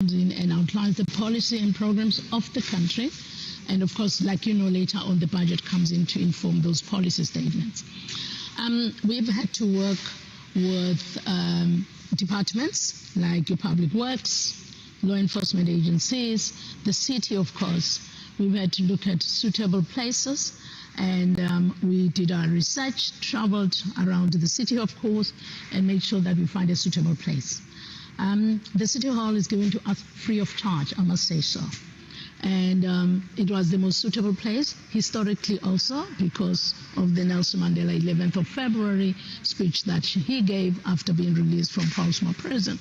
in and outlines the policy and programs of the country. And of course, like you know, later on the budget comes in to inform those policy statements. We've had to work with departments like your public works, law enforcement agencies, the city, of course. We've had to look at suitable places, and we did our research, traveled around the city, of course, and made sure that we find a suitable place. The City Hall is given to us free of charge, I must say so. And it was the most suitable place, historically also, because of the Nelson Mandela 11th of February speech that he gave after being released from Portsmouth prison.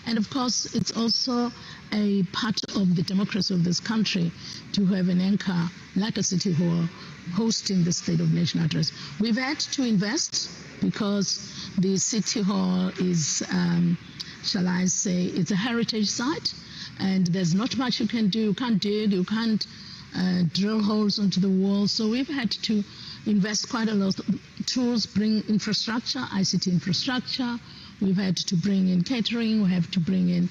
And of course, it's also a part of the democracy of this country to have an anchor like a City Hall hosting the State of Nation address. We've had to invest because the City Hall is, shall I say, it's a heritage site, and there's not much you can do. You can't dig, you can't drill holes into the wall. So we've had to invest quite a lot of tools, bring infrastructure, ICT infrastructure. We've had to bring in catering, we have to bring in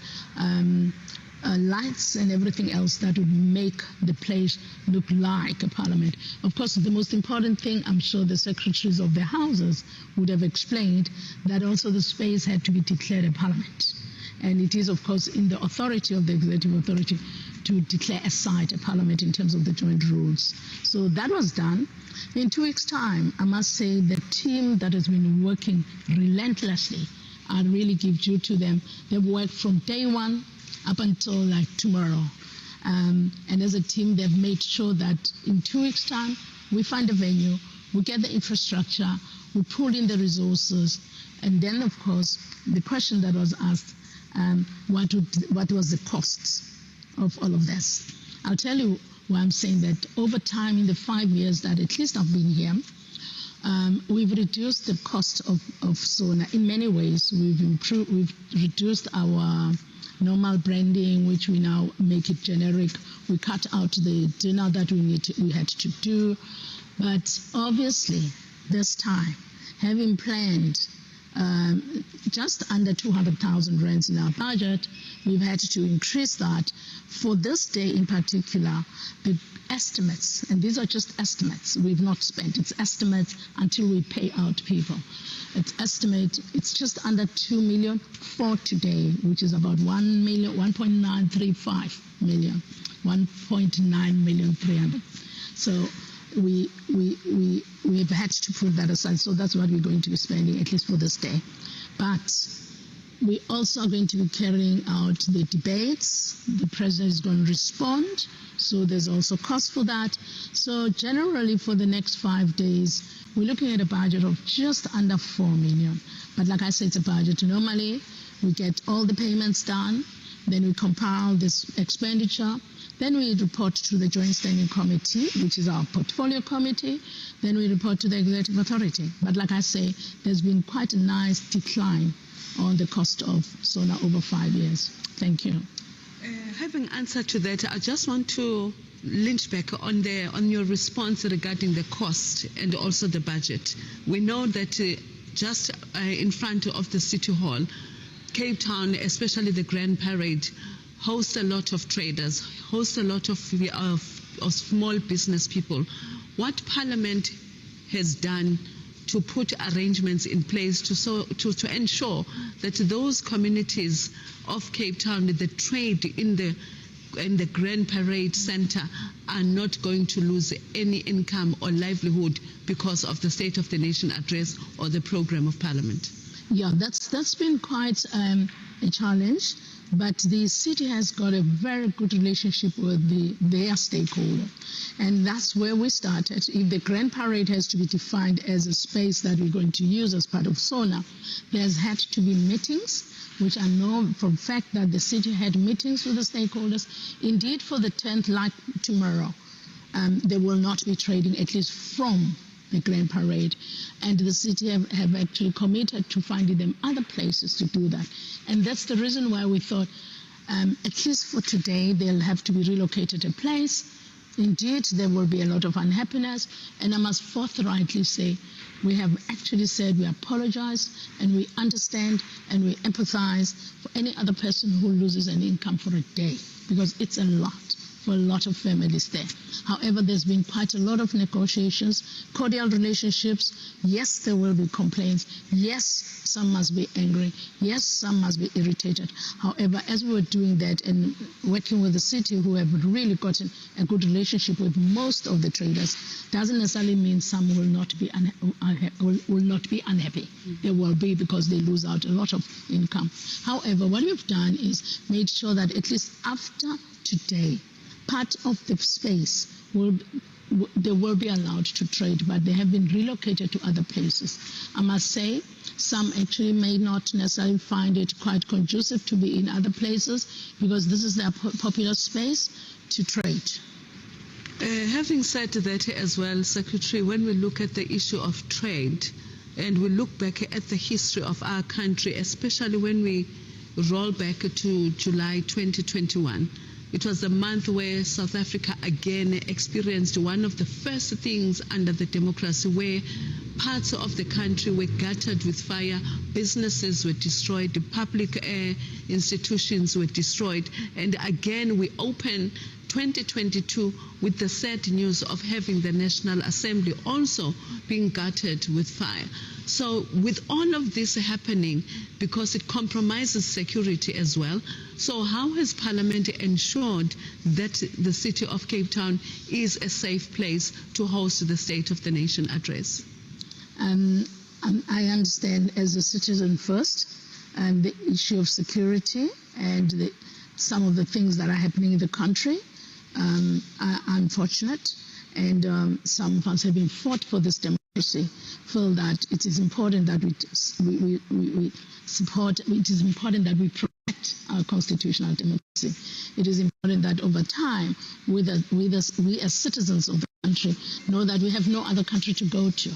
lights and everything else that would make the place look like a parliament. Of course, the most important thing, I'm sure the secretaries of the houses would have explained, that also the space had to be declared a parliament. And it is, of course, in the authority of the executive authority to declare a site a parliament in terms of the joint rules. So that was done. In 2 weeks' time, I must say the team that has been working relentlessly, I really give due to them. They've worked from day one up until like tomorrow. And as a team, they've made sure that in 2 weeks' time, we find a venue, we get the infrastructure, we pull in the resources, and then, of course, the question that was asked, what was the cost of all of this? I'll tell you why I'm saying that. Over time, in the 5 years that at least I've been here, we've reduced the cost of SONA in many ways. We've reduced our normal branding, which we now make it generic. We cut out the dinner that we had to do. But obviously, this time, having planned just under 200,000 rands in our budget, we've had to increase that. For this day in particular, the estimates, and these are just estimates, we've not spent, it's estimates until we pay out people. It's just under 2 million for today, which is about 1.935 million, 1.9 million 300. So we've had to put that aside. So that's what we're going to be spending, at least for this day. But we also are going to be carrying out the debates. The president is going to respond. So there's also cost for that. So generally for the next 5 days, we're looking at a budget of just under 4 million. But like I said, it's a budget. Normally, we get all the payments done. Then we compile this expenditure. Then we report to the Joint Standing Committee, which is our portfolio committee. Then we report to the Executive Authority. But like I say, there's been quite a nice decline on the cost of SONA over 5 years. Thank you. Having answered to that, I just want to lynch back on your response regarding the cost and also the budget. We know that just in front of the City Hall, Cape Town, especially the Grand Parade, hosts a lot of traders, hosts a lot of small business people. What Parliament has done to put arrangements in place to ensure that those communities of Cape Town, the trade in the Grand Parade Center, are not going to lose any income or livelihood because of the State of the Nation address or the program of Parliament? Yeah, that's been quite a challenge. But the city has got a very good relationship with their stakeholder. And that's where we started. If the Grand Parade has to be defined as a space that we're going to use as part of SONA, there's had to be meetings, which I know from fact that the city had meetings with the stakeholders. Indeed, for the 10th, like tomorrow, they will not be trading, at least from the Grand Parade, and the city have actually committed to finding them other places to do that. And that's the reason why we thought, at least for today, they'll have to be relocated a place. Indeed, there will be a lot of unhappiness, and I must forthrightly say We have actually said we apologize and we understand and we empathize for any other person who loses an income for a day, because it's a lot for a lot of families there. However, there's been quite a lot of negotiations, cordial relationships. Yes, there will be complaints. Yes, some must be angry. Yes, some must be irritated. However, as we were doing that and working with the city, who have really gotten a good relationship with most of the traders, doesn't necessarily mean some will not be unhappy. They will be, because they lose out a lot of income. However, what we've done is made sure that at least after today, part of the space they will be allowed to trade, but they have been relocated to other places. I must say, some actually may not necessarily find it quite conducive to be in other places, because this is their popular space to trade. Having said that as well, Secretary, when we look at the issue of trade and we look back at the history of our country, especially when we roll back to July 2021, it was a month where South Africa again experienced one of the first things under the democracy, where parts of the country were gutted with fire, businesses were destroyed, the public institutions were destroyed, and again we open 2022 with the sad news of having the National Assembly also being gutted with fire. So with all of this happening, because it compromises security as well, so how has Parliament ensured that the city of Cape Town is a safe place to host the State of the Nation address? I understand, as a citizen first, the issue of security and some of the things that are happening in the country are unfortunate, and some of us have been fought for this democracy, feel that it is important that we support, it is important that we protect our constitutional democracy. It is important that over time, we as citizens of the country know that we have no other country to go to.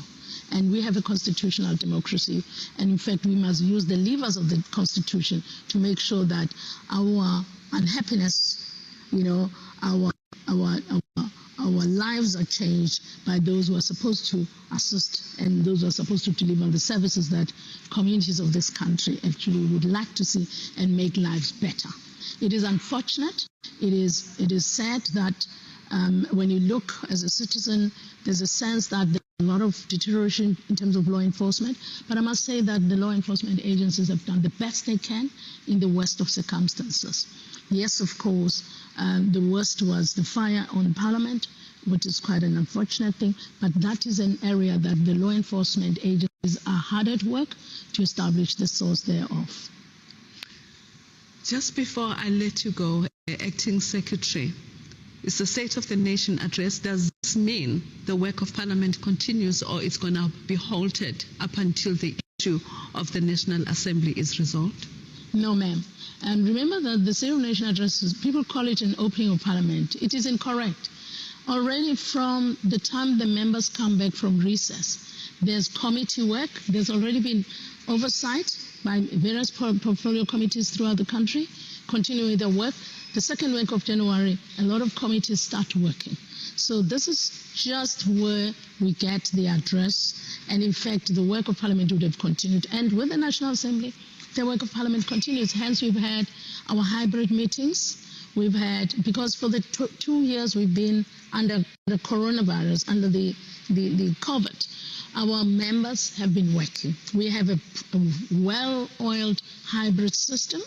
And we have a constitutional democracy, and in fact we must use the levers of the Constitution to make sure that our unhappiness, our lives are changed by those who are supposed to assist and those who are supposed to deliver on the services that communities of this country actually would like to see and make lives better. It is unfortunate. It is sad that when you look as a citizen, there's a sense that there's a lot of deterioration in terms of law enforcement. But I must say that the law enforcement agencies have done the best they can in the worst of circumstances. Yes, of course, the worst was the fire on Parliament, which is quite an unfortunate thing, but that is an area that the law enforcement agencies are hard at work to establish the source thereof. Just before I let you go, Acting Secretary, it's the State of the Nation address. Does this mean the work of Parliament continues, or it's going to be halted up until the issue of the National Assembly is resolved? No, ma'am. And remember that the State of the Nation addresses, people call it an opening of Parliament. It is incorrect. Already from the time the members come back from recess, there's committee work. There's already been oversight by various portfolio committees throughout the country, continuing their work. The second week of January, a lot of committees start working. So this is just where we get the address. And in fact, the work of Parliament would have continued. And with the National Assembly, the work of Parliament continues. Hence, we've had our hybrid meetings. We've had, because for the 2 years we've been under the coronavirus, under the COVID, our members have been working. We have a well-oiled hybrid system.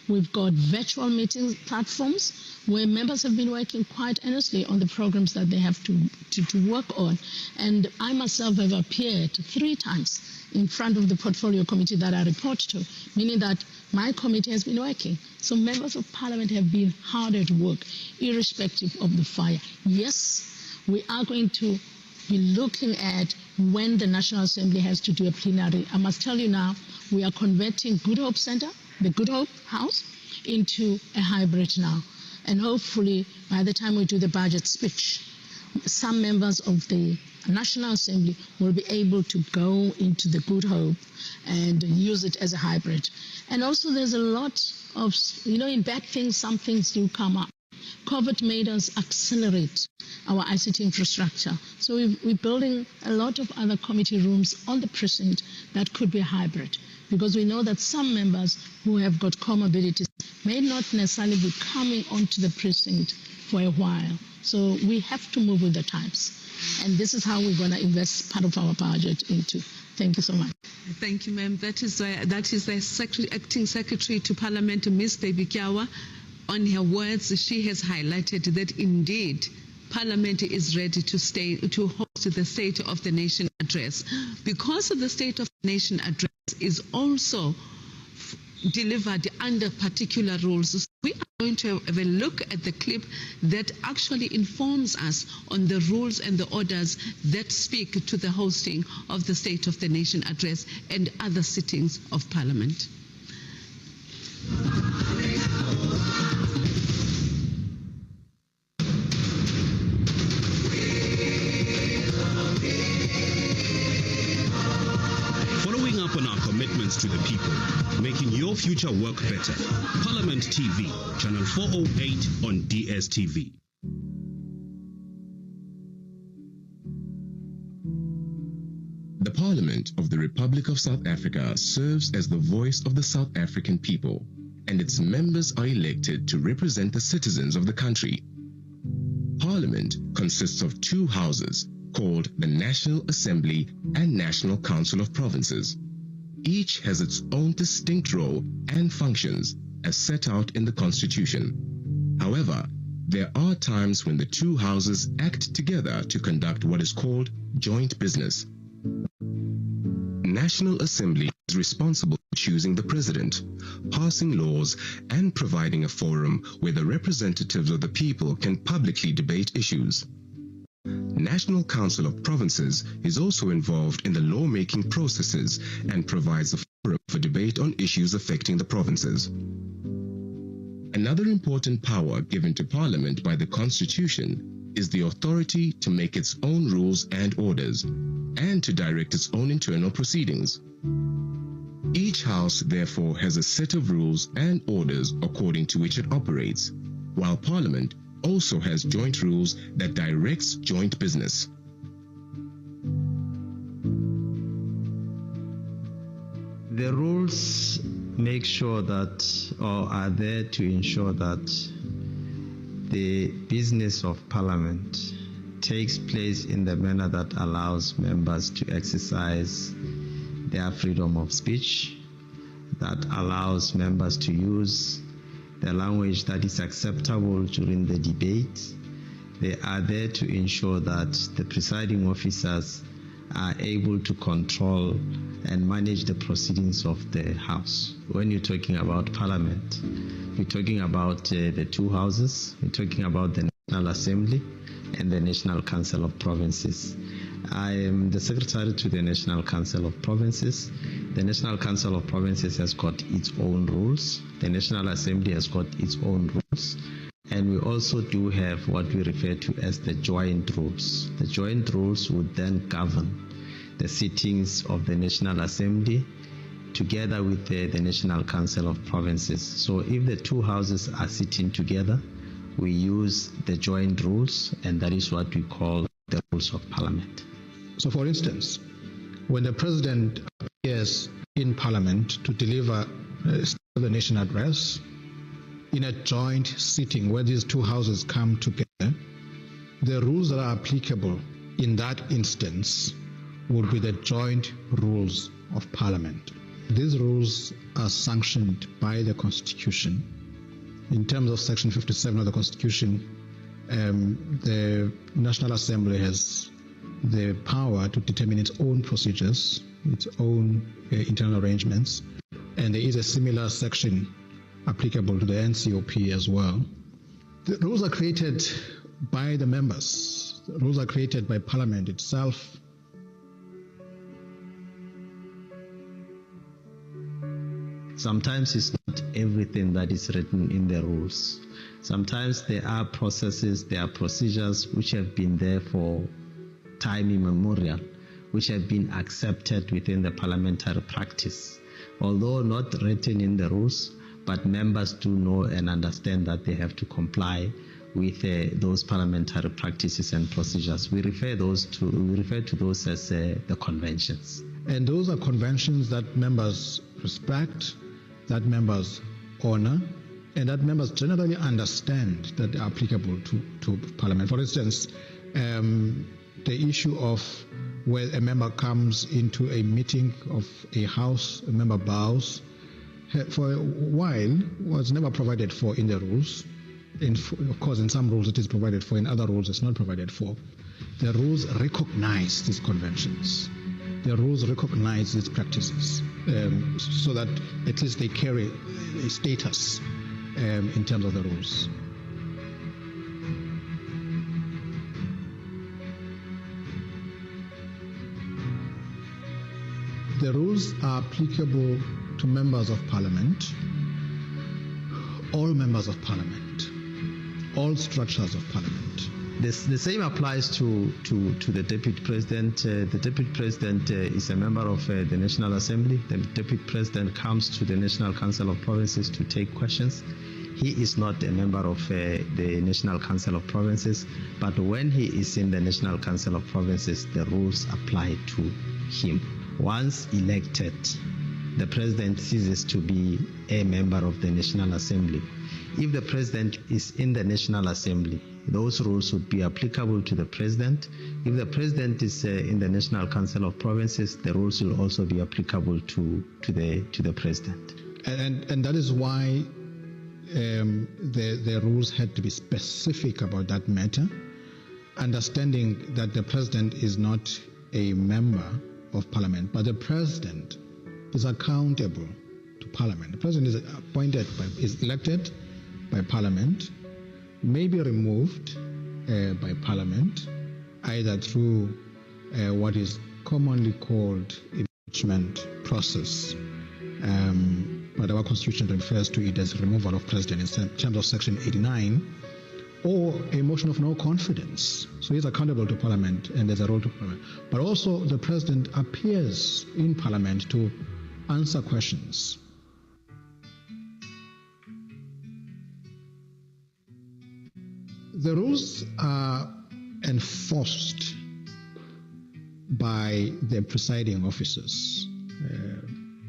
We've got virtual meeting platforms where members have been working quite earnestly on the programs that they have to work on. And I myself have appeared 3 times in front of the portfolio committee that I report to, meaning that my committee has been working. So members of Parliament have been hard at work, irrespective of the fire. Yes, we are going to be looking at when the National Assembly has to do a plenary. I must tell you now, we are converting Good Hope Center, the Good Hope House, into a hybrid now. And hopefully, by the time we do the budget speech, some members of the National Assembly will be able to go into the Good Hope and use it as a hybrid. And also there's a lot of, in bad things, some things do come up. COVID made us accelerate our ICT infrastructure. So we're building a lot of other committee rooms on the precinct that could be hybrid, because we know that some members who have got comorbidities may not necessarily be coming onto the precinct for a while. So we have to move with the times. And this is how we're going to invest part of our budget into. Thank you so much. Thank you, ma'am. That is the Acting Secretary to Parliament, Ms. Baby Kyawa. On her words, she has highlighted that indeed Parliament is ready to host the State of the Nation address, because the State of the Nation address is also delivered under particular rules. So we are going to have a look at the clip that actually informs us on the rules and the orders that speak to the hosting of the State of the Nation address and other sittings of Parliament. Following up on our commitments to the people, making your future work better. Parliament TV, channel 408 on DSTV. The Parliament of the Republic of South Africa serves as the voice of the South African people, and its members are elected to represent the citizens of the country. Parliament consists of two houses called the National Assembly and National Council of Provinces. Each has its own distinct role and functions as set out in the Constitution. However, there are times when the two houses act together to conduct what is called joint business. National Assembly is responsible for choosing the president, passing laws, and providing a forum where the representatives of the people can publicly debate issues. National Council of Provinces is also involved in the lawmaking processes and provides a forum for debate on issues affecting the provinces. Another important power given to Parliament by the Constitution is the authority to make its own rules and orders, and to direct its own internal proceedings. Each house, therefore, has a set of rules and orders according to which it operates, while Parliament also has joint rules that directs joint business. The rules make sure that, or are there to ensure that, the business of Parliament takes place in the manner that allows members to exercise their freedom of speech, that allows members to use the language that is acceptable during the debate. They are there to ensure that the presiding officers are able to control and manage the proceedings of the House. When you're talking about Parliament, you're talking about the two houses, you're talking about the National Assembly and the National Council of Provinces. I am the Secretary to the National Council of Provinces. The National Council of Provinces has got its own rules. The National Assembly has got its own rules. And we also do have what we refer to as the joint rules. The joint rules would then govern the sittings of the National Assembly together with the National Council of Provinces. So if the two houses are sitting together, we use the joint rules, and that is what we call the rules of Parliament. So for instance, when the President appears in Parliament to deliver the nation address in a joint sitting where these two houses come together, the rules that are applicable in that instance would be the joint rules of Parliament. These rules are sanctioned by the Constitution. In terms of Section 57 of the Constitution, the National Assembly has the power to determine its own procedures, its own internal arrangements, and there is a similar section applicable to the NCOP as well. The rules are created by the members. The rules are created by Parliament itself. Sometimes it's not everything that is written in the rules. Sometimes there are processes, there are procedures which have been there for time immemorial, which have been accepted within the parliamentary practice. Although not written in the rules, but members do know and understand that they have to comply with those parliamentary practices and procedures. We refer to those as the conventions. And those are conventions that members respect, that members honor, and that members generally understand that they are applicable to Parliament. For instance, the issue of where a member comes into a meeting of a house, a member bows, for a while was never provided for in the rules. Of course, in some rules it is provided for, in other rules it's not provided for. The rules recognize these conventions. The rules recognize these practices so that at least they carry a status in terms of the rules. The rules are applicable to members of Parliament, all members of Parliament, all structures of Parliament. The same applies to the Deputy President. The Deputy President is a member of the National Assembly. The Deputy President comes to the National Council of Provinces to take questions. He is not a member of the National Council of Provinces, but when he is in the National Council of Provinces, the rules apply to him. Once elected, the President ceases to be a member of the National Assembly. If the President is in the National Assembly, those rules would be applicable to the President. If the President is in the National Council of Provinces, the rules will also be applicable to the President. And that is why the rules had to be specific about that matter, understanding that the President is not a member of Parliament, but the President is accountable to Parliament. The President is elected by Parliament, may be removed by Parliament, either through what is commonly called impeachment process, but our Constitution refers to it as removal of President in terms of Section 89, or a motion of no confidence. So he's accountable to Parliament and there's a role to Parliament. But also the President appears in Parliament to answer questions. The rules are enforced by the presiding officers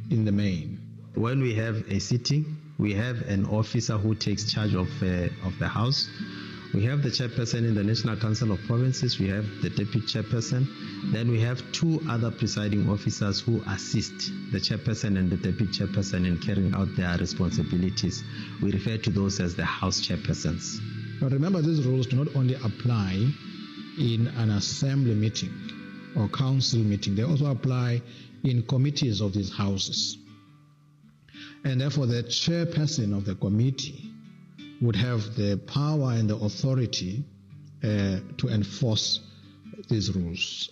in the main. When we have a sitting, we have an officer who takes charge of the House. We have the chairperson in the National Council of Provinces. We have the deputy chairperson. Then we have two other presiding officers who assist the chairperson and the deputy chairperson in carrying out their responsibilities. We refer to those as the House chairpersons. But remember, these rules do not only apply in an assembly meeting or council meeting. They also apply in committees of these houses. And therefore, the chairperson of the committee would have the power and the authority to enforce these rules.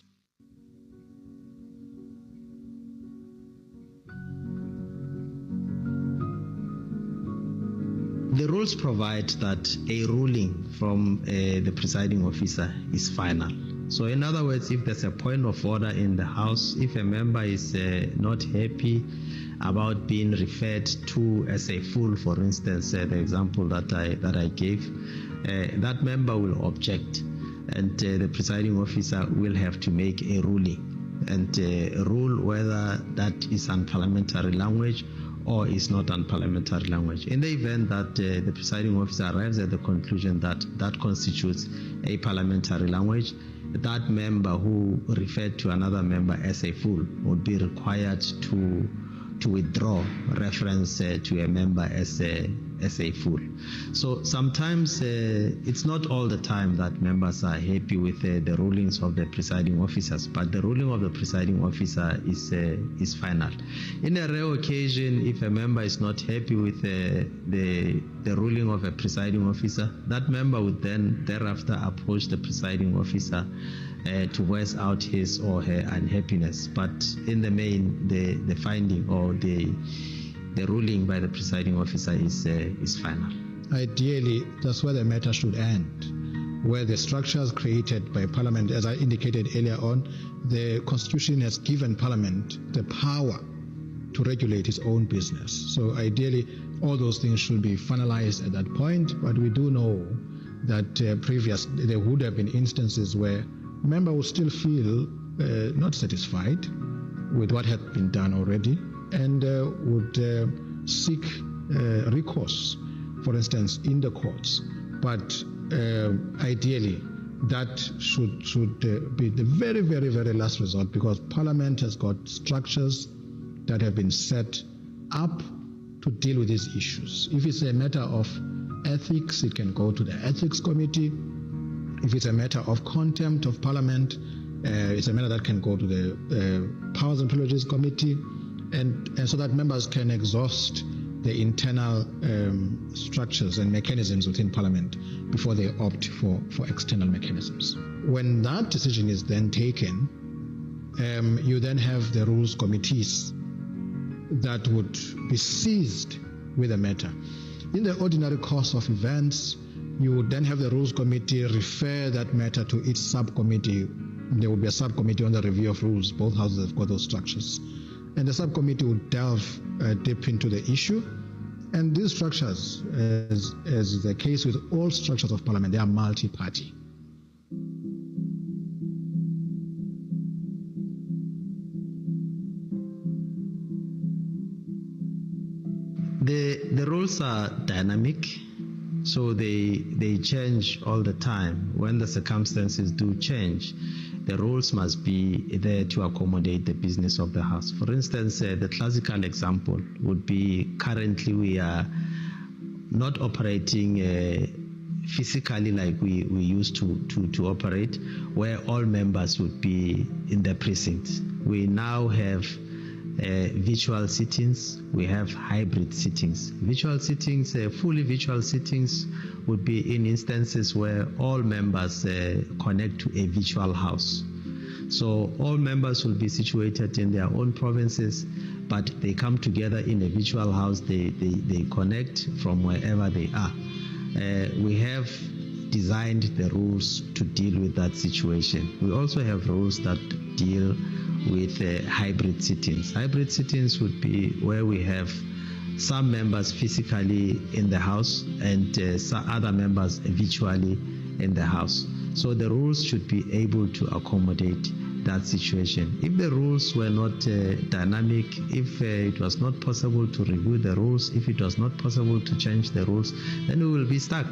The rules provide that a ruling from the presiding officer is final. So in other words, if there's a point of order in the House, if a member is not happy about being referred to as a fool, for instance, the example that I gave, that member will object, and the presiding officer will have to make a ruling and rule whether that is unparliamentary language or is not unparliamentary language. In the event that the presiding officer arrives at the conclusion that that constitutes a parliamentary language, that member who referred to another member as a fool would be required to withdraw reference to a member as a fool. So sometimes it's not all the time that members are happy with the rulings of the presiding officers, but the ruling of the presiding officer is final. In a rare occasion, if a member is not happy with the ruling of a presiding officer, that member would then thereafter approach the presiding officer to voice out his or her unhappiness. But in the main, the finding or the ruling by the presiding officer is final. Ideally, that's where the matter should end, where the structures created by Parliament, as I indicated earlier on, the Constitution has given Parliament the power to regulate its own business. So ideally, all those things should be finalized at that point, but we do know that there would have been instances where members would still feel not satisfied with what had been done already and would seek recourse, for instance, in the courts. But ideally, that should be the very, very, very last resort, because Parliament has got structures that have been set up to deal with these issues. If it's a matter of ethics, it can go to the Ethics Committee. If it's a matter of contempt of Parliament, it's a matter that can go to the Powers and Privileges Committee, and so that members can exhaust the internal structures and mechanisms within Parliament before they opt for external mechanisms. When that decision is then taken, you then have the rules committees that would be seized with the matter. In the ordinary course of events, you would then have the rules committee refer that matter to its subcommittee. There would be a subcommittee on the review of rules. Both houses have got those structures. And the subcommittee would delve deep into the issue. And these structures, as is the case with all structures of Parliament, they are multi-party. The rules are dynamic, so they change all the time. When the circumstances do change, the rules must be there to accommodate the business of the House. For instance, the classical example would be currently we are not operating physically like we used to operate, where all members would be in the precinct. We now have virtual sittings, we have hybrid sittings. Virtual sittings, fully virtual sittings would be in instances where all members connect to a virtual house. So all members will be situated in their own provinces, but they come together in a virtual house, they connect from wherever they are. We have designed the rules to deal with that situation. We also have rules that deal with hybrid sittings. Hybrid sittings would be where we have some members physically in the House and some other members virtually in the House. So the rules should be able to accommodate that situation. If the rules were not dynamic, if it was not possible to review the rules, if it was not possible to change the rules, then we will be stuck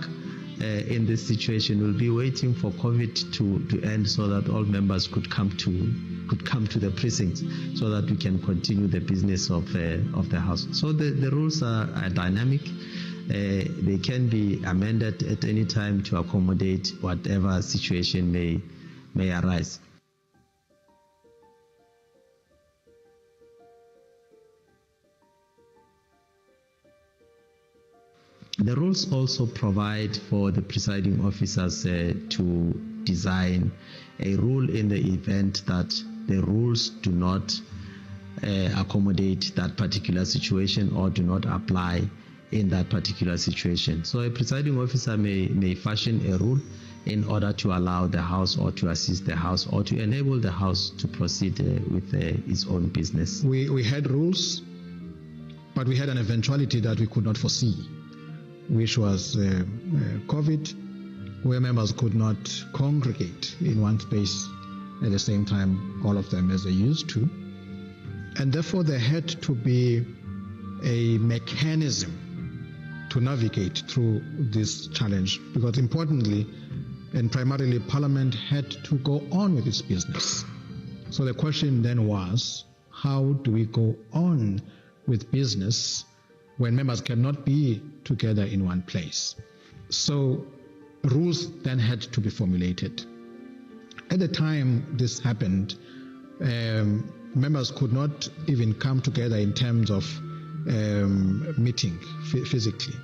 in this situation. We'll be waiting for COVID to end so that all members could come to the precincts so that we can continue the business of the House. So the rules are dynamic. They can be amended at any time to accommodate whatever situation may arise. The rules also provide for the presiding officers to design a rule in the event that the rules do not accommodate that particular situation or do not apply in that particular situation. So a presiding officer may fashion a rule in order to allow the House or to assist the House or to enable the House to proceed with its own business. We had rules, but we had an eventuality that we could not foresee, which was COVID, where members could not congregate in one space at the same time, all of them as they used to. And therefore there had to be a mechanism to navigate through this challenge, because importantly and primarily Parliament had to go on with its business. So the question then was, how do we go on with business when members cannot be together in one place? So rules then had to be formulated. At the time this happened, members could not even come together in terms of meeting physically.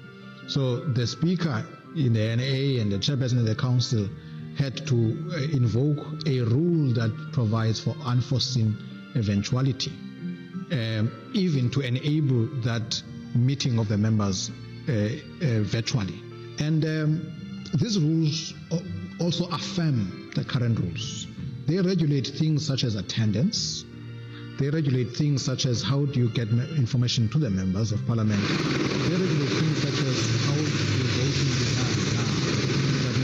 So the Speaker in the NA and the Chairperson of the Council had to invoke a rule that provides for unforeseen eventuality, even to enable that meeting of the members virtually. And these rules also affirm the current rules. They regulate things such as attendance. They regulate things such as how do you get information to the members of Parliament. They regulate things such as how the voting is done now, that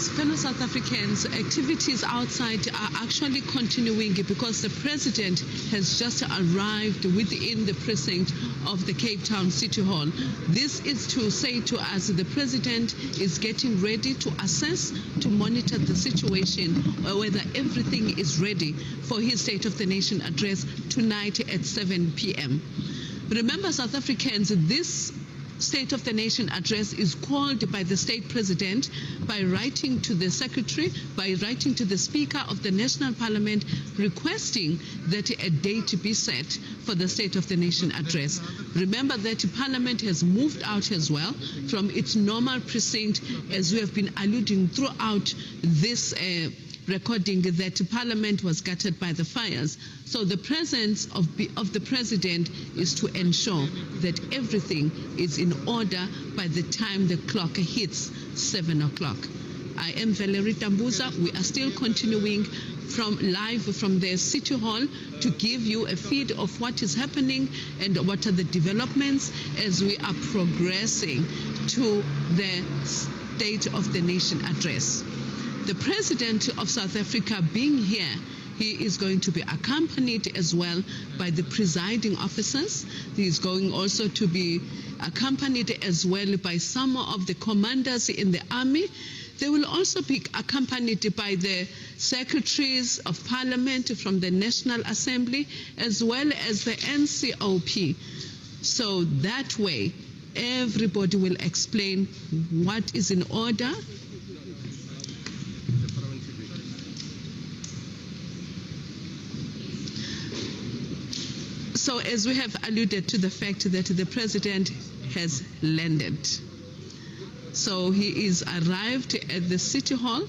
fellow South Africans, activities outside are actually continuing because the President has just arrived within the precinct of the Cape Town City Hall. This is to say to us the President is getting ready to assess, to monitor the situation, whether everything is ready for his State of the Nation address tonight at 7 p.m. Remember, South Africans, this State of the Nation address is called by the State President by writing to the Secretary, by writing to the Speaker of the National Parliament, requesting that a date be set for the State of the Nation address. Remember that Parliament has moved out as well from its normal precinct, as we have been alluding throughout this recording that Parliament was gutted by the fires. So the presence of the President is to ensure that everything is in order by the time the clock hits 7 o'clock. I am Valerie Tambuza. We are still continuing live from the City Hall to give you a feed of what is happening and what are the developments as we are progressing to the State of the Nation address. The President of South Africa being here, he is going to be accompanied as well by the presiding officers. He is going also to be accompanied as well by some of the commanders in the army. They will also be accompanied by the secretaries of Parliament from the National Assembly as well as the NCOP. So that way, everybody will explain what is in order. So as we have alluded to the fact that the President has landed. So he is arrived at the City Hall.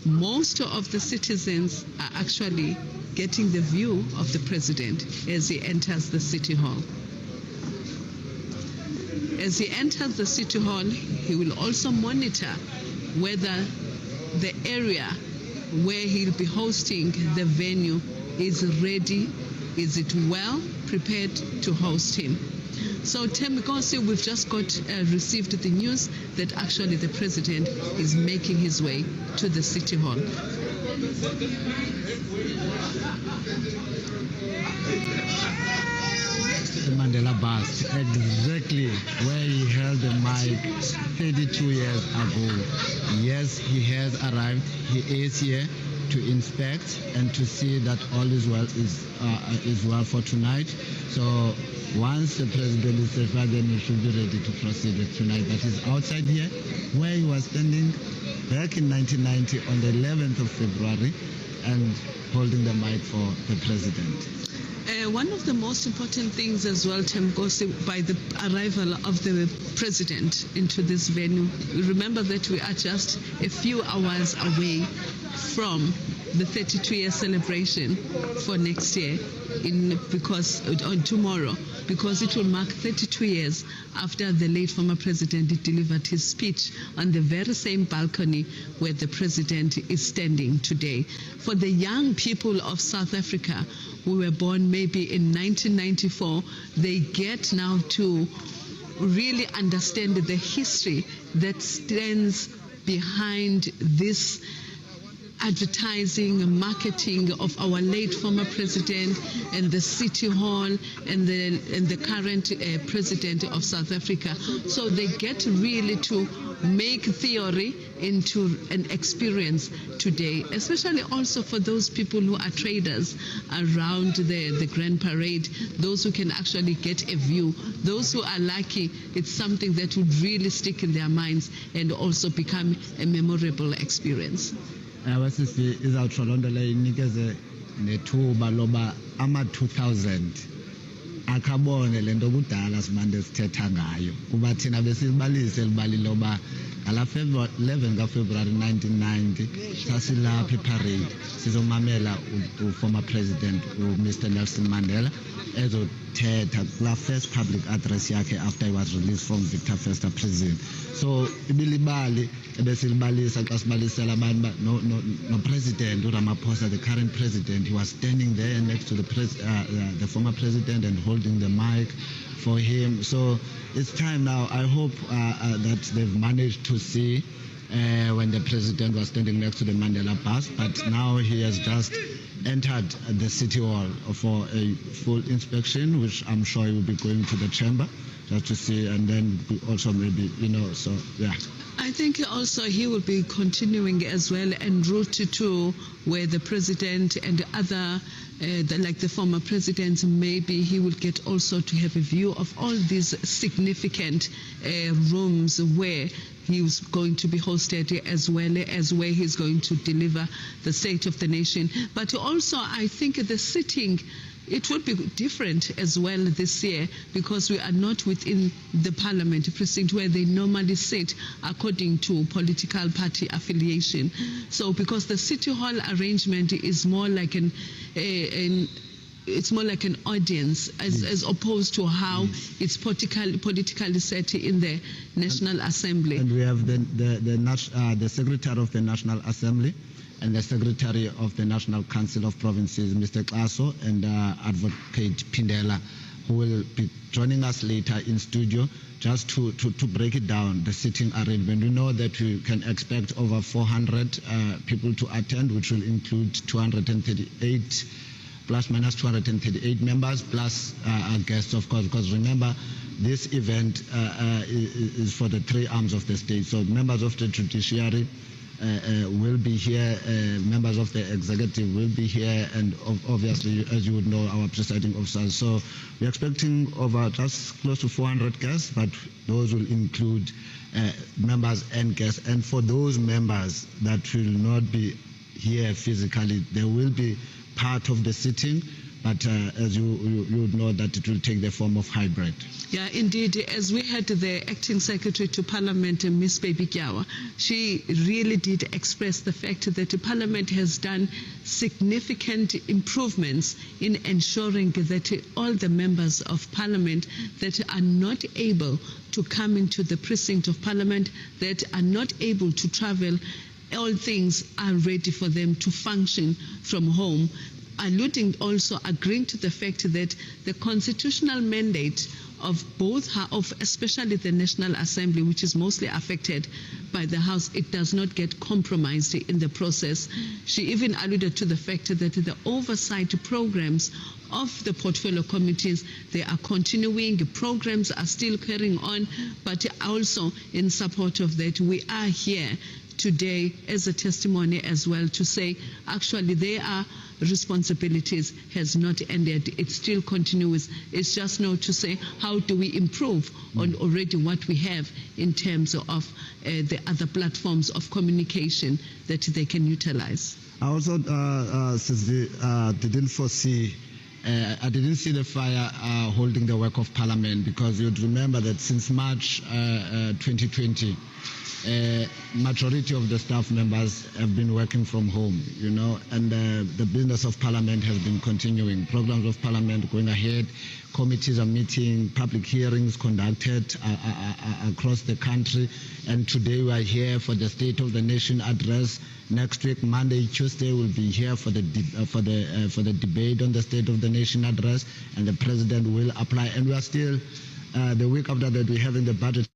Most of the citizens are actually getting the view of the President as he enters the City Hall. As he enters the City Hall, he will also monitor whether the area where he'll be hosting the venue is ready. Is it well prepared to host him? So Temikosi, we've just received the news that actually the President is making his way to the City Hall. The Mandela bust, exactly where he held the mic 32 years ago. Yes, he has arrived. He is here to inspect and to see that all is well for tonight. So once the President is certified, then he should be ready to proceed with tonight. But he's outside here, where he was standing back in 1990 on the 11th of February and holding the mic for the President. One of the most important things as well, Temgosi, by the arrival of the President into this venue, remember that we are just a few hours away from the 32-year celebration for next year, on tomorrow, because it will mark 32 years after the late former President delivered his speech on the very same balcony where the President is standing today. For the young people of South Africa who were born maybe in 1994, they get now to really understand the history that stands behind this advertising, marketing of our late former President and the City Hall and the current President of South Africa. So they get really to make theory into an experience today, especially also for those people who are traders around the Grand Parade, those who can actually get a view, those who are lucky, it's something that would really stick in their minds and also become a memorable experience. Abasisi izawutsho loo nto leyo inikeze nethuba loba ama-2000 akhabone le nto kudala simande sithetha ngayo kuba thina besilibalise libali loba ngala 11 kaFebruary 1990 sasilapha eparade sizomamela uformer president uMr Nelson Mandela ezothetha kula first public address yakhe after he was released from Victor Verster prison. So ibilibali ebesilibalisa xa sibalisela abantu no President uRamaphosa, the current president, he was standing there next to the former president and holding the mic for him. So it's time now. I hope that they've managed to see when the president was standing next to the Mandela bus, but now he has just entered the city hall for a full inspection, which I'm sure he will be going to the chamber just to see, and then also maybe, so yeah. I think also he will be continuing as well en route to where the president and other, like the former presidents, maybe he will get also to have a view of all these significant rooms where he was going to be hosted, as well as where he's going to deliver the State of the Nation. But also, I think the sitting, it would be different as well this year, because we are not within the Parliament precinct where they normally sit according to political party affiliation. So because the City Hall arrangement is more like it's more like an audience as opposed to how it's politically set in the National Assembly. And we have the Secretary of the National Assembly and the Secretary of the National Council of Provinces, Mr. Klaso, and Advocate Pindela, who will be joining us later in studio just to break it down, the sitting arrangement. We know that we can expect over 400 people to attend, which will include 238 plus minus 238 members, plus guests, of course, because remember, this event is for the three arms of the state. So members of the judiciary will be here, members of the executive will be here, and obviously, as you would know, our presiding officers. So we're expecting over just close to 400 guests, but those will include members and guests. And for those members that will not be here physically, they will be part of the sitting, but as you would know, that it will take the form of hybrid. Yeah, indeed. As we had the acting secretary to Parliament, Ms. Baby Gyawa, she really did express the fact that the Parliament has done significant improvements in ensuring that all the members of Parliament that are not able to come into the precinct of Parliament, that are not able to travel, all things are ready for them to function from home, alluding also, agreeing to the fact that the constitutional mandate of especially the National Assembly, which is mostly affected by the House, it does not get compromised in the process. She even alluded to the fact that the oversight programs of the portfolio committees, they are continuing, the programs are still carrying on, but also in support of that, we are here today as a testimony as well to say actually their responsibilities has not ended. It still continues. It's just now to say how do we improve on already what we have in terms of the other platforms of communication that they can utilize. I also didn't foresee I didn't see the fire holding the work of Parliament, because you'd remember that since March 2020, majority of the staff members have been working from home, and the business of Parliament has been continuing. Programs of Parliament going ahead, committees are meeting, public hearings conducted across the country, and today we are here for the State of the Nation address. Next week, Monday, Tuesday, we'll be here for the debate on the State of the Nation address, and the President will apply. And we are still, the week after that, we're having the budget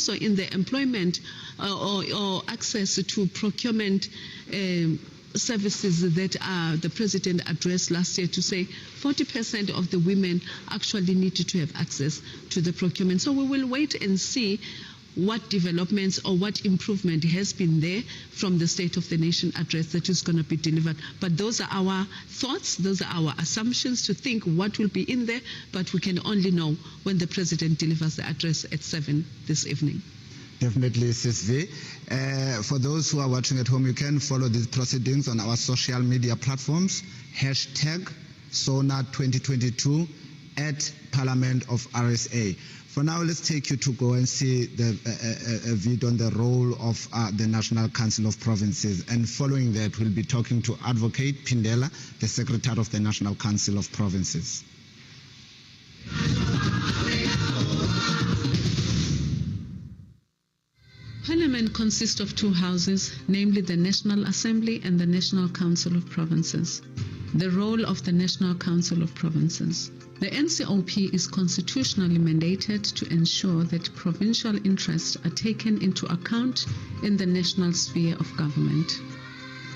also in the employment or access to procurement services that the President addressed last year, to say 40% of the women actually needed to have access to the procurement. So we will wait and see what developments or what improvement has been there from the State of the Nation address that is going to be delivered. But those are our thoughts, those are our assumptions to think what will be in there, but we can only know when the President delivers the address at 7 this evening. Definitely, Sis V. For those who are watching at home, you can follow these proceedings on our social media platforms, #SONA2022 at Parliament of RSA. For now, let's take you to go and see a video on the role of the National Council of Provinces. And following that, we'll be talking to Advocate Pindela, the Secretary of the National Council of Provinces. Parliament consists of two houses, namely the National Assembly and the National Council of Provinces. The role of the National Council of Provinces. The NCOP is constitutionally mandated to ensure that provincial interests are taken into account in the national sphere of government.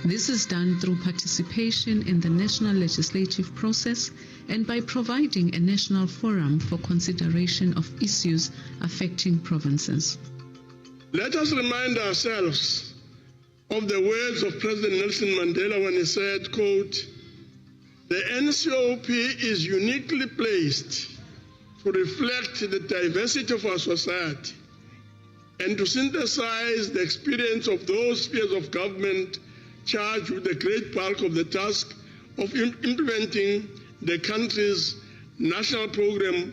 This is done through participation in the national legislative process and by providing a national forum for consideration of issues affecting provinces. Let us remind ourselves of the words of President Nelson Mandela when he said, quote, "The NCOP is uniquely placed to reflect the diversity of our society and to synthesize the experience of those spheres of government charged with the great bulk of the task of implementing the country's national program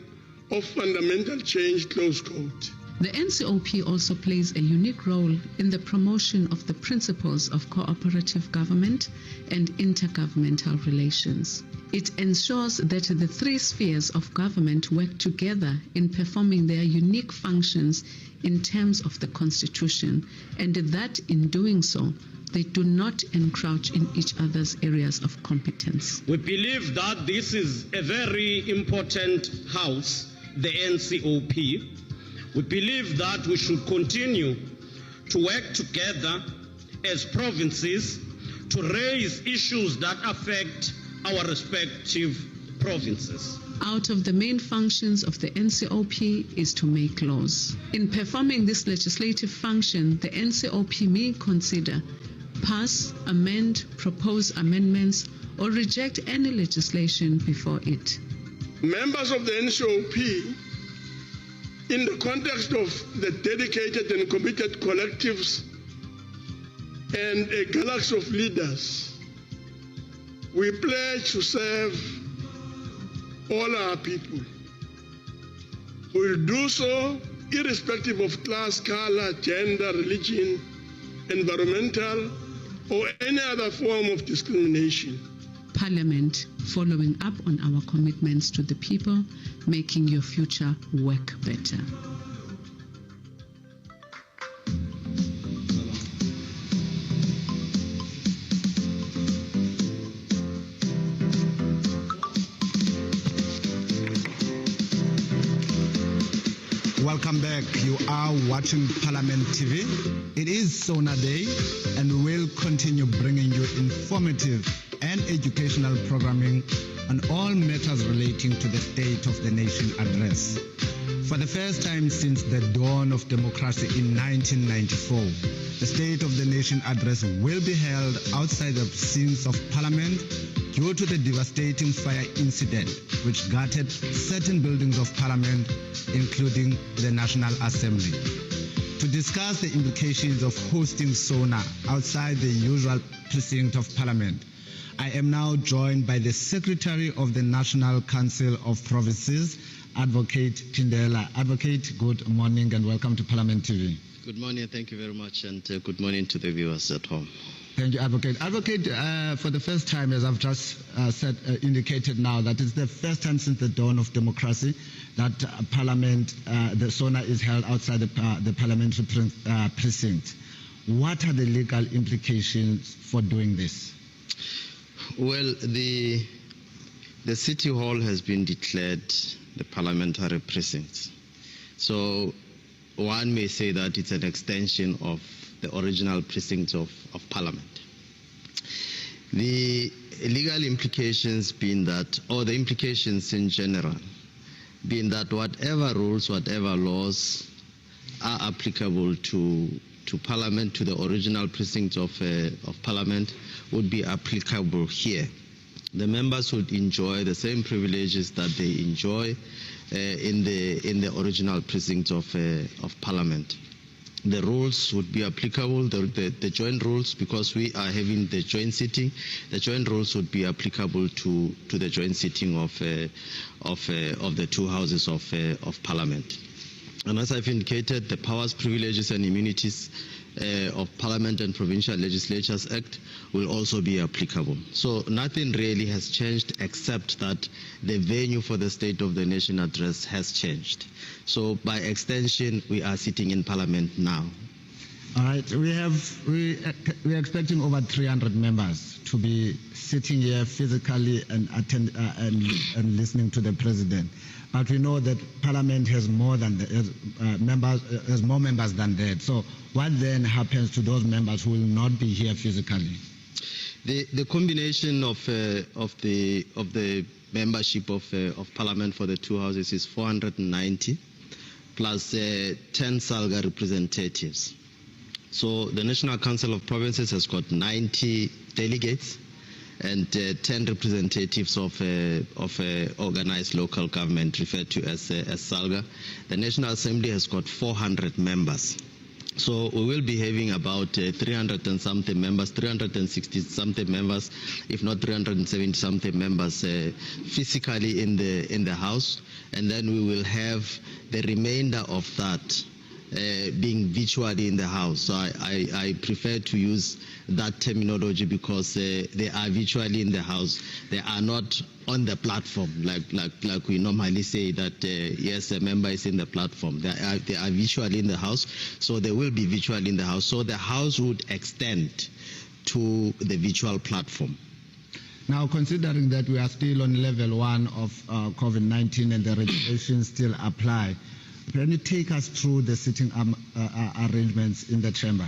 of fundamental change," close quote. The NCOP also plays a unique role in the promotion of the principles of cooperative government and intergovernmental relations. It ensures that the three spheres of government work together in performing their unique functions in terms of the Constitution, and that in doing so, they do not encroach in each other's areas of competence. We believe that this is a very important house, the NCOP. We believe that we should continue to work together as provinces to raise issues that affect our respective provinces. Out of the main functions of the NCOP is to make laws. In performing this legislative function, the NCOP may consider, pass, amend, propose amendments, or reject any legislation before it. Members of the NCOP, in the context of the dedicated and committed collectives and a galaxy of leaders, we pledge to serve all our people. We will do so irrespective of class, color, gender, religion, environmental, or any other form of discrimination. Parliament, following up on our commitments to the people, making your future work better. Welcome back. You are watching Parliament TV. It is SONA Day, and we will continue bringing you informative and educational programming on all matters relating to the State of the Nation address. For the first time since the dawn of democracy in 1994, the State of the Nation address will be held outside the precincts of Parliament due to the devastating fire incident which gutted certain buildings of Parliament, including the National Assembly. To discuss the implications of hosting SONA outside the usual precinct of Parliament, I am now joined by the Secretary of the National Council of Provinces, Advocate Pindela. Advocate, good morning and welcome to Parliament TV. Good morning, thank you very much, and good morning to the viewers at home. Thank you, Advocate. Advocate, for the first time, as I've just indicated now, that it's the first time since the dawn of democracy that Parliament, the SONA is held outside the parliamentary precinct. What are the legal implications for doing this? Well, the City Hall has been declared the parliamentary precinct. So one may say that it's an extension of the original precincts of Parliament. The legal implications being that, or the implications in general, being that whatever rules, whatever laws are applicable to Parliament, to the original precincts of Parliament, would be applicable here. The members would enjoy the same privileges that they enjoy in the original precincts of Parliament. The rules would be applicable, the joint rules, because we are having the joint sitting. The joint rules would be applicable to the joint sitting of the two houses of Parliament. And as I've indicated, the powers, privileges, and immunities of Parliament and Provincial Legislatures Act will also be applicable. So nothing really has changed except that the venue for the State of the Nation address has changed. So by extension, we are sitting in Parliament now. All right, we're expecting over 300 members to be sitting here physically and listening to the President. But we know that Parliament has more members than that. So what then happens to those members who will not be here physically? The combination of the membership of Parliament for the two houses is 490 plus 10 Salga representatives. So the National Council of Provinces has got 90 delegates and 10 representatives of organized local government, referred to as Salga. The National Assembly has got 400 members. So we will be having about 300 and something members, 360 something members, if not 370 something members physically in the House, and then we will have the remainder of that being virtually in the House. So I prefer to use that terminology because they are virtually in the House. They are not on the platform like we normally say that yes, a member is in the platform. They are virtually in the House, so they will be virtually in the House. So the House would extend to the virtual platform. Now, considering that we are still on level 1 of COVID-19 and the regulations still apply, can you take us through the sitting arrangements in the chamber?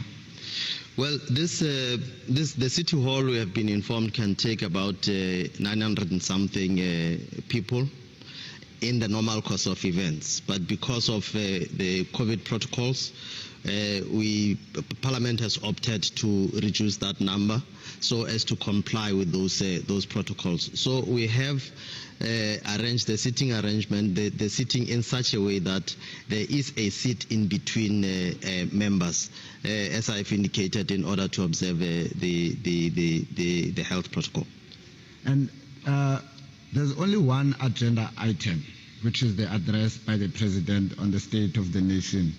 Well, the City Hall, we have been informed, can take about 900 and something people in the normal course of events. But because of the COVID protocols, Parliament has opted to reduce that number so as to comply with those protocols. So we have arranged the sitting arrangement, the sitting in such a way that there is a seat in between members, as I've indicated, in order to observe the health protocol. And there's only one agenda item, which is the address by the President on the State of the Nation.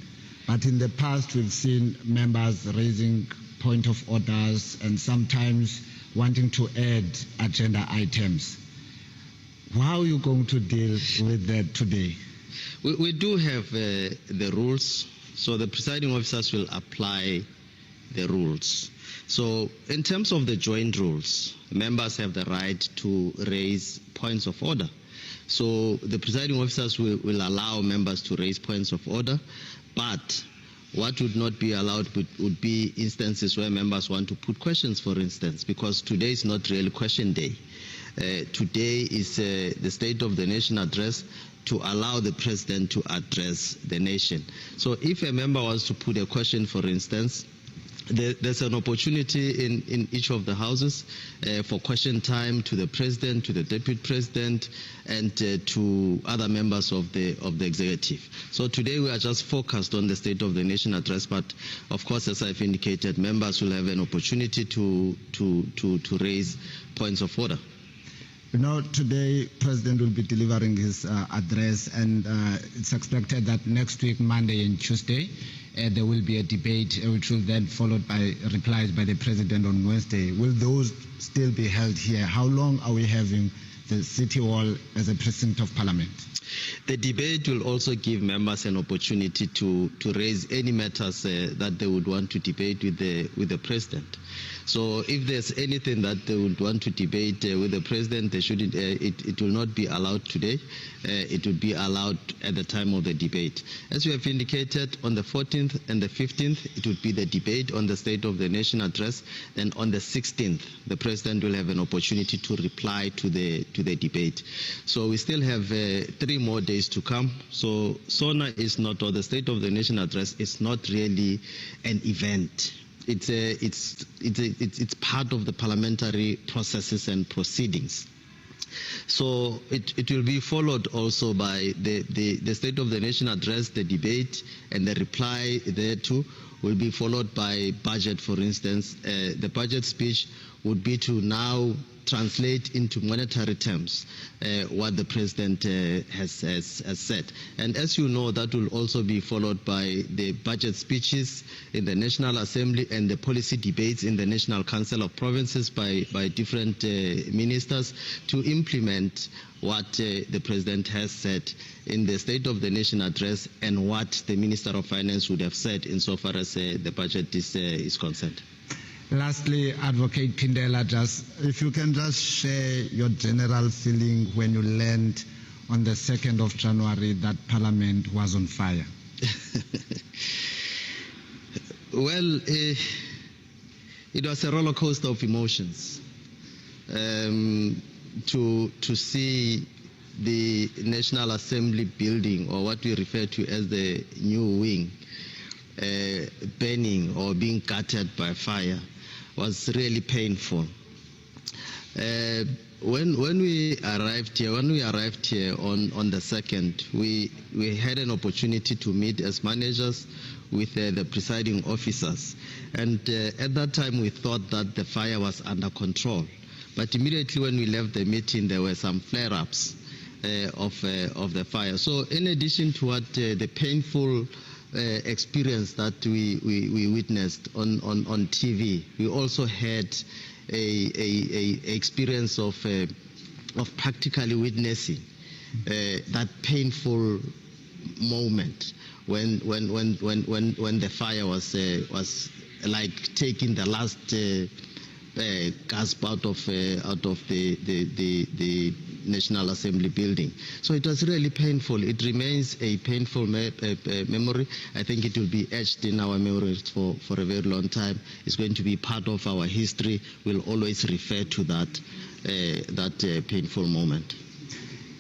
But in the past, we've seen members raising point of orders and sometimes wanting to add agenda items. How are you going to deal with that today? We do have the rules, so the presiding officers will apply the rules. So in terms of the joint rules, members have the right to raise points of order. So the presiding officers will allow members to raise points of order, but what would not be allowed would be instances where members want to put questions, for instance, because today is not really question day. Today is the State of the Nation address to allow the President to address the nation. So if a member wants to put a question, for instance, there's an opportunity in each of the houses for question time to the President, to the Deputy President, and to other members of the executive. So today we are just focused on the State of the Nation address, but of course, as I've indicated, members will have an opportunity to raise points of order. You know, today President will be delivering his address, and it's expected that next week, Monday and Tuesday, there will be a debate which will then followed by replies by the President on Wednesday. Will those still be held here? How long are we having the City Hall as a precinct of Parliament. The debate will also give members an opportunity to raise any matters that they would want to debate with the President. So if there's anything that they would want to debate with the President, they shouldn't. It will not be allowed today. It would be allowed at the time of the debate. As you have indicated, on the 14th and the 15th, it would be the debate on the State of the Nation address. Then on the 16th, the President will have an opportunity to reply to the debate. So we still have 3 more days to come. So SONA is not, or the State of the Nation address is not really an event. It's part of the parliamentary processes and proceedings. So it will be followed also by the State of the Nation address, the debate, and the reply thereto will be followed by budget, for instance. The budget speech would be to now translate into monetary terms what the President has said. And as you know, that will also be followed by the budget speeches in the National Assembly and the policy debates in the National Council of Provinces by different ministers to implement what the President has said in the State of the Nation address and what the Minister of Finance would have said insofar as the budget is concerned. Lastly, Advocate Pindela, if you can just share your general feeling when you learned on the 2nd of January that Parliament was on fire. Well, it was a roller coaster of emotions. To see the National Assembly building, or what we refer to as the new wing, burning or being gutted by fire was really painful. When we arrived here on the 2nd, we had an opportunity to meet as managers with the presiding officers, and at that time we thought that the fire was under control. But immediately when we left the meeting, there were some flare-ups of the fire. So in addition to what the painful experience that we witnessed on TV, we also had a experience of practically witnessing that painful moment when the fire was like taking the last gasp out of the National Assembly building. So it was really painful. It remains a painful memory. I think it will be etched in our memories for a very long time. It's going to be part of our history. We'll always refer to that painful moment.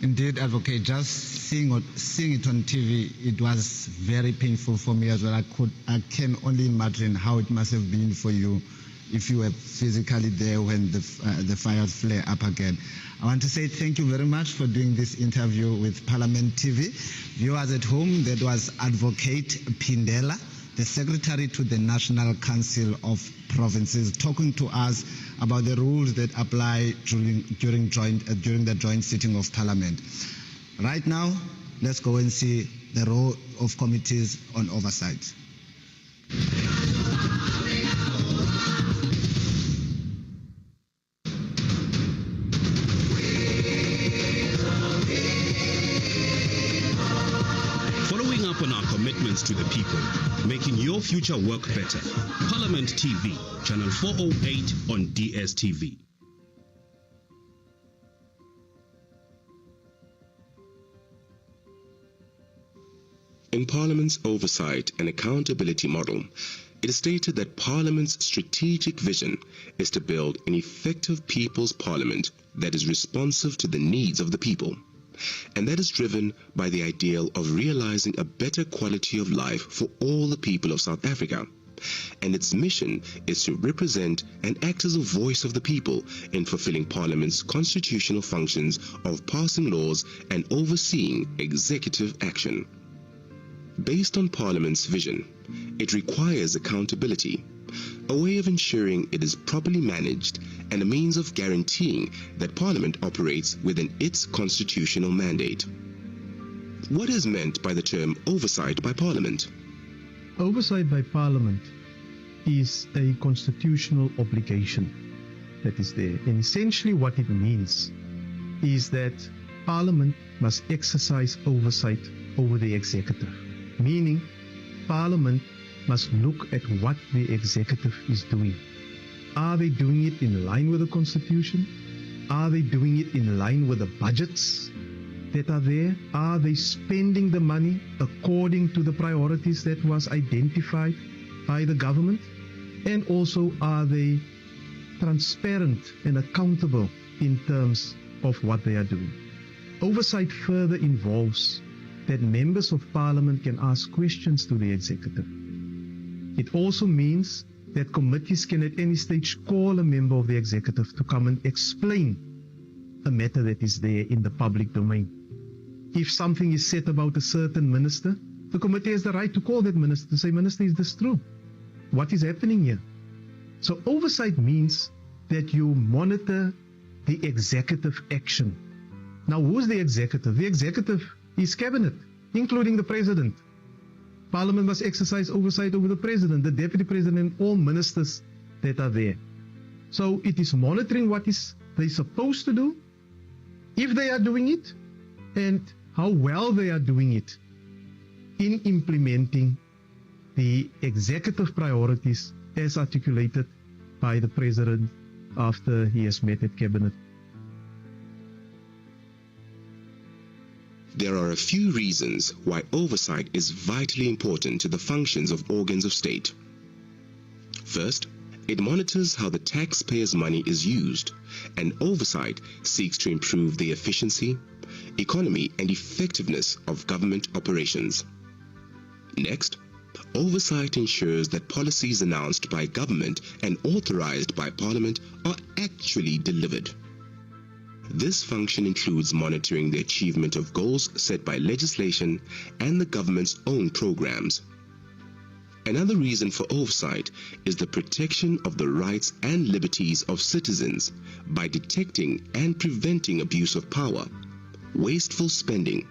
Indeed, Advocate, just seeing it on TV, it was very painful for me as well. I can only imagine how it must have been for you if you were physically there when the fire flared up again. I want to say thank you very much for doing this interview with Parliament TV. Viewers at home, that was Advocate Pindela, the Secretary to the National Council of Provinces, talking to us about the rules that apply during the joint sitting of Parliament. Right now, let's go and see the role of committees on oversight. Following up on our commitments to the people, making your future work better. Parliament TV, channel 408 on DSTV. In Parliament's oversight and accountability model, it is stated that Parliament's strategic vision is to build an effective people's parliament that is responsive to the needs of the people, and that is driven by the ideal of realizing a better quality of life for all the people of South Africa. And its mission is to represent and act as a voice of the people in fulfilling Parliament's constitutional functions of passing laws and overseeing executive action. Based on Parliament's vision, it requires accountability, a way of ensuring it is properly managed and a means of guaranteeing that Parliament operates within its constitutional mandate. What is meant by the term oversight by Parliament? Oversight by Parliament is a constitutional obligation that is there. And essentially what it means is that Parliament must exercise oversight over the executive, meaning Parliament must look at what the executive is doing. Are they doing it in line with the Constitution? Are they doing it in line with the budgets that are there? Are they spending the money according to the priorities that was identified by the government? And also, are they transparent and accountable in terms of what they are doing? Oversight further involves that members of Parliament can ask questions to the executive. It also means that committees can at any stage call a member of the executive to come and explain a matter that is there in the public domain. If something is said about a certain minister, the committee has the right to call that minister to say, Minister, is this true? What is happening here? So oversight means that you monitor the executive action. Now, who's the executive? The executive is cabinet, including the president. Parliament must exercise oversight over the president, the deputy president, and all ministers that are there. So it is monitoring what is they supposed to do, if they are doing it, and how well they are doing it in implementing the executive priorities as articulated by the president after he has met at cabinet. There are a few reasons why oversight is vitally important to the functions of organs of state. First, it monitors how the taxpayers' money is used, and oversight seeks to improve the efficiency, economy, and effectiveness of government operations. Next, oversight ensures that policies announced by government and authorized by Parliament are actually delivered. This function includes monitoring the achievement of goals set by legislation and the government's own programs. Another reason for oversight is the protection of the rights and liberties of citizens by detecting and preventing abuse of power, wasteful spending,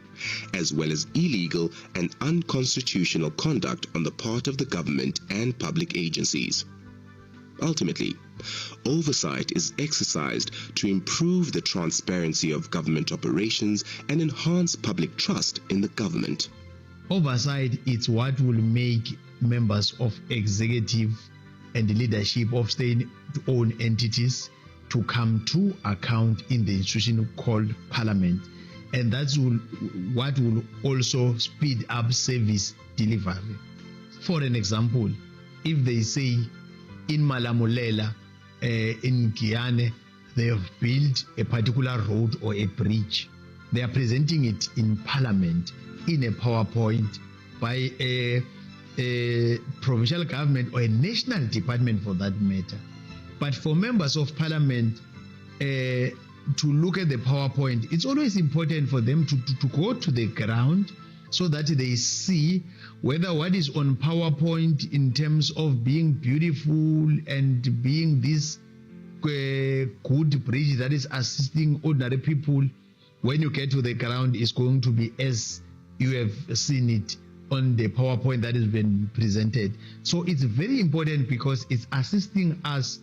as well as illegal and unconstitutional conduct on the part of the government and public agencies. Ultimately, oversight is exercised to improve the transparency of government operations and enhance public trust in the government. Oversight is what will make members of executive and leadership of state-owned entities to come to account in the institution called Parliament. And that's what will also speed up service delivery. For an example, if they say in Malamulela, in Kiane, they have built a particular road or a bridge, they are presenting it in Parliament in a PowerPoint by a provincial government or a national department for that matter. But for members of Parliament to look at the PowerPoint, it's always important for them to go to the ground so that they see whether what is on PowerPoint in terms of being beautiful and being this good bridge that is assisting ordinary people, when you get to the ground, is going to be as you have seen it on the PowerPoint that has been presented. So it's very important because it's assisting us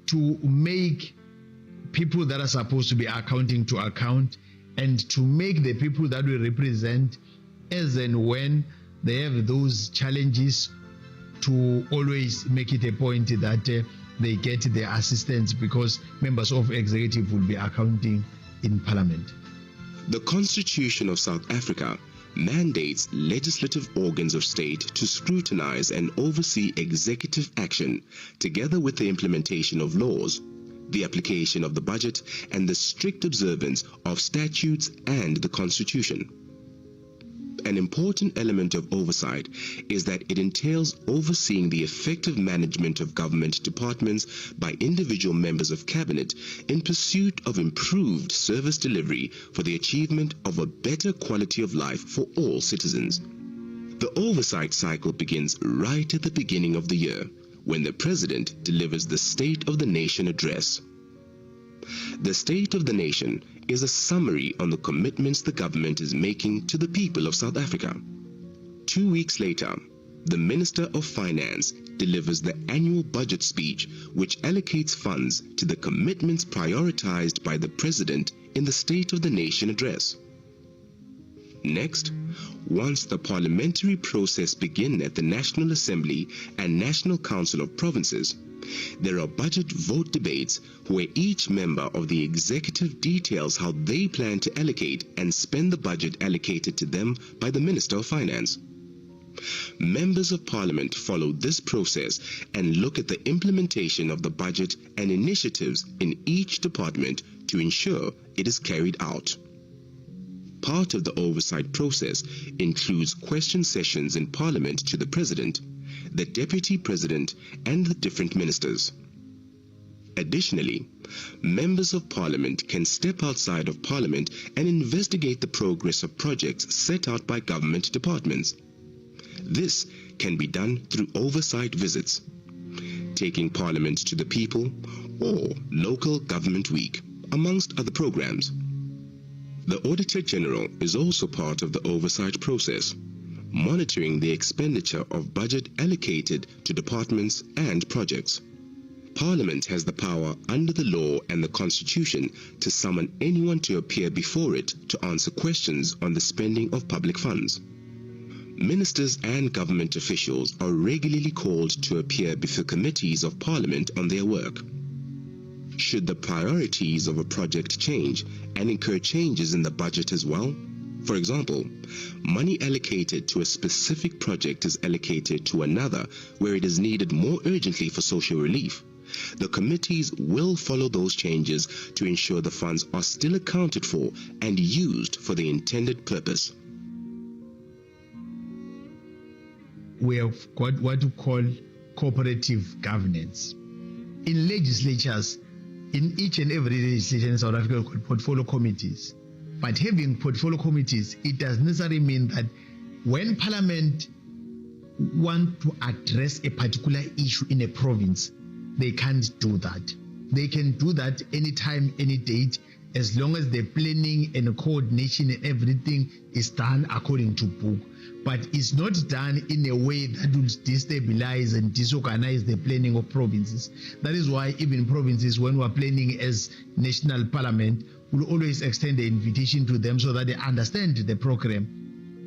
to make people that are supposed to be accounting to account, and to make the people that we represent, as and when they have those challenges, to always make it a point that they get their assistance, because members of executive will be accounting in Parliament. The Constitution of South Africa mandates legislative organs of state to scrutinize and oversee executive action, together with the implementation of laws, the application of the budget, and the strict observance of statutes and the Constitution. An important element of oversight is that it entails overseeing the effective management of government departments by individual members of cabinet in pursuit of improved service delivery for the achievement of a better quality of life for all citizens. The oversight cycle begins right at the beginning of the year, when the President delivers the State of the Nation address. The State of the Nation is a summary on the commitments the government is making to the people of South Africa. 2 weeks later, the Minister of Finance delivers the annual budget speech, which allocates funds to the commitments prioritized by the President in the State of the Nation address. Next, once the parliamentary process begins at the National Assembly and National Council of Provinces, there are budget vote debates where each member of the executive details how they plan to allocate and spend the budget allocated to them by the Minister of Finance. Members of Parliament follow this process and look at the implementation of the budget and initiatives in each department to ensure it is carried out. Part of the oversight process includes question sessions in Parliament to the President, the Deputy President, and the different ministers. Additionally, members of Parliament can step outside of Parliament and investigate the progress of projects set out by government departments. This can be done through oversight visits, taking Parliament to the people, or Local Government Week, amongst other programs. The Auditor General is also part of the oversight process, monitoring the expenditure of budget allocated to departments and projects. Parliament has the power under the law and the Constitution to summon anyone to appear before it to answer questions on the spending of public funds. Ministers and government officials are regularly called to appear before committees of Parliament on their work. Should the priorities of a project change and incur changes in the budget as well? For example, money allocated to a specific project is allocated to another where it is needed more urgently for social relief. The committees will follow those changes to ensure the funds are still accounted for and used for the intended purpose. We have got what we call cooperative governance. In legislatures, in each and every legislature in South Africa, we call portfolio committees. But having portfolio committees, it does necessarily mean that when Parliament want to address a particular issue in a province, they can't do that. They can do that anytime, any date, as long as the planning and coordination and everything is done according to book. But it's not done in a way that will destabilize and disorganize the planning of provinces. That is why even provinces, when we're planning as national parliament, will always extend the invitation to them so that they understand the program.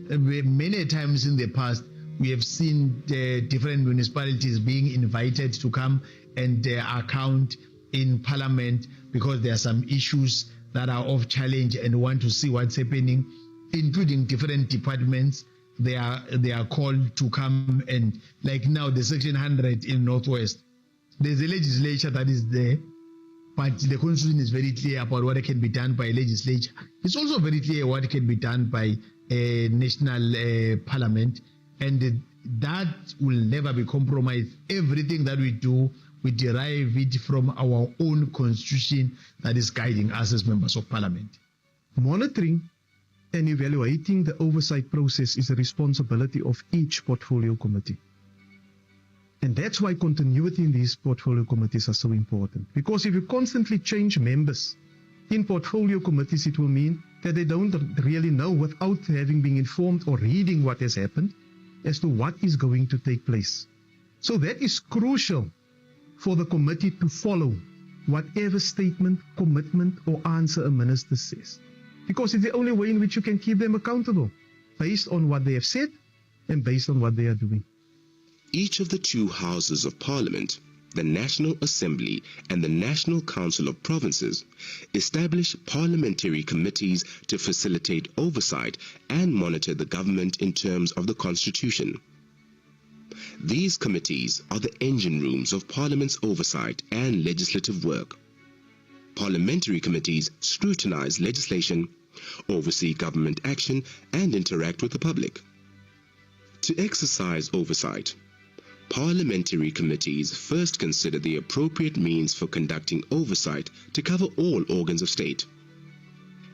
Many times in the past, we have seen the different municipalities being invited to come and account in Parliament because there are some issues that are of challenge and want to see what's happening, including different departments. They are called to come, and like now the Section 100 in Northwest, there's a legislature that is there, but the Constitution is very clear about what can be done by a legislature. It's also very clear what can be done by a national parliament, and that will never be compromised. Everything that we do, we derive it from our own Constitution that is guiding us as members of Parliament. Monitoring and evaluating the oversight process is the responsibility of each portfolio committee. And that's why continuity in these portfolio committees are so important. Because if you constantly change members in portfolio committees, it will mean that they don't really know, without having been informed or reading what has happened, as to what is going to take place. So that is crucial for the committee to follow whatever statement, commitment, or answer a minister says. Because it's the only way in which you can keep them accountable, based on what they have said and based on what they are doing. Each of the two houses of Parliament, the National Assembly and the National Council of Provinces, establish parliamentary committees to facilitate oversight and monitor the government in terms of the Constitution. These committees are the engine rooms of Parliament's oversight and legislative work. Parliamentary committees scrutinize legislation, oversee government action, and interact with the public. To exercise oversight, parliamentary committees first consider the appropriate means for conducting oversight to cover all organs of state.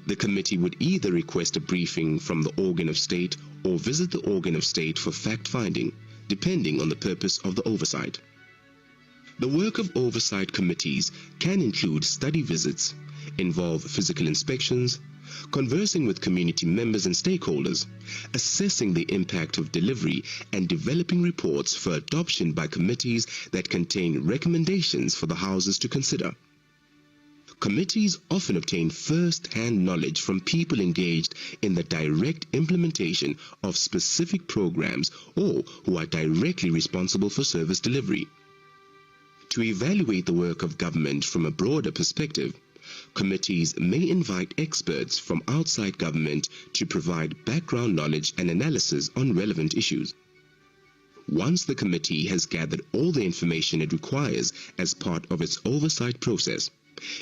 The committee would either request a briefing from the organ of state or visit the organ of state for fact-finding, depending on the purpose of the oversight. The work of oversight committees can include study visits, involve physical inspections, conversing with community members and stakeholders, assessing the impact of delivery, and developing reports for adoption by committees that contain recommendations for the houses to consider. Committees often obtain first-hand knowledge from people engaged in the direct implementation of specific programs or who are directly responsible for service delivery. To evaluate the work of government from a broader perspective, committees may invite experts from outside government to provide background knowledge and analysis on relevant issues. Once the committee has gathered all the information it requires as part of its oversight process,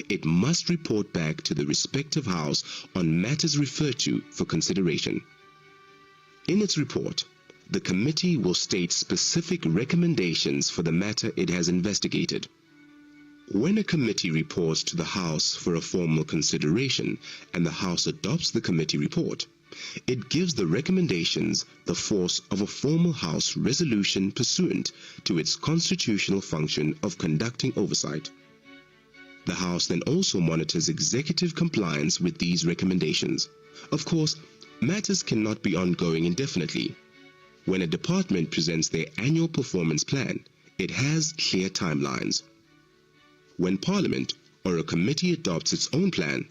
it must report back to the respective house on matters referred to for consideration. In its report, the committee will state specific recommendations for the matter it has investigated. When a committee reports to the House for a formal consideration and the House adopts the committee report, it gives the recommendations the force of a formal House resolution pursuant to its constitutional function of conducting oversight. The House then also monitors executive compliance with these recommendations. Of course, matters cannot be ongoing indefinitely. When a department presents their annual performance plan, it has clear timelines. When Parliament or a committee adopts its own plan,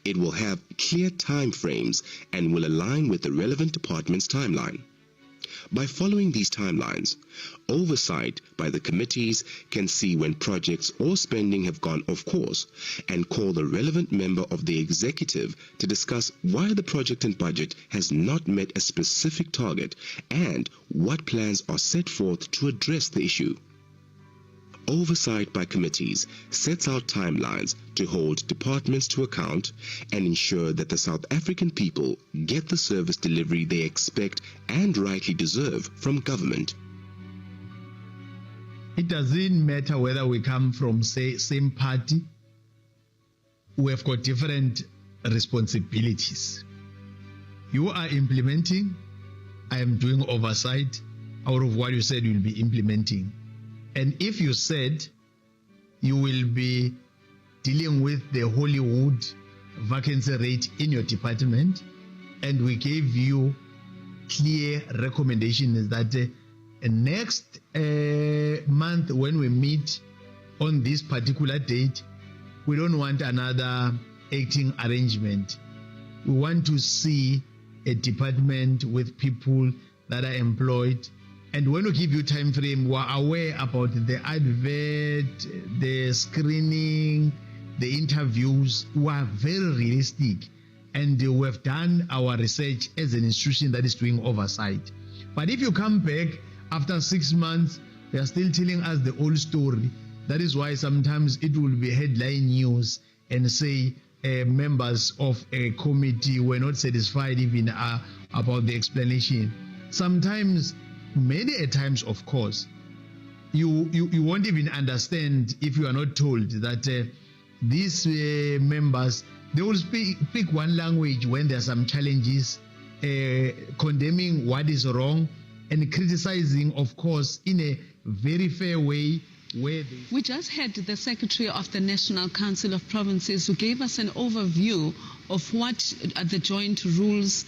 it will have clear time frames and will align with the relevant department's timeline. By following these timelines, oversight by the committees can see when projects or spending have gone off course and call the relevant member of the executive to discuss why the project and budget has not met a specific target and what plans are set forth to address the issue. Oversight by committees sets out timelines to hold departments to account and ensure that the South African people get the service delivery they expect and rightly deserve from government. It doesn't matter whether we come from, say, same party. We have got different responsibilities. You are implementing, I am doing oversight out of what you said you'll be implementing. And if you said you will be dealing with the Hollywood vacancy rate in your department, and we gave you clear recommendations that next month when we meet on this particular date, we don't want another acting arrangement. We want to see a department with people that are employed. And when we give you time frame, we are aware about the advert, the screening, the interviews. We are very realistic, and we have done our research as an institution that is doing oversight. But if you come back after 6 months, they are still telling us the old story. That is why sometimes it will be headline news and say members of a committee were not satisfied even about the explanation. Sometimes, many a times, of course, you won't even understand if you are not told that these members, they will speak one language when there are some challenges, condemning what is wrong and criticizing, of course, in a very fair way. We just had the Secretary of the National Council of Provinces who gave us an overview of what the joint rules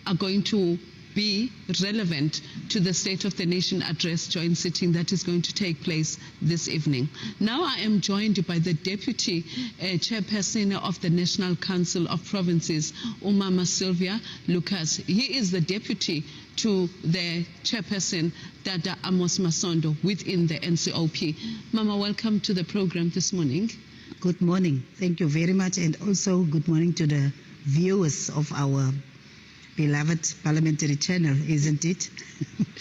are going to be relevant to the State of the Nation Address joint sitting that is going to take place this evening. Now I am joined by the Deputy Chairperson of the National Council of Provinces, Umama Sylvia Lucas. He is the Deputy to the Chairperson, Dada Amos Masondo, within the NCOP. Mama, welcome to the program this morning. Good morning. Thank you very much, and also good morning to the viewers of our beloved parliamentary channel, isn't it?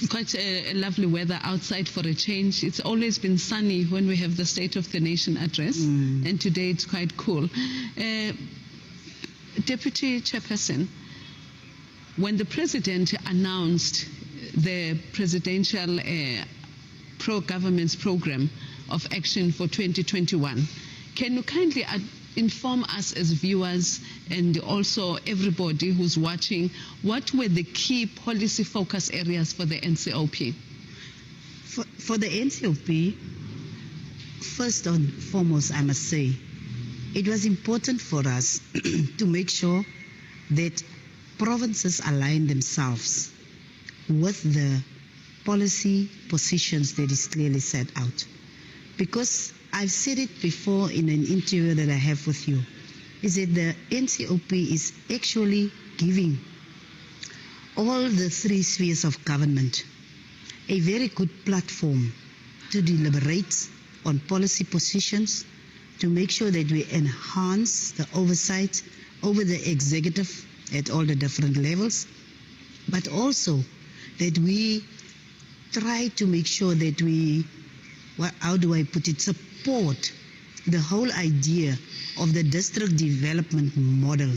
Quite a lovely weather outside for a change. It's always been sunny when we have the State of the Nation address, and today it's quite cool. Deputy Chairperson, when the President announced the presidential pro-government's program of action for 2021, can you kindly inform us as viewers and also everybody who's watching, what were the key policy focus areas for the NCOP? For the NCOP, first and foremost, I must say, it was important for us to make sure that provinces align themselves with the policy positions that is clearly set out. Because I've said it before in an interview that I have with you, is that the NCOP is actually giving all the three spheres of government a very good platform to deliberate on policy positions, to make sure that we enhance the oversight over the executive at all the different levels, but also that we try to make sure that we, how do I put it, support the whole idea of the district development model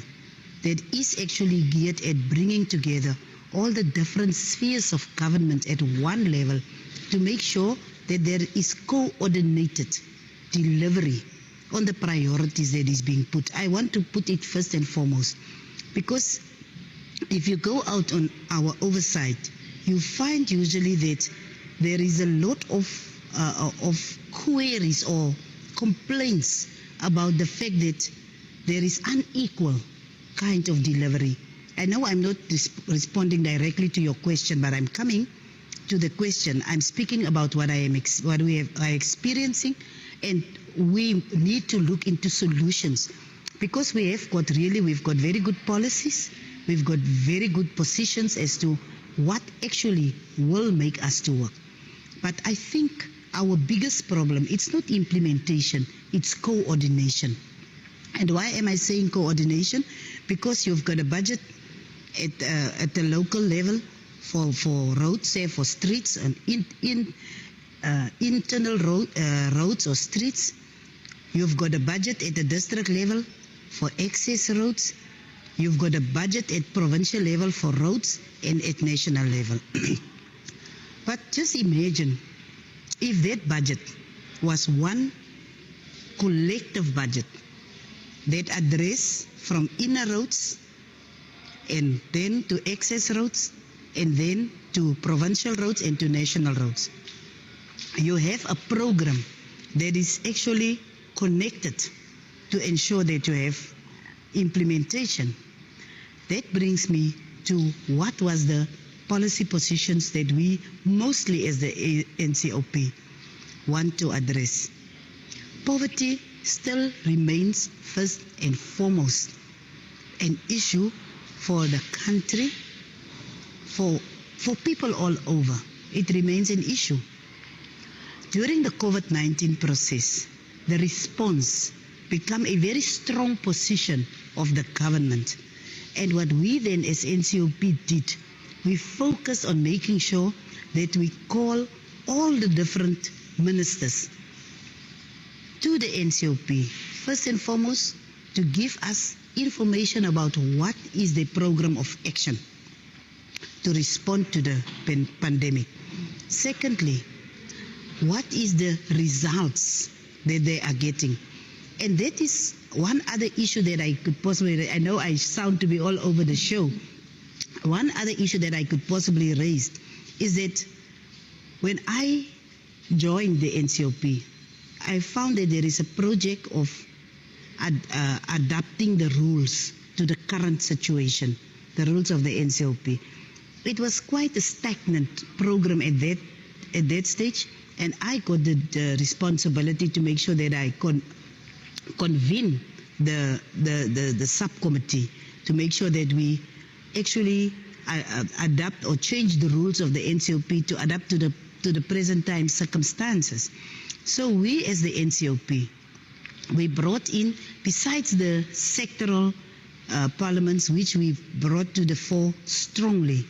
that is actually geared at bringing together all the different spheres of government at one level to make sure that there is coordinated delivery on the priorities that is being put. I want to put it first and foremost, because if you go out on our oversight, you find usually that there is a lot of queries or complaints about the fact that there is unequal kind of delivery. I know I'm not responding directly to your question, but I'm coming to the question. I'm speaking about what we are experiencing, and we need to look into solutions, because we've got very good policies, we've got very good positions as to what actually will make us to work. But I think our biggest problem, it's not implementation, it's coordination. And why am I saying coordination? Because you've got a budget at the local level for roads, say for streets and internal roads or streets. You've got a budget at the district level for access roads. You've got a budget at provincial level for roads and at national level. But just imagine if that budget was one collective budget that addressed from inner roads and then to access roads and then to provincial roads and to national roads. You have a program that is actually connected to ensure that you have implementation. That brings me to what was the policy positions that we mostly as the NCOP want to address. Poverty still remains first and foremost an issue for the country, for people all over. It remains an issue. During the COVID-19 process, the response became a very strong position of the government. And what we then as NCOP did, we focused on making sure that we call all the different ministers to the NCOP, first and foremost, to give us information about what is the program of action to respond to the pandemic. Secondly, what is the results that they are getting? And that is one other issue that I could possibly, I know I sound to be all over the show. One other issue that I could possibly raise is that when I joined the NCOP, I found that there is a project of adapting the rules to the current situation, the rules of the NCOP. It was quite a stagnant program at that stage, and I got the responsibility to make sure that I convene the subcommittee to make sure that we actually adapt or change the rules of the NCOP to adapt to the present time circumstances. So we as the NCOP, we brought in, besides the sectoral parliaments which we brought to the fore strongly,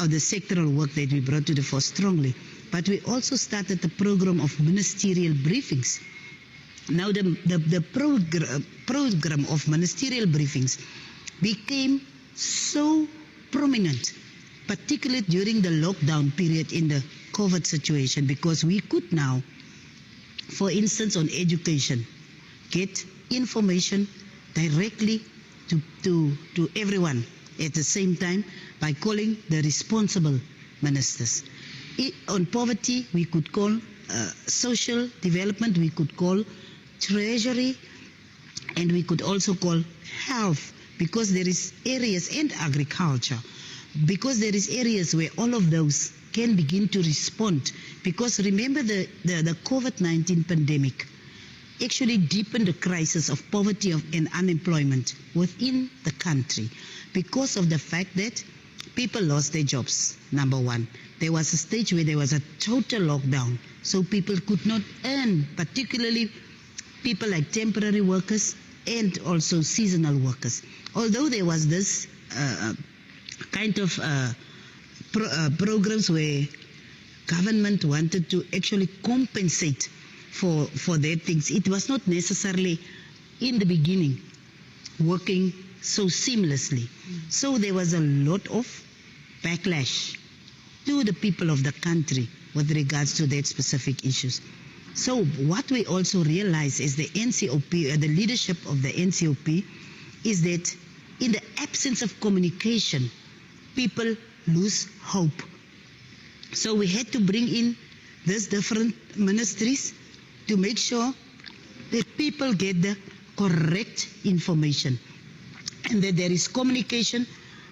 or the sectoral work that we brought to the fore strongly, but we also started the program of ministerial briefings. Now the program of ministerial briefings became so prominent, particularly during the lockdown period in the COVID situation, because we could now, for instance on education, get information directly to everyone at the same time by calling the responsible ministers. On poverty, we could call social development, we could call treasury, and we could also call health, because there is areas, and agriculture, because there is areas where all of those can begin to respond. Because remember, the COVID-19 pandemic actually deepened the crisis of poverty and unemployment within the country because of the fact that people lost their jobs, number one. There was a stage where there was a total lockdown, so people could not earn, particularly people like temporary workers and also seasonal workers. Although there was this kind of programs where government wanted to actually compensate for their things, it was not necessarily in the beginning working so seamlessly. So there was a lot of backlash to the people of the country with regards to that specific issues. So what we also realize is the NCOP, the leadership of the NCOP, is that in the absence of communication, people lose hope. So we had to bring in these different ministries to make sure that people get the correct information and that there is communication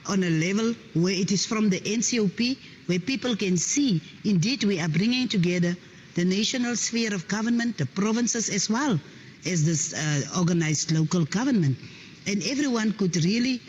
on a level where it is from the NCOP, where people can see, indeed, we are bringing together the national sphere of government, the provinces, as well as this organized local government. And everyone could really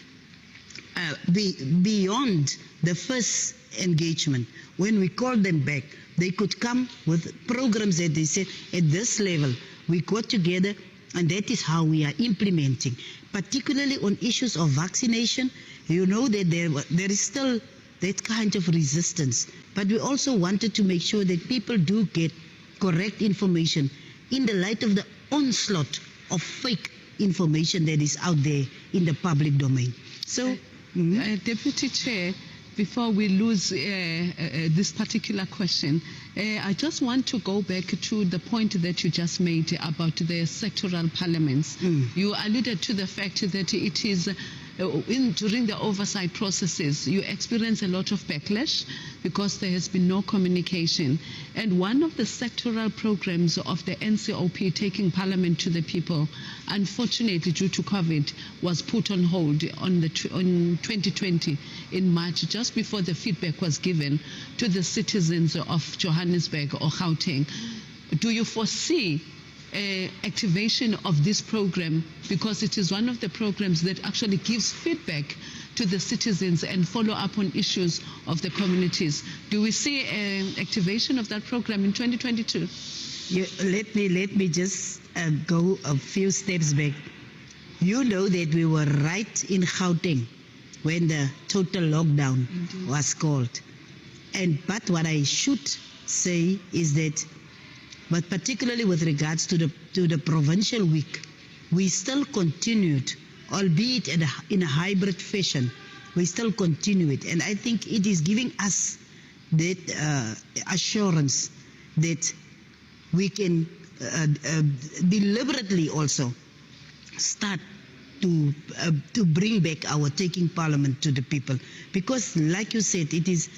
be beyond the first engagement. When we called them back, they could come with programs that they said, at this level, we got together, and that is how we are implementing. Particularly on issues of vaccination, you know that there is still that kind of resistance. But we also wanted to make sure that people do get correct information in the light of the onslaught of fake information that is out there in the public domain. So, Deputy Chair, before we lose this particular question, I just want to go back to the point that you just made about the sectoral parliaments. You alluded to the fact that it is during the oversight processes, you experience a lot of backlash because there has been no communication. And one of the sectoral programs of the NCOP, Taking Parliament to the People, unfortunately due to COVID, was put on hold on 2020 in March, just before the feedback was given to the citizens of Johannesburg or Gauteng. Do you foresee activation of this program, because it is one of the programs that actually gives feedback to the citizens and follow up on issues of the communities? Do we see activation of that program in 2022? Let me just go a few steps back. You know that we were right in Gauteng when the total lockdown was called. But what I should say is that, but particularly with regards to the provincial week, we still continued, albeit in a hybrid fashion. We still continue it, and I think it is giving us that assurance that we can deliberately also start to bring back our Taking Parliament to the People, because, like you said, it is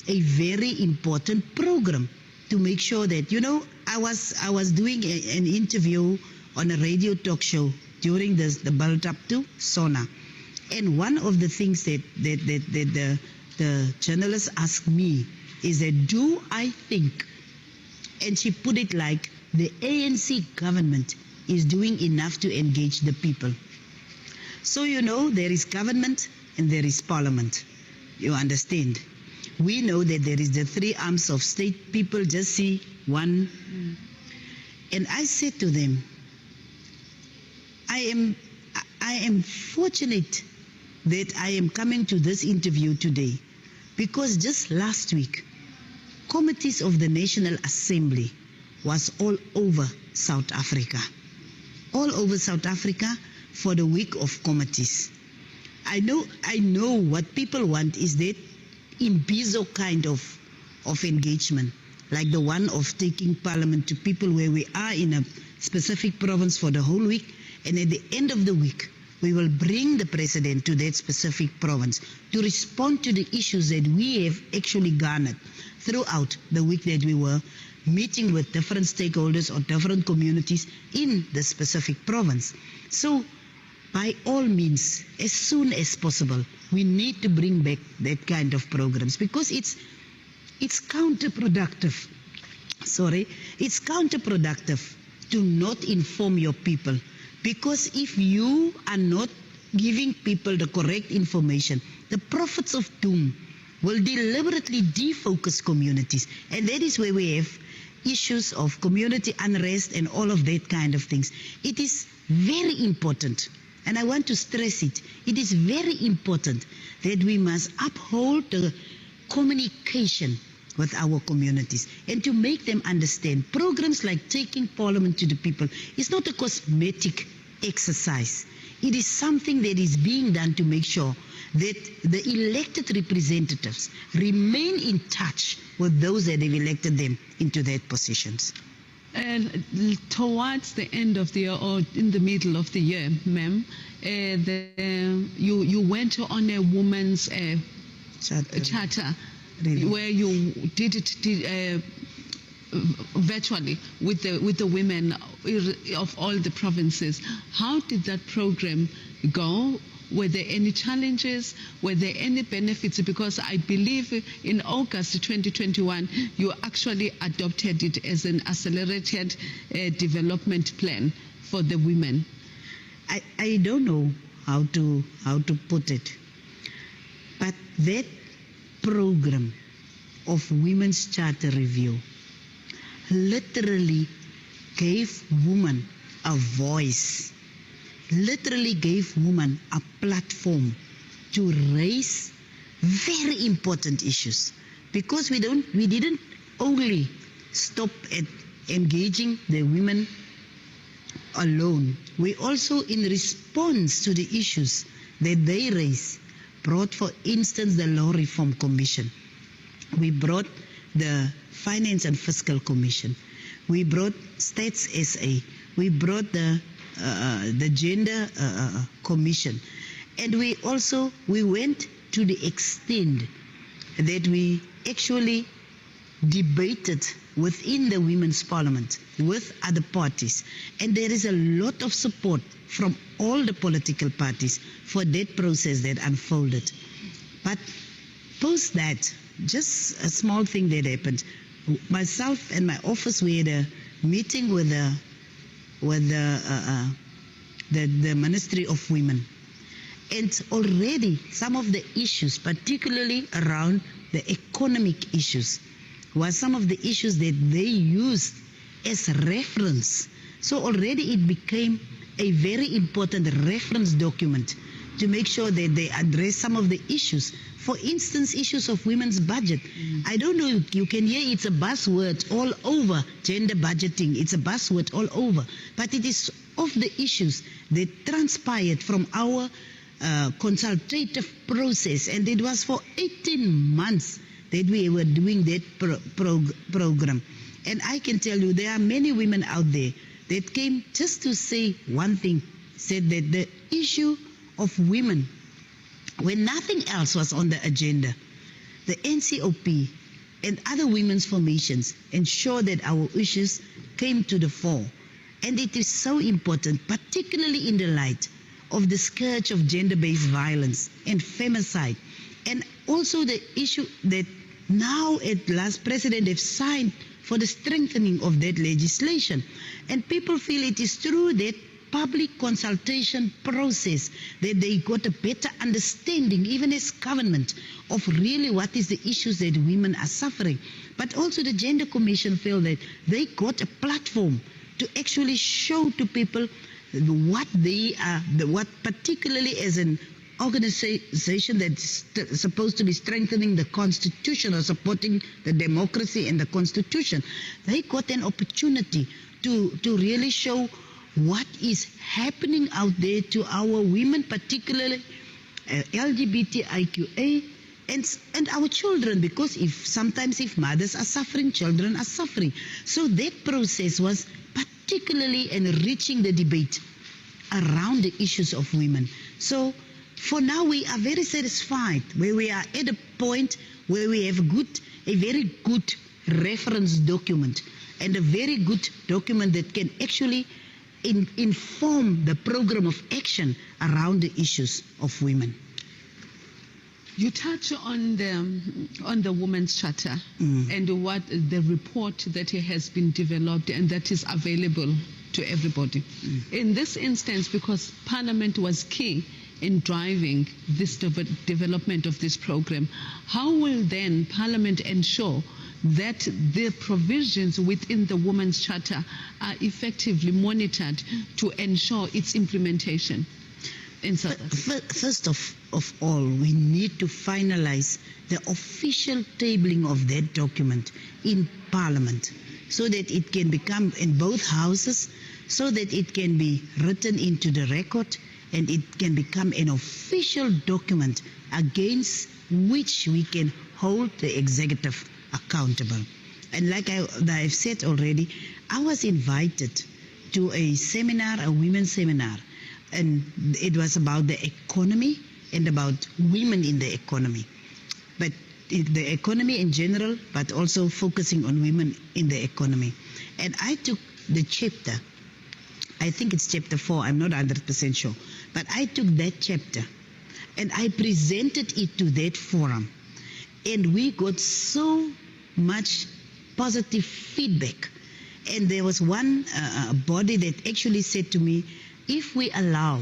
a very important program to make sure that, you know, I was doing an interview on a radio talk show during the build up to SONA, and one of the things that the journalist asked me is that, do I think, and she put it like, the ANC government is doing enough to engage the people? So, you know, there is government and there is parliament. You understand? We know that there is the three arms of state. People just see one. And I said to them, I am fortunate that I am coming to this interview today, because just last week, committees of the National Assembly was all over South Africa. All over South Africa for the week of committees. I know what people want is that imbizo kind of engagement, like the one of Taking Parliament to People, where we are in a specific province for the whole week, and at the end of the week, we will bring the president to that specific province to respond to the issues that we have actually garnered throughout the week that we were meeting with different stakeholders or different communities in the specific province. So, by all means, as soon as possible, we need to bring back that kind of programs, because it's counterproductive. It's counterproductive to not inform your people, because if you are not giving people the correct information, the prophets of doom will deliberately defocus communities, and that is where we have issues of community unrest and all of that kind of things. It is very important, and I want to stress it, it is very important that we must uphold the communication with our communities and to make them understand programs like taking Parliament to the people is not a cosmetic exercise. It is something that is being done to make sure that the elected representatives remain in touch with those that have elected them into their positions. And towards the end of the year, or in the middle of the year, ma'am, you went on a woman's charter really? Where you did it virtually with the women of all the provinces. How did that program go? Were there any challenges? Were there any benefits? Because I believe in August 2021, you actually adopted it as an accelerated development plan for the women. I don't know how to put it, but that program of Women's Charter Review literally gave women a voice, literally gave women a platform to raise very important issues, because we didn't only stop at engaging the women alone. We also, in response to the issues that they raise, brought, for instance, the Law Reform Commission. We brought the Finance and Fiscal Commission. We brought Stats SA. We brought the Gender Commission. And we went to the extent that we actually debated within the Women's Parliament with other parties. And there is a lot of support from all the political parties for that process that unfolded. But post that, just a small thing that happened. Myself and my office, we had a meeting with the Ministry of Women. And already some of the issues, particularly around the economic issues, were some of the issues that they used as reference. So already it became a very important reference document to make sure that they address some of the issues. For instance, issues of women's budget. I don't know, you can hear it's a buzzword all over, gender budgeting, it's a buzzword all over. But it is of the issues that transpired from our consultative process, and it was for 18 months that we were doing that program. And I can tell you, there are many women out there that came just to say one thing, said that the issue of women, when nothing else was on the agenda, the NCOP and other women's formations ensured that our issues came to the fore. And it is so important, particularly in the light of the scourge of gender-based violence and femicide. And also the issue that now at last President have signed for the strengthening of that legislation. And people feel it is through that public consultation process that they got a better understanding, even as government, of really what is the issues that women are suffering. But also the Gender Commission felt that they got a platform to actually show to people what they are, what particularly as an organization that's supposed to be strengthening the Constitution or supporting the democracy and the Constitution, they got an opportunity to really show what is happening out there to our women, particularly LGBTIQA, and our children, because sometimes if mothers are suffering, children are suffering. So that process was particularly enriching the debate around the issues of women. So for now, we are very satisfied where we are at a point where we have a very good reference document and a very good document that can actually inform the program of action around the issues of women. You touch on the Women's Charter and what the report that has been developed and that is available to everybody. In this instance, because Parliament was key in driving this development of this program, how will then Parliament ensure that the provisions within the Women's Charter are effectively monitored to ensure its implementation in South Africa? First of all, we need to finalize the official tabling of that document in Parliament so that it can become in both houses, so that it can be written into the record and it can become an official document against which we can hold the executive accountable. And like I've said already, I was invited to a seminar, a women's seminar, and it was about the economy and about women in the economy. But the economy in general, but also focusing on women in the economy. And I took the chapter, I think it's chapter 4, I'm not 100% sure, but I took that chapter and I presented it to that forum. And we got so much positive feedback. And there was one body that actually said to me, if we allow,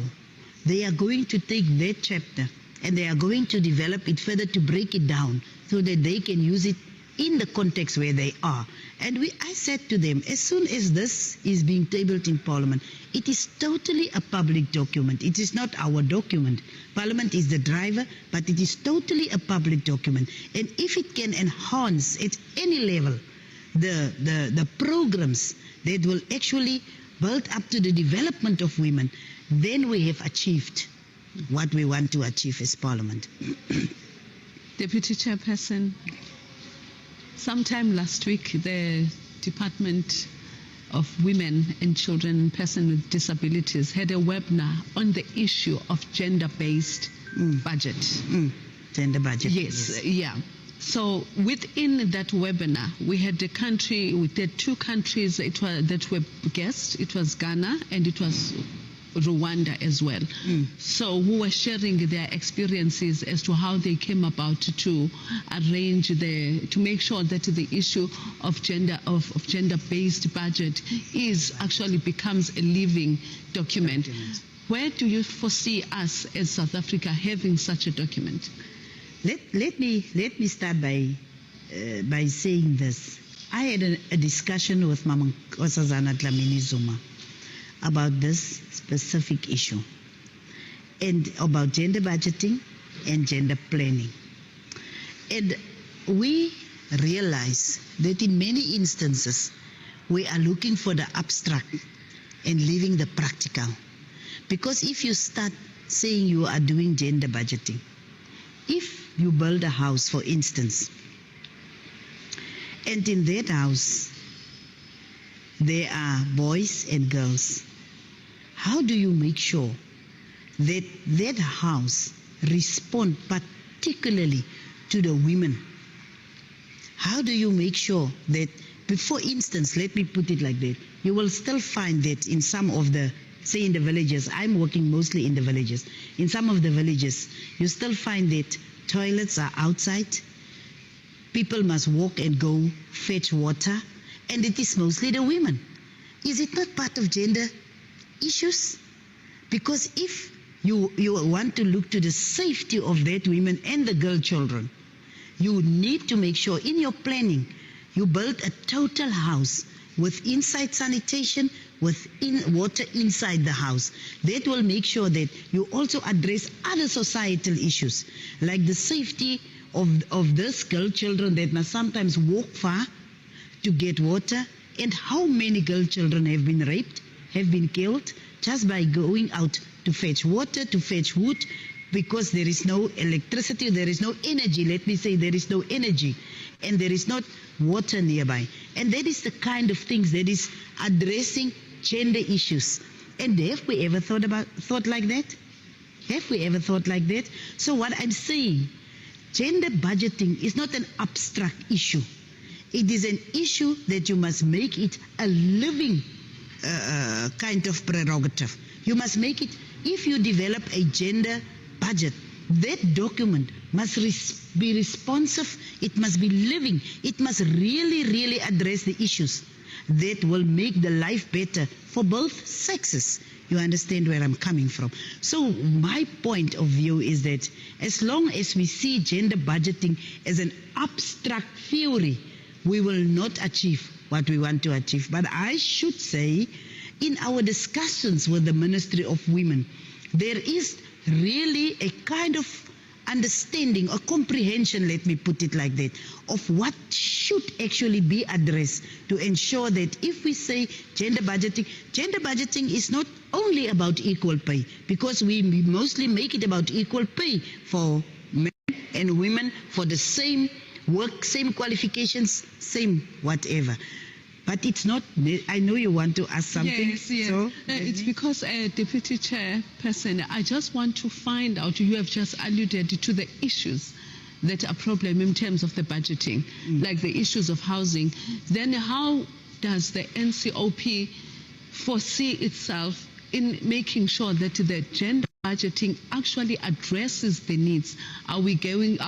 they are going to take that chapter and they are going to develop it further to break it down so that they can use it in the context where they are. And I said to them, as soon as this is being tabled in Parliament, it is totally a public document. It is not our document. Parliament is the driver, but it is totally a public document. And if it can enhance at any level the programs that will actually build up to the development of women, then we have achieved what we want to achieve as Parliament. Deputy Chairperson, sometime last week, the Department of Women and Children and Persons with Disabilities had a webinar on the issue of gender-based budget. Gender budget. Yes, yeah. So within that webinar, we had the two countries that were guests. It was Ghana and it was Rwanda as well. So who were sharing their experiences as to how they came about to arrange to make sure that the issue of gender-based budget becomes a living document. Where do you foresee us as South Africa having such a document? Let me start by saying this. I had a discussion with Mama Nkosazana Dlamini Zuma about this specific issue and about gender budgeting and gender planning. And we realize that in many instances we are looking for the abstract and leaving the practical. Because if you start saying you are doing gender budgeting, if you build a house, for instance, and in that house there are boys and girls, how do you make sure that that house responds particularly to the women? How do you make sure that, for instance, let me put it like that, you will still find that in some of the, say in the villages, I'm working mostly in the villages, in some of the villages, you still find that toilets are outside, people must walk and go fetch water, and it is mostly the women. Is it not part of gender issues? Because if you want to look to the safety of that women and the girl children, you need to make sure in your planning you build a total house with inside sanitation, with water inside the house. That will make sure that you also address other societal issues like the safety of these girl children that must sometimes walk far to get water, and how many girl children have been raped, have been killed just by going out to fetch water, to fetch wood, because there is no electricity, there is no energy, let me say there is no energy, and there is not water nearby. And that is the kind of things that is addressing gender issues. And have we ever thought like that? Have we ever thought like that? So what I'm saying, gender budgeting is not an abstract issue. It is an issue that you must make it a living kind of prerogative. You must make it, if you develop a gender budget, that document must be responsive, it must be living, it must really address the issues that will make the life better for both sexes. You understand where I'm coming from. So my point of view is that as long as we see gender budgeting as an abstract theory, we will not achieve what we want to achieve. But I should say, in our discussions with the Ministry of Women, there is really a kind of understanding or comprehension, let me put it like that, of what should actually be addressed to ensure that if we say gender budgeting is not only about equal pay, because we mostly make it about equal pay for men and women for the same work, same qualifications, same whatever. But it's not, I know you want to ask something. Yes. So, it's because, Deputy Chairperson, I just want to find out, you have just alluded to the issues that are a problem in terms of the budgeting, like the issues of housing. Then how does the NCOP foresee itself in making sure that the gender budgeting actually addresses the needs? Are we going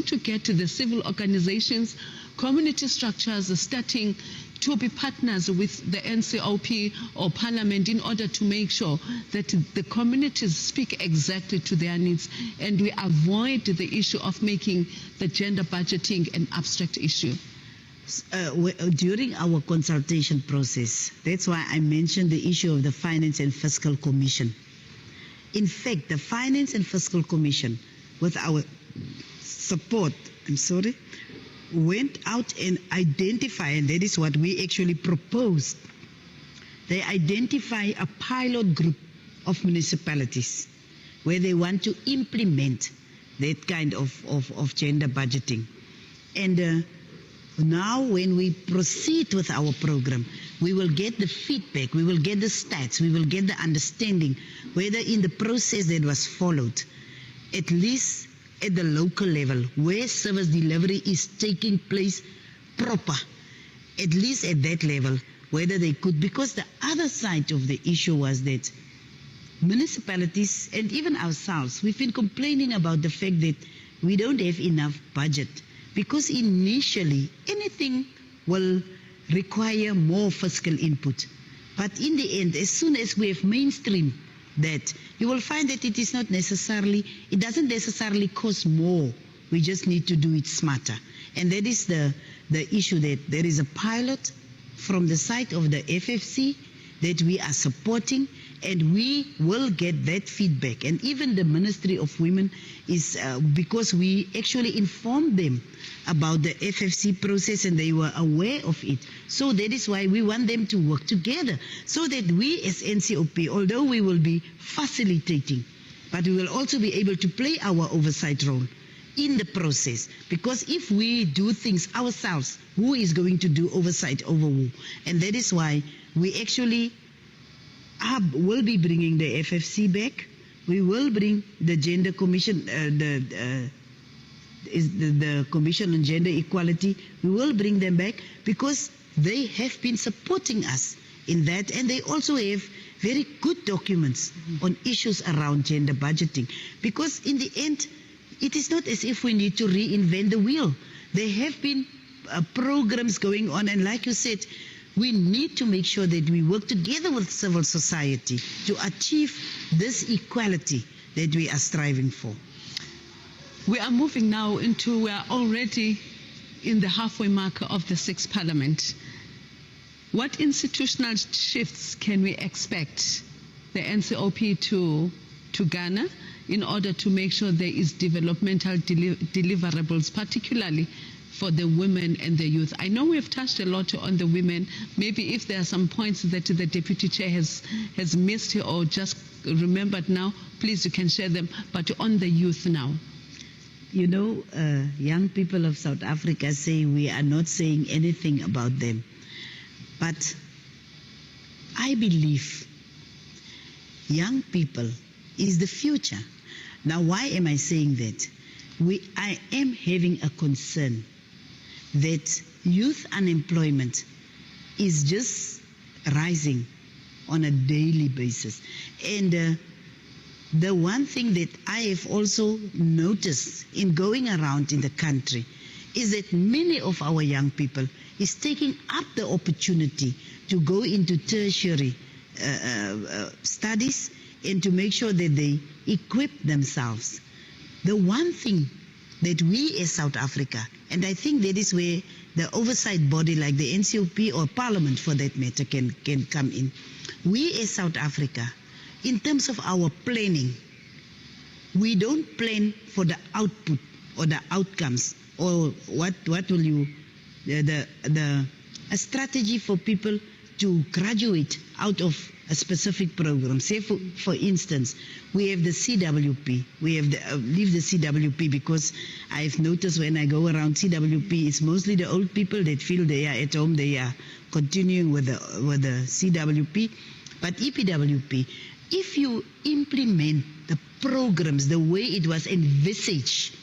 to get to the civil organizations, community structures starting to be partners with the NCOP or Parliament in order to make sure that the communities speak exactly to their needs and we avoid the issue of making the gender budgeting an abstract issue? During our consultation process, that's why I mentioned the issue of the Finance and Fiscal Commission. In fact, the Finance and Fiscal Commission, with our support, went out and identified, and that is what we actually proposed. They identify a pilot group of municipalities where they want to implement that kind of gender budgeting. And now when we proceed with our program, we will get the feedback, we will get the stats, we will get the understanding whether in the process that was followed, at least at the local level, where service delivery is taking place proper, at least at that level, whether they could, because the other side of the issue was that municipalities and even ourselves, we've been complaining about the fact that we don't have enough budget, because initially anything will require more fiscal input. But in the end, as soon as we have mainstream that, you will find that it doesn't necessarily cost more. We just need to do it smarter. And that is the issue, that there is a pilot from the side of the FFC that we are supporting, and we will get that feedback. And even the Ministry of Women is, because we actually informed them about the FFC process and they were aware of it. So that is why we want them to work together, so that we as NCOP, although we will be facilitating, but we will also be able to play our oversight role in the process. Because if we do things ourselves, who is going to do oversight over who? And that is why we actually will be bringing the FFC back. We will bring the Gender Commission, the Commission on Gender Equality. We will bring them back because they have been supporting us in that, and they also have very good documents on issues around gender budgeting. Because in the end, it is not as if we need to reinvent the wheel. There have been programs going on, and like you said, we need to make sure that we work together with civil society to achieve this equality that we are striving for. We are moving now into, we are already in the halfway mark of the 6th Parliament. What institutional shifts can we expect the NCOP to garner in order to make sure there is developmental deliverables, particularly for the women and the youth? I know we've touched a lot on the women. Maybe if there are some points that the Deputy Chair has missed or just remembered now, please you can share them. But on the youth now. You know, young people of South Africa say we are not saying anything about them. But I believe young people is the future. Now, why am I saying that? I am having a concern that youth unemployment is just rising on a daily basis. And the one thing that I have also noticed in going around in the country is that many of our young people is taking up the opportunity to go into tertiary studies and to make sure that they equip themselves. The one thing that we as South Africa, and I think that is where the oversight body like the NCOP or Parliament for that matter can come in. We as South Africa, in terms of our planning, we don't plan for the output or the outcomes or what will you, a strategy for people to graduate out of a specific program. Say for instance, we have the CWP. We have leave the CWP because I've noticed when I go around CWP, it's mostly the old people that feel they are at home. They are continuing with the CWP. But EPWP, if you implement the programs the way it was envisaged,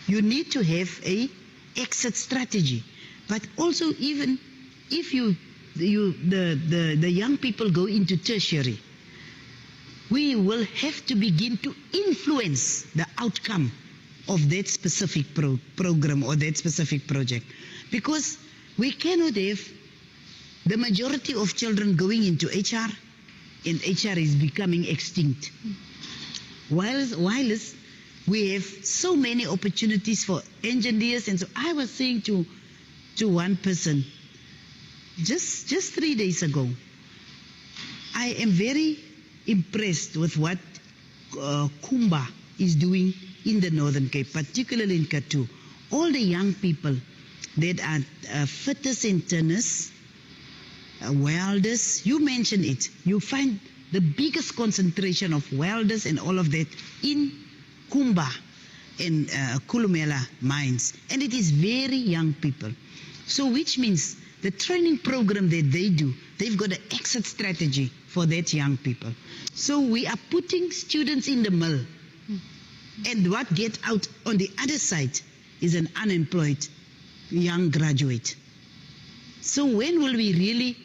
you need to have a exit strategy. But also, even if the young people go into tertiary, we will have to begin to influence the outcome of that specific program or that specific project, because we cannot have the majority of children going into HR, and HR is becoming extinct. Whilst we have so many opportunities for engineers, and so I was saying to one person just 3 days ago, I am very impressed with what Kumba is doing in the Northern Cape, particularly in Katu. All the young people that are fitters and turners, welders, you mentioned it. You find the biggest concentration of welders and all of that in Kumba and Kulumela mines. And it is very young people. So which means the training program that they do, they've got an exit strategy for that young people. So we are putting students in the mill. And what gets out on the other side is an unemployed young graduate. So when will we really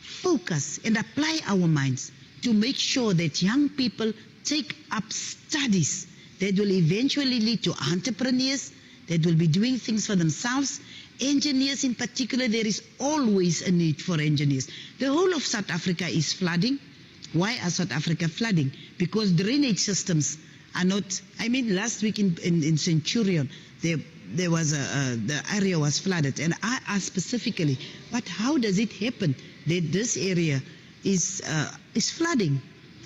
focus and apply our minds to make sure that young people take up studies that will eventually lead to entrepreneurs, that will be doing things for themselves? Engineers in particular, there is always a need for engineers. The whole of South Africa is flooding. Why are South Africa flooding? Because drainage systems are not, I mean, last week in Centurion, there was the area was flooded, and I asked specifically, but how does it happen that this area is flooding?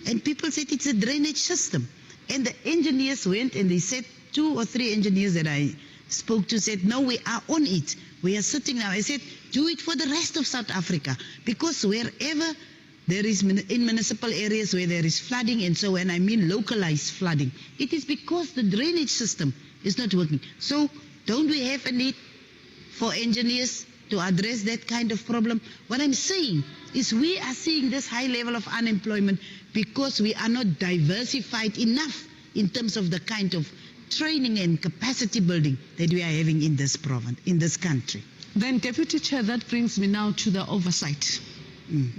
And people said it's a drainage system. And the engineers went and they said, 2 or 3 engineers that I spoke to said, no, we are on it. We are sitting now. I said, do it for the rest of South Africa, because wherever there is in municipal areas where there is flooding, and so when I mean localized flooding, it is because the drainage system is not working. So don't we have a need for engineers to address that kind of problem? What I'm saying is we are seeing this high level of unemployment because we are not diversified enough in terms of the kind of training and capacity building that we are having in this province, in this country. Then, Deputy Chair, that brings me now to the oversight.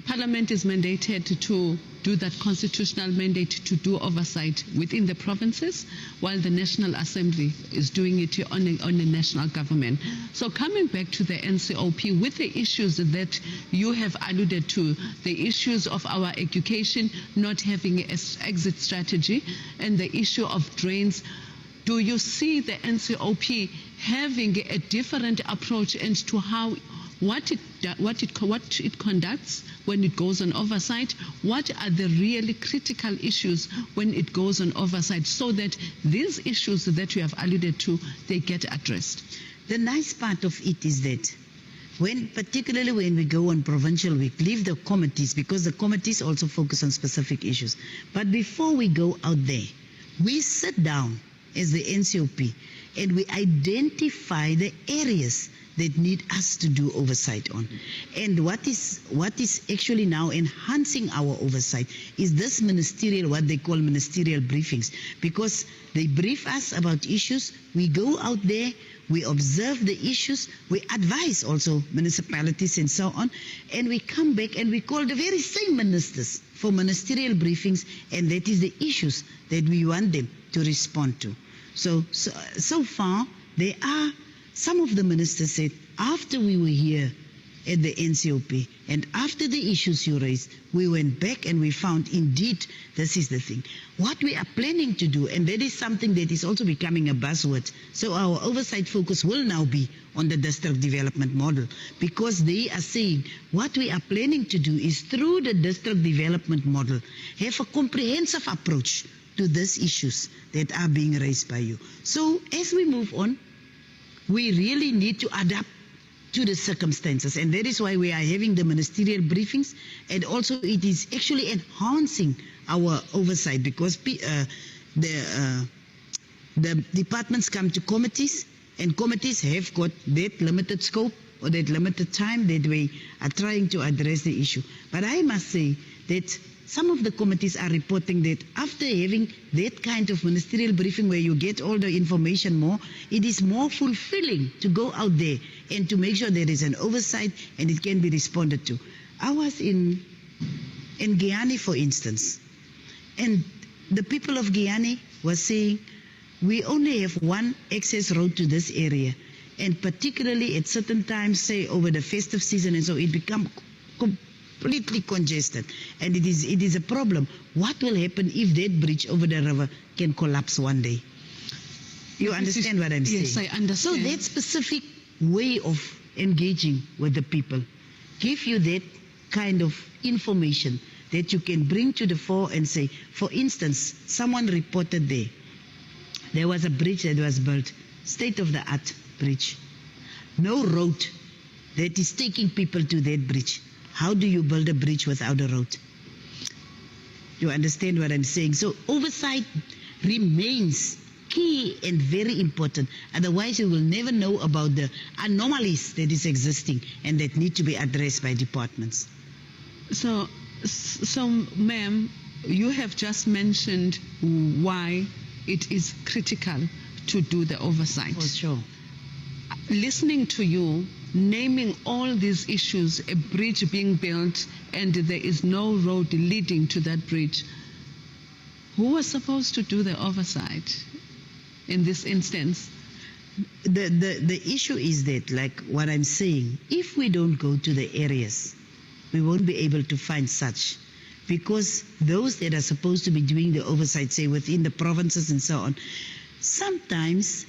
Parliament is mandated to do that constitutional mandate to do oversight within the provinces, while the National Assembly is doing it on the national government. So coming back to the NCOP, with the issues that you have alluded to, the issues of our education not having an exit strategy, and the issue of drains, do you see the NCOP having a different approach as to how what it conducts when it goes on oversight? What are the really critical issues when it goes on oversight, so that these issues that you have alluded to, they get addressed? The nice part of it is that particularly when we go on provincial week, leave the committees, because the committees also focus on specific issues. But before we go out there, we sit down as the NCOP and we identify the areas that need us to do oversight on. And what is actually now enhancing our oversight is this ministerial, what they call ministerial briefings, because they brief us about issues. We go out there, we observe the issues, we advise also municipalities and so on, and we come back and we call the very same ministers for ministerial briefings, and that is the issues that we want them to respond to. So far, there are some of the ministers said, after we were here at the NCOP and after the issues you raised, we went back and we found indeed this is the thing. What we are planning to do, and that is something that is also becoming a buzzword, so our oversight focus will now be on the district development model, because they are saying what we are planning to do is through the district development model have a comprehensive approach to these issues that are being raised by you. So as we move on, we really need to adapt to the circumstances, and that is why we are having the ministerial briefings, and also it is actually enhancing our oversight, because the departments come to committees, and committees have got that limited scope or that limited time that we are trying to address the issue. But I must say that some of the committees are reporting that after having that kind of ministerial briefing where you get all the information more, it is more fulfilling to go out there and to make sure there is an oversight and it can be responded to. I was in Guyana, for instance, and the people of Guyana were saying, we only have one access road to this area, and particularly at certain times, say over the festive season, and so it becomes completely congested, and it is a problem. What will happen if that bridge over the river can collapse one day? You understand what I'm saying? Yes, I understand. So that specific way of engaging with the people give you that kind of information that you can bring to the fore and say, for instance, someone reported there was a bridge that was built, state-of-the-art bridge. No road that is taking people to that bridge. How do you build a bridge without a road? You understand what I'm saying? So oversight remains key and very important. Otherwise, you will never know about the anomalies that is existing and that need to be addressed by departments. So ma'am, you have just mentioned why it is critical to do the oversight. For sure. Listening to you, naming all these issues, a bridge being built and there is no road leading to that bridge, who was supposed to do the oversight in this instance? The issue is that, like what I'm saying, if we don't go to the areas, we won't be able to find such, because those that are supposed to be doing the oversight, say within the provinces and so on, sometimes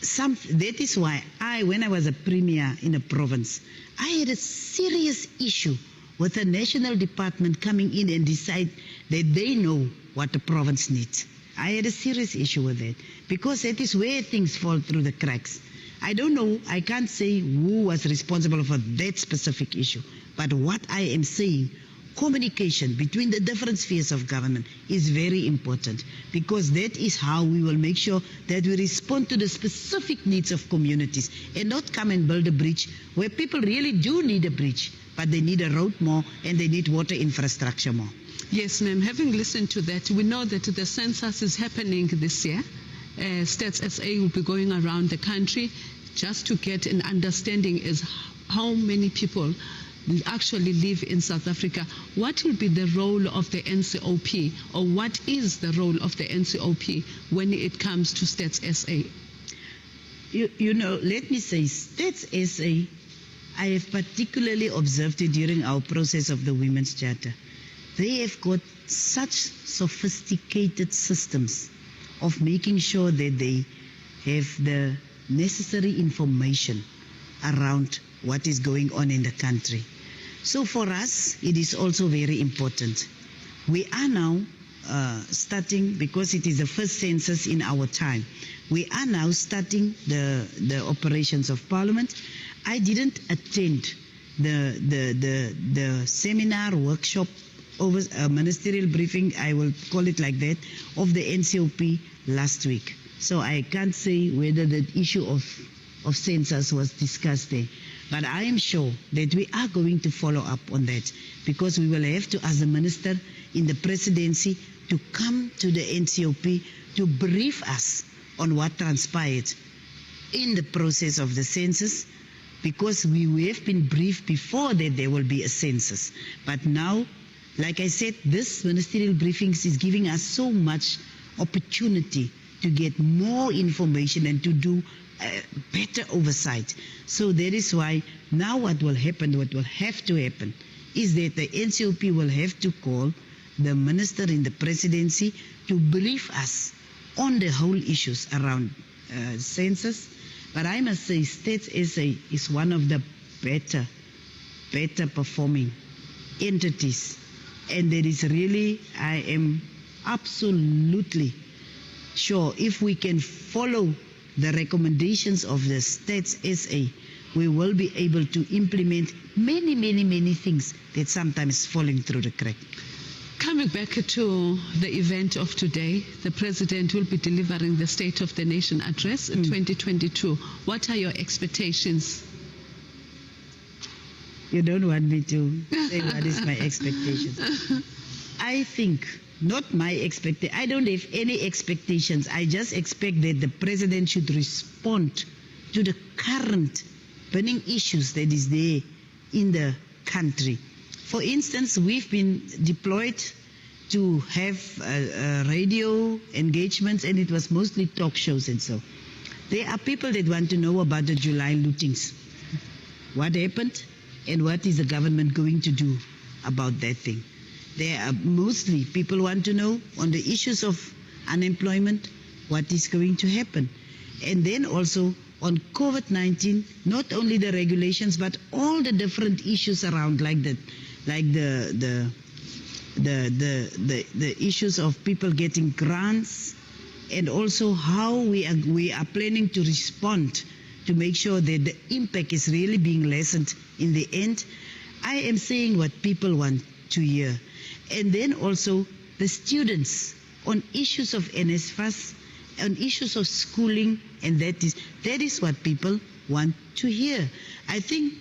that is why when I was a premier in a province, I had a serious issue with a national department coming in and decide that they know what the province needs. I had a serious issue with that, because that is where things fall through the cracks. I don't know, I can't say who was responsible for that specific issue, but what I am saying, communication between the different spheres of government is very important, because that is how we will make sure that we respond to the specific needs of communities and not come and build a bridge where people really do need a bridge, but they need a road more and they need water infrastructure more. Yes, ma'am. Having listened to that, we know that the census is happening this year. Stats SA will be going around the country just to get an understanding as how many people actually live in South Africa. What will be the role of the NCOP, or what is the role of the NCOP when it comes to Stats SA? You know, let me say, Stats SA, I have particularly observed it during our process of the Women's Charter. They have got such sophisticated systems of making sure that they have the necessary information around what is going on in the country. So for us, it is also very important. We are now starting, because it is the first census in our time, we are now starting the operations of Parliament. I didn't attend the seminar, workshop, over ministerial briefing, I will call it like that, of the NCOP last week. So I can't say whether the issue of census was discussed there. But I am sure that we are going to follow up on that, because we will have to, as a minister in the presidency, to come to the NCOP to brief us on what transpired in the process of the census, because we have been briefed before that there will be a census. But now, like I said, this ministerial briefings is giving us so much opportunity to get more information and to do better oversight. So that is why now what will happen, what will have to happen, is that the NCOP will have to call the minister in the presidency to brief us on the whole issues around census. But I must say, Stats SA is one of the better performing entities. And that is really, I am absolutely sure, if we can follow the recommendations of the Stats SA, we will be able to implement many things that sometimes falling through the crack. Coming back to the event of today, the President will be delivering the State of the Nation Address 2022. What are your expectations? You don't want me to say what is my expectations. I think, not my expectation, I don't have any expectations. I just expect that the President should respond to the current burning issues that is there in the country. For instance, we've been deployed to have radio engagements, and it was mostly talk shows and so. There are people that want to know about the July lootings. What happened and what is the government going to do about that thing? There are mostly people want to know on the issues of unemployment, what is going to happen. And then also on COVID-19, not only the regulations, but all the different issues around, like the issues of people getting grants, and also how we are planning to respond to make sure that the impact is really being lessened in the end. I am saying what people want to hear. And then also the students on issues of NSFAS, on issues of schooling, and that is what people want to hear. I think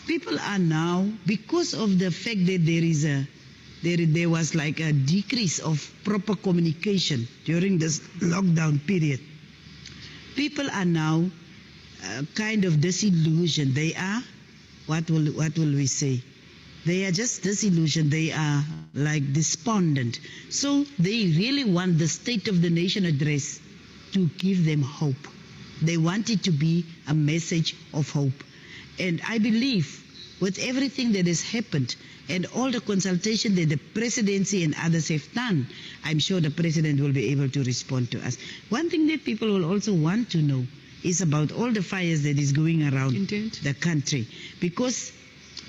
people are now, because of the fact that there was like a decrease of proper communication during this lockdown period, people are now kind of disillusioned. They are, what will we say? They are just disillusioned. They are like despondent. So they really want the State of the Nation address to give them hope. They want it to be a message of hope. And I believe with everything that has happened and all the consultation that the presidency and others have done, I'm sure the president will be able to respond to us. One thing that people will also want to know is about all the fires that is going around the country. Because,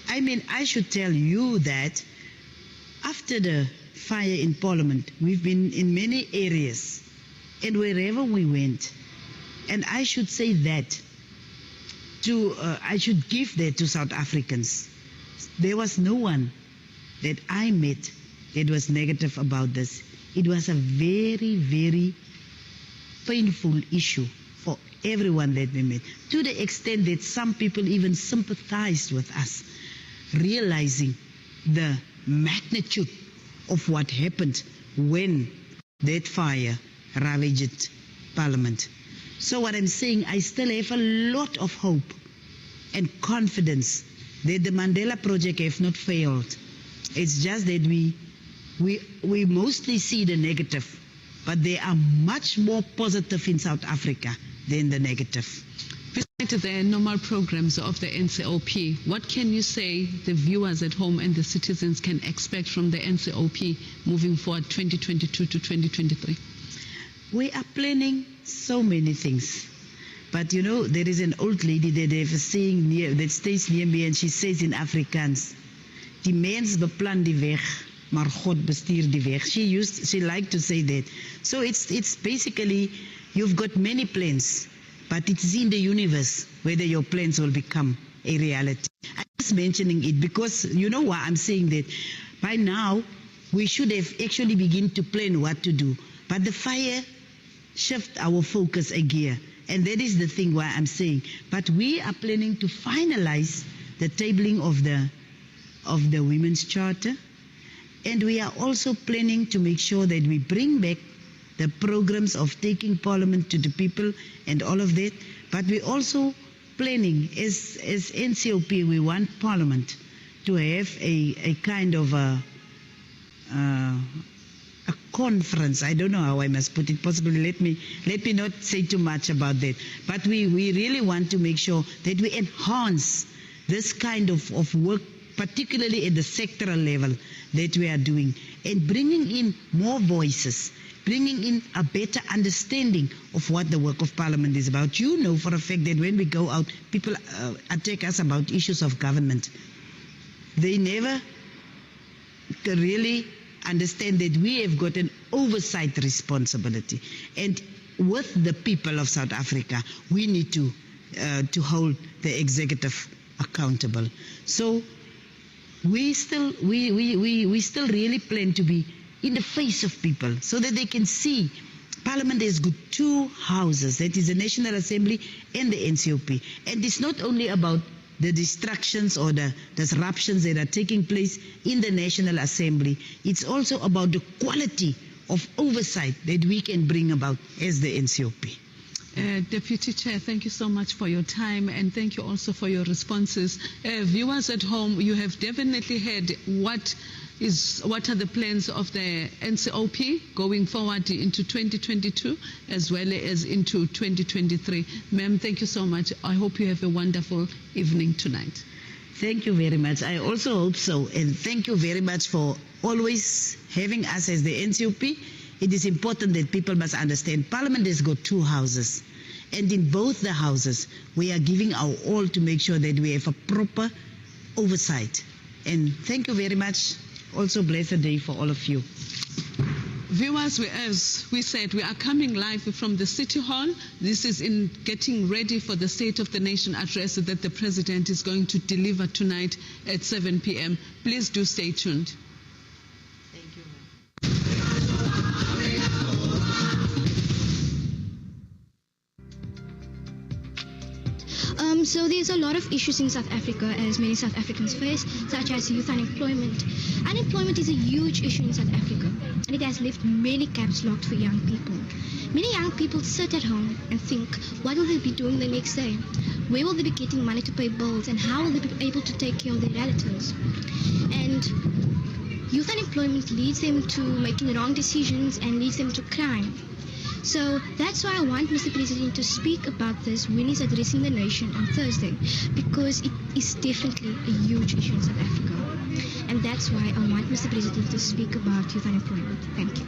I mean, I should tell you that after the fire in Parliament, we've been in many areas and wherever we went. And I should say that I should give that to South Africans. There was no one that I met that was negative about this. It was a very painful issue for everyone that we met, to the extent that some people even sympathized with us, realizing the magnitude of what happened when that fire ravaged Parliament. So what I'm saying, I still have a lot of hope and confidence that the Mandela Project have not failed. It's just that we mostly see the negative, but there are much more positive in South Africa than the negative. Besides the normal programs of the NCOP, what can you say the viewers at home and the citizens can expect from the NCOP moving forward 2022 to 2023? We are planning so many things. But you know, there is an old lady that they have a saying that stays near me, and she says in Afrikaans, "Die mens beplan die weg, maar God bestuur die weg." She liked to say that. So it's basically, you've got many plans, but it's in the universe whether your plans will become a reality. I'm just mentioning it because you know why I'm saying that. By now, we should have actually begin to plan what to do. But the fire shift our focus a gear. And that is the thing why I'm saying. But we are planning to finalize the tabling of the Women's Charter. And we are also planning to make sure that we bring back the programs of taking Parliament to the people and all of that. But we also planning, as NCOP, we want Parliament to have a kind of a conference. I don't know how I must put it. Possibly let me not say too much about that. But we really want to make sure that we enhance this kind of work, particularly at the sectoral level that we are doing, and bringing in more voices, bringing in a better understanding of what the work of Parliament is about. You know for a fact that when we go out, people attack us about issues of government. They never really understand that we have got an oversight responsibility, and with the people of South Africa, we need to hold the executive accountable. So we still really plan to be in the face of people so that they can see Parliament has got two houses, that is the National Assembly and the NCOP, and it's not only about the distractions or the disruptions that are taking place in the National Assembly. It's also about the quality of oversight that we can bring about as the NCOP. Deputy Chair, thank you so much for your time, and thank you also for your responses. Viewers at home, you have definitely heard what are the plans of the NCOP going forward into 2022 as well as into 2023. Ma'am, thank you so much. I hope you have a wonderful evening tonight. Thank you very much. I also hope so, and thank you very much for always having us as the NCOP. It is important that people must understand Parliament has got two houses, and in both the houses we are giving our all to make sure that we have a proper oversight. And thank you very much. Also blessed day for all of you. Viewers, as we said, we are coming live from the City Hall. This is in getting ready for the State of the Nation address that the President is going to deliver tonight at 7 p.m. Please do stay tuned. Thank you. So there's a lot of issues in South Africa, as many South Africans face, such as youth unemployment. Unemployment is a huge issue in South Africa, and it has left many gaps locked for young people. Many young people sit at home and think, what will they be doing the next day? Where will they be getting money to pay bills, and how will they be able to take care of their relatives? And youth unemployment leads them to making wrong decisions and leads them to crime. So that's why I want Mr. President to speak about this when he's addressing the nation on Thursday, because it is definitely a huge issue in South Africa. And that's why I want Mr. President to speak about youth unemployment. Thank you.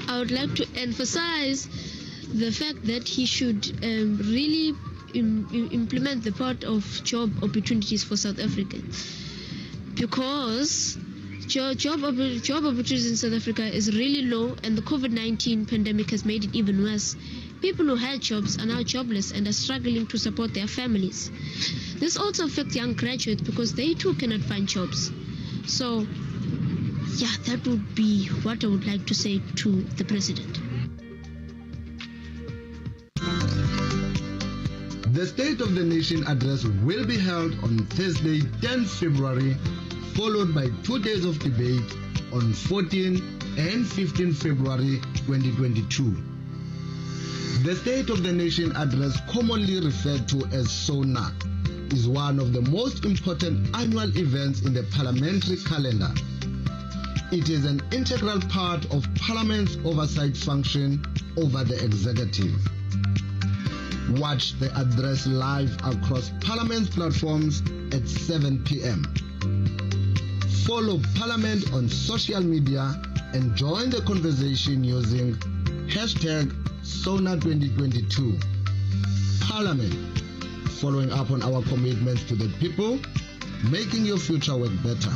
I would like to emphasize the fact that he should really implement the part of job opportunities for South Africans, because job opportunities in South Africa is really low, and the COVID-19 pandemic has made it even worse. People who had jobs are now jobless and are struggling to support their families. This also affects young graduates because they too cannot find jobs. So, yeah, that would be what I would like to say to the President. The State of the Nation address will be held on Thursday, 10th February, followed by 2 days of debate on 14 and 15 February 2022. The State of the Nation address, commonly referred to as SONA, is one of the most important annual events in the parliamentary calendar. It is an integral part of Parliament's oversight function over the executive. Watch the address live across Parliament's platforms at 7 p.m. Follow Parliament on social media and join the conversation using #SONA2022. Parliament, following up on our commitments to the people, making your future work better.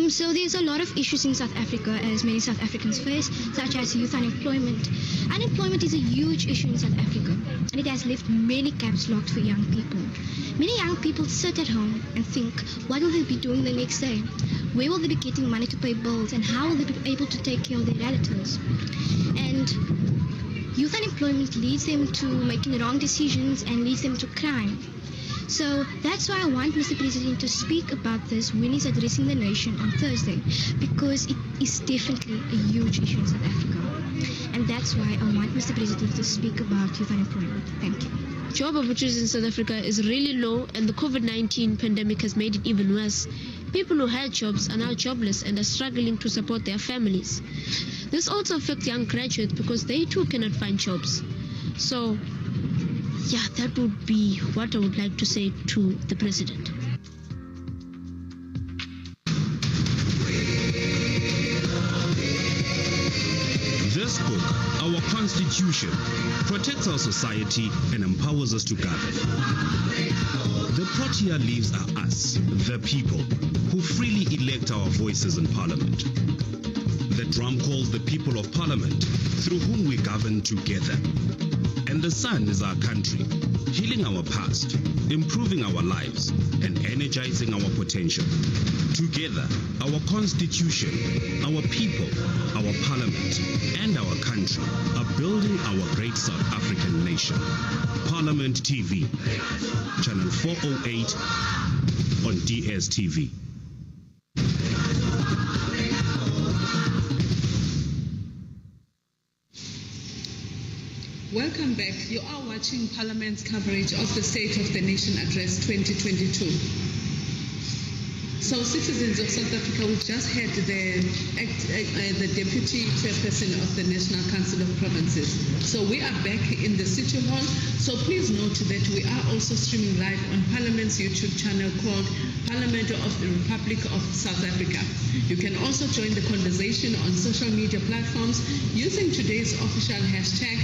So there's a lot of issues in South Africa, as many South Africans face, such as youth unemployment. Unemployment is a huge issue in South Africa, and it has left many gaps locked for young people. Many young people sit at home and think, what will they be doing the next day? Where will they be getting money to pay bills, and how will they be able to take care of their relatives? And youth unemployment leads them to making wrong decisions and leads them to crime. So that's why I want Mr. President to speak about this when he's addressing the nation on Thursday, because it is definitely a huge issue in South Africa. And that's why I want Mr. President to speak about youth unemployment. Thank you. Job opportunities in South Africa is really low, and the COVID-19 pandemic has made it even worse. People who had jobs are now jobless and are struggling to support their families. This also affects young graduates because they too cannot find jobs. So, yeah, that would be what I would like to say to the President. This book, our Constitution, protects our society and empowers us to govern. The protea leaves are us, the people, who freely elect our voices in Parliament. The drum calls the people of Parliament, through whom we govern together. And the sun is our country, healing our past, improving our lives, and energizing our potential. Together, our Constitution, our people, our Parliament, and our country are building our great South African nation. Parliament TV, Channel 408 on DSTV. Welcome back. You are watching Parliament's coverage of the State of the Nation Address 2022. So, citizens of South Africa, we just had the Deputy Chairperson of the National Council of Provinces. So we are back in the City Hall. So please note that we are also streaming live on Parliament's YouTube channel called Parliament of the Republic of South Africa. You can also join the conversation on social media platforms using today's official hashtag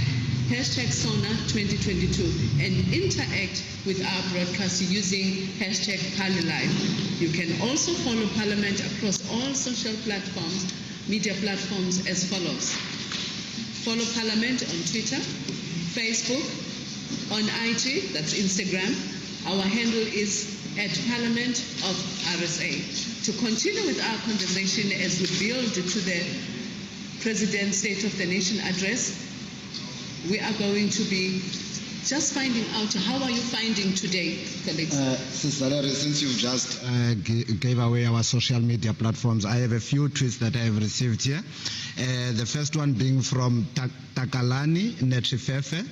#SONA2022 and interact with our broadcast using #ParliLive. You can also follow Parliament across all social platforms, media platforms as follows. Follow Parliament on Twitter, Facebook, on IG, that's Instagram. Our handle is @Parliament of RSA. To continue with our conversation as we build to the President's State of the Nation address, we are going to be just finding out how are you finding today, colleagues? Sister Larry, since you've just gave away our social media platforms, I have a few tweets that I have received here. The first one being from Takalani Netrifefe.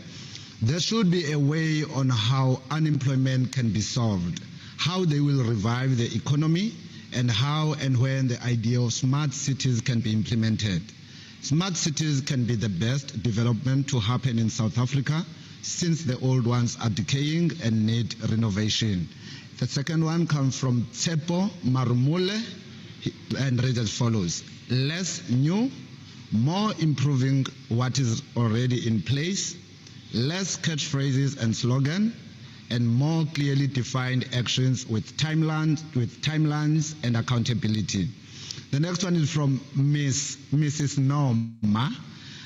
There should be a way on how unemployment can be solved, how they will revive the economy, and how and when the idea of smart cities can be implemented. Smart cities can be the best development to happen in South Africa since the old ones are decaying and need renovation. The second one comes from Tsepo Marumule and reads as follows. Less new, more improving what is already in place, less catchphrases and slogans, and more clearly defined actions with timelines and accountability. The next one is from Mrs. Norma.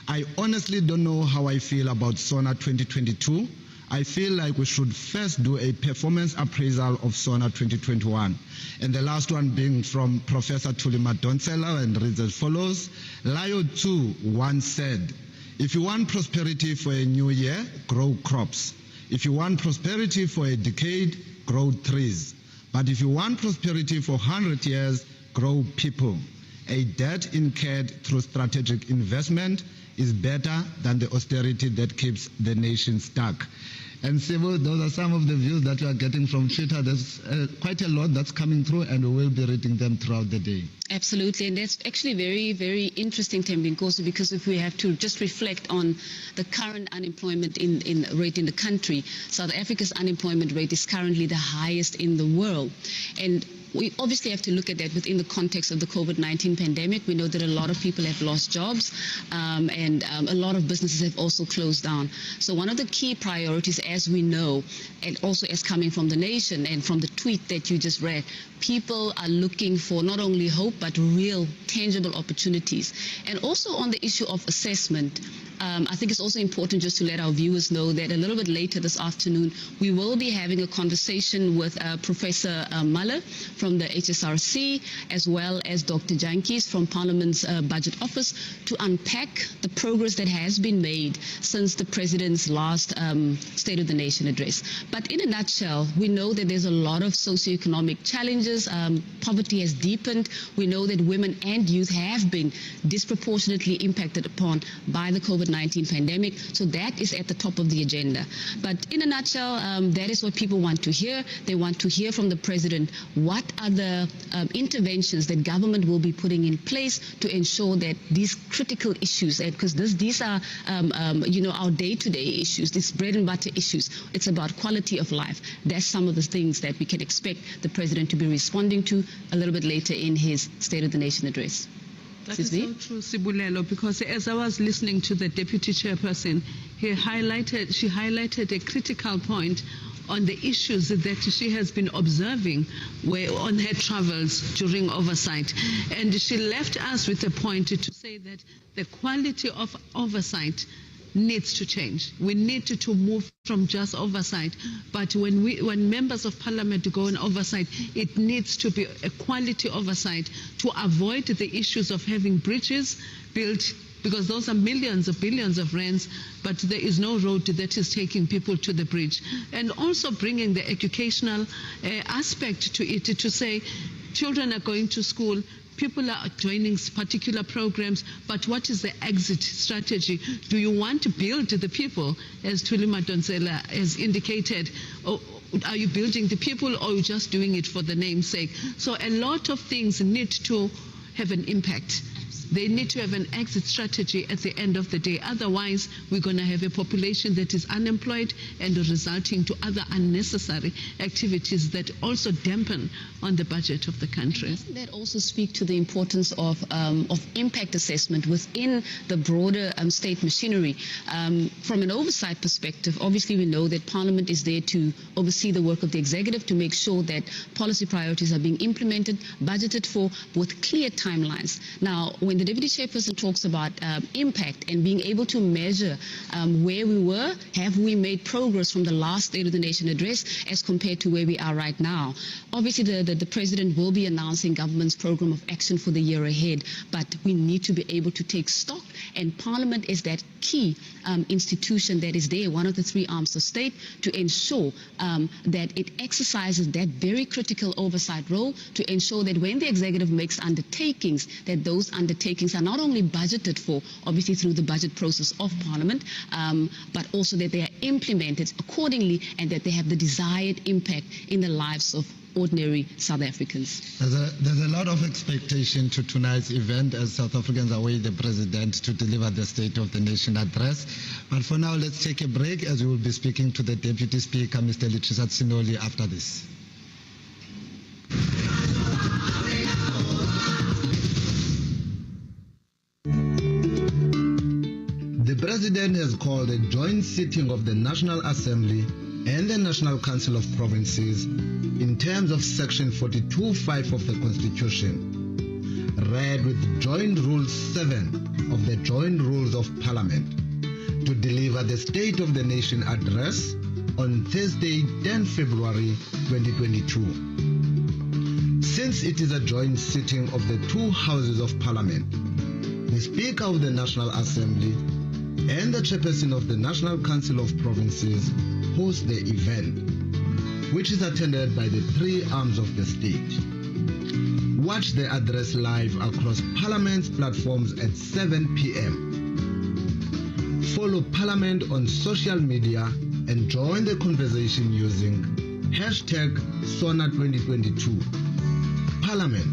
I honestly don't know how I feel about SONA 2022. I feel like we should first do a performance appraisal of SONA 2021. And the last one being from Professor Tulima Donsela and reads as follows. Lyo Tzu once said, if you want prosperity for a new year, grow crops. If you want prosperity for a decade, grow trees. But if you want prosperity for 100 years, grow people. A debt incurred through strategic investment is better than the austerity that keeps the nation stuck. And Sibu, those are some of the views that we are getting from Twitter. There's quite a lot that's coming through, and we will be reading them throughout the day. Absolutely, and that's actually very, very interesting, Tembinkosi, because if we have to just reflect on the current unemployment rate in the country, South Africa's unemployment rate is currently the highest in the world. And we obviously have to look at that within the context of the COVID-19 pandemic. We know that a lot of people have lost jobs and a lot of businesses have also closed down. So one of the key priorities, as we know, and also as coming from the nation and from the tweet that you just read, people are looking for not only hope but real tangible opportunities. And also on the issue of assessment, I think it's also important just to let our viewers know that a little bit later this afternoon, we will be having a conversation with Professor Muller from the HSRC, as well as Dr. Jantjies from Parliament's Budget Office, to unpack the progress that has been made since the President's last State of the Nation address. But in a nutshell, we know that there's a lot of socioeconomic challenges. Poverty has deepened. We know that women and youth have been disproportionately impacted upon by the COVID-19 pandemic. So that is at the top of the agenda. But in a nutshell, that is what people want to hear. They want to hear from the President what are the interventions that government will be putting in place to ensure that these critical issues, because these are our day-to-day issues, these bread and butter issues. It's about quality of life. That's some of the things that we can expect the President to be responding to a little bit later in his State of the Nation address. That is so true, Sibulelo, because as I was listening to the Deputy Chairperson, she highlighted a critical point on the issues that she has been observing on her travels during oversight. And she left us with a point to say that the quality of oversight needs to change. We need to move from just oversight, but when members of Parliament go on oversight, it needs to be a quality oversight to avoid the issues of having bridges built, because those are millions of billions of rands, but there is no road that is taking people to the bridge. And also bringing the educational aspect to it, to say children are going to school, people are joining particular programs, but what is the exit strategy? Do you want to build the people, as Thuli Madonsela has indicated, or are you building the people, or are you just doing it for the name's sake? So a lot of things need to have an impact. They need to have an exit strategy at the end of the day. Otherwise, we're going to have a population that is unemployed and resulting to other unnecessary activities that also dampen on the budget of the country. And doesn't that also speak to the importance of impact assessment within the broader state machinery? From an oversight perspective, obviously we know that Parliament is there to oversee the work of the executive, to make sure that policy priorities are being implemented, budgeted for, with clear timelines. Now, when the Deputy Chairperson talks about impact and being able to measure where we were, have we made progress from the last State of the Nation address as compared to where we are right now? Obviously, the President will be announcing government's program of action for the year ahead, but we need to be able to take stock, and Parliament is that key institution that is there, one of the three arms of state, to ensure that it exercises that very critical oversight role to ensure that when the executive makes undertakings, that those undertakings are not only budgeted for, obviously through the budget process of Parliament, but also that they are implemented accordingly and that they have the desired impact in the lives of ordinary South Africans. There's a lot of expectation to tonight's event as South Africans await the President to deliver the State of the Nation address. But for now, let's take a break as we will be speaking to the Deputy Speaker, Mr. Litrisat Sinoli, after this. The President has called a joint sitting of the National Assembly and the National Council of Provinces in terms of Section 42(5) of the Constitution, read with Joint Rule 7 of the Joint Rules of Parliament, to deliver the State of the Nation address on Thursday, 10 February 2022. Since it is a joint sitting of the two houses of Parliament, the Speaker of the National Assembly and the Chairperson of the National Council of Provinces host the event, which is attended by the three arms of the state. Watch the address live across Parliament's platforms at 7 p.m. Follow Parliament on social media and join the conversation using #SONA2022. Parliament,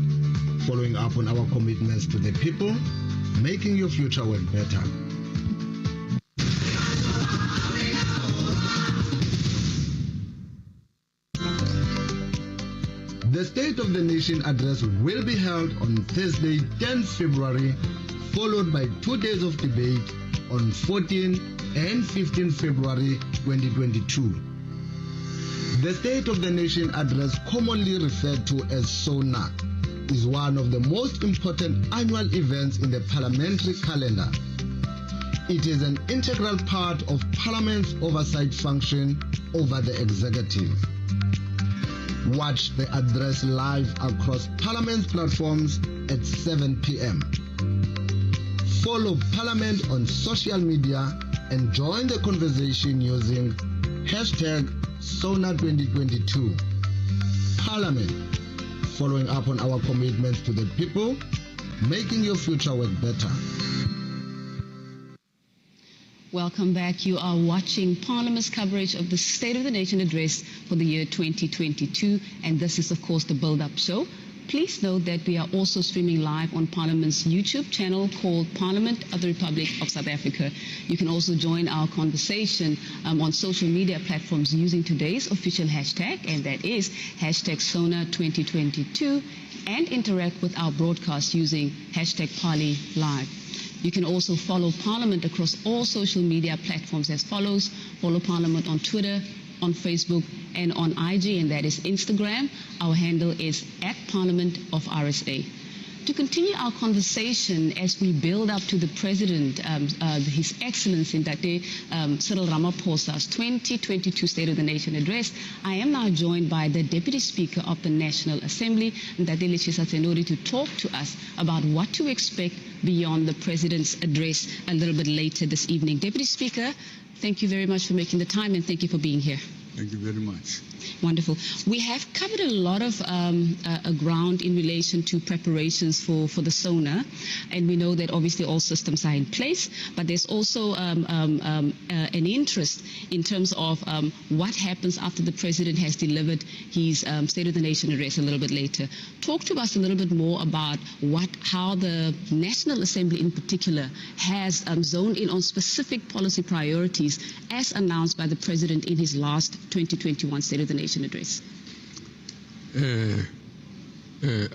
following up on our commitments to the people, making your future work better. The State of the Nation address will be held on Thursday, 10 February, followed by 2 days of debate on 14 and 15 February 2022. The State of the Nation address, commonly referred to as SONA, is one of the most important annual events in the parliamentary calendar. It is an integral part of Parliament's oversight function over the executive. Watch the address live across Parliament's platforms at 7 p.m. Follow Parliament on social media and join the conversation using #SONA2022. Parliament, following up on our commitments to the people, making your future work better. Welcome back. You are watching Parliament's coverage of the State of the Nation address for the year 2022, and this is, of course, the build-up show. Please note that we are also streaming live on Parliament's YouTube channel called Parliament of the Republic of South Africa. You can also join our conversation on social media platforms using today's official hashtag, and that is #SONA2022, and interact with our broadcast using #ParlyLive. You can also follow Parliament across all social media platforms as follows. Follow Parliament on Twitter, on Facebook, and on IG, and that is Instagram. Our handle is @ParliamentofRSA. To continue our conversation as we build up to the President, His Excellency Ndate Cyril Ramaphosa's 2022 State of the Nation address, I am now joined by the Deputy Speaker of the National Assembly, Ndate Letshisa Tsenori, to talk to us about what to expect beyond the President's address a little bit later this evening. Deputy Speaker, thank you very much for making the time, and thank you for being here. Thank you very much. Wonderful. We have covered a lot of ground in relation to preparations for the SONA, and we know that obviously all systems are in place, but there's also an interest in terms of what happens after the President has delivered his State of the Nation address a little bit later. Talk to us a little bit more about how the National Assembly in particular has zoned in on specific policy priorities as announced by the President in his last 2021 State of the Nation address.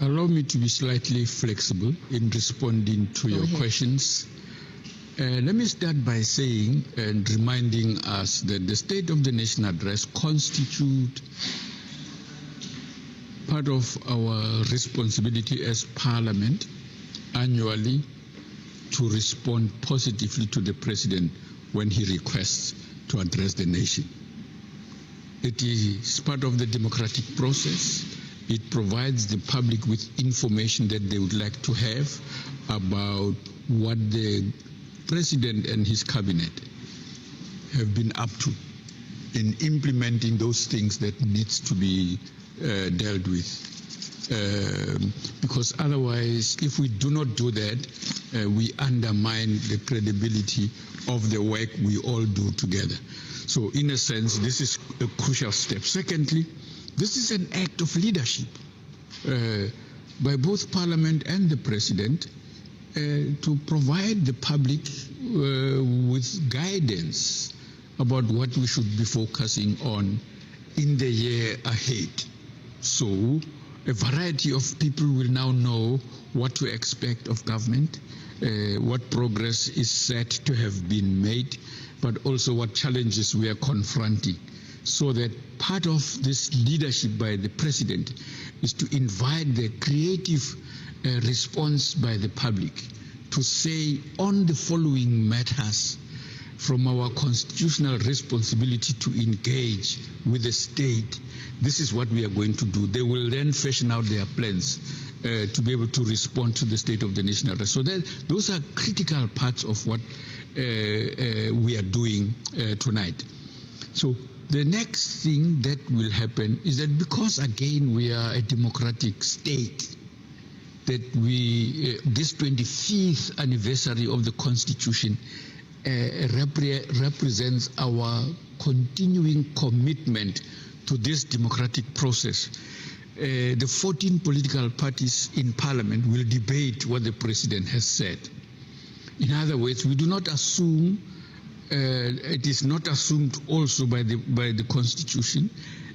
Allow me to be slightly flexible in responding to your questions. Let me start by saying and reminding us that the State of the Nation address constitutes part of our responsibility as Parliament annually to respond positively to the President when he requests to address the nation. It is part of the democratic process. It provides the public with information that they would like to have about what the President and his cabinet have been up to in implementing those things that needs to be dealt with. Because otherwise, if we do not do that, we undermine the credibility of the work we all do together. So in a sense, this is a crucial step. Secondly, this is an act of leadership by both Parliament and the President to provide the public with guidance about what we should be focusing on in the year ahead. So a variety of people will now know what to expect of government, what progress is said to have been made, but also what challenges we are confronting. So that part of this leadership by the President is to invite the creative response by the public to say on the following matters from our constitutional responsibility to engage with the state. This is what we are going to do. They will then fashion out their plans to be able to respond to the State of the Nation address. So those are critical parts of what we are doing tonight. So the next thing that will happen is that because again we are a democratic state, that this 25th anniversary of the Constitution represents our continuing commitment to this democratic process. The 14 political parties in Parliament will debate what the President has said. In other words, we do not assume, it is not assumed also by the Constitution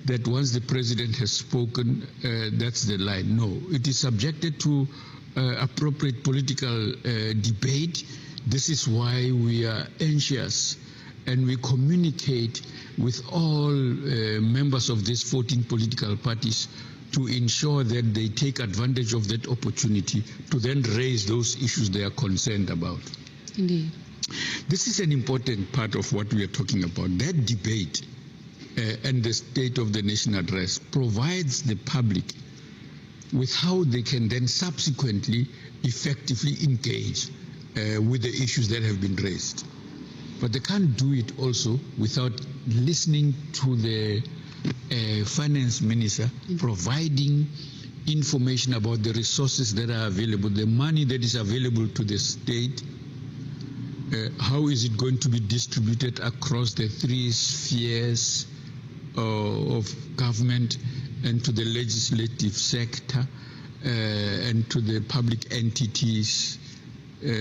that once the President has spoken, that's the line. No, it is subjected to appropriate political debate. This is why we are anxious and we communicate with all members of these 14 political parties to ensure that they take advantage of that opportunity to then raise those issues they are concerned about. Indeed. This is an important part of what we are talking about. That debate and the State of the Nation address provides the public with how they can then subsequently effectively engage with the issues that have been raised. But they can't do it also without listening to the finance minister providing information about the resources that are available, the money that is available to the state, how is it going to be distributed across the three spheres of government and to the legislative sector and to the public entities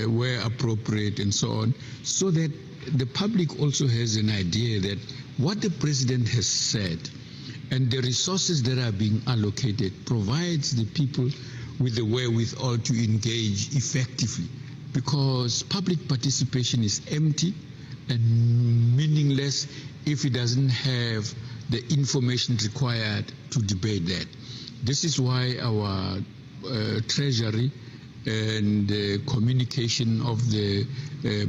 where appropriate and so on, so that the public also has an idea that what the president has said and the resources that are being allocated provides the people with the wherewithal to engage effectively, because public participation is empty and meaningless if it doesn't have the information required to debate that. This is why our Treasury and communication of the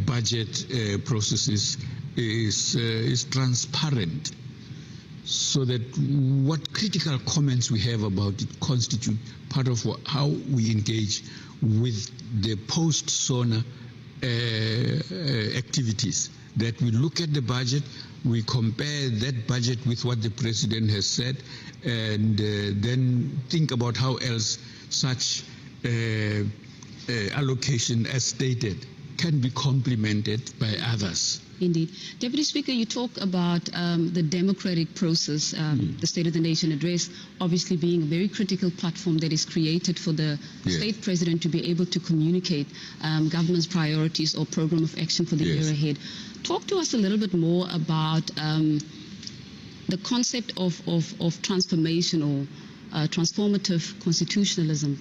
budget processes is transparent, so that what critical comments we have about it constitute part of how we engage with the post-SONA activities. That we look at the budget, we compare that budget with what the president has said, and then think about how else such allocation as stated can be complemented by others. Indeed. Deputy Speaker, you talk about the democratic process, the State of the Nation address, obviously being a very critical platform that is created for the state president to be able to communicate government's priorities or program of action for the year ahead. Talk to us a little bit more about the concept of transformational, transformative constitutionalism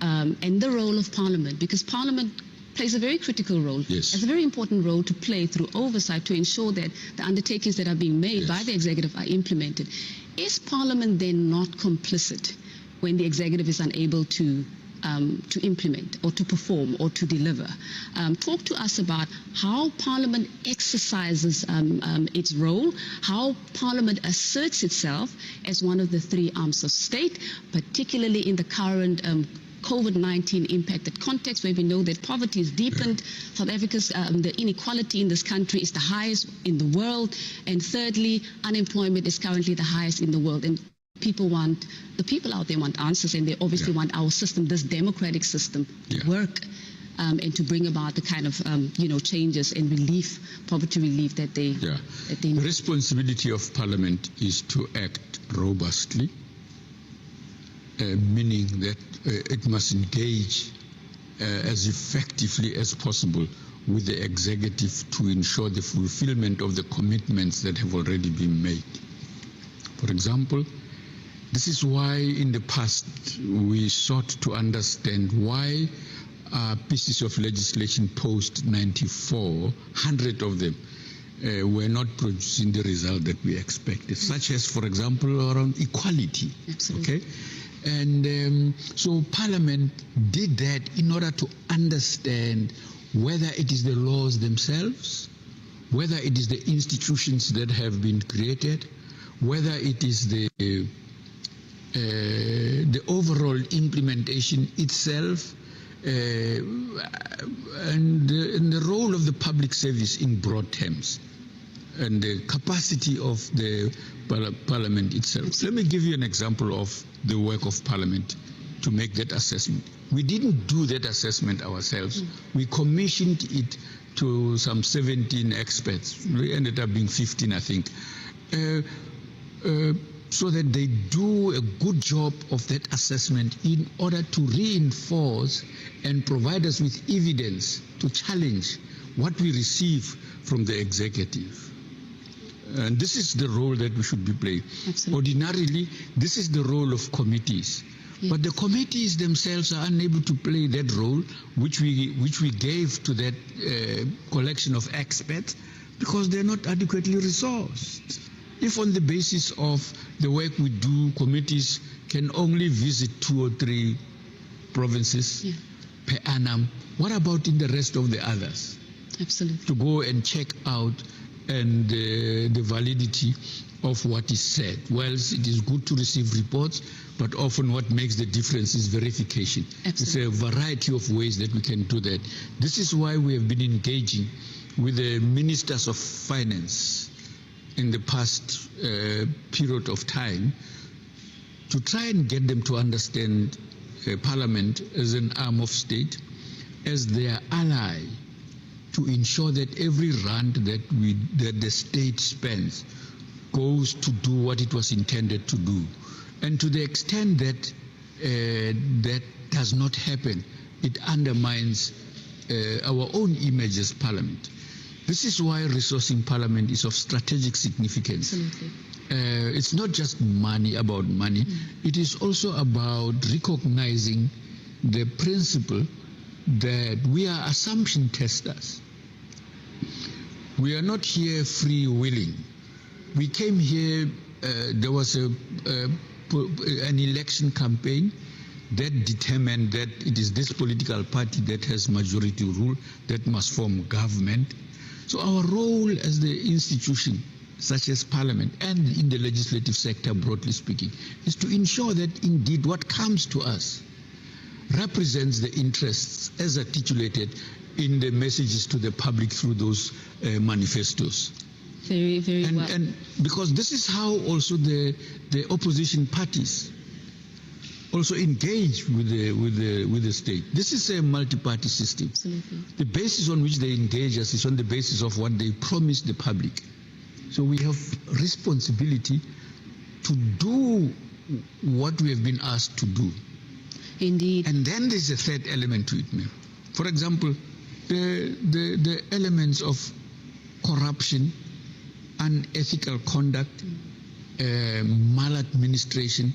and the role of Parliament, because Parliament plays a very critical role, has a very important role to play through oversight to ensure that the undertakings that are being made by the executive are implemented. Is Parliament then not complicit when the executive is unable to implement or to perform or to deliver? Talk to us about how Parliament exercises its role, how Parliament asserts itself as one of the three arms of state, particularly in the current COVID-19 impacted context, where we know that poverty is deepened. South Africa's the inequality in this country is the highest in the world, and thirdly, unemployment is currently the highest in the world. And the people out there want answers, and they obviously want our system, this democratic system, to work and to bring about the kind of changes and relief, poverty relief that they need. The responsibility of Parliament is to act robustly, meaning that it must engage as effectively as possible with the executive to ensure the fulfillment of the commitments that have already been made. For example, this is why in the past we sought to understand why pieces of legislation post-94, 100 of them, were not producing the result that we expected, such as, for example, around equality. Absolutely. Okay? And so Parliament did that in order to understand whether it is the laws themselves, whether it is the institutions that have been created, whether it is the overall implementation itself, and the role of the public service in broad terms, and the capacity of the Parliament itself. Let me give you an example of the work of Parliament to make that assessment. We didn't do that assessment ourselves. We commissioned it to some 17 experts. We ended up being 15, I think, so that they do a good job of that assessment in order to reinforce and provide us with evidence to challenge what we receive from the executive. And this is the role that we should be playing. Absolutely. Ordinarily, this is the role of committees. But the committees themselves are unable to play that role, which we gave to that collection of experts, because they're not adequately resourced. If on the basis of the work we do, committees can only visit 2 or 3 provinces per annum, what about in the rest of the others? Absolutely. To go and check out and the validity of what is said. Whilst it is good to receive reports, but often what makes the difference is verification. Absolutely. It's a variety of ways that we can do that. This is why we have been engaging with the ministers of finance in the past period of time to try and get them to understand Parliament as an arm of state, as their ally, to ensure that every rand that the state spends goes to do what it was intended to do. And to the extent that that does not happen, it undermines our own image as Parliament. This is why resourcing Parliament is of strategic significance. Absolutely. It's not just about money. It is also about recognizing the principle that we are assumption testers. We are not here free-willing. We came here, there was an election campaign that determined that it is this political party that has majority rule that must form government. So our role as the institution, such as Parliament and in the legislative sector, broadly speaking, is to ensure that indeed what comes to us represents the interests as articulated in the messages to the public through those manifestos. Very, very well. And because this is how also the opposition parties also engage with the state. This is a multi-party system. Absolutely. The basis on which they engage us is on the basis of what they promise the public. So we have responsibility to do what we have been asked to do. Indeed. And then there's a third element to it, ma'am. For example, the elements of corruption, unethical conduct, maladministration.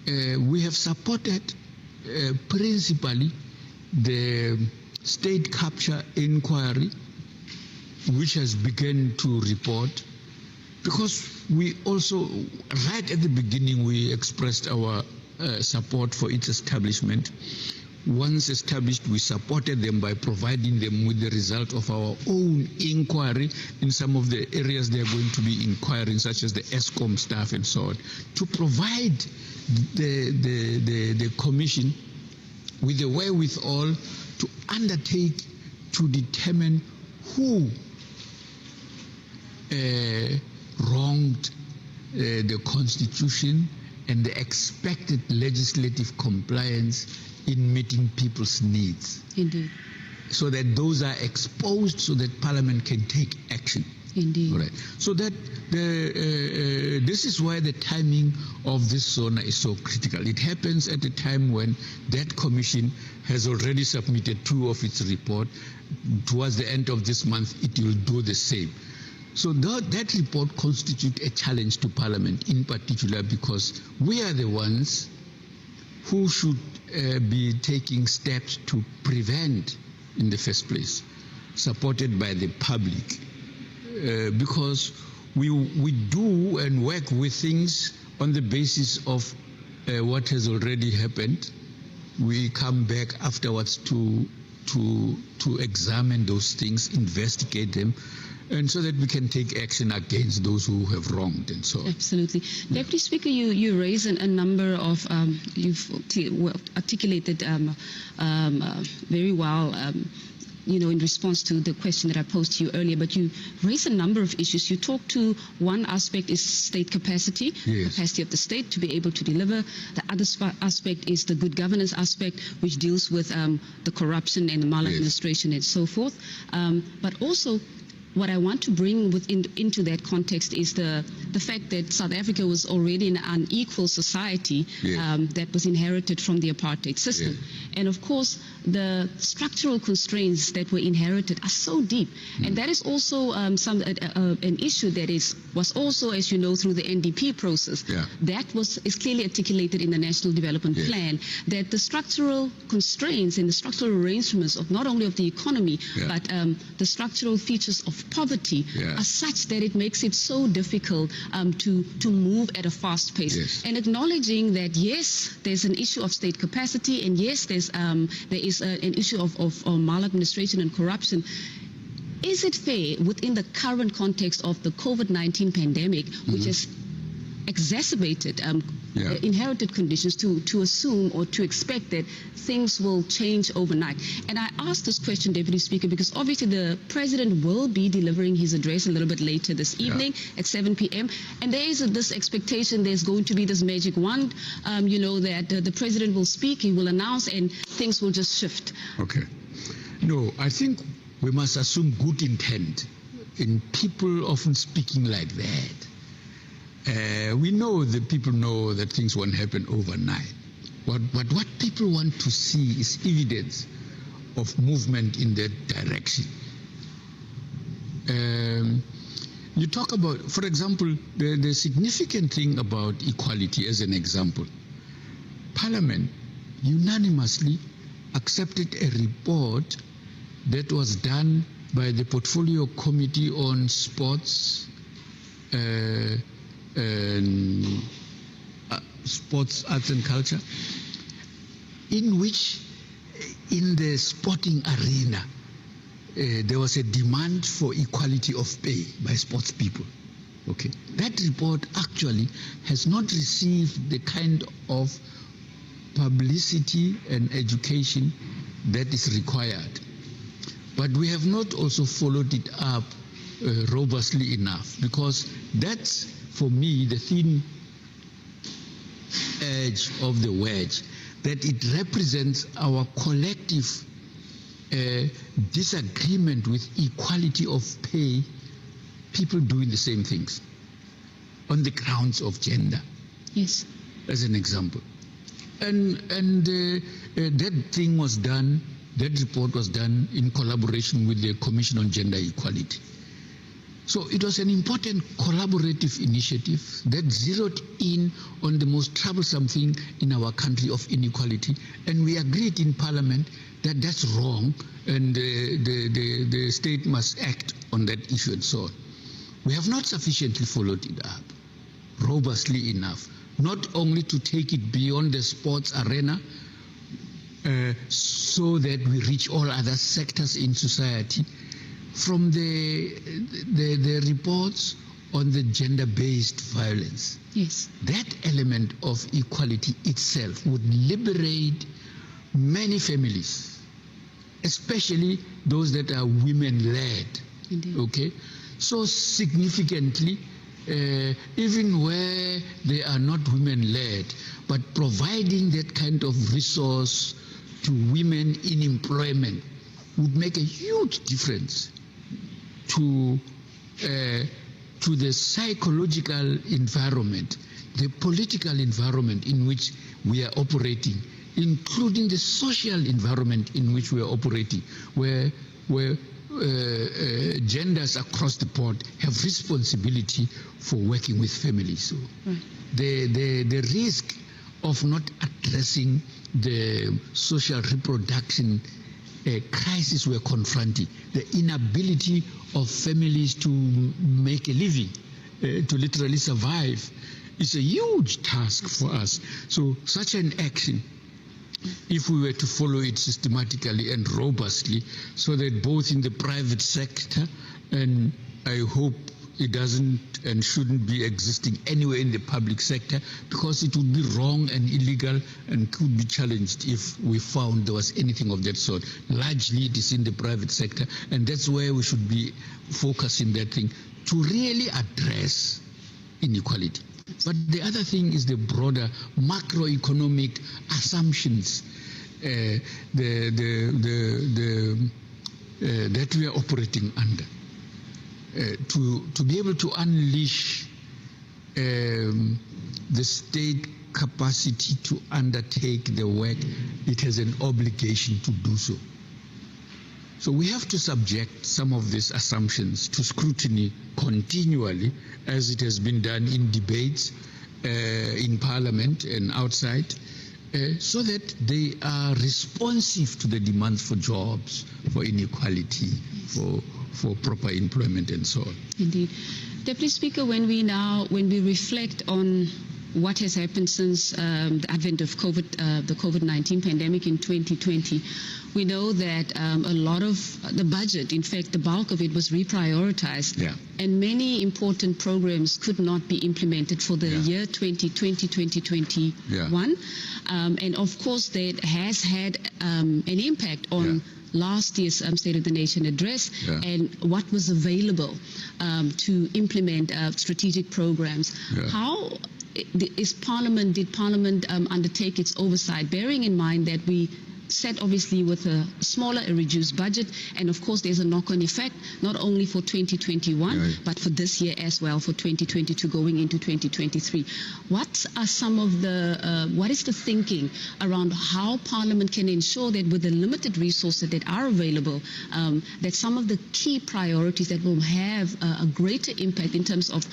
We have supported principally the state capture inquiry, which has begun to report, because we also, right at the beginning, we expressed our support for its establishment. Once established, we supported them by providing them with the result of our own inquiry in some of the areas they are going to be inquiring, such as the ESCOM staff and so on, to provide the commission with the wherewithal to undertake to determine who wronged the Constitution and the expected legislative compliance in meeting people's needs. Indeed. So that those are exposed so that Parliament can take action. Indeed. Right. So that this is why the timing of this SONA is so critical. It happens at a time when that commission has already submitted 2 of its report. Towards the end of this month, it will do the same. So that report constitutes a challenge to Parliament in particular, because we are the ones who should be taking steps to prevent in the first place, supported by the public, because we do and work with things on the basis of what has already happened. We come back afterwards to examine those things, investigate them, and so that we can take action against those who have wronged and so on. Absolutely. Deputy Speaker, you raise a number of, you've articulated very well, in response to the question that I posed to you earlier, but you raise a number of issues. You talk to one aspect is state capacity, yes. Capacity of the state to be able to deliver. The other aspect is the good governance aspect, which deals with the corruption and the maladministration, yes. And so forth. But also, what I want to bring into that context is the fact that South Africa was already an unequal society, yes. That was inherited from the apartheid system. Yes. And of course, the structural constraints that were inherited are so deep. And that is also an issue that was also, as you know, through the NDP process. Yeah. That is clearly articulated in the National Development yes. Plan, that the structural constraints and the structural arrangements of not only of the economy, yeah. but the structural features of poverty yeah. are such that it makes it so difficult to move at a fast pace. Yes. And acknowledging that, yes, there's an issue of state capacity, and yes, there is an issue of maladministration and corruption. is it fair within the current context of the COVID-19 pandemic, which has exacerbated inherited conditions, to assume or to expect that things will change overnight? And I ask this question, Deputy Speaker, because obviously the President will be delivering his address a little bit later this evening at 7 p.m. And there is this expectation there's going to be this magic wand, that the President will speak, he will announce, and things will just shift. Okay. No, I think we must assume good intent in people often speaking like that. We know that people know that things won't happen overnight. But what people want to see is evidence of movement in that direction. You talk about, for example, the significant thing about equality as an example. Parliament unanimously accepted a report that was done by the Portfolio Committee on Sports, Sports, Arts and Culture, in which in the sporting arena there was a demand for equality of pay by sports people. Okay, that report actually has not received the kind of publicity and education that is required. But we have not also followed it up robustly enough, because that's, for me, the thin edge of the wedge, that it represents our collective disagreement with equality of pay, people doing the same things on the grounds of gender. Yes. As an example. And that thing was done, that report was done in collaboration with the Commission on Gender Equality. So it was an important collaborative initiative that zeroed in on the most troublesome thing in our country of inequality, and we agreed in Parliament that that's wrong, and the state must act on that issue and so on. We have not sufficiently followed it up robustly enough, not only to take it beyond the sports arena, so that we reach all other sectors in society. From the reports on the gender-based violence, yes, that element of equality itself would liberate many families, especially those that are women-led. Okay, so significantly, even where they are not women-led, but providing that kind of resource to women in employment would make a huge difference to the psychological environment, the political environment in which we are operating, including the social environment in which we are operating, where genders across the board have responsibility for working with families. So the risk of not addressing the social reproduction crisis we're confronting, the inability of families to make a living, to literally survive, is a huge task for us. So such an action, if we were to follow it systematically and robustly, so that both in the private sector, and I hope it doesn't and shouldn't be existing anywhere in the public sector, because it would be wrong and illegal and could be challenged if we found there was anything of that sort. Largely it is in the private sector, and that's where we should be focusing that thing to really address inequality. But the other thing is the broader macroeconomic assumptions that we are operating under. To be able to unleash the state capacity to undertake the work, it has an obligation to do so. So we have to subject some of these assumptions to scrutiny continually, as it has been done in debates in Parliament and outside, so that they are responsive to the demands for jobs, for inequality, for proper employment and so on. Indeed. Deputy Speaker, when we reflect on what has happened since the advent of the COVID-19 pandemic in 2020. We know that a lot of the budget, in fact, the bulk of it was reprioritized, and many important programs could not be implemented for the year 2020-2021. And of course, that has had an impact on last year's State of the Nation address and what was available to implement strategic programs. How did Parliament undertake its oversight, bearing in mind that we set obviously with a smaller, a reduced budget, and of course there's a knock-on effect not only for 2021 but for this year as well, for 2022 going into 2023. What are some of the what is the thinking around how Parliament can ensure that with the limited resources that are available, that some of the key priorities that will have a greater impact in terms of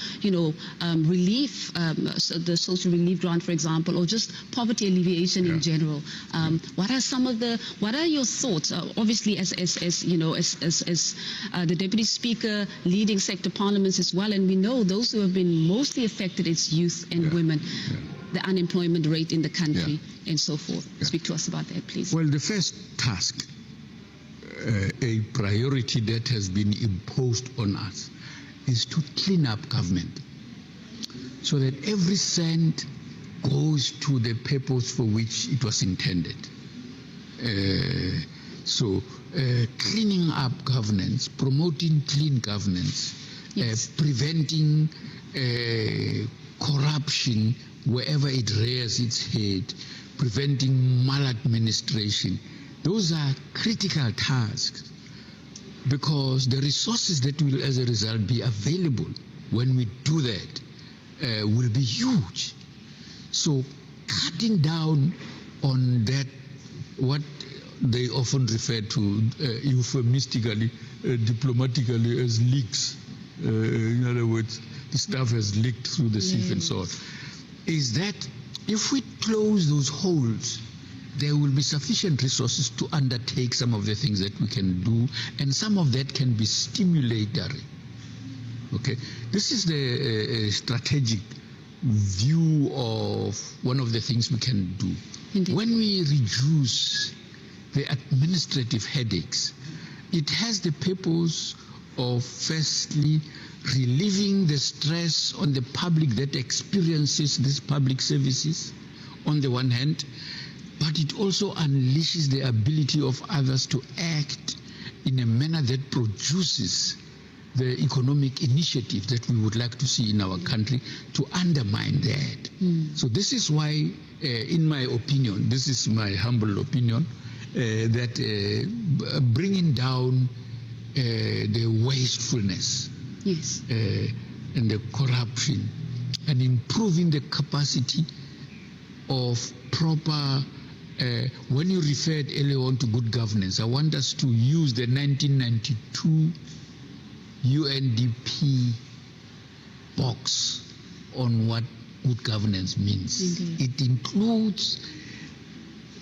relief, so the social relief grant, for example, or just poverty alleviation in general? What are your thoughts? Obviously, as the Deputy Speaker leading sector parliaments as well, and we know those who have been mostly affected is youth and women, the unemployment rate in the country, and so forth. Speak to us about that, please. Well, the first task, a priority that has been imposed on us, is to clean up government so that every cent goes to the purpose for which it was intended. Cleaning up governance, promoting clean governance, preventing corruption wherever it rears its head, preventing maladministration. Those are critical tasks because the resources that will as a result be available when we do that will be huge. So cutting down on that, what they often refer to euphemistically, diplomatically as leaks. In other words, the stuff has leaked through the sieve and so on. Is that if we close those holes, there will be sufficient resources to undertake some of the things that we can do, and some of that can be stimulatory. Okay, this is the strategic view of one of the things we can do. Indeed. When we reduce the administrative headaches, it has the purpose of firstly relieving the stress on the public that experiences these public services on the one hand, but it also unleashes the ability of others to act in a manner that produces the economic initiative that we would like to see in our country, to undermine that. So this is why, in my opinion, this is my humble opinion, that bringing down the wastefulness and the corruption and improving the capacity of proper, when you referred earlier on to good governance, I want us to use the 1992 UNDP box on what good governance means. Indeed. It includes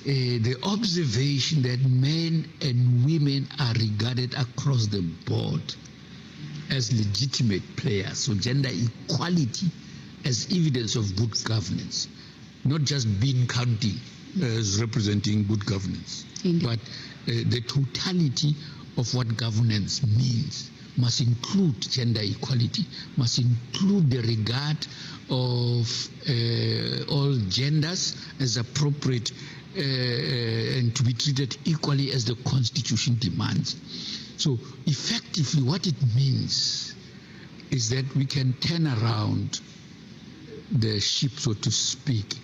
the observation that men and women are regarded across the board as legitimate players, so gender equality as evidence of good governance, not just bean counting as representing good governance. Indeed. But the totality of what governance means must include gender equality, must include the regard of all genders as appropriate and to be treated equally as the Constitution demands. So effectively what it means is that we can turn around the ship, so to speak,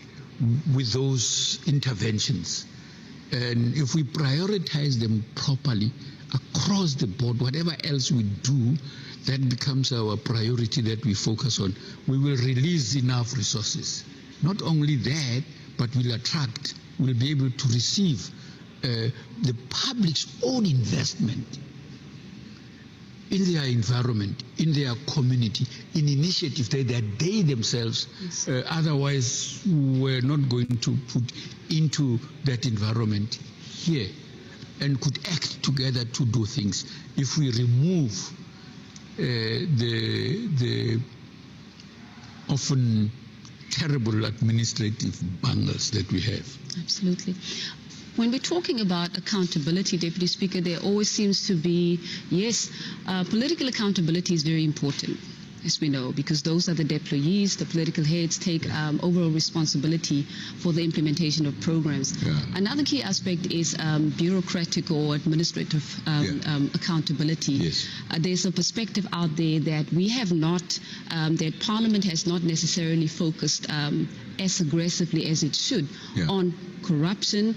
with those interventions. And if we prioritize them properly across the board, whatever else we do, that becomes our priority that we focus on. We will release enough resources. Not only that, but we'll attract, we'll be able to receive the public's own investment in their environment, in their community, in initiatives that they themselves otherwise were not going to put into that environment here, and could act together to do things. If we remove the often terrible administrative bungles that we have. Absolutely. When we're talking about accountability, Deputy Speaker, there always seems to be, yes, political accountability is very important, as we know, because those are the deployees, the political heads take overall responsibility for the implementation of programs. Yeah. Another key aspect is bureaucratic or administrative accountability. Yes. There's a perspective out there that we have not, that Parliament has not necessarily focused as aggressively as it should on corruption,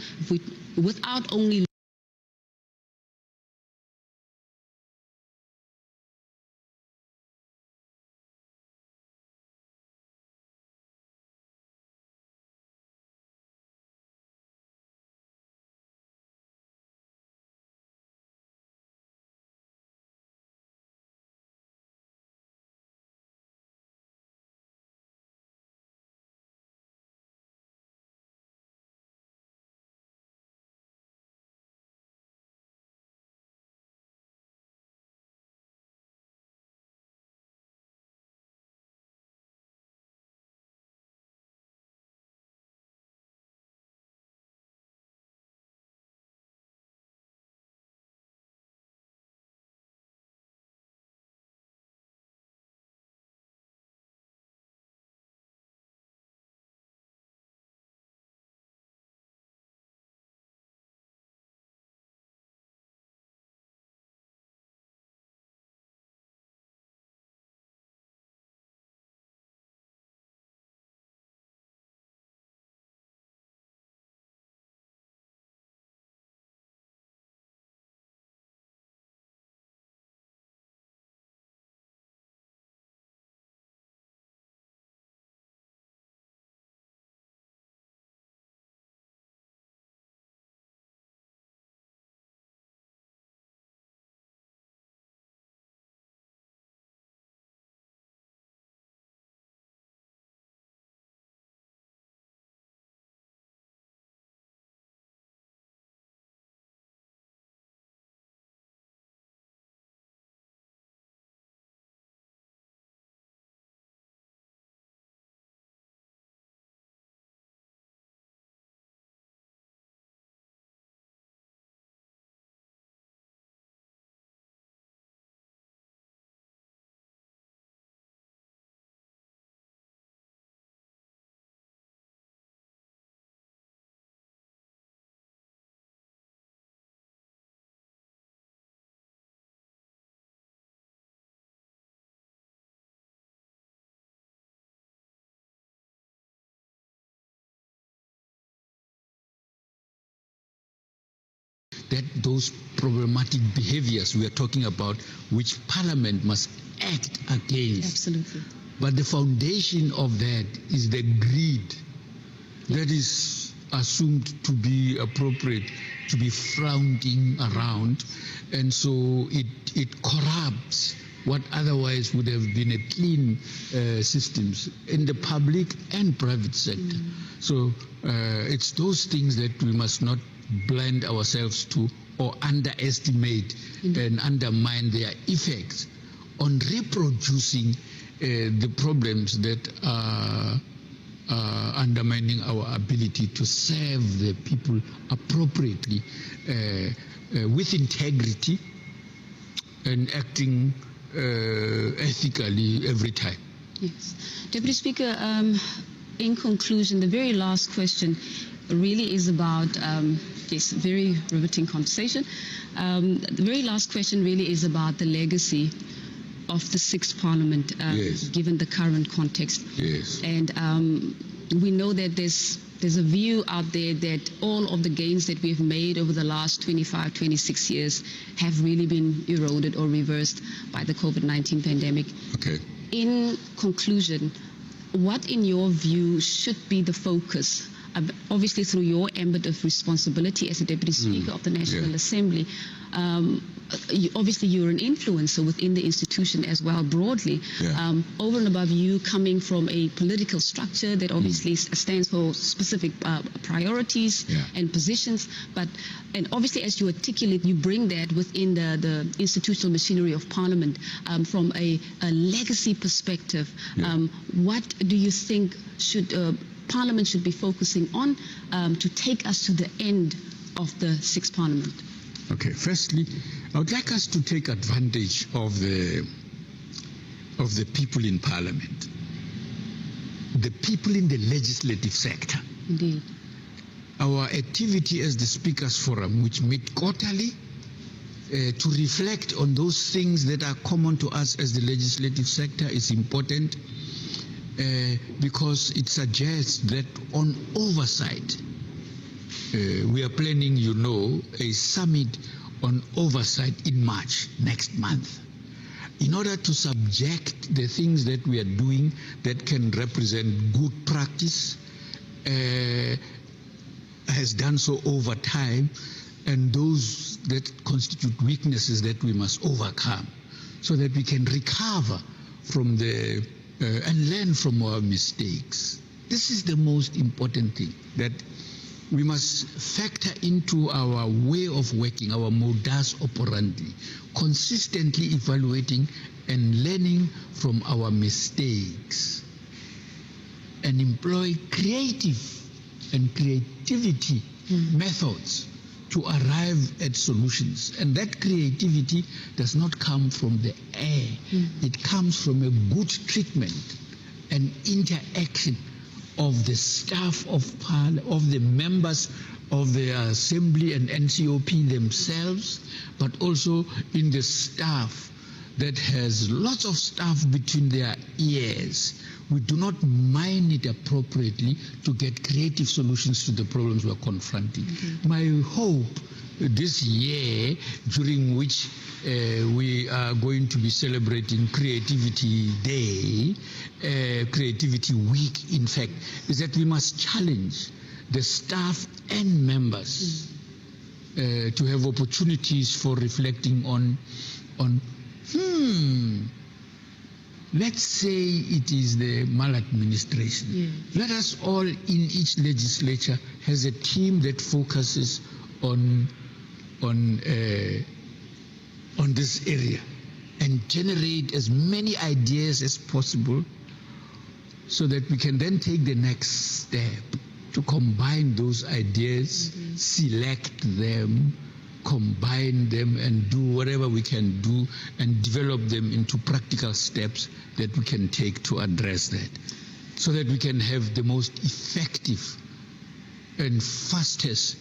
without only that those problematic behaviors we are talking about, which Parliament must act against. Absolutely. But the foundation of that is the greed that is assumed to be appropriate, to be frowned around, and so it corrupts what otherwise would have been a clean systems in the public and private sector. So it's those things that we must not blind ourselves to or underestimate and undermine their effects on reproducing the problems that are undermining our ability to serve the people appropriately with integrity and acting ethically every time. Yes. Deputy Speaker, in conclusion, the very last question really is about this very riveting conversation. The very last question really is about the legacy of the Sixth Parliament, given the current context. Yes. And we know that there's a view out there that all of the gains that we've made over the last 25, 26 years have really been eroded or reversed by the COVID-19 pandemic. Okay. In conclusion, what in your view should be the focus obviously through your ambit of responsibility as a Deputy Speaker of the National Assembly, obviously you're an influencer within the institution as well broadly. Over and above you coming from a political structure that obviously stands for specific priorities and positions, and obviously as you articulate, you bring that within the institutional machinery of Parliament from a legacy perspective. What do you think Parliament should be focusing on to take us to the end of the 6th Parliament? Okay, firstly, I would like us to take advantage of the people in Parliament, the people in the legislative sector. Indeed. Our activity as the Speakers Forum, which meet quarterly, to reflect on those things that are common to us as the legislative sector is important because it suggests that on oversight, we are planning, a summit on oversight in March next month, in order to subject the things that we are doing that can represent good practice, has done so over time, and those that constitute weaknesses that we must overcome, so that we can recover from and learn from our mistakes. This is the most important thing, that we must factor into our way of working, our modus operandi, consistently evaluating and learning from our mistakes, and employ creativity methods to arrive at solutions. And that creativity does not come from the air. It comes from a good treatment and interaction of the staff of the members of the Assembly and NCOP themselves, but also in the staff that has lots of stuff between their ears. We do not mine it appropriately to get creative solutions to the problems we are confronting. My hope this year, during which we are going to be celebrating Creativity Day, Creativity Week, in fact, is that we must challenge the staff and members to have opportunities for reflecting on let's say it is the maladministration. Let us all in each legislature has a team that focuses on this area and generate as many ideas as possible, so that we can then take the next step to combine those ideas, select them, combine them, and do whatever we can do and develop them into practical steps that we can take to address that, so that we can have the most effective and fastest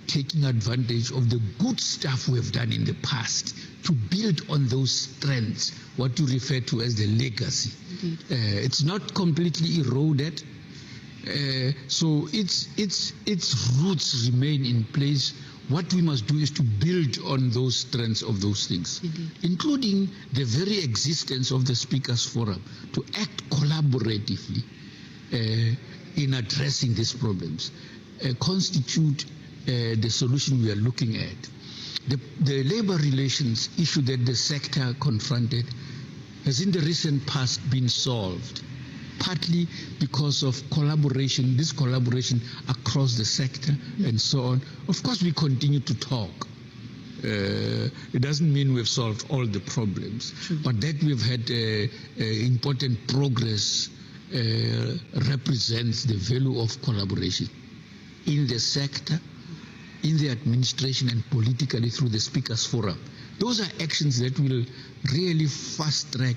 taking advantage of the good stuff we have done in the past to build on those strengths, what you refer to as the legacy. It's not completely eroded, so its roots remain in place. What we must do is to build on those strengths of those things, including the very existence of the Speakers Forum, to act collaboratively in addressing these problems, constitute the solution we are looking at. The labor relations issue that the sector confronted has in the recent past been solved, partly because of collaboration, this collaboration across the sector and so on. Of course, we continue to talk. It doesn't mean we've solved all the problems, but that we've had important progress represents the value of collaboration in the sector, in the administration, and politically through the Speakers Forum. Those are actions that will really fast-track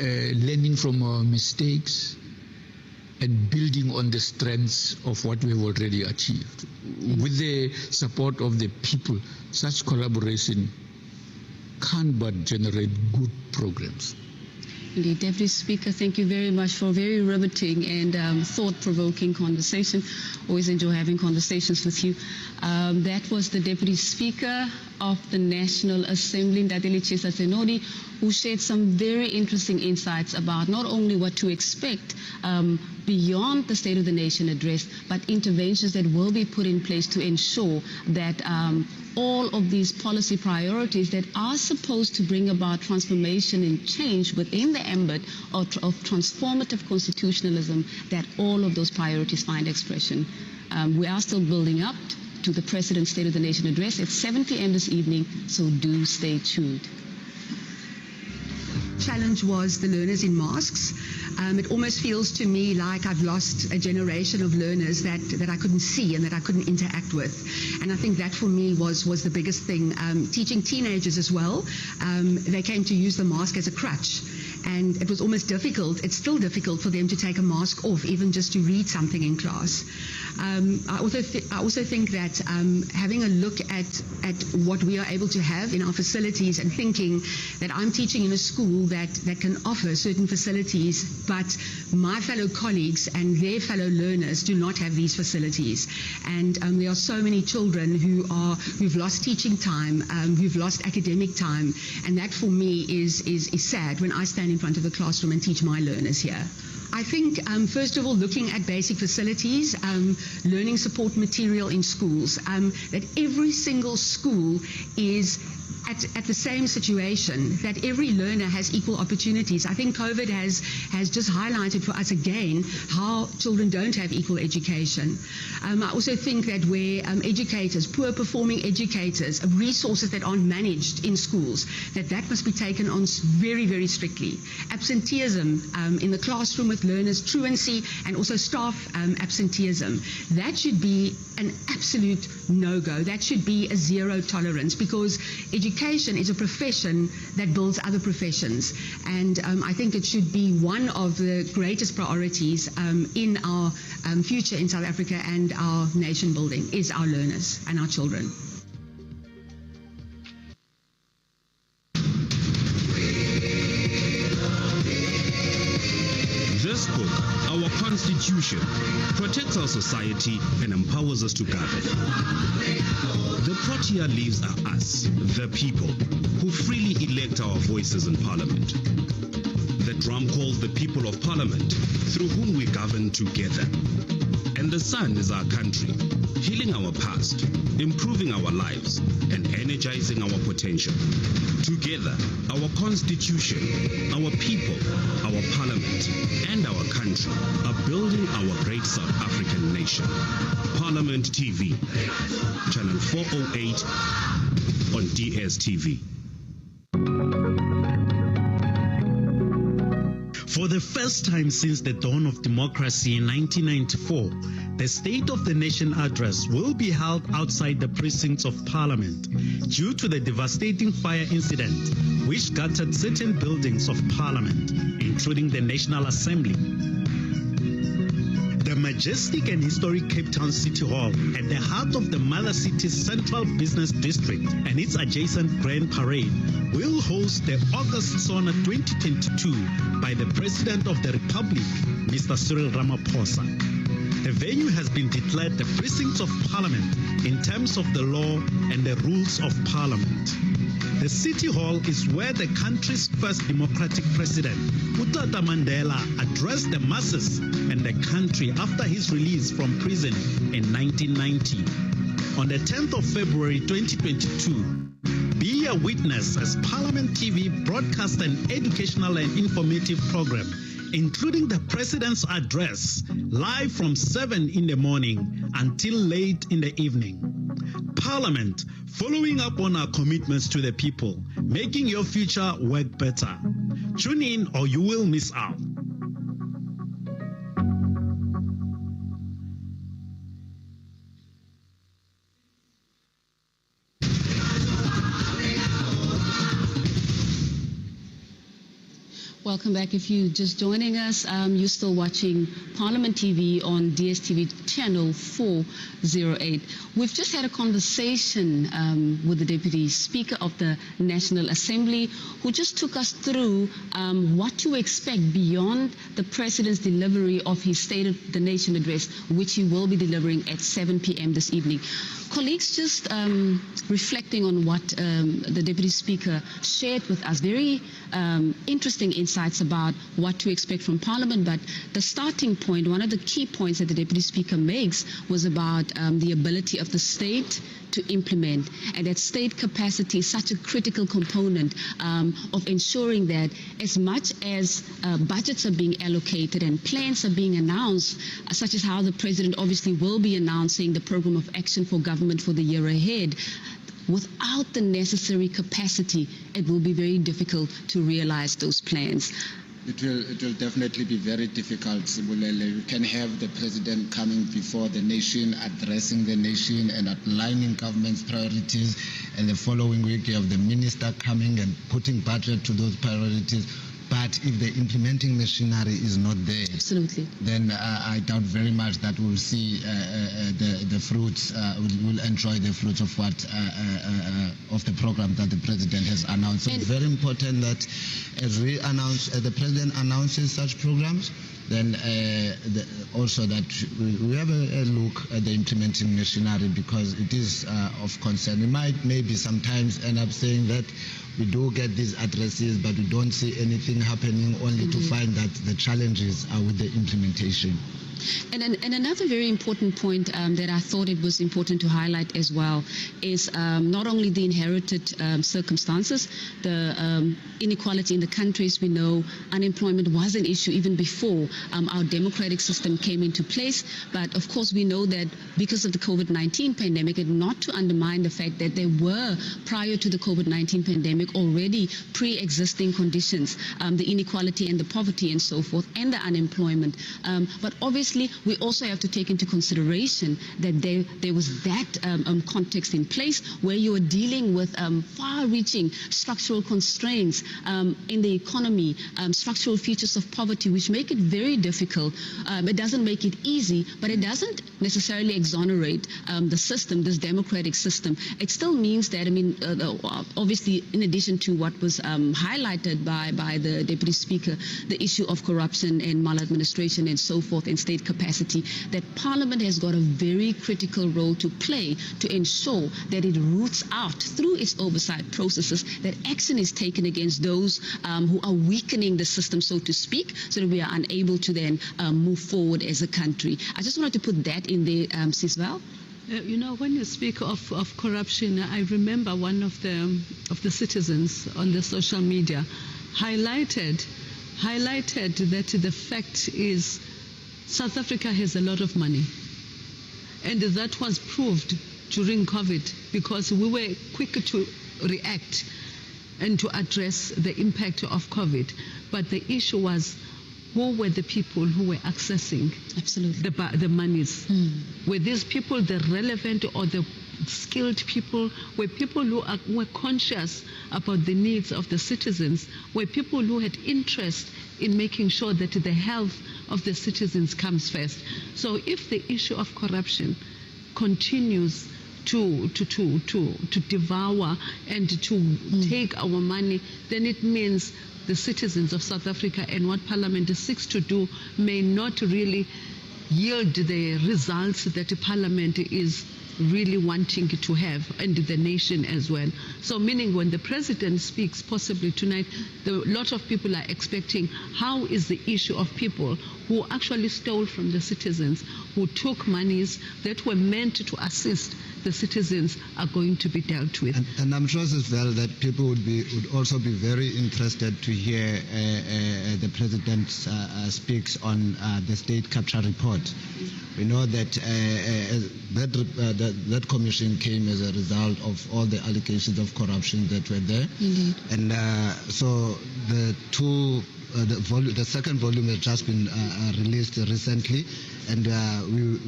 learning from our mistakes and building on the strengths of what we have already achieved. With the support of the people, such collaboration can but generate good programs. Indeed, Deputy Speaker, thank you very much for a very riveting and thought-provoking conversation. Always enjoy having conversations with you. That was the Deputy Speaker of the National Assembly, Ndadelichisa Senodi, who shared some very interesting insights about not only what to expect beyond the State of the Nation address, but interventions that will be put in place to ensure that all of these policy priorities that are supposed to bring about transformation and change within the ambit of transformative constitutionalism, that all of those priorities find expression. We are still building up to the President's State of the Nation address at 7 p.m. this evening, so do stay tuned. Challenge was the learners in masks. It almost feels to me like I've lost a generation of learners that I couldn't see and that I couldn't interact with. And I think that for me was the biggest thing. Teaching teenagers as well, they came to use the mask as a crutch. And it was almost difficult, it's still difficult for them to take a mask off, even just to read something in class. I also think that having a look at what we are able to have in our facilities and thinking that I'm teaching in a school that can offer certain facilities, but my fellow colleagues and their fellow learners do not have these facilities. And there are so many children who've lost teaching time, who've lost academic time, and that for me is sad when I stand in front of the classroom and teach my learners here. I think, first of all, looking at basic facilities, learning support material in schools, that every single school is at the same situation, that every learner has equal opportunities. I think COVID has just highlighted for us again how children don't have equal education. I also think that where educators, poor performing educators, resources that aren't managed in schools, that must be taken on very, very strictly. Absenteeism in the classroom with learners, truancy, and also staff absenteeism. That should be an absolute no-go. That should be a zero tolerance, because education is a profession that builds other professions. And I think it should be one of the greatest priorities in our future in South Africa and our nation building is our learners and our children. This book, our Constitution, protects our society and empowers us to govern. The Protea leaves are us, the people, who freely elect our voices in Parliament. The drum calls the people of Parliament, through whom we govern together. And the sun is our country, healing our past, improving our lives, and energizing our potential. Together, our Constitution, our people, our Parliament, and our country are building our great South African nation. Parliament TV, Channel 408 on DSTV. For the first time since the dawn of democracy in 1994, the State of the Nation address will be held outside the precincts of Parliament due to the devastating fire incident which gutted certain buildings of Parliament, including the National Assembly. The majestic and historic Cape Town City Hall, at the heart of the Mother City's Central Business District and its adjacent Grand Parade, will host the August Sauna 2022 by the President of the Republic, Mr. Cyril Ramaphosa. The venue has been declared the precincts of Parliament in terms of the law and the rules of Parliament. The City Hall is where the country's first democratic president, Utata Mandela, addressed the masses and the country after his release from prison in 1990. On the 10th of February 2022, be a witness as Parliament TV broadcasts an educational and informative program, including the President's address, live from 7 in the morning until late in the evening. Parliament, following up on our commitments to the people, making your future work better. Tune in or you will miss out. Welcome back. If you're just joining us, you're still watching Parliament TV on DSTV channel 408. We've just had a conversation with the Deputy Speaker of the National Assembly, who just took us through what to expect beyond the President's delivery of his State of the Nation address, which he will be delivering at 7 p.m. this evening. colleagues just reflecting on what the Deputy Speaker shared with us, very interesting insights about what to expect from Parliament, but the starting point, one of the key points that the Deputy Speaker makes was about the ability of the state to implement, and that state capacity is such a critical component of ensuring that as much as budgets are being allocated and plans are being announced, such as how the President obviously will be announcing the program of action for government for the year ahead, without the necessary capacity, it will be very difficult to realize those plans. It will definitely be very difficult, Sibulele. You can have the president coming before the nation, addressing the nation and outlining government's priorities, and the following week you have the minister coming and putting budget to those priorities. But if the implementing machinery is not there, absolutely, then I doubt very much that we'll see the fruits. We'll enjoy the fruits of what of the program that the president has announced. So it's very important that as we announce, the president announces such programs, then also that we have a look at the implementing machinery, because it is of concern. We might maybe sometimes end up saying that we do get these addresses, but we don't see anything happening, only to find that the challenges are with the implementation. And another very important point that I thought it was important to highlight as well is not only the inherited circumstances, the inequality in the countries. We know unemployment was an issue even before our democratic system came into place. But of course, we know that because of the COVID-19 pandemic, and not to undermine the fact that there were, prior to the COVID-19 pandemic, already pre-existing conditions, the inequality and the poverty and so forth, and the unemployment. But obviously, we also have to take into consideration that there was that context in place where you are dealing with far-reaching structural constraints in the economy, structural features of poverty, which make it very difficult. It doesn't make it easy, but it doesn't necessarily exonerate the system, this democratic system. It still means that, I mean, obviously, in addition to what was highlighted by the Deputy Speaker, the issue of corruption and maladministration and so forth, and state capacity, that Parliament has got a very critical role to play to ensure that it roots out through its oversight processes, that action is taken against those who are weakening the system, so to speak, so that we are unable to then move forward as a country. I just wanted to put that in there, Sisval. You know, when you speak of corruption, I remember one of the citizens on the social media highlighted that the fact is South Africa has a lot of money, and that was proved during COVID because we were quick to react and to address the impact of COVID. But the issue was, who were the people who were accessing the monies? Were these people the relevant or the skilled people? Were people who were conscious about the needs of the citizens? Were people who had interest in making sure that the health of the citizens comes first? So if the issue of corruption continues to devour and to take our money, then it means the citizens of South Africa and what Parliament seeks to do may not really yield the results that the Parliament is really wanting to have, and the nation as well. So meaning when the President speaks possibly tonight, a lot of people are expecting, how is the issue of people who actually stole from the citizens, who took monies that were meant to assist the citizens, are going to be dealt with? And I'm sure as well that people would also be very interested to hear the President speaks on the state capture report. We know that that commission came as a result of all the allegations of corruption that were there. Indeed. And so the second volume has just been released recently, and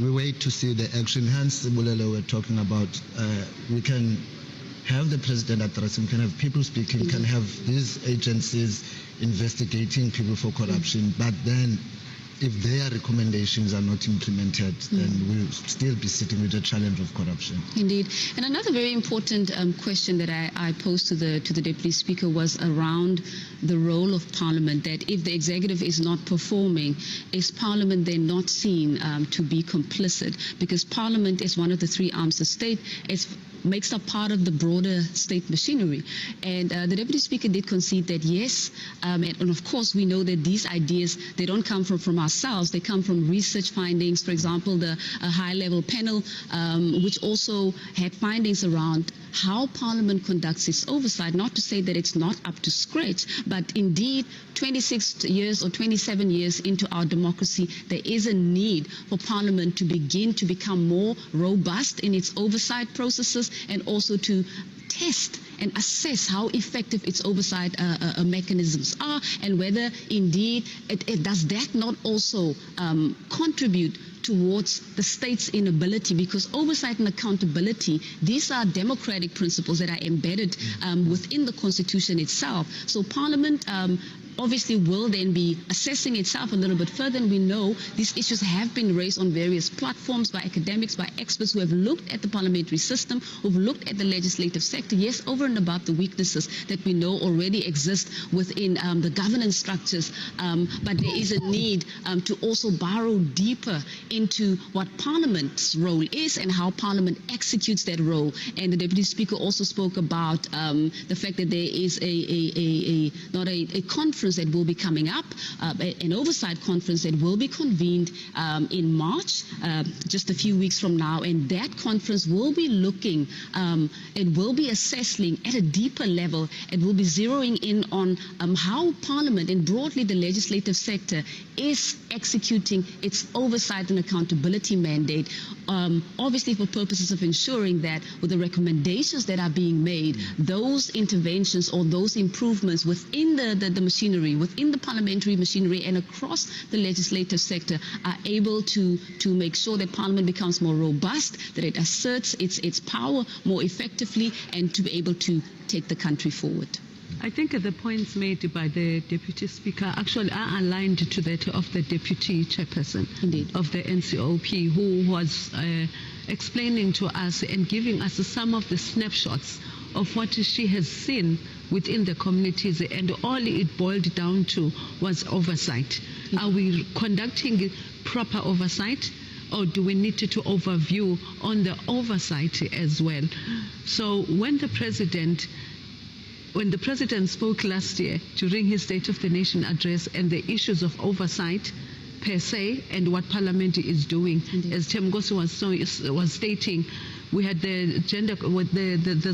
we wait to see the action. Hence, Bulelo, we're talking about we can have the President addressing, we can have people speaking, we can have these agencies investigating people for corruption, but then if their recommendations are not implemented, then we'll still be sitting with the challenge of corruption. Indeed. And another very important question that I posed to the Deputy Speaker was around the role of Parliament, that if the executive is not performing, is Parliament then not seen to be complicit? Because Parliament is one of the three arms of state. It makes up part of the broader state machinery. And the Deputy Speaker did concede that yes, and of course we know that these ideas, they don't come from ourselves, they come from research findings. For example, the high-level panel, which also had findings around how Parliament conducts its oversight, not to say that it's not up to scratch, but indeed 26 years or 27 years into our democracy, there is a need for Parliament to begin to become more robust in its oversight processes and also to test and assess how effective its oversight mechanisms are, and whether indeed it does that not also contribute towards the state's inability, because oversight and accountability, these are democratic principles that are embedded within the Constitution itself. So Parliament obviously will then be assessing itself a little bit further, and we know these issues have been raised on various platforms by academics, by experts who have looked at the parliamentary system, who've looked at the legislative sector, yes, over and above the weaknesses that we know already exist within the governance structures, but there is a need to also burrow deeper into what Parliament's role is and how Parliament executes that role. And the Deputy Speaker also spoke about the fact that there is not a conference that will be coming up, an oversight conference that will be convened in March, just a few weeks from now, and that conference will be looking, it will be assessing at a deeper level, it will be zeroing in on how Parliament and broadly the legislative sector is executing its oversight and accountability mandate, obviously for purposes of ensuring that with the recommendations that are being made, those interventions or those improvements within the machinery, within the parliamentary machinery and across the legislative sector are able to make sure that Parliament becomes more robust, that it asserts its power more effectively, and to be able to take the country forward. I think the points made by the Deputy Speaker actually are aligned to that of the Deputy Chairperson of the NCOP, who was explaining to us and giving us some of the snapshots of what she has seen within the communities, and all it boiled down to was oversight. Are we conducting proper oversight, or do we need to overview on the oversight as well? So when the President spoke last year during his State of the Nation address and the issues of oversight per se and what Parliament is doing, as Thembigosi was stating, we had the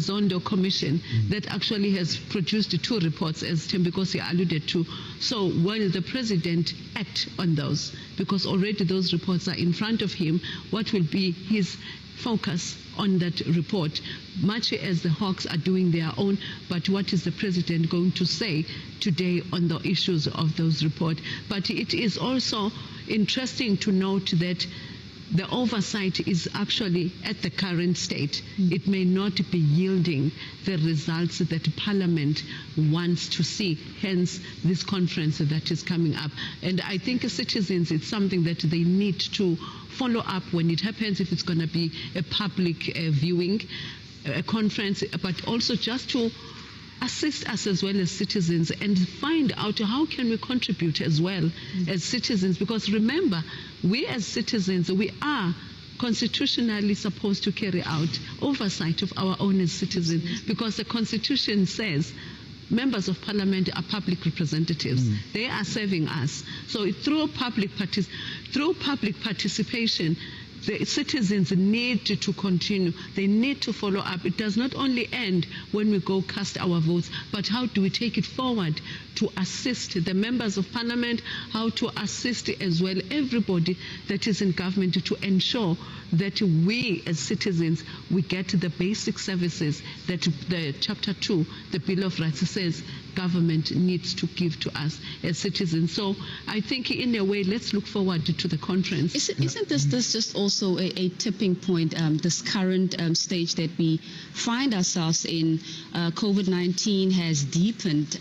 Zondo Commission that actually has produced 2 reports, as Thembigosi alluded to. So will the President act on those? Because already those reports are in front of him. What will be his focus on that report, much as the Hawks are doing their own, but what is the President going to say today on the issues of those reports? But it is also interesting to note that the oversight is actually at the current state. It may not be yielding the results that Parliament wants to see, hence this conference that is coming up. And I think citizens, it's something that they need to follow up when it happens, if it's going to be a public viewing, a conference, but also just to assist us as well as citizens and find out how can we contribute as well as citizens, because remember, we as citizens, we are constitutionally supposed to carry out oversight of our own as citizens, because the Constitution says members of Parliament are public representatives. They are serving us. So through public participation, the citizens need to continue. They need to follow up. It does not only end when we go cast our votes, but how do we take it forward to assist the members of Parliament, how to assist as well everybody that is in government to ensure that we as citizens, we get the basic services that the Chapter 2, the Bill of Rights says government needs to give to us as citizens. So I think in a way, let's look forward to the conference. Isn't this just also a tipping point, this current stage that we find ourselves in? COVID-19 has deepened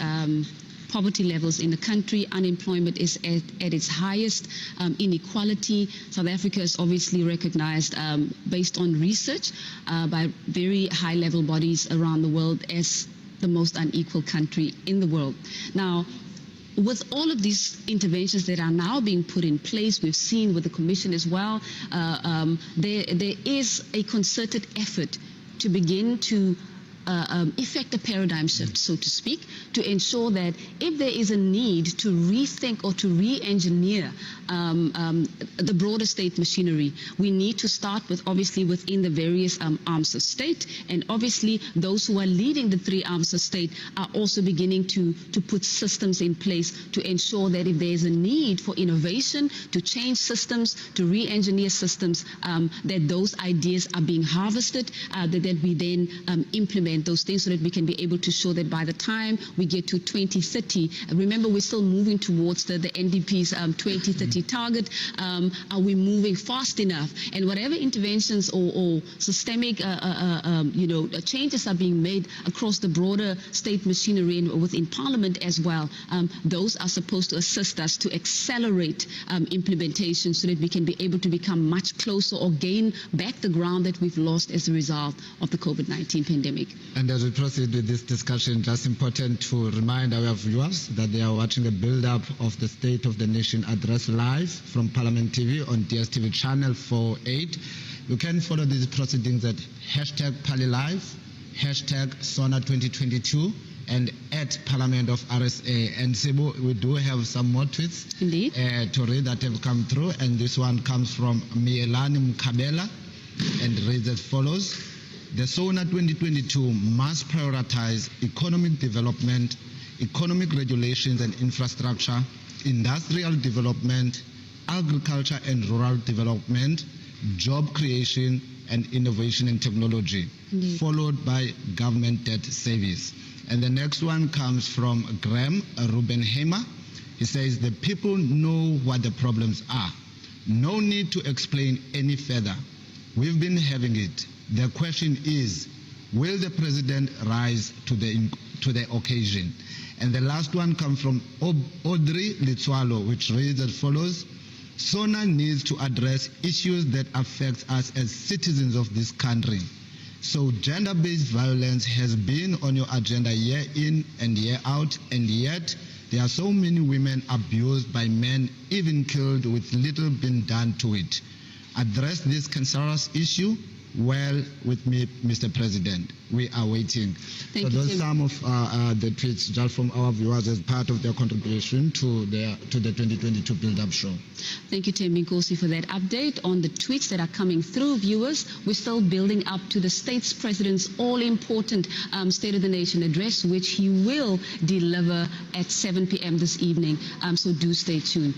poverty levels in the country. Unemployment is at its highest. Inequality. South Africa is obviously recognized based on research by very high-level bodies around the world as the most unequal country in the world. Now, with all of these interventions that are now being put in place, we've seen with the Commission as well, there is a concerted effort to begin to effect a paradigm shift, so to speak, to ensure that if there is a need to rethink or to re-engineer the broader state machinery, we need to start with obviously within the various arms of state, and obviously those who are leading the three arms of state are also beginning to put systems in place to ensure that if there is a need for innovation, to change systems, to re-engineer systems, that those ideas are being harvested, that we then implement those things so that we can be able to show that by the time we get to 2030, remember we're still moving towards the NDP's 2030 target. Are we moving fast enough? And whatever interventions or systemic changes are being made across the broader state machinery and within Parliament as well, those are supposed to assist us to accelerate implementation so that we can be able to become much closer or gain back the ground that we've lost as a result of the COVID-19 pandemic. And as we proceed with this discussion, just important to remind our viewers that they are watching a build-up of the State of the Nation address live from Parliament TV on DSTV channel 48. You can follow these proceedings at #ParliLive, #SONA2022, and at Parliament of RSA. And Sibu, we do have some more tweets to read that have come through, and this one comes from Mielani Mkabela and reads as follows. The SONA 2022 must prioritize economic development, economic regulations and infrastructure, industrial development, agriculture and rural development, job creation and innovation and technology, followed by government debt service. And the next one comes from Graham Rubenheimer. He says the people know what the problems are. No need to explain any further. We've been having it. The question is, will the president rise to the occasion? And the last one comes from Audrey Litswalo, which reads as follows. SONA needs to address issues that affect us as citizens of this country. So gender-based violence has been on your agenda year in and year out, and yet there are so many women abused by men, even killed with little being done to it. Address this cancerous issue well with me, Mr. President. We are waiting. Thank you, those Tim. some of the tweets just from our viewers as part of their contribution to the 2022 build-up show. Thank you, Tim Nkosi, for that update on the tweets that are coming through. Viewers, we're still building up to the state's president's all-important State of the Nation address, which he will deliver at 7 p.m. this evening. So do stay tuned.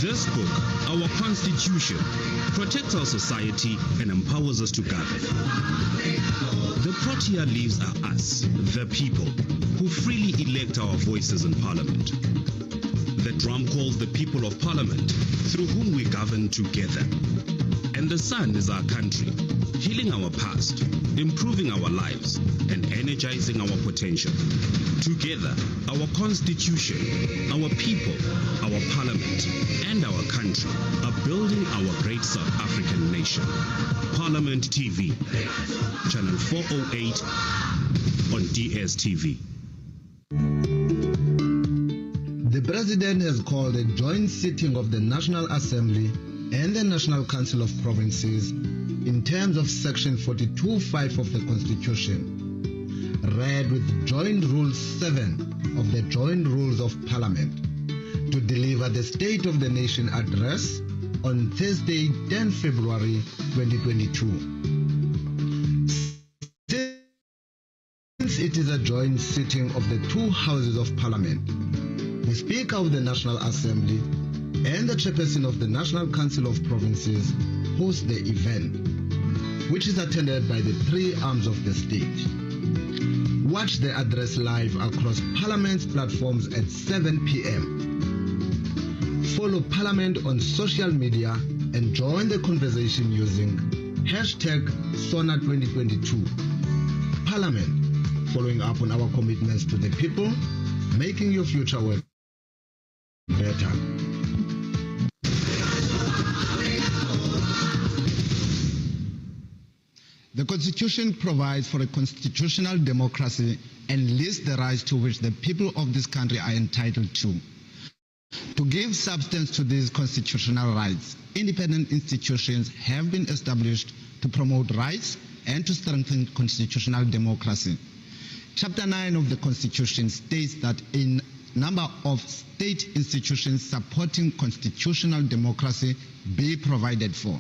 This book, our Constitution, protects our society and empowers us to govern. The Protea leaves are us, the people, who freely elect our voices in Parliament. The drum calls the people of Parliament, through whom we govern together. And the sun is our country, healing our past, improving our lives, and energizing our potential. Together, our Constitution, our people, our Parliament, and our country are building our great South African nation. Parliament TV, channel 408 on DSTV. The President has called a joint sitting of the National Assembly and the National Council of Provinces in terms of Section 42(5) of the Constitution, read with Joint Rule 7 of the Joint Rules of Parliament, to deliver the State of the Nation address on Thursday, 10 February 2022. Since it is a joint sitting of the two houses of Parliament, the Speaker of the National Assembly and the Chairperson of the National Council of Provinces host the event, which is attended by the three arms of the state. Watch the address live across Parliament's platforms at 7 p.m. Follow Parliament on social media and join the conversation using #SONA2022. Parliament, following up on our commitments to the people, making your future work better. The Constitution provides for a constitutional democracy and lists the rights to which the people of this country are entitled to. To give substance to these constitutional rights, independent institutions have been established to promote rights and to strengthen constitutional democracy. Chapter 9 of the Constitution states that a number of state institutions supporting constitutional democracy be provided for.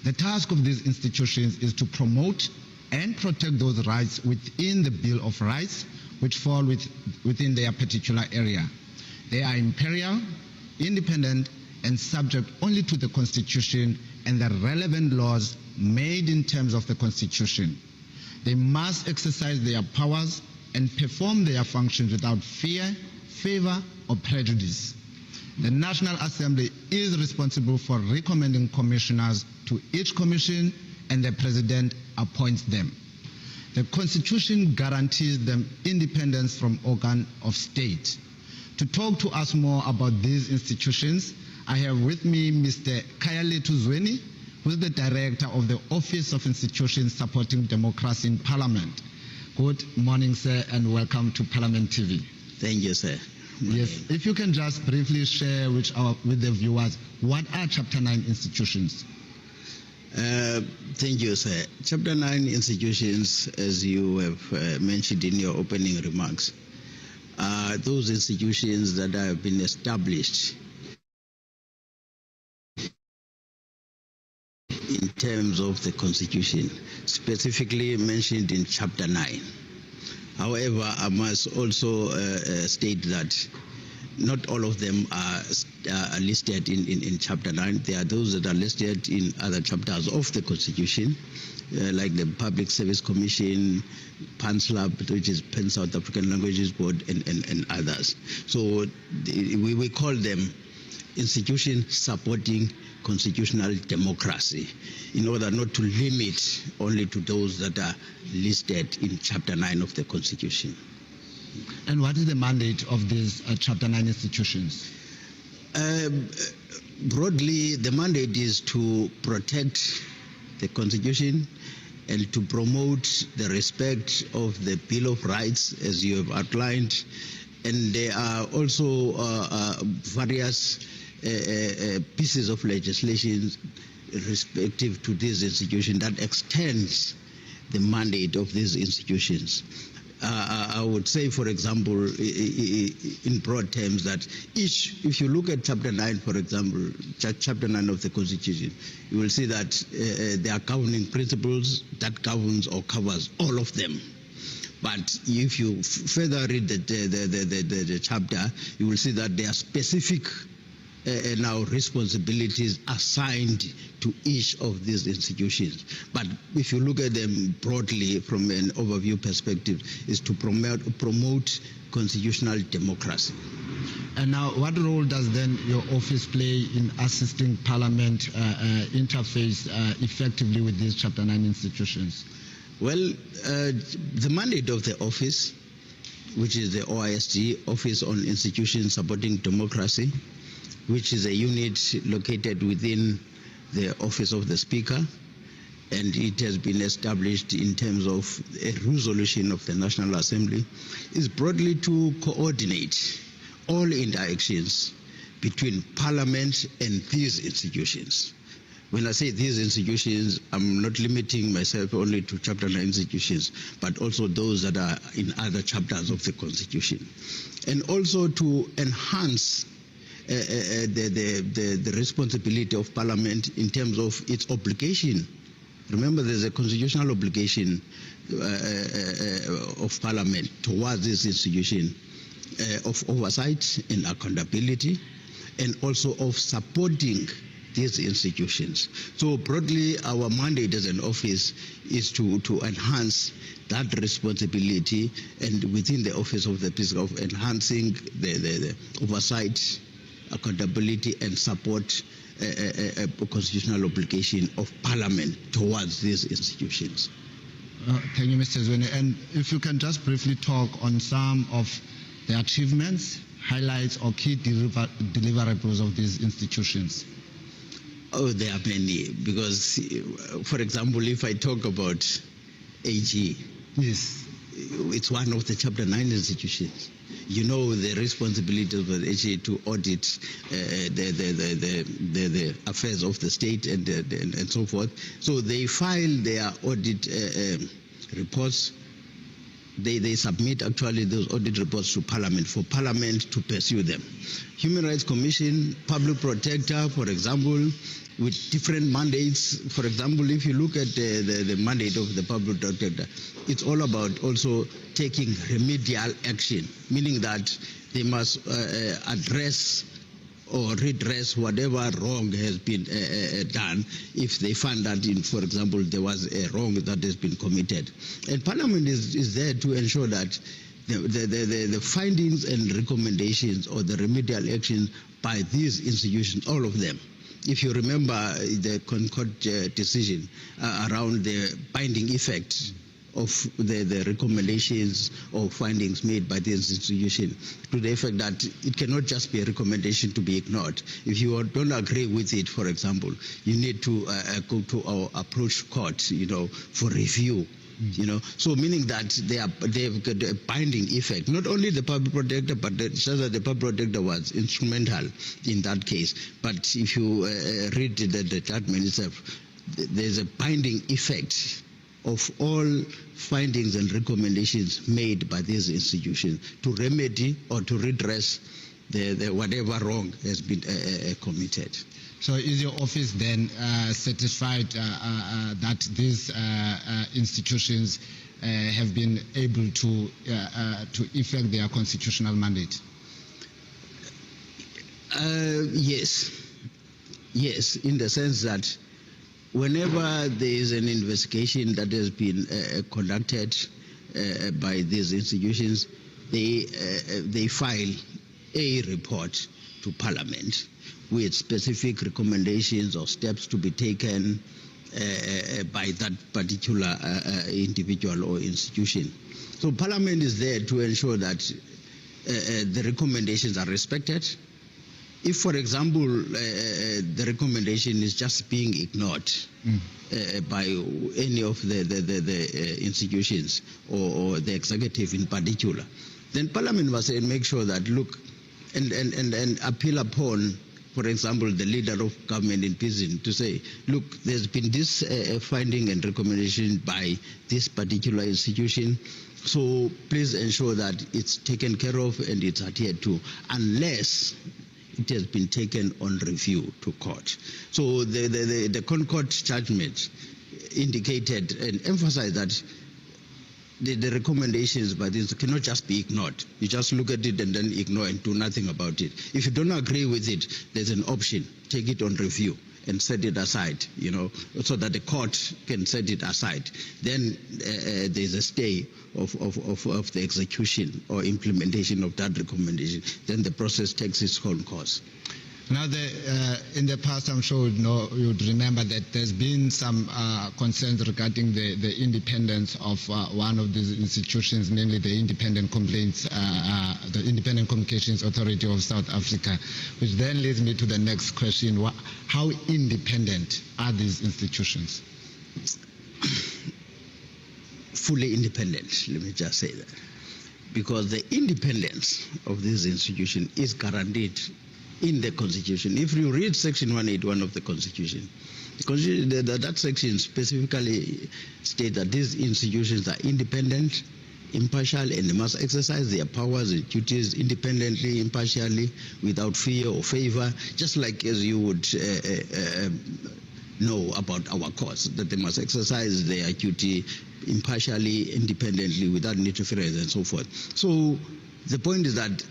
The task of these institutions is to promote and protect those rights within the Bill of Rights which fall within their particular area. They are imperial, independent, and subject only to the Constitution and the relevant laws made in terms of the Constitution. They must exercise their powers and perform their functions without fear, favor, or prejudice. The National Assembly is responsible for recommending commissioners to each commission, and the President appoints them. The Constitution guarantees them independence from organ of state. To talk to us more about these institutions, I have with me Mr. Kayaletu Zweni, who is the Director of the Office of Institutions Supporting Democracy in Parliament. Good morning, sir, and welcome to Parliament TV. Thank you, sir. Yes, if you can just briefly share with the viewers, what are Chapter 9 institutions? Thank you, sir. Chapter 9 institutions, as you have mentioned in your opening remarks, are those institutions that have been established in terms of the Constitution, specifically mentioned in Chapter 9. However, I must also state that not all of them are listed in Chapter 9. There are those that are listed in other chapters of the Constitution, like the Public Service Commission, PANSLAB, which is Pan South African Languages Board, and others. So we call them institutions supporting constitutional democracy, in order not to limit only to those that are listed in Chapter 9 of the Constitution. And what is the mandate of these Chapter 9 institutions? Broadly, the mandate is to protect the Constitution and to promote the respect of the Bill of Rights, as you have outlined. And there are also various pieces of legislation respective to this institution that extends the mandate of these institutions. I would say, for example, in broad terms, that if you look at Chapter 9, for example, Chapter 9 of the Constitution, you will see that there are governing principles that governs or covers all of them. But if you further read the chapter, you will see that there are specific now responsibilities assigned to each of these institutions. But if you look at them broadly from an overview perspective, is to promote constitutional democracy. And now, what role does then your office play in assisting Parliament interface effectively with these Chapter 9 institutions? Well, the mandate of the office, which is the OISD, Office on Institutions Supporting Democracy, which is a unit located within the Office of the Speaker, and it has been established in terms of a resolution of the National Assembly, is broadly to coordinate all interactions between Parliament and these institutions. When I say these institutions, I'm not limiting myself only to Chapter 9 institutions, but also those that are in other chapters of the Constitution. And also to enhance the responsibility of Parliament in terms of its obligation. Remember, there's a constitutional obligation of Parliament towards this institution of oversight and accountability, and also of supporting these institutions. So broadly, our mandate as an office is to enhance that responsibility, and within the Office of the Speaker, of enhancing the oversight, accountability, and support a constitutional obligation of Parliament towards these institutions. Thank you, Mr. Zwene. And if you can just briefly talk on some of the achievements, highlights, or key deliverables of these institutions. Oh, there are many. Because, for example, if I talk about AG, yes, it's one of the Chapter 9 institutions. You know the responsibility of the AG to audit the affairs of the state and so forth. So they file their audit reports. They submit actually those audit reports to Parliament for Parliament to pursue them. Human Rights Commission, Public Protector, for example, with different mandates. For example, if you look at the mandate of the Public Protector, it's all about also taking remedial action, meaning that they must address or redress whatever wrong has been done if they find that, for example, there was a wrong that has been committed. And Parliament is there to ensure that the findings and recommendations or the remedial actions by these institutions, all of them. If you remember the Concord decision around the binding effect of the recommendations or findings made by this institution, to the effect that it cannot just be a recommendation to be ignored. If you don't agree with it, for example, you need to go to our approach court, for review. So meaning that they've got a binding effect. Not only the Public Protector, but the Public Protector was instrumental in that case. But if you read the judgment itself, there's a binding effect of all findings and recommendations made by these institutions to remedy or to redress the whatever wrong has been committed. So is your office then satisfied that these institutions have been able to effect their constitutional mandate? Yes, in the sense that whenever there is an investigation that has been conducted by these institutions, they file a report to Parliament with specific recommendations or steps to be taken by that particular individual or institution. So Parliament is there to ensure that the recommendations are respected. If, for example, the recommendation is just being ignored by any of the institutions or the executive in particular, then Parliament must make sure that, look, and appeal upon, for example, the leader of government in prison to say, look, there's been this finding and recommendation by this particular institution, so please ensure that it's taken care of and it's adhered to, unless it has been taken on review to court. So the Concord judgment indicated and emphasized that the recommendations by this cannot just be ignored. You just look at it and then ignore and do nothing about it. If you don't agree with it, there's an option. Take it on review and set it aside, so that the court can set it aside. Then there's a stay of the execution or implementation of that recommendation. Then the process takes its own course. Now, in the past, I'm sure you'd remember that there's been some concerns regarding the independence of one of these institutions, namely the Independent Communications Authority of South Africa, which then leads me to the next question. How independent are these institutions? Fully independent, let me just say that. Because the independence of this institution is guaranteed in the Constitution. If you read Section 181 of the Constitution, that section specifically states that these institutions are independent, impartial, and they must exercise their powers and duties independently, impartially, without fear or favor, just like as you would know about our courts, that they must exercise their duty impartially, independently, without interference and so forth. So the point is that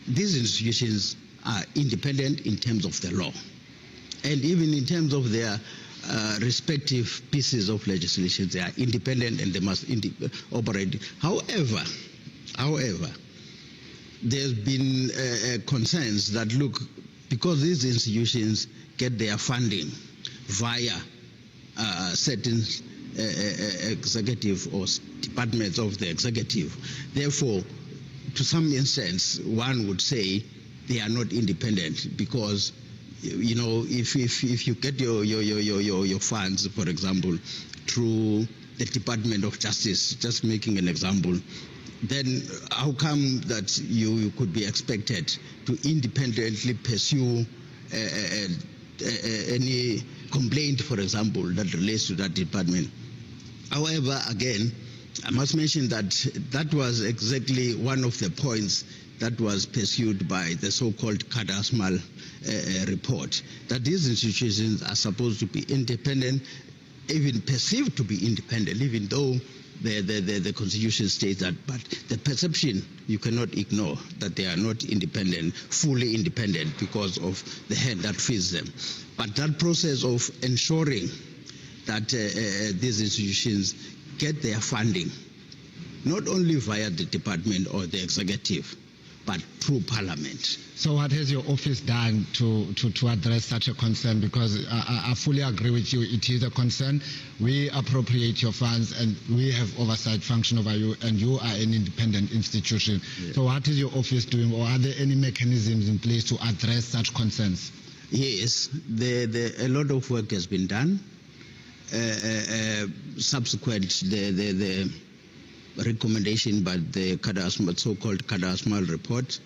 these institutions are independent in terms of the law, and even in terms of their respective pieces of legislation, they are independent and they must operate. However, there's been concerns that, look, because these institutions get their funding via certain executive or departments of the executive. Therefore, to some instance, one would say they are not independent because, you know, if you get your funds, for example, through the Department of Justice, just making an example, then how come that you could be expected to independently pursue any complaint, for example, that relates to that department? However, again, I must mention that that was exactly one of the points that was pursued by the so-called Kadasmal report, that these institutions are supposed to be independent, even perceived to be independent, even though the Constitution states that, but the perception you cannot ignore that they are not independent, fully independent, because of the hand that feeds them. But that process of ensuring that these institutions get their funding, not only via the department or the executive, but through Parliament. So what has your office done to address such a concern? Because I fully agree with you, it is a concern. We appropriate your funds and we have oversight function over you, and you are an independent institution. Yeah. So what is your office doing, or are there any mechanisms in place to address such concerns? Yes, a lot of work has been done. Subsequent the recommendation by the so-called Kadasmal report,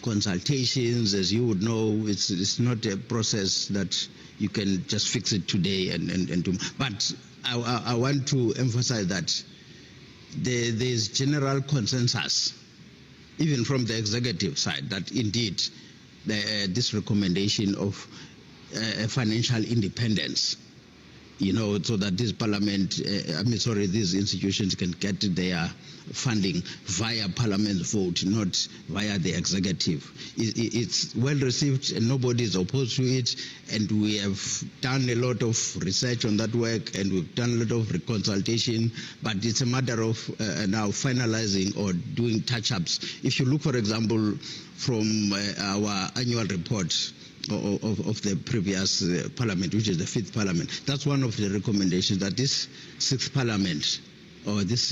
consultations, as you would know, it's not a process that you can just fix it today and do. But I want to emphasize that there is general consensus, even from the executive side, that indeed this recommendation of financial independence, you know, so that this these institutions can get their funding via Parliament's vote, not via the executive. It's well received and nobody is opposed to it, and we have done a lot of research on that work and we've done a lot of consultation, but it's a matter of now finalizing or doing touch-ups. If you look, for example, from our annual report of the previous Parliament, which is the 5th Parliament, that's one of the recommendations, that this 6th Parliament, or this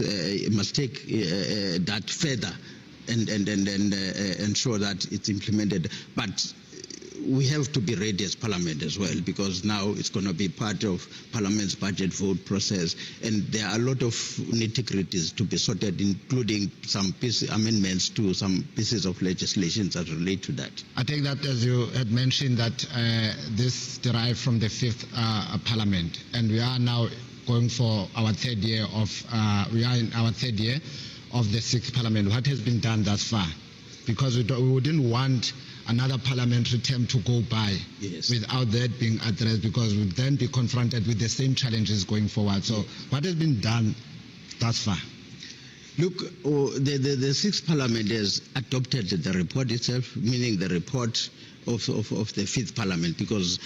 must take that further and ensure that it's implemented. But we have to be ready as Parliament as well, because now it's going to be part of Parliament's budget vote process, and there are a lot of nitty-gritties to be sorted, including some amendments to some pieces of legislation that relate to that. I take that, as you had mentioned, that this derived from the 5th Parliament, and we are now going for our third year of we are in our third year of the 6th Parliament. What has been done thus far? Because we wouldn't want another parliamentary term to go by without that being addressed, because we'll then be confronted with the same challenges going forward. So what has been done thus far? Look, the 6th Parliament has adopted the report itself, meaning the report of the 5th Parliament, because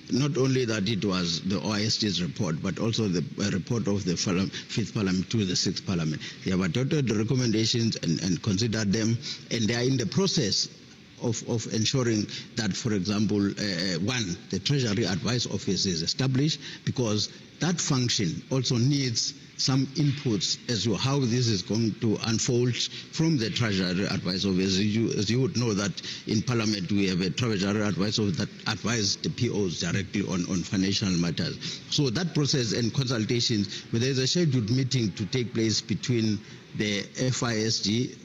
not only that it was the OISD's report, but also the report of the 5th Parliament to the 6th Parliament. They have adopted the recommendations and considered them, and they are in the process of ensuring that, for example, one, the Treasury Advice Office is established, because that function also needs some inputs as to how this is going to unfold from the Treasury Advice Office. As you would know that in Parliament we have a Treasury Advice Office that advises the POs directly on financial matters. So that process and consultations, where there is a scheduled meeting to take place between the FISG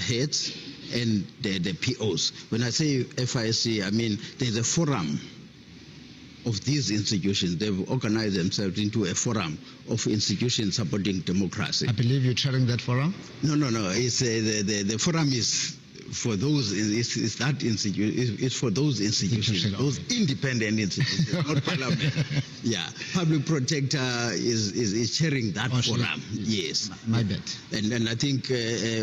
heads and the POs. When I say FISG, I mean there's a forum of these institutions. They've organized themselves into a forum of institutions supporting democracy. I believe you're chairing that forum? No. It's the forum is for those. It's that institute. It's for those institutions, those independent institutions, not Parliament. Yeah, Public Protector is chairing that forum. Yes, my bad. And I think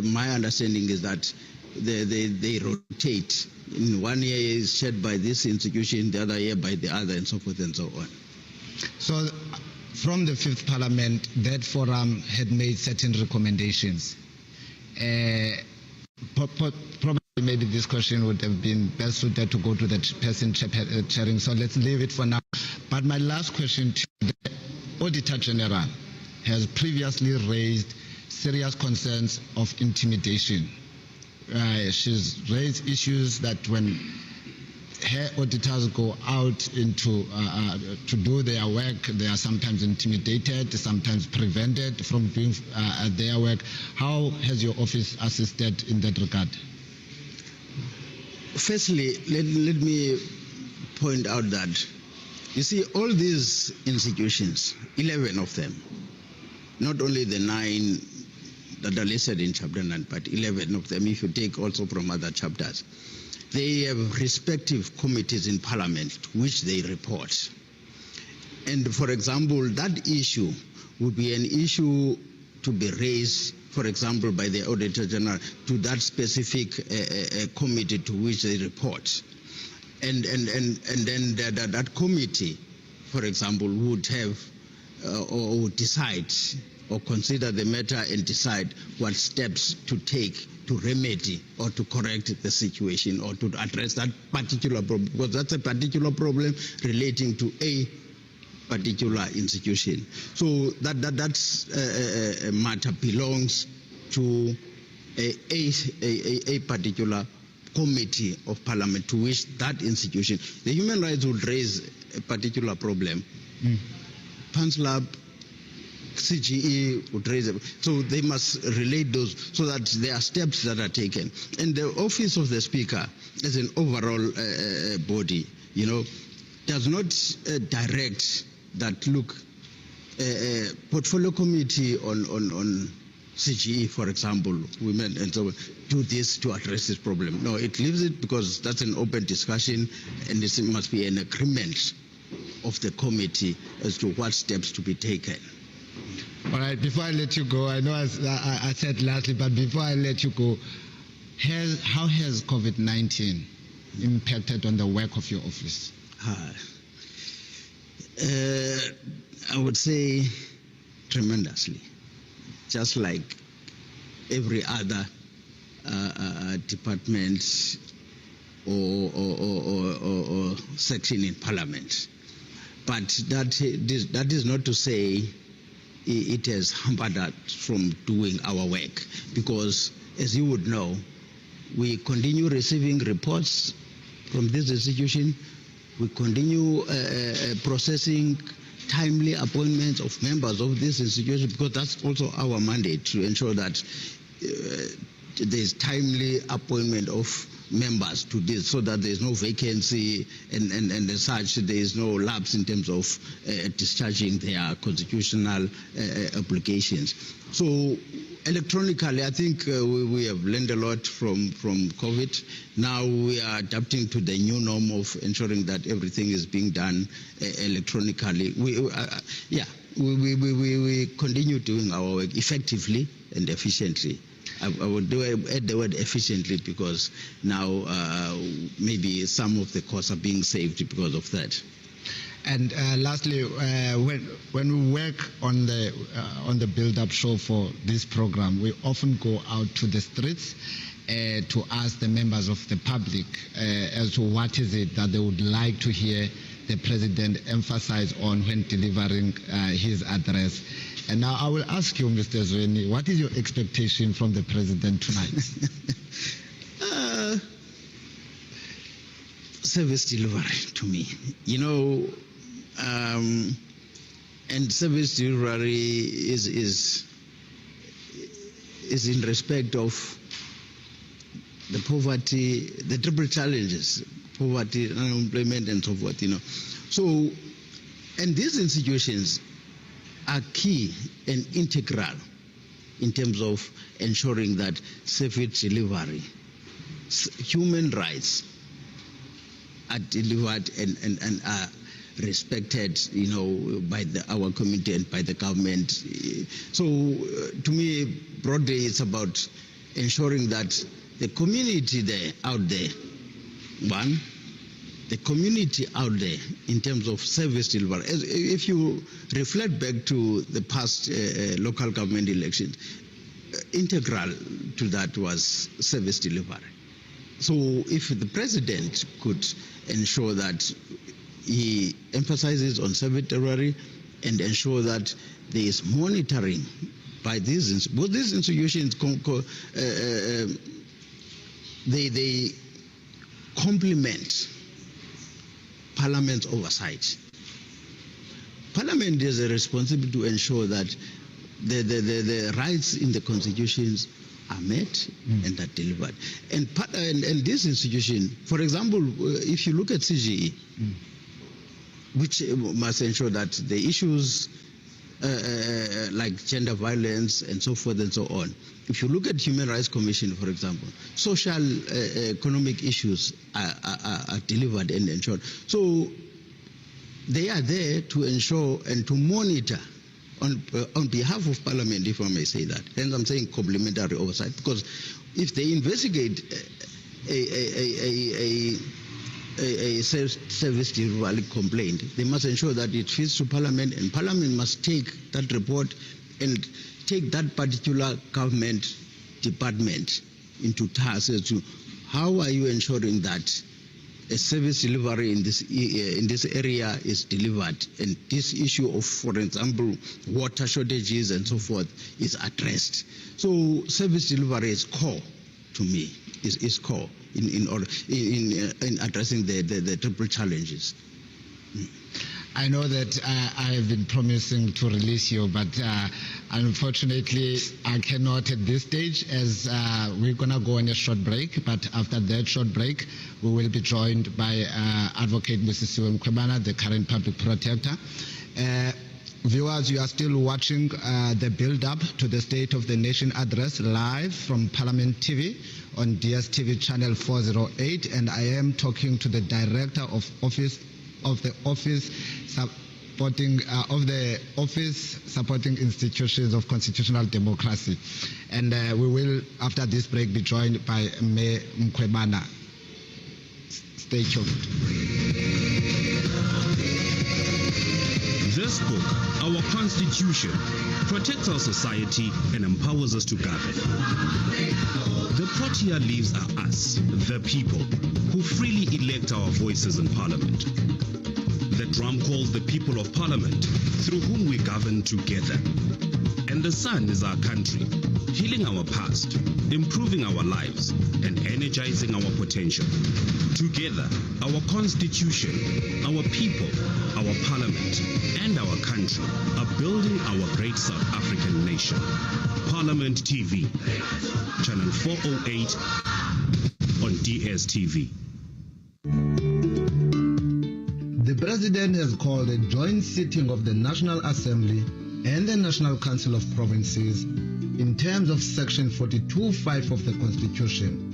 my understanding is that they rotate. In 1 year is chaired by this institution, the other year by the other, and so forth and so on. So from the 5th Parliament, that forum had made certain recommendations. Probably maybe this question would have been best suited to go to the person chairing, so let's leave it for now. But my last question to the Auditor General has previously raised serious concerns of intimidation. She's raised issues that when her auditors go out into to do their work, they are sometimes intimidated, sometimes prevented from doing their work. How has your office assisted in that regard? Firstly, let me point out that, you see, all these institutions, 11 of them, not only the 9 that are listed in Chapter 9, but 11 of them, if you take also from other chapters, they have respective committees in Parliament to which they report. And for example, that issue would be an issue to be raised, for example, by the Auditor General to that specific committee to which they report. And then that committee, for example, would have or would decide or consider the matter and decide what steps to take to remedy or to correct the situation or to address that particular problem, because that's a particular problem relating to a particular institution. So that's a matter belongs to a particular committee of Parliament to which that institution. The human rights would raise a particular problem. PANSLAB, CGE would raise it. So they must relate those so that there are steps that are taken. And the Office of the Speaker, as an overall body, does not direct that, look, portfolio committee on CGE, for example, women and so on, do this to address this problem. No, it leaves it because that's an open discussion and it must be an agreement of the committee as to what steps to be taken. All right, before I let you go, I know I said lastly, but before I let you go, how has COVID-19 impacted on the work of your office? I would say tremendously. Just like every other department or section in Parliament. But that is not to say it has hampered us from doing our work, because as you would know, we continue receiving reports from this institution. We continue processing timely appointments of members of this institution, because that's also our mandate, to ensure that there is timely appointment of members to this, so that there is no vacancy and as such there is no lapse in terms of discharging their constitutional obligations. So electronically, I think we have learned a lot from COVID. Now we are adapting to the new norm of ensuring that everything is being done electronically. We continue doing our work effectively and efficiently. I would add the word efficiently, because now maybe some of the costs are being saved because of that. And lastly, when we work on the build-up show for this program, we often go out to the streets to ask the members of the public as to what is it that they would like to hear the President emphasize on when delivering his address. And now I will ask you, Mr. Zweni, what is your expectation from the President tonight? Service delivery to me, and service delivery is in respect of the poverty, the triple challenges, poverty, unemployment, and so forth. So, and these institutions are key and integral in terms of ensuring that service delivery, human rights are delivered and are respected, by our community and by the government. So, to me, broadly, it's about ensuring that the community out there, the community out there in terms of service delivery. If you reflect back to the past local government elections, integral to that was service delivery. So if the president could ensure that he emphasizes on service delivery and ensure that there is monitoring by these institutions, they complement Parliament's oversight. Parliament has a responsibility to ensure that the rights in the constitutions are met and are delivered. And this institution, for example, if you look at CGE, which must ensure that the issues like gender violence and so forth and so on. If you look at Human Rights Commission, for example, social economic issues are delivered and ensured. So they are there to ensure and to monitor on behalf of Parliament, if I may say that. Hence I'm saying complementary oversight, because if they investigate a service delivery complaint, they must ensure that it feeds to Parliament, and Parliament must take that report and take that particular government department into task as to how are you ensuring that a service delivery in this area is delivered, and this issue of, for example, water shortages and so forth is addressed. So service delivery is core to me, is core in addressing the triple challenges. I know that I have been promising to release you, but unfortunately I cannot at this stage, as we're going to go on a short break. But after that short break, we will be joined by Advocate Mrs. Siwe Mkhwebana, the current public protector. Viewers, you are still watching the build-up to the State of the Nation address live from Parliament TV on DSTV channel 408, and I am talking to the Director of the office supporting institutions of constitutional democracy, and we will, after this break, be joined by Mayor Mkhwebana. Stay tuned. This book, our Constitution, protects our society and empowers us to govern. The protea leaves are us, the people, who freely elect our voices in Parliament. The drum calls the people of Parliament, through whom we govern together. And the sun is our country, healing our past, improving our lives, and energizing our potential. Together, our Constitution, our people, our Parliament, and our country are building our great South African nation. Parliament TV, channel 408 on DSTV. The President has called a joint sitting of the National Assembly and the National Council of Provinces in terms of Section 42(5) of the Constitution,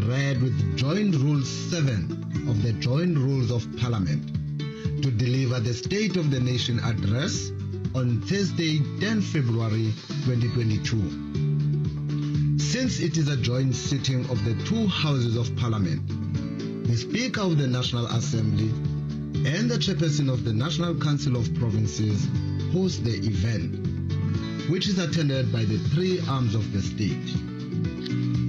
read with Joint Rule 7 of the Joint Rules of Parliament, to deliver the State of the Nation address on Thursday, 10 February 2022. Since it is a joint sitting of the two houses of Parliament, the Speaker of the National Assembly and the Chairperson of the National Council of Provinces host the event, which is attended by the three arms of the state.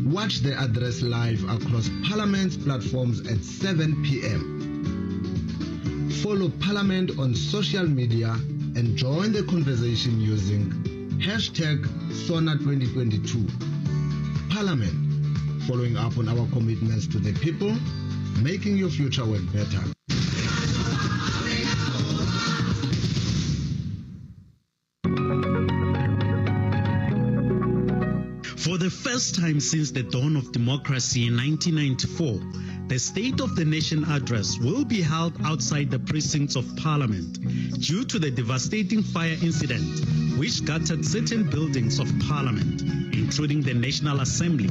Watch the address live across Parliament's platforms at 7 p.m. Follow Parliament on social media and join the conversation using #SONA2022. Parliament, following up on our commitments to the people, making your future work better. For the first time since the dawn of democracy in 1994, the State of the Nation address will be held outside the precincts of Parliament due to the devastating fire incident which gutted certain buildings of Parliament, including the National Assembly.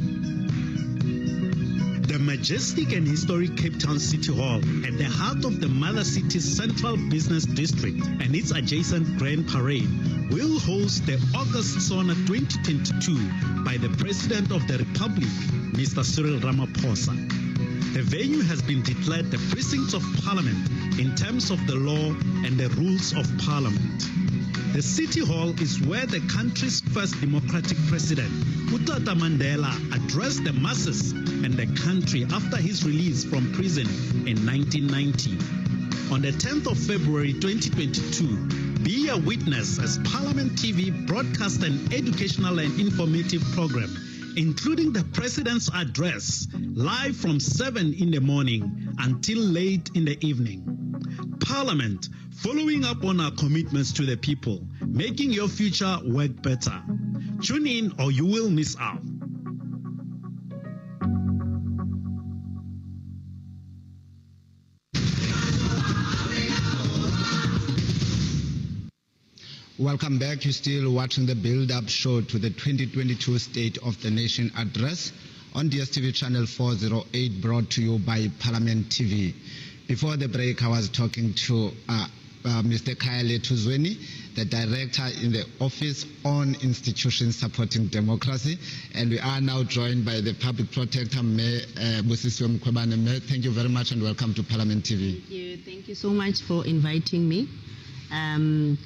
The majestic and historic Cape Town City Hall, at the heart of the Mother City's Central Business District and its adjacent Grand Parade, will host the August SONA 2022 by the President of the Republic, Mr. Cyril Ramaphosa. The venue has been declared the precincts of Parliament in terms of the law and the rules of Parliament. The City Hall is where the country's first democratic president, Utata Mandela, addressed the masses and the country after his release from prison in 1990. On the 10th of February 2022, be a witness as Parliament TV broadcast an educational and informative program, including the President's address, live from 7 in the morning until late in the evening. Parliament, following up on our commitments to the people, making your future work better. Tune in or you will miss out. Welcome back. You're still watching the build-up show to the 2022 State of the Nation address on DSTV channel 408, brought to you by Parliament TV. Before the break, I was talking to Mr. Kayale Tuzweni, the director in the Office on Institutions Supporting Democracy, and we are now joined by the Public Protector, Mayor Busisiwe Mkhwebane. Mayor, thank you very much and welcome to Parliament TV. Thank you so much for inviting me. And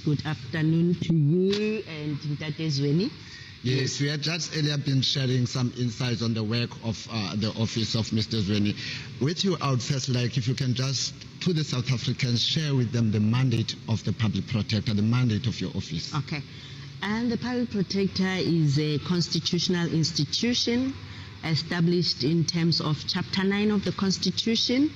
good afternoon to you and Ntate Zweni. Yes, we had just earlier been sharing some insights on the work of the office of Mr. Zweni. With you out first, like if you can just, to the South Africans, share with them the mandate of the Public Protector, the mandate of your office. Okay. And the Public Protector is a constitutional institution established in terms of Chapter 9 of the Constitution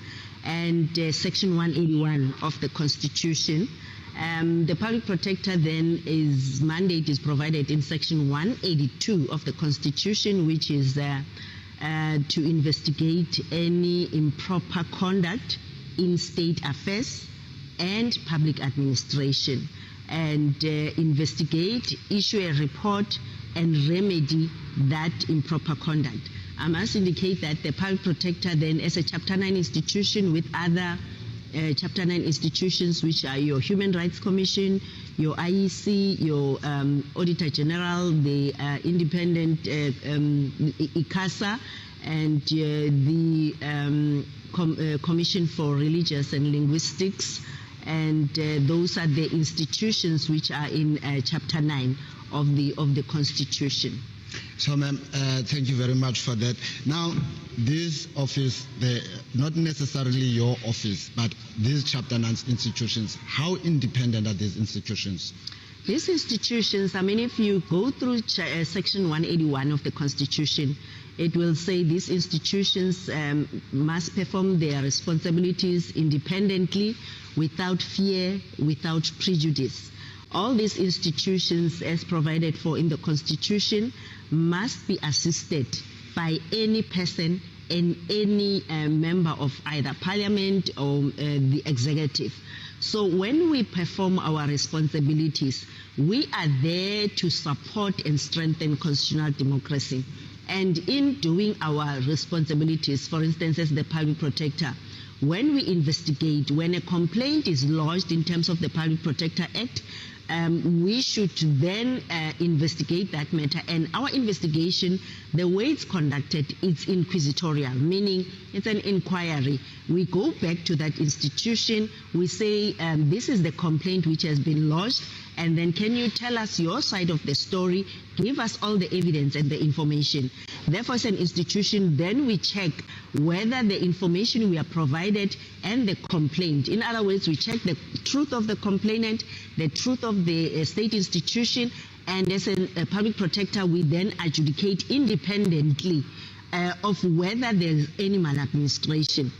and Section 181 of the Constitution. The Public Protector then, his mandate is provided in Section 182 of the Constitution, which is to investigate any improper conduct in state affairs and public administration, and investigate, issue a report, and remedy that improper conduct. I must indicate that the Public Protector then, as a Chapter 9 institution with other Chapter 9 institutions, which are your Human Rights Commission, your IEC, your Auditor General, the Independent ICASA, and the Commission for Religious and Linguistics, and those are the institutions which are in Chapter 9 of the Constitution. So, ma'am, thank you very much for that. Now, this office, not necessarily your office, but these Chapter 9 institutions, how independent are these institutions? These institutions, I mean, if you go through Section 181 of the Constitution, it will say these institutions must perform their responsibilities independently, without fear, without prejudice. All these institutions, as provided for in the Constitution, must be assisted by any person and any member of either Parliament or the Executive. So when we perform our responsibilities, we are there to support and strengthen constitutional democracy. And in doing our responsibilities, for instance, as the Public Protector, when we investigate, when a complaint is lodged in terms of the Public Protector Act, we should then investigate that matter. And our investigation, the way it's conducted, it's inquisitorial, meaning it's an inquiry. We go back to that institution, we say, this is the complaint which has been lodged, and then can you tell us your side of the story, give us all the evidence and the information. Therefore, as an institution, then we check whether the information we are provided and the complaint, in other words, we check the truth of the complainant, the truth of the state institution, and as a Public Protector, we then adjudicate independently of whether there's any maladministration.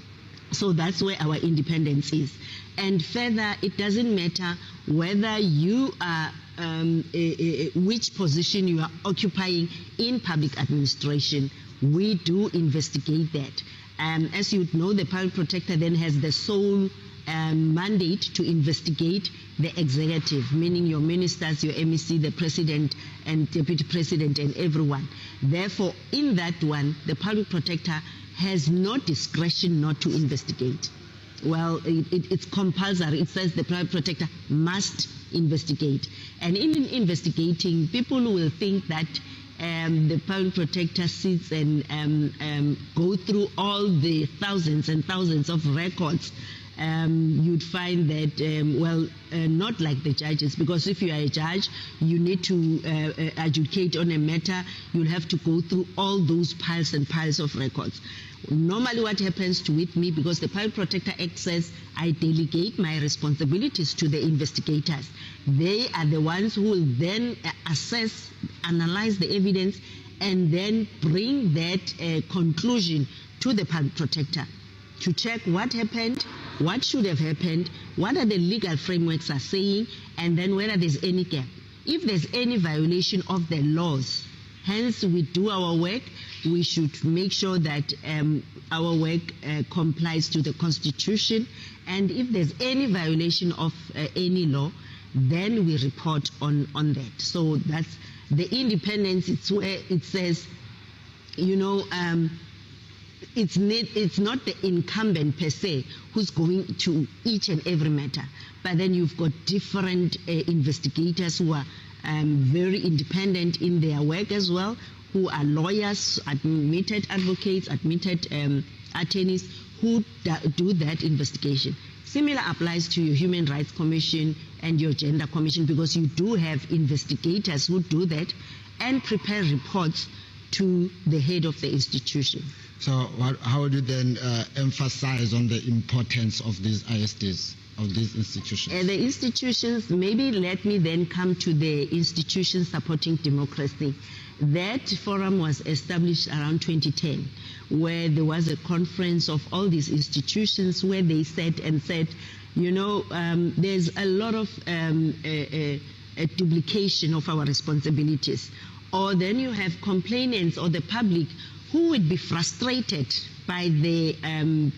So that's where our independence is. And further, it doesn't matter whether you are, which position you are occupying in public administration. We do investigate that. As you know, the Public Protector then has the sole mandate to investigate the executive, meaning your ministers, your MEC, the President and Deputy President and everyone. Therefore, in that one, the Public Protector has no discretion not to investigate. Well, it's compulsory. It says the Public Protector must investigate. And in investigating, people will think that the Public Protector sits and go through all the thousands and thousands of records you'd find that, not like the judges, because if you are a judge, you need to adjudicate on a matter, you'll have to go through all those piles and piles of records. Normally what happens with me, because the Public Protector Act says I delegate my responsibilities to the investigators. They are the ones who will then assess, analyze the evidence, and then bring that conclusion to the Public Protector to check what happened, what should have happened, what are the legal frameworks are saying, and then whether there's any gap. If there's any violation of the laws, hence we do our work, we should make sure that our work complies to the Constitution, and if there's any violation of any law, then we report on that. So that's the independence. It's where it says, it's not the incumbent per se who's going to each and every matter, but then you've got different investigators who are very independent in their work as well, who are lawyers, admitted advocates, admitted attorneys who do that investigation. Similar applies to your Human Rights Commission and your Gender Commission, because you do have investigators who do that and prepare reports to the head of the institution. So how would you then emphasize on the importance of these ISDs, of these institutions? The institutions, maybe let me then come to the institutions supporting democracy. That forum was established around 2010, where there was a conference of all these institutions where they said, there's a lot of a duplication of our responsibilities. Or then you have complainants or the public who would be frustrated by the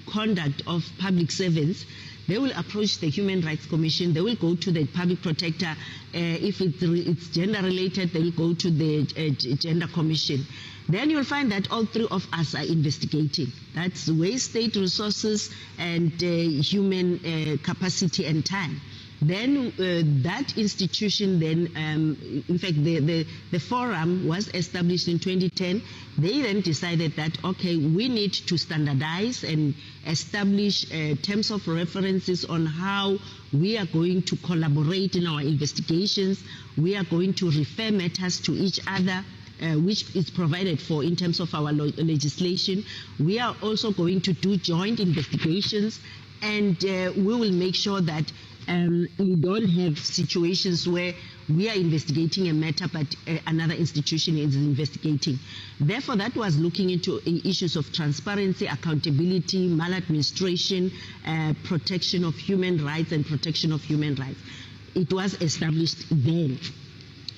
conduct of public servants. They will approach the Human Rights Commission, they will go to the Public Protector. If it's gender related, they will go to the Gender Commission. Then you'll find that all three of us are investigating. That's waste, state resources, and human capacity and time. Then that institution then, in fact, the forum was established in 2010. They then decided that, okay, we need to standardize and establish terms of references on how we are going to collaborate in our investigations. We are going to refer matters to each other, which is provided for in terms of our legislation. We are also going to do joint investigations, and we will make sure that we don't have situations where we are investigating a matter but another institution is investigating. Therefore, that was looking into issues of transparency, accountability, maladministration, protection of human rights and protection of human rights. It was established then.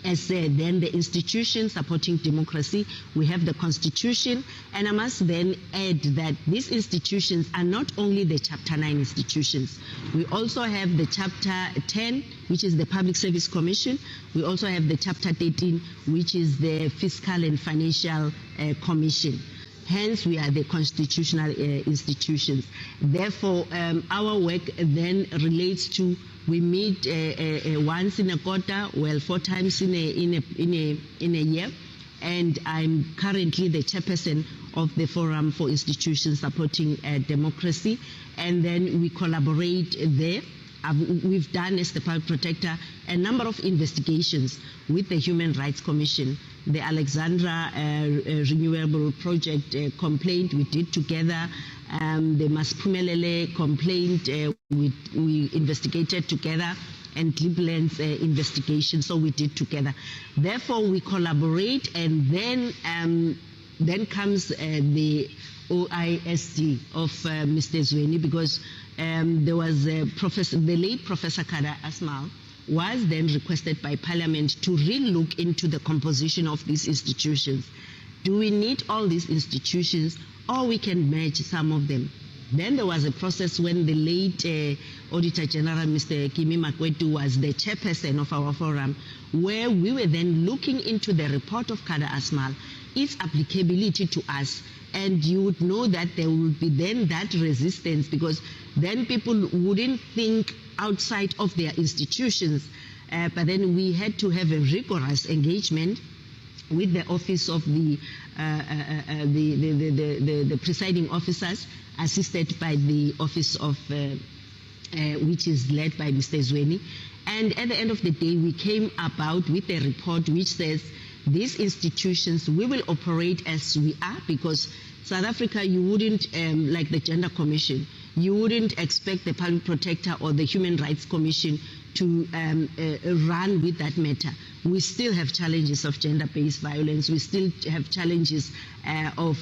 As then the institutions supporting democracy, we have the Constitution, and I must then add that these institutions are not only the Chapter 9 institutions. We also have the Chapter 10, which is the Public Service Commission. We also have the Chapter 13, which is the Fiscal and Financial Commission. Hence, we are the constitutional institutions. Therefore, our work then relates to, we meet once in a quarter, 4 times in a year, and I'm currently the chairperson of the Forum for Institutions Supporting Democracy, and then we collaborate there. We've done, as the Public Protector, a number of investigations with the Human Rights Commission. The Alexandra Renewable Project complaint we did together. The Masphumelele complaint we investigated together, and Cleveland's investigation, so we did together. Therefore, we collaborate, and then comes the OISD of Mr. Zweni, because there was the late Professor Kada Asmal was then requested by Parliament to re-look into the composition of these institutions. Do we need all these institutions, or we can merge some of them? Then there was a process when the late Auditor General, Mr. Kimi Makwetu, was the chairperson of our forum, where we were then looking into the report of Kada Asmal, its applicability to us. And you would know that there would be then that resistance, because then people wouldn't think outside of their institutions. But then we had to have a rigorous engagement with the office of the presiding officers, assisted by the office of which is led by Mr. Zweni. And at the end of the day, we came about with a report which says these institutions, we will operate as we are, because South Africa, you wouldn't, like the Gender Commission, you wouldn't expect the Public Protector or the Human Rights Commission to run with that matter. We still have challenges of gender-based violence. We still have challenges of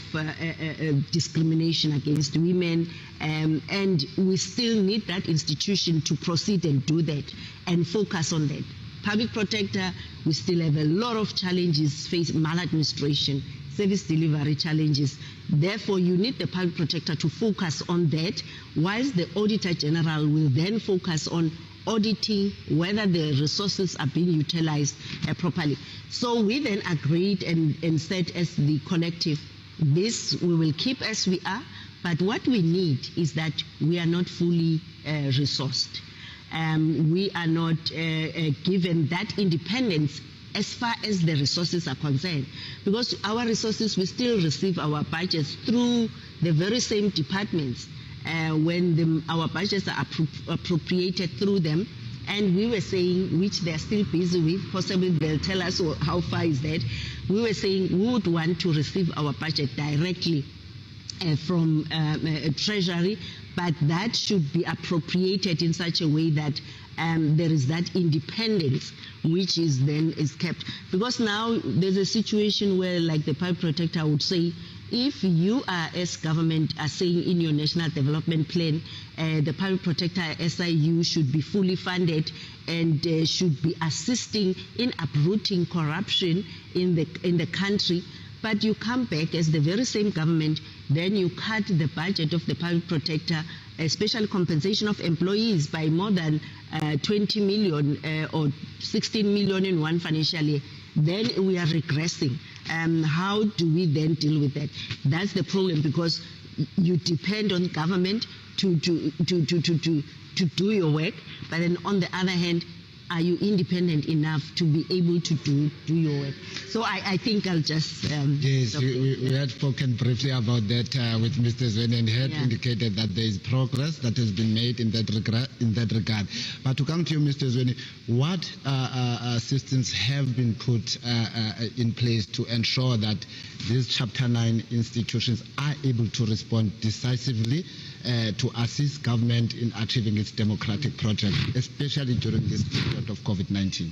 discrimination against women, and we still need that institution to proceed and do that and focus on that. Public Protector, we still have a lot of challenges, face maladministration, service delivery challenges. Therefore, you need the Public Protector to focus on that, whilst the Auditor General will then focus on auditing whether the resources are being utilized properly. So we then agreed and said as the collective, this we will keep as we are, but what we need is that we are not fully resourced. We are not given that independence as far as the resources are concerned, because our resources, we still receive our budgets through the very same departments when our budgets are appropriated through them. And we were saying, which they're still busy with, possibly they'll tell us how far is that. We were saying we would want to receive our budget directly from Treasury, but that should be appropriated in such a way that there is that independence, which is then is kept. Because now there's a situation where, like the Public Protector would say, if you are, as government, are saying in your National Development Plan, the Public Protector SIU should be fully funded and should be assisting in uprooting corruption in the country, but you come back as the very same government, then you cut the budget of the Public Protector, special compensation of employees, by more than 20 million or 16 million in one financial year. Then we are regressing. How do we then deal with that? That's the problem, because you depend on government to do your work, but then on the other hand, are you independent enough to be able to do your work? So I think I'll just... yes, we had spoken briefly about that with Mr. Zweni, and had indicated that there is progress that has been made in that regard. But to come to you, Mr. Zweni, what systems have been put in place to ensure that these Chapter 9 institutions are able to respond decisively to assist government in achieving its democratic project, especially during this period of COVID-19?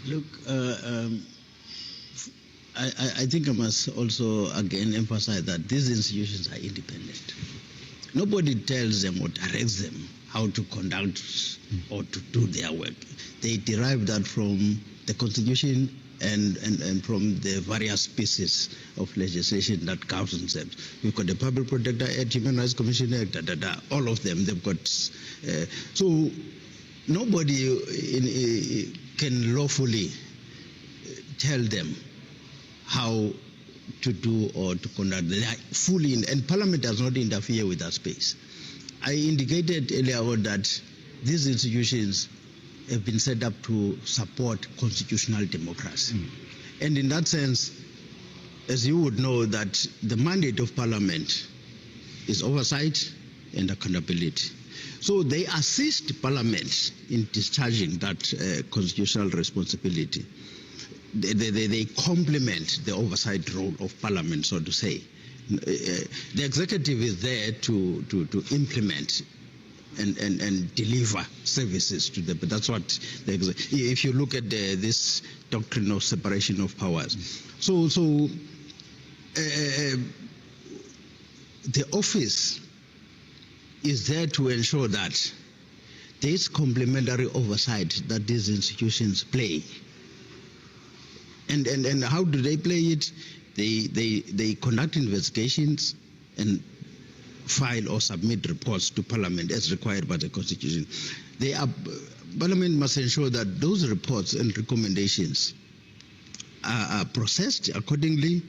Look, I think I must also again emphasize that these institutions are independent. Nobody tells them or directs them how to conduct or to do their work. They derive that from the Constitution and from the various pieces of legislation that governs them. You've got the Public Protector Act, Human Rights Commission Act, all of them, they've got... so nobody can lawfully tell them how to do or to conduct. They are fully in, and Parliament does not interfere with that space. I indicated earlier on that these institutions have been set up to support constitutional democracy. And in that sense, as you would know, that the mandate of Parliament is oversight and accountability. So they assist Parliament in discharging that constitutional responsibility. They complement the oversight role of Parliament, so to say. The executive is there to implement and deliver services to them. But that's what if you look at this doctrine of separation of powers. So the office is there to ensure that there is complementary oversight that these institutions play. And how do they play it? They conduct investigations and file or submit reports to Parliament as required by the Constitution. Parliament must ensure that those reports and recommendations are processed accordingly,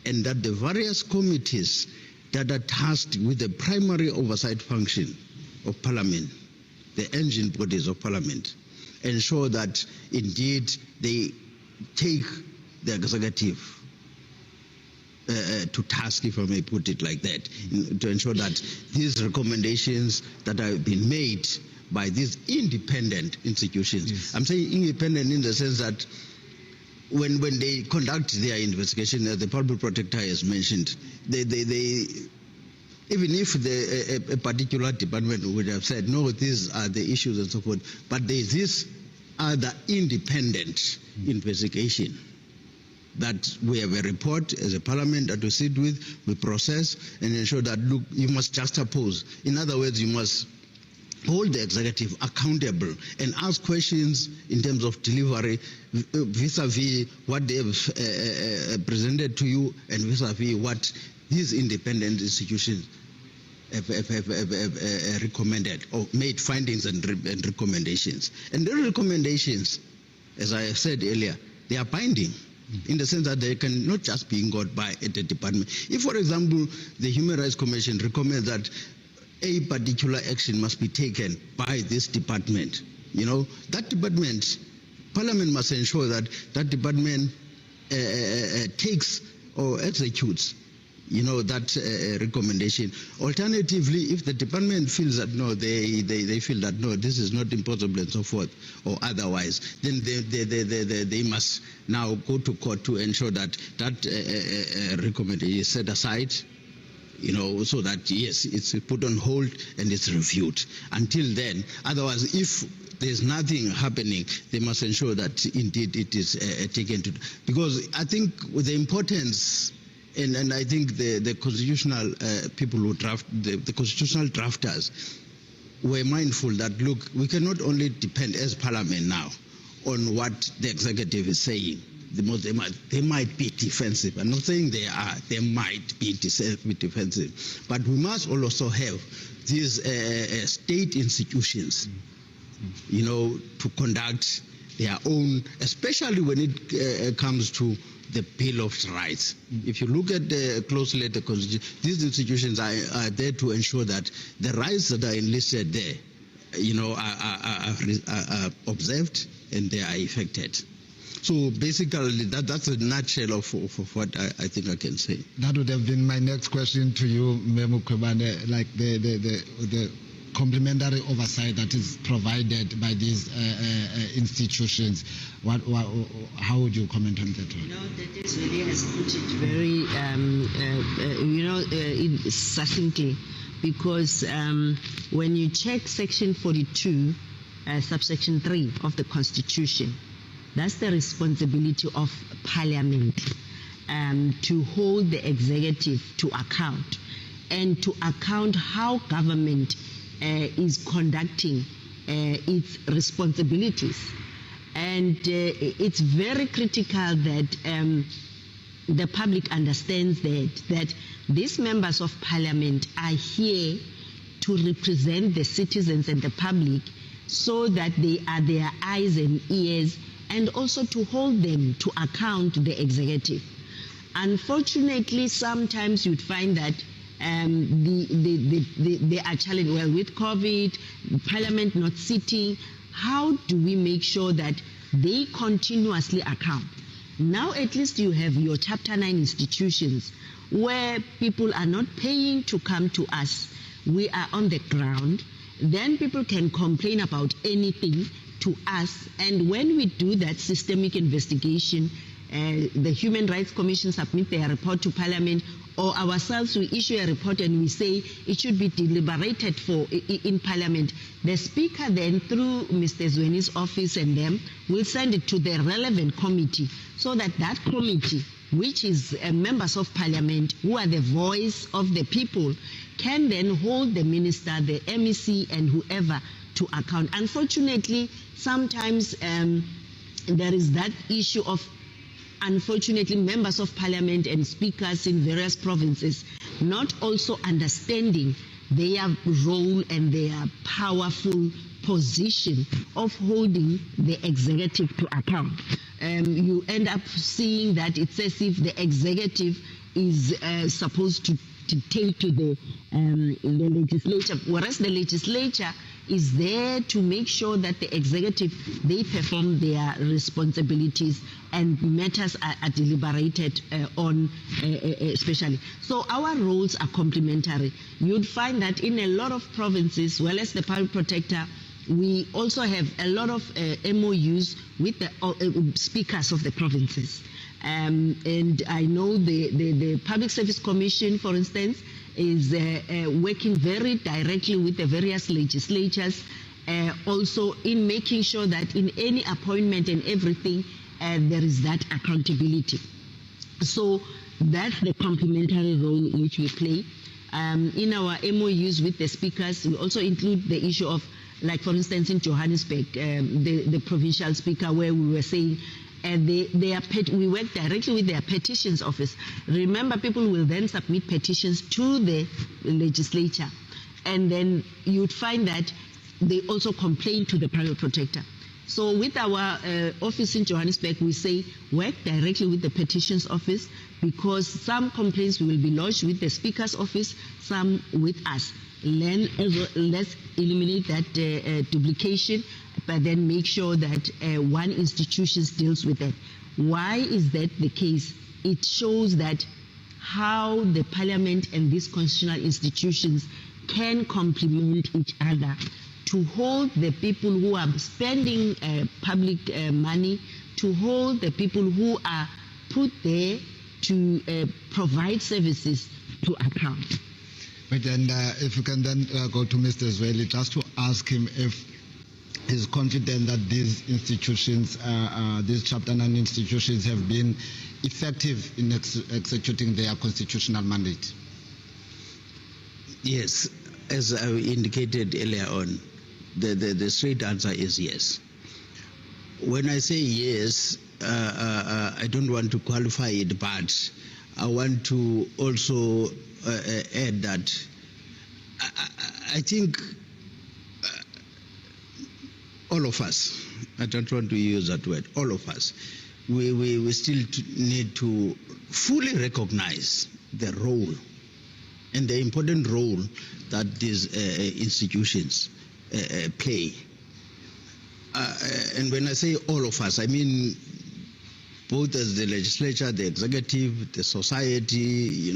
and that the various committees that are tasked with the primary oversight function of Parliament, the engine bodies of Parliament, ensure that indeed they take the executive to task, if I may put it like that, to ensure that these recommendations that have been made by these independent institutions, yes. I'm saying independent in the sense that when they conduct their investigation, as the public protector has mentioned, they even if a particular department would have said, no, these are the issues and so forth, but there is this other independent investigation that we have a report as a parliament that we sit with, we process and ensure that, look, you must juxtapose. In other words, you must hold the executive accountable and ask questions in terms of delivery vis-a-vis what they have presented to you and vis-a-vis what these independent institutions have recommended or made findings and recommendations. And those recommendations, as I have said earlier, they are binding in the sense that they can not just be got by the department. If, for example, the Human Rights Commission recommends that a particular action must be taken by this department, that department, Parliament must ensure that that department takes or executes that recommendation. Alternatively, if the department feels that no, they feel that no, this is not impossible and so forth, or otherwise, then they must now go to court to ensure that that recommendation is set aside, so that yes, it's put on hold and it's reviewed. Until then, otherwise, if there's nothing happening, they must ensure that indeed it is taken to, because I think with the importance. And I think the constitutional people who draft, the constitutional drafters were mindful that, look, we cannot only depend as Parliament now on what the executive is saying. They might be defensive. I'm not saying they are. They might be defensive. But we must also have these state institutions, to conduct their own, especially when it comes to the Bill of Rights. If you look at closely at the Constitution, these institutions are there to ensure that the rights that are enlisted there, are observed and they are effected. So basically, that's a nutshell of what I think I can say. That would have been my next question to you, Memo Kwebane, like the complementary oversight that is provided by these institutions. How would you comment on that one? That is really has put it very, succinctly, because when you check Section 42, subsection 3 of the Constitution, that's the responsibility of Parliament to hold the executive to account and to account how government is conducting its responsibilities. And it's very critical that the public understands that these members of Parliament are here to represent the citizens and the public, so that they are their eyes and ears, and also to hold them to account the executive. Unfortunately, sometimes you'd find that they are challenged. Well, with COVID, Parliament not sitting, how do we make sure that they continuously account? Now at least you have your Chapter 9 institutions where people are not paying to come to us. We are on the ground. Then people can complain about anything to us. And when we do that systemic investigation, the Human Rights Commission submit their report to Parliament, or ourselves we issue a report and we say it should be deliberated for in Parliament. The Speaker then, through Mr. Zweni's office and them, will send it to the relevant committee, so that that committee, which is members of Parliament who are the voice of the people, can then hold the minister, the MEC and whoever to account. Unfortunately, sometimes there is that issue of, unfortunately, members of Parliament and speakers in various provinces not also understanding their role and their powerful position of holding the executive to account. You end up seeing that it's as if the executive is supposed to dictate to the legislature, whereas the legislature is there to make sure that the executive, they perform their responsibilities and matters are deliberated on especially. So our roles are complementary. You'd find that in a lot of provinces, well as the public protector, we also have a lot of MOUs with the speakers of the provinces. And I know the Public Service Commission, for instance, is working very directly with the various legislatures, also in making sure that in any appointment and everything, there is that accountability. So that's the complementary role which we play. In our MOUs with the speakers, we also include the issue of, like for instance in Johannesburg, the provincial speaker, where we were saying we work directly with their petitions office. Remember, people will then submit petitions to the legislature, and then you'd find that they also complain to the private protector. So with our office in Johannesburg, we say work directly with the petitions office, because some complaints will be lodged with the speaker's office, some with us. Let's eliminate that duplication, but then make sure that one institution deals with it. Why is that the case? It shows that how the parliament and these constitutional institutions can complement each other to hold the people who are spending public money, to hold the people who are put there to provide services to account. But then if you can then go to Mr. Zweli, just to ask him if he's confident that these institutions, these Chapter 9 institutions have been effective in executing their constitutional mandate. Yes, as I indicated earlier on, the straight answer is yes. When I say yes, I don't want to qualify it, but I want to also add that I think all of us, I don't want to use that word, all of us, we still need to fully recognize the role and the important role that these institutions play. And when I say all of us, I mean both as the legislature, the executive, the society,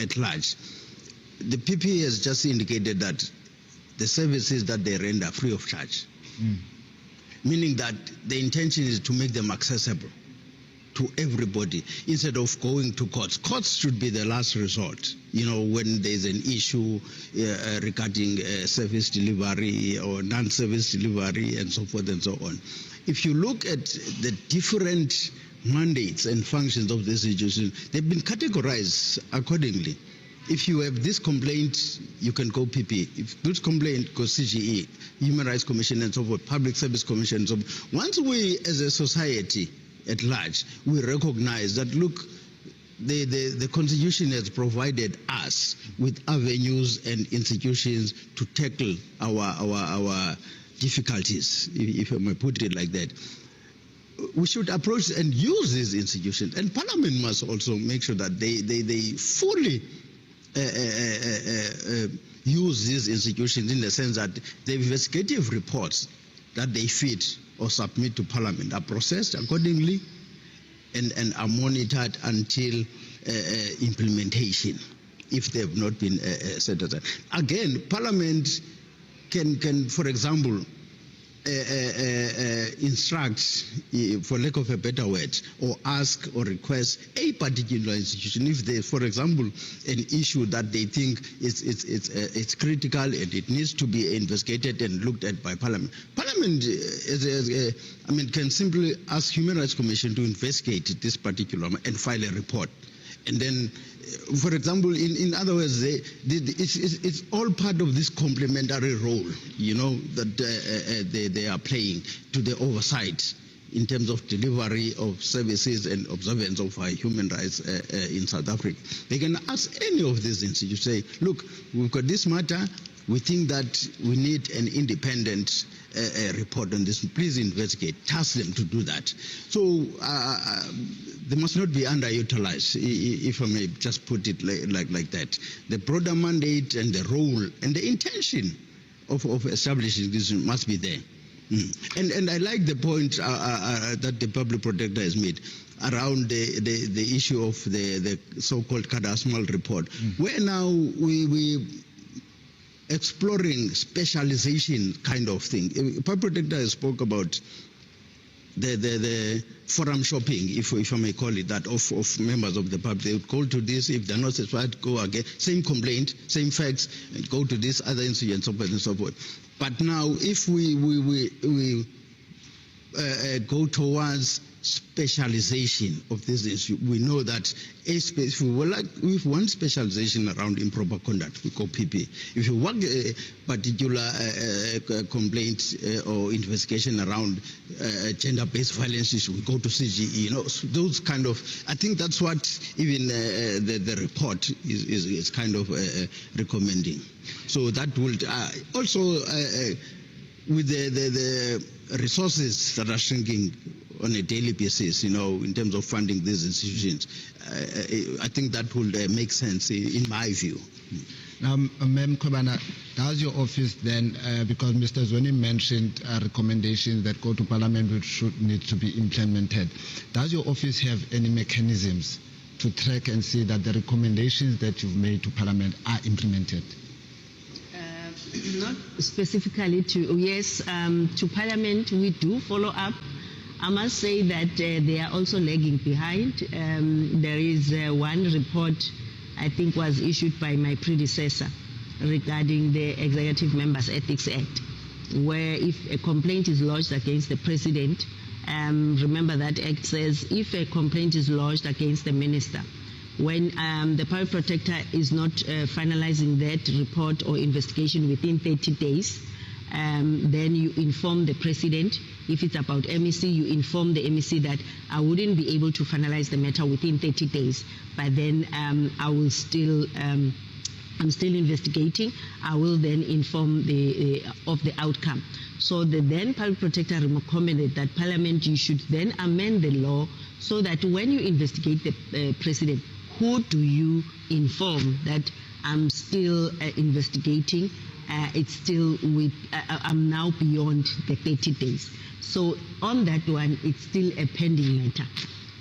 at large. The PP has just indicated that the services that they render are free of charge, meaning that the intention is to make them accessible to everybody instead of going to courts. Courts should be the last resort, when there's an issue regarding service delivery or non-service delivery and so forth and so on. If you look at the different mandates and functions of this institution, they've been categorized accordingly. If you have this complaint, you can go PP. If this complaint goes CGE, Human Rights Commission and so forth, Public Service Commission and so forth. Once we, as a society at large, we recognize that, look, the Constitution has provided us with avenues and institutions to tackle our difficulties, if I may put it like that. We should approach and use these institutions, and Parliament must also make sure that they fully use these institutions, in the sense that the investigative reports that they feed or submit to Parliament are processed accordingly and are monitored until implementation, if they have not been set aside. Again, Parliament can, for example, instruct, for lack of a better word, or ask or request a particular institution, if there's, for example, an issue that they think it's critical and it needs to be investigated and looked at by Parliament. Parliament can simply ask Human Rights Commission to investigate this particular and file a report. And then, for example, in other words, it's all part of this complementary role, that they are playing to the oversight in terms of delivery of services and observance of human rights in South Africa. They can ask any of these institutions, say, look, we've got this matter, we think that we need an independent a report on this. Please investigate. Task them to do that. So they must not be underutilized, if I may just put it like that. The broader mandate and the role and the intention of establishing this must be there. And I like the point that the public protector has made around the issue of the so-called cadastral report, where now we exploring specialization kind of thing. Public protector spoke about the forum shopping, if I may call it that, of members of the public. They would call to this, if they're not satisfied, go again. Same complaint, same facts, go to this other institution, and so forth and so forth. But now, if we go towards specialization of this issue, we know that if we with one specialization around improper conduct, we call PP. If you work a particular complaint or investigation around gender-based violence issue, we go to CGE. You know, so those kind of. I think that's what even the report is kind of recommending. So that will also with the resources that are shrinking on a daily basis, you know, in terms of funding these institutions. I think that will make sense in my view. Ma'am Kobana, does your office then, because Mr. Zwani mentioned recommendations that go to Parliament which should need to be implemented, does your office have any mechanisms to track and see that the recommendations that you've made to Parliament are implemented? Not specifically to Parliament, we do follow up. I must say that they are also lagging behind. There is one report I think was issued by my predecessor regarding the Executive Members Ethics Act, where if a complaint is lodged against the President, remember that Act says if a complaint is lodged against the Minister, when the Public Protector is not finalizing that report or investigation within 30 days, then you inform the President. If it's about MEC, you inform the MEC that I wouldn't be able to finalize the matter within 30 days, but then I will still, I'm still investigating. I will then inform of the outcome. So the then Public Protector recommended that Parliament, you should then amend the law so that when you investigate the President, who do you inform that I'm still investigating? It's still with, I'm now beyond the 30 days. So on that one, it's still a pending matter.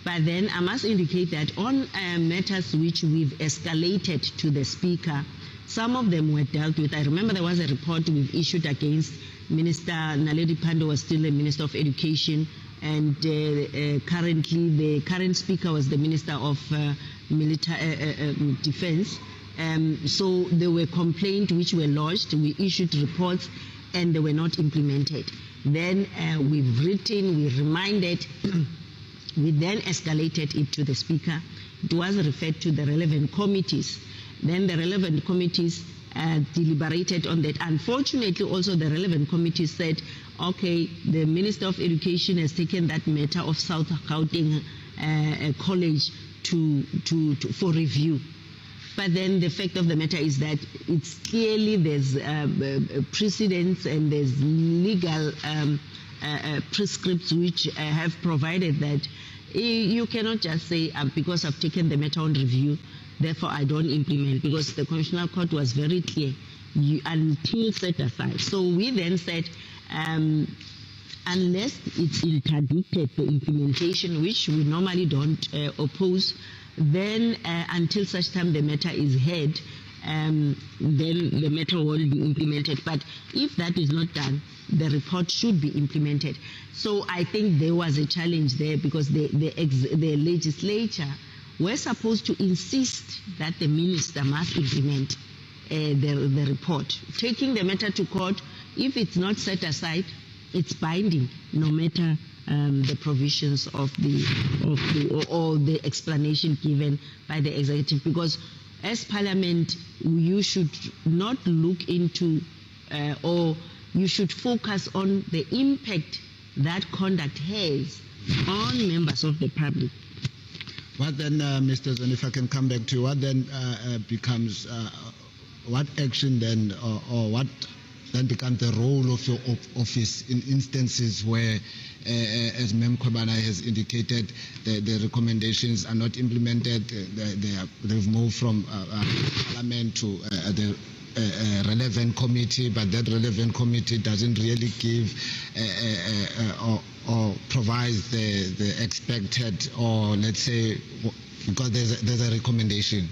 But then I must indicate that on matters which we've escalated to the Speaker, some of them were dealt with. I remember there was a report we've issued against Minister Naledi Pandor, was still the Minister of Education, and currently the current Speaker was the Minister of Defense. So there were complaints which were lodged, we issued reports, and they were not implemented. Then we've written, we reminded, we then escalated it to the Speaker. It was referred to the relevant committees. Then the relevant committees deliberated on that. Unfortunately, also the relevant committees said, okay, the Minister of Education has taken that matter of South Gauteng College for review. But then the fact of the matter is that it's clearly there's precedents and there's legal prescripts which have provided that you cannot just say because I've taken the matter on review, therefore I don't implement, because the Constitutional Court was very clear until set aside. So we then said unless it's interdicted, the implementation, which we normally don't oppose, then until such time the matter is heard, then the matter will be implemented. But if that is not done, the report should be implemented. So I think there was a challenge there, because the legislature were supposed to insist that the minister must implement the report. Taking the matter to court, if it's not set aside, it's binding, no matter the provisions of the explanation given by the executive. Because as Parliament, you should not look into or you should focus on the impact that conduct has on members of the public. What then, Mr. Zone, if I can come back to you, what then becomes, what action then, or what then becomes the role of your office in instances where, as Mem Kwabana has indicated, the recommendations are not implemented. They've moved from Parliament to the relevant committee, but that relevant committee doesn't really give or provides the expected, or let's say, because there's a recommendation,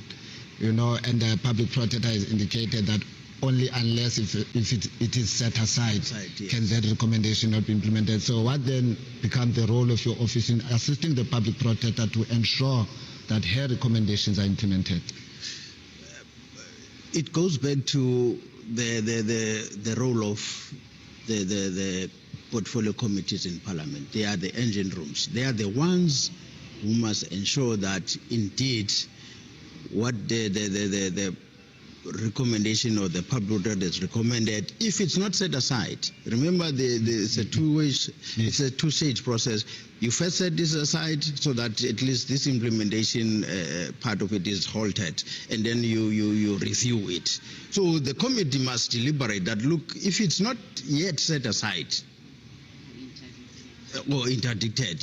and the public protector has indicated that only unless if it is set aside, yes, can that recommendation not be implemented. So what then becomes the role of your office in assisting the public protector to ensure that her recommendations are implemented? It goes back to the role of the portfolio committees in Parliament. They are the engine rooms. They are the ones who must ensure that indeed what the recommendation or the public protector is recommended, if it's not set aside. Remember, it's a two-stage process. You first set this aside so that at least this implementation part of it is halted, and then you review it. So the committee must deliberate that, look, if it's not yet set aside or interdicted,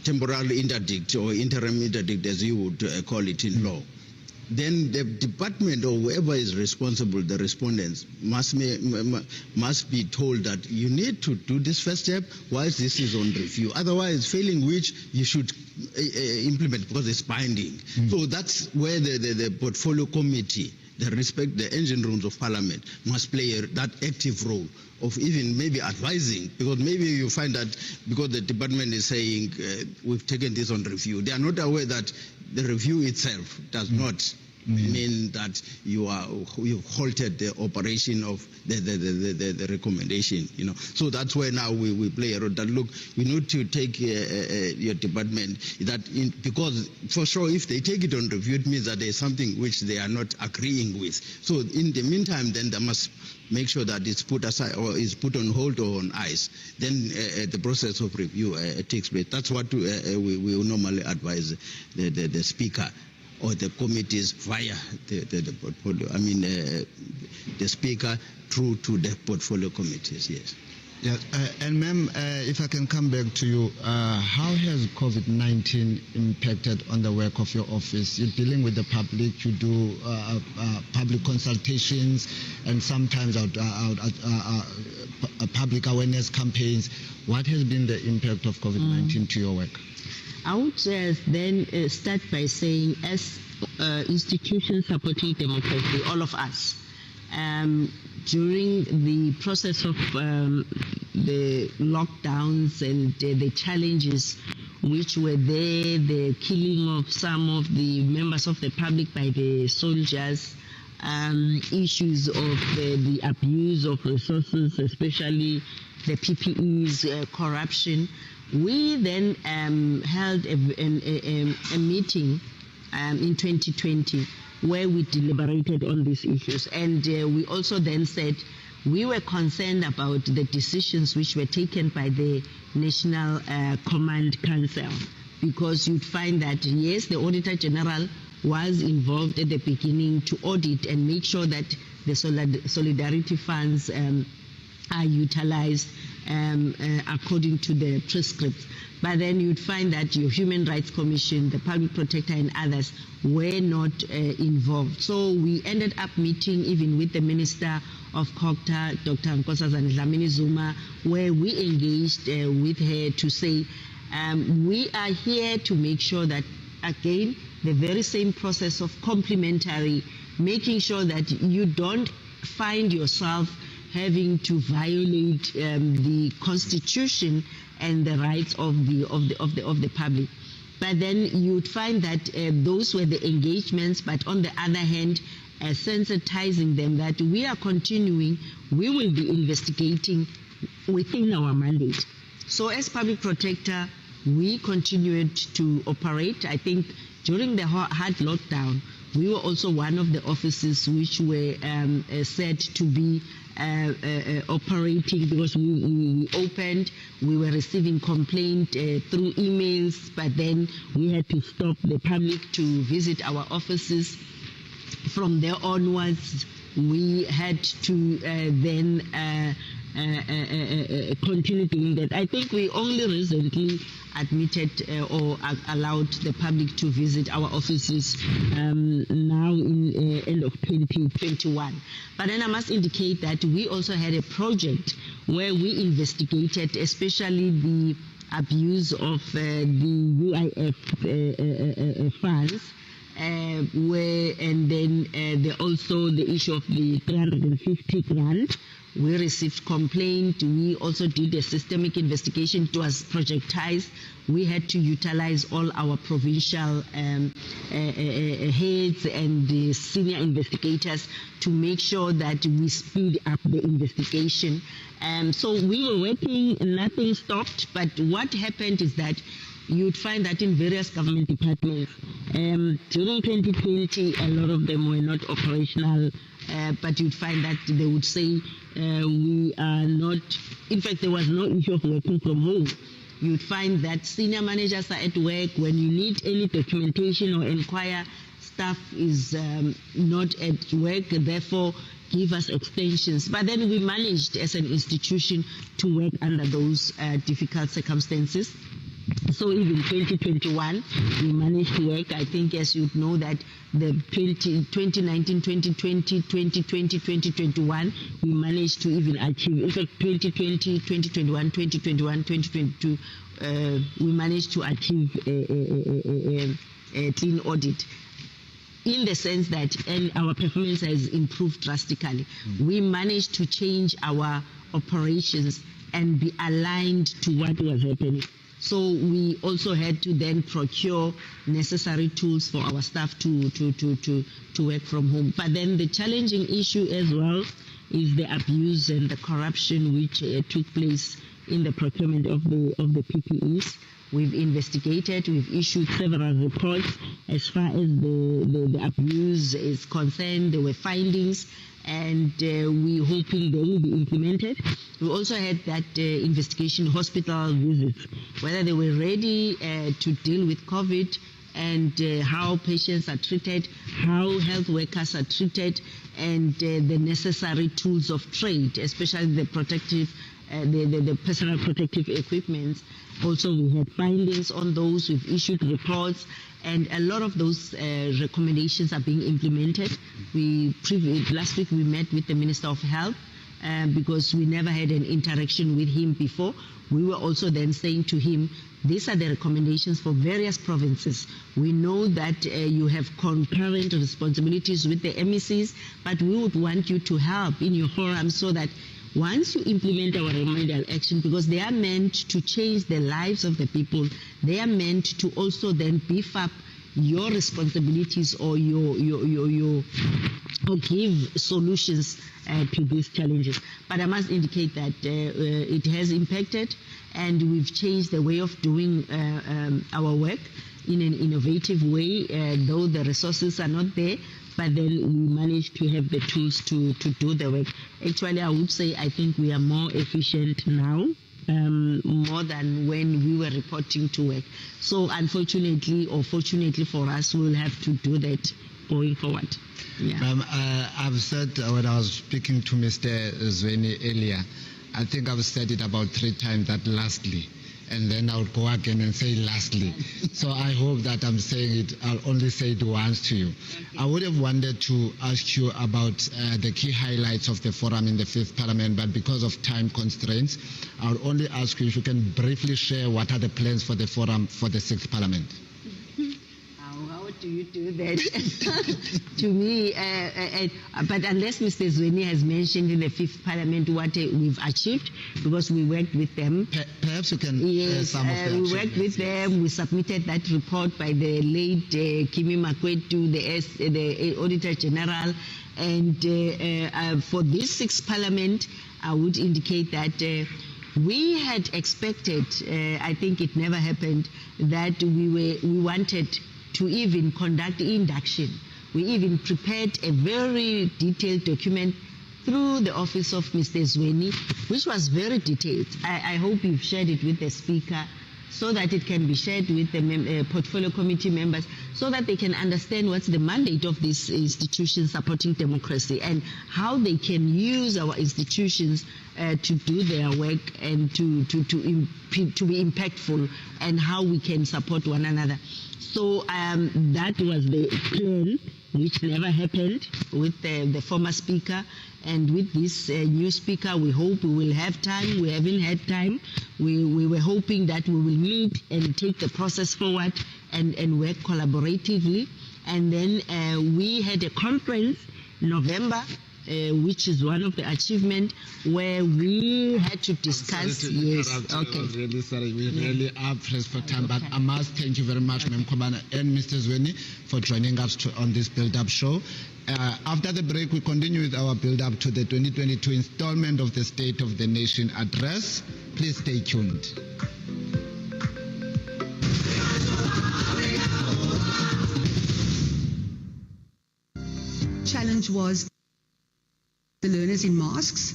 temporal interdict or interim interdict, as you would call it in law, then the department or whoever is responsible, the respondents, must be told that you need to do this first step whilst this is on review. Otherwise, failing which, you should implement because it's binding. So that's where the portfolio committee, the engine rooms of Parliament, must play that active role of even maybe advising, because maybe you find that because the department is saying we've taken this on review, they are not aware that the review itself does not mean that you've halted the operation of the recommendation. So that's where now we play a role that, look, we need to take your department because for sure if they take it on review, it means that there's something which they are not agreeing with. So in the meantime, then they must make sure that it's put aside or is put on hold or on ice. Then the process of review takes place. That's what we will normally advise the speaker or the committees via the portfolio. The speaker through to the portfolio committees. Yes. Yes, and ma'am, if I can come back to you, how has COVID-19 impacted on the work of your office? You're dealing with the public, you do public consultations, and sometimes public awareness campaigns. What has been the impact of COVID-19 to your work? I would then start by saying, as institutions supporting democracy, all of us, during the process of the lockdowns and the challenges which were there, the killing of some of the members of the public by the soldiers, issues of the abuse of resources, especially the PPEs, corruption, we then held a meeting in 2020 where we deliberated on these issues, and we also then said we were concerned about the decisions which were taken by the National Command Council, because you'd find that, yes, the Auditor General was involved at the beginning to audit and make sure that the solidarity funds are utilized according to the prescripts. But then you'd find that your Human Rights Commission, the Public Protector and others were not involved. So we ended up meeting even with the Minister of COGTA, Dr. Nkosazana Dlamini Zuma, where we engaged with her to say, we are here to make sure that, again, the very same process of complementary, making sure that you don't find yourself having to violate the Constitution and the rights of the public. But then you'd find that those were the engagements, but on the other hand, sensitizing them that we are continuing, we will be investigating within our mandate. So as public protector, we continued to operate. I think during the hard lockdown, we were also one of the offices which were said to be operating, because we opened, we were receiving complaint through emails, but then we had to stop the public to visit our offices. From there onwards, we had to then continue doing that. I think we only recently admitted or allowed the public to visit our offices now in end of 2021. But then I must indicate that we also had a project where we investigated especially the abuse of the UIF funds, and then also the issue of the 350 grant. We received complaint. We also did a systemic investigation. It was projectized. We had to utilize all our provincial heads and the senior investigators to make sure that we speed up the investigation. So we were working, nothing stopped. But what happened is that you'd find that in various government departments, during 2020, a lot of them were not operational, but you'd find that they would say, we are not, in fact, there was no issue of working from home. You'd find that senior managers are at work. When you need any documentation or inquire, staff is not at work, therefore give us extensions. But then we managed as an institution to work under those difficult circumstances. So even 2021, we managed to work. I think, as you know, that the 2019, 2020, 2020, 2021, we managed to even achieve. In fact, 2020, 2021, 2021, 2022, we managed to achieve a clean audit. In the sense that our performance has improved drastically. We managed to change our operations and be aligned to what was happening. So we also had to then procure necessary tools for our staff to work from home. But then the challenging issue as well is the abuse and the corruption which took place in the procurement of the PPEs. We've investigated, we've issued several reports as far as the abuse is concerned. There were findings, and we're hoping they will be implemented. We also had that investigation, hospital visits, whether they were ready to deal with COVID and how patients are treated, how health workers are treated, and the necessary tools of trade, especially the protective, the personal protective equipment. Also, we had findings on those. We've issued reports, and a lot of those recommendations are being implemented. Last week we met with the Minister of Health because we never had an interaction with him before. We were also then saying to him, these are the recommendations for various provinces. We know that you have concurrent responsibilities with the MECs, but we would want you to help in your forum so that once you implement our remedial action, because they are meant to change the lives of the people, they are meant to also then beef up your responsibilities or or give solutions to these challenges. But I must indicate that it has impacted, and we've changed the way of doing our work in an innovative way, though the resources are not there. But then we managed to have the tools to do the work. Actually, I would say I think we are more efficient now, more than when we were reporting to work. So unfortunately, or fortunately for us, we'll have to do that going forward. Yeah. I've said when I was speaking to Mr. Zweni earlier, I think I've said it about 3 times that lastly. And then I would go again and say lastly. So I hope that I'm saying it, I'll only say it once to you. I would have wanted to ask you about the key highlights of the forum in the 5th Parliament, but because of time constraints, I'll only ask you if you can briefly share what are the plans for the forum for the 6th Parliament. How do you do that? To me, but unless Mr. Zweni has mentioned in the 5th Parliament what we've achieved, because we worked with them. Perhaps you can some of the we worked with them. We submitted that report by the late Kimi Makwetu, the Auditor General, and for this 6th Parliament, I would indicate that we had expected, I think it never happened, that we wanted to even conduct the induction. We even prepared a very detailed document through the office of Mr. Zweni, which was very detailed. I hope you've shared it with the Speaker. so that it can be shared with the portfolio committee members, so that they can understand what's the mandate of these institutions supporting democracy and how they can use our institutions to do their work and to be impactful, and how we can support one another. So that was the plan, which never happened with the former speaker. And with this new speaker, we hope we will have time. We haven't had time. We were hoping that we will meet and take the process forward and work collaboratively. And then we had a conference in November, which is one of the achievements, where we had to discuss. Yes, okay. Really sorry, we really are pressed for time, but I must thank you very much, Ma'am Kobana and Mr. Zweni, for joining us on this build-up show. After the break, we continue with our build-up to the 2022 installment of the State of the Nation address. Please stay tuned. Challenge was the learners in masks.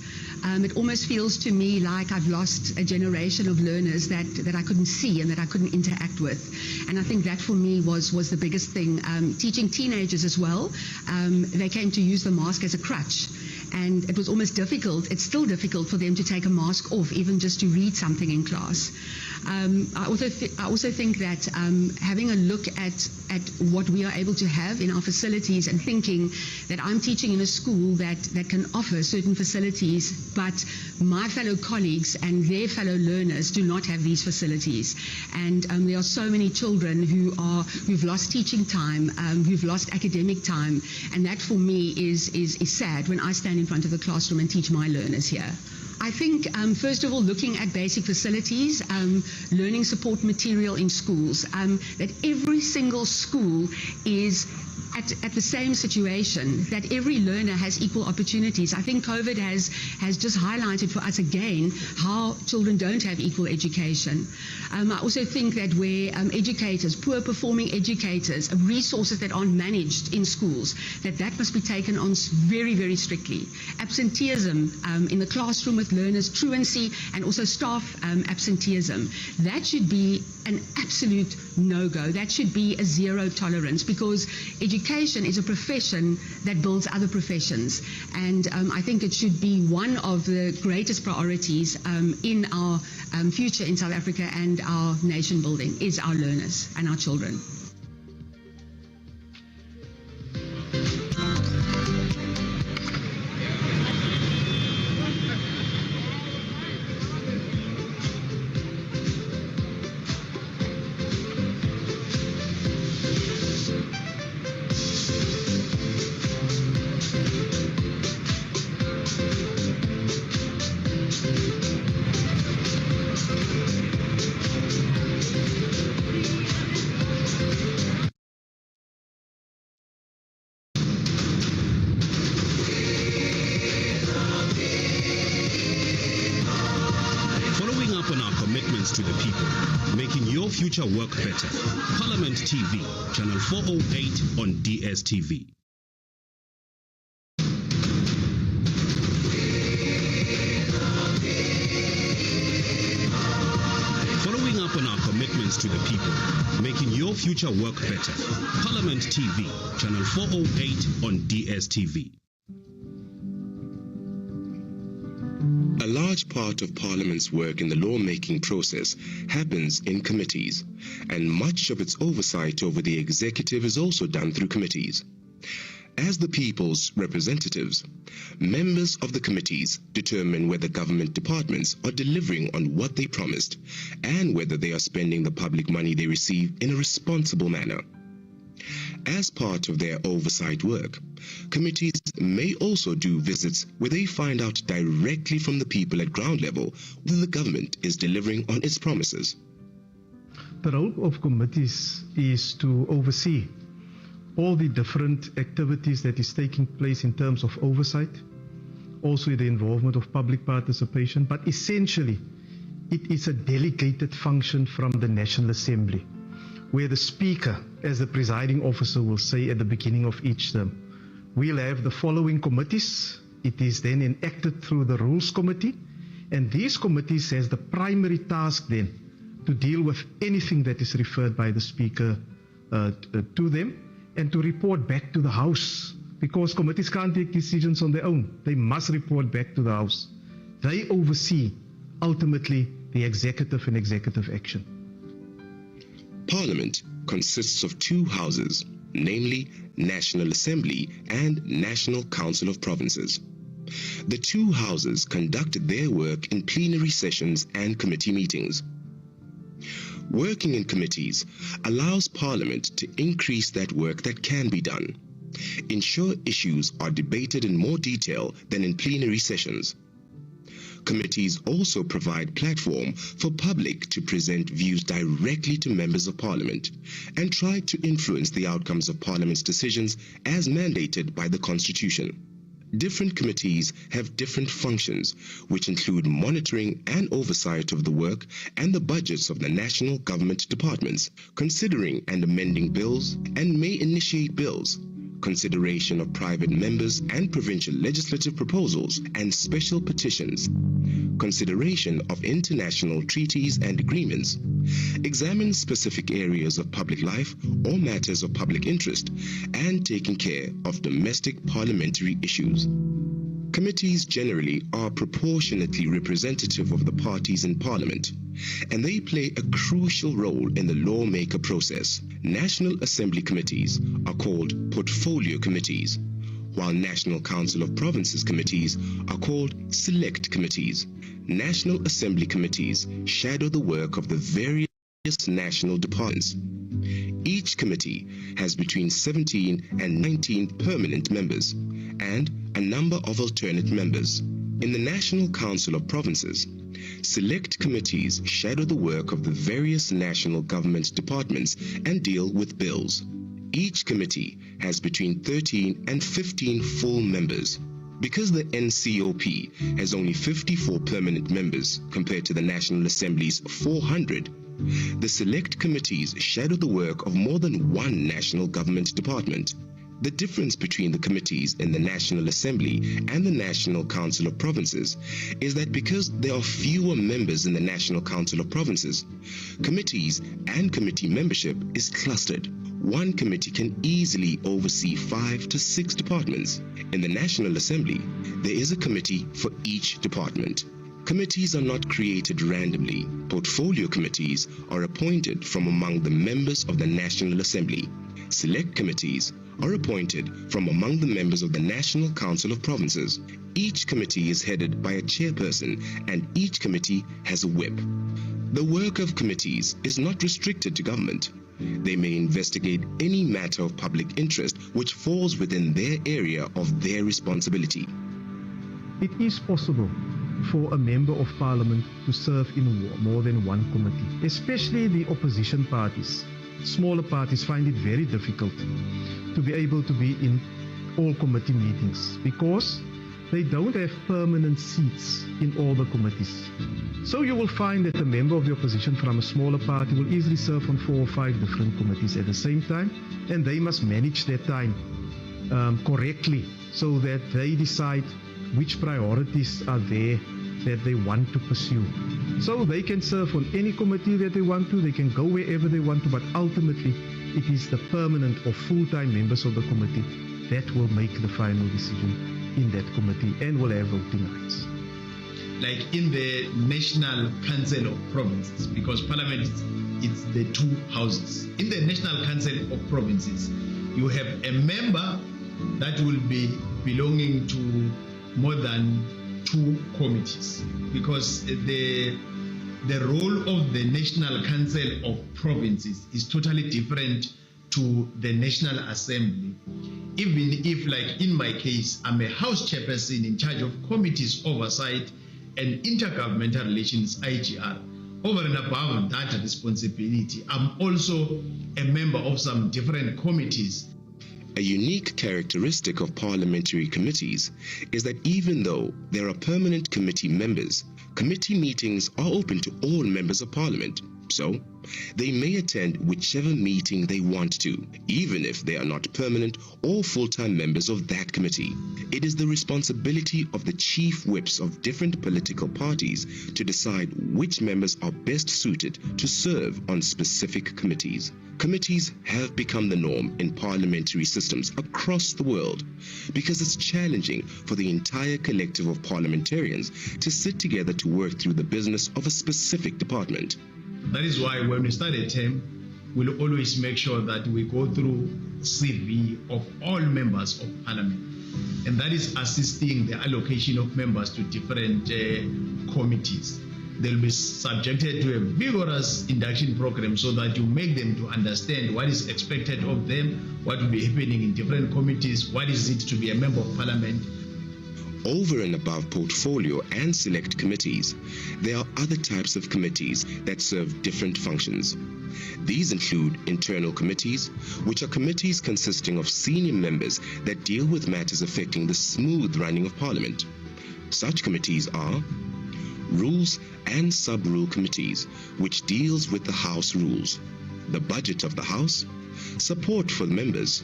It almost feels to me like I've lost a generation of learners that I couldn't see and that I couldn't interact with. And I think that for me was the biggest thing. Teaching teenagers as well, they came to use the mask as a crutch. And it was almost difficult, it's still difficult for them to take a mask off, even just to read something in class. I also think that having a look at what we are able to have in our facilities, and thinking that I'm teaching in a school that can offer certain facilities, but my fellow colleagues and their fellow learners do not have these facilities. And there are so many children who've lost teaching time, who've lost academic time, and that for me is sad when I stand in front of the classroom and teach my learners here. I think, first of all, looking at basic facilities, learning support material in schools, that every single school is at the same situation, that every learner has equal opportunities. I think COVID has just highlighted for us again how children don't have equal education. I also think that where educators, poor performing educators, resources that aren't managed in schools, that must be taken on very, very strictly. Absenteeism in the classroom with learners, truancy, and also staff absenteeism. That should be an absolute no-go. That should be a zero tolerance, because education is a profession that builds other professions. And I think it should be one of the greatest priorities in our future in South Africa and our nation building is our learners and our children. To the people, making your future work better. Parliament TV, channel 408 on DSTV. Following up on our commitments to the people, making your future work better. Parliament TV, channel 408 on DSTV. A large part of Parliament's work in the lawmaking process happens in committees, and much of its oversight over the executive is also done through committees. As the people's representatives, members of the committees determine whether government departments are delivering on what they promised and whether they are spending the public money they receive in a responsible manner. As part of their oversight work, committees may also do visits where they find out directly from the people at ground level whether the government is delivering on its promises. The role of committees is to oversee all the different activities that is taking place in terms of oversight, also the involvement of public participation, but essentially it is a delegated function from the National Assembly, where the Speaker, as the presiding officer, will say at the beginning of each term, we'll have the following committees. It is then enacted through the Rules Committee, and these committees has the primary task then to deal with anything that is referred by the Speaker to them, and to report back to the House, because committees can't take decisions on their own. They must report back to the House. They oversee, ultimately, the executive and executive action. Parliament consists of two houses, namely National Assembly and National Council of Provinces. The two houses conduct their work in plenary sessions and committee meetings. Working in committees allows Parliament to increase that work that can be done, ensure issues are debated in more detail than in plenary sessions. Committees also provide platform for public to present views directly to members of Parliament and try to influence the outcomes of Parliament's decisions as mandated by the Constitution. Different committees have different functions, which include monitoring and oversight of the work and the budgets of the national government departments, considering and amending bills, and may initiate bills, consideration of private members and provincial legislative proposals and special petitions, consideration of international treaties and agreements, examine specific areas of public life or matters of public interest, and taking care of domestic parliamentary issues. Committees generally are proportionately representative of the parties in Parliament, and they play a crucial role in the lawmaker process. National Assembly committees are called portfolio committees, while National Council of Provinces committees are called select committees. National Assembly committees shadow the work of the various national departments. Each committee has between 17 and 19 permanent members and a number of alternate members. In the National Council of Provinces, select committees shadow the work of the various national government departments and deal with bills. Each committee has between 13 and 15 full members. Because the NCOP has only 54 permanent members compared to the National Assembly's 400, the select committees shadow the work of more than one national government department. The difference between the committees in the National Assembly and the National Council of Provinces is that because there are fewer members in the National Council of Provinces, committees and committee membership is clustered. One committee can easily oversee 5 to 6 departments. In the National Assembly, there is a committee for each department. Committees are not created randomly. Portfolio committees are appointed from among the members of the National Assembly. Select committees are appointed from among the members of the National Council of Provinces. Each committee is headed by a chairperson and each committee has a whip. The work of committees is not restricted to government. They may investigate any matter of public interest which falls within their area of their responsibility. It is possible for a member of Parliament to serve in more than one committee, especially the opposition parties. Smaller parties find it very difficult to be able to be in all committee meetings because they don't have permanent seats in all the committees. So you will find that a member of the opposition from a smaller party will easily serve on 4 or 5 different committees at the same time, and they must manage their time correctly so that they decide which priorities are there that they want to pursue. So they can serve on any committee that they want to, they can go wherever they want to, but ultimately it is the permanent or full-time members of the committee that will make the final decision in that committee and will have voting rights. Like in the National Council of Provinces, because Parliament is the two houses. In the National Council of Provinces, you have a member that will be belonging to more than 2 committees, because the role of the National Council of Provinces is totally different to the National Assembly. Even if, like in my case, I'm a House chairperson in charge of committees oversight and intergovernmental relations, IGR, over and above that responsibility, I'm also a member of some different committees. A unique characteristic of parliamentary committees is that even though there are permanent committee members, committee meetings are open to all members of Parliament, So, they may attend whichever meeting they want to, even if they are not permanent or full-time members of that committee. It is the responsibility of the chief whips of different political parties to decide which members are best suited to serve on specific committees. Committees have become the norm in parliamentary systems across the world because it's challenging for the entire collective of parliamentarians to sit together to work through the business of a specific department. That is why when we start a term, we'll always make sure that we go through CV of all members of parliament. And that is assisting the allocation of members to different committees. They'll be subjected to a vigorous induction program so that you make them to understand what is expected of them, what will be happening in different committees, what is it to be a member of parliament. Over and above portfolio and select committees, there are other types of committees that serve different functions. These include internal committees, which are committees consisting of senior members that deal with matters affecting the smooth running of Parliament. Such committees are Rules and Sub-Rule Committees, which deals with the House rules, the budget of the House, support for members,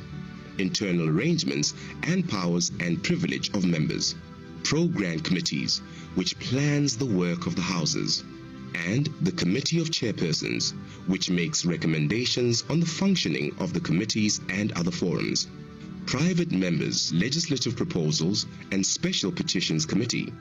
internal arrangements and powers and privilege of members, program committees, which plans the work of the houses, and the Committee of Chairpersons, which makes recommendations on the functioning of the committees and other forums. Private members' legislative proposals and Special Petitions Committee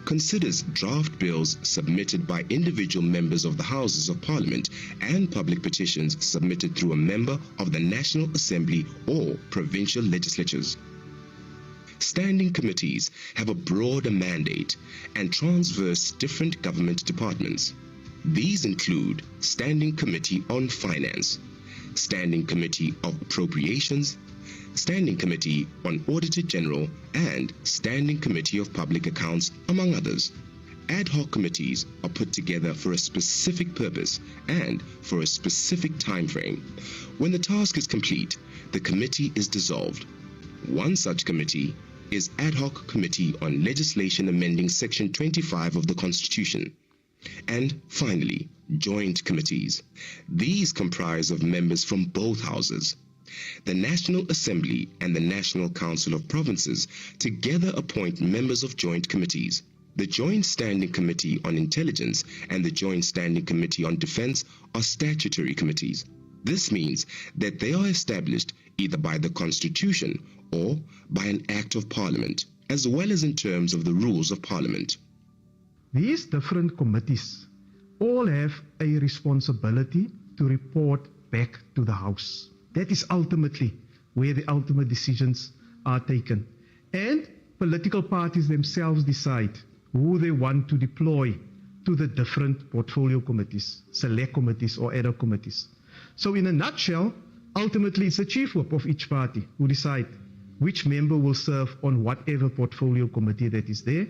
considers draft bills submitted by individual members of the Houses of Parliament and public petitions submitted through a member of the National Assembly or provincial legislatures. Standing committees have a broader mandate and transverse different government departments. These include Standing Committee on Finance, Standing Committee of Appropriations, Standing Committee on Auditor General, and Standing Committee of Public Accounts, among others. Ad hoc committees are put together for a specific purpose and for a specific time frame. When the task is complete, the committee is dissolved. One such committee is Ad hoc Committee on Legislation amending Section 25 of the Constitution. And finally, Joint Committees. These comprise of members from both houses. The National Assembly and the National Council of Provinces together appoint members of joint committees. The Joint Standing Committee on Intelligence and the Joint Standing Committee on Defense are statutory committees. This means that they are established either by the Constitution or by an Act of Parliament, as well as in terms of the Rules of Parliament. These different committees all have a responsibility to report back to the House. That is ultimately where the ultimate decisions are taken. And political parties themselves decide who they want to deploy to the different portfolio committees, select committees or ad hoc committees. So in a nutshell, ultimately it's the chief whip of each party who decide which member will serve on whatever portfolio committee that is there.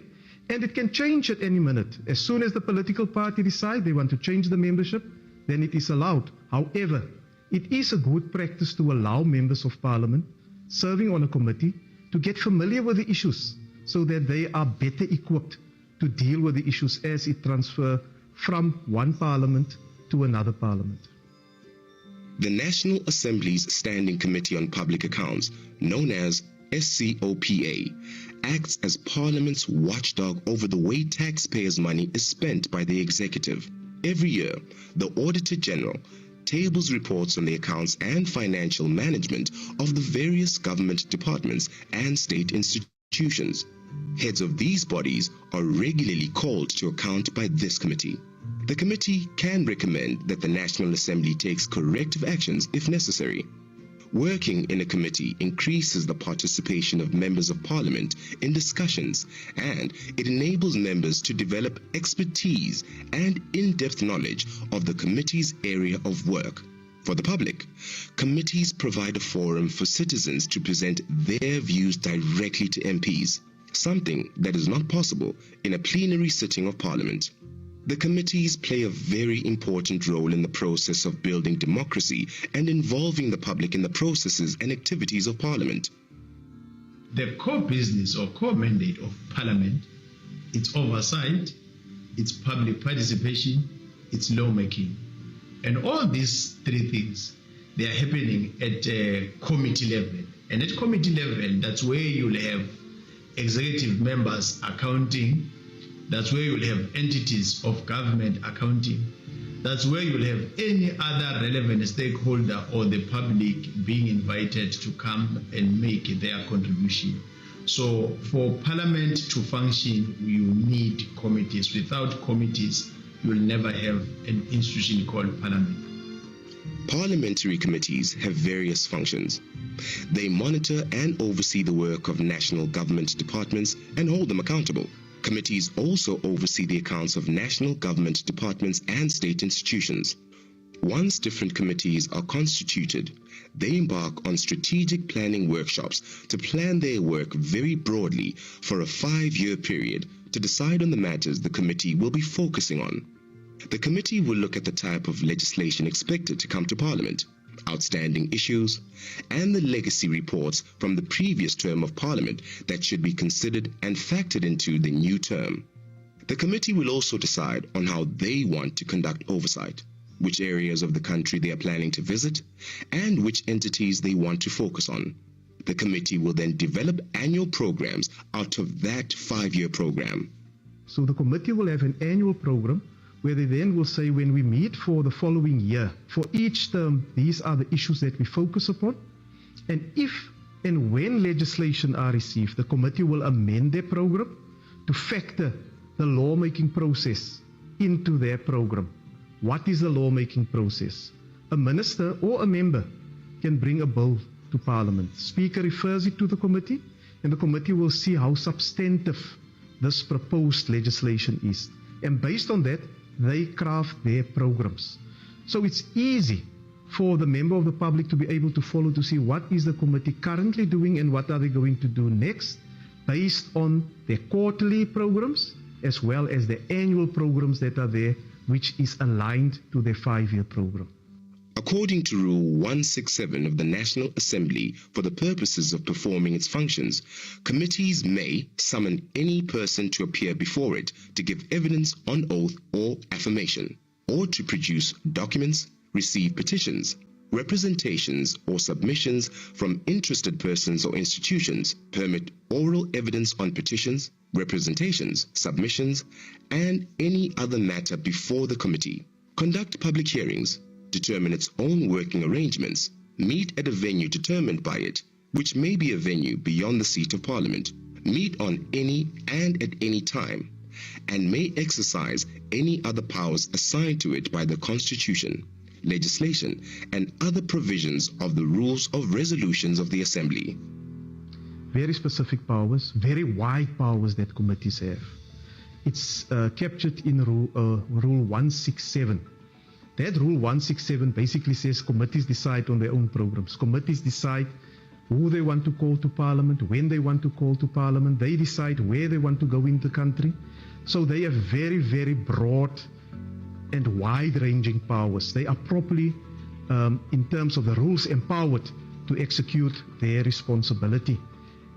And it can change at any minute. As soon as the political party decide they want to change the membership, then it is allowed. However, it is a good practice to allow members of parliament serving on a committee to get familiar with the issues so that they are better equipped to deal with the issues as it transfers from one parliament to another parliament. The National Assembly's Standing Committee on Public Accounts, known as SCOPA, acts as Parliament's watchdog over the way taxpayers' money is spent by the executive. Every year, the Auditor General tables reports on the accounts and financial management of the various government departments and state institutions. Heads of these bodies are regularly called to account by this committee. The committee can recommend that the National Assembly takes corrective actions if necessary. Working in a committee increases the participation of members of Parliament in discussions, and it enables members to develop expertise and in-depth knowledge of the committee's area of work. For the public, committees provide a forum for citizens to present their views directly to MPs, something that is not possible in a plenary sitting of Parliament. The committees play a very important role in the process of building democracy and involving the public in the processes and activities of Parliament. The core business or core mandate of Parliament, its oversight, its public participation, its lawmaking. And all these three things, they are happening at committee level. And at committee level, that's where you'll have executive members accounting. That's where you'll have entities of government accounting. That's where you'll have any other relevant stakeholder or the public being invited to come and make their contribution. So for Parliament to function, you need committees. Without committees, you'll never have an institution called Parliament. Parliamentary committees have various functions. They monitor and oversee the work of national government departments and hold them accountable. Committees also oversee the accounts of national government departments and state institutions. Once different committees are constituted, they embark on strategic planning workshops to plan their work very broadly for a 5-year period to decide on the matters the committee will be focusing on. The committee will look at the type of legislation expected to come to Parliament, outstanding issues, and the legacy reports from the previous term of Parliament that should be considered and factored into the new term. The committee will also decide on how they want to conduct oversight, which areas of the country they are planning to visit, and which entities they want to focus on. The committee will then develop annual programs out of that 5-year program. So the committee will have an annual program where they then will say, when we meet for the following year, for each term, these are the issues that we focus upon. And if and when legislation are received, the committee will amend their program to factor the lawmaking process into their program. What is the lawmaking process? A minister or a member can bring a bill to Parliament. Speaker refers it to the committee, and the committee will see how substantive this proposed legislation is. And based on that, they craft their programs. So it's easy for the member of the public to be able to follow, to see what is the committee currently doing and what are they going to do next, based on their quarterly programs as well as the annual programs that are there, which is aligned to their 5-year program. According to Rule 167 of the National Assembly, for the purposes of performing its functions, committees may summon any person to appear before it to give evidence on oath or affirmation, or to produce documents, receive petitions, representations or submissions from interested persons or institutions, permit oral evidence on petitions, representations, submissions, and any other matter before the committee, conduct public hearings, determine its own working arrangements, meet at a venue determined by it, which may be a venue beyond the seat of Parliament, meet on any and at any time, and may exercise any other powers assigned to it by the Constitution, legislation, and other provisions of the rules of resolutions of the Assembly. Very specific powers, very wide powers that committees have. It's captured in Rule 167. That Rule 167 basically says committees decide on their own programs. Committees decide who they want to call to Parliament, when they want to call to Parliament. They decide where they want to go in the country. So they have very, very broad and wide-ranging powers. They are properly, in terms of the rules, empowered to execute their responsibility.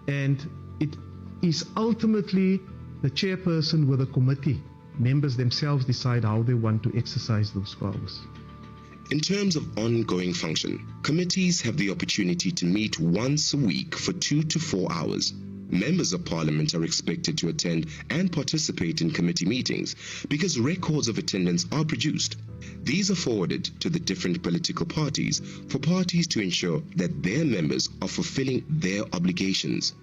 And it is ultimately the chairperson with the committee. Members themselves decide how they want to exercise those powers. In terms of ongoing function, committees have the opportunity to meet once a week for 2 to 4 hours. Members of Parliament are expected to attend and participate in committee meetings because records of attendance are produced. These are forwarded to the different political parties for parties to ensure that their members are fulfilling their obligations.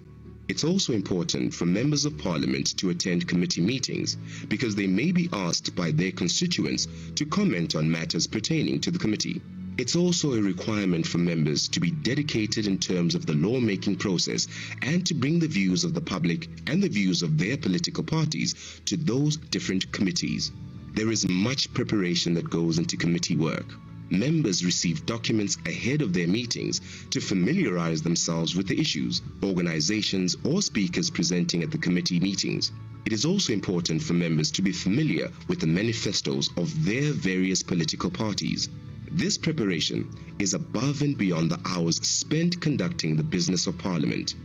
It's also important for members of Parliament to attend committee meetings because they may be asked by their constituents to comment on matters pertaining to the committee. It's also a requirement for members to be dedicated in terms of the lawmaking process and to bring the views of the public and the views of their political parties to those different committees. There is much preparation that goes into committee work. Members receive documents ahead of their meetings to familiarize themselves with the issues, organizations, or speakers presenting at the committee meetings. It is also important for members to be familiar with the manifestos of their various political parties. This preparation is above and beyond the hours spent conducting the business of Parliament.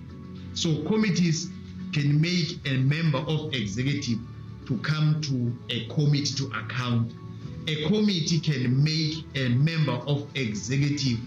So committees can make a member of executive to come to a committee to account a committee can make a member of executive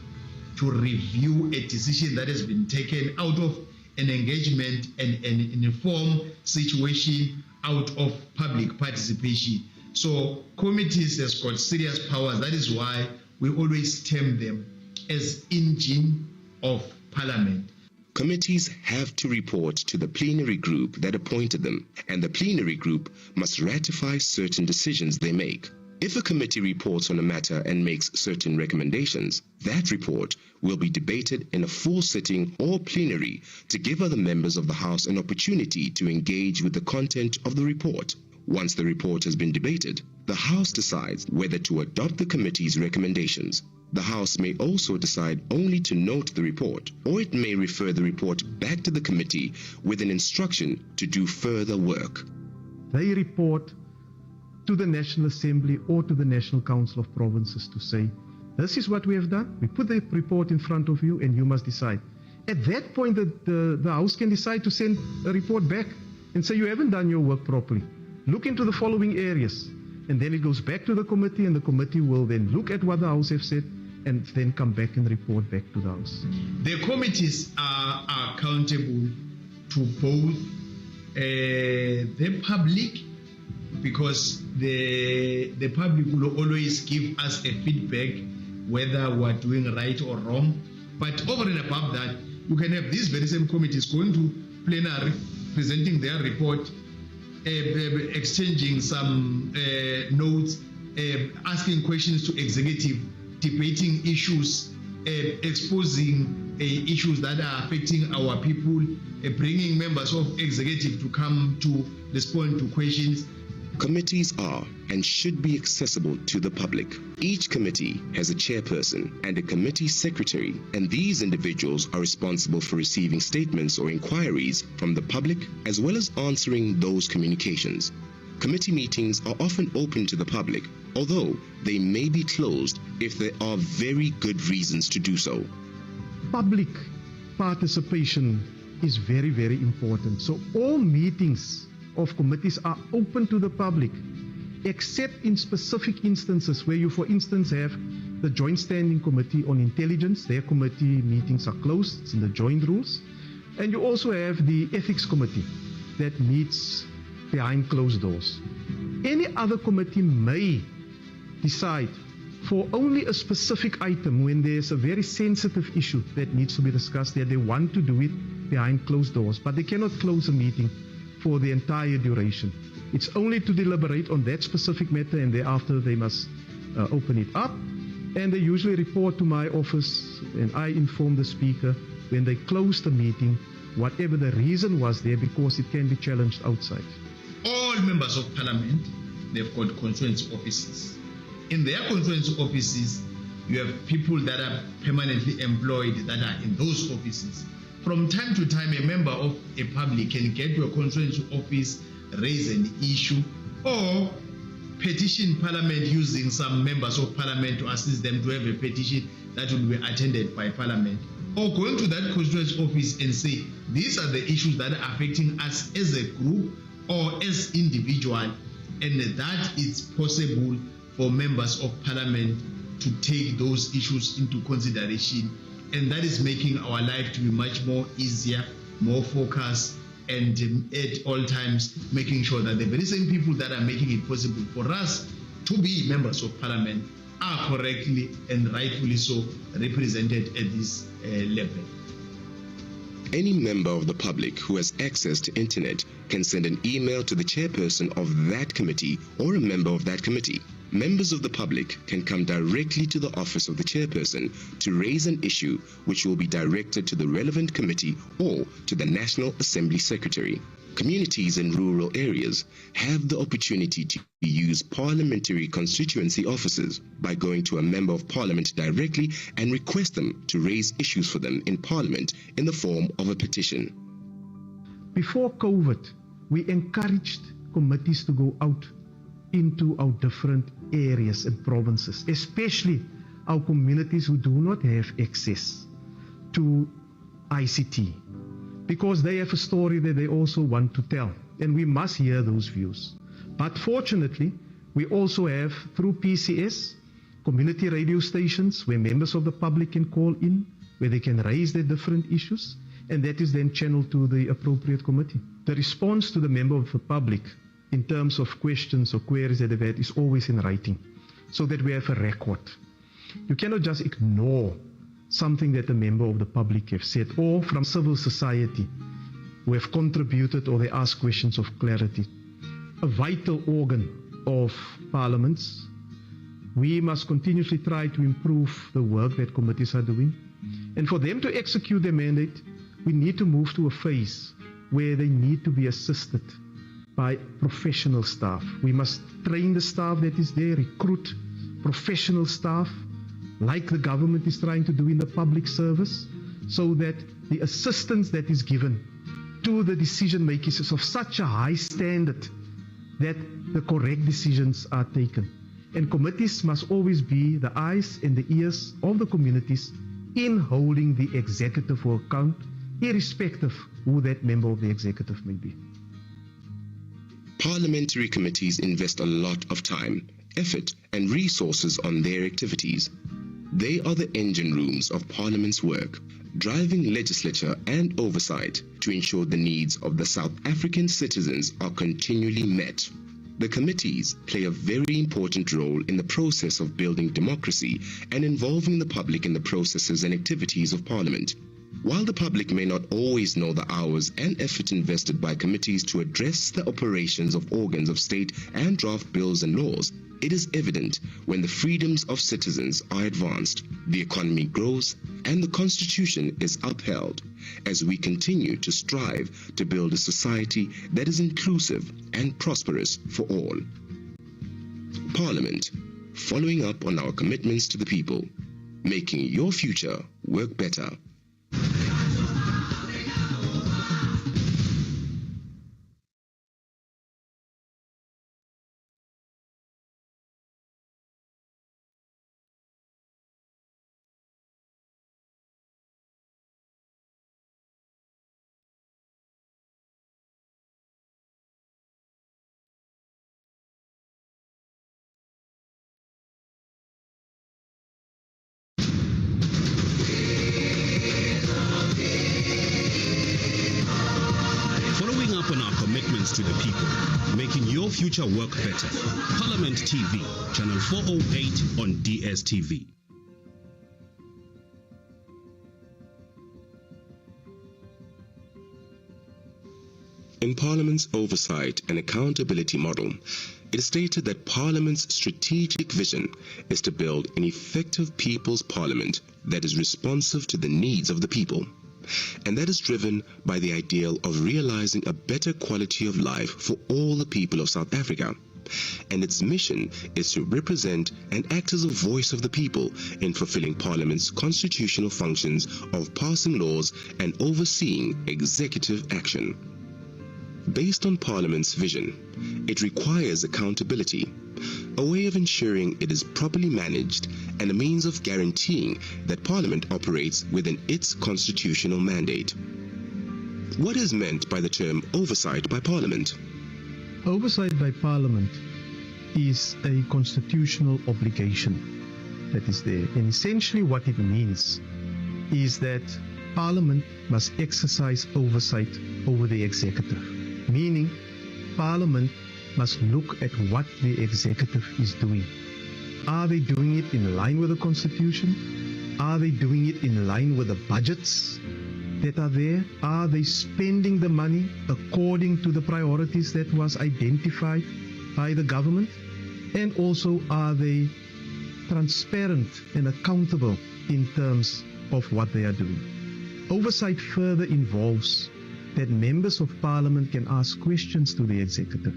to review a decision that has been taken out of an engagement and an informed situation out of public participation. So committees has got serious powers. That is why we always term them as engine of parliament. Committees have to report to the plenary group that appointed them, and the plenary group must ratify certain decisions they make. If a committee reports on a matter and makes certain recommendations, that report will be debated in a full sitting or plenary to give other members of the House an opportunity to engage with the content of the report. Once the report has been debated, the House decides whether to adopt the committee's recommendations. The House may also decide only to note the report, or it may refer the report back to the committee with an instruction to do further work. They report to the National Assembly or to the National Council of Provinces to say, this is what we have done. We put the report in front of you and you must decide. At that point, the House can decide to send a report back and say, you haven't done your work properly. Look into the following areas. And then it goes back to the committee, and the committee will then look at what the House have said and then come back and report back to the House. The committees are accountable to both the public, because the public will always give us a feedback whether we're doing right or wrong. But over and above that, you can have these very same committees going to plenary, presenting their report, exchanging some notes, asking questions to executive, debating issues, exposing issues that are affecting our people, bringing members of executive to come to respond to questions. Committees are and should be accessible to the public. Each committee has a chairperson and a committee secretary, and these individuals are responsible for receiving statements or inquiries from the public as well as answering those communications. Committee meetings are often open to the public, although they may be closed if there are very good reasons to do so. Public participation is very, very important. So all meetings of committees are open to the public, except in specific instances where you, for instance, have the Joint Standing Committee on Intelligence. Their committee meetings are closed. It's in the joint rules. And you also have the Ethics Committee that meets behind closed doors. Any other committee may decide for only a specific item when there's a very sensitive issue that needs to be discussed there. They want to do it behind closed doors, but they cannot close a meeting for the entire duration. It's only to deliberate on that specific matter, and thereafter they must open it up. And they usually report to my office, and I inform the speaker when they close the meeting, whatever the reason was there, because it can be challenged outside. All members of parliament, they've got constituency offices. In their constituency offices, you have people that are permanently employed that are in those offices. From time to time, a member of a public can get to a constituency office, raise an issue, or petition parliament using some members of parliament to assist them to have a petition that will be attended by parliament. Or going to that constituency office and say, these are the issues that are affecting us as a group or as individual, and that it's possible for members of parliament to take those issues into consideration. And that is making our life to be much more easier, more focused, and at all times making sure that the very same people that are making it possible for us to be members of parliament are correctly and rightfully so represented at this level. Any member of the public who has access to internet can send an email to the chairperson of that committee or a member of that committee. Members of the public can come directly to the office of the chairperson to raise an issue which will be directed to the relevant committee or to the National Assembly Secretary. Communities in rural areas have the opportunity to use parliamentary constituency offices by going to a member of parliament directly and request them to raise issues for them in parliament in the form of a petition. Before COVID, we encouraged committees to go out into our different areas and provinces, especially our communities who do not have access to ICT, because they have a story that they also want to tell, and we must hear those views. But fortunately, We also have, through PCS, community radio stations where members of the public can call in, where they can raise their different issues, and that is then channeled to the appropriate committee. The response to the member of the public in terms of questions or queries that they've had is always in writing, so that we have a record. You cannot just ignore something that a member of the public have said, or from civil society who have contributed or they ask questions of clarity. A vital organ of parliaments, we must continuously try to improve the work that committees are doing. And for them to execute their mandate, we need to move to a phase where they need to be assisted by professional staff. We must train the staff that is there, recruit professional staff, like the government is trying to do in the public service, so that the assistance that is given to the decision makers is of such a high standard that the correct decisions are taken. And committees must always be the eyes and the ears of the communities in holding the executive to account, irrespective who that member of the executive may be. Parliamentary committees invest a lot of time, effort, and resources on their activities. They are the engine rooms of Parliament's work, driving legislature and oversight to ensure the needs of the South African citizens are continually met. The committees play a very important role in the process of building democracy and involving the public in the processes and activities of Parliament. While the public may not always know the hours and effort invested by committees to address the operations of organs of state and draft bills and laws, it is evident when the freedoms of citizens are advanced, the economy grows, and the Constitution is upheld, as we continue to strive to build a society that is inclusive and prosperous for all. Parliament, following up on our commitments to the people, making your future work better. On our commitments to the people, making your future work better. Parliament TV, channel 408 on DSTV. In Parliament's oversight and accountability model, it is stated that Parliament's strategic vision is to build an effective people's parliament that is responsive to the needs of the people, and that is driven by the ideal of realizing a better quality of life for all the people of South Africa. And its mission is to represent and act as a voice of the people in fulfilling Parliament's constitutional functions of passing laws and overseeing executive action. Based on Parliament's vision, it requires accountability, a way of ensuring it is properly managed and a means of guaranteeing that Parliament operates within its constitutional mandate. What is meant by the term oversight by Parliament? Oversight by Parliament is a constitutional obligation that is there. And essentially what it means is that Parliament must exercise oversight over the executive, meaning Parliament must look at what the executive is doing. Are they doing it in line with the Constitution? Are they doing it in line with the budgets that are there? Are they spending the money according to the priorities that was identified by the government? And also, are they transparent and accountable in terms of what they are doing? Oversight further involves that members of Parliament can ask questions to the executive.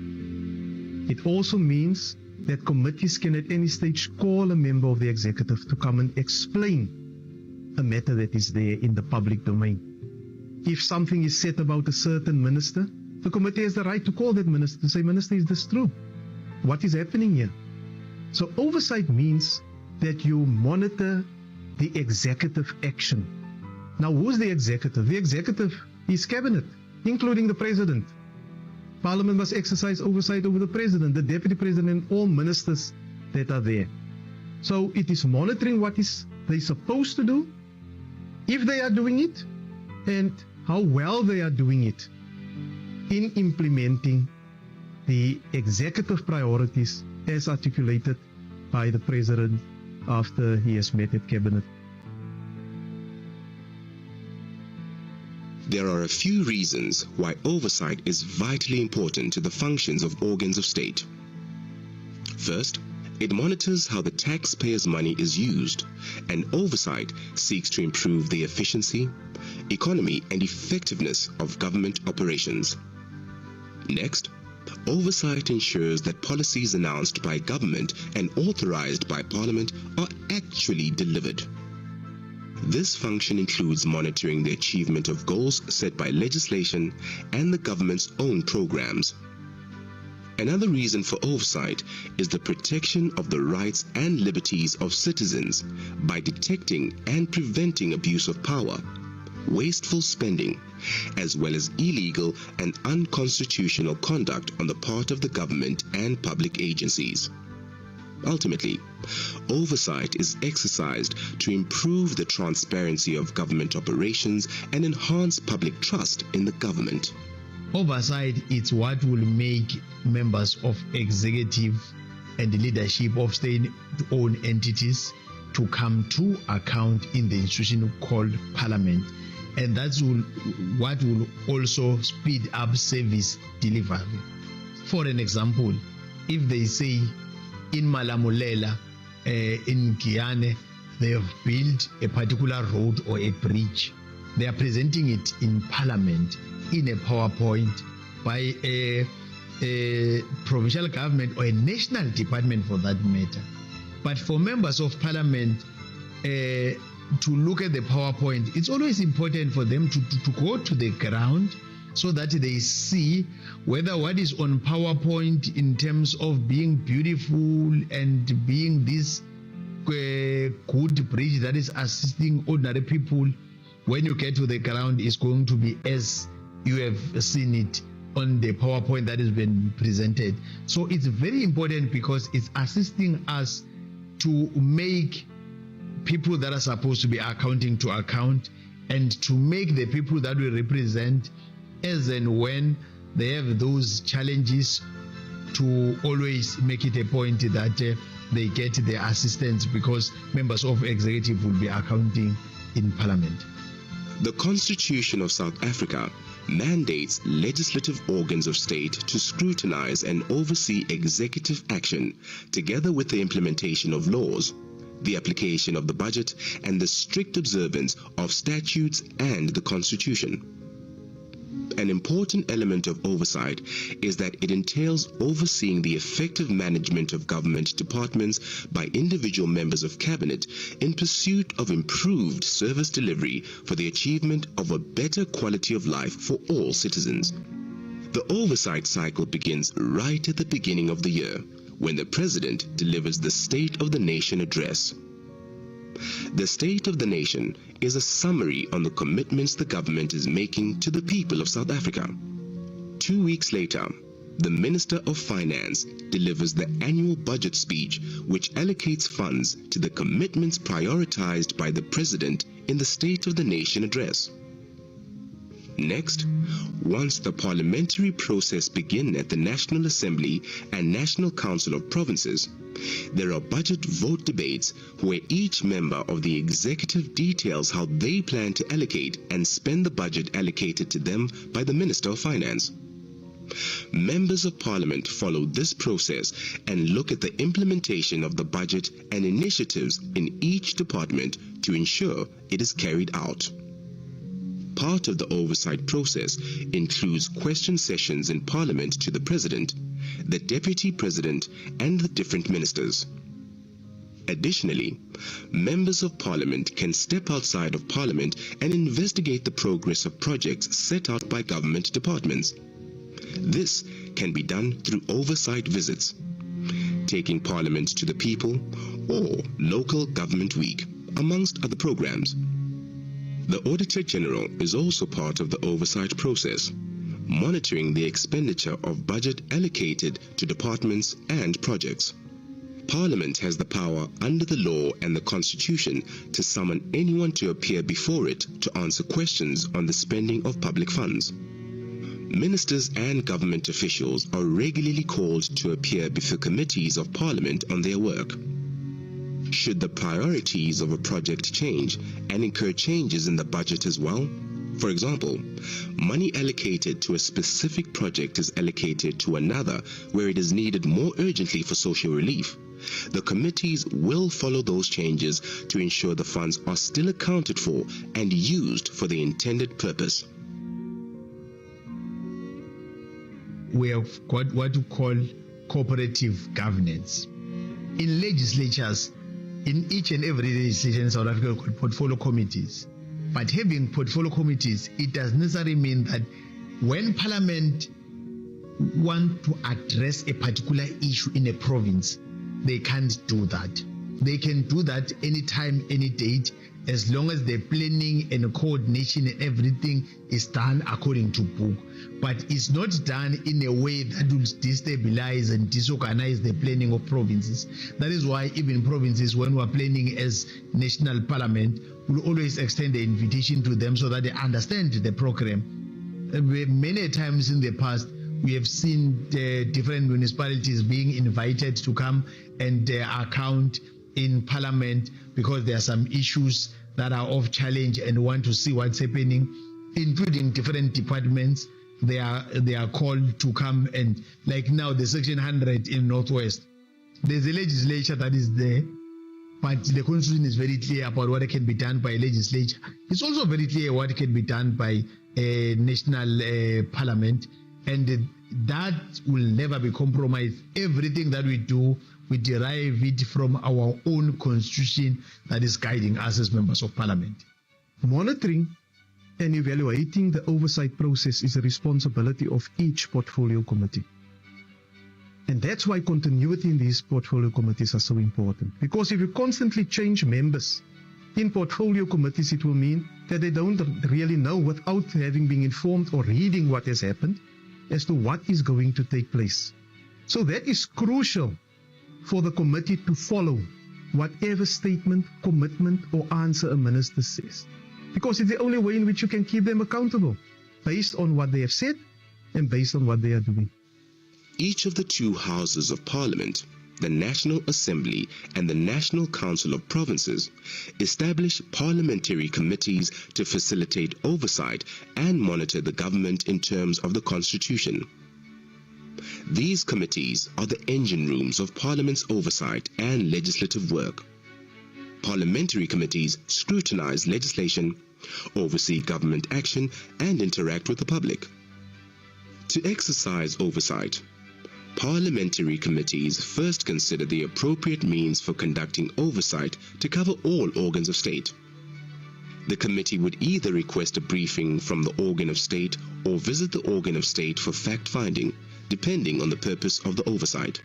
It also means that committees can at any stage call a member of the executive to come and explain a matter that is there in the public domain. If something is said about a certain minister, the committee has the right to call that minister to say, Minister, is this true? What is happening here? So oversight means that you monitor the executive action. Now, who's the executive? The executive is cabinet, including the president. Parliament must exercise oversight over the President, the Deputy President, and all ministers that are there. So it is monitoring what they're supposed to do, if they are doing it, and how well they are doing it in implementing the executive priorities as articulated by the President after he has met at Cabinet. There are a few reasons why oversight is vitally important to the functions of organs of state. First, it monitors how the taxpayers' money is used, and oversight seeks to improve the efficiency, economy, and effectiveness of government operations. Next, oversight ensures that policies announced by government and authorized by Parliament are actually delivered. This function includes monitoring the achievement of goals set by legislation and the government's own programs. Another reason for oversight is the protection of the rights and liberties of citizens by detecting and preventing abuse of power, wasteful spending, as well as illegal and unconstitutional conduct on the part of the government and public agencies. Ultimately, oversight is exercised to improve the transparency of government operations and enhance public trust in the government. Oversight is what will make members of executive and leadership of state-owned entities to come to account in the institution called Parliament. And that's what will also speed up service delivery. For an example, if they say in Malamulela, in Guyana, they have built a particular road or a bridge, they are presenting it in Parliament in a PowerPoint by a provincial government or a national department for that matter. But for members of Parliament to look at the PowerPoint, it's always important for them to go to the ground so that they see whether what is on PowerPoint in terms of being beautiful and being this good bridge that is assisting ordinary people, when you get to the ground, is going to be as you have seen it on the PowerPoint that has been presented. So it's very important because it's assisting us to make people that are supposed to be accounting to account, and to make the people that we represent, as and when they have those challenges, to always make it a point that they get the assistance, because members of executive will be accounting in Parliament. The Constitution of South Africa mandates legislative organs of state to scrutinize and oversee executive action, together with the implementation of laws, the application of the budget, and the strict observance of statutes and the Constitution. An important element of oversight is that it entails overseeing the effective management of government departments by individual members of cabinet in pursuit of improved service delivery for the achievement of a better quality of life for all citizens. The oversight cycle begins right at the beginning of the year, when the President delivers the State of the Nation address. The State of the Nation is a summary on the commitments the government is making to the people of South Africa. 2 weeks later, the Minister of Finance delivers the annual budget speech, which allocates funds to the commitments prioritized by the President in the State of the Nation address. Next, once the parliamentary process begins at the National Assembly and National Council of Provinces, there are budget vote debates where each member of the executive details how they plan to allocate and spend the budget allocated to them by the Minister of Finance. Members of Parliament follow this process and look at the implementation of the budget and initiatives in each department to ensure it is carried out. Part of the oversight process includes question sessions in Parliament to the President, the Deputy President, and the different ministers. Additionally, members of Parliament can step outside of Parliament and investigate the progress of projects set out by government departments. This can be done through oversight visits, taking Parliament to the people, or Local Government Week, amongst other programs. The Auditor General is also part of the oversight process, monitoring the expenditure of budget allocated to departments and projects. Parliament has the power under the law and the Constitution to summon anyone to appear before it to answer questions on the spending of public funds. Ministers and government officials are regularly called to appear before committees of Parliament on their work. Should the priorities of a project change and incur changes in the budget as well? For example, money allocated to a specific project is allocated to another where it is needed more urgently for social relief. The committees will follow those changes to ensure the funds are still accounted for and used for the intended purpose. We have got what we call cooperative governance. In legislatures, in each and every legislation in South Africa, we call portfolio committees. But having portfolio committees, it does necessarily mean that when Parliament want to address a particular issue in a province, they can't do that. They can do that anytime, any date, as long as the planning and coordination and everything is done according to book. But it's not done in a way that will destabilize and disorganize the planning of provinces. That is why even provinces, when we're planning as national parliament, will always extend the invitation to them so that they understand the program. Many times in the past, we have seen the different municipalities being invited to come and account in Parliament because there are some issues that are of challenge and want to see what's happening, including different departments. They are called to come, and like now the Section 100 in Northwest, there's a legislature that is there, but the Constitution is very clear about what can be done by a legislature. It's also very clear what can be done by a national parliament, and that will never be compromised. Everything that we do, we derive it from our own Constitution that is guiding us as members of Parliament. Monitoring and evaluating the oversight process is a responsibility of each portfolio committee. And that's why continuity in these portfolio committees are so important. Because if you constantly change members in portfolio committees, it will mean that they don't really know without having been informed or reading what has happened as to what is going to take place. So that is crucial for the committee to follow whatever statement, commitment or answer a minister says. Because it's the only way in which you can keep them accountable, based on what they have said and based on what they are doing. Each of the two houses of Parliament, the National Assembly and the National Council of Provinces, establish parliamentary committees to facilitate oversight and monitor the government in terms of the Constitution. These committees are the engine rooms of Parliament's oversight and legislative work. Parliamentary committees scrutinize legislation, oversee government action, and interact with the public. To exercise oversight, parliamentary committees first consider the appropriate means for conducting oversight to cover all organs of state. The committee would either request a briefing from the organ of state or visit the organ of state for fact-finding, depending on the purpose of the oversight.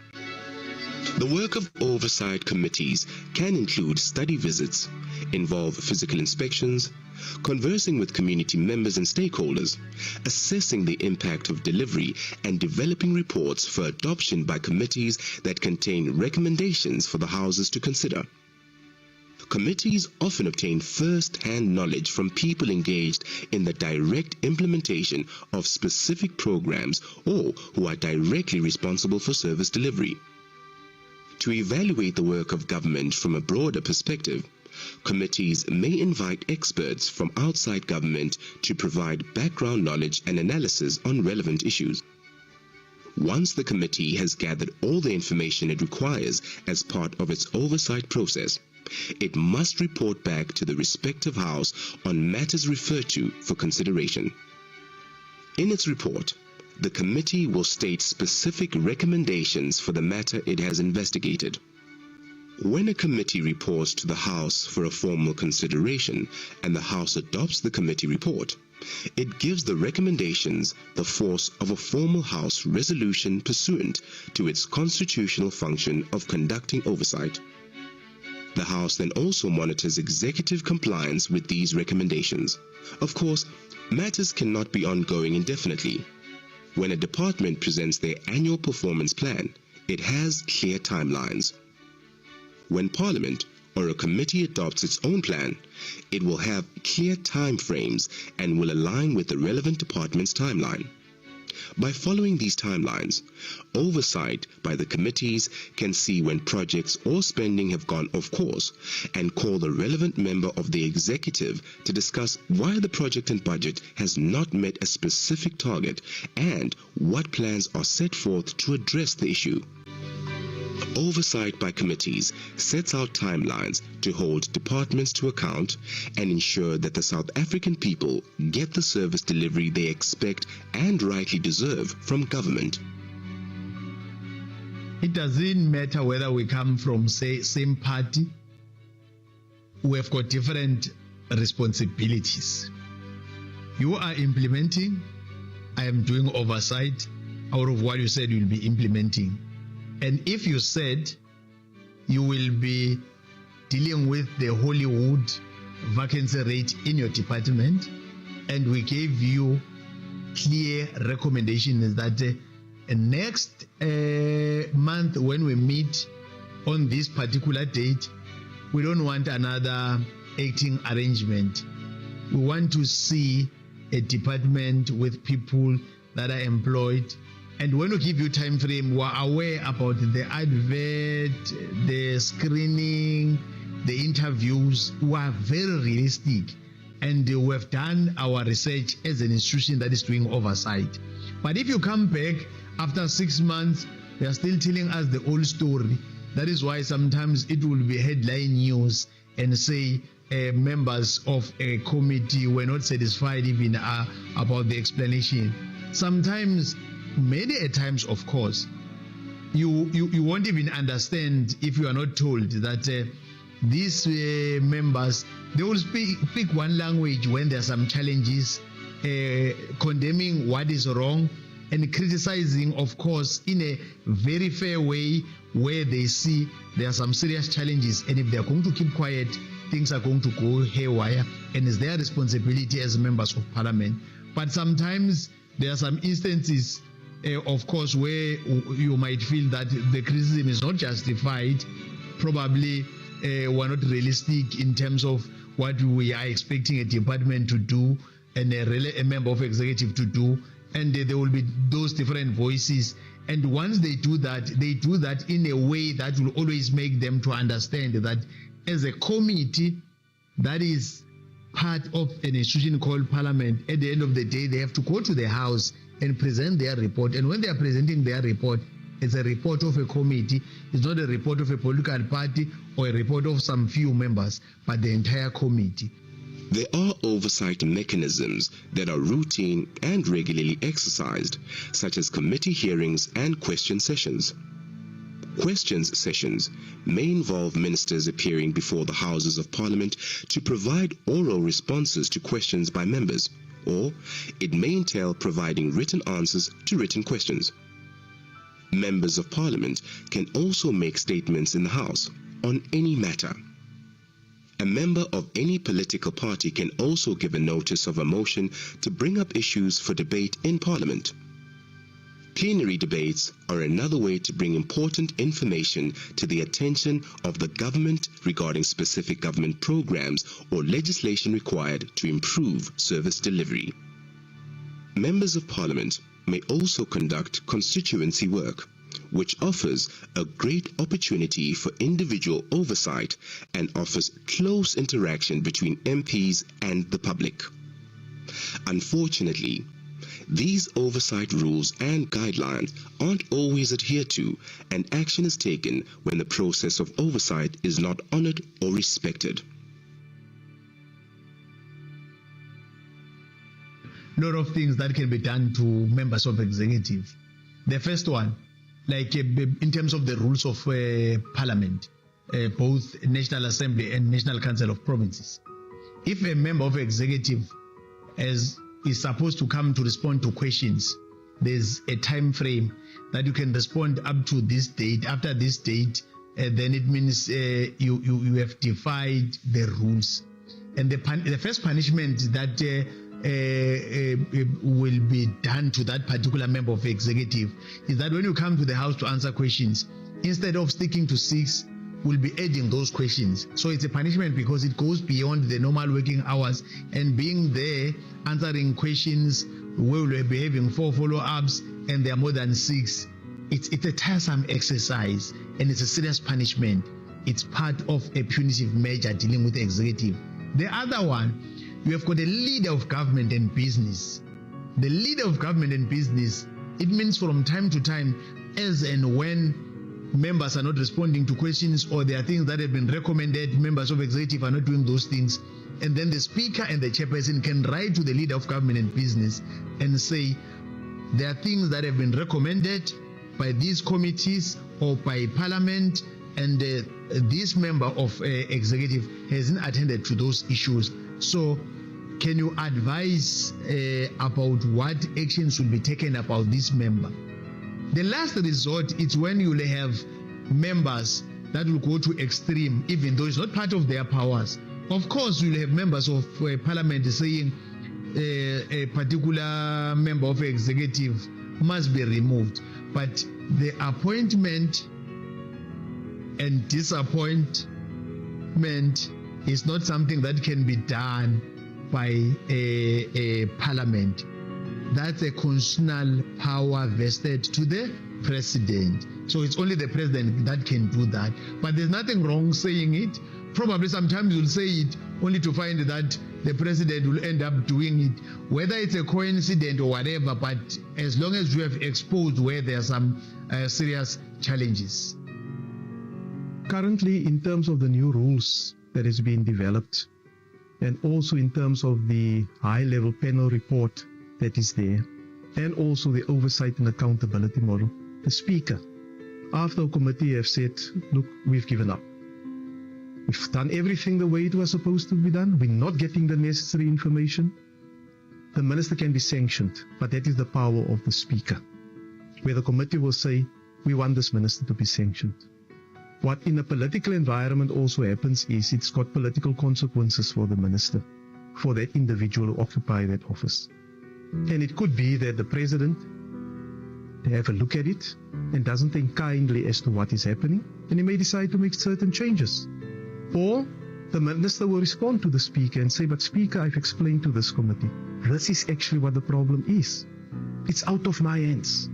The work of oversight committees can include study visits, involve physical inspections, conversing with community members and stakeholders, assessing the impact of delivery, and developing reports for adoption by committees that contain recommendations for the houses to consider. Committees often obtain first-hand knowledge from people engaged in the direct implementation of specific programs or who are directly responsible for service delivery. To evaluate the work of government from a broader perspective, committees may invite experts from outside government to provide background knowledge and analysis on relevant issues. Once the committee has gathered all the information it requires as part of its oversight process, it must report back to the respective house on matters referred to for consideration. In its report, the committee will state specific recommendations for the matter it has investigated. When a committee reports to the House for a formal consideration and the House adopts the committee report, it gives the recommendations the force of a formal House resolution pursuant to its constitutional function of conducting oversight. The House then also monitors executive compliance with these recommendations. Of course, matters cannot be ongoing indefinitely. When a department presents their annual performance plan, it has clear timelines. When Parliament or a committee adopts its own plan, it will have clear time frames and will align with the relevant department's timeline. By following these timelines, oversight by the committees can see when projects or spending have gone off course and call the relevant member of the executive to discuss why the project and budget has not met a specific target and what plans are set forth to address the issue. Oversight by committees sets out timelines to hold departments to account and ensure that the South African people get the service delivery they expect and rightly deserve from government. It doesn't matter whether we come from, say, same party. We have got different responsibilities. You are implementing, I am doing oversight out of what you said you'll be implementing. And if you said you will be dealing with the Hollywood vacancy rate in your department, and we gave you clear recommendations that next month when we meet on this particular date, we don't want another acting arrangement. We want to see a department with people that are employed. And when we give you time frame, we are aware about the advert, the screening, the interviews. We are very realistic, and we have done our research as an institution that is doing oversight. But if you come back after 6 months, they are still telling us the old story. That is why sometimes it will be headline news and say members of a committee were not satisfied even about the explanation. Sometimes, many a times, of course, you won't even understand if you are not told that these members, they will speak one language when there are some challenges, condemning what is wrong and criticizing, of course, in a very fair way where they see there are some serious challenges, and if they are going to keep quiet, things are going to go haywire, and it's their responsibility as members of parliament. But sometimes there are some instances, of course, where you might feel that the criticism is not justified. Probably we're not realistic in terms of what we are expecting a department to do and a member of executive to do, and there will be those different voices. And once they do that in a way that will always make them to understand that as a committee that is part of an institution called Parliament, at the end of the day, they have to go to the House and present their report. And when they are presenting their report, it's a report of a committee. It's not a report of a political party or a report of some few members, but the entire committee. There are oversight mechanisms that are routine and regularly exercised, such as committee hearings and question sessions. Questions sessions may involve ministers appearing before the Houses of Parliament to provide oral responses to questions by members, or it may entail providing written answers to written questions. Members of Parliament can also make statements in the House on any matter. A member of any political party can also give a notice of a motion to bring up issues for debate in Parliament. Plenary debates are another way to bring important information to the attention of the government regarding specific government programs or legislation required to improve service delivery. Members of Parliament may also conduct constituency work, which offers a great opportunity for individual oversight and offers close interaction between MPs and the public. Unfortunately, these oversight rules and guidelines aren't always adhered to, and action is taken when the process of oversight is not honored or respected. A lot of things that can be done to members of executive. The first one, like in terms of the rules of Parliament, both National Assembly and National Council of Provinces. If a member of executive is supposed to come to respond to questions, there's a time frame that you can respond up to this date. After this date, then it means you have defied the rules. And the first punishment that will be done to that particular member of executive is that when you come to the House to answer questions, instead of sticking to 6, we'll be adding those questions. So it's a punishment because it goes beyond the normal working hours, and being there answering questions, we'll be having 4 follow-ups and there are more than 6. It's a tiresome exercise and it's a serious punishment. It's part of a punitive measure dealing with the executive. The other one, you have got a leader of government and business. The leader of government and business, it means from time to time, as and when members are not responding to questions or there are things that have been recommended, members of executive are not doing those things, and then the speaker and the chairperson can write to the leader of government and business and say, there are things that have been recommended by these committees or by parliament, and this member of executive hasn't attended to those issues. So can you advise about what actions will be taken about this member? The last resort is when you will have members that will go to extreme, even though it's not part of their powers. Of course, you'll have members of parliament saying a particular member of executive must be removed. But the appointment and disappointment is not something that can be done by a parliament. That's a constitutional power vested to the president. So it's only the president that can do that. But there's nothing wrong saying it. Probably sometimes you'll say it only to find that the president will end up doing it, whether it's a coincidence or whatever, but as long as you have exposed where there are some serious challenges. Currently, in terms of the new rules that is being developed, and also in terms of the high-level panel report that is there, and also the oversight and accountability model, the Speaker, after a committee, have said, look, we've given up. We've done everything the way it was supposed to be done. We're not getting the necessary information. The minister can be sanctioned, but that is the power of the Speaker, where the committee will say, we want this minister to be sanctioned. What in a political environment also happens is it's got political consequences for the minister, for that individual who occupy that office. And it could be that the president have a look at it and doesn't think kindly as to what is happening, and he may decide to make certain changes. Or the minister will respond to the Speaker and say, but Speaker, I've explained to this committee, this is actually what the problem is. It's out of my hands.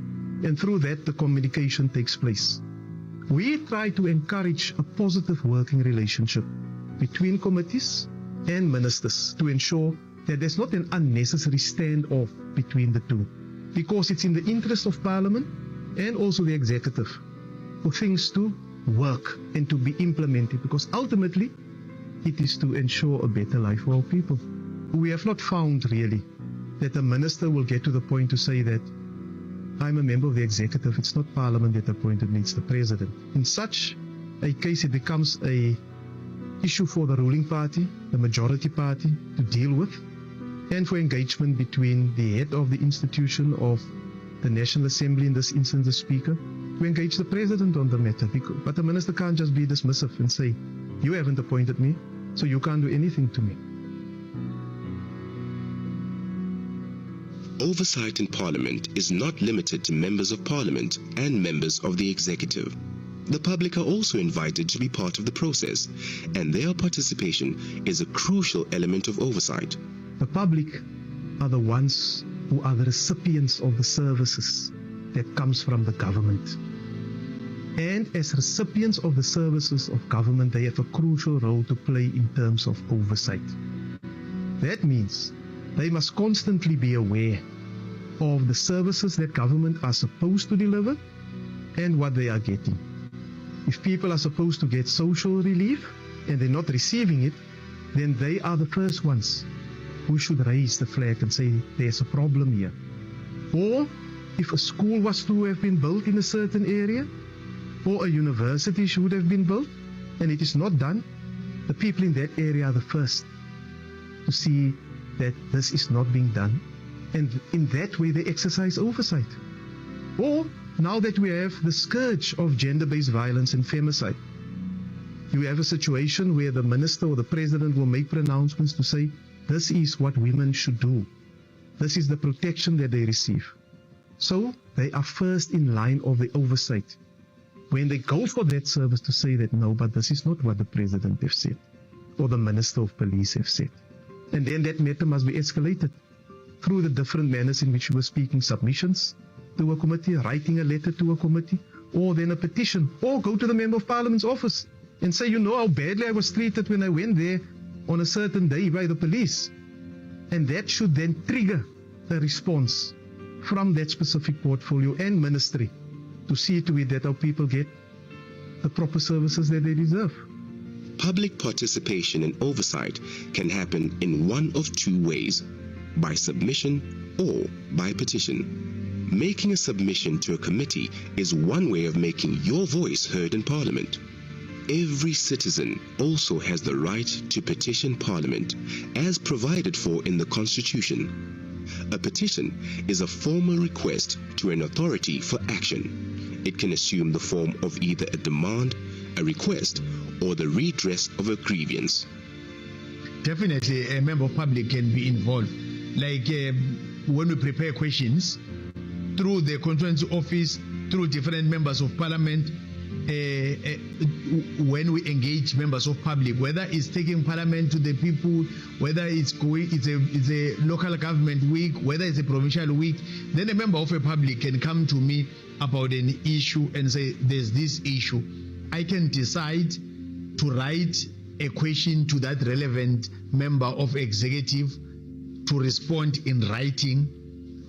And through that, the communication takes place. We try to encourage a positive working relationship between committees and ministers to ensure that there's not an unnecessary standoff between the two, because it's in the interest of Parliament and also the executive for things to work and to be implemented, because ultimately it is to ensure a better life for our people. We have not found really that a minister will get to the point to say that I'm a member of the executive, it's not Parliament that appointed me, it's the president. In such a case, it becomes a issue for the ruling party, the majority party, to deal with, and for engagement between the head of the institution of the National Assembly, in this instance the Speaker, to engage the president on the matter. But the minister can't just be dismissive and say, you haven't appointed me, so you can't do anything to me. Oversight in Parliament is not limited to members of Parliament and members of the executive. The public are also invited to be part of the process, and their participation is a crucial element of oversight. The public are the ones who are the recipients of the services that comes from the government. And as recipients of the services of government, they have a crucial role to play in terms of oversight. That means they must constantly be aware of the services that government are supposed to deliver and what they are getting. If people are supposed to get social relief and they're not receiving it, then they are the first ones who should raise the flag and say there's a problem here. Or if a school was to have been built in a certain area, or a university should have been built, and it is not done, the people in that area are the first to see that this is not being done, and in that way they exercise oversight. Or now that we have the scourge of gender-based violence and femicide, you have a situation where the minister or the president will make pronouncements to say This is what women should do. This is the protection that they receive. So they are first in line of the oversight. When they go for that service to say that, no, but this is not what the president has said, or the minister of police have said. And then that matter must be escalated through the different manners in which we were speaking, submissions to a committee, writing a letter to a committee, or then a petition, or go to the Member of Parliament's office and say, you know how badly I was treated when I went there on a certain day by the police. And that should then trigger a response from that specific portfolio and ministry to see to it that our people get the proper services that they deserve. Public participation and oversight can happen in one of two ways: by submission or by petition. Making a submission to a committee is one way of making your voice heard in Parliament. Every citizen also has the right to petition Parliament, as provided for in the Constitution. A petition is a formal request to an authority for action. It can assume the form of either a demand, a request, or the redress of a grievance. Definitely, a member of public can be involved. Like when we prepare questions through the constituency office, through different members of parliament, when we engage members of public, whether it's taking parliament to the people, whether it's a local government week, whether it's a provincial week, then a member of a public can come to me about an issue and say, there's this issue. I can decide to write a question to that relevant member of executive to respond in writing.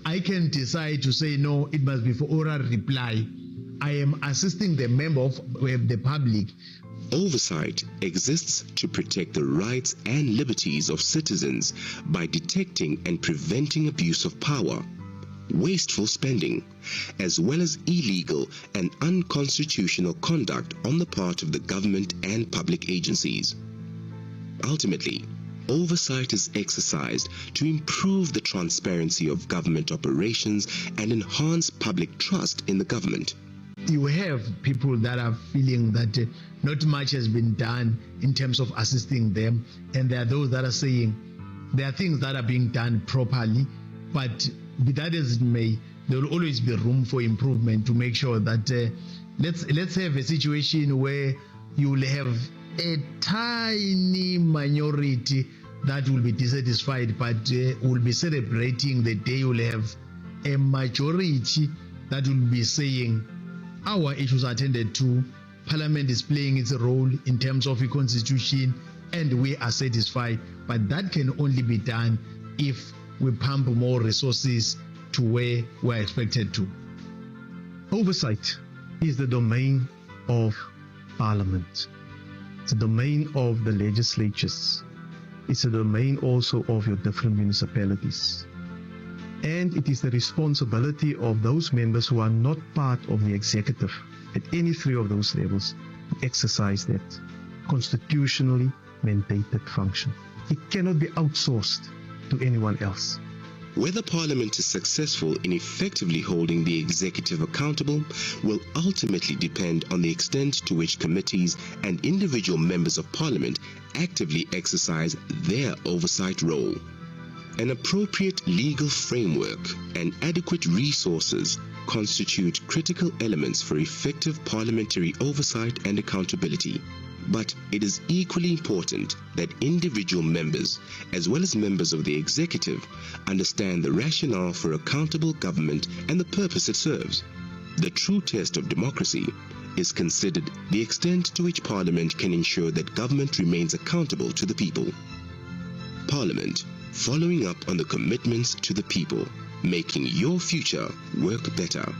I can decide to say, no, it must be for oral reply. I am assisting the member of the public. Oversight exists to protect the rights and liberties of citizens by detecting and preventing abuse of power, wasteful spending, as well as illegal and unconstitutional conduct on the part of the government and public agencies. Ultimately, oversight is exercised to improve the transparency of government operations and enhance public trust in the government. You have people that are feeling that not much has been done in terms of assisting them, and there are those that are saying there are things that are being done properly, but be that as it may, there will always be room for improvement to make sure that let's have a situation where you will have a tiny minority that will be dissatisfied, but will be celebrating the day you will have a majority that will be saying our issues are attended to, Parliament is playing its role in terms of the Constitution, and we are satisfied. But that can only be done if we pump more resources to where we're expected to. Oversight is the domain of Parliament. It's the domain of the legislatures. It's a domain also of your different municipalities. And it is the responsibility of those members who are not part of the executive at any three of those levels to exercise that constitutionally mandated function. It cannot be outsourced to anyone else. Whether Parliament is successful in effectively holding the executive accountable will ultimately depend on the extent to which committees and individual members of Parliament actively exercise their oversight role. An appropriate legal framework and adequate resources constitute critical elements for effective parliamentary oversight and accountability. But it is equally important that individual members, as well as members of the executive, understand the rationale for accountable government and the purpose it serves. The true test of democracy is considered the extent to which Parliament can ensure that government remains accountable to the people. Parliament, following up on the commitments to the people, making your future work better.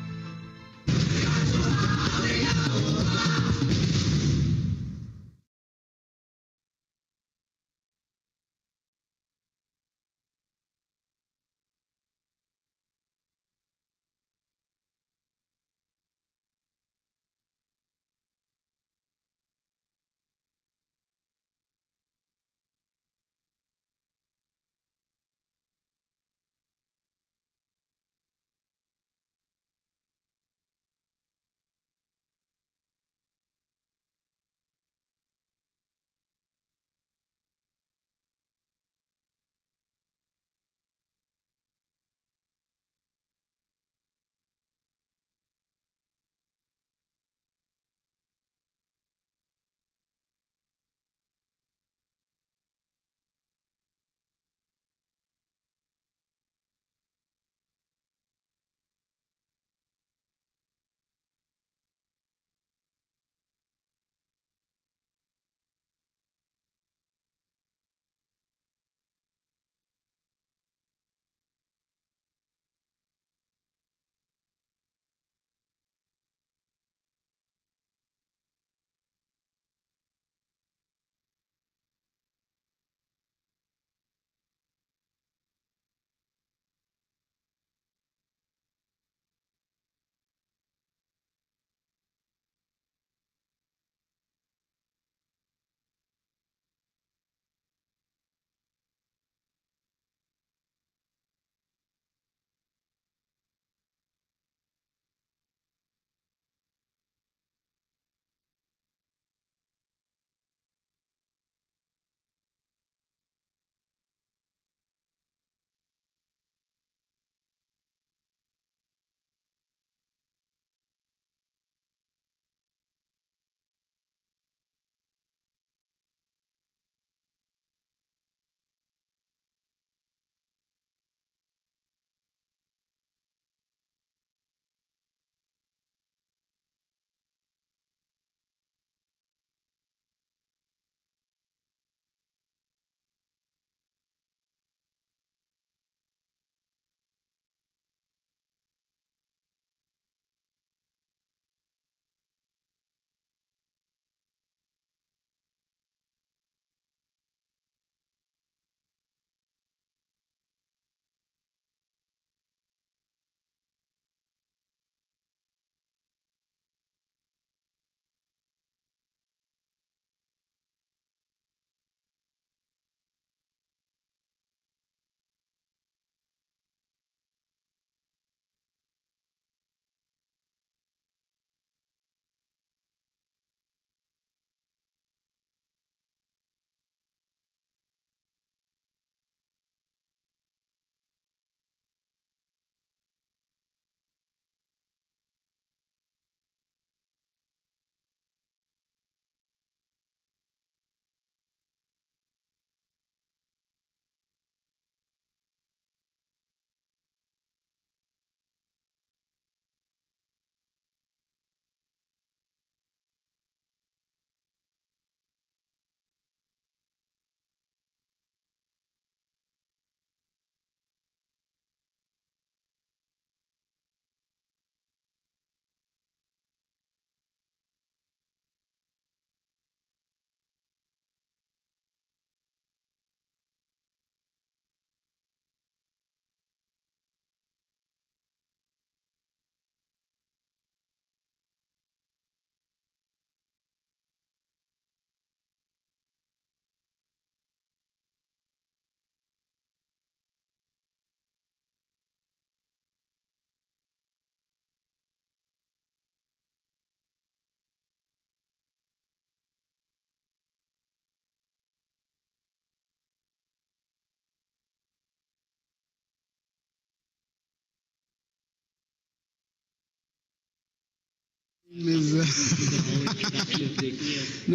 No,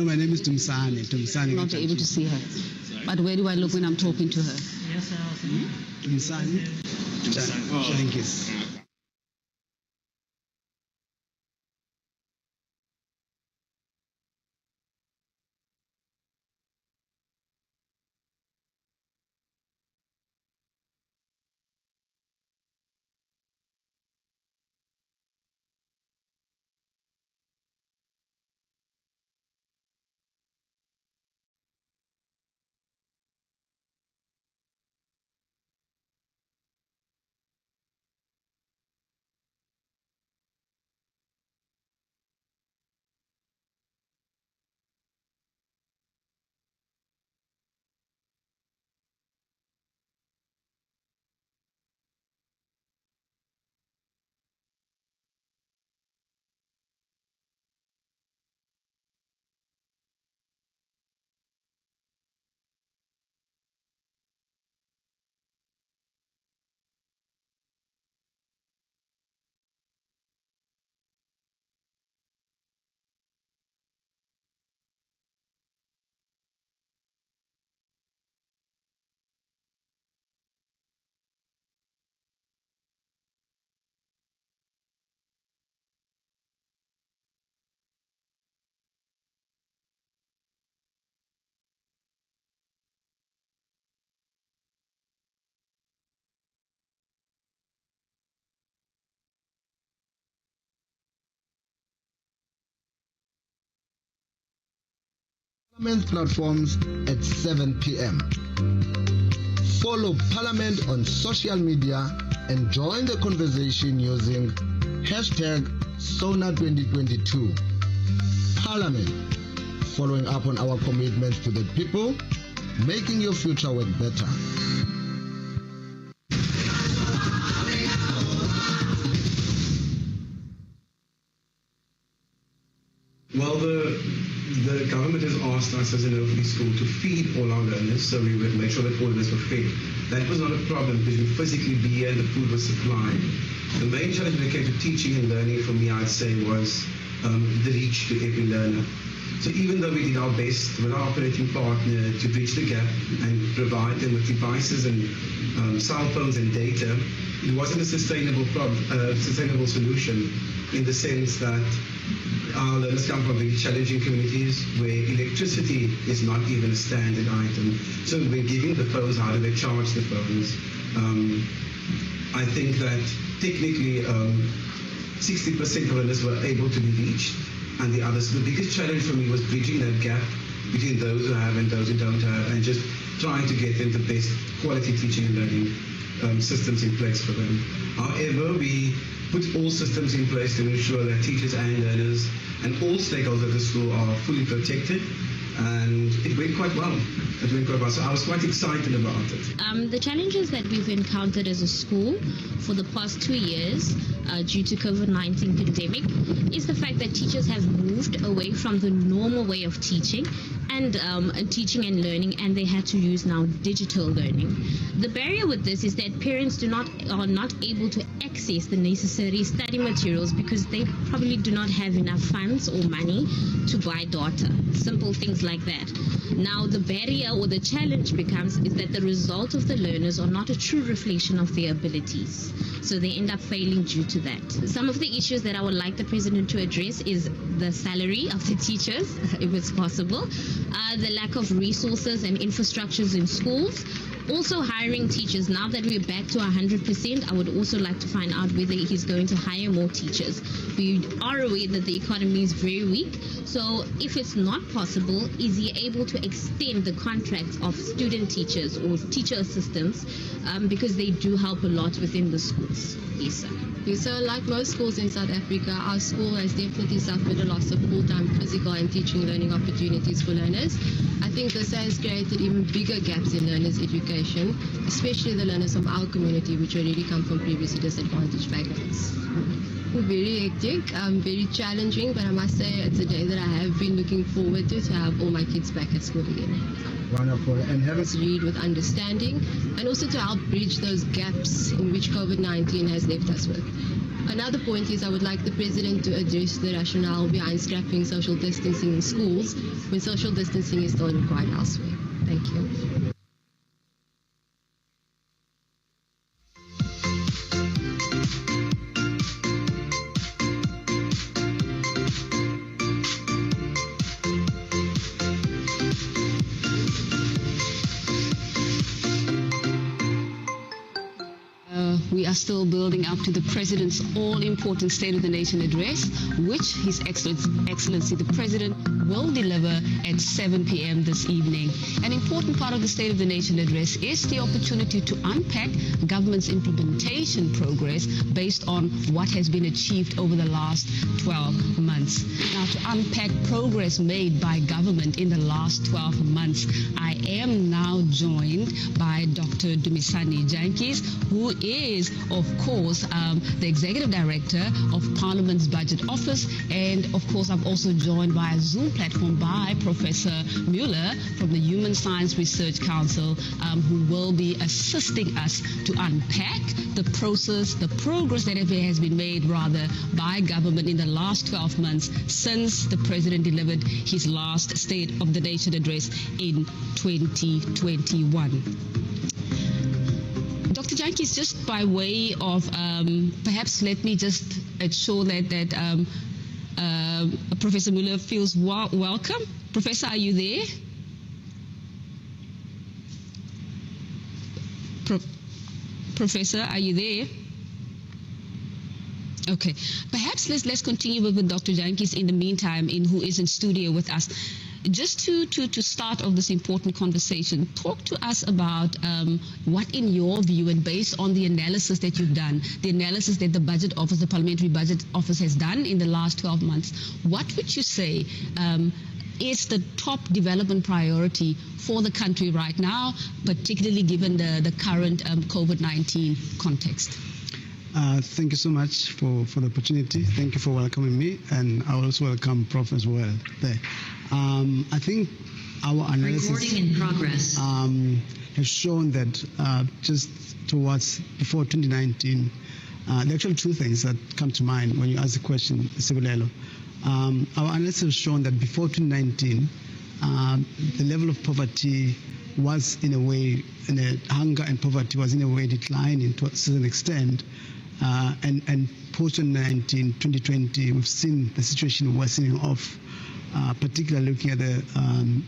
my name is Tumsani. I'm not able to see her. But where do I look when I'm talking to her? Tumsani. Thank you. Parliament platforms at 7 p.m. Follow Parliament on social media and join the conversation using #SONA2022. Parliament, following up on our commitments to the people, making your future work better. Well, the government has asked us as an open school to feed all our learners, so we would make sure that all of us were fed. That was not a problem because we physically be here and the food was supplied. The main challenge when it came to teaching and learning for me, I'd say, was the reach to every learner. So even though we did our best with our operating partner to bridge the gap and provide them with devices and cell phones and data, it wasn't a sustainable solution, in the sense that our learners come from very challenging communities where electricity is not even a standard item. So when giving the phones, how do they charge the phones? I think that technically 60% of learners were able to be reached, and the others. The biggest challenge for me was bridging that gap between those who have and those who don't have, and just trying to get them the best quality teaching and learning systems in place for them. However, we put all systems in place to ensure that teachers and learners and all stakeholders of the school are fully protected, and it went quite well. So I was quite excited about it. The challenges that we've encountered as a school for the past 2 years due to COVID-19 pandemic is the fact that teachers have moved away from the normal way of teaching and teaching and learning, and they had to use now digital learning. The barrier with this is that parents are not able to access the necessary study materials because they probably do not have enough funds or money to buy data. Simple things like that. Now the barrier or the challenge becomes is that the result of the learners are not a true reflection of their abilities. So they end up failing due to that. Some of the issues that I would like the President to address is the salary of the teachers, if it's possible, the lack of resources and infrastructures in schools, also hiring teachers. Now that we're back to 100%, I would also like to find out whether he's going to hire more teachers. We are aware that the economy is very weak, so if it's not possible, is he able to extend the contracts of student teachers or teacher assistants, because they do help a lot within the schools? Yes, sir. So like most schools in South Africa, our school has definitely suffered a loss of full-time physical and teaching learning opportunities for learners. I think this has created even bigger gaps in learners' education, especially the learners from our community, which already come from previously disadvantaged backgrounds. Very hectic, very challenging, but I must say it's a day that I have been looking forward to have all my kids back at school again. Wonderful. And having read with understanding, and also to help bridge those gaps in which COVID-19 has left us with. Another point is I would like the President to address the rationale behind scrapping social distancing in schools when social distancing is still required elsewhere. Thank you. We are still building up to the President's all-important State of the Nation address, which His Excellency the President will deliver at 7 p.m. this evening. An important part of the State of the Nation address is the opportunity to unpack government's implementation progress based on what has been achieved over the last 12 months. Now, to unpack progress made by government in the last 12 months, I am now joined by Dr. Dumisani Jantjies, who is, of course, the Executive Director of Parliament's Budget Office. And, of course, I'm also joined by a Zoom platform by Professor Mueller from the Human Science Research Council, who will be assisting us to unpack the process, the progress that has been made, rather, by government in the last 12 months since the President delivered his last State of the Nation address in 2021. Dr. Jantjies, just by way of perhaps let me just ensure that Professor Mueller feels welcome. Professor, are you there? Professor, are you there? Okay, perhaps let's continue with Dr. Jantjies in the meantime, who is in studio with us. Just to start off this important conversation, talk to us about what, in your view, and based on the analysis that you've done, the analysis that the Budget Office, the Parliamentary Budget Office has done in the last 12 months, what would you say is the top development priority for the country right now, particularly given the current COVID-19 context? Thank you so much for the opportunity. Thank you for welcoming me, and I will also welcome Prof as well there. I think our analysis in progress. Has shown that just towards before 2019, there are actually two things that come to mind when you ask the question, Sibulelo. Our analysis has shown that before 2019, the level of poverty was in a way, hunger and poverty was in a way declining to a certain extent. And post-2019, 2020, we've seen the situation worsening off, particularly looking at the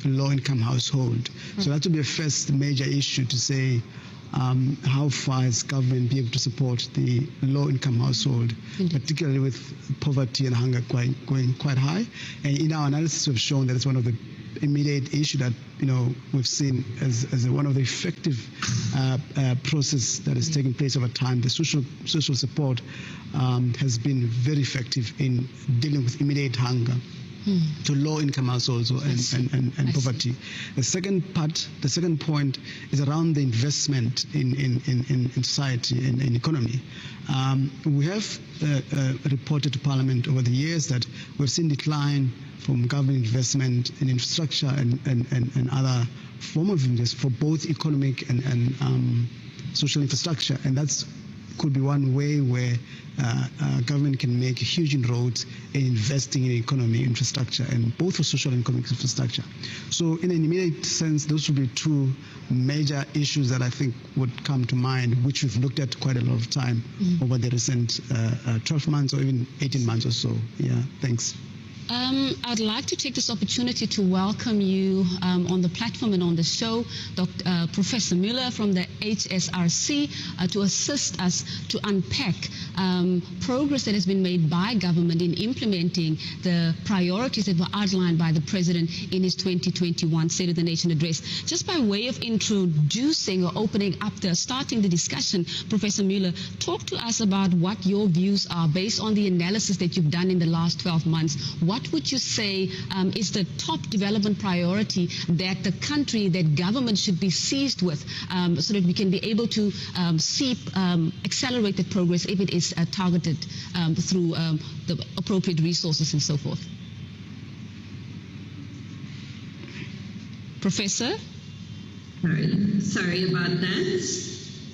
low-income household. So that would be a first major issue to say how far is government be able to support the low-income household, particularly with poverty and hunger going quite high. And in our analysis, we've shown that it's one of the immediate issue that we've seen as one of the effective process that is taking place over time. The social support has been very effective in dealing with immediate hunger to low-income households and poverty. The second point is around the investment in society and in economy. We have reported to Parliament over the years that we've seen decline from government investment in infrastructure and other form of investment for both economic and social infrastructure, and that's could be one way where government can make huge inroads in investing in economy infrastructure, and both for social and economic infrastructure. So in an immediate sense, those would be two major issues that I think would come to mind, which we've looked at quite a lot of time over the recent 12 months or even 18 months or so. Yeah, thanks. I'd like to take this opportunity to welcome you on the platform and on the show, Professor Mueller from the HSRC, to assist us to unpack progress that has been made by government in implementing the priorities that were outlined by the President in his 2021 State of the Nation address. Just by way of introducing or opening up starting the discussion, Professor Mueller, talk to us about what your views are based on the analysis that you've done in the last 12 months. What what would you say is the top development priority that the country, that government should be seized with, so that we can be able to see accelerated progress if it is targeted through the appropriate resources and so forth? Professor? Sorry about that.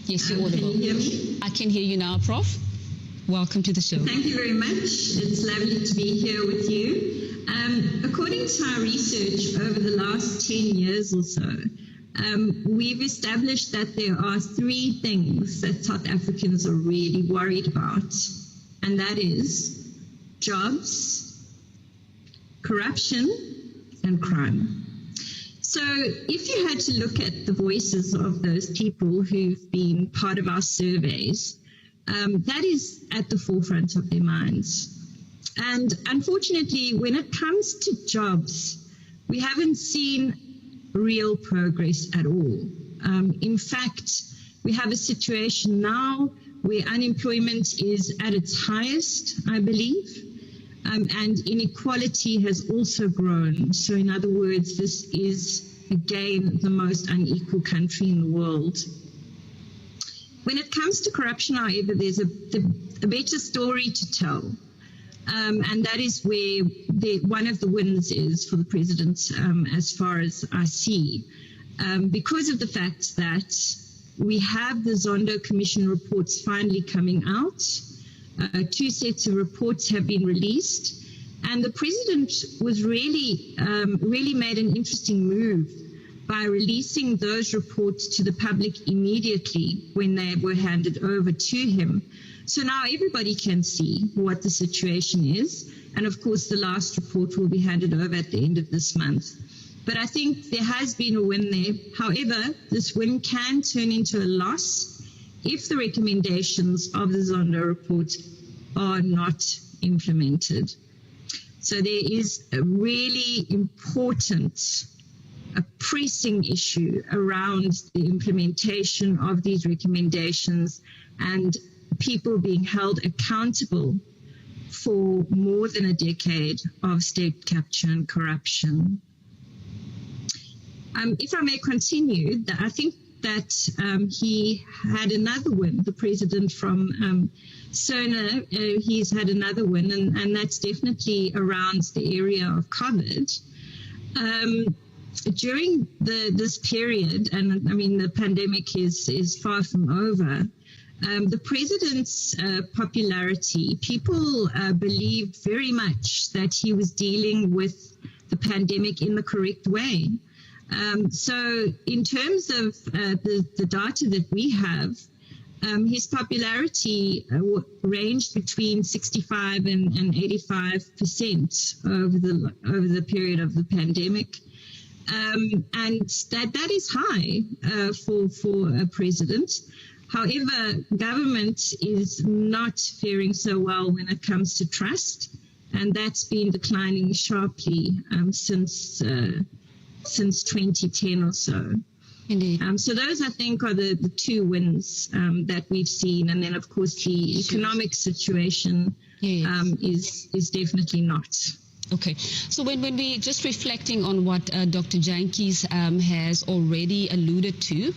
Yes, you're audible. Can you hear me? I can hear you now, Prof. Welcome to the show. Thank you very much. It's lovely to be here with you. According to our research over the last 10 years or so, we've established that there are 3 things that South Africans are really worried about, and that is jobs, corruption, and crime. So if you had to look at the voices of those people who've been part of our surveys, that is at the forefront of their minds. And unfortunately, when it comes to jobs, we haven't seen real progress at all. In fact, we have a situation now where unemployment is at its highest, I believe, and inequality has also grown. So in other words, this is, again, the most unequal country in the world. When it comes to corruption, however, there's a better story to tell. And that is where one of the wins is for the president, as far as I see, because of the fact that we have the Zondo Commission reports finally coming out. 2 sets of reports have been released, and the president was really made an interesting move by releasing those reports to the public immediately when they were handed over to him. So now everybody can see what the situation is, and of course the last report will be handed over at the end of this month. But I think there has been a win there. However, this win can turn into a loss if the recommendations of the Zondo report are not implemented. So there is a really important, a pressing issue around the implementation of these recommendations and people being held accountable for more than a decade of state capture and corruption. If I may continue, I think that he had another win, the president from CERNA, he's had another win, and that's definitely around the area of COVID. During this period, and I mean the pandemic is far from over, the president's popularity, people believed very much that he was dealing with the pandemic in the correct way. So in terms of the data that we have, his popularity ranged between 65 and 85% over the period of the pandemic. And that is high for a president. However, government is not faring so well when it comes to trust, and that's been declining sharply since 2010 or so. Indeed. So those, I think, are the 2 wins that we've seen. And then, of course, the economic situation is definitely not. Okay, so when we just reflecting on what Dr. Jantjies has already alluded to,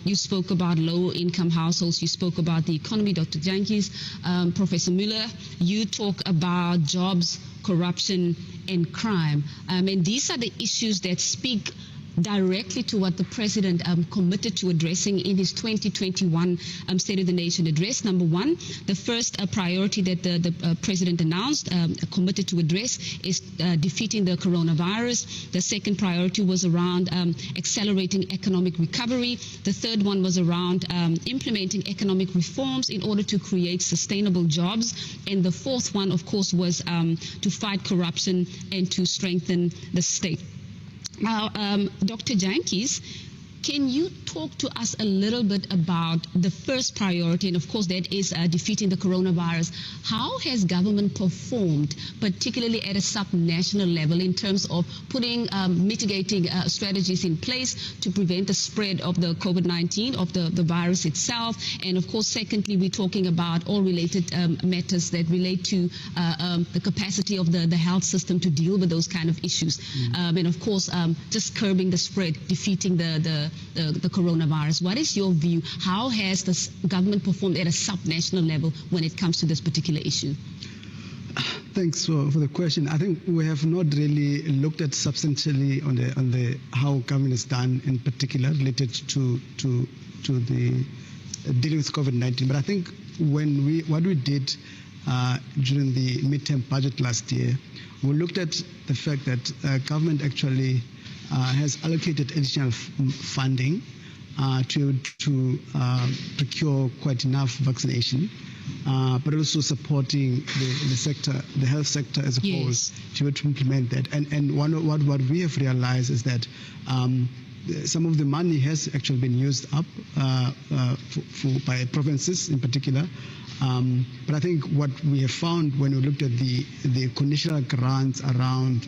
you spoke about low-income households, you spoke about the economy, Dr. Jantjies, Professor Müller, you talk about jobs, corruption, and crime, and these are the issues that speak directly to what the president committed to addressing in his 2021 State of the Nation address. Number 1, the first priority that the president announced, committed to address, is defeating the coronavirus. The second priority was around accelerating economic recovery. The third one was around implementing economic reforms in order to create sustainable jobs. And the fourth one, of course, was to fight corruption and to strengthen the state. Now, Dr. Jantjies, Can you talk to us a little bit about the first priority, and of course that is defeating the coronavirus? How has government performed, particularly at a sub-national level, in terms of putting mitigating strategies in place to prevent the spread of the COVID-19, of the virus itself? And of course, secondly, we're talking about all related matters that relate to the capacity of the health system to deal with those kind of issues. And of course, just curbing the spread, defeating the coronavirus. What is your view? How has the government performed at a sub-national level when it comes to this particular issue? Thanks for the question. I think we have not really looked at substantially on the how government is done in particular related to the dealing with COVID-19. But I think what we did during the midterm budget last year, we looked at the fact that government actually has allocated additional funding to procure quite enough vaccination, but also supporting the sector, the health sector as a whole, to implement that. And what we have realized is that some of the money has actually been used up by provinces in particular. But I think what we have found when we looked at the conditional grants around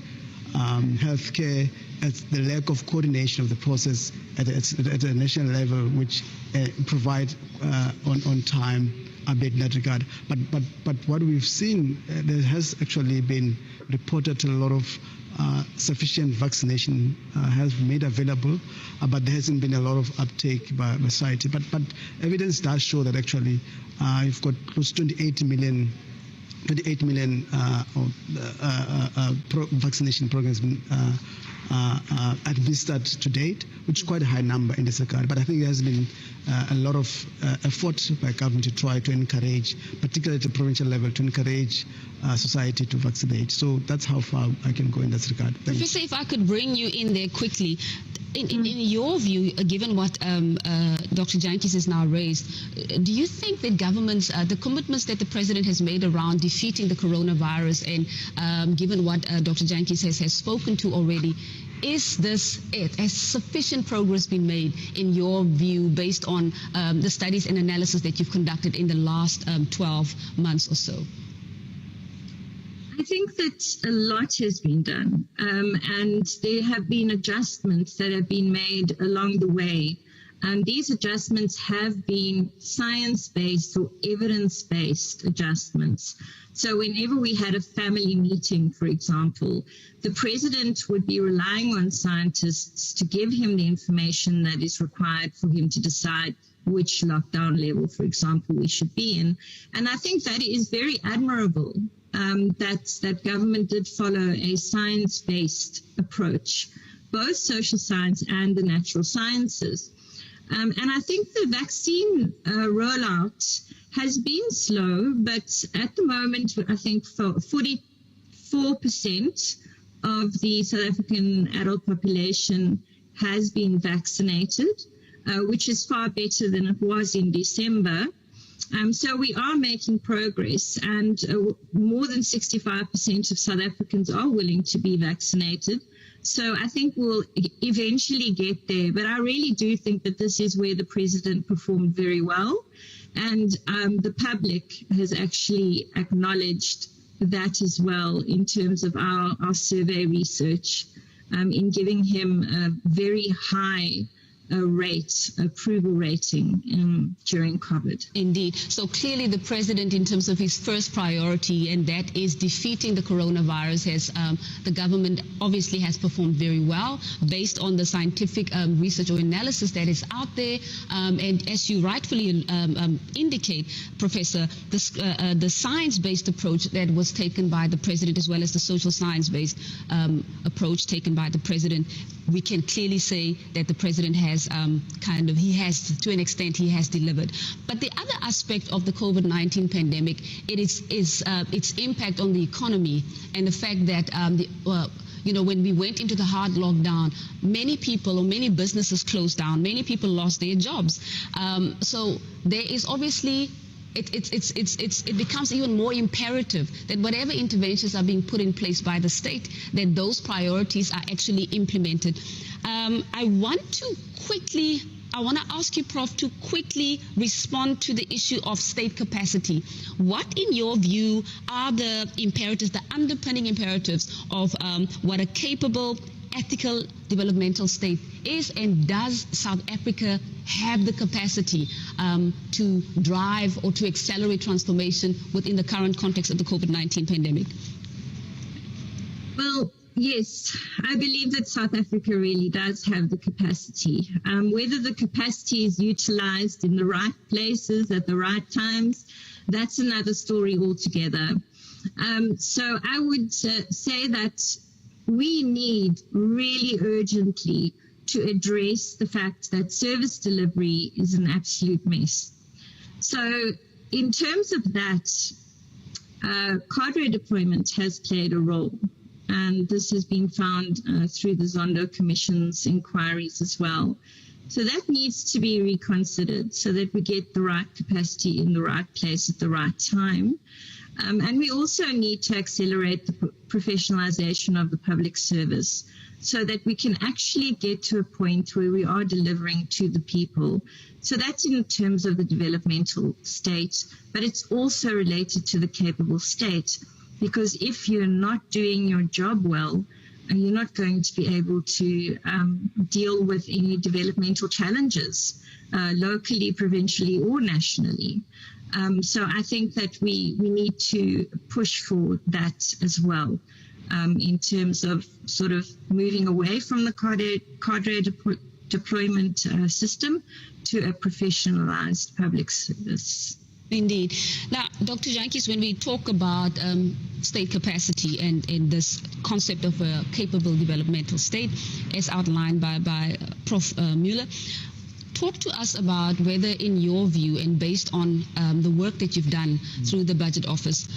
healthcare, it's the lack of coordination of the process at a national level, which provide on time update in that regard. But what we've seen, there has actually been reported a lot of sufficient vaccination has made available, but there hasn't been a lot of uptake by society. But evidence does show that actually you've got close to 28 million vaccination programs been administered to date, which is quite a high number in this regard. But I think there has been a lot of effort by government to try to encourage, particularly at the provincial level, to encourage society to vaccinate. So that's how far I can go in this regard. Professor, if I could bring you in there quickly. In your view, given what Dr. Jantjies has now raised, do you think that governments, the commitments that the president has made around defeating the coronavirus, and given what Dr. Jantjies has spoken to already, is this it? Has sufficient progress been made, in your view, based on the studies and analysis that you've conducted in the last 12 months or so? I think that a lot has been done, and there have been adjustments that have been made along the way. These adjustments have been science-based or evidence-based adjustments. So whenever we had a family meeting, for example, the president would be relying on scientists to give him the information that is required for him to decide which lockdown level, for example, we should be in. And I think that is very admirable. That government did follow a science-based approach, both social science and the natural sciences. And I think the vaccine rollout has been slow, but at the moment, I think 44% of the South African adult population has been vaccinated, which is far better than it was in December. So we are making progress, and more than 65% of South Africans are willing to be vaccinated. So I think we'll eventually get there. But I really do think that this is where the president performed very well. And the public has actually acknowledged that as well in terms of our survey research, in giving him a very high approval rating during COVID. Indeed. So clearly the president, in terms of his first priority, and that is defeating the coronavirus, the government obviously has performed very well based on the scientific research or analysis that is out there. And as you rightfully indicate, Professor, the science-based approach that was taken by the president, as well as the social science-based approach taken by the president, we can clearly say that the president has to an extent, he has delivered. But the other aspect of the COVID-19 pandemic, it is its impact on the economy, and the fact that when we went into the hard lockdown, many people or many businesses closed down, many people lost their jobs. So there is obviously it becomes even more imperative that whatever interventions are being put in place by the state, that those priorities are actually implemented. I want to ask you, Prof, to quickly respond to the issue of state capacity. What, in your view, are the imperatives, the underpinning imperatives of what a capable, ethical, developmental state is, and does South Africa have the capacity to drive or to accelerate transformation within the current context of the COVID-19 pandemic? Well, yes, I believe that South Africa really does have the capacity. Whether the capacity is utilized in the right places at the right times, that's another story altogether. So I would say that we need really urgently to address the fact that service delivery is an absolute mess. So in terms of that, cadre deployment has played a role. And this has been found through the Zondo Commission's inquiries as well. So that needs to be reconsidered so that we get the right capacity in the right place at the right time. And we also need to accelerate the professionalization of the public service so that we can actually get to a point where we are delivering to the people. So that's in terms of the developmental state, but it's also related to the capable state. Because if you're not doing your job well, you're not going to be able to deal with any developmental challenges, locally, provincially, or nationally. So I think that we need to push for that as well, in terms of sort of moving away from the cadre deployment system to a professionalized public service. Indeed. Now, Dr. Jantjies, when we talk about state capacity and this concept of a capable developmental state, as outlined by Prof. Mueller, talk to us about whether, in your view, and based on the work that you've done through the Budget Office,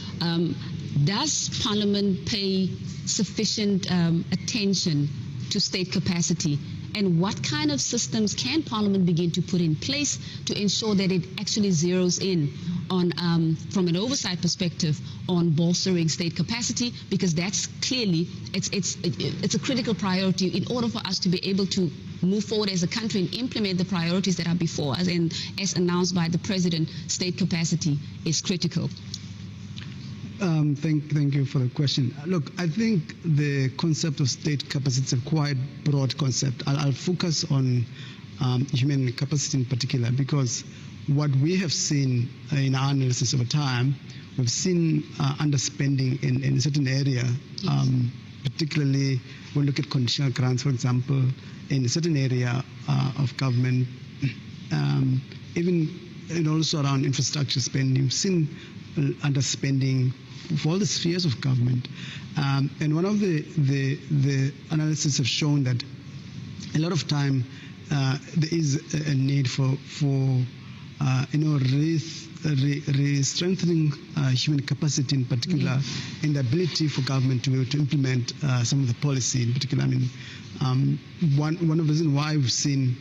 does Parliament pay sufficient attention to state capacity? And what kind of systems can Parliament begin to put in place to ensure that it actually zeroes in on, from an oversight perspective, on bolstering state capacity? Because that's clearly, it's a critical priority in order for us to be able to move forward as a country and implement the priorities that are before us. And as announced by the President, state capacity is critical. Thank you for the question. Look, I think the concept of state capacity is a quite broad concept. I'll focus on human capacity in particular, because what we have seen in our analysis over time, we've seen underspending in certain area, particularly when we look at conditional grants, for example, in a certain area of government, even and also around infrastructure spending. We've seen underspending for all the spheres of government, and one of the analysis have shown that a lot of time there is a need for strengthening human capacity, in particular, in the ability for government to be able to implement some of the policy. In particular, I mean, one of the reasons why we've seen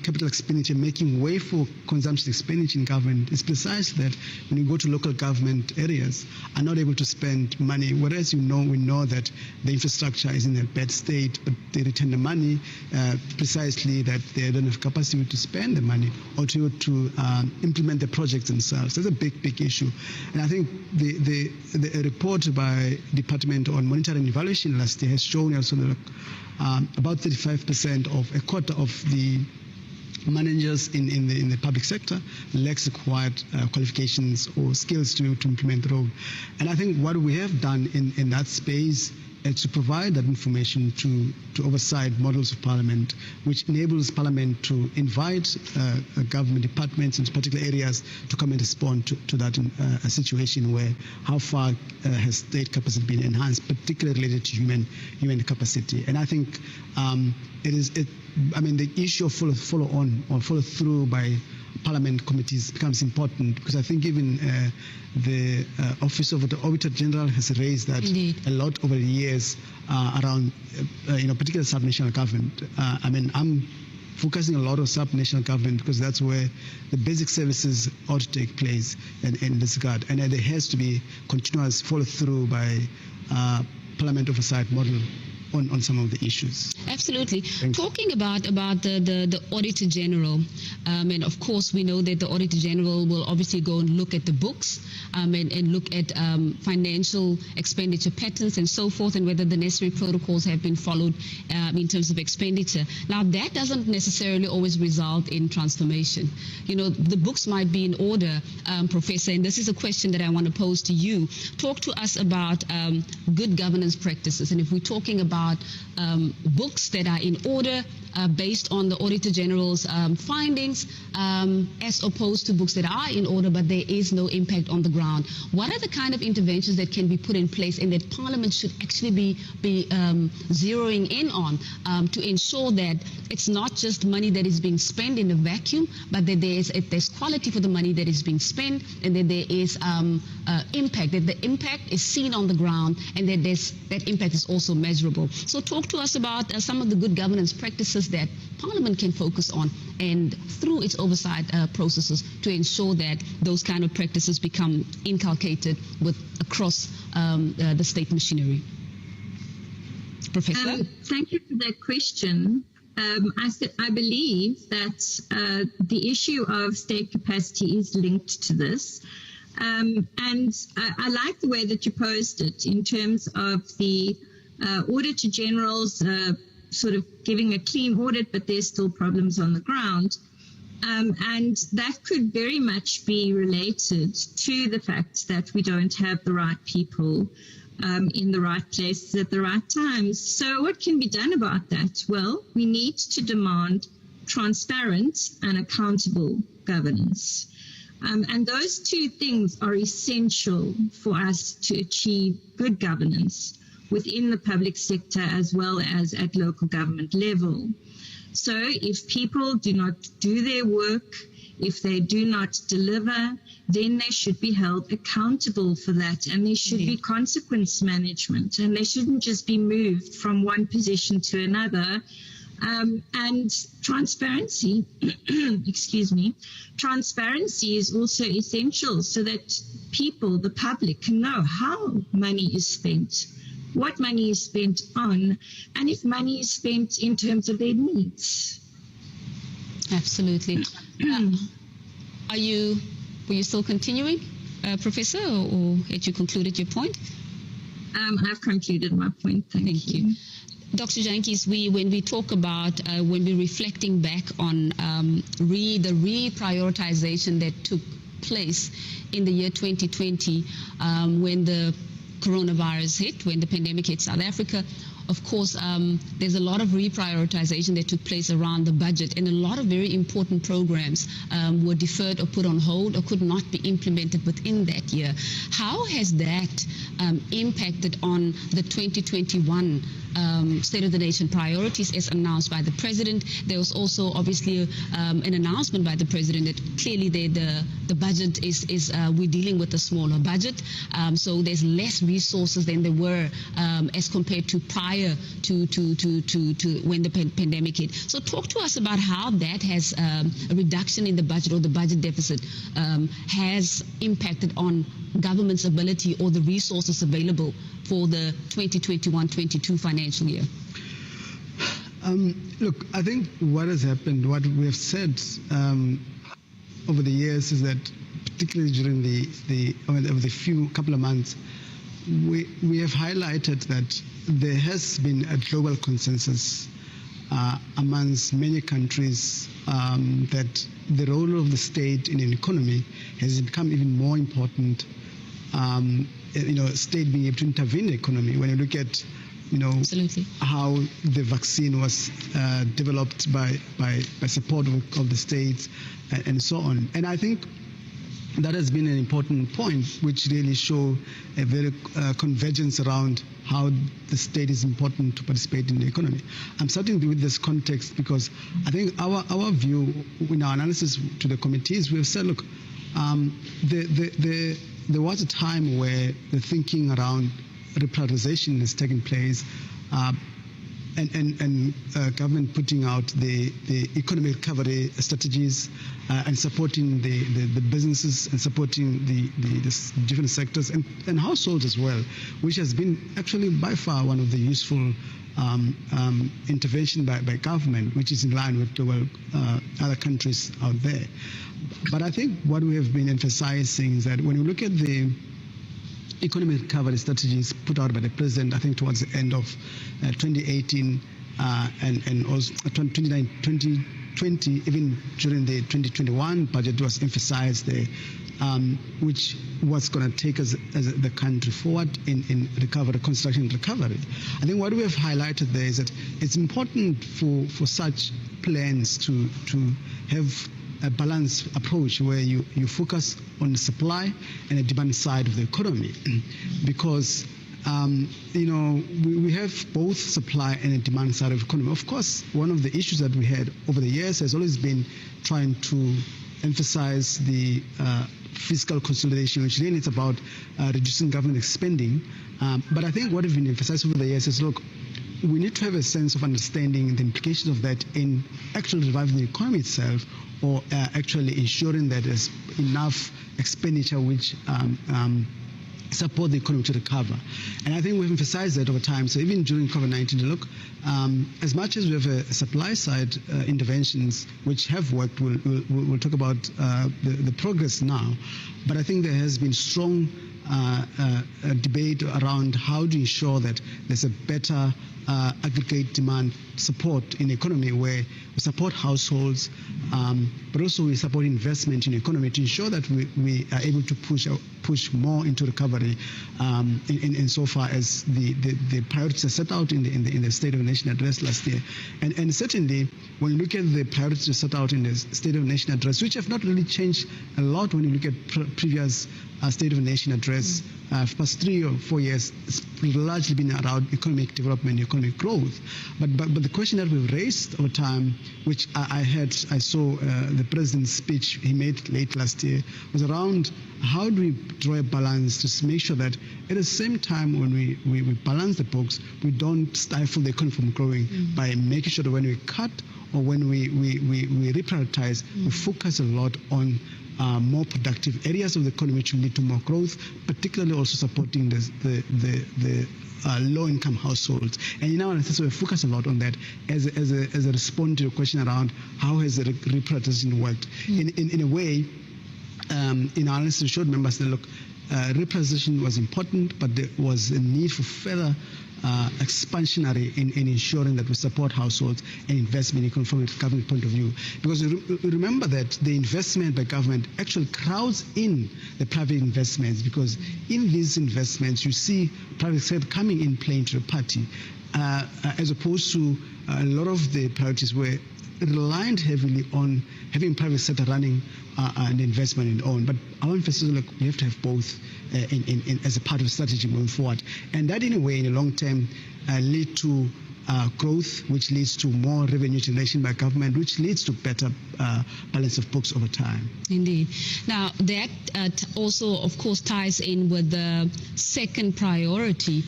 capital expenditure making way for consumption expenditure in government is precisely that when you go to local government areas are not able to spend money, whereas we know that the infrastructure is in a bad state, but they return the money precisely that they don't have capacity to spend the money or to implement the projects themselves. That's a big issue. And I think the report by Department on Monitoring and Evaluation last year has shown also that about 35% of a quarter of the managers in the public sector lacks required qualifications or skills to implement the role. And I think what we have done in that space is to provide that information to oversight models of Parliament, which enables Parliament to invite government departments in particular areas to come and respond to that a situation where how far has state capacity been enhanced, particularly related to human capacity. And I think the issue of follow on or follow through by Parliament committees becomes important, because I think even the Office of the Auditor General has raised that a lot over the years around, particular subnational government. I'm focusing a lot of sub-national government, because that's where the basic services ought to take place in this regard. And there has to be continuous follow-through by parliament oversight model on some of the issues. Absolutely. Talking about the Auditor General, and of course we know that the Auditor General will obviously go and look at the books and look at financial expenditure patterns and so forth, and whether the necessary protocols have been followed in terms of expenditure. Now that doesn't necessarily always result in transformation. You know, the books might be in order, Professor, and this is a question that I want to pose to you. Talk to us about good governance practices, and if we're talking about books that are in order based on the Auditor General's findings, as opposed to books that are in order but there is no impact on the ground. What are the kind of interventions that can be put in place and that Parliament should actually be zeroing in on to ensure that it's not just money that is being spent in a vacuum, but that there's quality for the money that is being spent, and that there is impact, that the impact is seen on the ground, and that that impact is also measurable. So talk to us about some of the good governance practices that Parliament can focus on, and through its oversight processes, to ensure that those kind of practices become inculcated across the state machinery. Professor? Thank you for that question. I believe that the issue of state capacity is linked to this. And I like the way that you posed it in terms of the Auditor General's sort of giving a clean audit, but there's still problems on the ground. And that could very much be related to the fact that we don't have the right people in the right places at the right times. So what can be done about that? Well, we need to demand transparent and accountable governance. And those two things are essential for us to achieve good governance within the public sector as well as at local government level. So if people do not do their work, if they do not deliver, then they should be held accountable for that, and there should be consequence management, and they shouldn't just be moved from one position to another. And transparency, excuse me, transparency is also essential so that people, the public, can know how money is spent, what money is spent on, and if money is spent in terms of their needs. Absolutely. Were you still continuing, Professor, or had you concluded your point? I've concluded my point. Thank you. Dr. Jantjies, when we talk about, when we're reflecting back on the reprioritization that took place in the year 2020, when the coronavirus hit, when the pandemic hit South Africa, of course, there's a lot of reprioritization that took place around the budget, and a lot of very important programs were deferred or put on hold or could not be implemented within that year. How has that impacted on the 2021 State of the Nation priorities as announced by the President? There was also obviously an announcement by the President that clearly the budget is we're dealing with a smaller budget, so there's less resources than there were as compared to prior to when the pandemic hit. So talk to us about how that has a reduction in the budget or the budget deficit has impacted on government's ability or the resources available for the 2021-22 financial year. Look, I think what has happened, what we have said over the years is that, particularly during the couple of months, we have highlighted that there has been a global consensus amongst many countries that the role of the state in an economy has become even more important. State being able to intervene in the economy. When you look at, Absolutely. how the vaccine was developed by support of the states and so on. And I think that has been an important point, which really show a very convergence around how the state is important to participate in the economy. I'm starting with this context because I think our view in our analysis to the committees, we have said, look, there was a time where the thinking around reprioritization has taken place government putting out the economic recovery strategies and supporting the businesses and supporting the different sectors and households as well, which has been actually by far one of the useful intervention by government, which is in line with other countries out there. But I think what we have been emphasizing is that when you look at the economic recovery strategies put out by the president, I think towards the end of 2018 and also 2020, even during the 2021 budget was emphasized there, which was going to take us as the country forward in recovery, construction and recovery. I think what we have highlighted there is that it's important for such plans to have a balanced approach where you focus on the supply and the demand side of the economy, because we have both supply and a demand side of the economy. Of course, one of the issues that we had over the years has always been trying to emphasize the fiscal consolidation, which really is about reducing government spending. But I think what we've been emphasizing over the years is, look, we need to have a sense of understanding the implications of that in actually reviving the economy itself, or actually ensuring that there's enough expenditure which support the economy to recover. And I think we've emphasized that over time. So even during COVID-19, look, as much as we have a supply side interventions which have worked, we'll talk about the progress now, but I think there has been strong debate around how to ensure that there's a better aggregate demand support in the economy, where we support households, but also we support investment in the economy to ensure that we are able to push more into recovery in so far as the priorities are set out in the State of the Nation address last year. And certainly, when you look at the priorities set out in the State of the Nation address, which have not really changed a lot when you look at previous State of the Nation address, for past 3 or 4 years, it's largely been around economic development, economic growth. But the question that we've raised over time, which I saw the president's speech he made late last year, was around how do we draw a balance to make sure that at the same time when we balance the books, we don't stifle the economy from growing by making sure that when we cut or when we reprioritize, we focus a lot on more productive areas of the economy which will lead to more growth, particularly also supporting the low-income households. And in our analysis, we focus a lot on that as a response to your question around how has the reprioritization worked. In a way, in our analysis, we showed members that, look, reprioritization was important, but there was a need for further expansionary in ensuring that we support households and investment from a government point of view. Because remember that the investment by government actually crowds in the private investments, because in these investments you see private sector coming in playing to the party, as opposed to a lot of the priorities were reliant heavily on having private sector running an investment in own. But our emphasis is, look, we have to have both in as a part of the strategy moving forward. And that, in a way, in the long term, lead to growth, which leads to more revenue generation by government, which leads to better balance of books over time. Indeed. Now, that also, of course, ties in with the second priority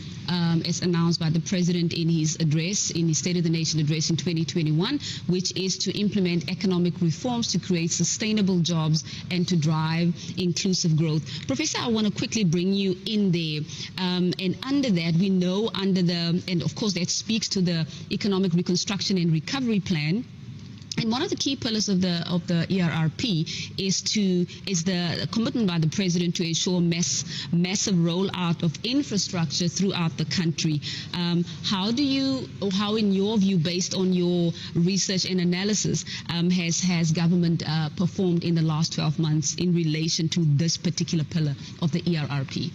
as announced by the President in his address, in his State of the Nation address in 2021, which is to implement economic reforms to create sustainable jobs and to drive inclusive growth. Professor, I want to quickly bring you in there. And under that, we know and of course that speaks to the Economic Reconstruction and Recovery Plan. And one of the key pillars of the ERRP is the commitment by the President to ensure massive rollout of infrastructure throughout the country. How in your view, based on your research and analysis, has government performed in the last 12 months in relation to this particular pillar of the ERRP?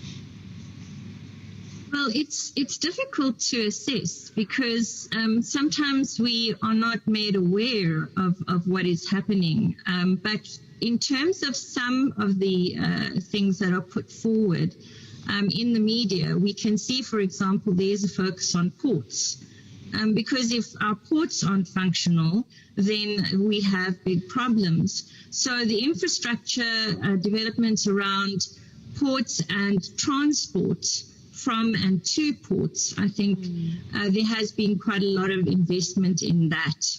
Well, it's difficult to assess because sometimes we are not made aware of what is happening. But in terms of some of the things that are put forward in the media, we can see, for example, there's a focus on ports. Because if our ports aren't functional, then we have big problems. So the infrastructure developments around ports and transport from and to ports. I think there has been quite a lot of investment in that.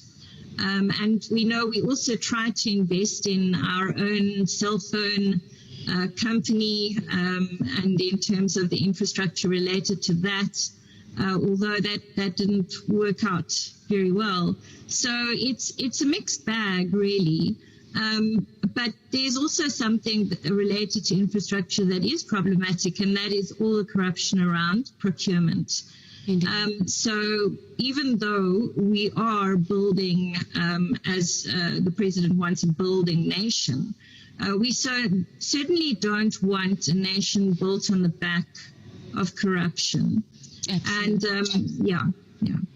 And we know we also try to invest in our own cell phone company, and in terms of the infrastructure related to that, although that didn't work out very well. So it's a mixed bag, really. But there's also something related to infrastructure that is problematic, and that is all the corruption around procurement. So even though we are building, as the president wants, a building nation, we certainly don't want a nation built on the back of corruption. Absolutely. And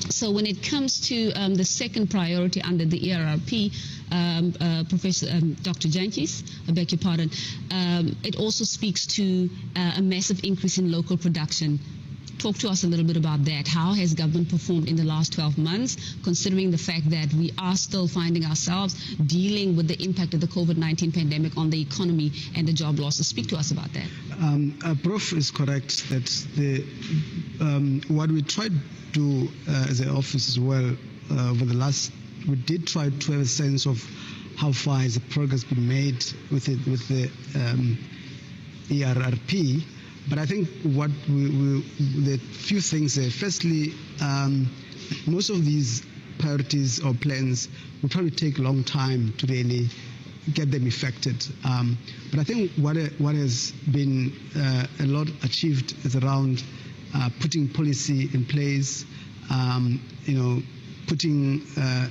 So when it comes to the second priority under the ERRP, Professor Dr. Jantjies, I beg your pardon, it also speaks to a massive increase in local production. Talk to us a little bit about that. How has government performed in the last 12 months, considering the fact that we are still finding ourselves dealing with the impact of the COVID-19 pandemic on the economy and the job losses? Speak to us about that. Prof is correct that what we tried to do as an office as well over the last, we did try to have a sense of how far has the progress been made with the ERRP. But I think what the few things there. Firstly, most of these priorities or plans will probably take a long time to really get them effected. But I think what has been a lot achieved is around putting policy in place, putting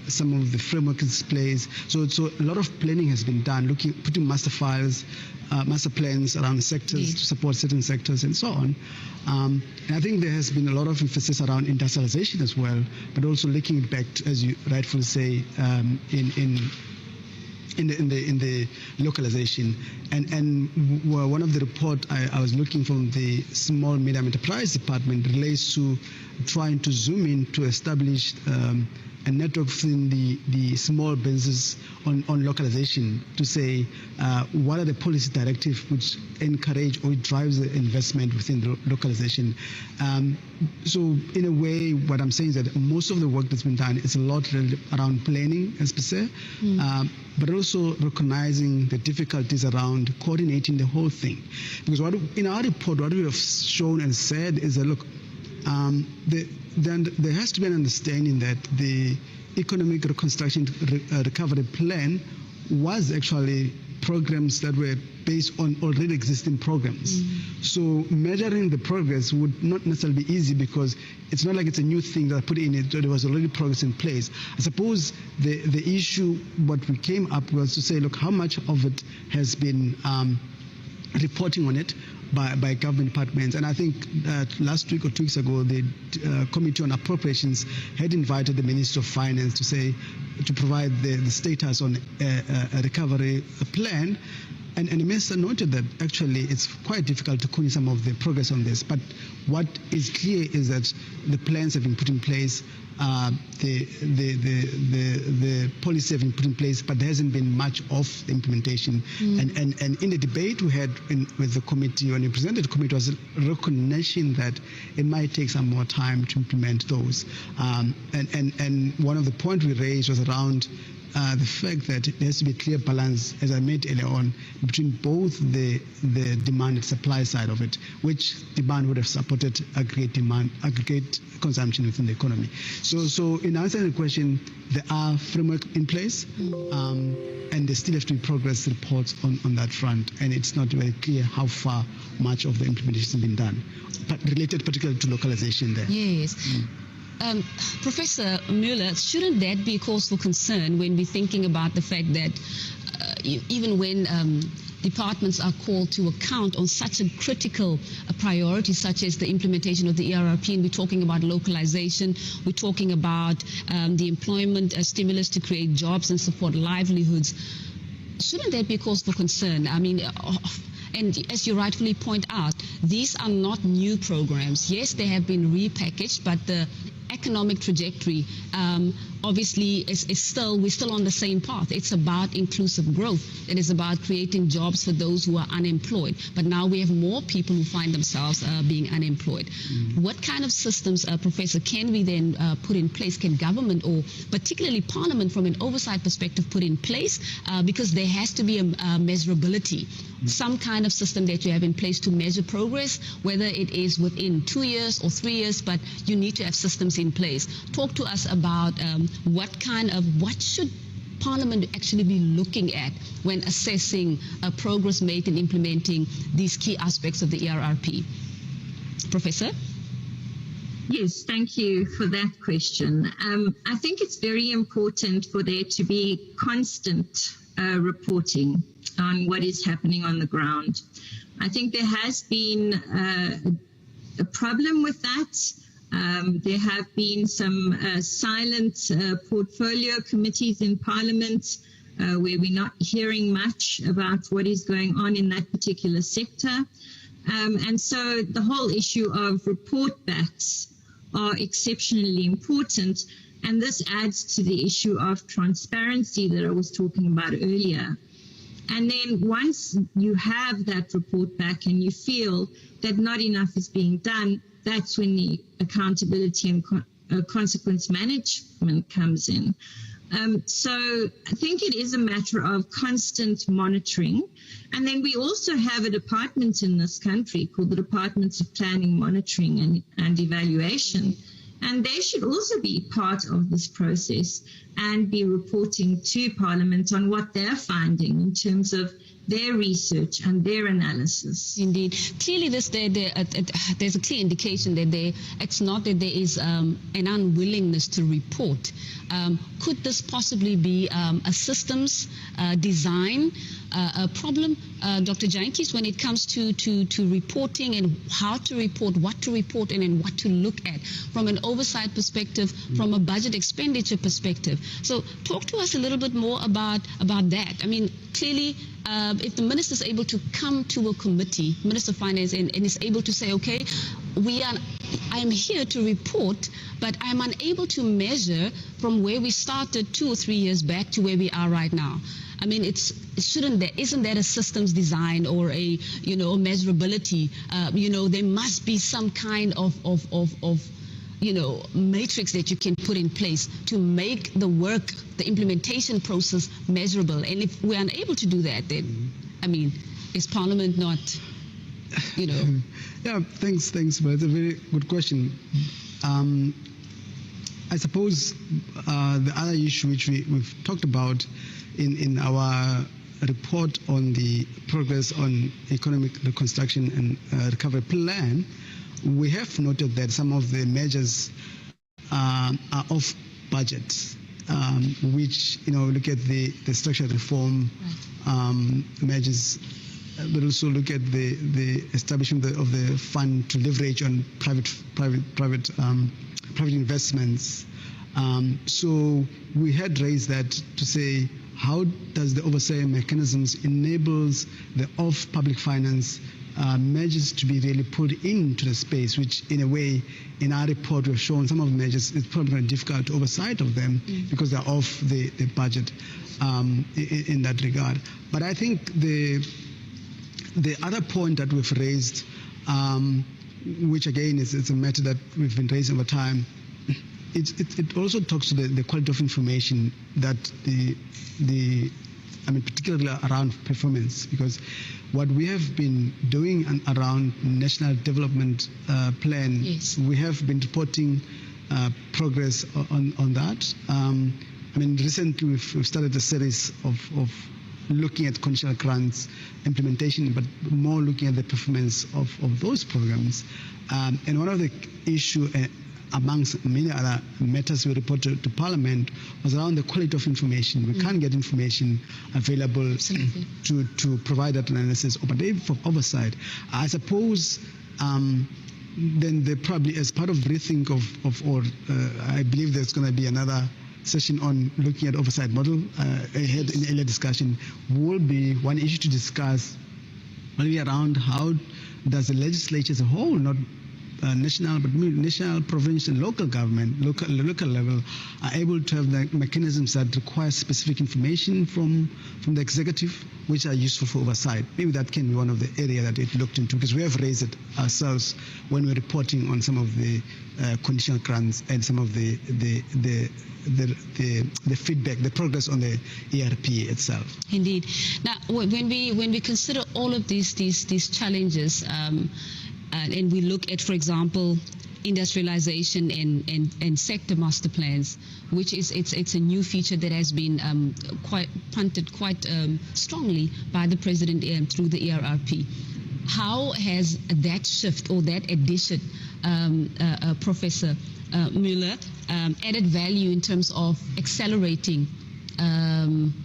some of the framework in place. So a lot of planning has been done, putting master files, master plans around sectors to support certain sectors and so on. And I think there has been a lot of emphasis around industrialization as well, but also looking back, as you rightfully say, in the localization. And one of the report I was looking from the Small Medium Enterprise Department relates to trying to zoom in to establish a network within the small businesses on localization to say what are the policy directives which encourage or drives the investment within the localization. So in a way, what I'm saying is that most of the work that's been done is a lot around planning as per se, but also recognizing the difficulties around coordinating the whole thing. Because in our report, what we have shown and said is that, look, then there has to be an understanding that the economic reconstruction recovery plan was actually programs that were based on already existing programs. So measuring the progress would not necessarily be easy because it's not like it's a new thing that I put in it, there was already progress in place. I suppose the issue, what we came up was to say, look, how much of it has been reporting on it by government departments. And I think last week or 2 weeks ago, the Committee on Appropriations had invited the Minister of Finance to provide the status on a recovery plan. And the Minister noted that actually it's quite difficult to call some of the progress on this. But what is clear is that the plans have been put in place, the policy have been put in place, but there hasn't been much of the implementation. And in the debate we had with the committee, when we presented the committee, was a recognition that it might take some more time to implement those. And one of the points we raised was around the fact that there has to be a clear balance, as I made earlier on, between both the demand and supply side of it, which demand would have supported aggregate consumption within the economy. So in answering the question, there are framework in place, and there still have to be progress reports on that front, and it's not very clear how far much of the implementation has been done, but related particularly to localization there. Yes. Professor Mueller, shouldn't that be a cause for concern when we're thinking about the fact that even when departments are called to account on such a critical priority such as the implementation of the ERRP, and we're talking about localization, we're talking about the employment stimulus to create jobs and support livelihoods, shouldn't that be a cause for concern? I mean, and as you rightfully point out, these are not new programs. Yes, they have been repackaged, but the economic trajectory obviously we're still on the same path. It's about inclusive growth. It is about creating jobs for those who are unemployed. But now we have more people who find themselves being unemployed. What kind of systems, Professor, can we then put in place? Can government, or particularly Parliament from an oversight perspective, put in place? Because there has to be a measurability, some kind of system that you have in place to measure progress, whether it is within 2 years or 3 years, but you need to have systems in place. Talk to us about what should Parliament actually be looking at when assessing progress made in implementing these key aspects of the ERRP. Professor? Yes, thank you for that question. I think it's very important for there to be constant reporting on what is happening on the ground. I think there has been a problem with that. There have been some silent portfolio committees in Parliament where we're not hearing much about what is going on in that particular sector. And so the whole issue of report backs are exceptionally important. And this adds to the issue of transparency that I was talking about earlier. And then once you have that report back and you feel that not enough is being done, that's when the accountability and consequence management comes in. So I think it is a matter of constant monitoring. And then we also have a department in this country called the Departments of Planning, Monitoring and Evaluation. And they should also be part of this process and be reporting to Parliament on what they're finding in terms of their research and their analysis. Indeed. Clearly, there's a clear indication that it's not that there is an unwillingness to report. Could this possibly be a systems design a problem, Dr. Jantjies, when it comes to reporting and how to report, what to report, and what to look at from an oversight perspective, from a budget expenditure perspective? So talk to us a little bit more about that. I mean, clearly, if the minister is able to come to a committee, Minister of Finance, and is able to say, okay, I am here to report, but I am unable to measure from where we started 2 or 3 years back to where we are right now. I mean, isn't that a systems design or a measurability? There must be some kind of matrix that you can put in place to make the work, the implementation process measurable. And if we're unable to do that, then, I mean, is Parliament not, Yeah, thanks, but it's a very good question. I suppose the other issue which we've talked about in our report on the progress on economic reconstruction and recovery plan, we have noted that some of the measures are off budget, which, look at the structural reform measures, but also look at the establishment of the fund to leverage on private investments. So we had raised that to say, how does the oversight mechanisms enables the off public finance measures to be really put into the space, which in a way, in our report, we've shown some of the measures, it's probably very difficult to oversight of them because they're off the budget in that regard. But I think the other point that we've raised, which again is a matter that we've been raising over time, it also talks to the quality of information that particularly around performance, because what we have been doing around National Development Plan, we have been reporting progress on that. Recently we've started a series of looking at conditional grants implementation, but more looking at the performance of those programs. And one of the issues amongst many other matters we reported to Parliament was around the quality of information. We can't get information available to provide that analysis for oversight. I suppose then they probably, as part of rethink I believe there's going to be another session on looking at oversight model ahead in earlier discussion, will be one issue to discuss maybe around how does the legislature as a whole not national, but national, provincial, local government, local level are able to have the mechanisms that require specific information from the executive, which are useful for oversight. Maybe that can be one of the areas that it looked into, because we have raised it ourselves when we're reporting on some of the conditional grants and some of the feedback, the progress on the ERP itself. Indeed. Now, when we consider all of these challenges, and we look at, for example, industrialization and sector master plans, which is it's a new feature that has been punted quite strongly by the president through the ERRP. How has that shift or that addition, Professor Mueller, added value in terms of accelerating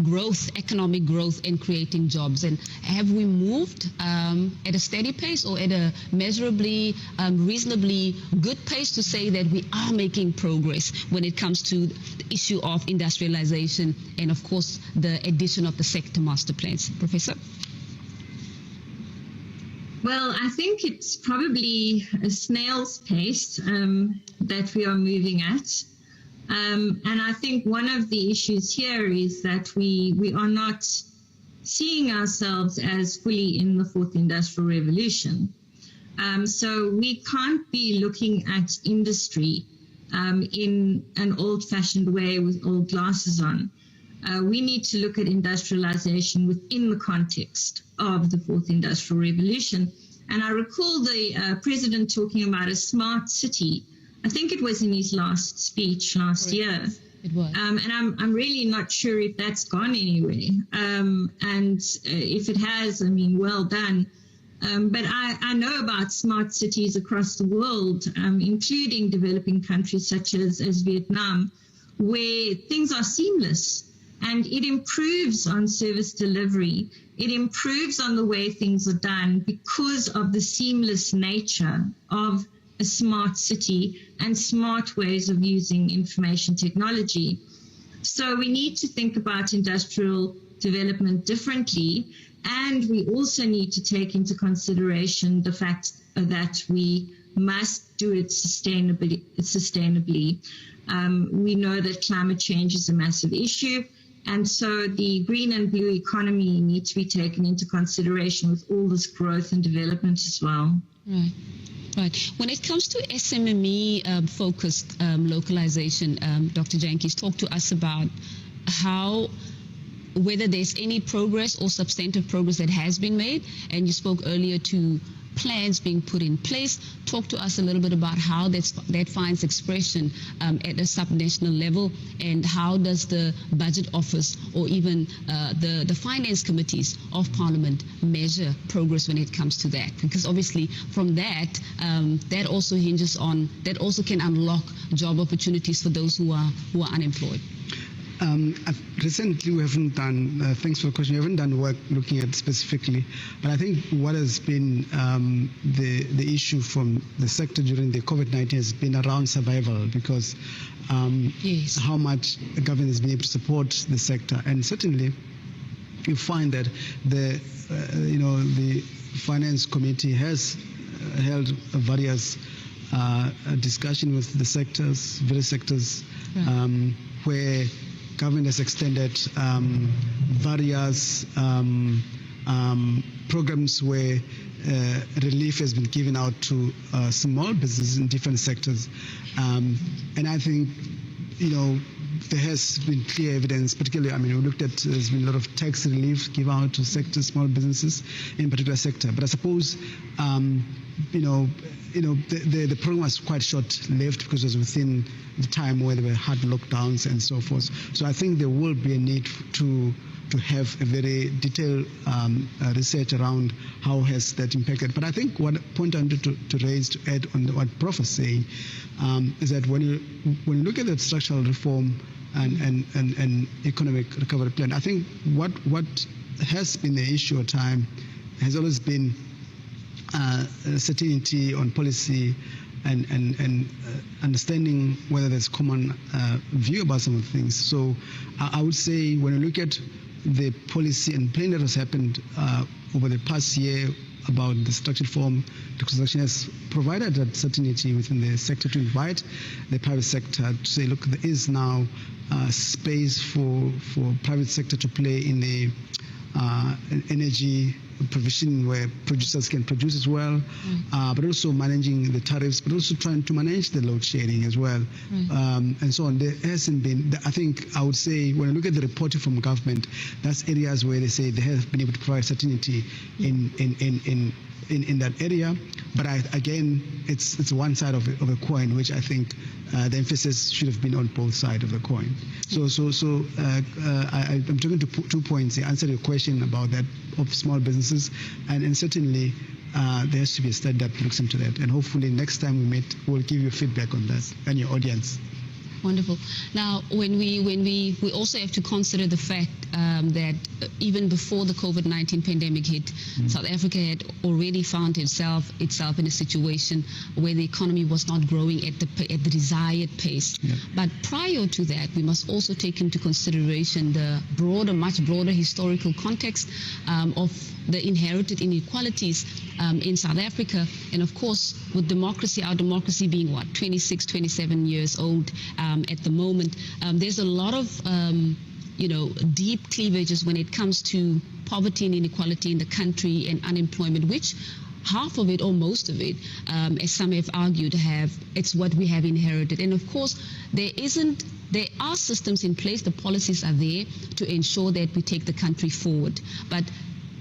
growth, economic growth, and creating jobs? And have we moved at a steady pace or at a measurably, reasonably good pace to say that we are making progress when it comes to the issue of industrialization and, of course, the addition of the sector master plans? Professor? Well, I think it's probably a snail's pace that we are moving at. And I think one of the issues here is that we are not seeing ourselves as fully in the fourth industrial revolution. So we can't be looking at industry in an old-fashioned way with old glasses on. We need to look at industrialization within the context of the fourth industrial revolution. And I recall the president talking about a smart city. I think it was in his last speech last year. It was. And I'm really not sure if that's gone anywhere. And if it has, I mean, well done. But I know about smart cities across the world, including developing countries such as Vietnam, where things are seamless. And it improves on service delivery. It improves on the way things are done because of the seamless nature of a smart city and smart ways of using information technology. So we need to think about industrial development differently. And we also need to take into consideration the fact that we must do it sustainably. We know that climate change is a massive issue. And so the green and blue economy need to be taken into consideration with all this growth and development as well. Right. When it comes to SMME-focused localization, Dr. Jantjies, talk to us about whether there's any progress or substantive progress that has been made. And you spoke earlier to plans being put in place. Talk to us a little bit about how that finds expression at a subnational level, and how does the Budget Office or even the Finance Committees of Parliament measure progress when it comes to that? Because obviously from that, that also hinges on, that also can unlock job opportunities for those who are unemployed. Recently, we haven't done, thanks for the question, we haven't done work looking at specifically, but I think what has been the issue from the sector during the COVID-19 has been around survival, because how much the government has been able to support the sector. And certainly, you find that the Finance Committee has held various discussion with the sectors, various sectors, where government has extended various programs where relief has been given out to small businesses in different sectors. And I think, there has been clear evidence, particularly, we looked at, there's been a lot of tax relief given out to sectors, small businesses in particular sector. But I suppose, the program was quite short-lived because it was within the time where there were hard lockdowns and so forth. So I think there will be a need to have a very detailed research around how has that impacted. But I think what point I wanted to raise, to add on what Prof is saying, is that when you look at the structural reform and economic recovery plan, I think what has been the issue of time has always been certainty on policy and understanding whether there's common view about some of the things. So I would say when you look at the policy and plan that has happened over the past year about the structured form reconstruction has provided that certainty within the sector to invite the private sector to say, look, there is now space for private sector to play in the energy provision where producers can produce as well, but also managing the tariffs, but also trying to manage the load sharing as well, and so on. There hasn't been, I think I would say, when I look at the reporting from government, that's areas where they say they have been able to provide certainty in that area. But again, it's one side of a coin, which I think the emphasis should have been on both sides of the coin. So I'm talking to 2 points. I answered your question about that of small businesses, and certainly there has to be a study that looks into that. And hopefully next time we meet, we'll give you feedback on that and your audience. Wonderful. Now, when we also have to consider the fact that even before the COVID-19 pandemic hit, South Africa had already found itself in a situation where the economy was not growing at the desired pace. But prior to that, we must also take into consideration the much broader historical context of the inherited inequalities in South Africa, and of course, with our democracy being 26, 27 years old at the moment, there's a lot of deep cleavages when it comes to poverty and inequality in the country and unemployment, which half of it or most of it, as some have argued, it's what we have inherited. And of course, there are systems in place, the policies are there to ensure that we take the country forward. But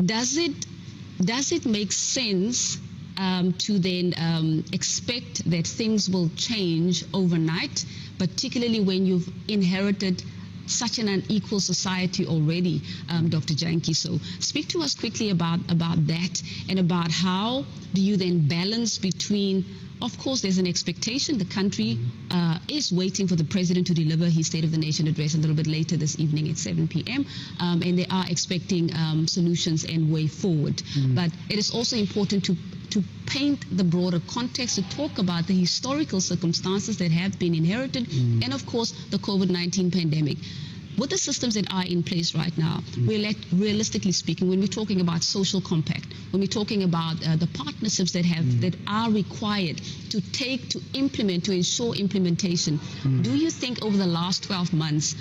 does it make sense to then expect that things will change overnight, particularly when you've inherited such an unequal society already, Dr. Jantjie? So speak to us quickly about that, and about how do you then balance between, of course, there's an expectation. The country is waiting for the president to deliver his State of the Nation address a little bit later this evening at 7 p.m. And they are expecting solutions and way forward. But it is also important to paint the broader context, to talk about the historical circumstances that have been inherited, and of course the COVID-19 pandemic. With the systems that are in place right now, realistically speaking, when we're talking about social compact, when we're talking about the partnerships that are required to implement, to ensure implementation, do you think over the last 12 months,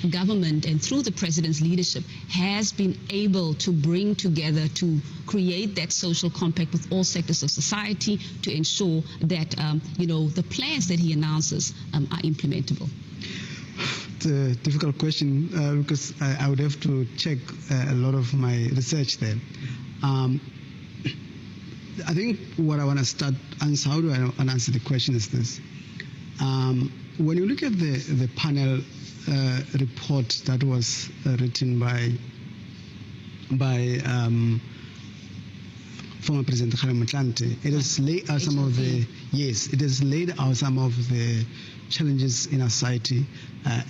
government and through the president's leadership has been able to bring together, to create that social compact with all sectors of society to ensure that the plans that he announces are implementable? It's a difficult question because I would have to check a lot of my research there. I think what I want to start answer, how do I answer the question is this. When you look at the panel report that was written by former President Kgalema Motlanthe, it has laid out some of the challenges in our society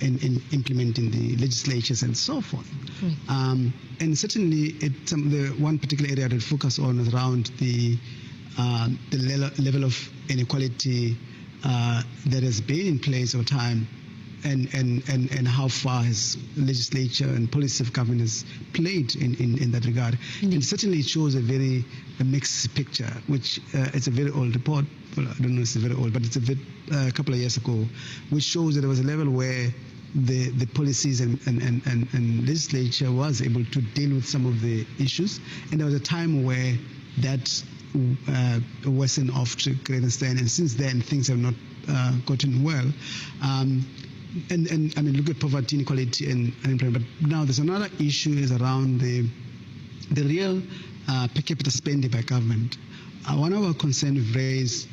in implementing the legislatures and so forth. And certainly the one particular area to focus on is around the level of inequality that has been in place over time, and how far has legislature and policy of government has played in that regard. And certainly it shows a mixed picture, which it's a very old report. Well, I don't know if it's very old, but it's a couple of years ago, which shows that there was a level where the policies and legislature was able to deal with some of the issues, and there was a time where that wasn't off to a great extent, and since then things have not gotten well. And I mean, look at poverty, inequality, and unemployment. But now there's another issue is around the real per capita spending by government. One of our concerns we've raised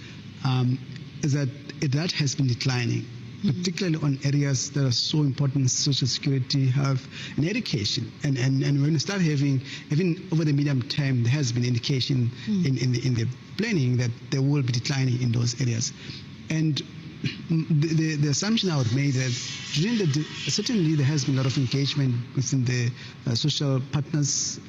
is that has been declining, particularly on areas that are so important: social security, health, and education. And when you start having, even over the medium term, there has been indication in the planning that there will be declining in those areas. And the assumption I would make that certainly there has been a lot of engagement within the social partners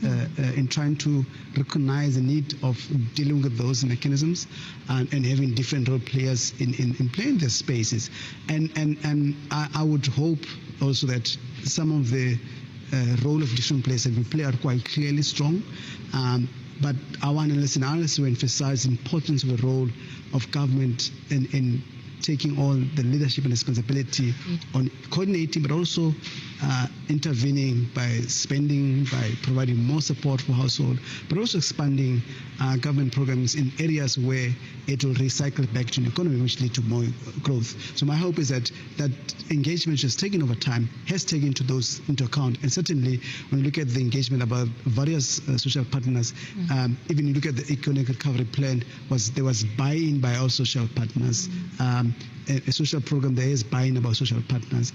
in trying to recognize the need of dealing with those mechanisms and having different role players in playing their spaces. And I would hope also that some of the role of different players that we play are quite clearly strong. but our analysts will emphasize the importance of the role of government in taking all the leadership and responsibility on coordinating, but also intervening by spending, by providing more support for household, but also expanding government programs in areas where it will recycle back to the economy, which lead to more growth. So my hope is that that engagement just taken over time has taken those into account. And certainly when you look at the engagement about various social partners, even you look at the economic recovery plan, there was buy-in by all social partners. A social program, there is buy-in about social partners.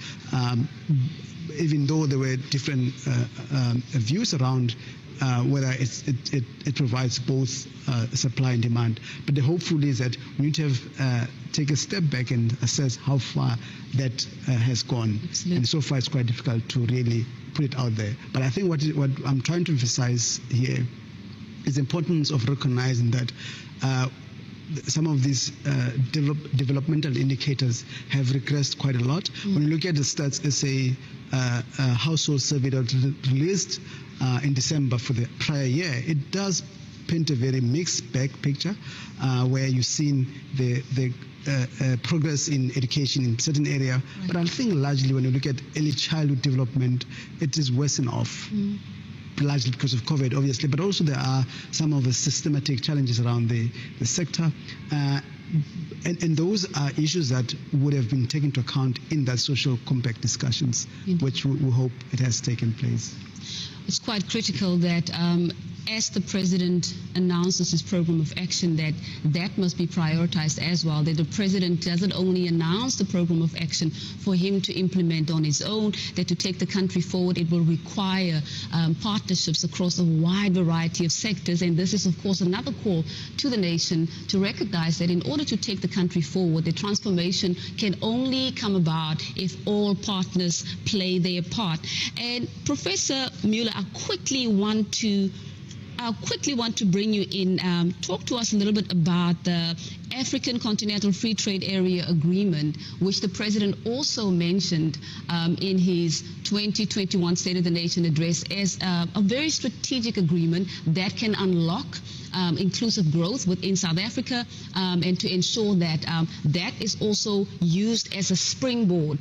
Even though there were different views around whether it provides both supply and demand. But the hopeful is that we need to take a step back and assess how far that has gone. Absolutely. And so far it's quite difficult to really put it out there. But I think what I'm trying to emphasize here is the importance of recognizing that some of these developmental indicators have regressed quite a lot. When you look at the stats, as a household survey that was released in December for the prior year, it does paint a very mixed picture where you've seen the progress in education in certain area. Right. But I think largely when you look at early childhood development, it is worsen off. Largely because of COVID, obviously, but also there are some of the systematic challenges around the sector. And those are issues that would have been taken into account in that social compact discussions, which we hope it has taken place. It's quite critical that as the President announces his program of action, that must be prioritized as well, that the President doesn't only announce the program of action for him to implement on his own, that to take the country forward, it will require partnerships across a wide variety of sectors. And this is, of course, another call to the nation to recognize that in order to take the country forward, the transformation can only come about if all partners play their part. And Professor Mueller, I quickly want to bring you in. Talk to us a little bit about the African Continental Free Trade Area Agreement, which the President also mentioned in his 2021 State of the Nation address as a very strategic agreement that can unlock inclusive growth within South Africa and to ensure that that is also used as a springboard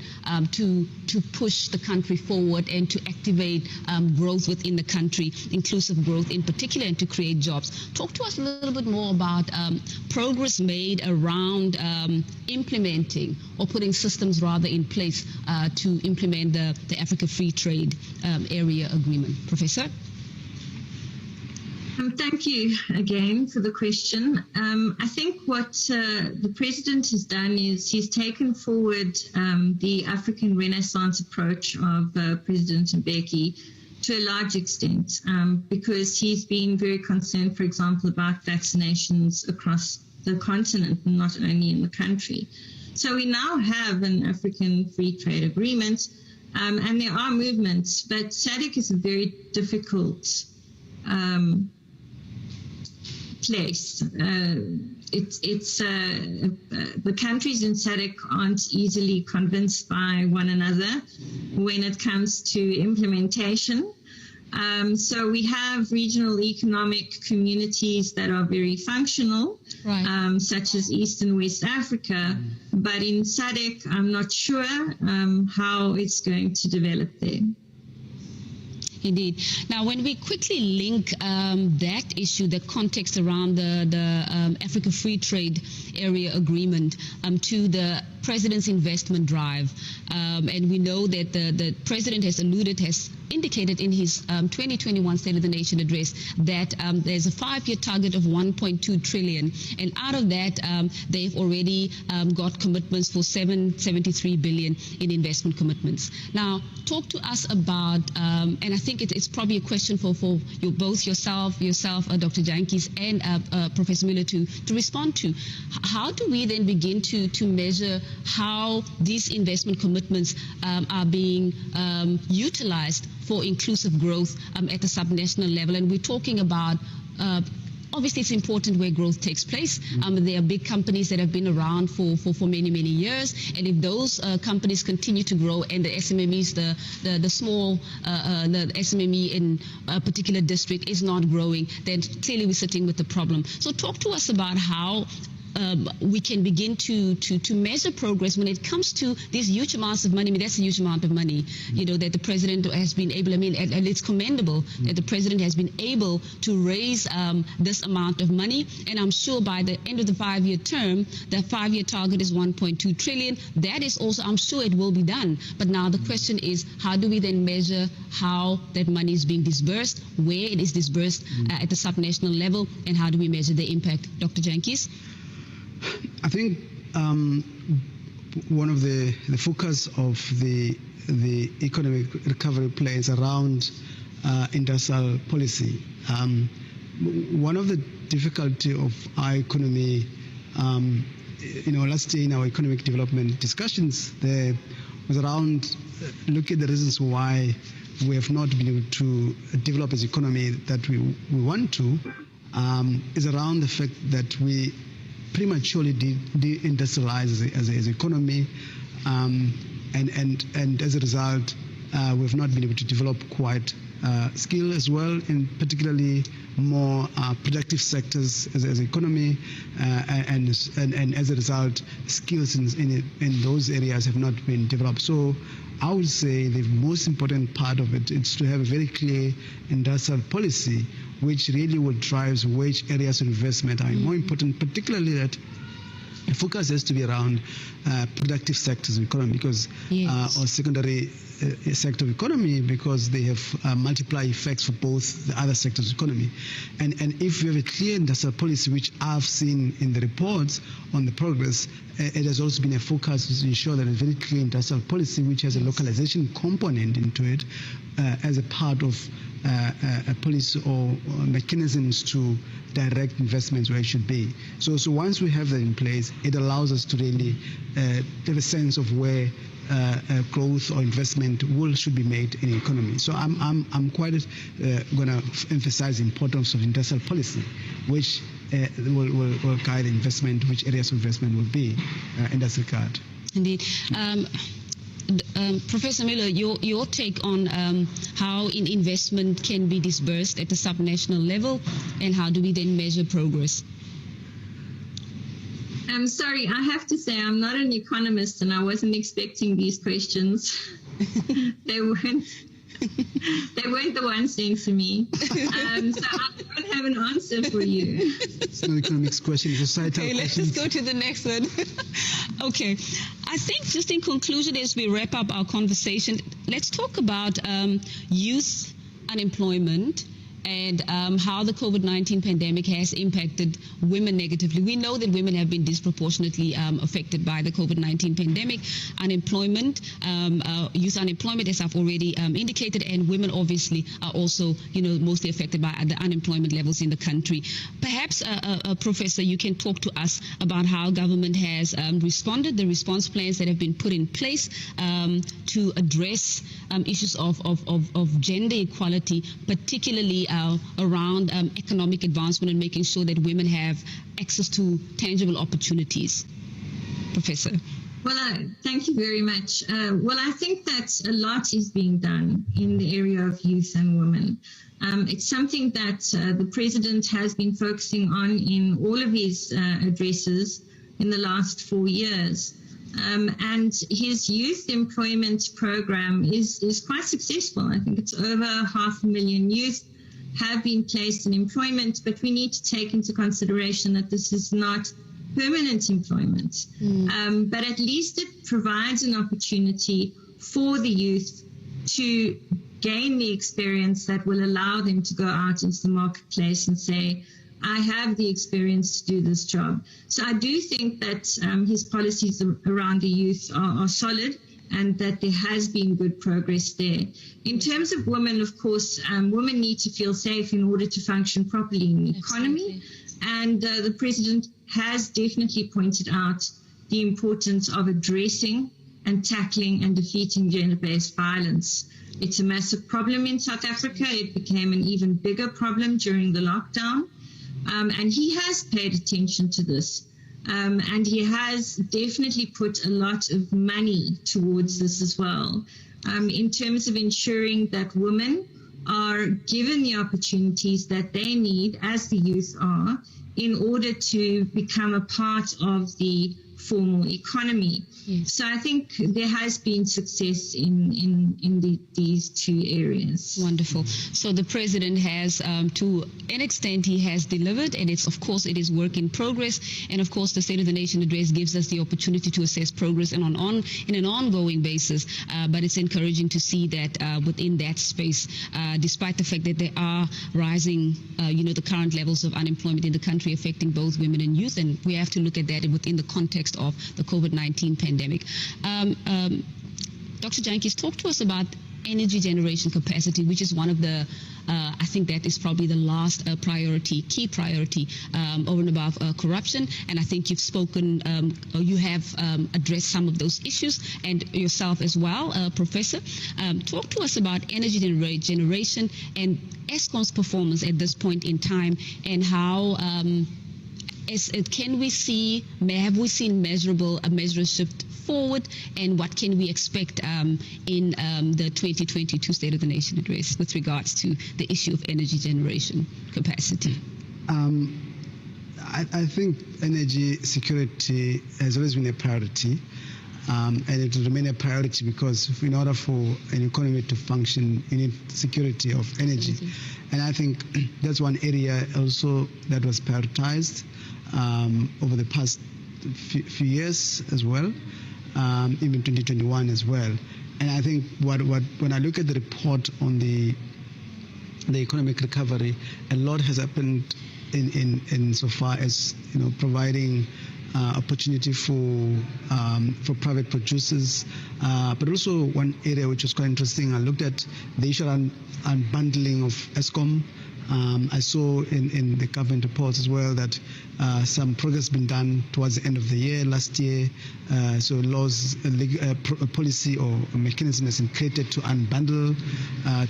to push the country forward and to activate growth within the country, inclusive growth in particular, and to create jobs. Talk to us a little bit more about progress made around implementing or putting systems rather in place to implement the Africa Free Trade Area Agreement. Professor? Thank you again for the question. I think what the President has done is he's taken forward the African Renaissance approach of President Mbeki to a large extent because he's been very concerned, for example, about vaccinations across the continent, not only in the country. So we now have an African Free Trade Agreement and there are movements, but SADC is a very difficult place. The countries in SADC aren't easily convinced by one another when it comes to implementation. So we have regional economic communities that are very functional, right. Such as East and West Africa. But in SADC, I'm not sure how it's going to develop there. Indeed. Now, when we quickly link that issue, the context around the Africa Free Trade Area Agreement to the President's investment drive, and we know that the President has indicated in his 2021 State of the Nation address that there's a 5-year target of 1.2 trillion, and out of that they've already got commitments for 773 billion in investment commitments. Now, talk to us about, and I think it's probably a question for both yourself, Dr. Jantjies, and Professor Mueller to respond to. How do we then begin to measure how these investment commitments are being utilized for inclusive growth at the subnational level? And we're talking about obviously it's important where growth takes place. There are big companies that have been around for many, many years, and if those companies continue to grow and the SMMEs, the small, the SMME in a particular district is not growing, then clearly we're sitting with the problem. So talk to us about how we can begin to measure progress when it comes to these huge amounts of money. I mean, that's a huge amount of money, that the president has been able, and it's commendable that the president has been able to raise this amount of money. And I'm sure by the end of the 5-year term, the 5-year target is 1.2 trillion. That is also, I'm sure it will be done. But now the question is, how do we then measure how that money is being disbursed, where it is disbursed at the subnational level, and how do we measure the impact? Dr. Jantjies? I think one of the focus of the economic recovery plans around industrial policy. One of the difficulty of our economy, last year in our economic development discussions, there was around look at the reasons why we have not been able to develop as economy that we want to, is around the fact that we prematurely deindustrialize as an economy, and as a result, we've not been able to develop quite skill as well, in particularly more productive sectors as an economy, and as a result, skills in those areas have not been developed. So I would say the most important part of it is to have a very clear industrial policy which really will drive which areas of investment are more important, particularly that the focus has to be around productive sectors of economy, because or secondary sector of economy, because they have multiply effects for both the other sectors of economy. And if we have a clear industrial policy, which I've seen in the reports on the progress, it has also been a focus to ensure that a very clear industrial policy which has a localization component into it as a part of a policy or mechanisms to direct investments where it should be. So once we have that in place, it allows us to really have a sense of where growth or investment should be made in the economy. So I'm quite going to emphasize the importance of industrial policy, which will guide investment, which areas of investment will be in that regard. Indeed. Professor Miller, your take on how investment can be disbursed at the subnational level, and how do we then measure progress? I'm sorry, I have to say I'm not an economist, and I wasn't expecting these questions. They weren't the ones sent to me. So I don't have an answer for you. It's not an economics question, it's a societal question. Let's just go to the next one. Okay. I think just in conclusion, as we wrap up our conversation, let's talk about youth unemployment and how the COVID-19 pandemic has impacted women negatively. We know that women have been disproportionately affected by the COVID-19 pandemic. Unemployment, youth unemployment, as I've already indicated, and women obviously are also, mostly affected by the unemployment levels in the country. Perhaps, Professor, you can talk to us about how government has responded, the response plans that have been put in place to address issues of gender equality, particularly around economic advancement and making sure that women have access to tangible opportunities. Professor. Well, thank you very much. I think that a lot is being done in the area of youth and women. It's something that the President has been focusing on in all of his addresses in the last 4 years. And his youth employment program is quite successful. I think it's over 500,000 youth have been placed in employment, but we need to take into consideration that this is not permanent employment. But at least it provides an opportunity for the youth to gain the experience that will allow them to go out into the marketplace and say, I have the experience to do this job. So I do think that his policies around the youth are solid, and that there has been good progress there. In terms of women, of course, women need to feel safe in order to function properly in the economy. And the President has definitely pointed out the importance of addressing and tackling and defeating gender-based violence. It's a massive problem in South Africa. It became an even bigger problem during the lockdown. And he has paid attention to this. And he has definitely put a lot of money towards this as well, in terms of ensuring that women are given the opportunities that they need, as the youth are, in order to become a part of the formal economy. Yes. So I think there has been success in these two areas. Wonderful. So the president has, to an extent, he has delivered, and it's, of course, it is work in progress. And of course, the State of the Nation address gives us the opportunity to assess progress and in an ongoing basis. But it's encouraging to see that within that space, despite the fact that there are rising, the current levels of unemployment in the country affecting both women and youth, and we have to look at that within the context of the COVID-19 pandemic. Dr. Jantjies, talk to us about energy generation capacity, which is one of the, I think that is probably the last key priority over and above corruption. And I think you've spoken, or you have addressed some of those issues, and yourself as well, Professor. Talk to us about energy generation and Eskom's performance at this point in time, and how have we seen a measurable shift forward, and what can we expect in the 2022 State of the Nation address with regards to the issue of energy generation capacity? I think energy security has always been a priority, and it will remain a priority because in order for an economy to function, you need security of energy. And I think that's one area also that was prioritized over the past few years as well, even 2021 as well. And I think when I look at the report on the economic recovery, a lot has happened in so far as providing opportunity for private producers, but also one area which was quite interesting. I looked at the issue around unbundling of Eskom. I saw in the government reports as well that some progress has been done towards the end of the year last year. So laws, policy or a mechanism has been created to unbundle,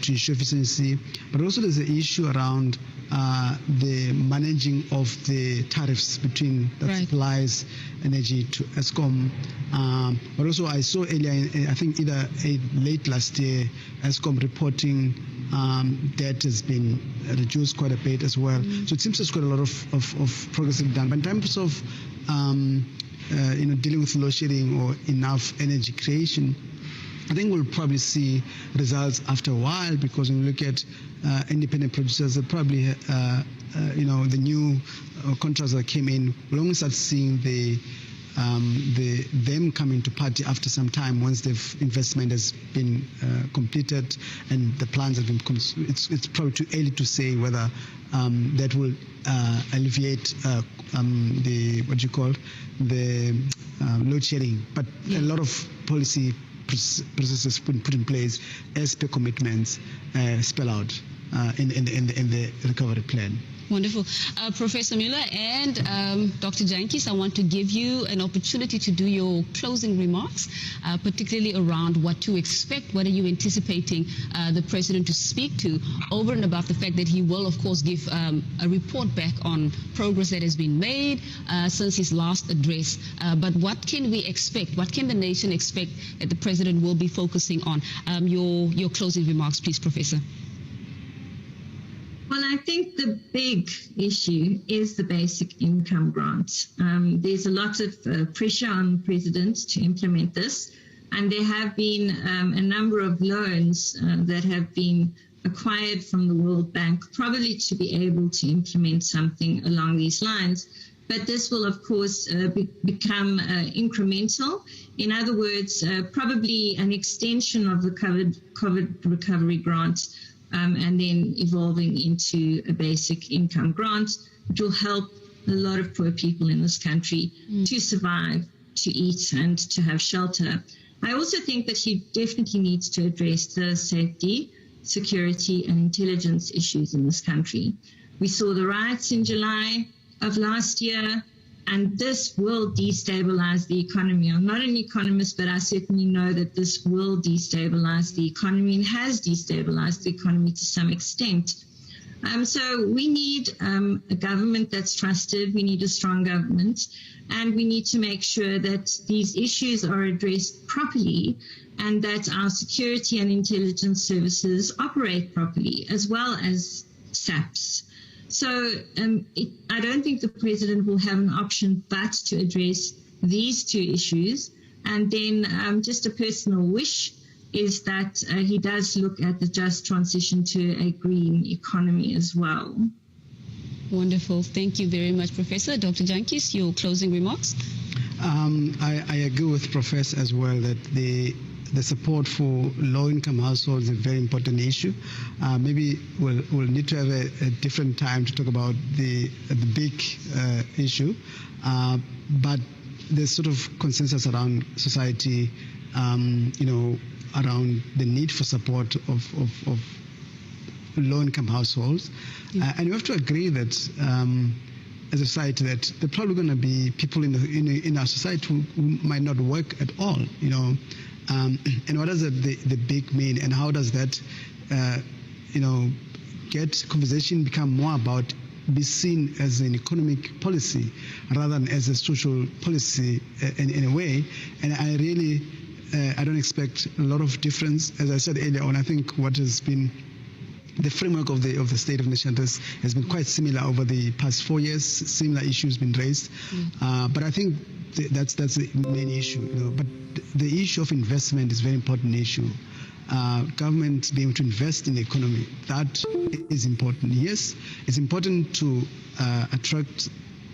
to ensure efficiency. But also there's an issue around the managing of the tariffs between that supplies energy to Eskom. But also I saw earlier, I think either late last year, Eskom reporting debt has been reduced quite a bit as well. So it seems there's quite a lot of progress has been done. But in terms of dealing with load shedding or enough energy creation, I think we'll probably see results after a while, because when we look at independent producers, they probably the new contracts that came in, we'll only start seeing them coming to party after some time, once the investment has been completed and the plans have been. It's probably too early to say whether that will alleviate the load shedding. But a lot of policy processes been put in place as per commitments spell out in the recovery plan. Wonderful. Professor Müller and Dr. Jantjies, I want to give you an opportunity to do your closing remarks, particularly around what to expect. What are you anticipating the President to speak to, over and above the fact that he will, of course, give a report back on progress that has been made since his last address. But what can we expect? What can the nation expect that the President will be focusing on? Your closing remarks, please, Professor. Well, I think the big issue is the basic income grant. There's a lot of pressure on the president to implement this, and there have been a number of loans that have been acquired from the World Bank, probably to be able to implement something along these lines. But this will, of course, become incremental. In other words, probably an extension of the COVID recovery grant, and then evolving into a basic income grant, which will help a lot of poor people in this country to survive, to eat, and to have shelter. I also think that he definitely needs to address the safety, security, and intelligence issues in this country. We saw the riots in July of last year, and this will destabilize the economy. I'm not an economist, but I certainly know that this will destabilize the economy and has destabilized the economy to some extent. So we need a government that's trusted. We need a strong government, and we need to make sure that these issues are addressed properly and that our security and intelligence services operate properly, as well as SAPS. So I don't think the president will have an option but to address these two issues. And then just a personal wish is that he does look at the just transition to a green economy as well. Wonderful. Thank you very much, Professor. Dr. Jantjies, your closing remarks? I agree with Professor as well that the support for low-income households is a very important issue. Maybe we'll need to have a different time to talk about the big issue, but there's sort of consensus around society, around the need for support of low-income households. And you have to agree that as a society that there are probably going to be people in our society who might not work at all, and what does the big mean, and how does that, get conversation become more about be seen as an economic policy rather than as a social policy in a way. And I really, I don't expect a lot of difference. As I said earlier on, I think what has been the framework of the State of Nation has been quite similar over the past 4 years. Similar issues been raised, but I think that's the main issue. But the issue of investment is a very important issue. Government being able to invest in the economy, that is important. Yes, it's important to attract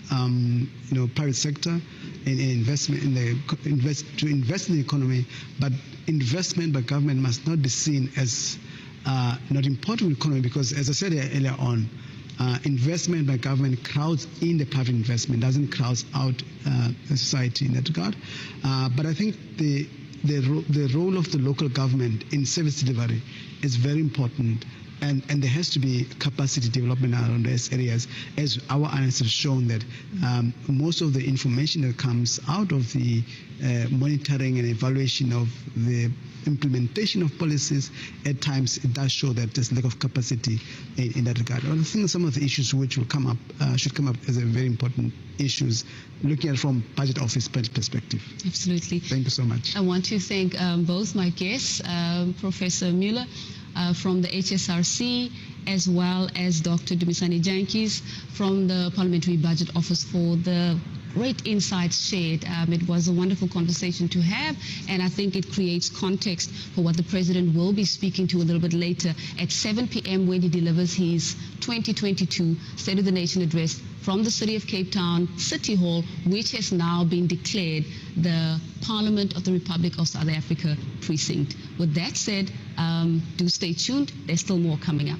private sector in investment to invest in the economy, but investment by government must not be seen as not important in the economy, because as I said earlier on, investment by government crowds in the private investment, doesn't crowd out the society in that regard. But I think the role of the local government in service delivery is very important, and there has to be capacity development around these areas, as our analysis has shown that most of the information that comes out of the monitoring and evaluation of the implementation of policies, at times it does show that there's lack of capacity in that regard. I think some of the issues which will come up should come up as a very important issues, looking at it from budget office perspective. Absolutely. Thank you so much. I want to thank both my guests, Professor Mueller from the HSRC, as well as Dr. Dumisani Jantjies from the Parliamentary Budget Office for the great insights shared. It was a wonderful conversation to have, and I think it creates context for what the President will be speaking to a little bit later at 7 p.m. when he delivers his 2022 State of the Nation address from the City of Cape Town City Hall, which has now been declared the Parliament of the Republic of South Africa precinct. With that said, do stay tuned. There's still more coming up.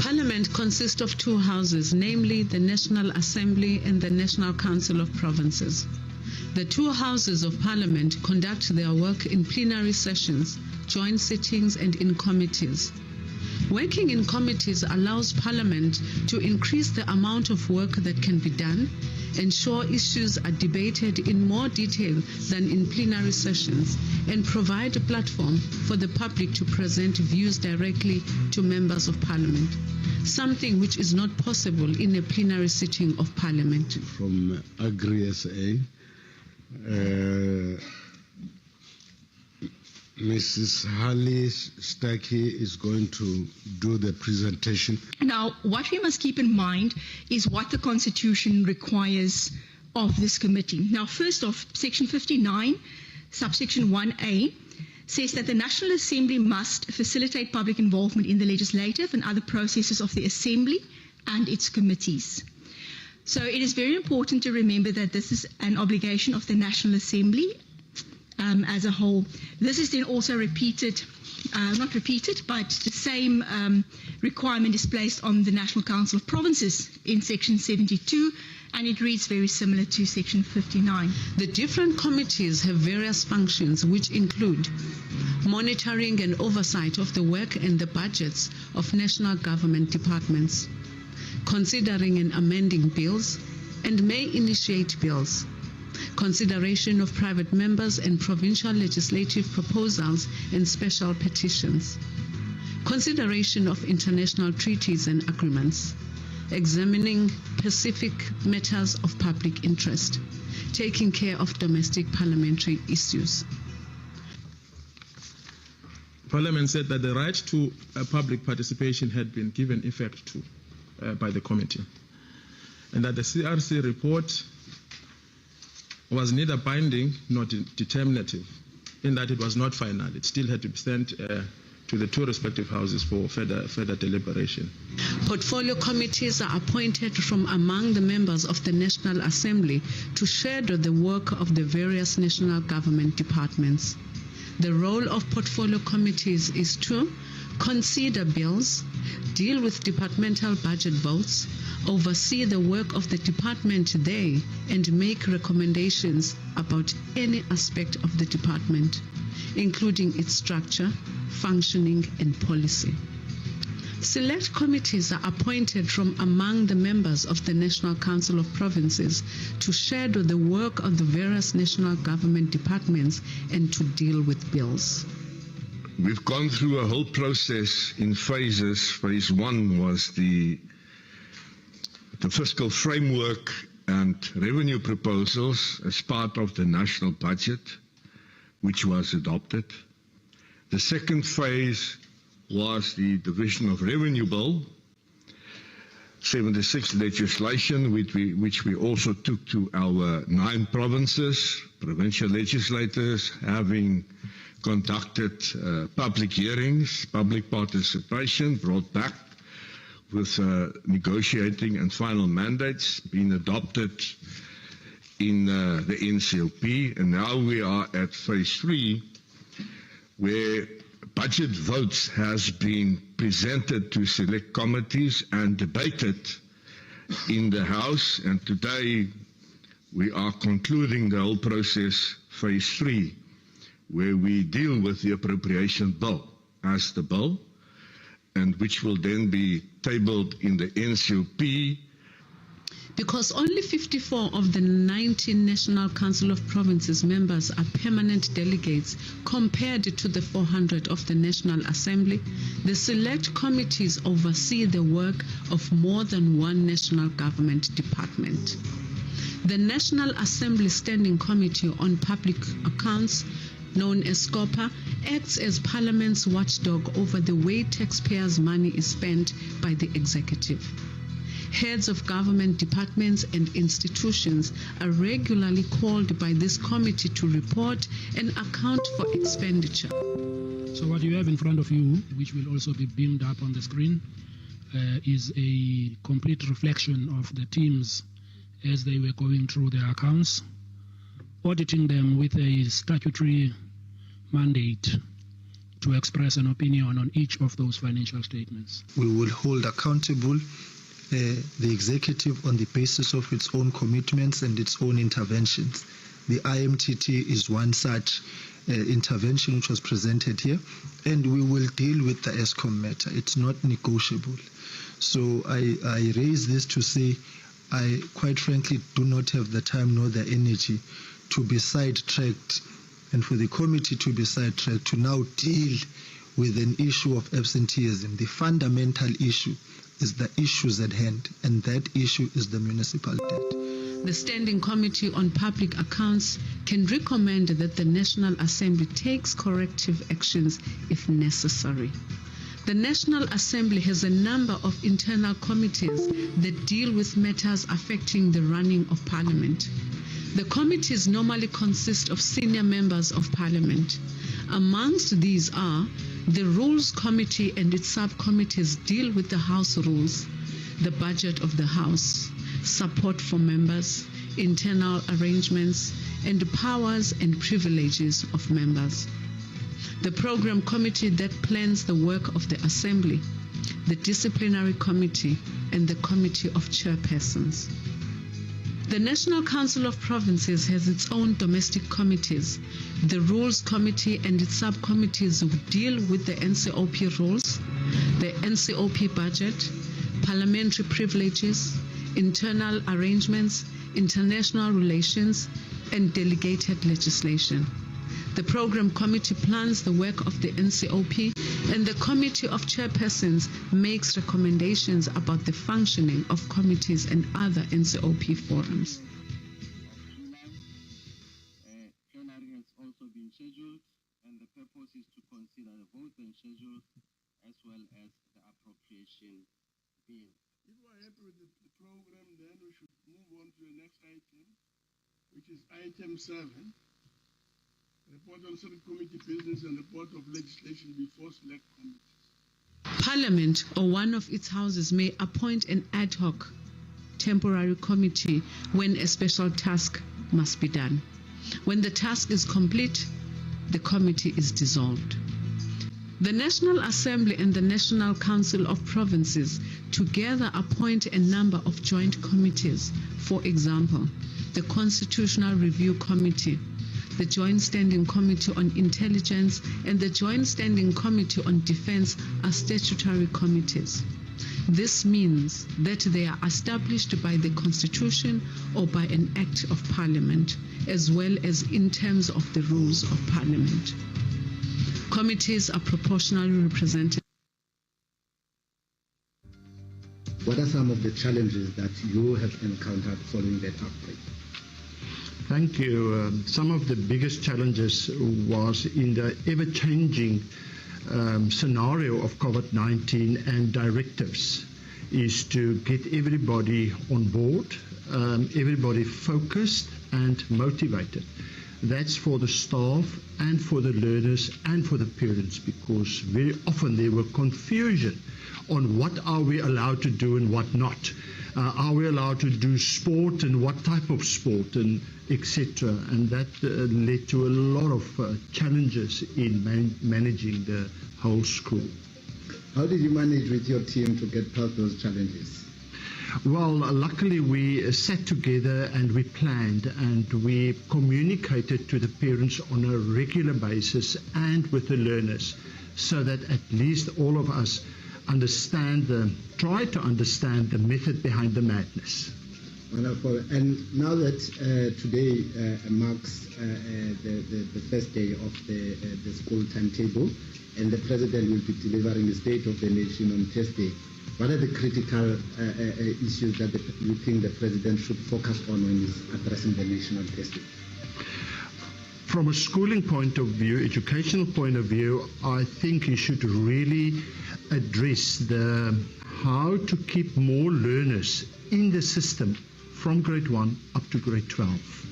Parliament consists of two houses, namely the National Assembly and the National Council of Provinces. The two houses of Parliament conduct their work in plenary sessions, joint sittings, and in committees. Working in committees allows Parliament to increase the amount of work that can be done, ensure issues are debated in more detail than in plenary sessions, and provide a platform for the public to present views directly to members of Parliament, something which is not possible in a plenary sitting of Parliament. From Agri-SA, Mrs. Harley Stacky is going to do the presentation. Now, what we must keep in mind is what the Constitution requires of this committee. Now, first off, Section 59, subsection 1A, says that the National Assembly must facilitate public involvement in the legislative and other processes of the Assembly and its committees. So it is very important to remember that this is an obligation of the National Assembly as a whole. This is then also repeated, not repeated, but the same requirement is placed on the National Council of Provinces in Section 72, and it reads very similar to Section 59. The different committees have various functions which include monitoring and oversight of the work and the budgets of national government departments, considering and amending bills, and may initiate bills, consideration of private members and provincial legislative proposals and special petitions, consideration of international treaties and agreements, examining specific matters of public interest, taking care of domestic parliamentary issues. Parliament said that the right to public participation had been given effect to by the committee, and that the CRC report was neither binding nor determinative, in that it was not final. It still had to be sent to the two respective houses for further deliberation. Portfolio committees are appointed from among the members of the National Assembly to shadow the work of the various national government departments. The role of portfolio committees is to consider bills, deal with departmental budget votes, oversee the work of the department there, and make recommendations about any aspect of the department, including its structure, functioning, and policy. Select committees are appointed from among the members of the National Council of Provinces to shadow the work of the various national government departments and to deal with bills. We've gone through a whole process in phases. Phase one was the fiscal framework and revenue proposals as part of the national budget, which was adopted. The second phase was the Division of Revenue Bill, 76 legislation, which we also took to our 9 provinces, provincial legislators, having conducted public hearings, public participation, brought back with negotiating and final mandates being adopted in the NCLP. And now we are at phase 3, where budget votes has been presented to select committees and debated in the House, and today we are concluding the whole process, phase 3, where we deal with the appropriation bill as the bill, and which will then be tabled in the NCLP. Because only 54 of the 19 National Council of Provinces members are permanent delegates compared to the 400 of the National Assembly, the select committees oversee the work of more than one national government department. The National Assembly Standing Committee on Public Accounts, known as SCOPA, acts as Parliament's watchdog over the way taxpayers' money is spent by the executive. Heads of government departments and institutions are regularly called by this committee to report and account for expenditure. So what you have in front of you, which will also be beamed up on the screen, is a complete reflection of the teams as they were going through their accounts, auditing them with a statutory mandate to express an opinion on each of those financial statements. We will hold accountable the executive on the basis of its own commitments and its own interventions. The IMTT is one such intervention which was presented here, and we will deal with the ESCOM matter. It's not negotiable. So I raise this to say I quite frankly do not have the time nor the energy to be sidetracked, and for the committee to be sidetracked to now deal with an issue of absenteeism. The fundamental issue is the issues at hand, and that issue is the municipal debt. The Standing Committee on Public Accounts can recommend that the National Assembly takes corrective actions if necessary. The National Assembly has a number of internal committees that deal with matters affecting the running of Parliament. The committees normally consist of senior members of Parliament. Amongst these are the Rules Committee and its subcommittees deal with the House rules, the budget of the House, support for members, internal arrangements, and the powers and privileges of members. The Program Committee that plans the work of the Assembly, the Disciplinary Committee, and the Committee of Chairpersons. The National Council of Provinces has its own domestic committees. The Rules Committee and its subcommittees will deal with the NCOP rules, the NCOP budget, parliamentary privileges, internal arrangements, international relations, and delegated legislation. The Program Committee plans the work of the NCOP, and the Committee of Chairpersons makes recommendations about the functioning of committees and other NCOP forums. Plenary has also been scheduled, and the purpose is to consider the vote and schedule as well as the appropriation bill. If we are happy with the program, then we should move on to the next item, which is item 7. Report on subcommittee business and report of legislation before select committees. Parliament or one of its houses may appoint an ad hoc temporary committee when a special task must be done. When the task is complete, the committee is dissolved. The National Assembly and the National Council of Provinces together appoint a number of joint committees. For example, the Constitutional Review Committee, the Joint Standing Committee on Intelligence, and the Joint Standing Committee on Defense are statutory committees. This means that they are established by the Constitution or by an Act of Parliament, as well as in terms of the rules of Parliament. Committees are proportionally represented. What are some of the challenges that you have encountered following that outbreak? Thank you. Some of the biggest challenges was in the ever-changing scenario of COVID-19 and directives is to get everybody on board, everybody focused and motivated. That's for the staff and for the learners and for the parents, because very often there were confusion on what are we allowed to do and what not. Are we allowed to do sport and what type of sport and etc. And that led to a lot of challenges in managing the whole school. How did you manage with your team to get past those challenges? Well, luckily we sat together and we planned and we communicated to the parents on a regular basis and with the learners, so that at least all of us try to understand the method behind the madness. Wonderful. And now that today marks the first day of the school timetable, and the President will be delivering the State of the Nation on Thursday, what are the critical issues that you think the President should focus on when he's addressing the nation on Thursday? From a schooling point of view, educational point of view, I think he should really address how to keep more learners in the system from grade 1 up to grade 12.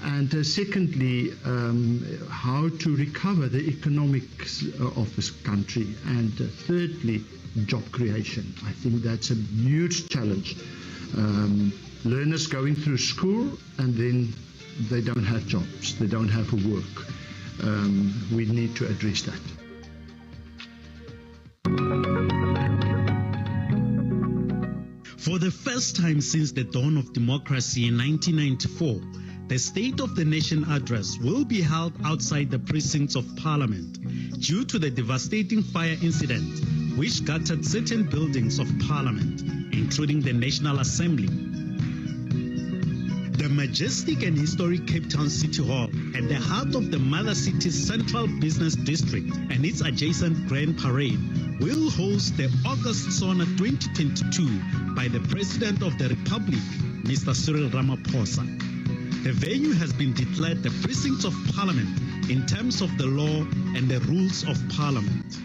And secondly, how to recover the economics of this country. And thirdly, job creation. I think that's a huge challenge. Learners going through school and then they don't have jobs, they don't have work. We need to address that. For the first time since the dawn of democracy in 1994, the State of the Nation address will be held outside the precincts of Parliament due to the devastating fire incident which gutted certain buildings of Parliament, including the National Assembly. The majestic and historic Cape Town City Hall, at the heart of the Mother City's Central Business District and its adjacent Grand Parade, will host the August Sauna 2022 by the President of the Republic, Mr. Cyril Ramaphosa. The venue has been declared the precincts of Parliament in terms of the law and the rules of Parliament.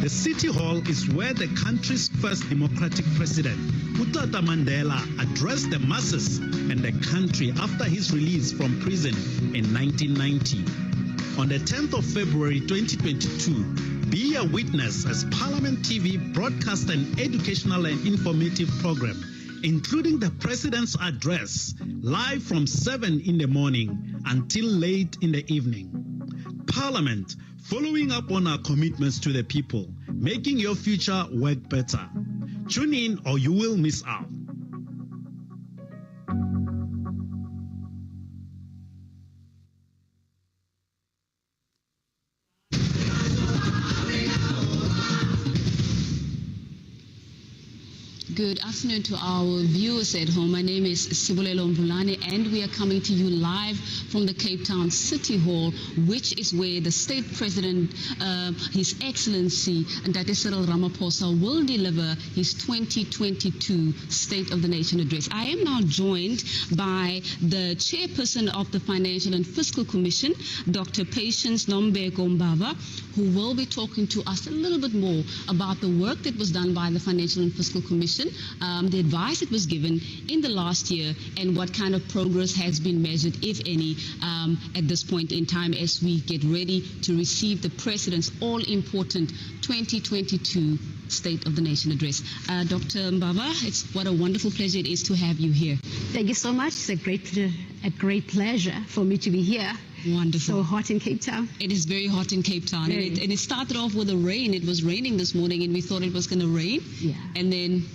The City Hall is where the country's first democratic president, Utata Mandela, addressed the masses and the country after his release from prison in 1990. On the 10th of February 2022, be a witness as Parliament TV broadcasts an educational and informative program, including the President's address, live from 7 in the morning until late in the evening. Parliament, following up on our commitments to the people, making your future work better. Tune in or you will miss out. Good afternoon to our viewers at home. My name is Sibulelo Mbulane, and we are coming to you live from the Cape Town City Hall, which is where the State President, His Excellency Ndate Cyril Ramaphosa, will deliver his 2022 State of the Nation address. I am now joined by the Chairperson of the Financial and Fiscal Commission, Dr. Patience Nombeko Mbava, who will be talking to us a little bit more about the work that was done by the Financial and Fiscal Commission, the advice that was given in the last year, and what kind of progress has been measured, if any, at this point in time as we get ready to receive the President's all-important 2022 State of the Nation address. Dr. Mbava, what a wonderful pleasure it is to have you here. Thank you so much. It's a great pleasure for me to be here. Wonderful. So hot in Cape Town. It is very hot in Cape Town. And it started off with a rain. It was raining this morning, and we thought it was going to rain. Yeah. And then,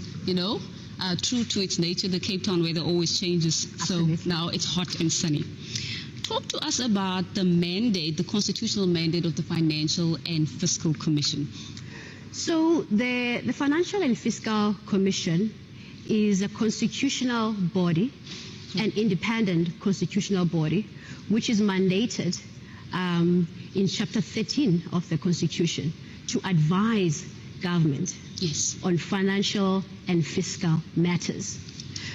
true to its nature, the Cape Town weather always changes. Absolutely. So now it's hot and sunny. Talk to us about the mandate, the constitutional mandate of the Financial and Fiscal Commission. So the Financial and Fiscal Commission is a constitutional body, an independent constitutional body, which is mandated in Chapter 13 of the Constitution to advise government on financial and fiscal matters.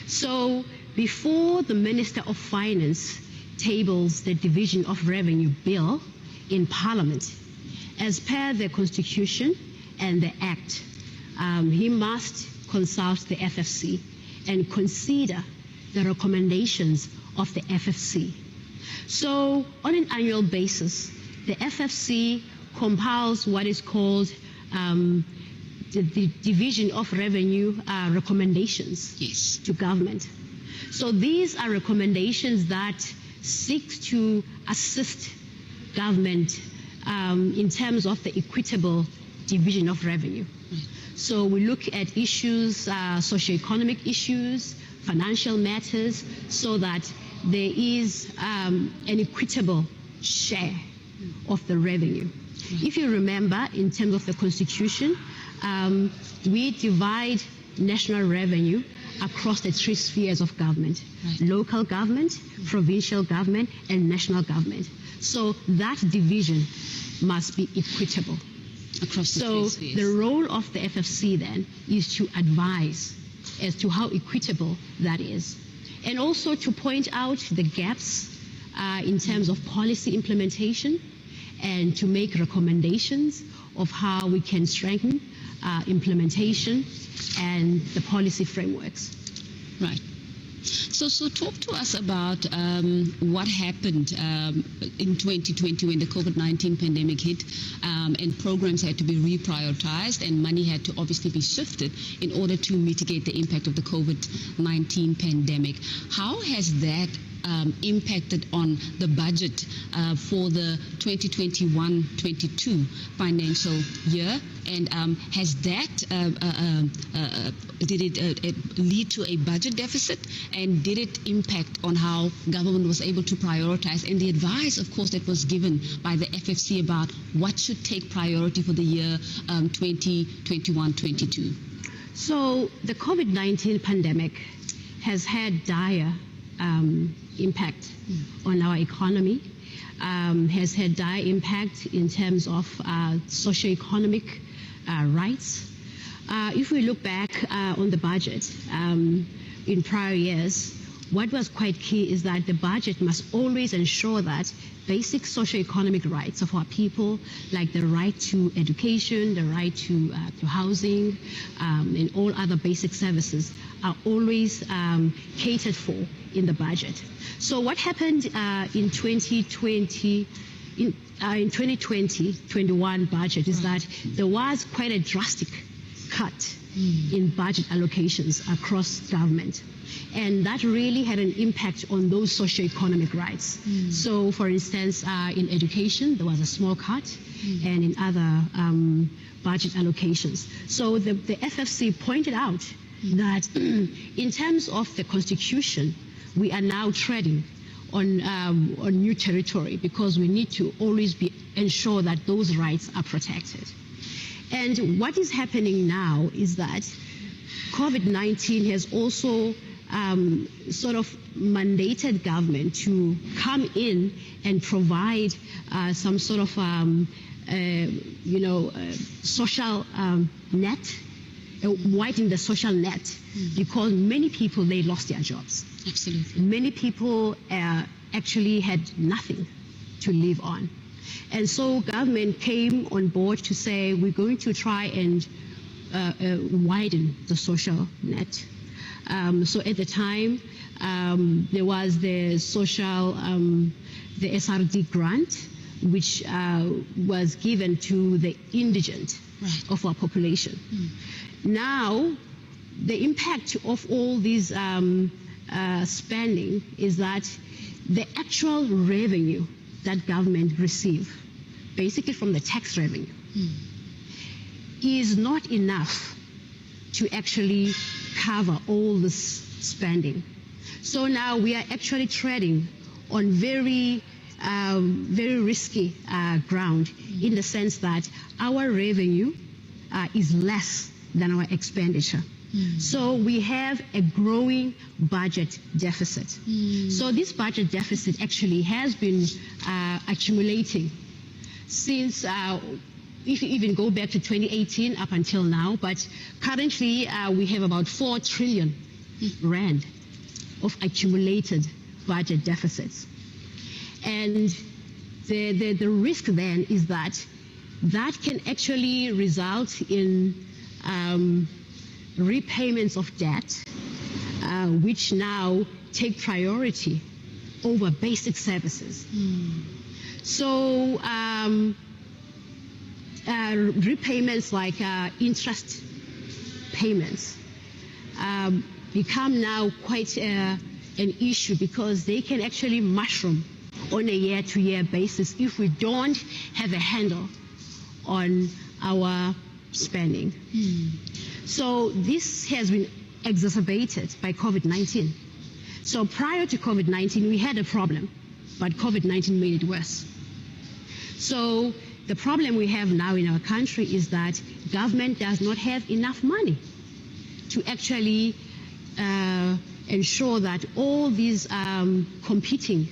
So before the Minister of Finance tables the Division of Revenue Bill in Parliament, as per the Constitution and the Act, he must consult the FFC and consider the recommendations of the FFC. So on an annual basis, the FFC compiles what is called the Division of Revenue recommendations to government. So these are recommendations that seek to assist government in terms of the equitable division of revenue. So we look at issues, socioeconomic issues, financial matters, so that there is an equitable share of the revenue. If you remember, in terms of the Constitution, we divide national revenue across the three spheres of government: local government, provincial government, and national government. So that division must be equitable. Across the three spheres. The role of the FFC then is to advise as to how equitable that is, and also to point out the gaps in terms of policy implementation, and to make recommendations of how we can strengthen implementation and the policy frameworks. Right. So talk to us about what happened in 2020 when the COVID-19 pandemic hit, and programs had to be reprioritized and money had to obviously be shifted in order to mitigate the impact of the COVID-19 pandemic. How has that impacted on the budget for the 2021-22 financial year, and has that did it lead to a budget deficit, and did it impact on how government was able to prioritize, and the advice, of course, that was given by the FFC about what should take priority for the year 2021-22? So the COVID-19 pandemic has had dire impact on our economy, has had dire impact in terms of socioeconomic rights. If we look back on the budget in prior years, what was quite key is that the budget must always ensure that basic socioeconomic rights of our people, like the right to education, the right to housing, and all other basic services, are always catered for in the budget. So what happened in 2020-21 budget is that there was quite a drastic cut in budget allocations across government. And that really had an impact on those socioeconomic rights. So, for instance, in education, there was a small cut, and in other budget allocations. So the FFC pointed out that in terms of the Constitution, we are now treading on new territory, because we need to always ensure that those rights are protected. And what is happening now is that COVID-19 has also sort of mandated government to come in and provide some sort of social net, widen the social net, because many people, they lost their jobs. Absolutely. Many people actually had nothing to live on. And so government came on board to say, we're going to try and widen the social net. So at the time, there was the social, the SRD grant, which was given to the indigent of our population. Now, the impact of all these spending is that the actual revenue that government receive, basically from the tax revenue, is not enough to actually cover all this spending. So now we are actually treading on very risky ground, in the sense that our revenue is less than our expenditure. So we have a growing budget deficit. So this budget deficit actually has been accumulating since, if you even go back to 2018 up until now, but currently we have about 4 trillion rand of accumulated budget deficits. And the risk then is that that can actually result in repayments of debt, which now take priority over basic services. So repayments like interest payments become now quite an issue, because they can actually mushroom on a year-to-year basis if we don't have a handle on our spending. So this has been exacerbated by COVID-19. So prior to COVID-19, we had a problem, but COVID-19 made it worse. So the problem we have now in our country is that government does not have enough money to actually ensure that all these competing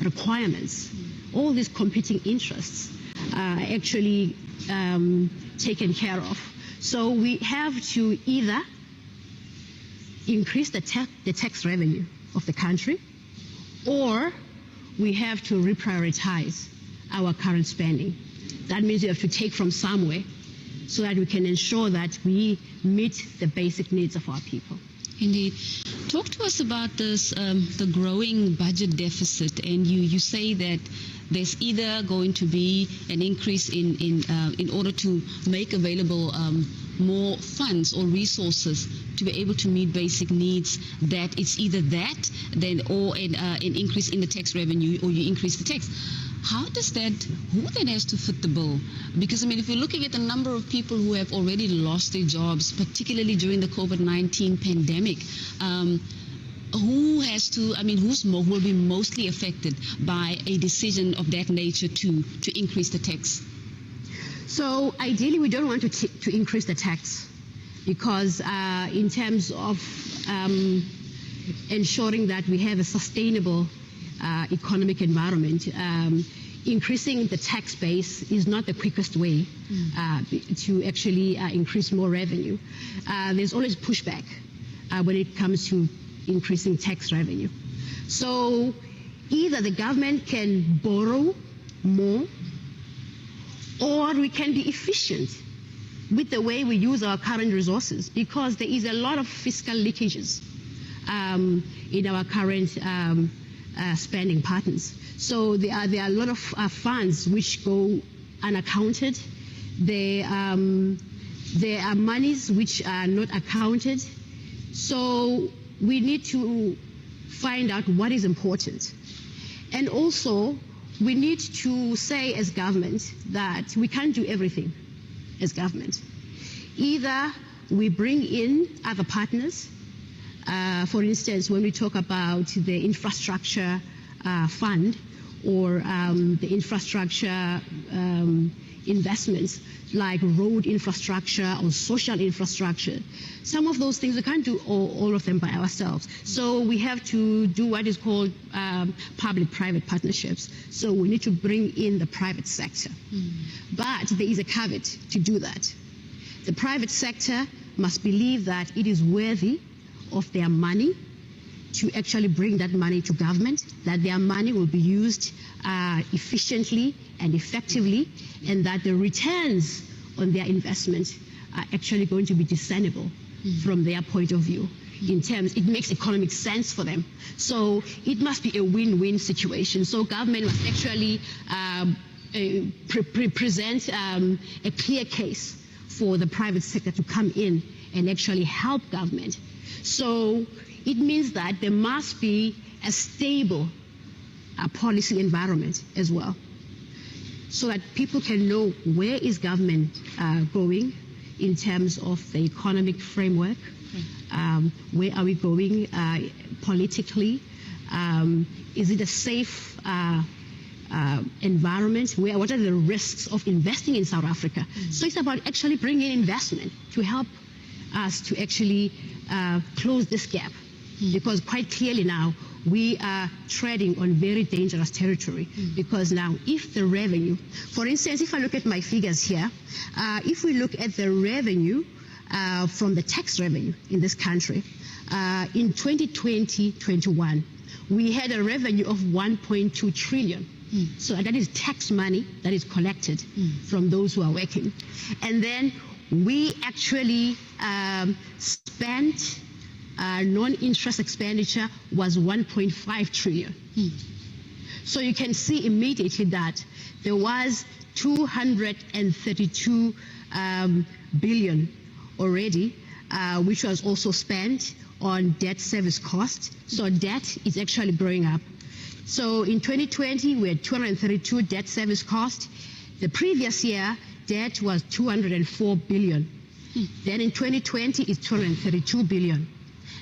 requirements, all these competing interests are actually taken care of. So we have to either increase the tax revenue of the country, or we have to reprioritize our current spending. That means we have to take from somewhere so that we can ensure that we meet the basic needs of our people. Indeed. Talk to us about this, the growing budget deficit, and you say that there's either going to be an increase in order to make available more funds or resources to be able to meet basic needs, that it's either that or an increase in the tax revenue, or you increase the tax. How does that, who then has to foot the bill? Because, I mean, if you're looking at the number of people who have already lost their jobs, particularly during the COVID-19 pandemic, who has to, I mean, will be mostly affected by a decision of that nature to increase the tax? So ideally, we don't want to increase the tax, because in terms of ensuring that we have a sustainable economic environment, increasing the tax base is not the quickest way to actually increase more revenue. There's always pushback when it comes to increasing tax revenue. So either the government can borrow more, or we can be efficient with the way we use our current resources, because there is a lot of fiscal leakages in our current spending patterns. So there are a lot of funds which go unaccounted. There are monies which are not accounted. So we need to find out what is important. And also, we need to say as government that we can't do everything as government. Either we bring in other partners. For instance, when we talk about the infrastructure fund, or the infrastructure investments like road infrastructure or social infrastructure. Some of those things we can't do all of them by ourselves. So we have to do what is called public-private partnerships. So we need to bring in the private sector. But there is a caveat to do that. The private sector must believe that it is worthy of their money to actually bring that money to government, that their money will be used efficiently and effectively, and that the returns on their investment are actually going to be discernible from their point of view. In terms, it makes economic sense for them. So it must be a win-win situation. So government must actually present a clear case for the private sector to come in and actually help government. So it means that there must be a stable policy environment as well, so that people can know where is government going in terms of the economic framework, where are we going politically, is it a safe environment, what are the risks of investing in South Africa. So it's about actually bringing in investment to help us to actually close this gap, because quite clearly now we are treading on very dangerous territory, because now if the revenue, for instance, if I look at my figures here, if we look at the revenue from the tax revenue in this country, in 2020-21, we had a revenue of 1.2 trillion. So that is tax money that is collected from those who are working. And then we actually spent non-interest expenditure was 1.5 trillion. So you can see immediately that there was 232 billion already, which was also spent on debt service cost. So debt is actually growing up. So in 2020, we had 232 debt service cost. The previous year, debt was 204 billion. Then in 2020, it's 232 billion.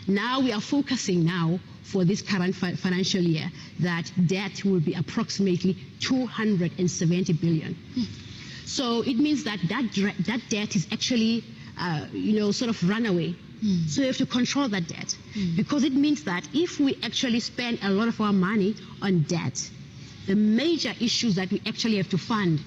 Now we are focusing now for this current financial year that debt will be approximately 270 billion. So it means that that debt is actually, sort of runaway. So you have to control that debt, because it means that if we actually spend a lot of our money on debt, the major issues that we actually have to fund,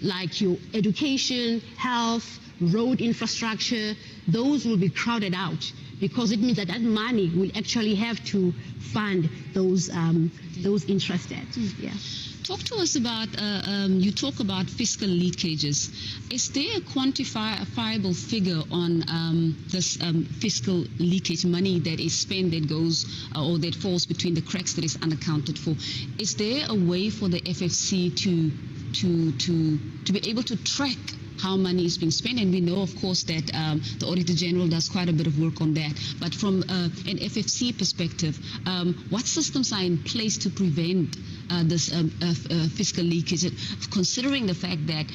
like your education, health, road infrastructure, those will be crowded out, because it means that that money will actually have to fund those interest debts. Yeah. Talk to us about, you talk about fiscal leakages. Is there a quantifiable figure on this fiscal leakage, money that is spent that goes or that falls between the cracks that is unaccounted for? Is there a way for the FFC to be able to track how money is being spent? And we know, of course, that the Auditor General does quite a bit of work on that. But from an FFC perspective, what systems are in place to prevent this fiscal leakage, considering the fact that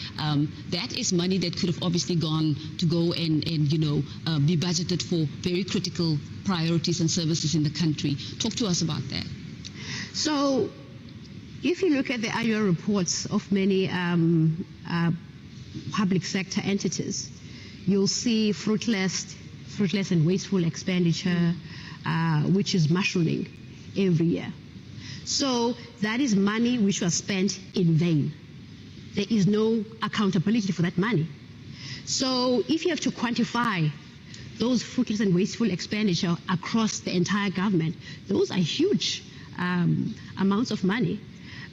that is money that could have obviously gone to go and be budgeted for very critical priorities and services in the country? Talk to us about that. So if you look at the annual reports of many public sector entities, you'll see fruitless and wasteful expenditure, which is mushrooming every year. So that is money which was spent in vain. There is no accountability for that money. So if you have to quantify those fruitless and wasteful expenditure across the entire government, those are huge amounts of money.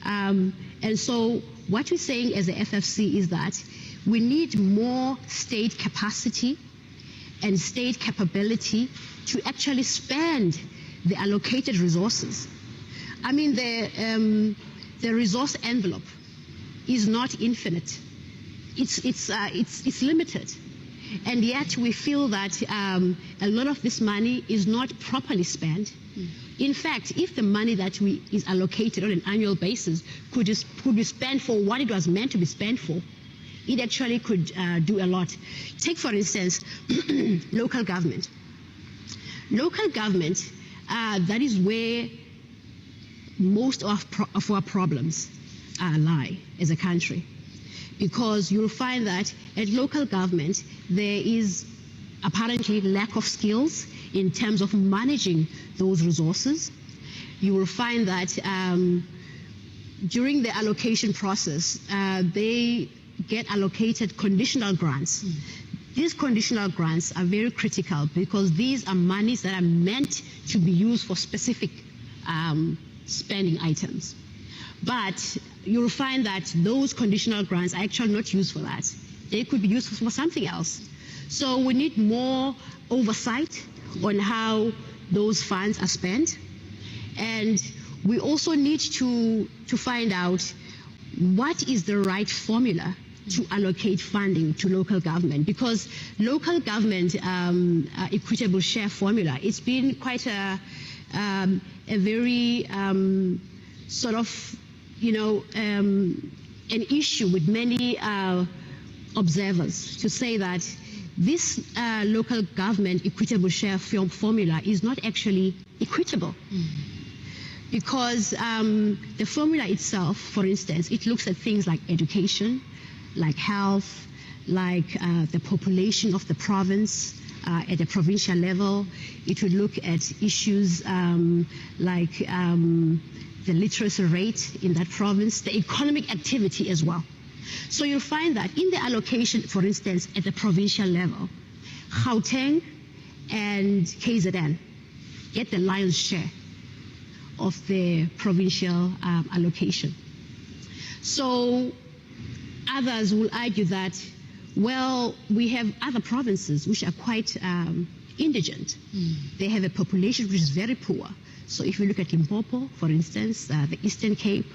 And so what we're saying as the FFC is that we need more state capacity and state capability to actually spend the allocated resources. I mean, the resource envelope is not infinite. It's limited, and yet we feel that a lot of this money is not properly spent. In fact, if the money that is allocated on an annual basis could be spent for what it was meant to be spent for, it actually could do a lot. Take, for instance, local government. Local government, that is where most of our problems lie as a country. because you'll find that at local government there is apparently lack of skills in terms of managing those resources. You will find that during the allocation process, they get allocated conditional grants. These conditional grants are very critical because these are monies that are meant to be used for specific spending items. But you'll find that those conditional grants are actually not used for that. They could be used for something else. So we need more oversight on how those funds are spent. And we also need to find out what is the right formula to allocate funding to local government, because local government equitable share formula, it's been quite a very sort of, an issue with many observers to say that this local government equitable share formula is not actually equitable. Because the formula itself, for instance, it looks at things like education, like health, like the population of the province at the provincial level. It would look at issues like the literacy rate in that province, the economic activity as well. So you'll find that in the allocation, for instance, at the provincial level, Gauteng and KZN get the lion's share of the provincial allocation. So others will argue that, well, we have other provinces which are quite indigent. They have a population which is very poor. So if you look at Limpopo, for instance, the Eastern Cape,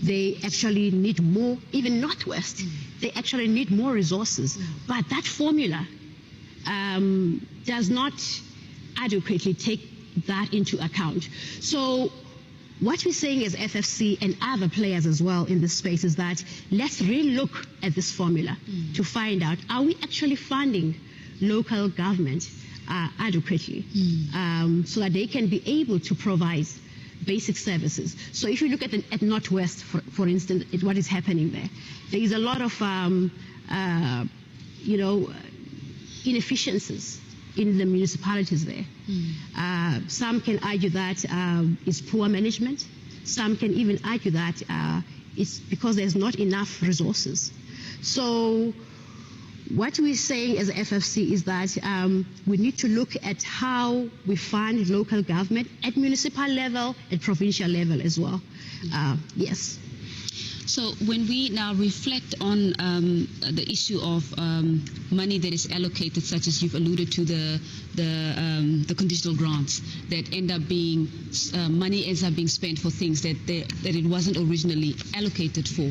they actually need more, even Northwest, they actually need more resources. But that formula does not adequately take that into account. So what we're saying as FFC and other players as well in this space is that let's really look at this formula to find out, are we actually funding local government adequately so that they can be able to provide basic services. So if you look at Northwest, for instance, at what is happening there, there is a lot of inefficiencies in the municipalities there. Some can argue that it's poor management. Some can even argue that it's because there's not enough resources. So what we're saying as a FFC is that we need to look at how we fund local government at municipal level, at provincial level as well. Yes. So when we now reflect on the issue of money that is allocated, such as you've alluded to the conditional grants that end up being money ends up being spent for things that it wasn't originally allocated for.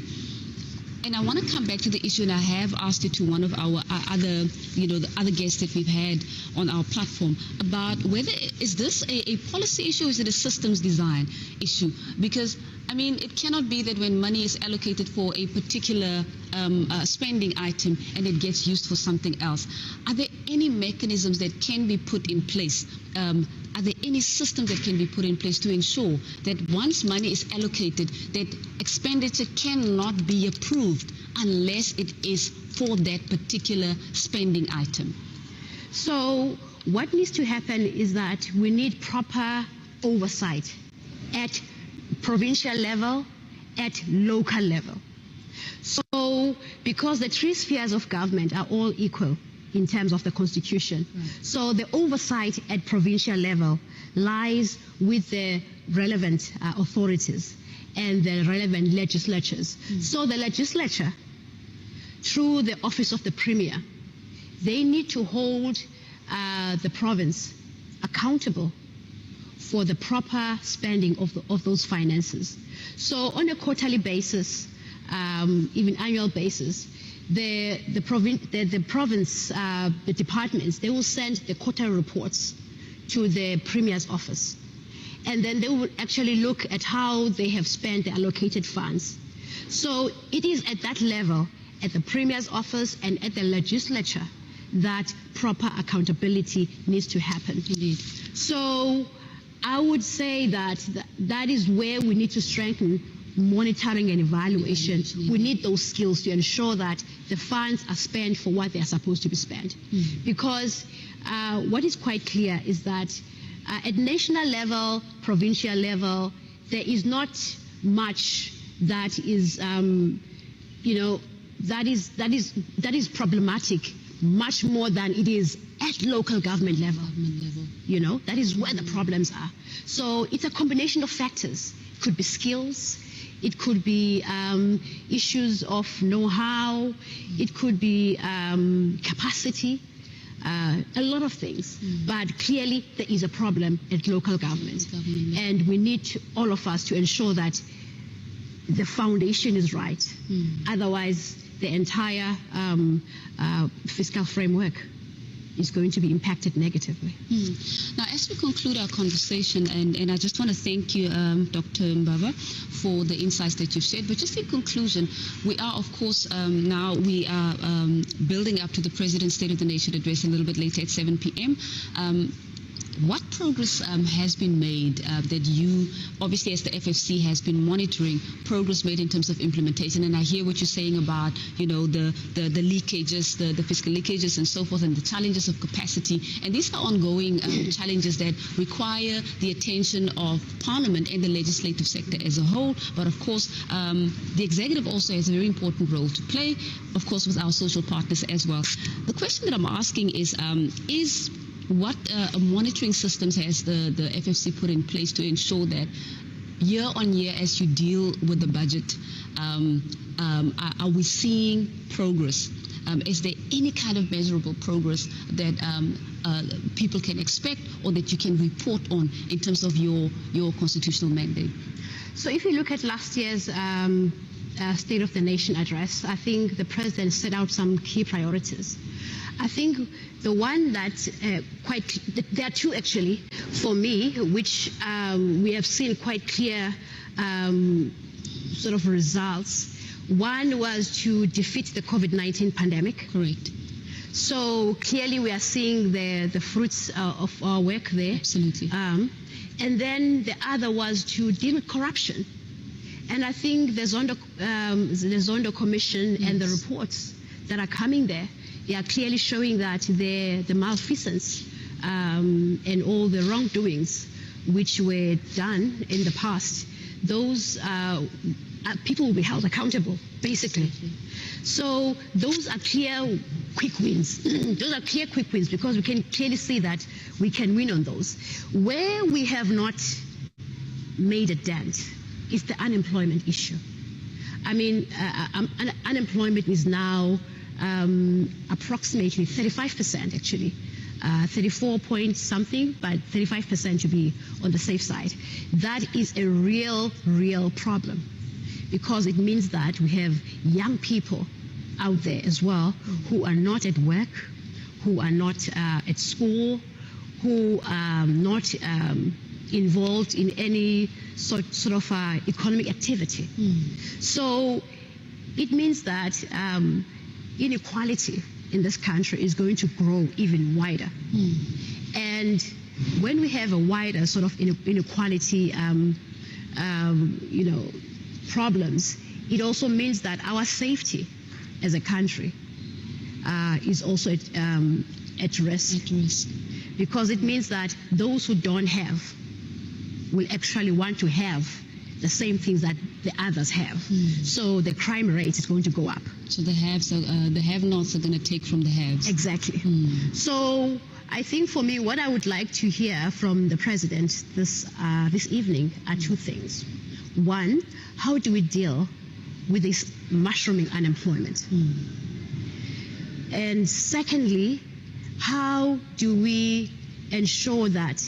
And I want to come back to the issue, and I have asked it to one of our other, the other guests that we've had on our platform about whether is this a policy issue or is it a systems design issue? Because I mean, it cannot be that when money is allocated for a particular spending item and it gets used for something else. Are there any mechanisms that can be put in place? Are there any systems that can be put in place to ensure that once money is allocated, that expenditure cannot be approved unless it is for that particular spending item? So what needs to happen is that we need proper oversight at provincial level, at local level. So because the three spheres of government are all equal in terms of the constitution. So the oversight at provincial level lies with the relevant authorities and the relevant legislatures. So the legislature, through the office of the premier, they need to hold the province accountable for the proper spending of those finances. So on a quarterly basis, even annual basis, the departments, they will send the quarterly reports to the Premier's office. And then they will actually look at how they have spent the allocated funds. So it is at that level, at the Premier's office and at the legislature, that proper accountability needs to happen. Indeed. So I would say that that is where we need to strengthen monitoring and evaluation, we need those skills to ensure that the funds are spent for what they are supposed to be spent. Because what is quite clear is that at national level, provincial level, there is not much that is, that is problematic, much more than it is at local government level. That is where the problems are. So it's a combination of factors. It could be skills, it could be issues of know-how, it could be capacity, a lot of things. But clearly there is a problem at local government. And we need all of us to ensure that the foundation is right. Otherwise, the entire fiscal framework is going to be impacted negatively. Now, as we conclude our conversation, and I just want to thank you, Dr. Mbaba, for the insights that you've shared. But just in conclusion, we are, of course, now we are building up to the President's State of the Nation address a little bit later at 7 p.m. What progress has been made that you, obviously as the FFC, has been monitoring progress made in terms of implementation? And I hear what you're saying about, the leakages, the fiscal leakages and so forth, and the challenges of capacity. And these are ongoing challenges that require the attention of Parliament and the legislative sector as a whole. But of course, the executive also has a very important role to play, of course, with our social partners as well. The question that I'm asking is what monitoring systems has the FFC put in place to ensure that year on year, as you deal with the budget, are we seeing progress? Is there any kind of measurable progress that people can expect or that you can report on in terms of your constitutional mandate? So if you look at last year's State of the Nation address, I think the President set out some key priorities. I think the one that there are two actually for me, which we have seen quite clear sort of results. One was to defeat the COVID-19 pandemic. Correct. So clearly we are seeing the fruits of our work there. Absolutely. And then the other was to deal with corruption. And I think the Zondo Commission and the reports that are coming there, they are clearly showing that the malfeasance and all the wrongdoings which were done in the past, those people will be held accountable, basically. So those are clear quick wins. Those are clear quick wins because we can clearly see that we can win on those. Where we have not made a dent is the unemployment issue. I mean, unemployment is now approximately 35% actually, 34 point something, but 35% to be on the safe side. That is a real problem because it means that we have young people out there as well who are not at work, who are not at school, who are not involved in any sort of economic activity. So it means that inequality in this country is going to grow even wider. And when we have a wider sort of inequality, problems, it also means that our safety as a country is also at risk. Because it means that those who don't have will actually want to have the same things that the others have. So the crime rate is going to go up. So the have-nots are going to take from the haves. Exactly. So I think for me, what I would like to hear from the President this evening are two things. One, how do we deal with this mushrooming unemployment? And secondly, how do we ensure that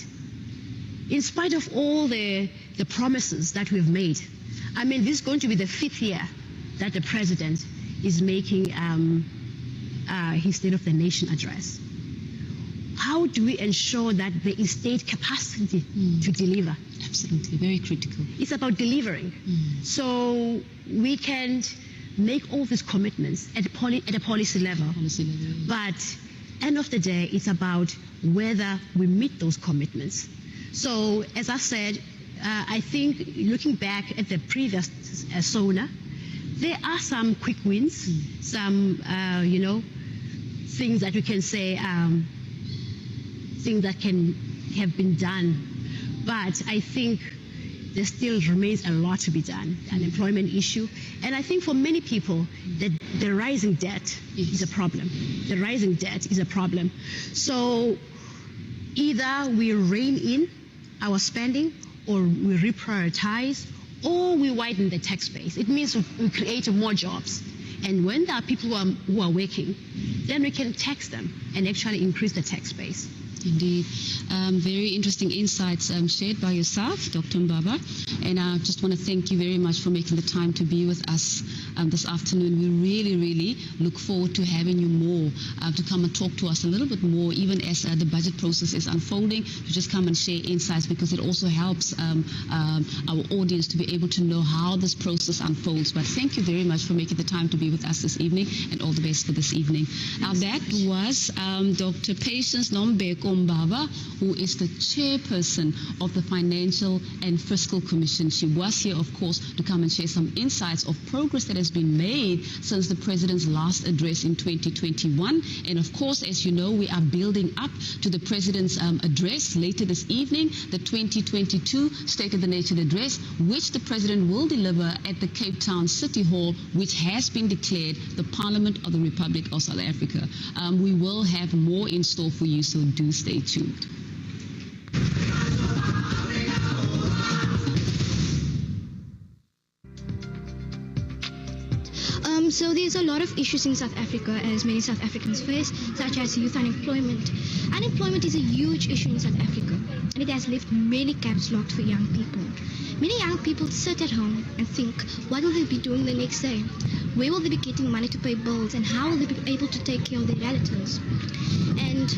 in spite of all the promises that we've made, I mean, this is going to be the 5th year that the President is making his State of the Nation address. How do we ensure that there is state capacity to deliver? Absolutely, very critical. It's about delivering. So we can make all these commitments at a policy level. But end of the day, it's about whether we meet those commitments. So as I said, I think looking back at the previous SONA, there are some quick wins, some, things that we can say, things that can have been done. But I think there still remains a lot to be done, the unemployment issue. And I think for many people, the rising debt is a problem. The rising debt is a problem. So either we rein in our spending, or we reprioritize, or we widen the tax base. It means we create more jobs. And when there are people who are working, then we can tax them and actually increase the tax base. Indeed. Very interesting insights shared by yourself, Dr. Mbaba. And I just want to thank you very much for making the time to be with us this afternoon. We really, really look forward to having you more, to come and talk to us a little bit more, even as the budget process is unfolding, to just come and share insights, because it also helps our audience to be able to know how this process unfolds. But thank you very much for making the time to be with us this evening, and all the best for this evening. Now, that was Dr. Patience Nombeko Mbaba, who is the chairperson of the Financial and Fiscal Commission. She was here, of course, to come and share some insights of progress that has been made since the President's last address in 2021. And of course, as you know, we are building up to the President's address later this evening, the 2022 State of the Nation address, which the President will deliver at the Cape Town City Hall, which has been declared the Parliament of the Republic of South Africa. We will have more in store for you, so do stay tuned. So there's a lot of issues in South Africa, as many South Africans face, such as youth unemployment. Unemployment is a huge issue in South Africa, and it has left many gaps locked for young people. Many young people sit at home and think, what will they be doing the next day? Where will they be getting money to pay bills, and how will they be able to take care of their relatives? And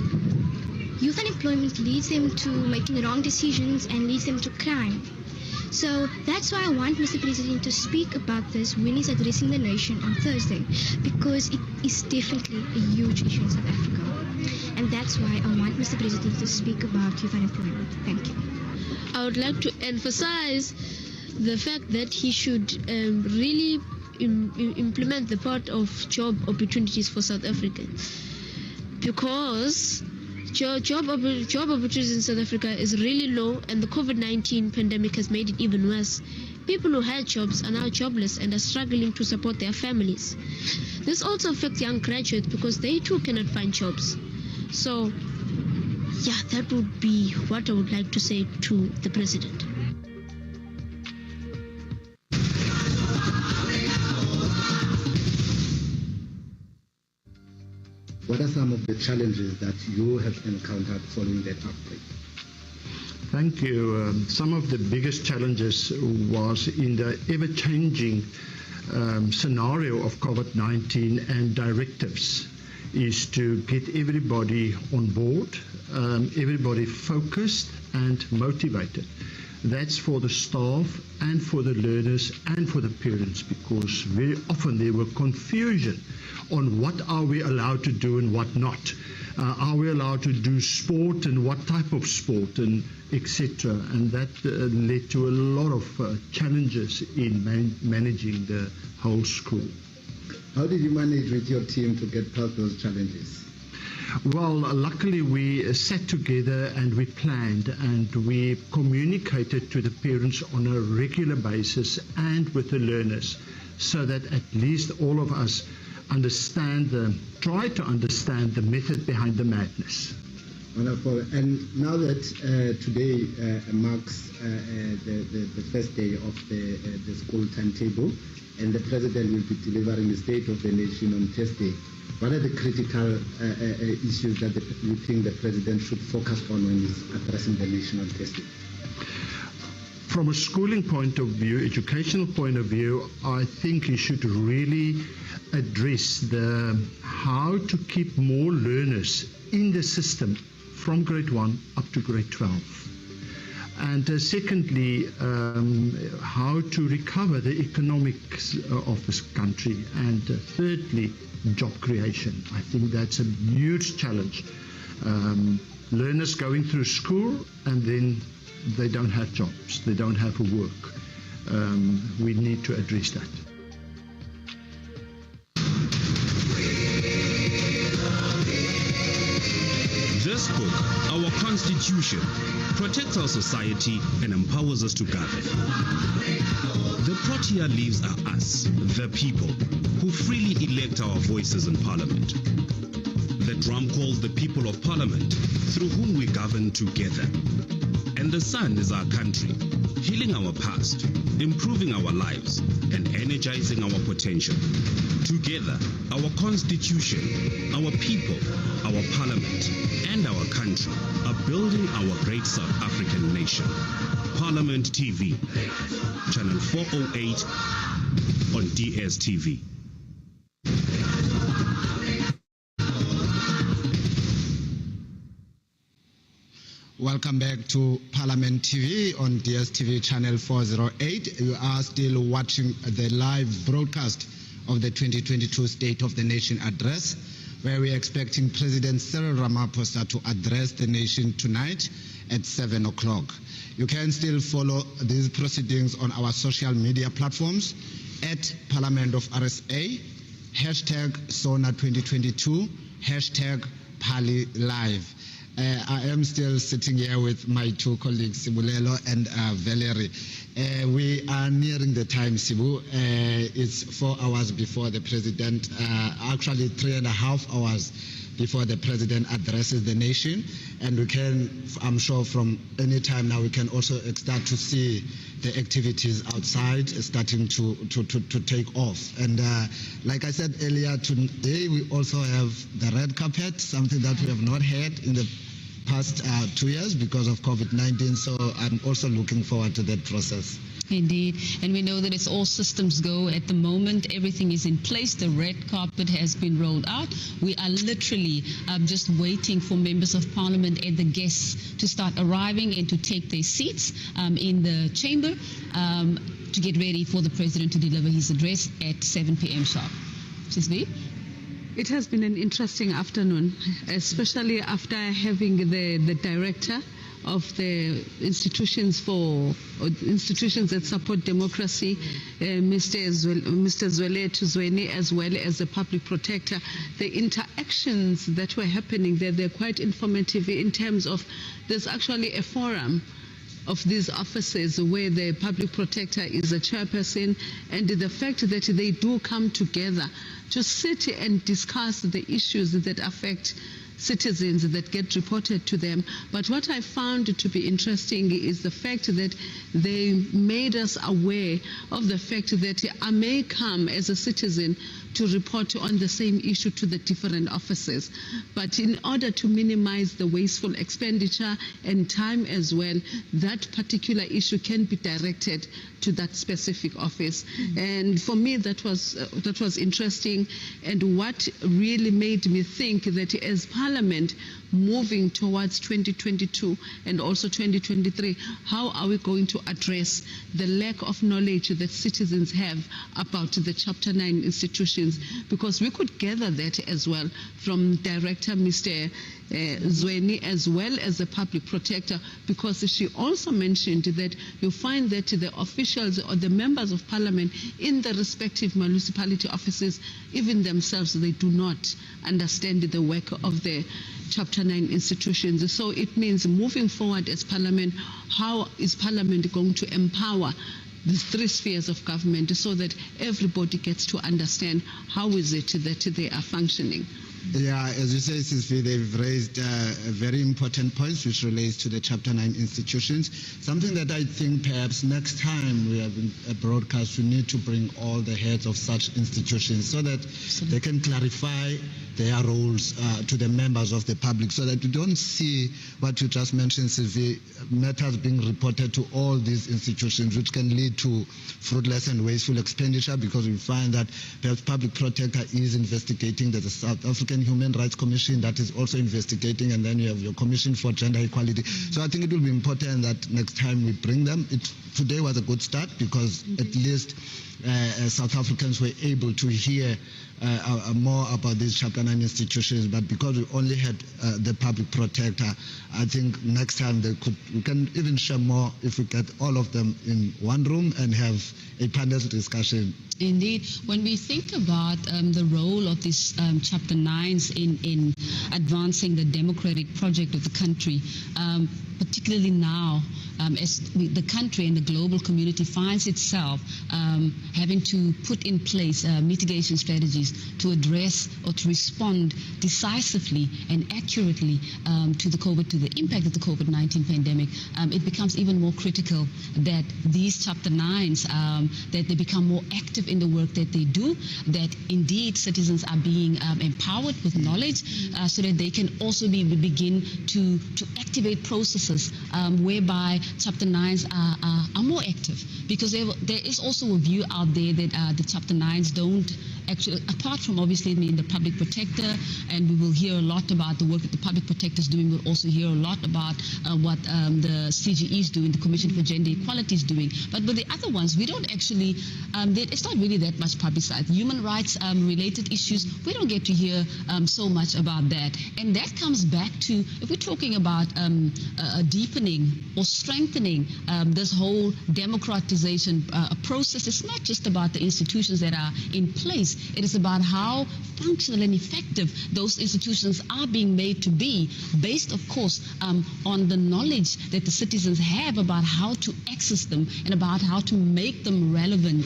youth unemployment leads them to making wrong decisions and leads them to crime. So that's why I want Mr. President to speak about this when he's addressing the nation on Thursday, because it is definitely a huge issue in South Africa. And that's why I want Mr. President to speak about youth unemployment. Thank you. I would like to emphasize the fact that he should really implement the part of job opportunities for South Africans, because job opportunities in South Africa is really low, and the COVID-19 pandemic has made it even worse. People who had jobs are now jobless and are struggling to support their families. This also affects young graduates, because they too cannot find jobs. So, yeah, that would be what I would like to say to the President. What are some of the challenges that you have encountered following that outbreak? Thank you. Some of the biggest challenges was in the ever-changing scenario of COVID-19 and directives is to get everybody on board, everybody focused and motivated. That's for the staff and for the learners and for the parents, because very often there were confusion on what are we allowed to do and what not. Are we allowed to do sport and what type of sport and etc. And that led to a lot of challenges in managing the whole school. How did you manage with your team to get past those challenges? Well, luckily we sat together and we planned and we communicated to the parents on a regular basis and with the learners, so that at least all of us try to understand the method behind the madness. Wonderful. And now that today marks the first day of the school timetable, and the President will be delivering the State of the Nation on Thursday, what are the critical issues that you think the President should focus on when he's addressing the nation on Thursday? From a schooling point of view, educational point of view, I think he should really address how to keep more learners in the system from grade 1 up to grade 12. And secondly, how to recover the economics of this country. And thirdly, job creation. I think that's a huge challenge. Learners going through school and then they don't have jobs, they don't have work. We need to address that. This book, our Constitution, protects our society and empowers us to govern. The Protea leaves are us, the people, who freely elect our voices in Parliament. The drum calls the people of Parliament, through whom we govern together. And the sun is our country, healing our past, improving our lives, and energizing our potential. Together, our Constitution, our people, our Parliament, and our country are building our great South African nation. Parliament TV, Channel 408 on DSTV. Welcome back to Parliament TV on DSTV Channel 408. You are still watching the live broadcast of the 2022 State of the Nation Address, where we're expecting President Cyril Ramaphosa to address the nation tonight at 7 o'clock. You can still follow these proceedings on our social media platforms at Parliament of RSA, hashtag SONA 2022, hashtag Pali Live. I am still sitting here with my two colleagues, Sibulelo and Valerie. We are nearing the time, Sibu. It's 4 hours before the President, actually 3.5 hours before the President addresses the nation. And we can, I'm sure from any time now, we can also start to see the activities outside starting to take off. And like I said earlier, today we also have the red carpet, something that we have not had in the past 2 years because of COVID-19. So I'm also looking forward to that process. Indeed, and we know that it's all systems go at the moment. Everything is in place. The red carpet has been rolled out. We are literally just waiting for members of Parliament and the guests to start arriving and to take their seats in the chamber to get ready for the President to deliver his address at 7 p.m. sharp. Sisbi? It has been an interesting afternoon, especially after having the director of the institutions that support democracy, Mr. Zwelethini Zweni, as well as the public protector. The interactions that were happening there, they're quite informative in terms of there's actually a forum of these offices where the public protector is a chairperson, and the fact that they do come together to sit and discuss the issues that affect citizens that get reported to them. But what I found to be interesting is the fact that they made us aware of the fact that I may come as a citizen to report on the same issue to the different offices. But in order to minimize the wasteful expenditure and time as well, that particular issue can be directed to that specific office. And for me, that was interesting. And what really made me think that as Parliament moving towards 2022 and also 2023, how are we going to address the lack of knowledge that citizens have about the Chapter 9 institutions? Because we could gather that as well from Director Mr. Zweni, as well as the public protector, because she also mentioned that you find that the officials or the members of Parliament in the respective municipality offices, even themselves, they do not understand the work of the Chapter 9 institutions. So it means moving forward as Parliament, how is Parliament going to empower these three spheres of government so that everybody gets to understand how is it that they are functioning? Yeah, as you say, Sisvi, they've raised very important points which relates to the Chapter 9 institutions. Something that I think perhaps next time we have a broadcast, we need to bring all the heads of such institutions so that they can clarify their roles to the members of the public, so that we don't see what you just mentioned, Sylvie, matters being reported to all these institutions, which can lead to fruitless and wasteful expenditure, because we find that perhaps public protector is investigating, there's a South African Human Rights Commission that is also investigating, and then you have your Commission for Gender Equality. So I think it will be important that next time we bring them. Today was a good start because at least South Africans were able to hear more about these Chapter 9 institutions, but because we only had the public protector, I think next time we can even share more if we get all of them in one room and have a panel discussion. Indeed, when we think about the role of these Chapter 9s in advancing the democratic project of the country, particularly now as the country and the global community finds itself having to put in place mitigation strategies to address or to respond decisively and accurately to the impact of the COVID-19 pandemic, it becomes even more critical that these Chapter 9s that they become more active in the work that they do, that indeed citizens are being empowered with knowledge so that they can also begin to activate processes whereby Chapter 9s are more active, because there is also a view out there that the Chapter 9s don't actually, apart from obviously being the public protector, and we will hear a lot about the work that the public protector is doing, we'll also hear a lot about what the CGE is doing, the Commission for Gender Equality is doing. But with the other ones, we don't actually, it's not really that much publicized. Human rights related issues, we don't get to hear so much about that. And that comes back to, if we're talking about deepening or strengthening this whole democratization process, it's not just about the institutions that are in place. It is about how functional and effective those institutions are being made to be, based, of course, on the knowledge that the citizens have about how to access them and about how to make them relevant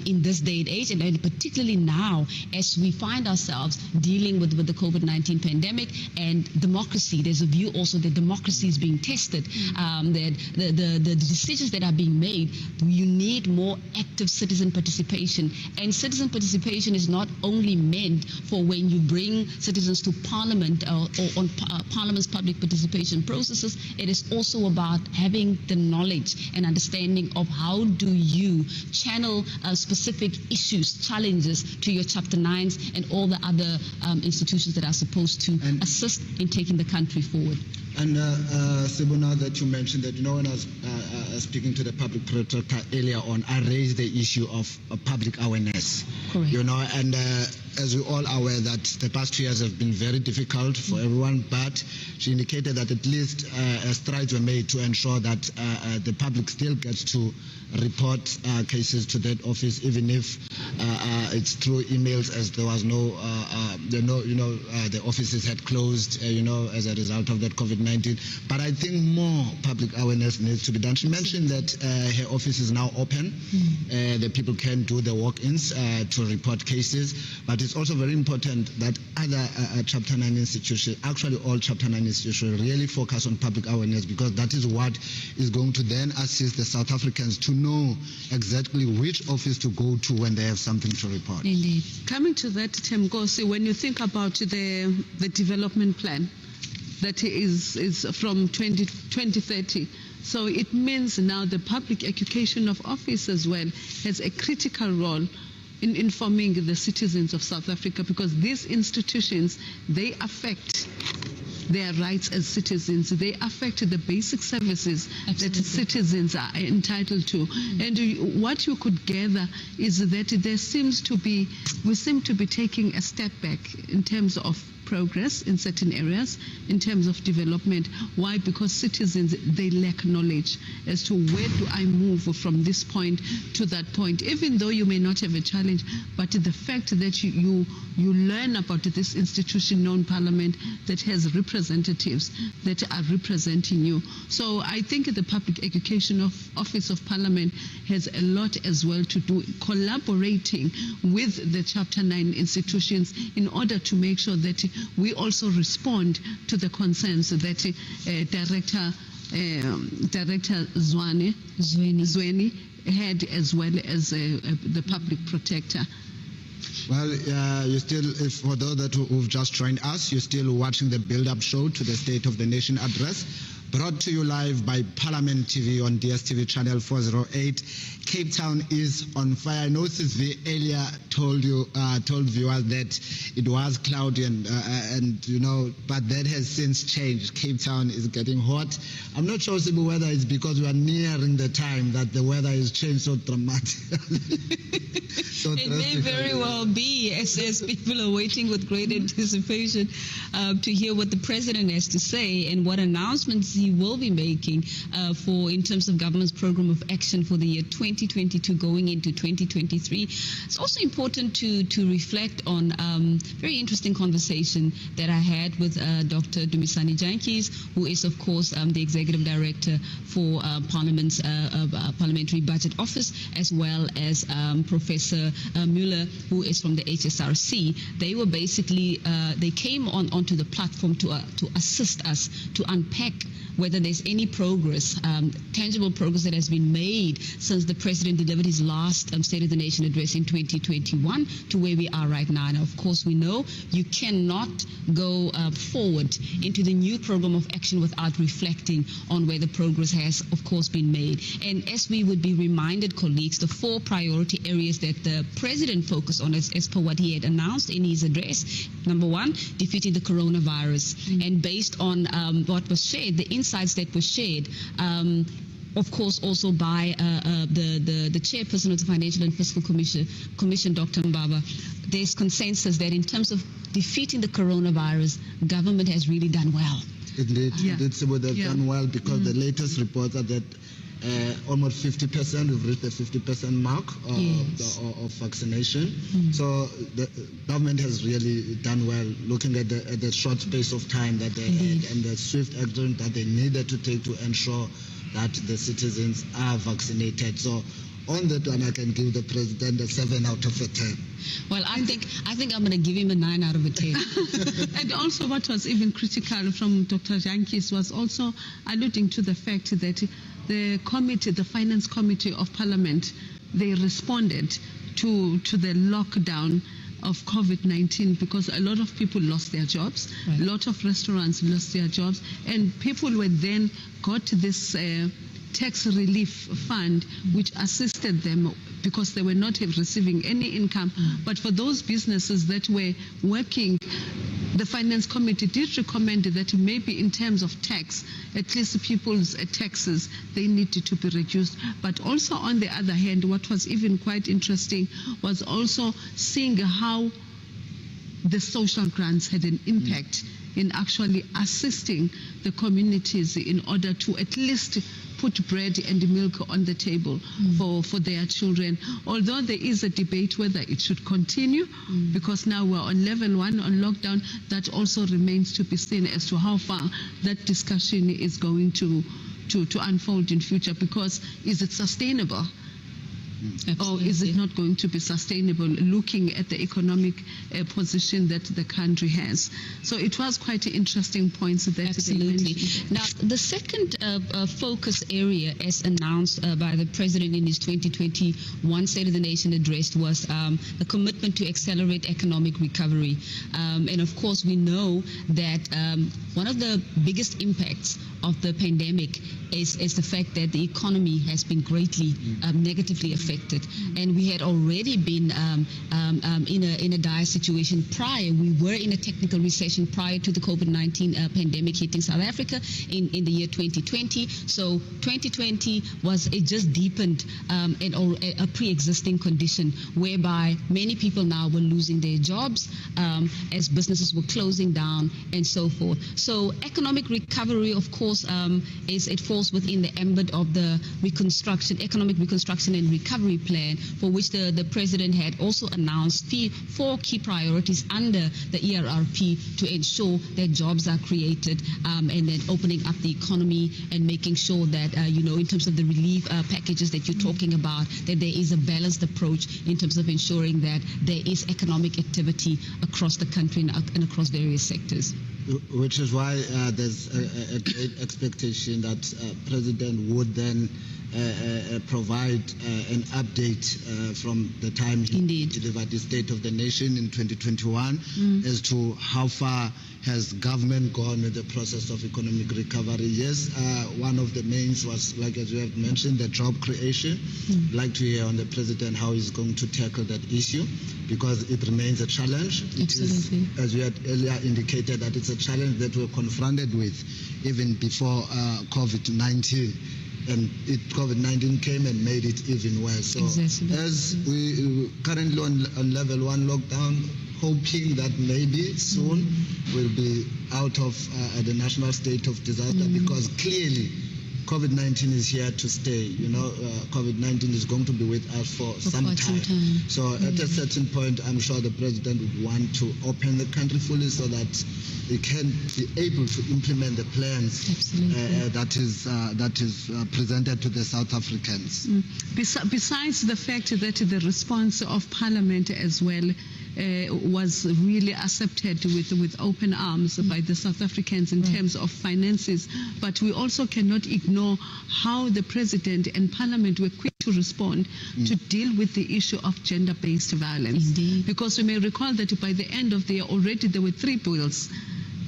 in this day and age, and particularly now as we find ourselves dealing with the COVID-19 pandemic and democracy. There's a view also that democracy is being tested, that the decisions that are being made, you need more active citizen participation. And citizen participation is not only meant for when you bring citizens to Parliament or on Parliament's public participation processes. It is also about having the knowledge and understanding of how do you channel specific issues, challenges to your Chapter 9s and all the other institutions that are supposed to assist in taking the country forward. And Sibuna, that you mentioned that, when I was speaking to the public protector earlier on, I raised the issue of public awareness. Correct. And as we all are aware that the past 2 years have been very difficult for everyone, but she indicated that at least strides were made to ensure that the public still gets to report cases to that office, even if it's through emails, as there was the offices had closed, as a result of that COVID-19. But I think more public awareness needs to be done. She mentioned that her office is now open. The people can do the walk-ins to report cases, but it's also very important that other Chapter 9 institutions, actually all Chapter 9 institutions, really focus on public awareness, because that is what is going to then assist the South Africans to know exactly which office to go to when they have something to report. Indeed. Coming to that, Temgosi, when you think about the development plan that is from 2030, so it means now the public education of office as well has a critical role in informing the citizens of South Africa, because these institutions, they affect their rights as citizens. They affect the basic services that citizens are entitled to. And what you could gather is that we seem to be taking a step back in terms of progress in certain areas, in terms of development. Why? Because citizens, they lack knowledge as to where do I move from this point to that point. Even though you may not have a challenge, but the fact that you learn about this institution known Parliament that has representatives that are representing you. So I think the Public Education Office of Parliament has a lot as well to do, collaborating with the Chapter 9 institutions in order to make sure that we also respond to the concerns that Director Zweni had, as well as the public protector. Well, you still, for those who've just joined us, you're still watching the build-up show to the State of the Nation address Brought to you live by Parliament TV on DSTV channel 408. Cape Town is on fire. I know Sisvi earlier told viewers that it was cloudy and you know, but that has since changed. Cape Town is getting hot. I'm not sure Sibu, whether it's because we are nearing the time that the weather has changed so dramatically. It may very well be, as people are waiting with great anticipation to hear what the president has to say and what announcements he will be making in terms of government's program of action for the year 2022 going into 2023. It's also important to reflect on very interesting conversation that I had with Dr. Dumisani Jantjies, who is of course the executive director for Parliament's Parliamentary Budget Office, as well as Professor Mueller, who is from the HSRC. They were basically they came onto the platform to assist us to unpack whether there's any progress, tangible progress that has been made since the president delivered his last State of the Nation address in 2021 to where we are right now. Now, of course, we know you cannot go forward into the new program of action without reflecting on where the progress has, of course, been made. And as we would be reminded, colleagues, the 4 priority areas that the president focused on as per what he had announced in his address. Number 1, defeating the coronavirus. And based on what was shared, the insights that were shared, of course, also by the chairperson of the Financial and Fiscal Commission, Dr. Mbaba, there's consensus that in terms of defeating the coronavirus, government has really done well. Indeed, they've done well because the latest reports are that almost 50%, we've reached the 50% mark of vaccination. So the government has really done well, looking at the short space of time that they had and the swift action that they needed to take to ensure that the citizens are vaccinated. So on that one, I can give the president a 7 out of 10. Well, I think I'm going to give him a 9 out of 10. And also what was even critical from Dr. Jantjies was also alluding to the fact that the committee, the Finance Committee of Parliament, they responded to the lockdown of COVID-19 because a lot of people lost their jobs, a lot of restaurants lost their jobs, and people were then got this tax relief fund which assisted them because they were not receiving any income. But for those businesses that were working, the Finance Committee did recommend that maybe in terms of tax, at least people's taxes, they needed to be reduced. But also on the other hand, what was even quite interesting was also seeing how the social grants had an impact in actually assisting the communities in order to at least put bread and milk on the table for their children. Although there is a debate whether it should continue, because now we're on level 1 on lockdown, that also remains to be seen as to how far that discussion is going to unfold in future, because is it sustainable? Or is it not going to be sustainable looking at the economic position that the country has? So it was quite interesting points that they mentioned. Now, the second focus area as announced by the President in his 2021 State of the Nation address was the commitment to accelerate economic recovery. And of course, we know that one of the biggest impacts of the pandemic is the fact that the economy has been greatly negatively affected, and we had already been in a dire situation prior. We were in a technical recession prior to the COVID-19 pandemic hitting South Africa in the year 2020. So 2020 it just deepened a pre-existing condition whereby many people now were losing their jobs as businesses were closing down and so forth. So economic recovery, of course, it falls within the ambit of the economic reconstruction and recovery plan, for which the president had also announced 4 key priorities under the ERRP to ensure that jobs are created, and then opening up the economy and making sure that in terms of the relief packages that you're talking about, that there is a balanced approach in terms of ensuring that there is economic activity across the country and across various sectors. Which is why there's a great expectation that President would then provide an update from the time he delivered the State of the Nation in 2021 as to how far has government gone with the process of economic recovery. Yes, one of the mains was, like as you have mentioned, the job creation. I'd like to hear on the President how he's going to tackle that issue, because it remains a challenge. It is, as we had earlier indicated, that it's a challenge that we're confronted with even before COVID-19. And COVID-19 came and made it even worse. So as we currently on level 1 lockdown, hoping that maybe soon we'll be out of the national state of disaster, because clearly COVID-19 is here to stay. You know, COVID-19 is going to be with us for some time. So at a certain point, I'm sure the President would want to open the country fully so that they can be able to implement the plans that is presented to the South Africans. Besides the fact that the response of Parliament as well was really accepted with open arms by the South Africans in terms of finances, but we also cannot ignore how the President and Parliament were quick to respond to deal with the issue of gender-based violence. Because we may recall that by the end of the year already there were 3 bills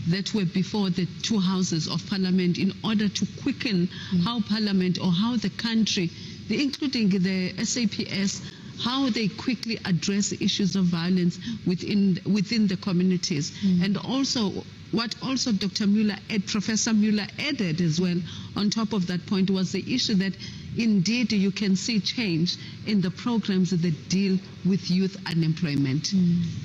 that were before the 2 houses of Parliament in order to quicken how Parliament or how the country, including the SAPS, how they quickly address issues of violence within the communities. And also, what also Professor Mueller added as well on top of that point was the issue that indeed you can see change in the programs that deal with youth unemployment.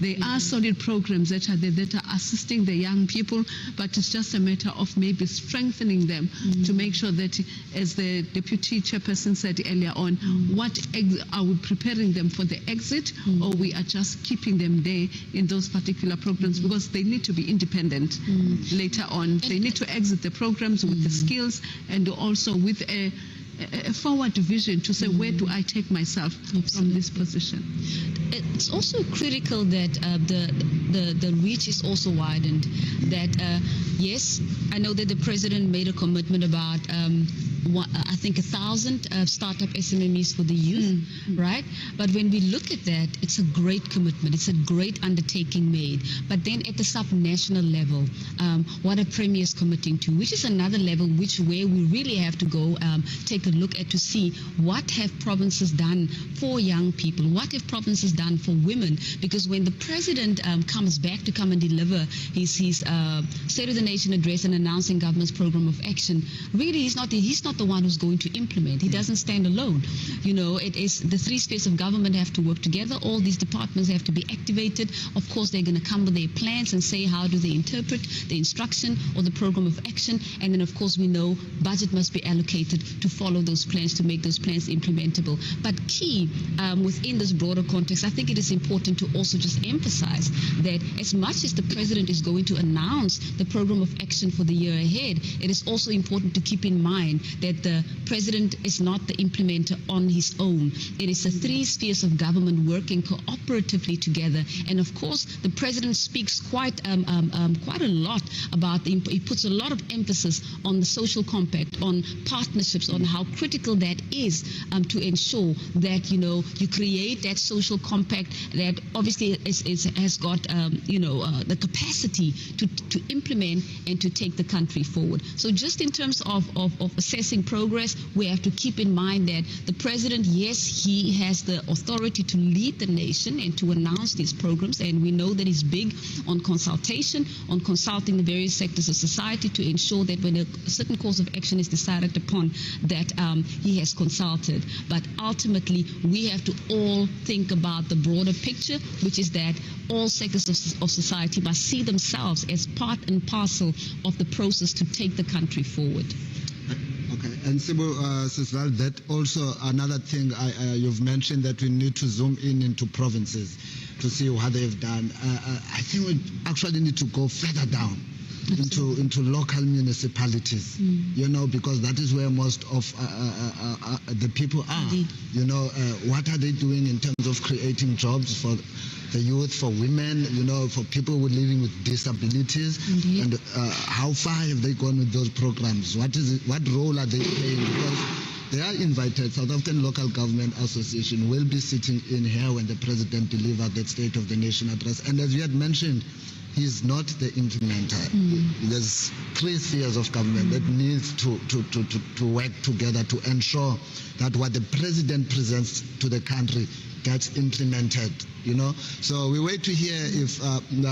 There are solid programs that are there that are assisting the young people, but it's just a matter of maybe strengthening them to make sure that, as the Deputy Chairperson said earlier on, are we preparing them for the exit, or we are just keeping them there in those particular programs, because they need to be independent later on. They need to exit the programs with the skills and also with a forward vision to say, where do I take myself from this position? It's also critical that the reach is also widened. That yes, I know that the President made a commitment about I think 1,000 startup SMMEs for the youth, right? But when we look at that, it's a great commitment. It's a great undertaking made. But then at the sub-national level, what are premiers committing to, which is another level where we really have to go take a look at to see what have provinces done for young people, what have provinces done for women, because when the President comes back to come and deliver his State of the Nation address and announcing government's program of action, really he's not the one who's going to implement. He doesn't stand alone. You know, it is the 3 spheres of government have to work together. All these departments have to be activated. Of course, they're going to come with their plans and say how do they interpret the instruction or the program of action. And then, of course, we know budget must be allocated to follow those plans, to make those plans implementable. But key within this broader context, I think it is important to also just emphasize that as much as the President is going to announce the program of action for the year ahead, it is also important to keep in mind that the President is not the implementer on his own. It is the 3 spheres of government working cooperatively together. And of course, the President speaks quite a lot about, he puts a lot of emphasis on the social compact, on partnerships, on how critical that is to ensure that, you know, you create that social compact that obviously has got, the capacity to implement and to take the country forward. So just in terms of assessing progress, we have to keep in mind that the President, yes, he has the authority to lead the nation and to announce these programs, and we know that he's big on consultation, on consulting the various sectors of society to ensure that when a certain course of action is decided upon, that he has consulted. But ultimately, we have to all think about the broader picture, which is that all sectors of society must see themselves as part and parcel of the process to take the country forward. Okay, and Sibu, Siswal, that also another thing you've mentioned, that we need to zoom into provinces to see what they've done. I think we actually need to go further down into local municipalities, you know, because that is where most of the people are. Indeed. You know, what are they doing in terms of creating jobs for the youth, for women, you know, for people who are living with disabilities? Indeed. And how far have they gone with those programs? What role are they playing? Because there are are invited. South African Local Government Association will be sitting in here when the President delivers the State of the Nation address. And as we had mentioned, he's not the implementer. There's 3 spheres of government that needs to work together to ensure that what the President presents to the country gets implemented. So we wait to hear if the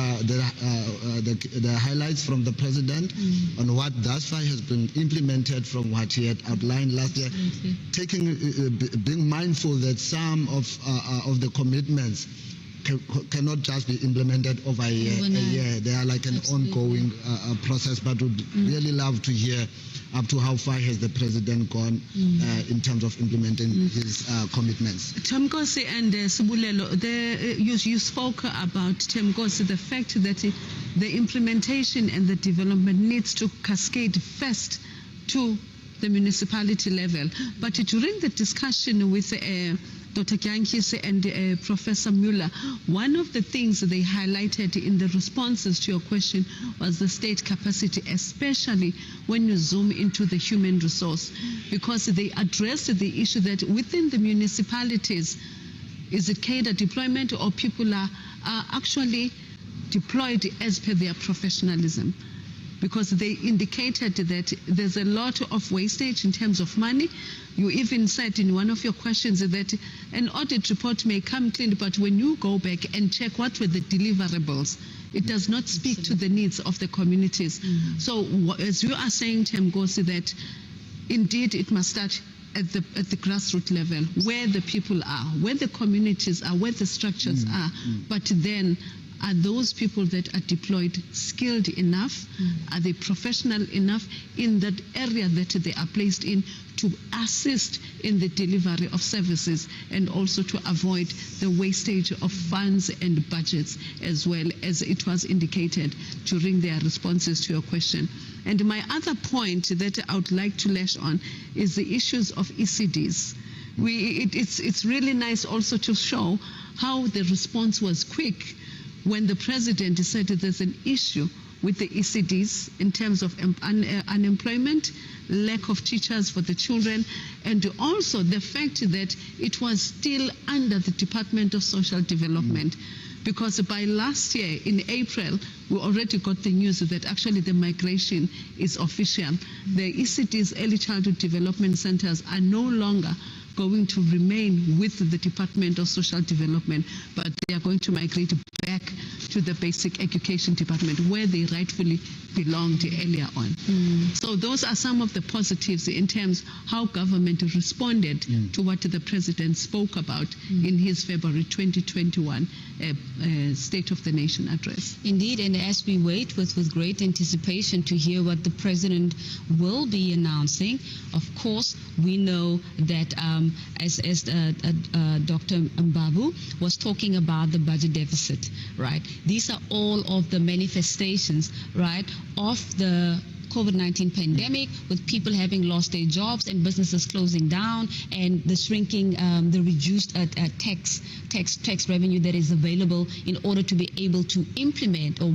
highlights from the President on what thus far has been implemented from what he had outlined last year, being mindful that some of the commitments cannot just be implemented over a year. They are like an ongoing process, but would really love to hear up to how far has the President gone in terms of implementing his commitments. Themkosi and Sibulelo, you spoke about, Themkosi, the fact that the implementation and the development needs to cascade first to the municipality level. But during the discussion with Dr. Kyankis and Professor Muller, one of the things they highlighted in the responses to your question was the state capacity, especially when you zoom into the human resource, because they addressed the issue that within the municipalities, is it cadre deployment or people are actually deployed as per their professionalism? Because they indicated that there's a lot of wastage in terms of money. You even said in one of your questions that an audit report may come clean, but when you go back and check what were the deliverables, it does not speak to the needs of the communities. So as you are saying, Themkosi, that indeed it must start at the grassroots level, where the people are, where the communities are, where the structures are, but then are those people that are deployed skilled enough? Are they professional enough in that area that they are placed in to assist in the delivery of services, and also to avoid the wastage of funds and budgets, as well as it was indicated during their responses to your question? And my other point that I would like to lash on is the issues of ECDs. It's really nice also to show how the response was quick when the President said that there's an issue with the ECDs in terms of unemployment, lack of teachers for the children, and also the fact that it was still under the Department of Social Development. Because by last year, in April, we already got the news that actually the migration is official. The ECDs, Early Childhood Development Centers, are no longer going to remain with the Department of Social Development, but they are going to migrate back to the Basic Education Department, where they rightfully belonged earlier on. So those are some of the positives in terms how government responded to what the President spoke about in his February 2021 State of the Nation address. Indeed, and as we wait with great anticipation to hear what the President will be announcing, of course, we know that as Dr. Mbabu was talking about the budget deficit, right? These are all of the manifestations, right, of the COVID-19 pandemic, with people having lost their jobs and businesses closing down, and the shrinking, the reduced tax revenue that is available in order to be able to implement or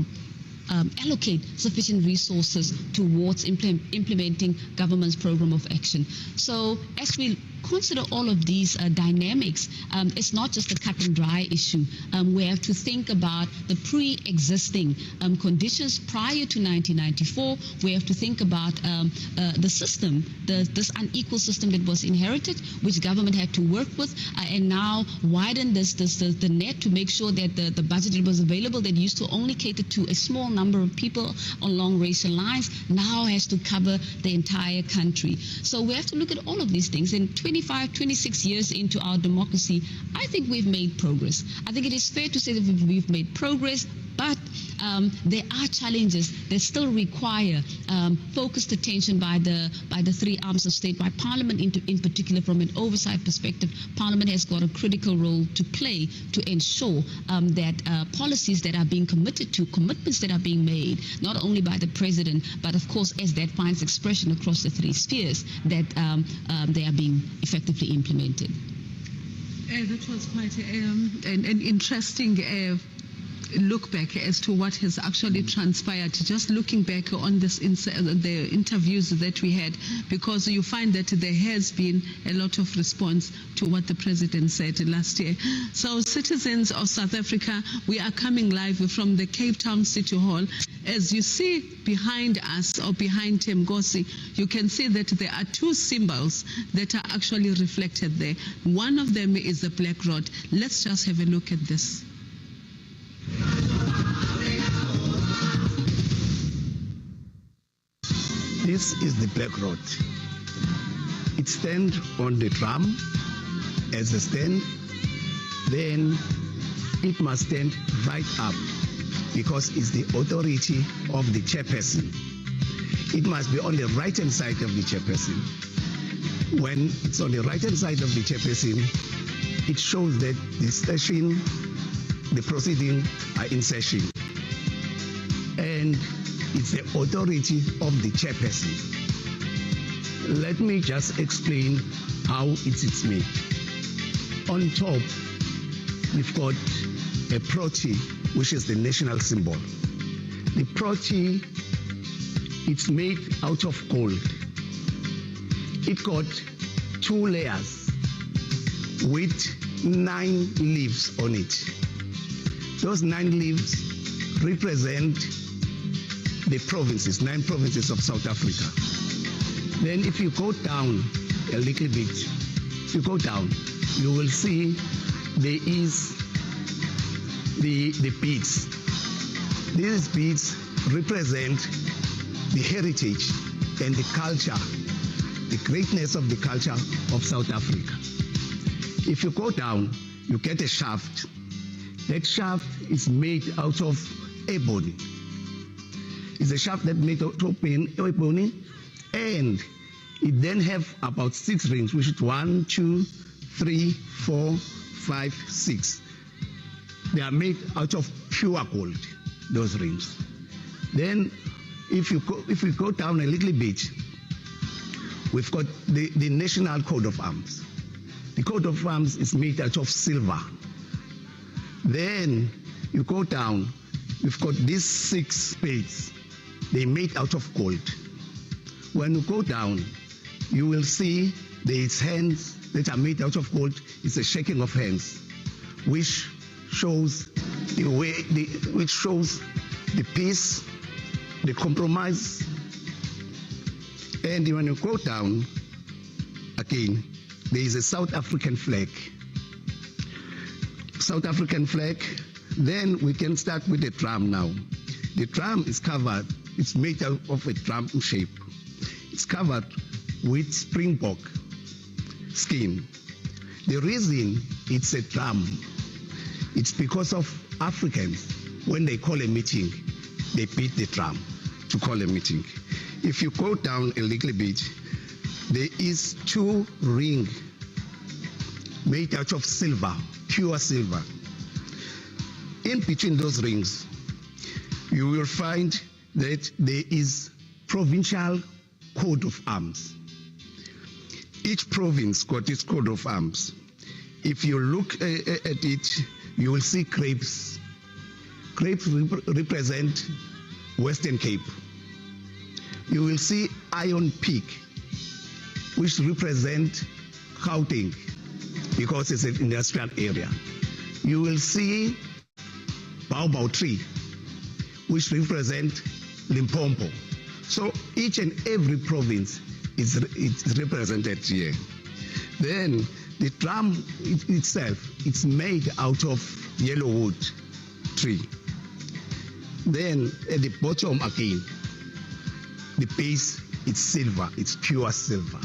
allocate sufficient resources towards implementing government's program of action. So as we consider all of these dynamics, it's not just a cut and dry issue. We have to think about the pre-existing conditions prior to 1994. We have to think about the system, this unequal system that was inherited, which government had to work with, and now widen the net to make sure that the budget that was available, that used to only cater to a small number of people along racial lines, now has to cover the entire country. So we have to look at all of these things. And 26 years into our democracy, I think we've made progress. I think it is fair to say that we've made progress, but there are challenges that still require focused attention by the three arms of state, by Parliament in particular. From an oversight perspective, Parliament has got a critical role to play to ensure that policies that are being committed to, commitments that are being made, not only by the President, but of course as that finds expression across the three spheres, that they are being effectively implemented. That was quite an interesting look back as to what has actually transpired, just looking back on this the interviews that we had, because you find that there has been a lot of response to what the president said last year. So citizens of South Africa, we are coming live from the Cape Town City Hall. As you see behind us, or behind Temgosi, you can see that there are two symbols that are actually reflected there. One of them is the black rod. Let's just have a look at this. This is the black rod. It stands on the drum as a stand. Then it must stand right up because it's the authority of the chairperson. It must be on the right-hand side of the chairperson. When it's on the right-hand side of the chairperson, it shows that the session, the proceedings are in session. And it's the authority of the chairperson. Let me just explain how it's made. On top, we've got a protea, which is the national symbol. The protea, it's made out of gold. It got 2 layers with 9 leaves on it. Those 9 leaves represent the provinces, 9 provinces of South Africa. Then if you go down a little bit, if you go down, you will see there is the beads. These beads represent the heritage and the culture, the greatness of the culture of South Africa. If you go down, you get a shaft. That shaft is made out of ebony. It's a shaft that made out of ebony, and it then have about 6 rings, which is 1, 2, 3, 4, 5, 6. They are made out of pure gold, those rings. Then, if we go down a little bit, we've got the national coat of arms. The coat of arms is made out of silver. Then you go down, we've got these 6 spades. They're made out of gold. When you go down, you will see there's hands that are made out of gold. It's a shaking of hands, which shows the peace, the compromise. And when you go down again, there is a South African flag. South African flag. Then we can start with the drum now. The drum is covered, it's made out of a drum shape. It's covered with springbok skin. The reason it's a drum, it's because of Africans, when they call a meeting, they beat the drum to call a meeting. If you go down a little bit, there is 2 rings made out of silver, pure silver. In between those rings, you will find that there is provincial coat of arms. Each province got its coat of arms. If you look at it, you will see grapes. Grapes represent Western Cape. You will see Iron Peak, which represent Gauteng, because it's an industrial area. You will see Baobab tree, which represent Limpopo. So each and every province is represented here. Then the drum itself, it's made out of yellow wood tree. Then at the bottom again, the base, it's silver, it's pure silver.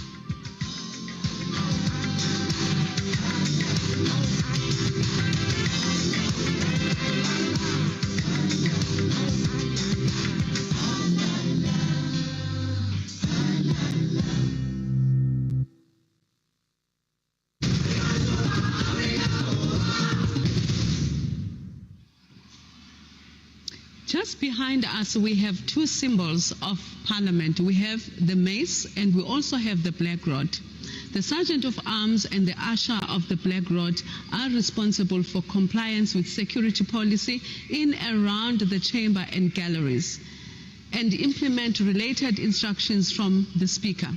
Just behind us, we have 2 symbols of Parliament. We have the mace and we also have the black rod. The Sergeant of Arms and the Usher of the Black Rod are responsible for compliance with security policy in and around the chamber and galleries, and implement related instructions from the Speaker.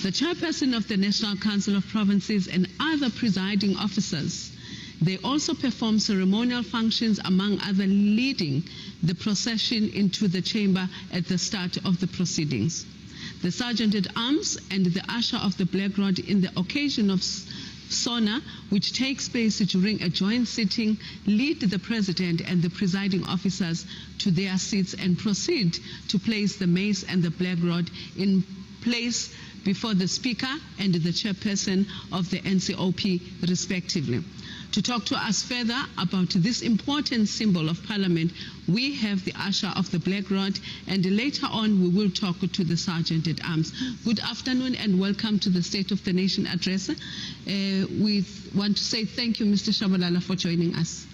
The Chairperson of the National Council of Provinces and other presiding officers. They also perform ceremonial functions, among other leading the procession into the chamber at the start of the proceedings. The Sergeant at Arms and the Usher of the Black Rod in the occasion of SONA, which takes place during a joint sitting, lead the President and the presiding officers to their seats and proceed to place the mace and the Black Rod in place before the Speaker and the Chairperson of the NCOP, respectively. To talk to us further about this important symbol of Parliament, we have the Usher of the Black Rod, and later on we will talk to the Sergeant at Arms. Good afternoon and welcome to the State of the Nation address. We want to say thank you, Mr. Shabalala, for joining us.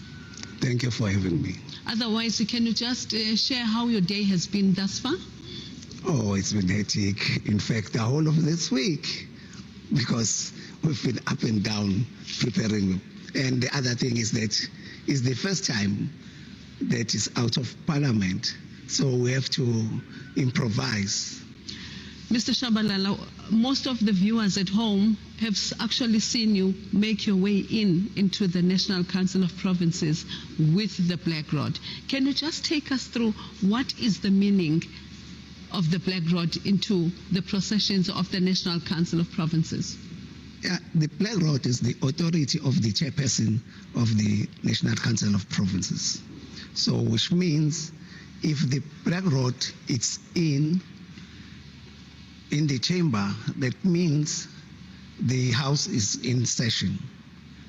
Thank you for having me. Otherwise, can you just share how your day has been thus far? Oh, it's been hectic. In fact, the whole of this week, because we've been up and down preparing. And the other thing is that it's the first time that is out of Parliament, so we have to improvise. Mr. Shabalala, most of the viewers at home have actually seen you make your way into the National Council of Provinces with the Black Rod. Can you just take us through what is the meaning of the Black Rod into the processions of the National Council of Provinces? Yeah, the Black Rod is the authority of the chairperson of the National Council of Provinces. So, which means if the Black Rod is in the chamber, that means the House is in session.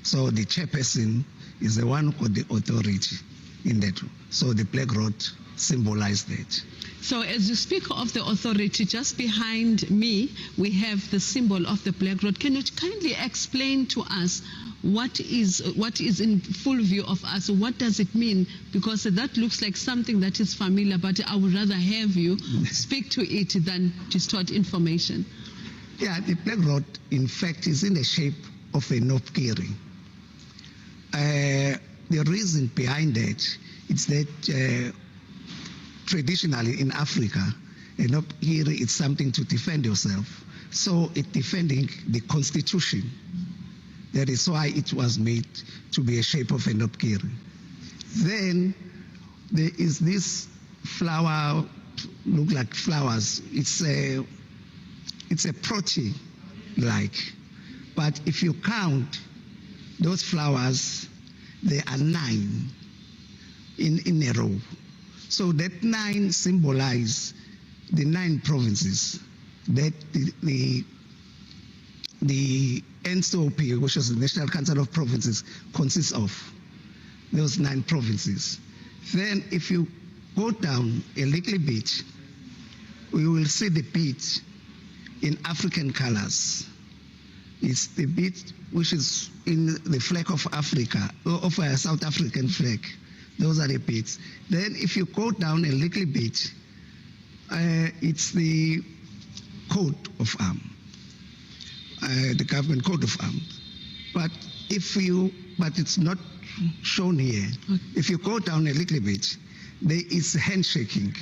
So the chairperson is the one who got the authority in that. So the Black Rod symbolizes that. So as you speak of the authority, just behind me, we have the symbol of the Black Rod. Can you kindly explain to us what is in full view of us? What does it mean? Because that looks like something that is familiar, but I would rather have you speak to it than distort information. Yeah, the Black Rod, in fact, is in the shape of a nopkiri. The reason behind that is that traditionally in Africa, a nopkiri is something to defend yourself. So it's defending the constitution. That is why it was made to be a shape of a nopkiri. Then there is this flower, look like flowers. It's a protein-like. But if you count those flowers, there are 9 in a row. So that 9 symbolize the 9 provinces that the NCOP, which is the National Council of Provinces, consists of. Those 9 provinces. Then if you go down a little bit, we will see the beat in African colors. It's the beat which is in the flag of Africa, of a South African flag. Those are the beats. Then if you go down a little bit, it's the coat of arms, the government coat of arms. But it's not shown here. If you go down a little bit, there is handshaking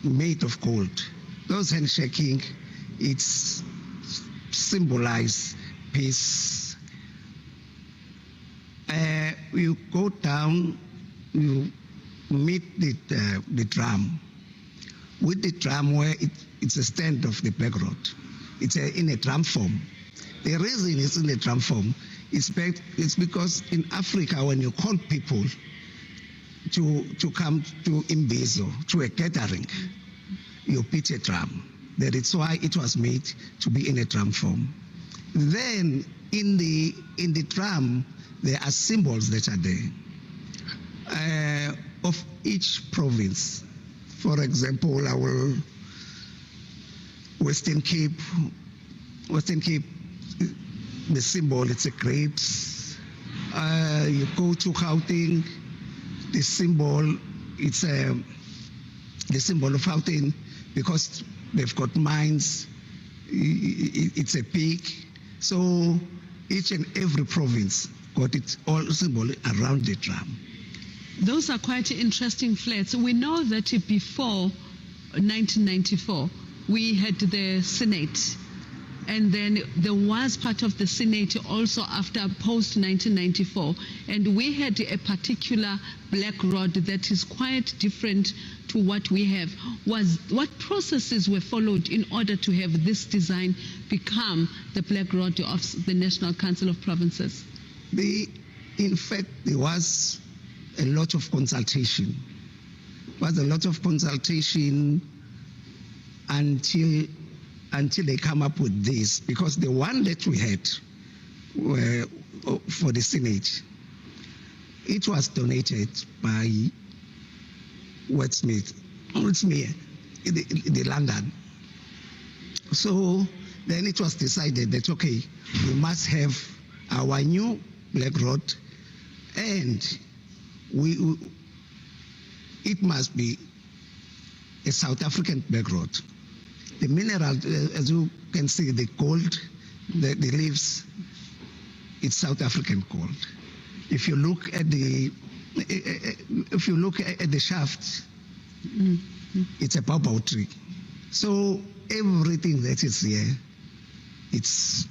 made of gold. Those handshaking, it's symbolize peace. You go down, you meet the drum. With the drum, where it's a stand of the Black Rod. It's in a drum form. The reason it's in a drum form is because in Africa, when you call people to come to Imbizo, to a gathering, you beat a drum. That is why it was made to be in a drum form. Then in the drum, there are symbols that are there of each province. For example, our Western Cape, the symbol, it's a grapes. You go to Gauteng, the symbol, it's the symbol of Gauteng because they've got mines. it's a peak. So each and every province got its own symbol around the tram. Those are quite interesting flats. We know that before 1994, we had the Senate. And then there was part of the Senate also after post-1994. And we had a particular black rod that is quite different to what we have. What processes were followed in order to have this design become the black rod of the National Council of Provinces? In fact, there was a lot of consultation. There was a lot of consultation until they come up with this, because the one that we had for the Senate, it was donated by Westmead in London. So then it was decided that, okay, we must have our new black rod, and it must be a South African black rod. The mineral, as you can see, the gold, the leaves, it's South African gold. If you look at the shaft, it's a baobab tree. So everything that is here, it's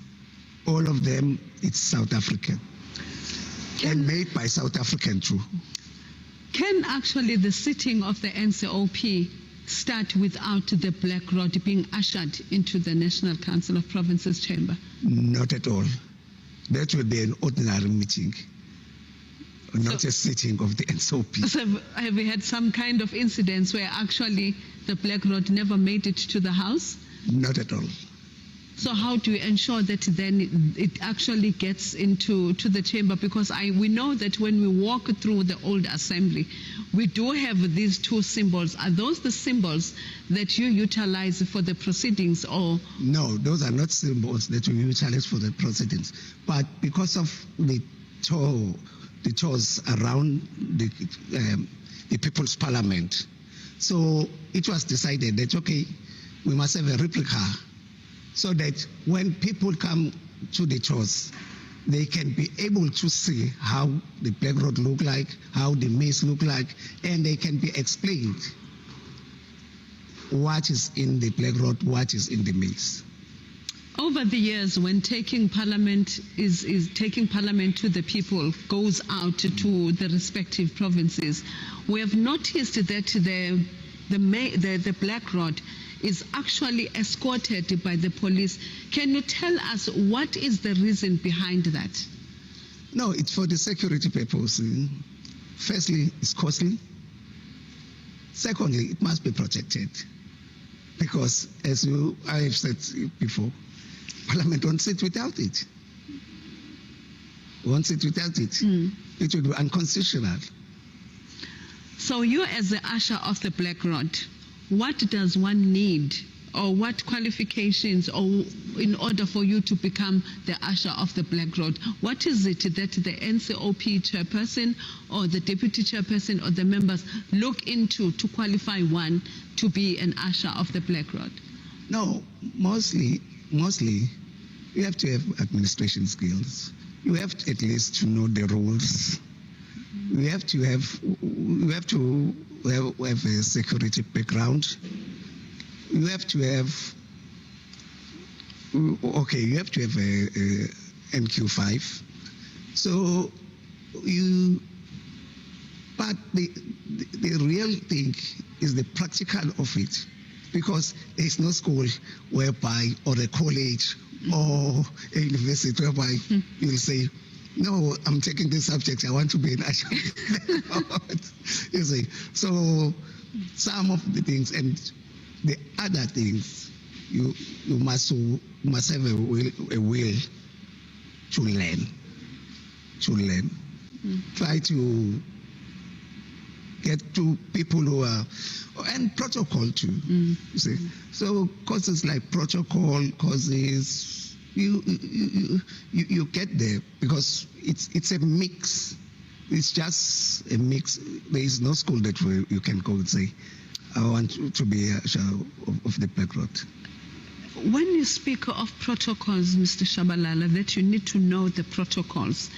all of them. It's South African and made by South African too. Can actually the sitting of the NCOP start without the black rod being ushered into the National Council of Provinces chamber? Not at all. That would be an ordinary meeting, not a sitting of the NCOP. So have we had some kind of incidents where actually the black rod never made it to the House? Not at all. So how do you ensure that then it actually gets into the chamber? Because we know that when we walk through the old assembly, we do have these two symbols. Are those the symbols that you utilize for the proceedings, or? No, those are not symbols that we utilize for the proceedings. But because of the chores around the People's Parliament, so it was decided that, okay, we must have a replica, so that when people come to the church, they can be able to see how the black rod look like, how the mace look like, and they can be explained what is in the black rod, what is in the mace. Over the years, when taking Parliament taking Parliament to the people goes out to the respective provinces, we have noticed that the black rod is actually escorted by the police. Can you tell us what is the reason behind that? No, it's for the security purpose. Firstly, it's costly. Secondly, it must be protected. Because, as I have said before, Parliament won't sit without it. Won't sit without it. It will be unconstitutional. So you, as the usher of the black rod, what does one need, or what qualifications, or in order for you to become the usher of the black rod? What is it that the NCOP chairperson or the deputy chairperson or the members look into to qualify one to be an usher of the black rod? No, mostly you have to have administration skills. You have to at least to know the rules. You have to have a security background. You have to have a NQ5. So but the real thing is the practical of it, because there is no school whereby, or a college or a university whereby you'll say, no, I'm taking this subject, I want to be an usher. You see, so some of the things, and the other things, you must have a will to learn. Try to get to people who are, and protocol too. You see, so courses like protocol courses, you get there, because it's a mix. It's just a mix. There is no school that you can go and say, I want to be a usher of the black rod. when you speak of protocols, Mr. Shabalala, that you need to know the protocols,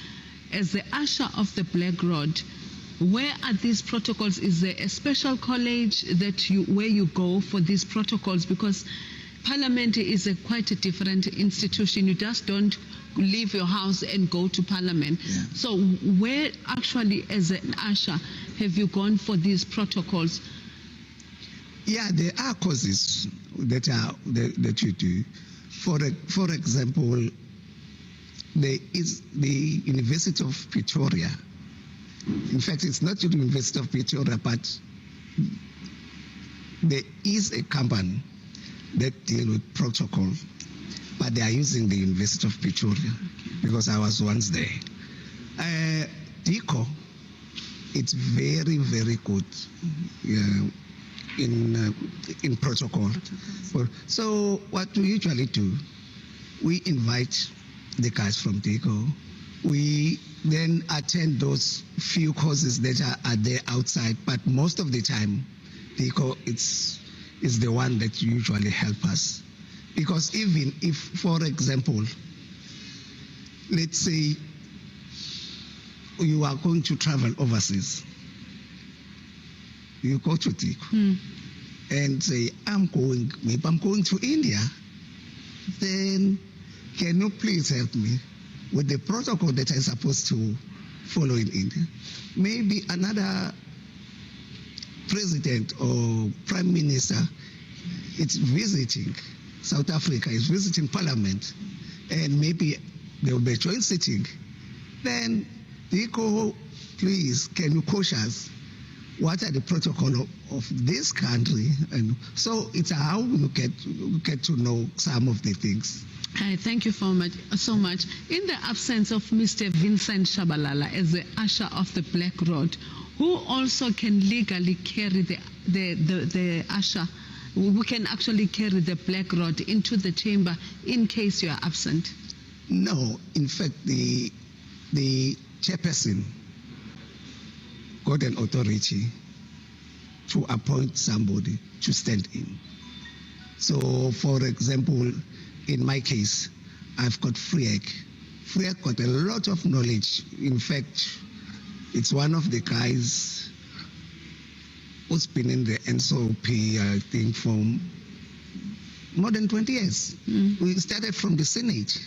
as the usher of the Black Rod, where are these protocols? Is there a special college where you go for these protocols? Because Parliament is quite a different institution. You just don't leave your house and go to Parliament. Yeah. So where actually, as an usher, have you gone for these protocols? Yeah, there are courses that you do. For example, there is the University of Pretoria. In fact, it's not the University of Pretoria, but there is a company that deal with protocol, but they are using the University of Pretoria because I was once there. DICO, it's very, very good in protocol. So what we usually do, we invite the guys from DICO. We then attend those few courses that are there outside, but most of the time, DICO is the one that usually help us. Because even if, for example, let's say you are going to travel overseas, you go to DICO and say, maybe I'm going to India, then can you please help me with the protocol that I'm supposed to follow in India? Maybe another president or prime minister is visiting South Africa, is visiting Parliament, and maybe there will be a joint sitting. Then DICO, please, can you coach us? What are the protocol of this country? And so it's how you get to know some of the things. Thank you so much. In the absence of Mr. Vincent Shabalala as the usher of the Black Rod, who also can legally carry the usher, who can actually carry the Black Rod into the chamber in case you are absent? No, in fact, the chairperson got an authority to appoint somebody to stand in. So, for example, in my case, I've got Friek. Friek got a lot of knowledge. In fact, it's one of the guys who's been in the NSOP, I think, for more than 20 years. We started from the Senate.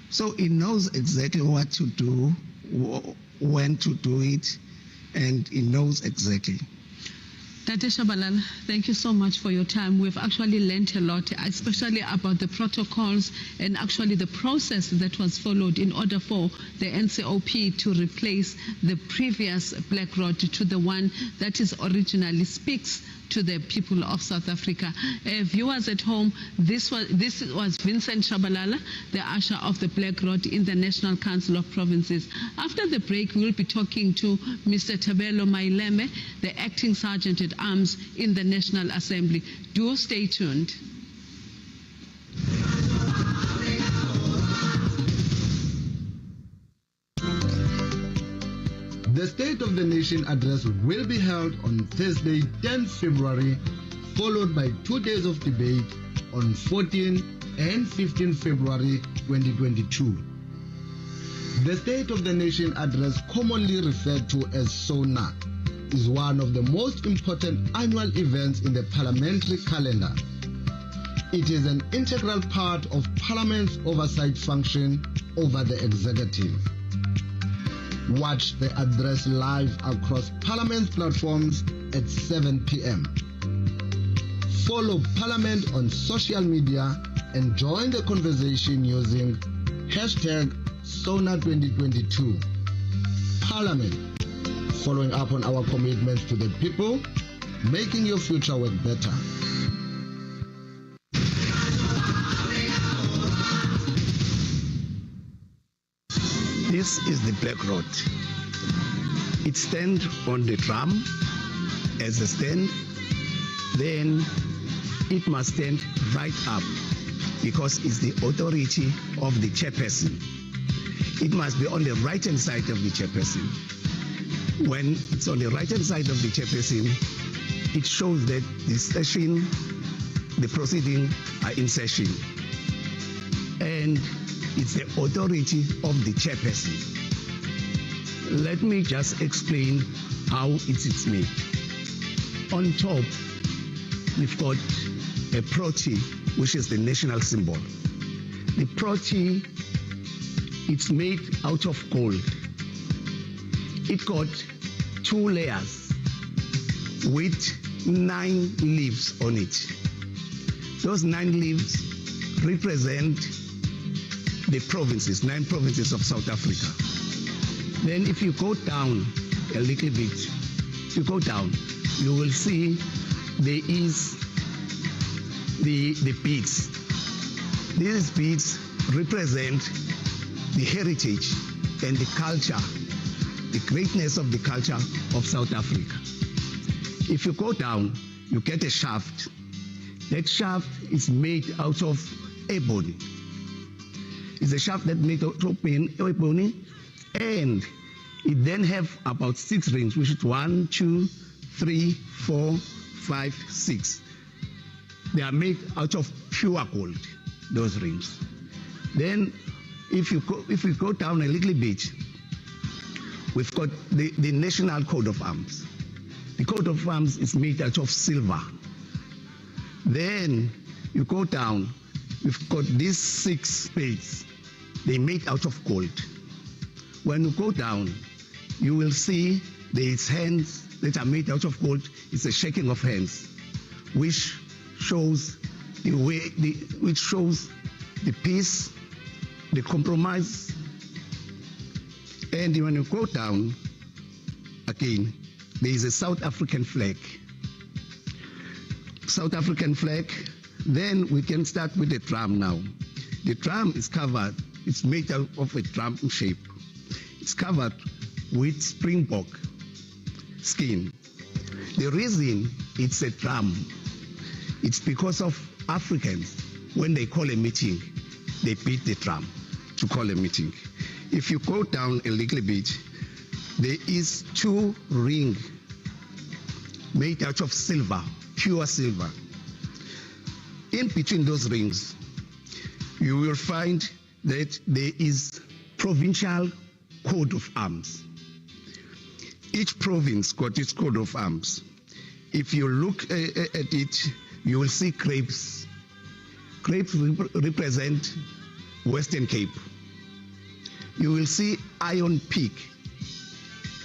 So he knows exactly what to do, when to do it, and he knows exactly. Tate Shabalala, thank you so much for your time. We've actually learned a lot, especially about the protocols and actually the process that was followed in order for the NCOP to replace the previous Black Rod to the one that is originally speaks to the people of South Africa. Viewers at home, this was Vincent Shabalala, the usher of the Black Rod in the National Council of Provinces. After the break, we'll be talking to Mr. Tabelo Maileme, the acting Sergeant at Arms in the National Assembly. Do stay tuned. The State of the Nation address will be held on Thursday, 10th February, followed by 2 days of debate on 14 and 15 February 2022. The State of the Nation address, commonly referred to as SONA, is one of the most important annual events in the parliamentary calendar. It is an integral part of Parliament's oversight function over the executive. Watch the address live across Parliament's platforms at 7 p.m. Follow Parliament on social media and join the conversation using #SONA2022. Parliament, following up on our commitments to the people, making your future work better. This is the Black Rod. It stands on the drum as a stand, then it must stand right up because it's the authority of the chairperson. It must be on the right-hand side of the chairperson. When it's on the right-hand side of the chairperson, it shows that the proceedings are in session. and it's the authority of the chairperson. Let me just explain how it's made. On top, we've got a protea, which is the national symbol. The protea, it's made out of gold. It got 2 layers with 9 leaves on it. Those 9 leaves represent the provinces, 9 provinces of South Africa. Then if you go down a little bit, if you go down, you will see there is the beads. These beads represent the heritage and the culture, the greatness of the culture of South Africa. If you go down, you get a shaft. That shaft is made out of ebony. It's a shaft that's made out of ebony, and it then have about 6 rings, which is 1, 2, 3, 4, 5, 6. They are made out of pure gold, those rings. Then if we go down a little bit, we've got the national coat of arms. The coat of arms is made out of silver. Then you go down, we've got these 6 spades. They're made out of gold. When you go down, you will see there's hands that are made out of gold. It's a shaking of hands, which shows the way, which shows the peace, the compromise. And when you go down again, there is a South African flag. South African flag. Then we can start with the drum now. The drum is covered, it's made out of a drum shape. It's covered with springbok skin. The reason it's a drum, it's because of Africans, when they call a meeting, they beat the drum to call a meeting. If you go down a little bit, there is 2 rings made out of silver, pure silver. In between those rings, you will find that there is provincial coat of arms. Each province got its coat of arms. If you look at it, you will see crepes. Crepes represent Western Cape. You will see Iron Peak,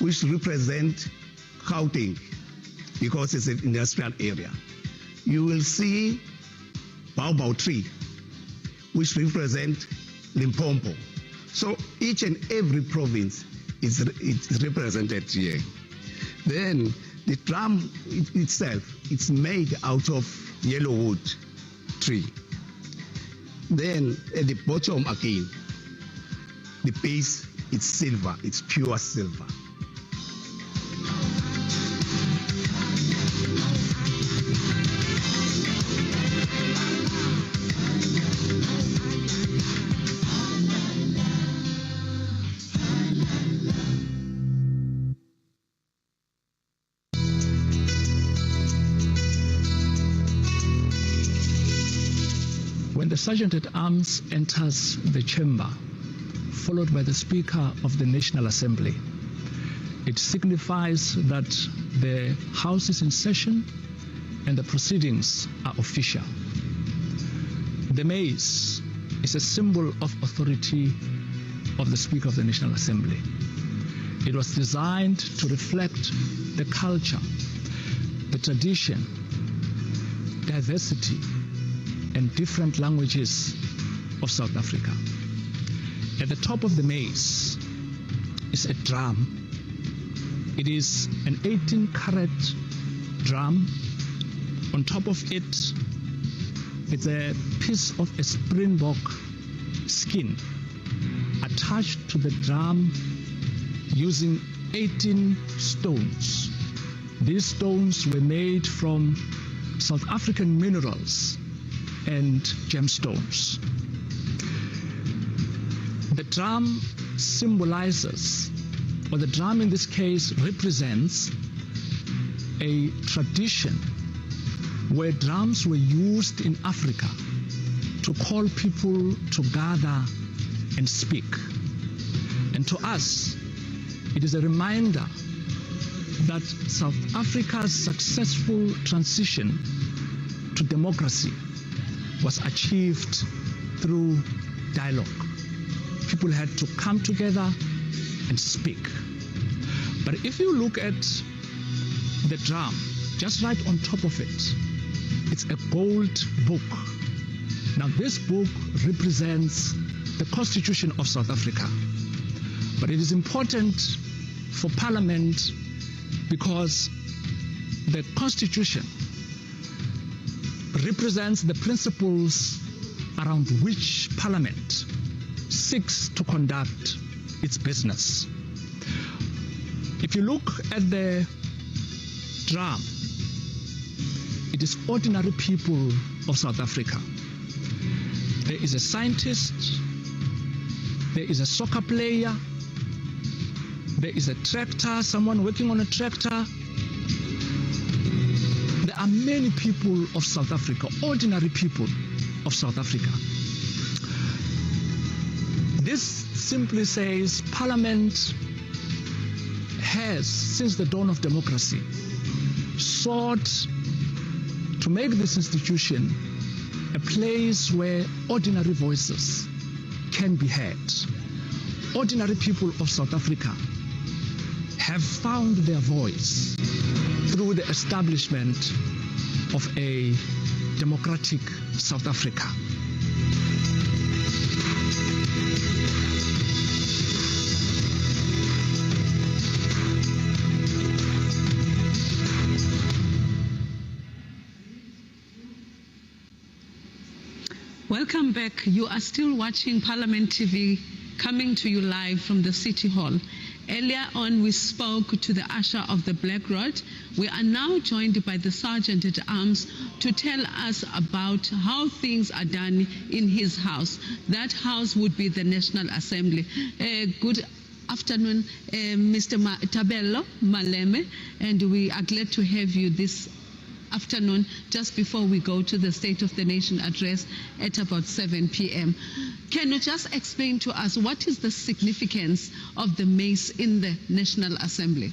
which represent Gauteng, because it's an industrial area. You will see Baobab Tree, which represent Limpopo. So each and every province is represented here. Then the drum itself, it's made out of yellow wood tree. Then at the bottom again, the base, it's silver, it's pure silver. When the Sergeant-at-Arms enters the chamber, followed by the Speaker of the National Assembly, it signifies that the House is in session and the proceedings are official. The mace is a symbol of authority of the Speaker of the National Assembly. It was designed to reflect the culture, the tradition, diversity, and different languages of South Africa. At the top of the mace is a drum. It is an 18-carat drum. On top of it, it's a piece of a springbok skin attached to the drum using 18 stones. These stones were made from South African minerals and gemstones. The drum symbolizes, or the drum in this case represents, a tradition where drums were used in Africa to call people to gather and speak. And to us, it is a reminder that South Africa's successful transition to democracy was achieved through dialogue. People had to come together and speak. But if you look at the drum, just right on top of it, it's a gold book. Now this book represents the Constitution of South Africa. But it is important for Parliament because the Constitution represents the principles around which Parliament seeks to conduct its business. If you look at the drum, it is ordinary people of South Africa. There is a scientist, there is a soccer player, there is a tractor, someone working on a tractor. There are many people of South Africa, ordinary people of South Africa. This simply says Parliament has, since the dawn of democracy, sought to make this institution a place where ordinary voices can be heard. Ordinary people of South Africa have found their voice through the establishment of a democratic South Africa. Welcome back. You are still watching Parliament TV, coming to you live from the City Hall. Earlier on, we spoke to the usher of the Black Rod. We are now joined by the Sergeant at Arms to tell us about how things are done in his house. That house would be the National Assembly. Good afternoon, Mr. Tabello Maleme, and we are glad to have you this afternoon, just before we go to the State of the Nation address at about 7 p.m. Can you just explain to us what is the significance of the maize in the National Assembly?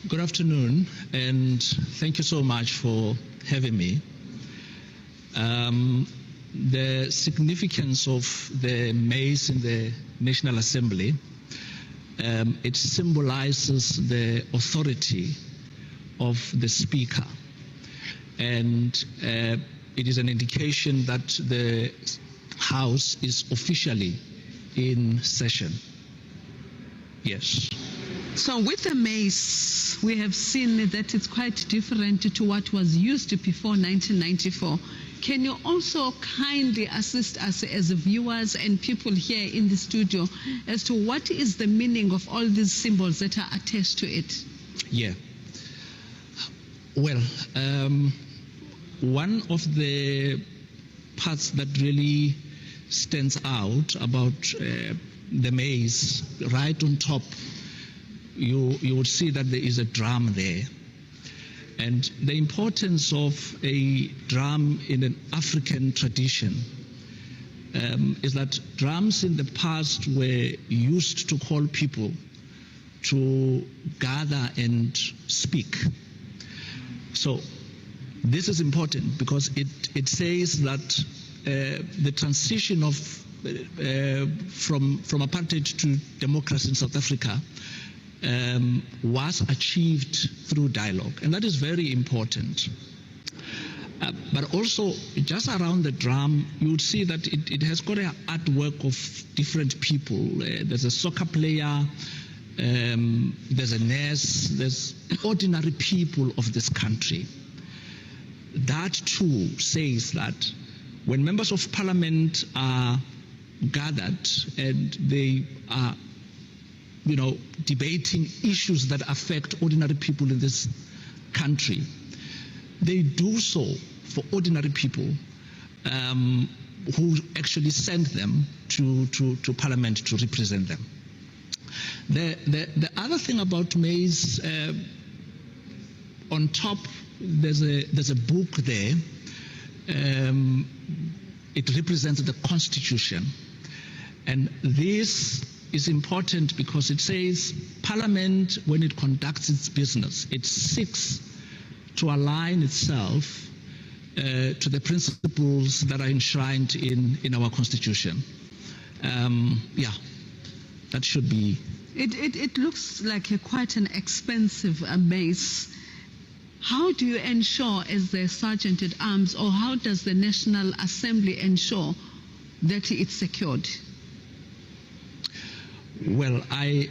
Good afternoon, and thank you so much for having me. The significance of the maize in the National Assembly, it symbolizes the authority of the Speaker, and it is an indication that the House is officially in session. Yes. So with the maize, we have seen that it's quite different to what was used before 1994. Can you also kindly assist us as viewers and people here in the studio as to what is the meaning of all these symbols that are attached to it? Yeah. Well, one of the parts that really stands out about the maize, right on top, you would see that there is a drum there. And the importance of a drum in an African tradition is that drums in the past were used to call people to gather and speak. So this is important because it says that the transition of from apartheid to democracy in South Africa was achieved through dialogue, and that is very important. But also, just around the drum, you would see that it has got an artwork of different people. There's a soccer player, there's a nurse, there's ordinary people of this country. That too says that when members of parliament are gathered and they are, debating issues that affect ordinary people in this country, they do so for ordinary people who actually send them to parliament to represent them. The other thing about maize, on top there's a book there it represents the Constitution. And this is important because it says Parliament, when it conducts its business, it seeks to align itself to the principles that are enshrined in our Constitution. Yeah, that should be. It looks like quite an expensive mace. How do you ensure, as the Sergeant at Arms, or how does the National Assembly ensure that it's secured? Well, I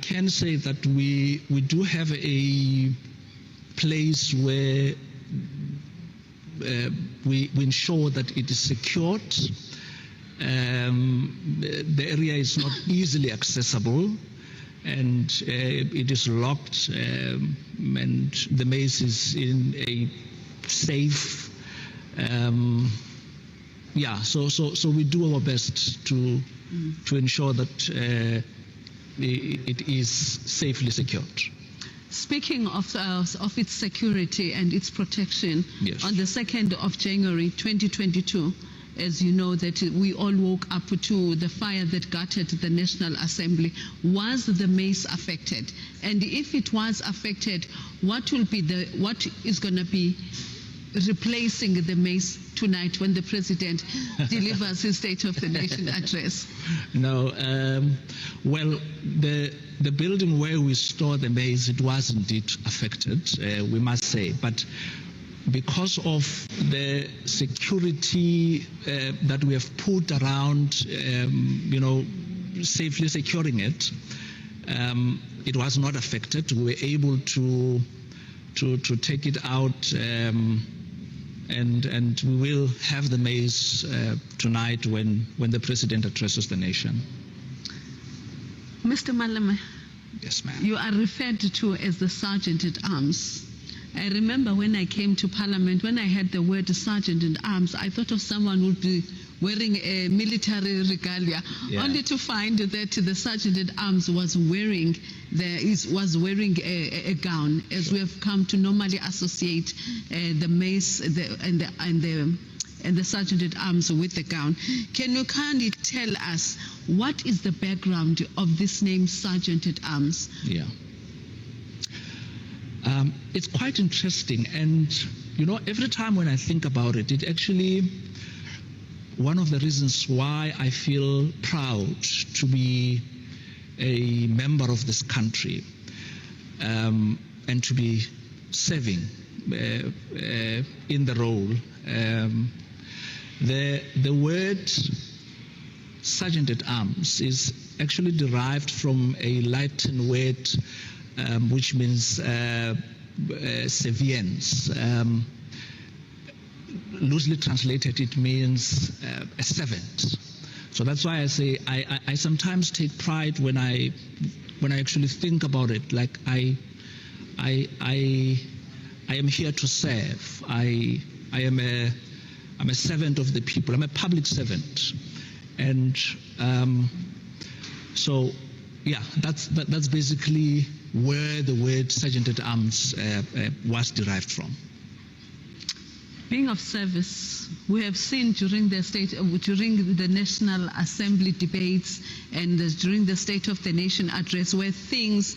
can say that we do have a place where we ensure that it is secured. The area is not easily accessible, and it is locked, and the maze is in a safe. Yeah, so we do our best to ensure that it is safely secured. Speaking of its security and its protection, yes. On the 2nd of January 2022, as you know, that we all woke up to the fire that gutted the National Assembly. Was the maze affected? And if it was affected, what is going to be replacing the maze tonight when the President delivers his State of the Nation address? No, well, the building where we store the maze, it was indeed affected, we must say, but because of the security that we have put around, safely securing it, it was not affected. We were able to take it out, and we will have the maze tonight when the President addresses the nation. Mr. Malema. Yes, ma'am. You are referred to as the Sergeant at Arms. I remember when I came to Parliament, when I heard the word Sergeant at Arms, I thought of someone who would be wearing a military regalia, only to find that the Sergeant at Arms was wearing a gown, as we have come to normally associate the mace and the Sergeant at Arms with the gown. Can you kindly tell us what is the background of this name, Sergeant at Arms? Yeah. It's quite interesting, and every time when I think about it, it actually, one of the reasons why I feel proud to be a member of this country, and to be serving in the role. The word Sergeant at Arms is actually derived from a Latin word which means servience. Loosely translated, it means a servant. So that's why I say I sometimes take pride when I actually think about it. Like I am here to serve. I'm a servant of the people. I'm a public servant, and so yeah, that's basically where the word Sergeant at Arms was derived from. Being of service, we have seen during the National Assembly debates and during the State of the Nation address where things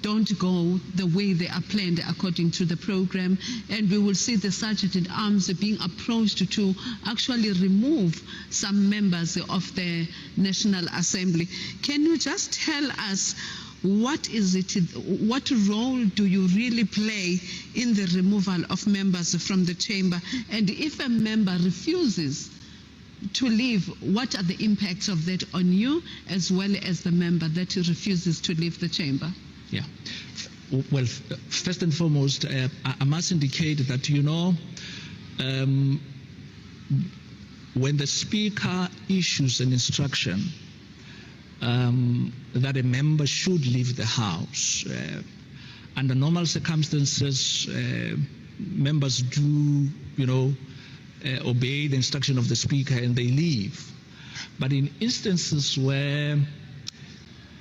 don't go the way they are planned according to the program, and we will see the Sergeant at Arms being approached to actually remove some members of the National Assembly. Can you just tell us what role do you really play in the removal of members from the chamber? And if a member refuses to leave, what are the impacts of that on you as well as the member that refuses to leave the chamber? Yeah. Well, first and foremost, I must indicate that, when the Speaker issues an instruction that a member should leave the House, under normal circumstances, members do, obey the instruction of the Speaker and they leave. But in instances where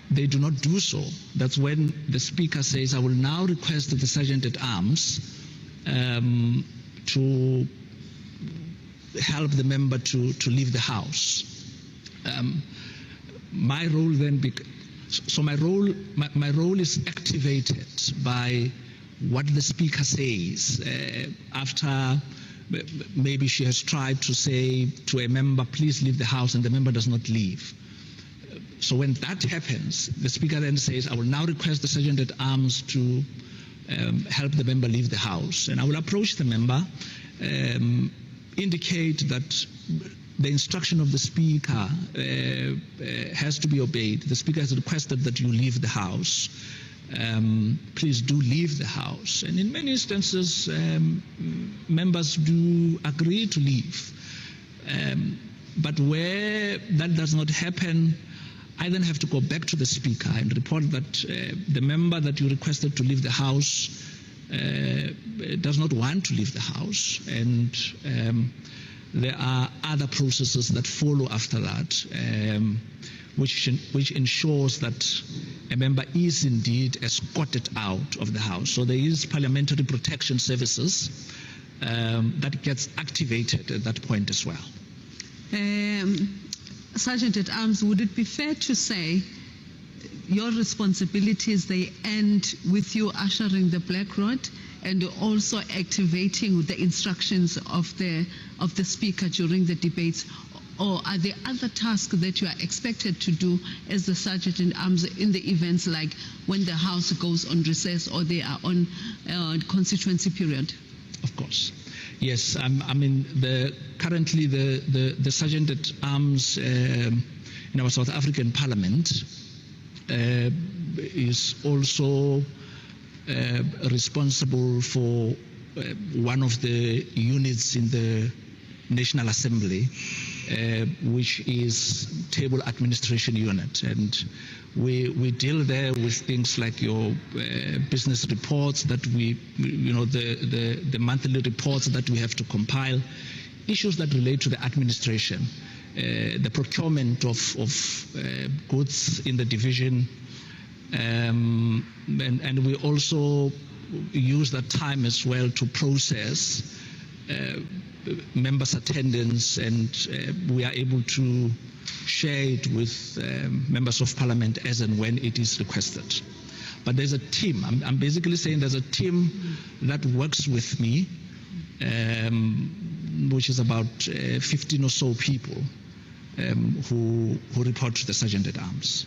they do not do so, that's when the Speaker says, I will now request the Sergeant at Arms to help the member to leave the House. My role then, my role is activated by what the Speaker says after maybe she has tried to say to a member, please leave the House, and the member does not leave. So when that happens, the Speaker then says, I will now request the Sergeant at Arms to help the member leave the House. And I will approach the member, indicate that the instruction of the Speaker has to be obeyed. The Speaker has requested that you leave the House. Please do leave the House. And in many instances, members do agree to leave. But where that does not happen, I then have to go back to the Speaker and report that the member that you requested to leave the House does not want to leave the House, and there are other processes that follow after that, which ensures that a member is indeed escorted out of the House. So there is Parliamentary Protection Services that gets activated at that point as well. Sergeant at Arms, would it be fair to say your responsibilities, they end with you ushering the Black Rod and also activating the instructions of the Speaker during the debates? Or are there other tasks that you are expected to do as the Sergeant at Arms in the events like when the House goes on recess or they are on constituency period? Of course. Yes, I mean, currently the Sergeant at Arms in our South African Parliament is also responsible for one of the units in the National Assembly, which is Table Administration Unit, and we deal there with things like your business reports that the monthly reports that we have to compile, issues that relate to the administration, the procurement of goods in the division, and we also use that time as well to process members' attendance, and we are able to share it with members of Parliament as and when it is requested. But there's a team. I'm basically saying there's a team that works with me, which is about 15 or so people who report to the Sergeant at Arms.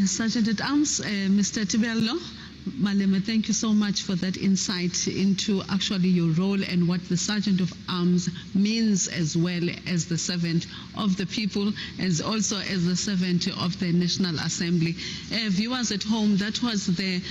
Sergeant at Arms, Mr. Tibello Malema, thank you so much for that insight into actually your role and what the Sergeant of Arms means, as well as the servant of the people, as also as the servant of the National Assembly. Viewers at home, that was the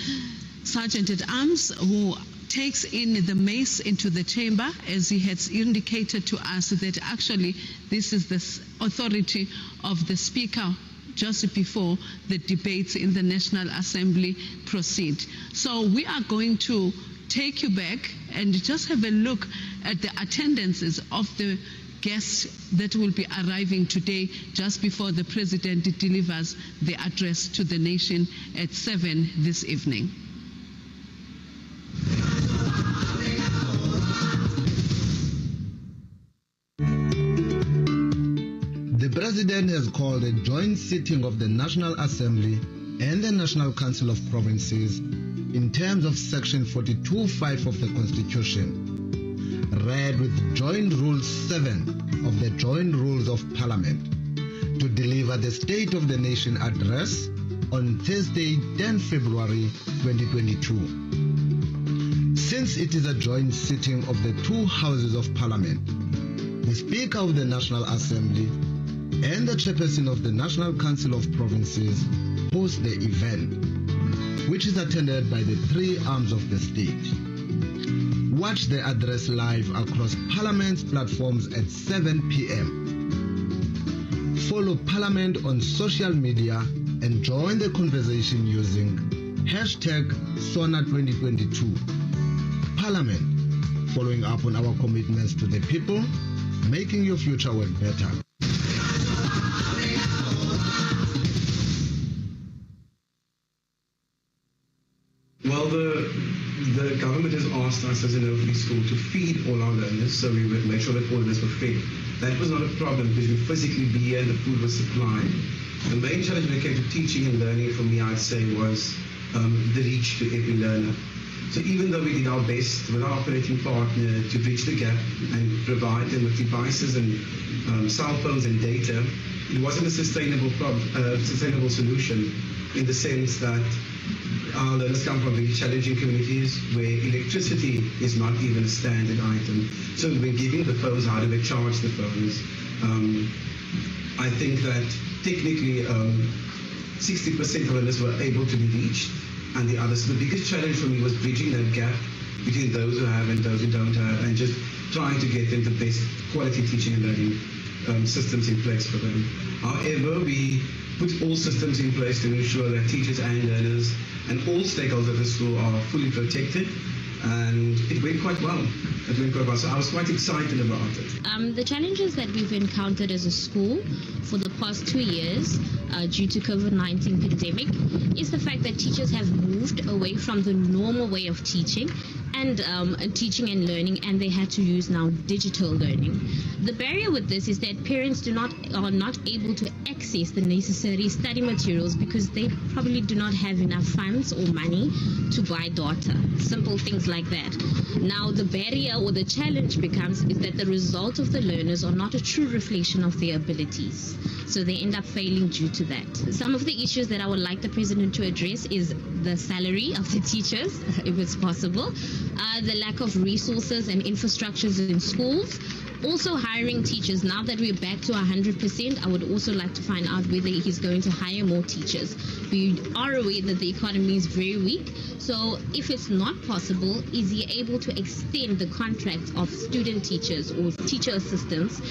Sergeant at Arms who takes in the mace into the chamber, as he has indicated to us that actually this is the authority of the Speaker just before the debates in the National Assembly proceed. So we are going to take you back and just have a look at the attendances of the guests that will be arriving today just before the President delivers the address to the nation at 7 this evening. The President has called a joint sitting of the National Assembly and the National Council of Provinces in terms of Section 42(5) of the Constitution, read with Joint Rule 7 of the Joint Rules of Parliament, to deliver the State of the Nation address on Thursday, 10 February 2022. Since it is a joint sitting of the two houses of Parliament, the Speaker of the National Assembly and the Chairperson of the National Council of Provinces host the event, which is attended by the three arms of the state. Watch the address live across Parliament's platforms at 7 p.m. Follow Parliament on social media and join the conversation using #SONA2022. Parliament, following up on our commitments to the people, making your future work better. Well, the government has asked us as a no-fee school to feed all our learners, so we would make sure that all learners were fed. That was not a problem because we physically be here and the food was supplied. The main challenge when it came to teaching and learning for me, I'd say, was the reach to every learner. So even though we did our best with our operating partner to bridge the gap and provide them with devices and cell phones and data, it wasn't a sustainable solution in the sense that our learners come from very challenging communities where electricity is not even a standard item. So when giving the phones, how do they charge the phones? I think that technically 60% of learners were able to be reached, and the others. So the biggest challenge for me was bridging that gap between those who have and those who don't have, and just trying to get them the best quality teaching and learning systems in place for them. However, we put all systems in place to ensure that teachers and learners and all stakeholders of the school are fully protected, and it went quite well. So I was quite excited about it. The challenges that we've encountered as a school for the past 2 years due to COVID-19 pandemic is the fact that teachers have moved away from the normal way of teaching and teaching and learning, and they had to use now digital learning. The barrier with this is that parents are not able to access the necessary study materials because they probably do not have enough funds or money to buy data, simple things like that. Now the barrier or the challenge becomes is that the result of the learners are not a true reflection of their abilities, so they end up failing due to that. Some of the issues that I would like the president to address is the salary of the teachers, if it's possible, the lack of resources and infrastructures in schools, also hiring teachers. Now that we're back to 100%, I would also like to find out whether he's going to hire more teachers. We are aware that the economy is very weak, so if it's not possible, is he able to extend the contracts of student teachers or teacher assistants,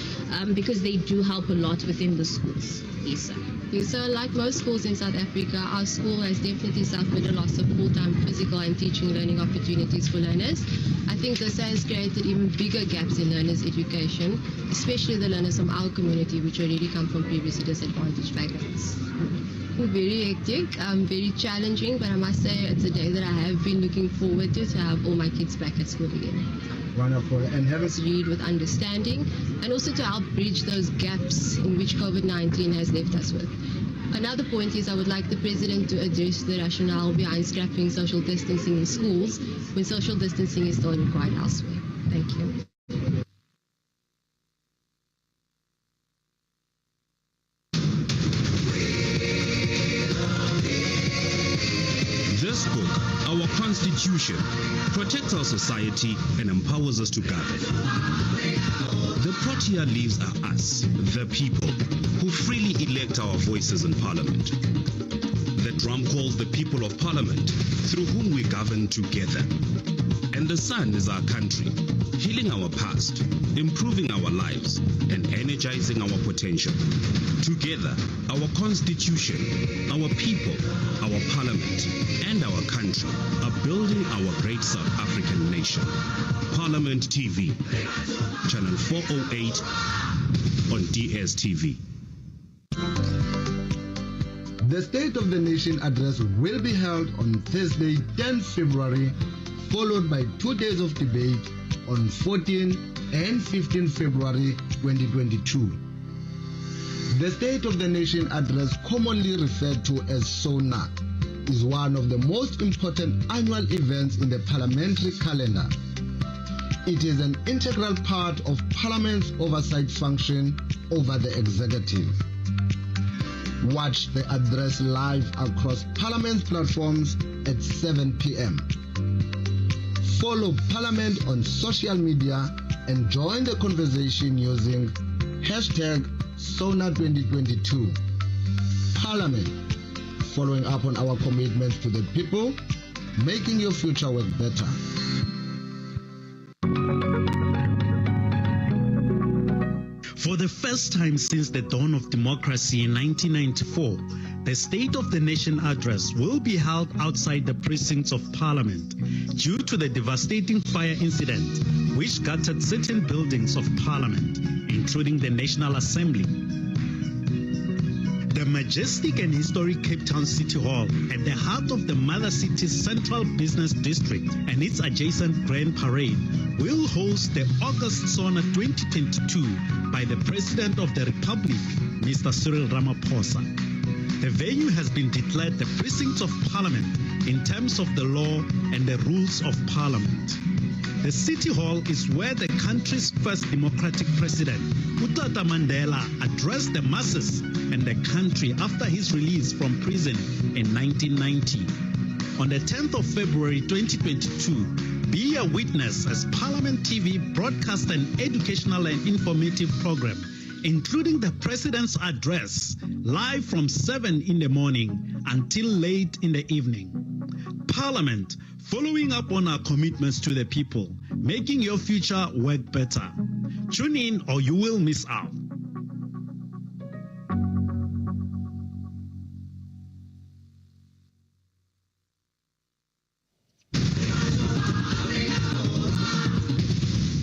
because they do help a lot within the schools? Yes, sir. Yes, so like most schools in South Africa, our school has definitely suffered a loss of full-time physical and teaching learning opportunities for learners. I think this has created even bigger gaps in learners' education, especially the learners from our community, which already come from previously disadvantaged backgrounds. Very hectic, very challenging, but I must say it's a day that I have been looking forward to have all my kids back at school again. Wonderful. And having read with understanding, and also to help bridge those gaps in which COVID-19 has left us with. Another point is I would like the president to address the rationale behind scrapping social distancing in schools when social distancing is still required elsewhere. Thank you. This book, our Constitution, protects our society and empowers us to govern. The Protea leaves are us, the people, who freely elect our voices in Parliament. The drum calls the people of Parliament, through whom we govern together. And the sun is our country, healing our past, improving our lives, and energizing our potential. Together, our Constitution, our people, our Parliament, and our country are building our great South African nation. Parliament TV, Channel 408 on DSTV. The State of the Nation address will be held on Thursday, 10 February, followed by 2 days of debate on 14 and 15 February 2022. The State of the Nation address, commonly referred to as SONA, is one of the most important annual events in the parliamentary calendar. It is an integral part of Parliament's oversight function over the executive. Watch the address live across Parliament's platforms at 7 p.m. Follow Parliament on social media and join the conversation using #SONA2022. Parliament, following up on our commitments to the people, making your future work better. For the first time since the dawn of democracy in 1994, the State of the Nation address will be held outside the precincts of Parliament due to the devastating fire incident which gutted certain buildings of Parliament, including the National Assembly. The majestic and historic Cape Town City Hall, at the heart of the Mother City's Central Business District and its adjacent Grand Parade, will host the August Sauna 2022 by the President of the Republic, Mr. Cyril Ramaphosa. The venue has been declared the precincts of Parliament in terms of the law and the rules of Parliament. The City Hall is where the country's first democratic president, Utata Mandela, addressed the masses and the country after his release from prison in 1990. On the 10th of February 2022, be a witness as Parliament TV broadcasts an educational and informative program, including the President's address, live from 7 in the morning until late in the evening. Parliament, following up on our commitments to the people, making your future work better. Tune in or you will miss out.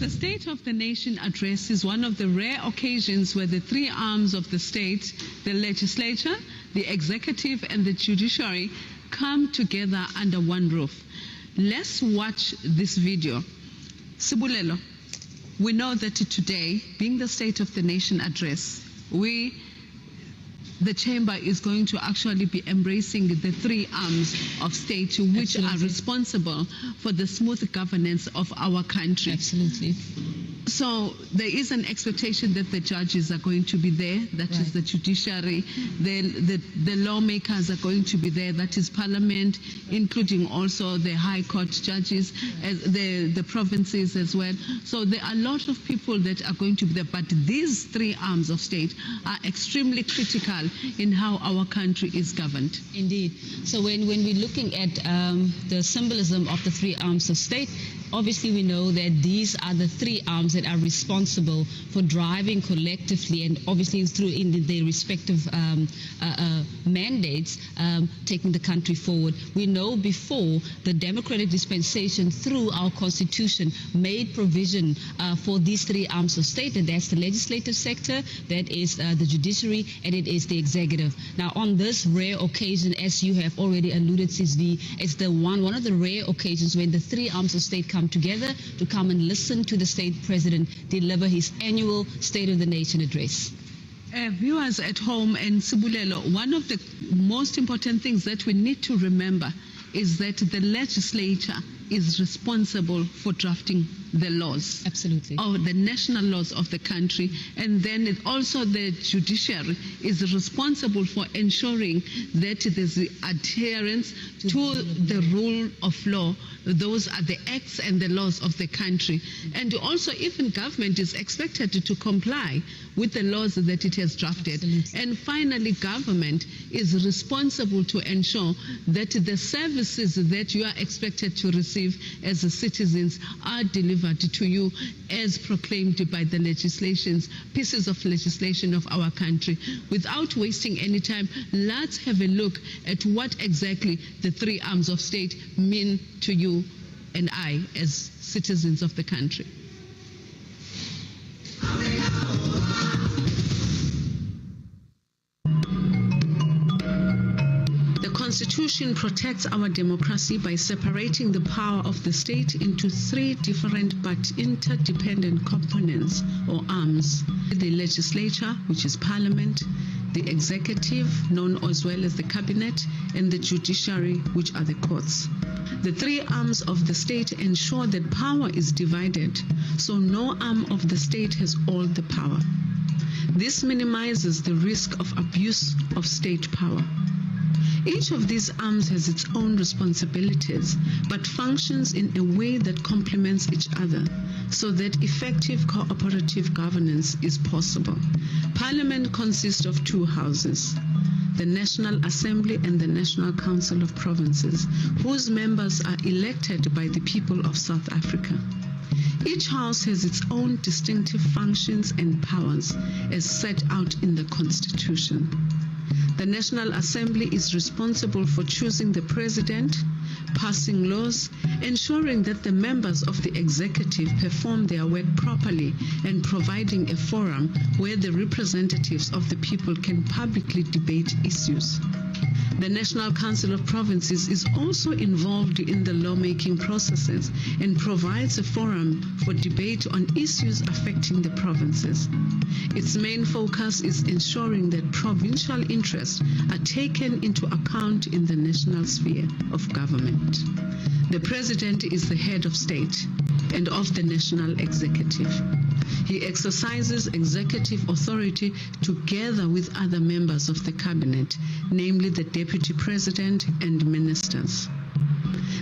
The State of the Nation address is one of the rare occasions where the three arms of the state, the legislature, the executive, and the judiciary, come together under one roof. Let's watch this video. Sibulelo, we know that today, being the State of the Nation address, the chamber is going to actually be embracing the three arms of state which are responsible for the smooth governance of our country. Absolutely. So there is an expectation that the judges are going to be there, that is the judiciary, the lawmakers are going to be there, that is Parliament, including also the High Court judges, the provinces as well. So there are a lot of people that are going to be there, but these three arms of state are extremely critical in how our country is governed. Indeed. So when we're looking at the symbolism of the three arms of state, obviously we know that these are the three arms that are responsible for driving collectively and obviously through in their respective mandates, taking the country forward. We know before the democratic dispensation through our constitution made provision for these three arms of state, and that's the legislative sector, that is the judiciary, and it is the executive. Now on this rare occasion, as you have already alluded, Cisvi, it's the one of the rare occasions when the three arms of state come together to come and listen to the state president deliver his annual State of the Nation address. Viewers at home and Sibulelo, one of the most important things that we need to remember is that the legislature is responsible for drafting the laws. Absolutely. Of the national laws of the country. And then also the judiciary is responsible for ensuring that there's adherence to the rule of law. Those are the acts and the laws of the country. And also even government is expected to comply with the laws that it has drafted. Absolutely. And finally, government is responsible to ensure that the services that you are expected to receive as citizens are delivered to you as proclaimed by the pieces of legislation of our country. Without wasting any time, let's have a look at what exactly the three arms of state mean to you and I as citizens of the country. The Constitution protects our democracy by separating the power of the state into three different but interdependent components or arms: the legislature, which is Parliament, the executive, known as well as the cabinet, and the judiciary, which are the courts. The three arms of the state ensure that power is divided, so no arm of the state has all the power. This minimizes the risk of abuse of state power. Each of these arms has its own responsibilities, but functions in a way that complements each other, so that effective cooperative governance is possible. Parliament consists of two houses: the National Assembly and the National Council of Provinces, whose members are elected by the people of South Africa. Each house has its own distinctive functions and powers as set out in the Constitution. The National Assembly is responsible for choosing the President, passing laws, ensuring that the members of the executive perform their work properly, and providing a forum where the representatives of the people can publicly debate issues. The National Council of Provinces is also involved in the lawmaking processes and provides a forum for debate on issues affecting the provinces. Its main focus is ensuring that provincial interests are taken into account in the national sphere of government. The President is the head of state and of the national executive. He exercises executive authority together with other members of the cabinet, namely the Deputy President and ministers.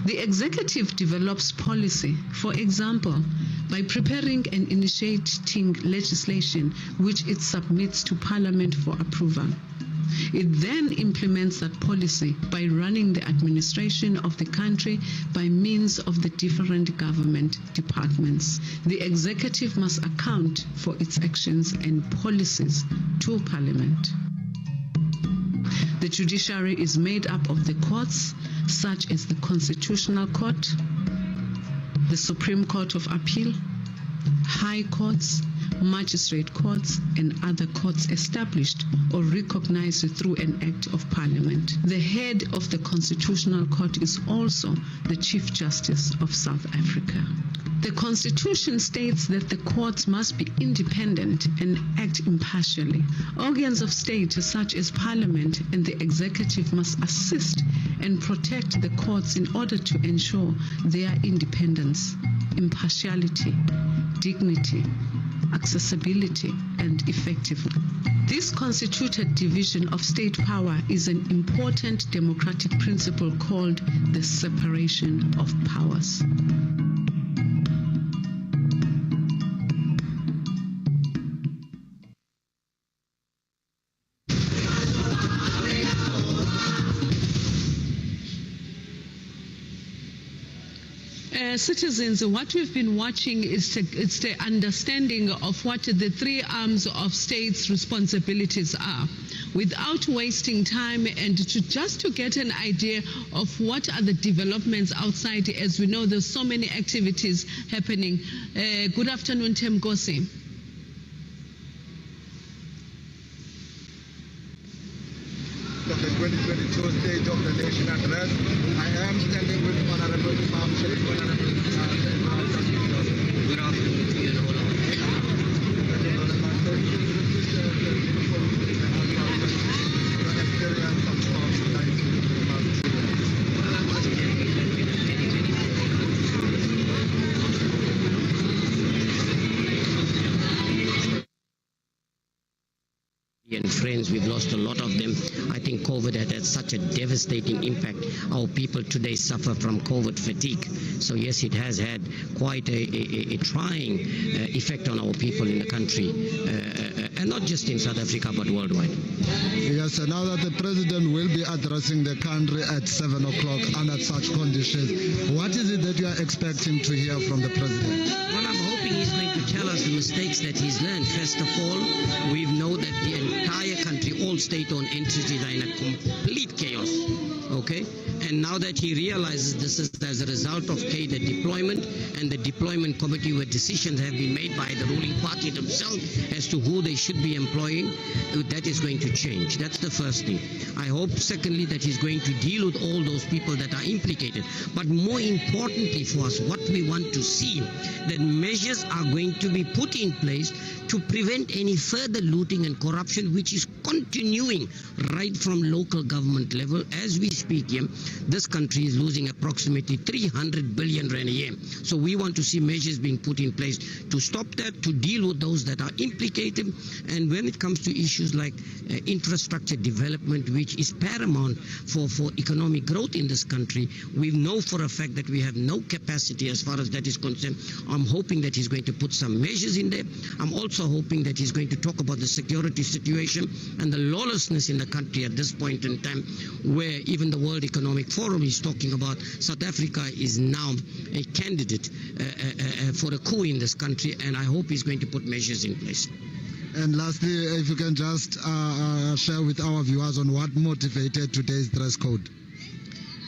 The executive develops policy, for example, by preparing and initiating legislation which it submits to Parliament for approval. It then implements that policy by running the administration of the country by means of the different government departments. The executive must account for its actions and policies to Parliament. The judiciary is made up of the courts, such as the Constitutional Court, the Supreme Court of Appeal, High Courts, Magistrate Courts, and other courts established or recognized through an Act of Parliament. The head of the Constitutional Court is also the Chief Justice of South Africa. The Constitution states that the courts must be independent and act impartially. Organs of state such as Parliament and the executive must assist and protect the courts in order to ensure their independence, impartiality, dignity, accessibility, and effectiveness. This constituted division of state power is an important democratic principle called the separation of powers. Citizens, what we've been watching is it's the understanding of what the three arms of state's responsibilities are, without wasting time, and just to get an idea of what are the developments outside. As we know, there's so many activities happening. Good afternoon, Temkosi. Of the 2022 State of the Nation Address. I am standing with Honorable Imam Sharif, Honorable Good afternoon to you all. And friends, we've lost a lot of them. I think COVID had such a devastating impact. Our people today suffer from COVID fatigue. So yes, it has had quite a trying effect on our people in the country, and not just in South Africa but worldwide. Yes, and now that the President will be addressing the country at 7 o'clock under such conditions, what is it that you are expecting to hear from the President? Well, I'm hoping he's going to tell us the mistakes that he's learned. First of all, we know that the entire country, all state-owned entities are in a complete chaos, okay? And now that he realizes this is as a result of the deployment and the deployment committee where decisions have been made by the ruling party themselves as to who they should be employing, that is going to change. That's the first thing. I hope, secondly, that he's going to deal with all those people that are implicated. But more importantly for us, what we want to see, that measures are going to be put in place to prevent any further looting and corruption, which is continuing right from local government level. As we speak here, this country is losing approximately 300 billion rand a year. So we want to see measures being put in place to stop that, to deal with those that are implicated. And when it comes to issues like infrastructure development, which is paramount for economic growth in this country, we know for a fact that we have no capacity as far as that is concerned. I'm hoping that he's going to put some measures in there. I'm also hoping that he's going to talk about the security situation and the lawlessness in the country at this point in time, where even the World Economic Forum is talking about South Africa is now a candidate for a coup in this country, and I hope he's going to put measures in place. And lastly, if you can just share with our viewers on what motivated today's dress code.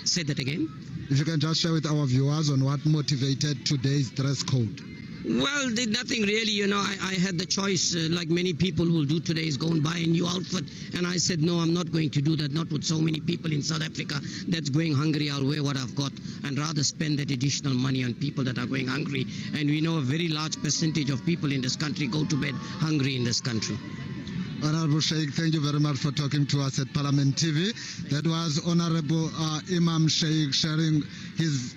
Say that again. If you can just share with our viewers on what motivated today's dress code. Well, nothing really. I had the choice, like many people will do today, is go and buy a new outfit. And I said, no, I'm not going to do that. Not with so many people in South Africa that's going hungry. I'll wear what I've got and rather spend that additional money on people that are going hungry. And we know a very large percentage of people in this country go to bed hungry in this country. Honorable Sheikh, thank you very much for talking to us at Parliament TV. That was Honorable Imam Sheikh sharing his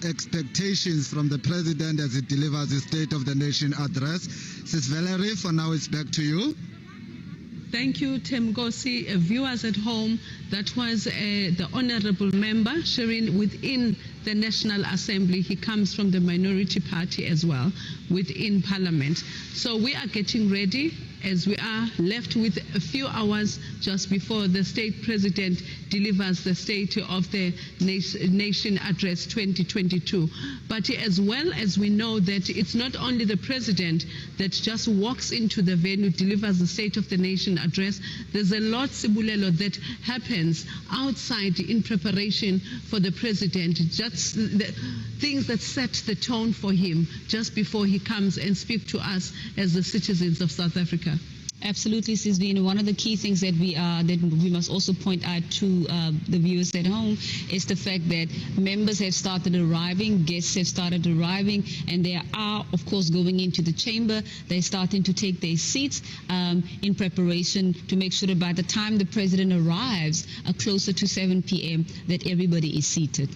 expectations from the President as he delivers his State of the Nation address. Sis Valerie, for now it's back to you. Thank you, Temgosi. Viewers at home, that was the Honorable Member sharing within the National Assembly. He comes from the minority party as well within Parliament. So we are getting ready as we are left with a few hours just before the State President delivers the State of the Nation Address 2022. But as well as we know that it's not only the President that just walks into the venue, delivers the State of the Nation Address, there's a lot, Sibulelo, that happens outside in preparation for the President, just the things that set the tone for him just before he comes and speaks to us as the citizens of South Africa. Absolutely, Sisveen. One of the key things that we must also point out to the viewers at home is the fact that members have started arriving, guests have started arriving, and they are, of course, going into the chamber. They're starting to take their seats in preparation to make sure that by the time the President arrives, closer to 7 p.m., that everybody is seated.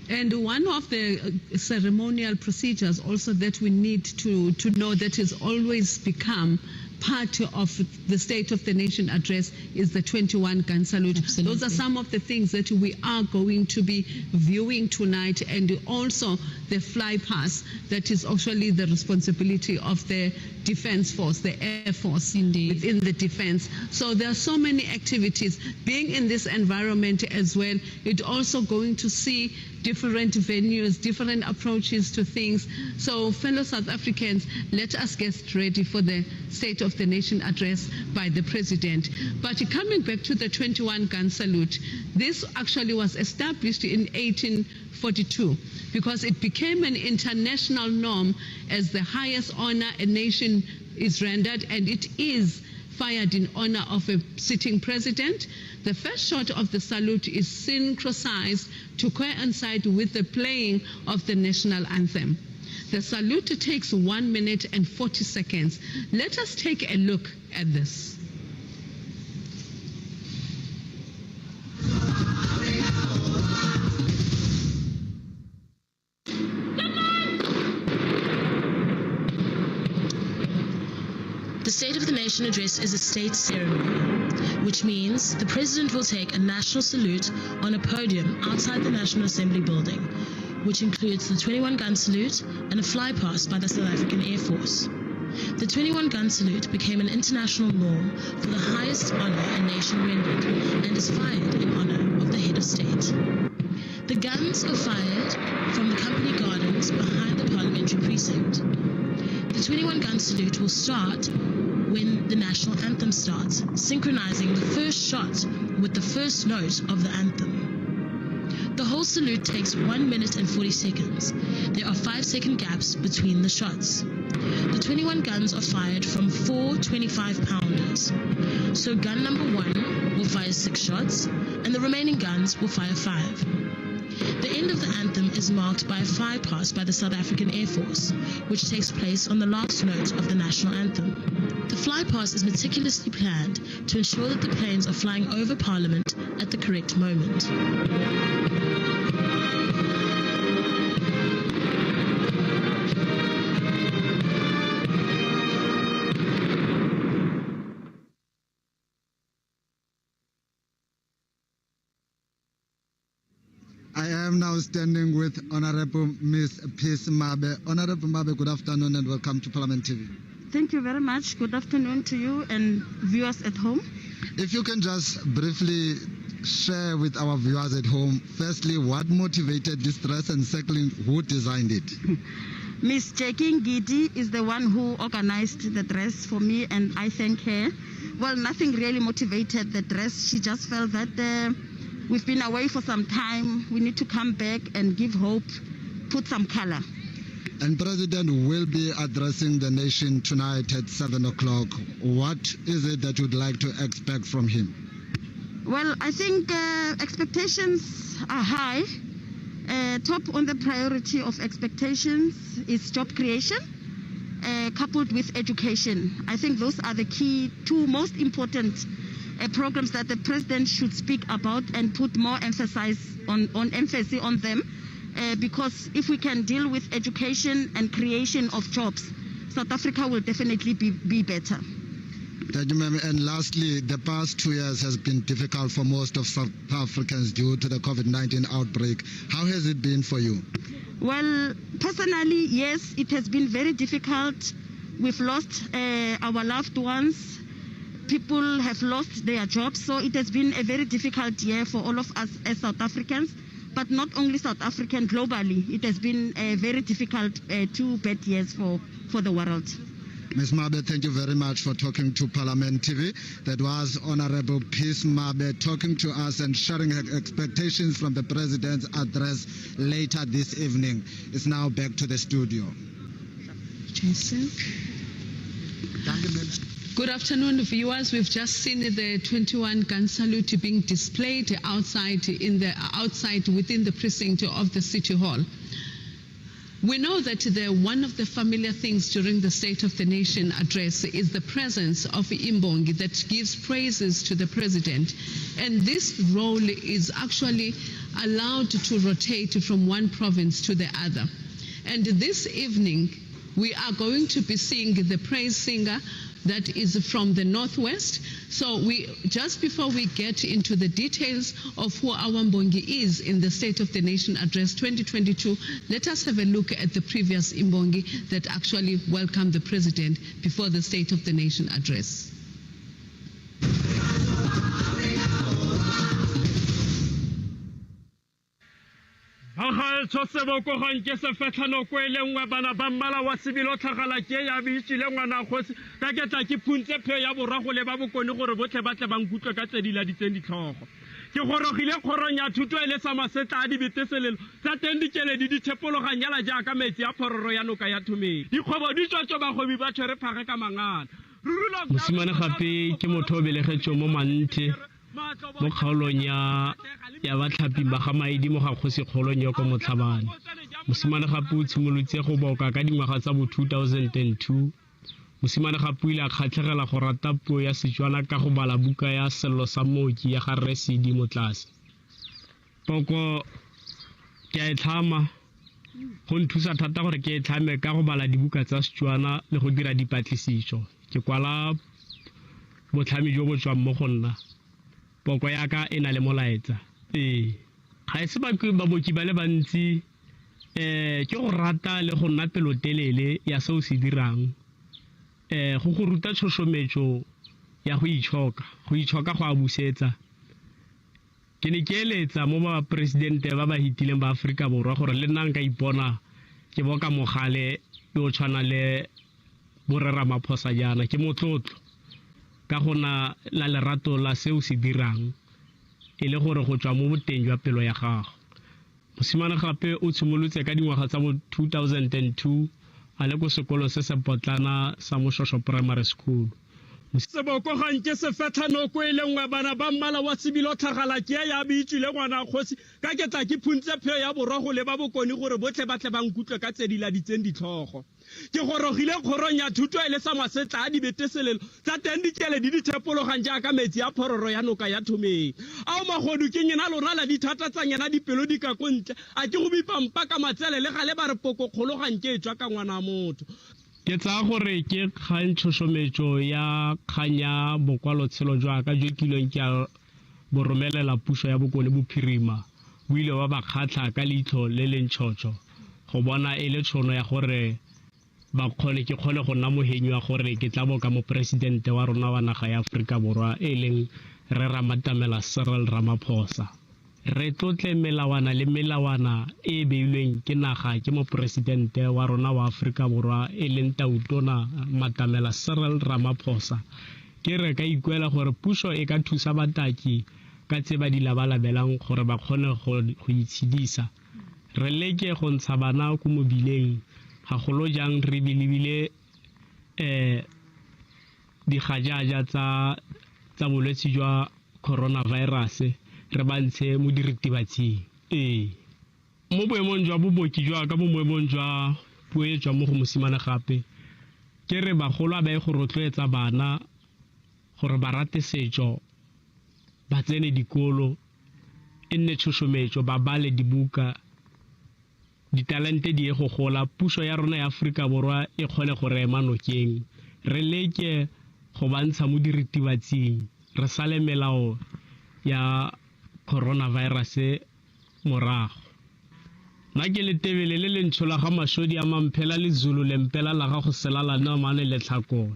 And one of the ceremonial procedures also that we need to know that has always become part of the State of the Nation address is the 21-gun salute. Absolutely. Those are some of the things that we are going to be viewing tonight, and also the fly past that is actually the responsibility of the Defense Force, the Air Force, indeed, within the defense. So there are so many activities. Being in this environment as well, it's also going to see different venues, different approaches to things. So fellow South Africans, let us get ready for the State of the Nation address by the President. But coming back to the 21-gun salute, this actually was established in 1842 because it became an international norm as the highest honor a nation is rendered, and it is fired in honor of a sitting president. The first shot of the salute is synchronized to coincide with the playing of the national anthem. The salute takes 1 minute and 40 seconds. Let us take a look at this. The State of the Nation address is a state ceremony, which means the President will take a national salute on a podium outside the National Assembly building, which includes the 21-gun salute and a flypast by the South African Air Force. The 21-gun salute became an international norm for the highest honor a nation rendered and is fired in honor of the head of state. The guns are fired from the company gardens behind the parliamentary precinct. The 21-gun salute will start when the national anthem starts, synchronizing the first shot with the first note of the anthem. The whole salute takes 1 minute and 40 seconds. There are 5-second gaps between the shots. The 21 guns are fired from 4 25-pounders. So gun number 1 will fire 6 shots, and the remaining guns will fire 5. The end of the anthem is marked by a flypast by the South African Air Force, which takes place on the last note of the national anthem. The flypast is meticulously planned to ensure that the planes are flying over Parliament at the correct moment. I am now standing with Honorable Ms. Peace Mabe. Honorable Mabe, good afternoon and welcome to Parliament TV. Thank you very much. Good afternoon to you and viewers at home. If you can just briefly share with our viewers at home, firstly, what motivated this dress, and secondly, who designed it? Ms. Jackie Gidi is the one who organized the dress for me, and I thank her. Well, nothing really motivated the dress. She just felt that We've been away for some time. We need to come back and give hope, put some color. And President will be addressing the nation tonight at 7 o'clock. What is it that you'd like to expect from him? Well, I think expectations are high. Top on the priority of expectations is job creation, coupled with education. I think those are the two most important programs that the president should speak about and put more emphasis on them. Because if we can deal with education and creation of jobs, South Africa will definitely be better. Thank you, ma'am. And lastly, the past 2 years has been difficult for most of South Africans due to the COVID-19 outbreak. How has it been for you? Well, personally, yes, it has been very difficult. We've lost our loved ones. People have lost their jobs. So it has been a very difficult year for all of us as South Africans. But not only South African, globally, it has been a very difficult 2 bad years for the world. Ms. Mabe, thank you very much for talking to Parliament TV. That was Honorable Peace Mabe talking to us and sharing her expectations from the President's address later this evening. It's now back to the studio. Jason. Good afternoon, viewers. We've just seen the 21-gun salute being displayed outside within the precinct of the City Hall. We know that one of the familiar things during the State of the Nation address is the presence of Imbongi that gives praises to the President. And this role is actually allowed to rotate from one province to the other. And this evening, we are going to be seeing the praise singer that is from the Northwest. So just before we get into the details of who our Mbongi is in the State of the Nation Address 2022, let us have a look at the previous Mbongi that actually welcomed the President before the State of the Nation Address. Seboko se fetlhano ko elengwe bana ba mmala wa sebilo tlhagala ke ya bitšile ngwana kgosi ka ke tla ke phuntse pheo ya borago le ba bokone gore botlhe ba tle ba nkutlwe ka tse di laditseng ditlhogo ke gorogile kgorong ya thuto e le sa masetla a dibeteselelo tsa teng dikeledi di thepologanyala jaaka metsi a phororo ya noka ya thomedi dikgwebo di tswatso bagobi ba tshwere phage ka mangana mosimane gape ke motho o belegetswe mo manthe mo kgaolong ya batlhapi ba ga maedi mo ga kgosi kgolong ya ko motlhabane mosimane gape o tshimolotse go boka ka dingwaga tsa bo 2002 mosimane gape o ile a kgatlhegela go rata puo ya Setswana ka go bala buka ya sello sa mooki ya ga Residi mo tlase poko ke a itlhama go nthusa thata gore ke itlhame ka go bala dibuka tsa Setswana le go dira dipatlisiso ke kwala botlhami jo bo tswang mo go nna poko ya ka e na le molaetsa ga e se baboki ba le bantsi ke go rata le go nna pelotelele ya seo se dirang go go ruta tshosometso ya go itshoka go a busetsa ke ne ke eletsa mo ba presidente ba ba hitileng ba Afrika Borwa gore le nna nka ipona ke boka mogale yo tshwana le Borera Maphosa jana ke motlotlo ka gona la lerato la seo se dirang e le gore go tswa mo boteng jwa pelo ya gago mosimane gape o tshimolotse ka dingwaga tsa bo 2002 a le go sekolo se se potlana sa Moshosho Primary School seboko ganke se fetlhano ko elengwe bana ba mmala wa sebilo tlhagala ke ya bitšile ngwana kgosi ka ke tla ke phuntse pheo ya borago le ba bokone gore botlhe ba tle ba nkutlwe ka tse di laditseng ditlhogo ke gorogile kgorong ya thuto e le sa masetla a dibeteselelo tsa teng dikeledi di thepologang jaaka metsi a phororo ya noka ya thomedi ao magodu ke nyena lona la dithata tsa nyena dipelo di ka kontle a ke go bipampa ka matsele le gale ba re poko kgologang ke etswa ka ngwana motho ke tsa gore ke kgang tshosometso ya kganya bokwalotshelo jwa ka jo kileng ke a boromelela puso ya bokone bophirima o ile wa ba kgatlha ka leitlho le lentšhotšho go bona e le tšhono ya gore ba kgone ke kgone go nna mohenywa gore ke tla boka mo presidente wa rona wa naga ya Afrika Borwa e leng re Ramatamela Cyril Ramaphosa re tlotle melawana le melawana e beilweng ke naga ke mo presidente wa rona wa Afrika Borwa e leng Tautona Matamela Cyril Ramaphosa ke re ka ikuela gore puso e ka thusa bataki ka tse ba di labalabelang gore ba kgone go itshedisa re leke go ntsha bana ko mobileng ga golo jang re bilebile digajaja tsa bolwetse jwa coronavirus re ba ntshe mo diritibatsing mo boemong jwa boboki jwa ka mo boemong jwa puo e jwa mo go mosimane gape ke re bagolo ba e go rotloetsa bana gore ba rate setso ba tsene dikolo e nne tshosometso ba bale dibuka ditalente di e go gola puso ya rona ya Afrika Borwa e kgone go re ema nokeng re leke go bantsha mo diritibatsing re sale melao ya coronavirus morago na ke le tebele le lentshola ga mashodi a mamphela le zulu lempela la ga go selala na mane le tlhakola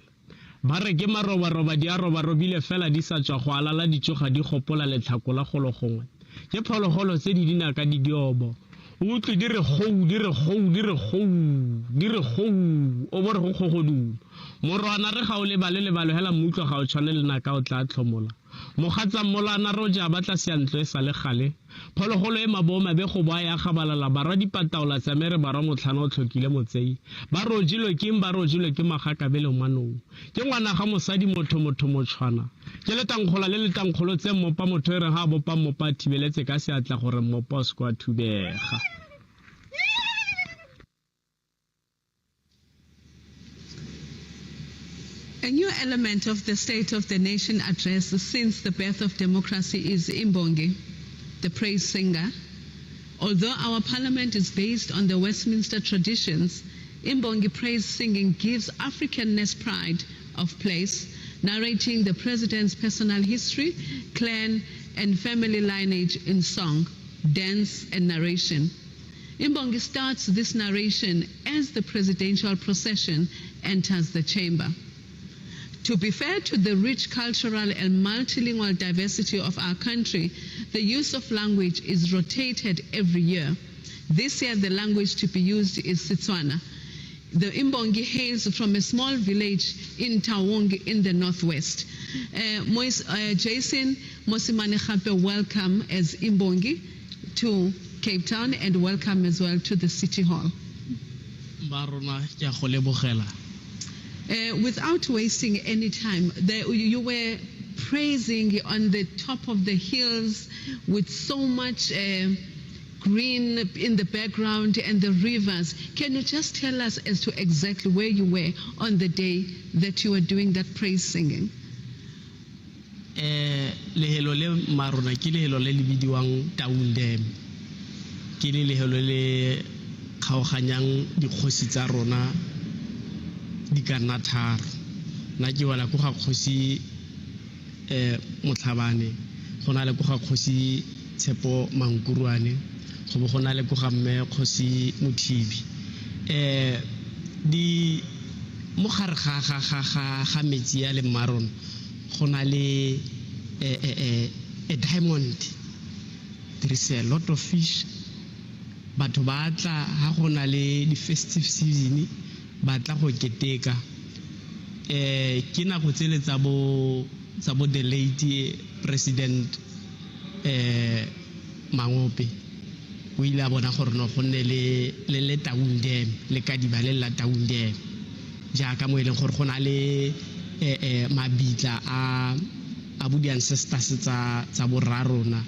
ba re ke maroba di a robile fela di sa tswa go alala ditsoga di gopola le tlhakola gologongwe ke phologolo tse di dina ka diobo o tle di re o bore go gogodu morwana re ga o le balo hela mmutlo ga o tshwane le naka o tla tlhomola mogatsa molana roja batla seantlo e sa le gale phologolo e maboma be go ba ya gabalala barwa dipataola tsa mere barwa motlhano o tlhokile motsei ba rojilwe ke magaka bele manong ke ngwana ga mosadi motho motshwana ke le tangkgolo tse mmopa motho e re ha bopa mmopa thibeletse ka seatla gore mmopa o se kwa thubega. A new element of the State of the Nation address since the birth of democracy is Imbongi, the praise singer. Although our parliament is based on the Westminster traditions, Imbongi praise singing gives Africanness pride of place, narrating the president's personal history, clan, and family lineage in song, dance, and narration. Imbongi starts this narration as the presidential procession enters the chamber. To be fair to the rich cultural and multilingual diversity of our country, the use of language is rotated every year. This year, the language to be used is Setswana. The Imbongi hails from a small village in Tawong in the northwest. Jason Mosimane-Gape, welcome as Imbongi to Cape Town and welcome as well to the City Hall. Without wasting any time, you were praising on the top of the hills with so much green in the background and the rivers. Can you just tell us as to exactly where you were on the day that you were doing that praise singing? Lehelo le marona ke lehelo le bidiwang Town Dam. Ke lehelo le kgaoganyang dikgosi tsa rona di ka nna tharo na ke wala go ga kgosi Motlhabane go na le go ga kgosi Tshepo Mankuruane go bo go na le go ga mme kgosi Mothibi di mo gare ga metsi ya le maron go na le a diamond. There is a lot of fish batho ba tla ha go na le di festive season batla go keteka ke na go tseletsa bo the late president Mangope o ile a bona gore no go nne le Town Dam le ka dibale la Town Dam jaaka mo ile gore go na le mabitla a bo di ancestors tsa borarona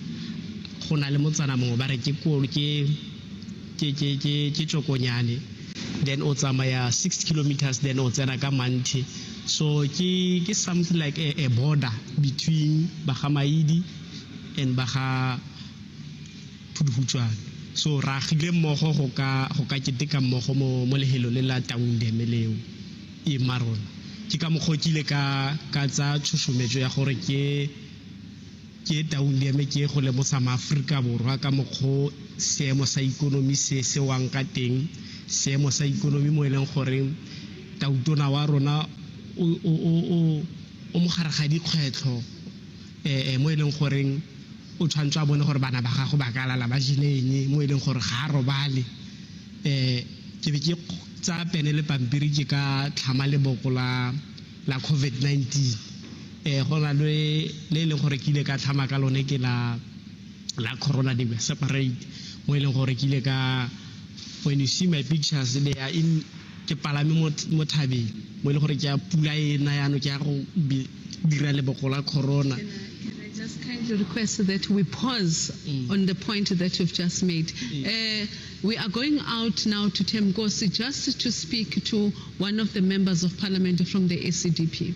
go na le motsana mongwe ba re ke Tsokonyane. Then o tsamaya 6 kilometers then o tsena ka Manti. So ke something like a border between Bahamaidi and Baha Pudhuchwan. So ra gile mmogo go ka keteka mmogo mo lehelo le la Town Dam leo e marona. Ke ka mogokile ka tsa tshusumetso ya gore ke Town Dam ke go le botsama Afrika Borwa ka mogho seemo sa ikonomi se wang ka teng. Seemo sa ikonomi mo eleng gore tautona wa rona o mogare ga dikgwetlho mo eleng gore o tshwantse a bone gore bana ba gago ba ka lala ba jineng mo eleng gore ga a robale ke be ke tsa pene le pampiri ke ka tlhama leboko la COVID-19 go na le leng gore ke ile ka tlhama ka lone ke la corona separate mo leng gore ke ile ka, when you see my pictures they are in ke palame mo thabeng mo ile gore ke a pula ena ya no ke a go dira leboko la corona. Just kindly request that we pause on the point that you've just made. We are going out now to Temgosi just to speak to one of the members of parliament from the ACDP.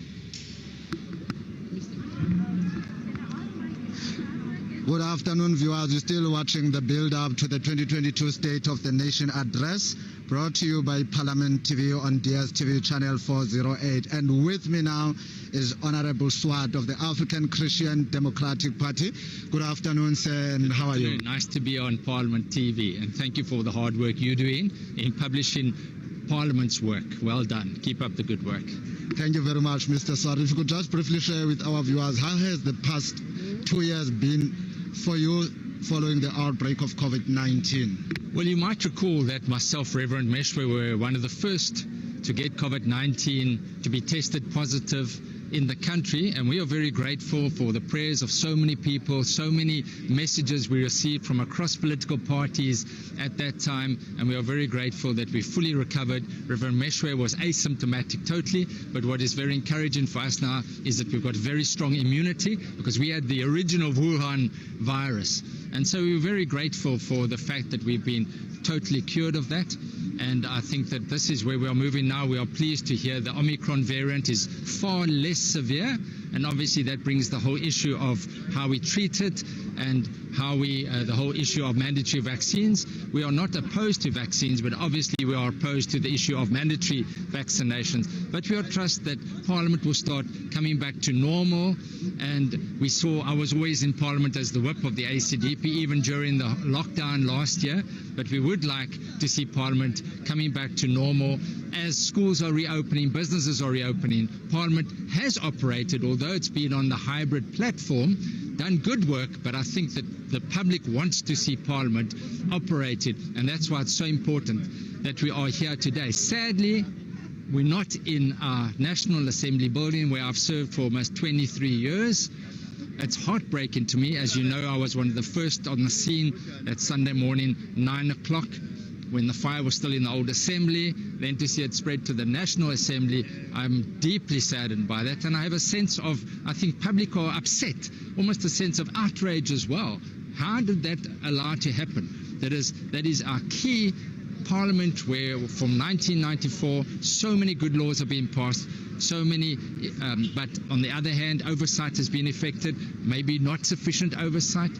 Good afternoon, viewers. You're still watching the build-up to the 2022 State of the Nation Address, brought to you by Parliament TV on DSTV Channel 408. And with me now is Honorable Swart of the African Christian Democratic Party. Good afternoon, sir, and how are you? Nice to be on Parliament TV, and thank you for the hard work you're doing in publishing Parliament's work. Well done. Keep up the good work. Thank you very much, Mr. Swart. If you could just briefly share with our viewers, how has the past 2 years been for you following the outbreak of COVID-19? Well, you might recall that myself, Reverend Meshwe, were one of the first to get COVID-19 to be tested positive in the country, and we are very grateful for the prayers of so many people, so many messages we received from across political parties at that time, and we are very grateful that we fully recovered. Reverend Meshwe was asymptomatic totally, but what is very encouraging for us now is that we've got very strong immunity because we had the original Wuhan virus, and so we're very grateful for the fact that we've been totally cured of that. And I think that this is where we are moving now. We are pleased to hear the Omicron variant is far less severe, and obviously that brings the whole issue of how we treat it and how we, the whole issue of mandatory vaccines. We are not opposed to vaccines, but obviously we are opposed to the issue of mandatory vaccinations. But we trust that Parliament will start coming back to normal. And we saw, I was always in Parliament as the whip of the ACDP, even during the lockdown last year. But we would like to see Parliament coming back to normal as schools are reopening, businesses are reopening. Parliament has operated, although it's been on the hybrid platform, done good work, but I think that the public wants to see Parliament operated, and that's why it's so important that we are here today. Sadly, we're not in our National Assembly building where I've served for almost 23 years. It's heartbreaking to me. As you know, I was one of the first on the scene that Sunday morning, 9 o'clock, when the fire was still in the old assembly. Then to see it spread to the National Assembly, I'm deeply saddened by that. And I have a sense of, I think public are upset, almost a sense of outrage as well. How did that allow to happen? That is our key Parliament where from 1994 so many good laws have been passed, so many, but on the other hand oversight has been effected, maybe not sufficient oversight,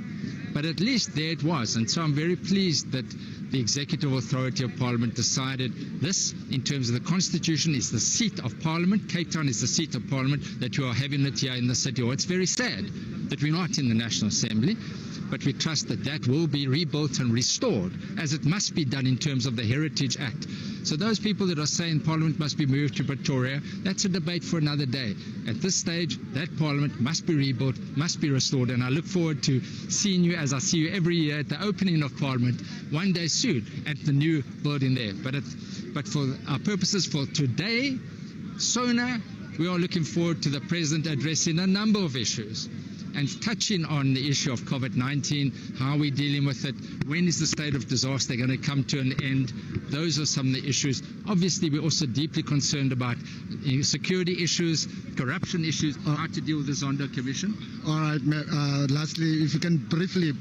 but at least there it was. And so I'm very pleased that the executive authority of Parliament decided this, in terms of the Constitution, is the seat of Parliament. Cape Town is the seat of Parliament, that you are having it here in the City Hall. It's very sad that we're not in the National Assembly, but we trust that that will be rebuilt and restored, as it must be done in terms of the Heritage Act. So those people that are saying Parliament must be moved to Pretoria, that's a debate for another day. At this stage, that Parliament must be rebuilt, must be restored, and I look forward to seeing you, as I see you every year, at the opening of Parliament, one day soon, at the new building there. But for our purposes for today, SONA, we are looking forward to the President addressing a number of issues and touching on the issue of COVID-19, how we're dealing with it, when is the state of disaster going to come to an end. Those are some of the issues. Obviously, we're also deeply concerned about security issues, corruption issues, how to deal with the Zondo Commission. All right, lastly, if you can briefly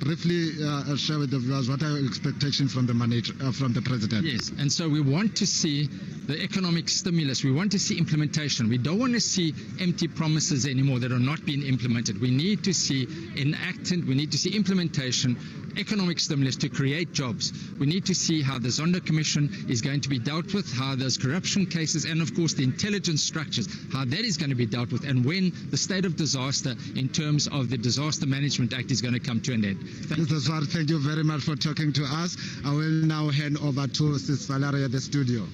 share with the viewers, what are your expectations from the President? Yes, and so we want to see the economic stimulus. We want to see implementation. We don't want to see empty promises anymore that are not being implemented. We need to see enacted, we need to see implementation, economic stimulus to create jobs. We need to see how the Zondo Commission is going to be dealt with, how those corruption cases, and of course the intelligence structures, how that is going to be dealt with, and when the state of disaster in terms of the Disaster Management Act is going to come to an end. Mr. Swart, thank you very much for talking to us. I will now hand over to Sis Valeria, the studio.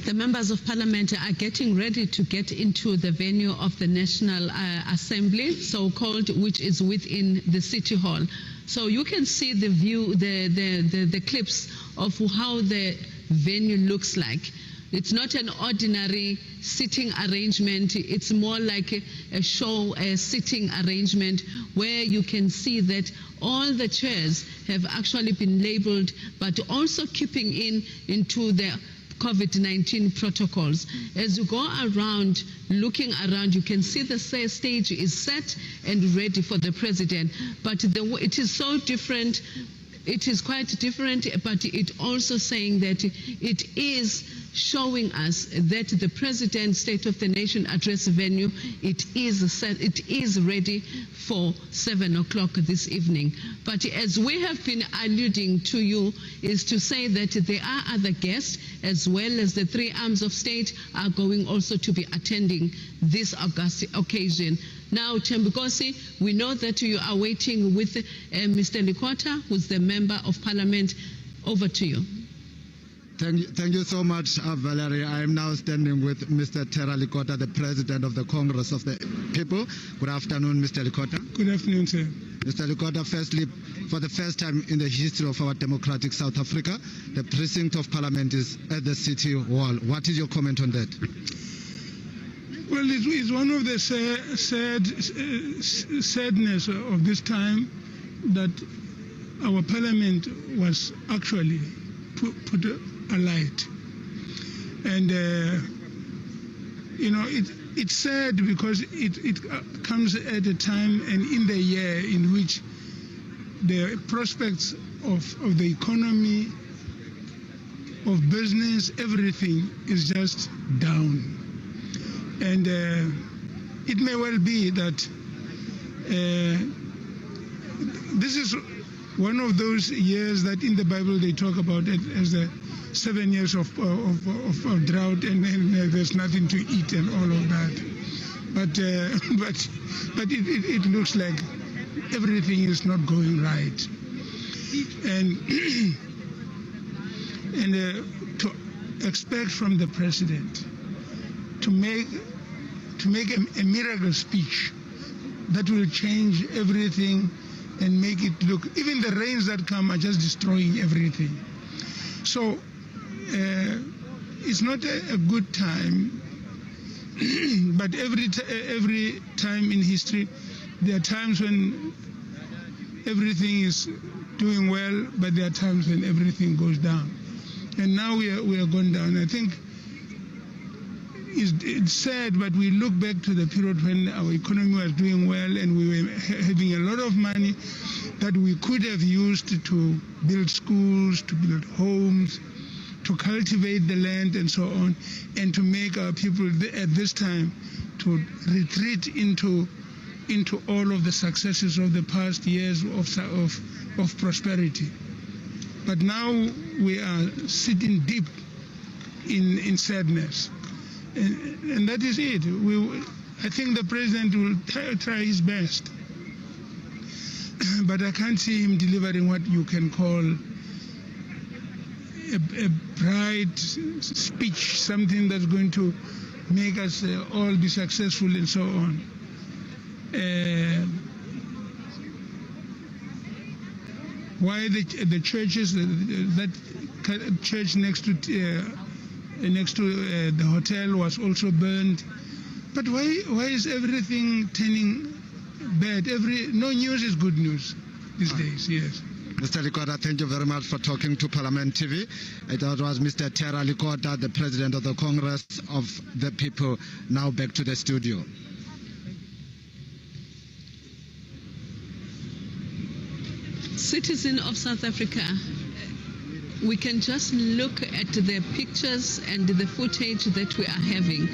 The members of Parliament are getting ready to get into the venue of the National Assembly, so-called, which is within the City Hall. So you can see the view, the clips of how the venue looks like. It's not an ordinary sitting arrangement. It's more like a show, a sitting arrangement where you can see that all the chairs have actually been labeled, but also keeping into the COVID-19 protocols. As you go around, looking around, you can see the stage is set and ready for the president. But it is so different. It is quite different, but it also saying that it is showing us that the President's State of the Nation address venue, it is set, it is ready for 7 o'clock this evening. But as we have been alluding to you, is to say that there are other guests, as well as the three arms of state are going also to be attending this august occasion. Now, Thembinkosi, we know that you are waiting with Mr. Likota, who's the Member of Parliament. Over to you. Thank you so much, Valerie. I am now standing with Mr. Terra Likota, the President of the Congress of the People. Good afternoon, Mr. Likota. Good afternoon, sir. Mr. Likota, firstly, for the first time in the history of our democratic South Africa, the precinct of Parliament is at the City Hall. What is your comment on that? Well, it's one of the sadness of this time that our Parliament was actually put alight. And, it's sad because it comes at a time and in the year in which the prospects of the economy, of business, everything is just down. And it may well be that this is one of those years that in the Bible they talk about it as the 7 years of drought, and then there's nothing to eat and all of that. But it looks like everything is not going right. And to expect from the president to make a miracle speech that will change everything and make it look, even the rains that come are just destroying everything. So it's not a good time, but every time in history there are times when everything is doing well, but there are times when everything goes down. And now we are going down. I think it's sad, but we look back to the period when our economy was doing well and we were having a lot of money that we could have used to build schools, to build homes, to cultivate the land and so on, and to make our people at this time to retreat into all of the successes of the past years of prosperity. But now we are sitting deep in sadness. And that is it. I think the president will try his best. But I can't see him delivering what you can call a bright speech, something that's going to make us all be successful and so on. Why the churches, that church next to the hotel was also burned. But why is everything turning bad? No news is good news these days, yes. Mr. Likota, thank you very much for talking to Parliament TV. That was Mr. Terra Likota, the President of the Congress of the People. Now back to the studio. Citizen of South Africa, we can just look at the pictures and the footage that we are having.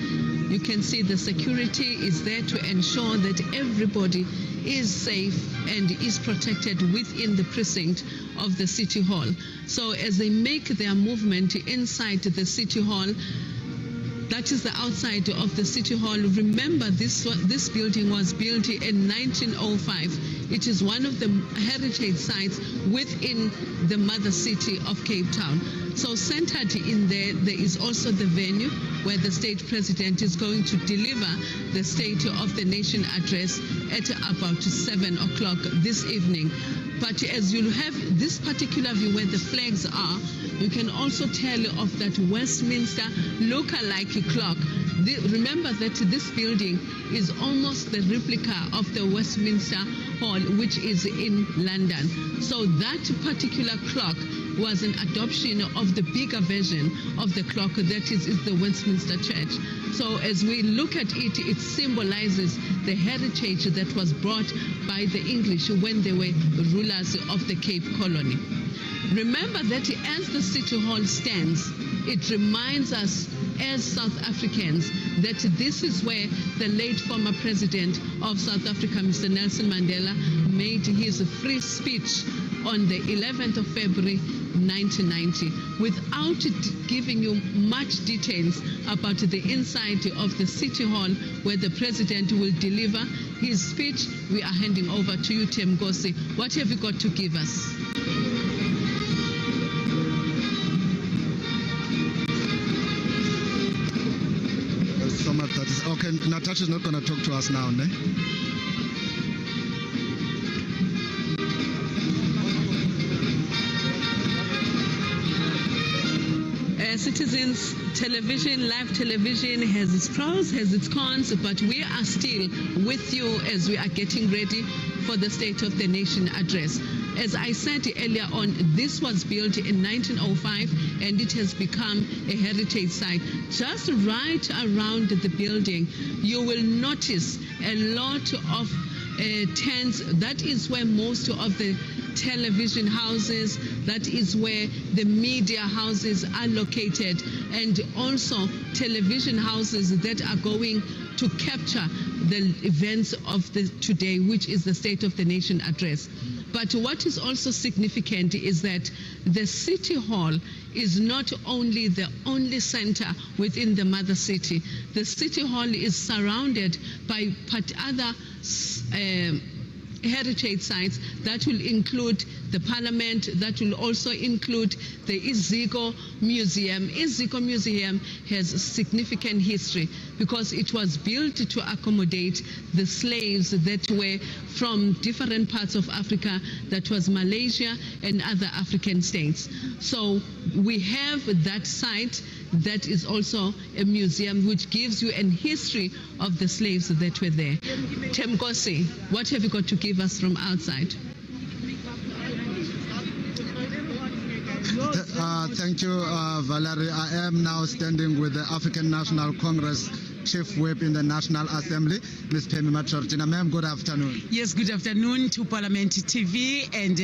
You can see the security is there to ensure that everybody is safe and is protected within the precinct of the City Hall. So as they make their movement inside the City Hall, that is the outside of the City Hall. Remember, this building was built in 1905. It is one of the heritage sites within the mother city of Cape Town. So centered in there is also the venue where the state president is going to deliver the State of the Nation address at about 7 o'clock this evening. But as you have this particular view where the flags are, you can also tell of that Westminster look-alike clock. Remember that this building is almost the replica of the Westminster Hall, which is in London. So that particular clock was an adoption of the bigger version of the clock that is the Westminster Church. So as we look at it, it symbolizes the heritage that was brought by the English when they were rulers of the Cape Colony. Remember that as the City Hall stands, it reminds us as South Africans that this is where the late former president of South Africa, Mr. Nelson Mandela, made his free speech on the 11th of February 1990, without giving you much details about the inside of the City Hall where the president will deliver his speech. We are handing over to you, Temgosi. What have you got to give us? So much that is okay. Natasha is not going to talk to us now, ne? Citizens television, live television has its pros, has its cons, but we are still with you as we are getting ready for the State of the Nation address. As I said earlier on, this was built in 1905 and it has become a heritage site. Just right around the building, you will notice a lot of tents. That is where most of the television houses, that is where the media houses are located, and also television houses that are going to capture the events of today, which is the State of the Nation address. But what is also significant is that the City Hall is not only the only center within the mother city. The City Hall is surrounded by other heritage sites that will include the Parliament, that will also include the Iziko Museum. Iziko Museum has a significant history because it was built to accommodate the slaves that were from different parts of Africa, that was Malaysia and other African states. So we have that site that is also a museum which gives you an history of the slaves that were there. Temgosi, what have you got to give us from outside? Thank you, Valerie. I am now standing with the African National Congress Chief Whip in the National Assembly, Ms. Pemi Machortina. Ma'am, good afternoon. Yes, good afternoon to Parliamentary TV and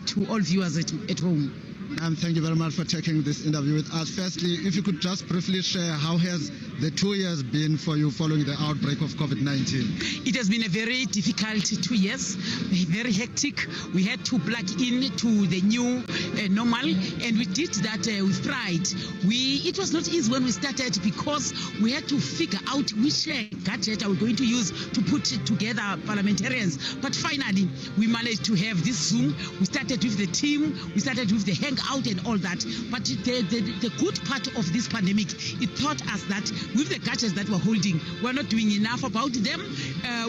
to all viewers at home. Thank you very much for taking this interview with us. Firstly, if you could just briefly share how has the 2 years been for you following the outbreak of COVID-19? It has been a very difficult 2 years, very hectic. We had to plug in to the new normal, and we did that with pride. It was not easy when we started because we had to figure out which gadget are we going to use to put together parliamentarians. But finally, we managed to have this Zoom. We started with the team, we started with the hangout and all that. But the good part of this pandemic, it taught us that with the gadgets that we're holding, we're not doing enough about them.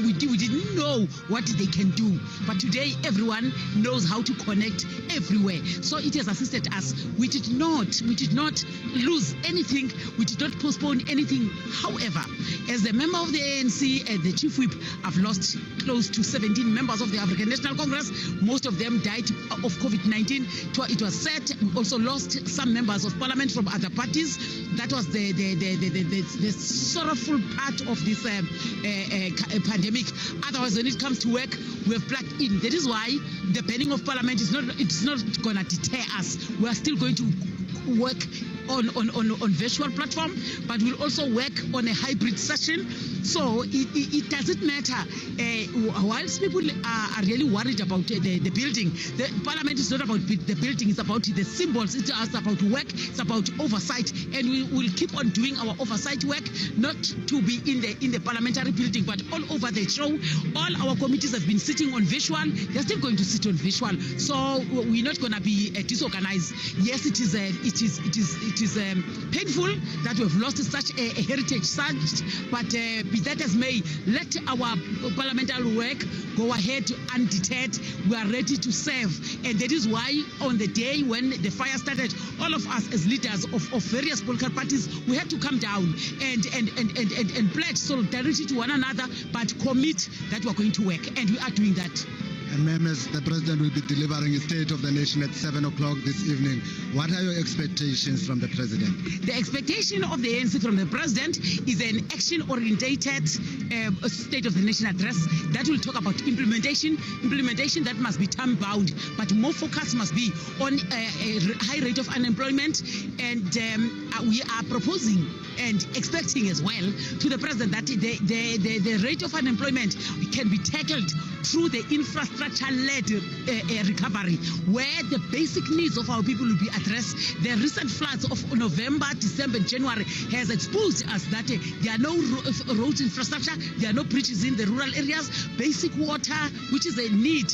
We didn't know what they can do. But today, everyone knows how to connect everywhere. So it has assisted us. We did not lose anything. We did not postpone anything. However, as a member of the ANC and the Chief Whip, I've lost close to 17 members of the African National Congress. Most of them died of COVID-19. It was said we also lost some members of Parliament from other parties. That was the sorrowful part of this pandemic. Otherwise, when it comes to work, we have plugged in. That is why the banning of Parliament is not going to deter us. We are still going to work on virtual platform, but we'll also work on a hybrid session. So it doesn't matter. Whilst people are really worried about the building, the Parliament is not about the building, it's about the symbols, it's about work, it's about oversight, and we will keep on doing our oversight work, not to be in the parliamentary building, but all over the show. All our committees have been sitting on visual, they're still going to sit on visual. So we're not going to be disorganized. Yes, it is it is painful that we have lost such a heritage site, but be that as may, let our parliamentary work go ahead undeterred. We are ready to serve, and that is why on the day when the fire started, all of us as leaders of various political parties, we had to come down and pledge solidarity to one another, but commit that we are going to work, and we are doing that. And ma'am, as the president will be delivering a State of the Nation at 7 o'clock this evening, what are your expectations from the president? The expectation of the ANC from the president is an action-orientated State of the Nation address that will talk about implementation that must be time-bound, but more focus must be on a high rate of unemployment, and we are proposing and expecting as well to the president that the rate of unemployment can be tackled through the infrastructure-led recovery, where the basic needs of our people will be addressed. The recent floods of November, December, January has exposed us that there are no roads infrastructure, there are no bridges in the rural areas, basic water, which is a need,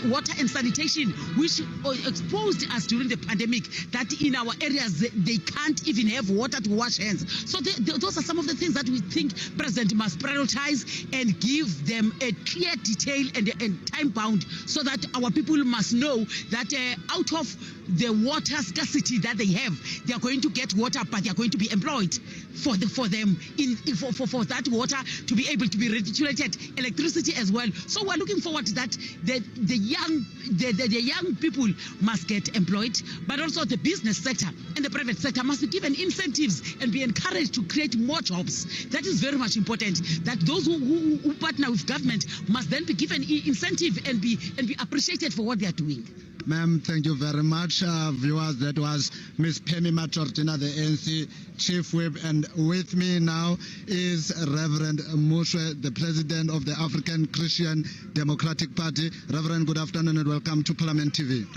water and sanitation, which exposed us during the pandemic, that in our areas they can't even have water to wash hands. So those are some of the things that we think President must prioritize and give them a clear detail and time bound, so that our people must know that out of the water scarcity that they have, they are going to get water, but they are going to be employed for them for that water to be able to be regulated, electricity as well. So we're looking forward to that. The young people must get employed, but also the business sector and the private sector must be given incentives and be encouraged to create more jobs. That is very much important. That those who partner with government must then be given incentive and be appreciated for what they are doing. Ma'am, thank you very much. Viewers, that was Ms. Penny Matortina, the ANC Chief Whip, and with me now is Reverend Mushwe, the President of the African Christian Democratic Party. Reverend, good afternoon and welcome to Parliament TV.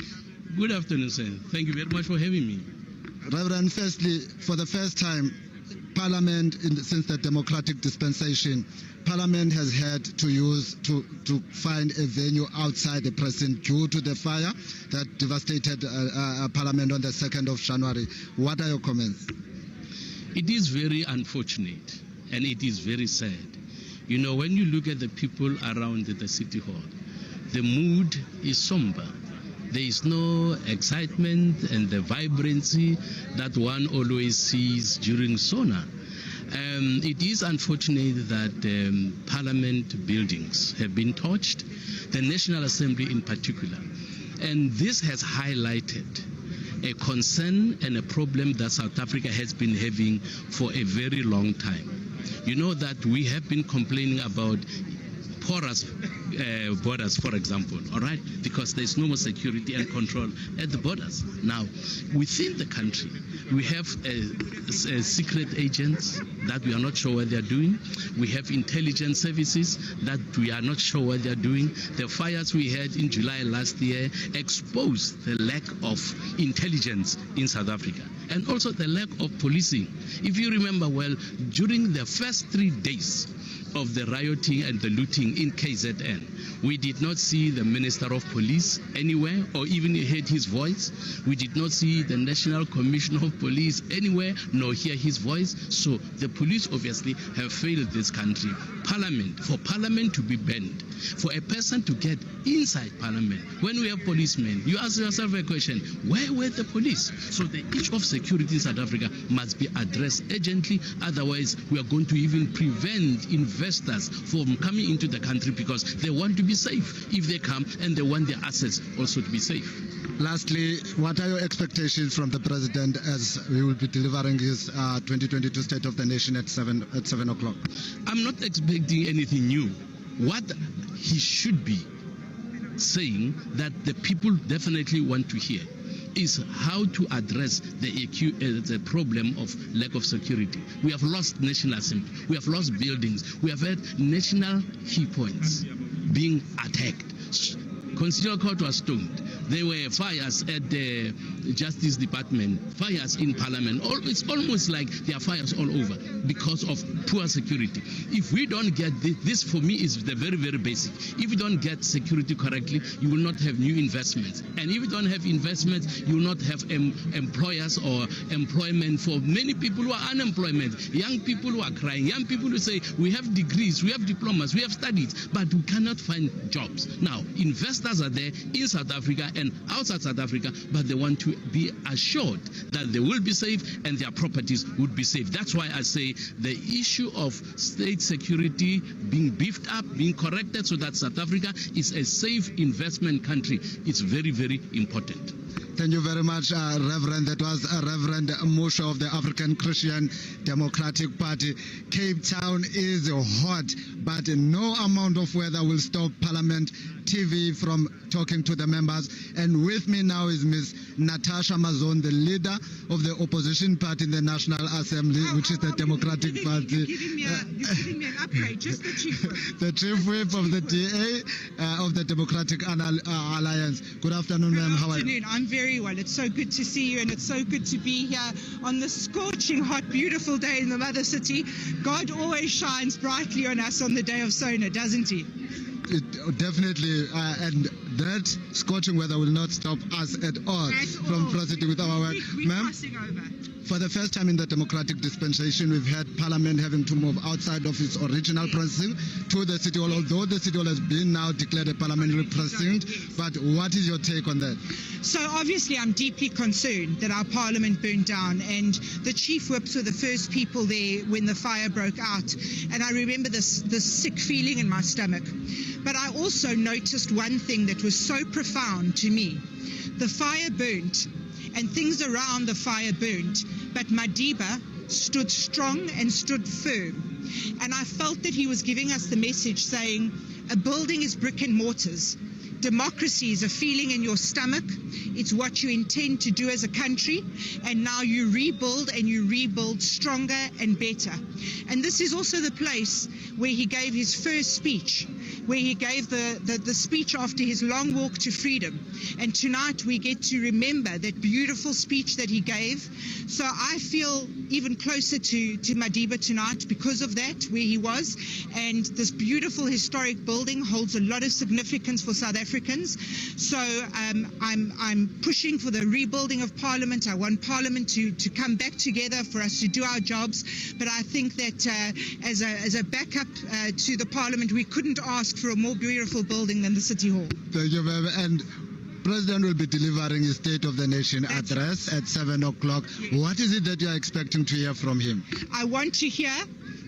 Good afternoon, sir. Thank you very much for having me. Reverend, firstly, for the first time, Parliament, since the democratic dispensation, Parliament has had to find a venue outside the precinct due to the fire that devastated Parliament on the 2nd of January. What are your comments? It is very unfortunate and it is very sad. You know, when you look at the people around the City Hall, the mood is somber. There is no excitement and the vibrancy that one always sees during SONA. It is unfortunate that Parliament buildings have been torched, the National Assembly in particular. And this has highlighted a concern and a problem that South Africa has been having for a very long time. You know that we have been complaining about porous borders, for example, all right, because there's no more security and control at the borders. Now, within the country, we have secret agents that we are not sure what they are doing. We have intelligence services that we are not sure what they are doing. The fires we had in July last year exposed the lack of intelligence in South Africa, and also the lack of policing. If you remember well, during the first 3 days of the rioting and the looting in KZN, we did not see the Minister of Police anywhere or even heard his voice. We did not see the National Commissioner of Police anywhere nor hear his voice. So the police obviously have failed this country. For Parliament to be banned, for a person to get inside Parliament, when we have policemen, you ask yourself a question, where were the police? So the issue of security in South Africa must be addressed urgently, otherwise we are going to even prevent investors from coming into the country because they want to be safe if they come, and they want their assets also to be safe. Lastly, what are your expectations from the President as we will be delivering his 2022 State of the Nation at 7 o'clock? I'm not expecting anything new. What he should be saying that the people definitely want to hear is how to address the problem of lack of security. We have lost National Assembly, we have lost buildings, we have had national key points being attacked. Constitutional Court was stormed. There were fires at the Justice Department, fires in Parliament. It's almost like there are fires all over because of poor security. If we don't get this for me is the very, very basic. If you don't get security correctly, you will not have new investments. And if you don't have investments, you will not have employers or employment for many people who are unemployment, young people who are crying, young people who say, we have degrees, we have diplomas, we have studied, but we cannot find jobs. Now, investors are there in South Africa and outside South Africa, but they want to be assured that they will be safe and their properties would be safe. That's why I say the issue of state security being beefed up, being corrected so that South Africa is a safe investment country. It's very, very important. Thank you very much, Reverend. That was Reverend Musho of the African Christian Democratic Party. Cape Town is hot, but no amount of weather will stop Parliament TV from talking to the members. And with me now is Ms. Natasha Mazon, the leader of the opposition party in the National Assembly, which is the Democratic Party. You're giving me an upgrade, just the chief whip. The chief whip of the DA of the Democratic Alliance. Good afternoon, ma'am. How are you? Good afternoon. I'm very well. It's so good to see you, and it's so good to be here on this scorching, hot, beautiful day in the mother city. God always shines brightly on us on the day of Sona, doesn't he? Definitely, and that scorching weather will not stop us at all from proceeding with our work. Ma'am, for the first time in the democratic dispensation, we've had Parliament having to move outside of its original precinct to the City Hall, although the City Hall has been now declared a parliamentary precinct. But what is your take on that? So obviously I'm deeply concerned that our Parliament burned down, and the chief whips were the first people there when the fire broke out. And I remember this sick feeling in my stomach. But I also noticed one thing that was so profound to me. The fire burnt and things around the fire burnt, but Madiba stood strong and stood firm. And I felt that he was giving us the message saying, a building is brick and mortars. Democracy is a feeling in your stomach. It's what you intend to do as a country. And now you rebuild, and you rebuild stronger and better. And this is also the place where he gave his first speech, where he gave the speech after his long walk to freedom. And tonight we get to remember that beautiful speech that he gave. So I feel even closer to Madiba tonight because of that, where he was. And this beautiful historic building holds a lot of significance for South Africans. So I'm pushing for the rebuilding of Parliament. I want Parliament to come back together for us to do our jobs. But I think that as a backup to the Parliament, we couldn't ask for a more beautiful building than the City Hall. Thank you, ma'am. And President will be delivering his State of the Nation address at 7 o'clock. What is it that you are expecting to hear from him? I want to hear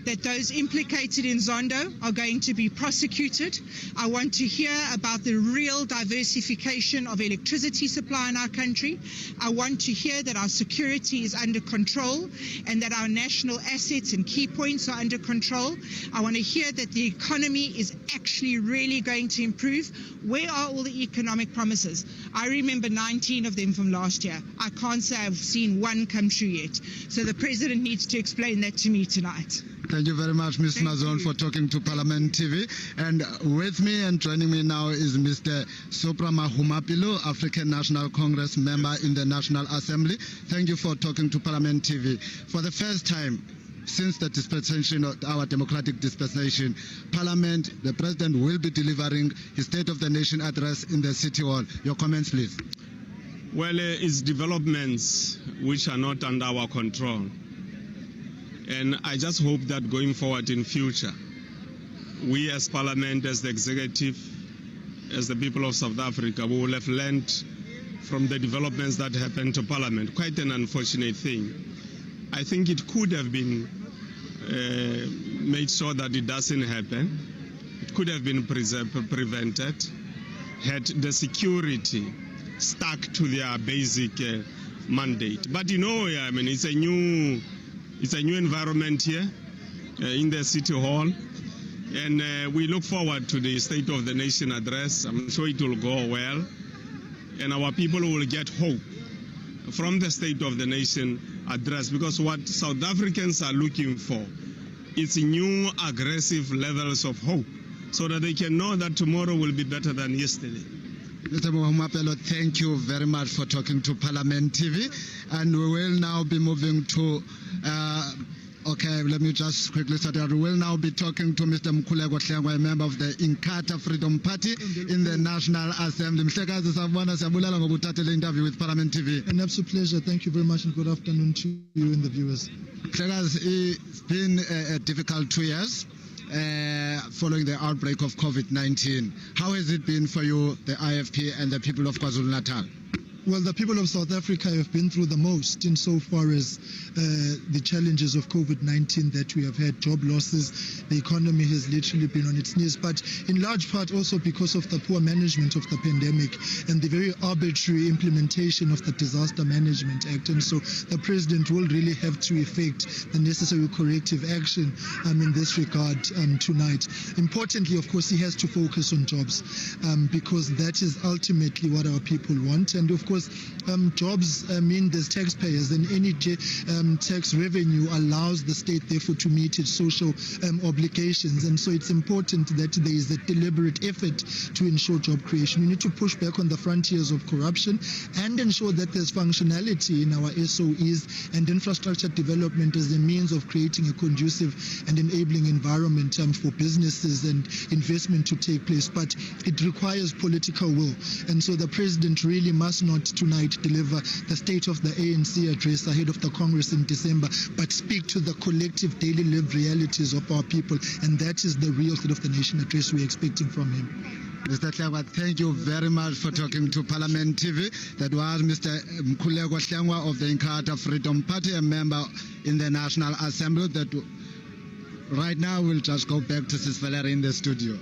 that those implicated in Zondo are going to be prosecuted. I want to hear about the real diversification of electricity supply in our country. I want to hear that our security is under control and that our national assets and key points are under control. I want to hear that the economy is actually really going to improve. Where are all the economic promises? I remember 19 of them from last year. I can't say I've seen one come true yet. So the President needs to explain that to me tonight. Thank you very much, Ms. Mazon, for talking to Parliament TV. And with me and joining me now is Mr. Soprama Humapilo, African National Congress member in the National Assembly. Thank you for talking to Parliament TV. For the first time since the dispensation of our democratic dispensation, Parliament, the President will be delivering his State of the Nation address in the City Hall. Your comments, please. Well, it's developments which are not under our control. And I just hope that going forward in future, we as Parliament, as the executive, as the people of South Africa, we will have learned from the developments that happened to Parliament. Quite an unfortunate thing. I think it could have been made sure that it doesn't happen. It could have been prevented had the security stuck to their basic mandate. But you know, I mean, it's a new environment here in the City Hall, and we look forward to the State of the Nation address. I'm sure it will go well, and our people will get hope from the State of the Nation address, because what South Africans are looking for is new aggressive levels of hope, so that they can know that tomorrow will be better than yesterday. Mr. Mohumapelo, thank you very much for talking to Parliament TV. And we will now be moving to, okay, let me just quickly start out. We will now be talking to Mr. Mkhuleko Hlengwa, a member of the Inkatha Freedom Party in the National Assembly. Mhlekazi, sawubona, siyabulela ngoba uthathele interview with Parliament TV. An absolute pleasure. Thank you very much and good afternoon to you and the viewers. Mhlekazi, it's been a difficult 2 years. Following the outbreak of COVID-19. How has it been for you, the IFP and the people of KwaZulu-Natal? Well, the people of South Africa have been through the most insofar as the challenges of COVID-19 that we have had, job losses. The economy has literally been on its knees, but in large part also because of the poor management of the pandemic and the very arbitrary implementation of the Disaster Management Act. And so the President will really have to effect the necessary corrective action in this regard tonight. Importantly, of course, he has to focus on jobs because that is ultimately what our people want. And of course, jobs mean there's taxpayers, and any tax revenue allows the state, therefore, to meet its social obligations. And so it's important that there is a deliberate effort to ensure job creation. We need to push back on the frontiers of corruption and ensure that there's functionality in our SOEs and infrastructure development as a means of creating a conducive and enabling environment for businesses and investment to take place. But it requires political will. And so the President really must not tonight deliver the State of the ANC address ahead of the Congress in December, but speak to the collective daily lived realities of our people, and that is the real State of the Nation address we're expecting from him. Mr. Hlengwa, thank you very much for talking to Parliament TV. That was Mr. Mkhuleko Hlengwa of the Inkatha Freedom Party, a member in the National Assembly. That right now we'll just go back to Sis Valerie in the studio.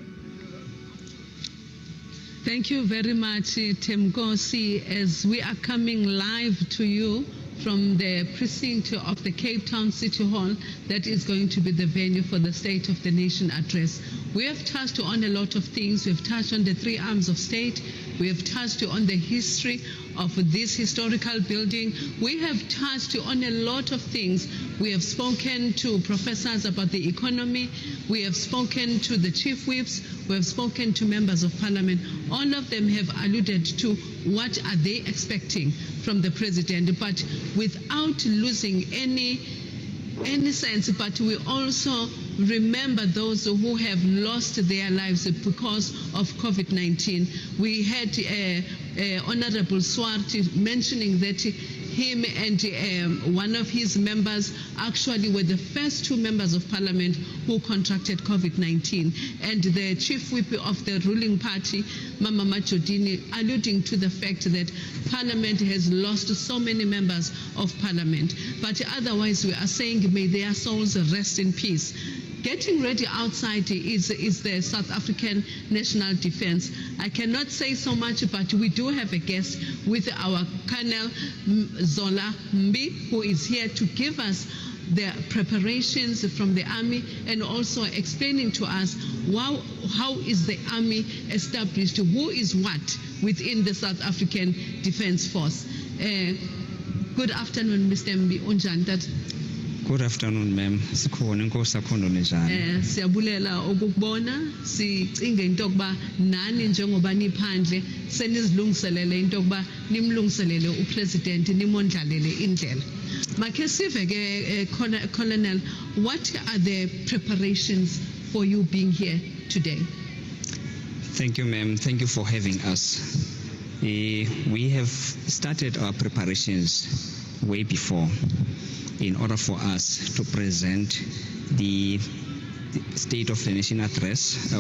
Thank you very much, Temgosi, as we are coming live to you from the precinct of the Cape Town City Hall that is going to be the venue for the State of the Nation address. We have touched on a lot of things. We have touched on the three arms of state. We have touched on the history of this historical building. We have touched on a lot of things. We have spoken to professors about the economy. We have spoken to the chief whips. We have spoken to members of parliament. All of them have alluded to what are they expecting from the president, but without losing any sense. But we also remember those who have lost their lives because of COVID-19. We had Honorable Swart mentioning that him and one of his members actually were the first two members of parliament who contracted COVID-19. And the chief whip of the ruling party, Mama Majodini, alluding to the fact that parliament has lost so many members of parliament. But otherwise, we are saying, may their souls rest in peace. Getting ready outside is the South African National Defense. I cannot say so much, but we do have a guest with our Colonel Zola Mbi, who is here to give us the preparations from the army and also explaining to us how is the army established, who is what within the South African Defense Force. Good afternoon, Mr. Mbi. Unjani? Good afternoon, ma'am. Siyabulela ukukubona, sicinge into yokuba nani njengoba niphandle senizilungiselele into yokuba nimlungiselele upresident nimondlalele indlela. Makhe sive ke Colonel, what are the preparations for you being here today? Thank you, ma'am. Thank you for having us. We have started our preparations way before in order for us to present the State of the Nation address,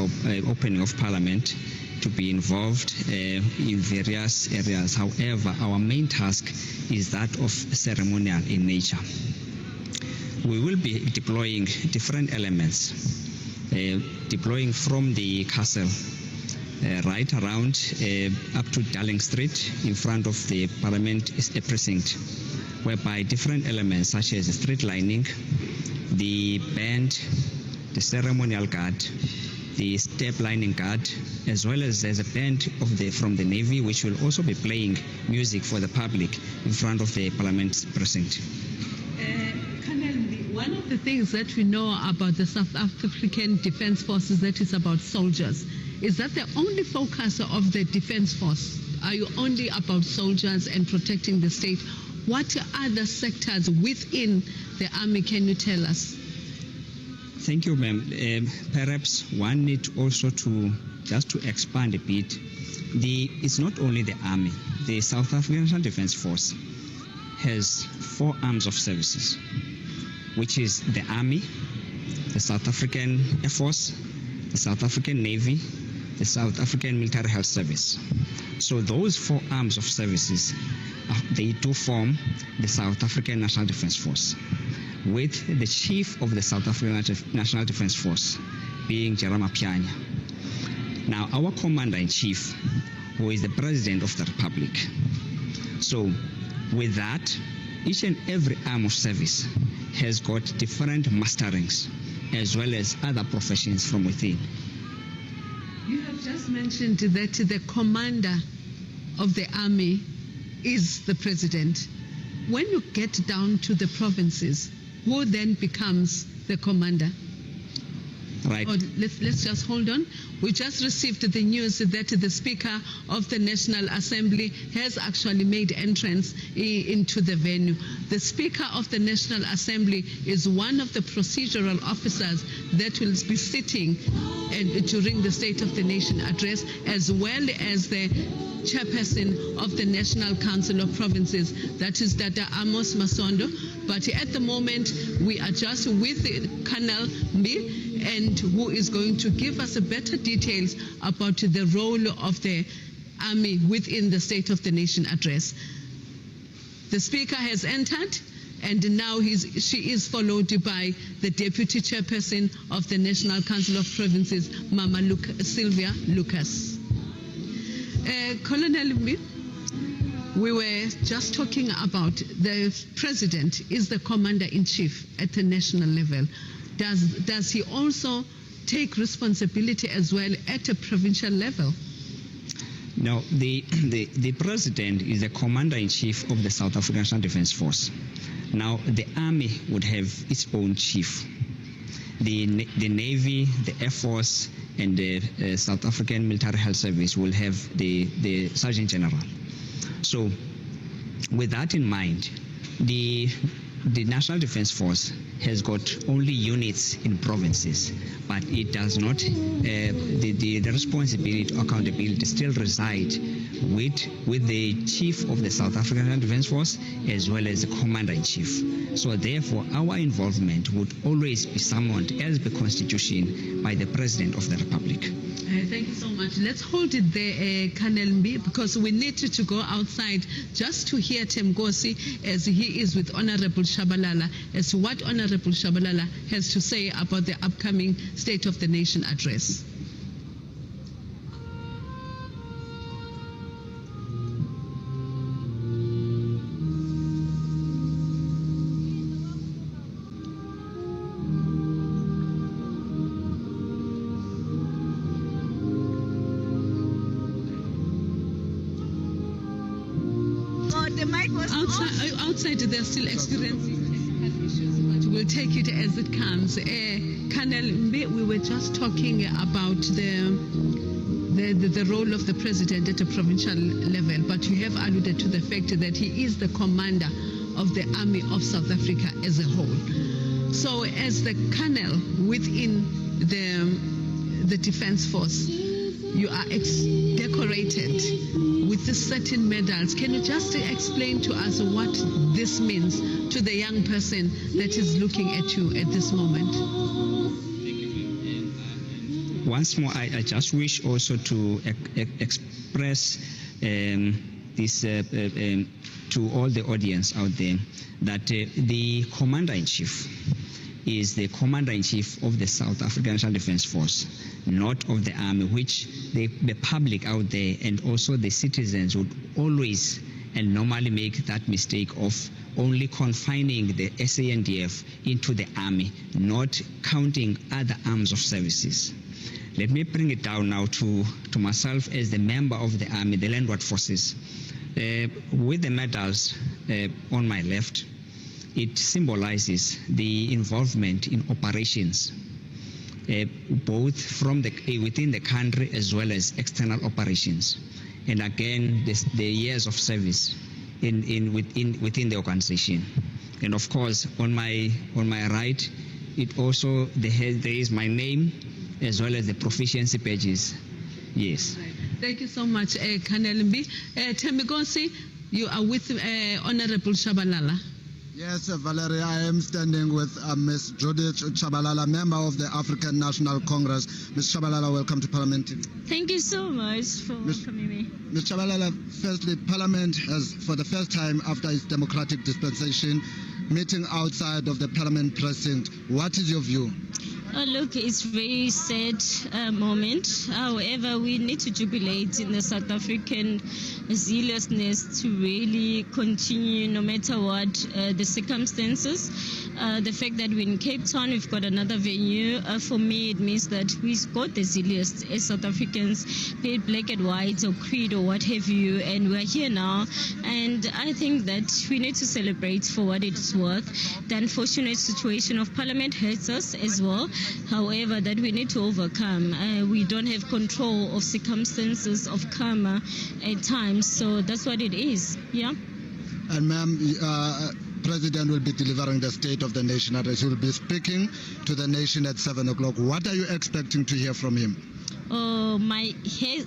opening of Parliament, to be involved in various areas. However, our main task is that of ceremonial in nature. We will be deploying different elements, deploying from the castle right around up to Darling Street in front of the Parliament precinct, whereby different elements such as the street lining, the band, the ceremonial guard, the step lining guard, as well as there's a band from the Navy which will also be playing music for the public in front of the Parliament precinct. One of the things that we know about the South African Defence Force is that it's about soldiers. Is that the only focus of the Defence Force? Are you only about soldiers and protecting the state? What other sectors within the army can you tell us? Thank you, ma'am. Perhaps one need also to just to expand a bit. It's not only the army. The South African National Defence Force has 4 arms of services, which is the army, the South African Air Force, the South African Navy, the South African Military Health Service. So those 4 arms of services, they do form the South African National Defence Force, with the chief of the South African National Defence Force being Jerama Pianya. Now, our commander-in-chief, who is the President of the Republic. So, with that, each and every arm of service has got different masterings, as well as other professions from within. You have just mentioned that the commander of the army is the president. When you get down to the provinces, who then becomes the commander? Right. Oh, let's just hold on. We just received the news that the Speaker of the National Assembly has actually made entrance into the venue. The Speaker of the National Assembly is one of the procedural officers that will be sitting during the State of the Nation address, as well as the chairperson of the National Council of Provinces, that is Dada Amos Masondo. But at the moment, we are just with Colonel Mbi, and who is going to give us a better details about the role of the army within the State of the Nation address. The Speaker has entered, and now she is followed by the Deputy Chairperson of the National Council of Provinces, Mama Sylvia Lucas. Colonel Mbi, we were just talking about the President is the Commander-in-Chief at the national level. Does he also take responsibility as well at a provincial level? No, the President is the Commander-in-Chief of the South African National Defence Force. Now, the Army would have its own chief. The Navy, the Air Force, and the South African Military Health Service will have the Sergeant General. So, with that in mind, the National Defence Force has got only units in provinces, but it does not, the responsibility, accountability still reside with the Chief of the South African Defence Force as well as the Commander-in-Chief. So therefore, our involvement would always be summoned as per Constitution by the President of the Republic. Thank you so much. Let's hold it there, Colonel Mbi, because we need to go outside just to hear Temgosi as he is with Honorable Shabalala, as to what Honorable Shabalala has to say about the upcoming State of the Nation address. Outside, they're still experiencing technical issues, but we'll take it as it comes. Colonel Mbi, we were just talking about the role of the president at a provincial level, but you have alluded to the fact that he is the commander of the Army of South Africa as a whole. So, as the colonel within the Defence Force, you are decorated with certain medals. Can you just explain to us what this means to the young person that is looking at you at this moment? Once more, I just wish also to express this to all the audience out there that the Commander-in-Chief is the Commander-in-Chief of the South African National Defence Force, not of the Army, which the public out there and also the citizens would always and normally make that mistake of only confining the SANDF into the Army, not counting other arms of services. Let me bring it down now to myself as the member of the Army, the Landward Forces. With the medals on my left, it symbolizes the involvement in operations both from within the country as well as external operations. And again, the years of service within the organization. And of course, on my right, it also there is my name as well as the proficiency badges. Yes. Thank you so much, Kanelimbi. Temigosi, you are with Honorable Shabalala. Yes, Valerie, I am standing with Ms. Judith Chabalala, member of the African National Congress. Ms. Chabalala, welcome to Parliament. Thank you so much for welcoming me. Ms. Chabalala, firstly, Parliament has, for the first time after its democratic dispensation, meeting outside of the Parliament precinct. What is your view? Look, it's a very sad moment. However, we need to jubilate in the South African zealousness to really continue no matter what the circumstances. The fact that we're in Cape Town, we've got another venue. For me, it means that we've got the zealous as South Africans, be it black and white or creed or what have you, and we're here now. And I think that we need to celebrate for what it's worth. The unfortunate situation of Parliament hurts us as well. However, that we need to overcome. We don't have control of circumstances of karma at times, so that's what it is. Yeah. And ma'am, President will be delivering the State of the Nation address. He will be speaking to the nation at 7 o'clock. What are you expecting to hear from him?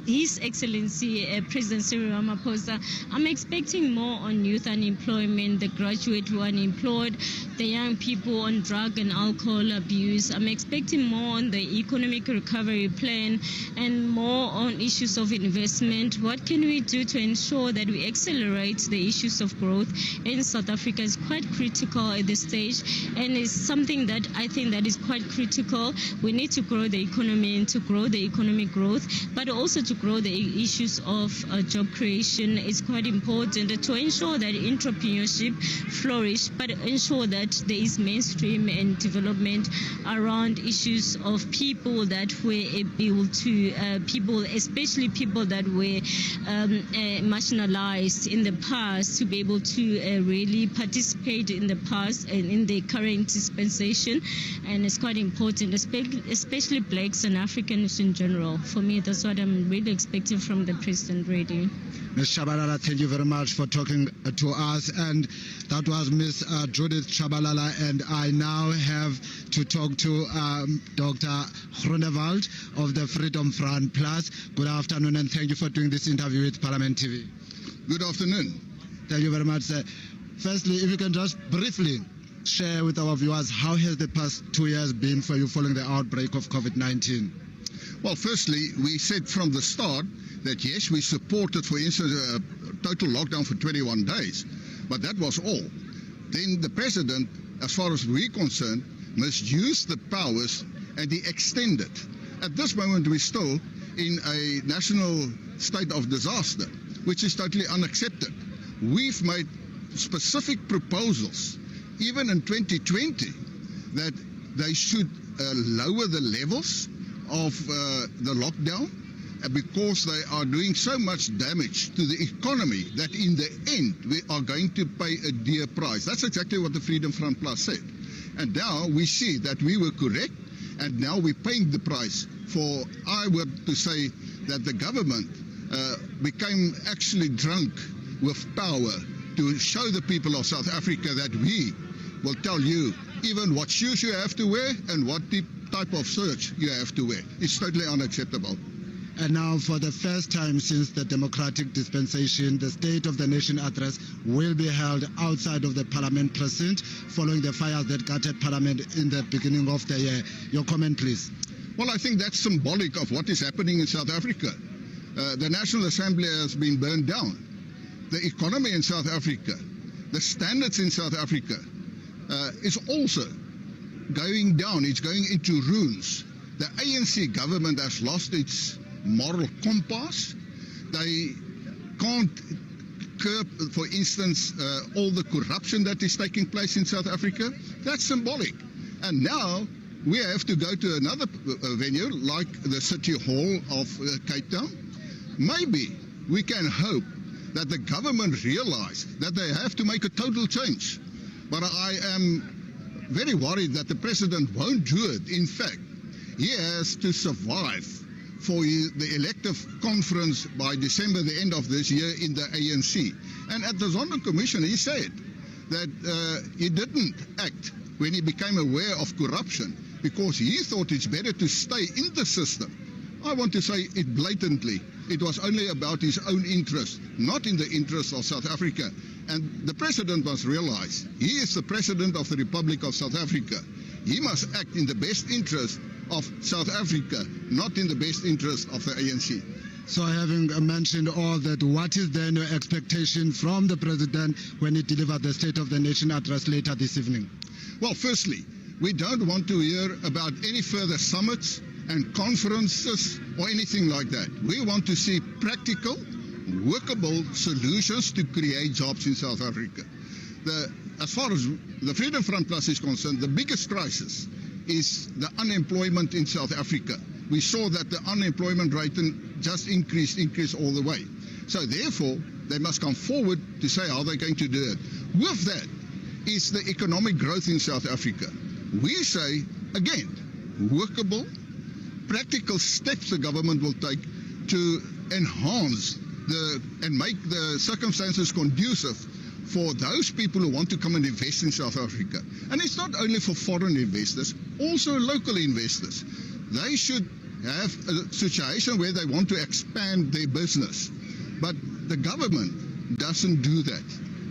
His Excellency President Cyril Ramaphosa, I'm expecting more on youth unemployment, the graduate who are unemployed, the young people on drug and alcohol abuse. I'm expecting more on the economic recovery plan and more on issues of investment. What can we do to ensure that we accelerate the issues of growth in South Africa is quite critical at this stage, and it's something that I think that is quite critical. We need to grow the economy and to grow the economic growth, but also to grow the issues of job creation is quite important to ensure that entrepreneurship flourish, but ensure that there is mainstream and development around issues of people that were able to, especially people that were marginalized in the past, to be able to really participate in the past and in the current dispensation. And it's quite important, especially blacks and Africans in general. For me, that's what I'm really expecting from the President really. Ms. Chabalala, thank you very much for talking to us. And that was Ms. Judith Chabalala. And I now have to talk to Dr. Groenewald of the Freedom Front Plus. Good afternoon, and thank you for doing this interview with Parliament TV. Good afternoon. Thank you very much, sir. Firstly, if you can just briefly share with our viewers, how has the past 2 years been for you following the outbreak of COVID-19? Well, firstly, we said from the start that yes, we supported, for instance, a total lockdown for 21 days, but that was all. Then the President, as far as we're concerned, misused the powers and he extended. At this moment, we're still in a national state of disaster, which is totally unacceptable. We've made specific proposals, even in 2020, that they should lower the levels of the lockdown because they are doing so much damage to the economy that in the end we are going to pay a dear price. That's exactly what the Freedom Front Plus said. And now we see that we were correct, and now we're paying the price for, I would to say that the government became actually drunk with power to show the people of South Africa that we will tell you even what shoes you have to wear and what type of search you have to wear. It's totally unacceptable. And now, for the first time since the democratic dispensation, the State of the Nation address will be held outside of the Parliament precinct following the fires that gutted Parliament in the beginning of the year. Your comment, please. Well, I think that's symbolic of what is happening in South Africa. The National Assembly has been burned down. The economy in South Africa, the standards in South Africa is also going down. It's going into ruins. The ANC government has lost its moral compass. They can't curb, for instance, all the corruption that is taking place in South Africa. That's symbolic. And now we have to go to another venue like the City Hall of Cape Town. Maybe we can hope that the government realize that they have to make a total change. But I am very worried that the President won't do it. In fact, He has to survive for the elective conference by December, the end of this year, in the ANC. And at the Zondo Commission, he said that he didn't act when he became aware of corruption because he thought it's better to stay in the system. I want to say it blatantly. It was only about his own interest, not in the interest of South Africa. And the president must realize he is the president of the Republic of South Africa. He must act in the best interest of South Africa, not in the best interest of the ANC. So having mentioned all that, what is then your expectation from the president when he delivers the State of the Nation address later this evening? Well, firstly, we don't want to hear about any further summits and conferences or anything like that. We want to see practical, workable solutions to create jobs in South Africa. As far as the Freedom Front Plus is concerned, the biggest crisis is the unemployment in South Africa. We saw that the unemployment rate just increased all the way. So therefore, they must come forward to say how they're going to do it. With that is the economic growth in South Africa. We say, again, workable, practical steps the government will take to enhance and make the circumstances conducive for those people who want to come and invest in South Africa. And it's not only for foreign investors, also local investors. They should have a situation where they want to expand their business. But the government doesn't do that.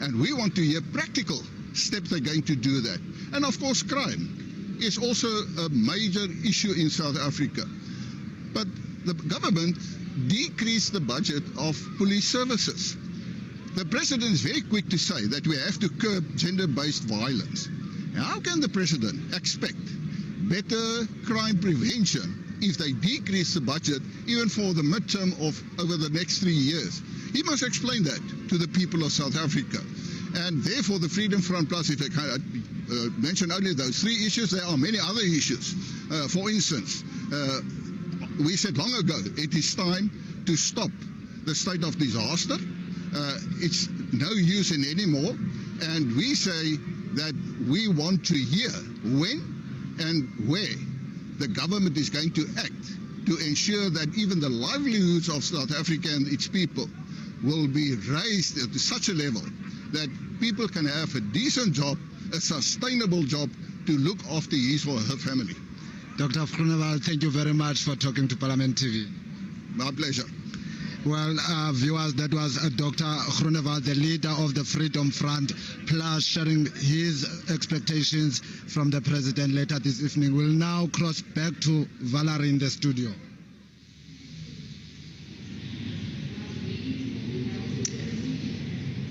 And we want to hear practical steps they're going to do that. And of course, crime is also a major issue in South Africa. But the government decreased the budget of police services. The president is very quick to say that we have to curb gender-based violence. How can the president expect better crime prevention if they decrease the budget even for the midterm of over the next 3 years? He must explain that to the people of South Africa. And therefore the Freedom Front Plus, if I can mention only those 3 issues, there are many other issues. For instance, we said long ago it is time to stop the state of disaster. It's no use in anymore, and we say that we want to hear when and where the government is going to act to ensure that even the livelihoods of South Africa and its people will be raised to such a level that people can have a decent job, a sustainable job to look after his or her family. Dr. Groenewald, thank you very much for talking to Parliament TV. My pleasure. Well, viewers, that was Dr. Groenewald, the leader of the Freedom Front Plus, sharing his expectations from the president later this evening. We'll now cross back to Valerie in the studio.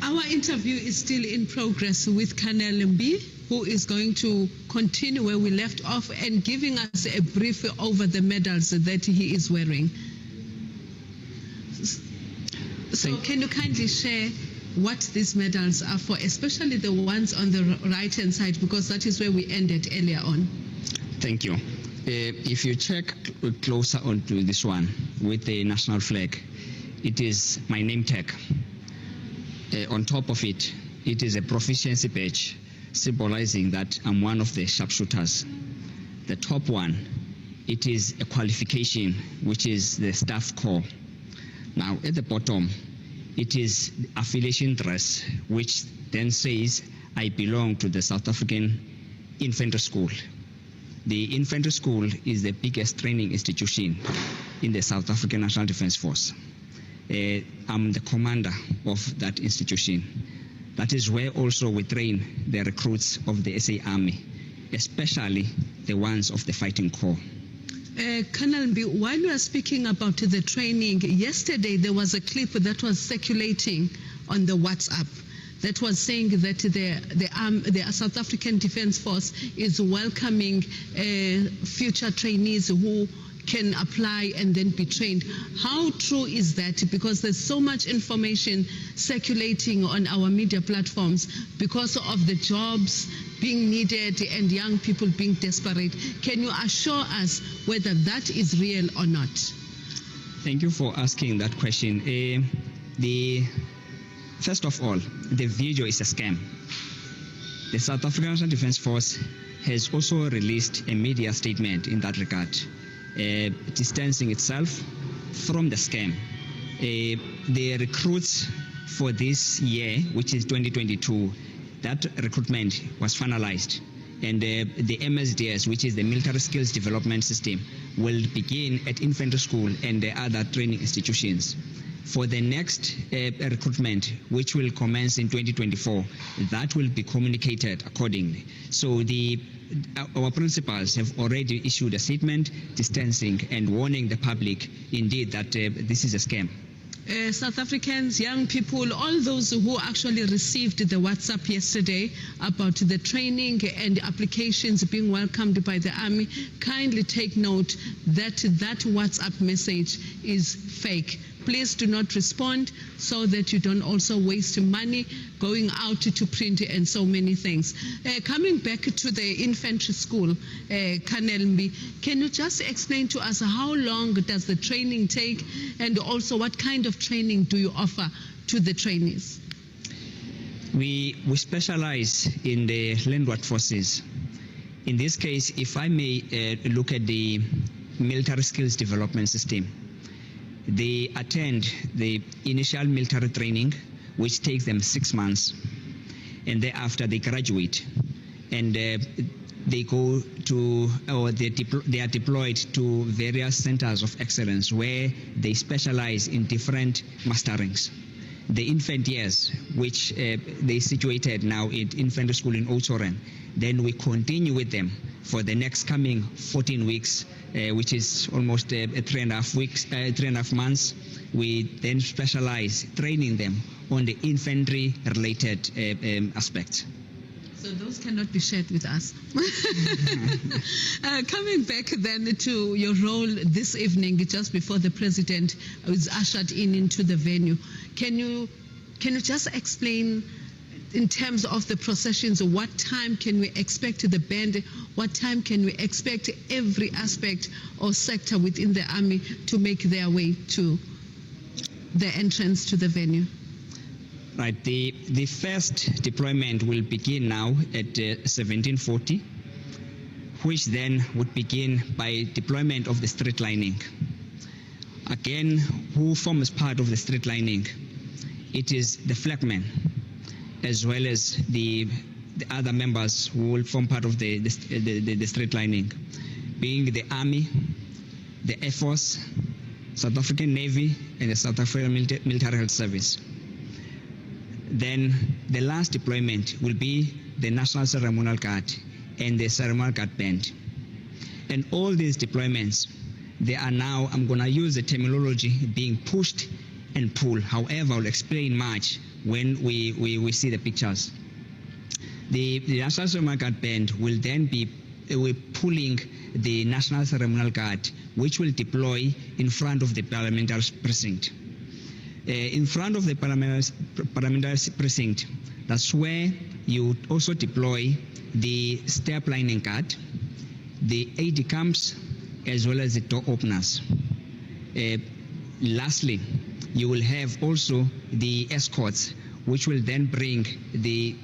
Our interview is still in progress with Colonel Mbi, who is going to continue where we left off and giving us a brief over the medals that he is wearing. So can you kindly share what these medals are for, especially the ones on the right-hand side, because that is where we ended earlier on? Thank you. If you check closer onto this one with the national flag, it is my name tag. On top of it, it is a proficiency badge symbolizing that I'm one of the sharpshooters. The top one, it is a qualification, which is the staff corps. Now, at the bottom, it is affiliation dress, which then says, I belong to the South African Infantry School. The Infantry School is the biggest training institution in the South African National Defence Force. I'm the commander of that institution. That is where also we train the recruits of the SA Army, especially the ones of the Fighting Corps. Colonel Mbi, while you are speaking about the training, yesterday there was a clip that was circulating on the WhatsApp that was saying that the South African Defence Force is welcoming future trainees who can apply and then be trained. How true is that? Because there's so much information circulating on our media platforms because of the jobs being needed and young people being desperate. Can you assure us whether that is real or not? Thank you for asking that question. First of all, the video is a scam. The South African National Defence Force has also released a media statement in that regard. distancing itself from the scam. The recruits for this year, which is 2022, that recruitment was finalized. And the MSDS, which is the Military Skills Development System, will begin at infantry school and the other training institutions. For the next recruitment, which will commence in 2024, that will be communicated accordingly. So our principals have already issued a statement distancing and warning the public indeed that this is a scam. South Africans, young people, all those who actually received the WhatsApp yesterday about the training and applications being welcomed by the Army, kindly take note that that WhatsApp message is fake. Please do not respond so that you don't also waste money going out to print and so many things. Coming back to the infantry school, Colonel Mbi, can you just explain to us how long does the training take, and also what kind of training do you offer to the trainees? We specialize in the landward forces. In this case, if I may look at the military skills development system, they attend the initial military training, which takes them 6 months, and thereafter they graduate, and they go to, or they are deployed to various centers of excellence where they specialize in different masterings. The infant years, which they situated now in infantry school in Oudtshoorn, then we continue with them for the next coming 14 weeks, which is almost 3.5 months. We then specialize training them on the infantry related aspects. So those cannot be shared with us. Coming back then to your role this evening, just before the president was ushered into the venue, can you just explain in terms of the processions, what time can we expect the band, what time can we expect every aspect or sector within the Army to make their way to the entrance to the venue? Right, the first deployment will begin now at 1740, which then would begin by deployment of the street lining. Again, who forms part of the street lining? It is the flagman, as well as the other members who will form part of the street lining, being the Army, the Air Force, South African Navy, and the South African Military Health Service. Then the last deployment will be the National Ceremonial Guard and the Ceremonial Guard Band. And all these deployments, they are now, I'm going to use the terminology, being pushed and pulled. However, I'll explain much when we see the pictures. The National Ceremonial Guard Band will then be pulling the National Ceremonial Guard, which will deploy in front of the Parliamentary Precinct. In front of the Parliamentary Precinct, that's where you also deploy the step lining guard, the AD camps, as well as the door openers. Lastly, you will have also the escorts, which will then bring the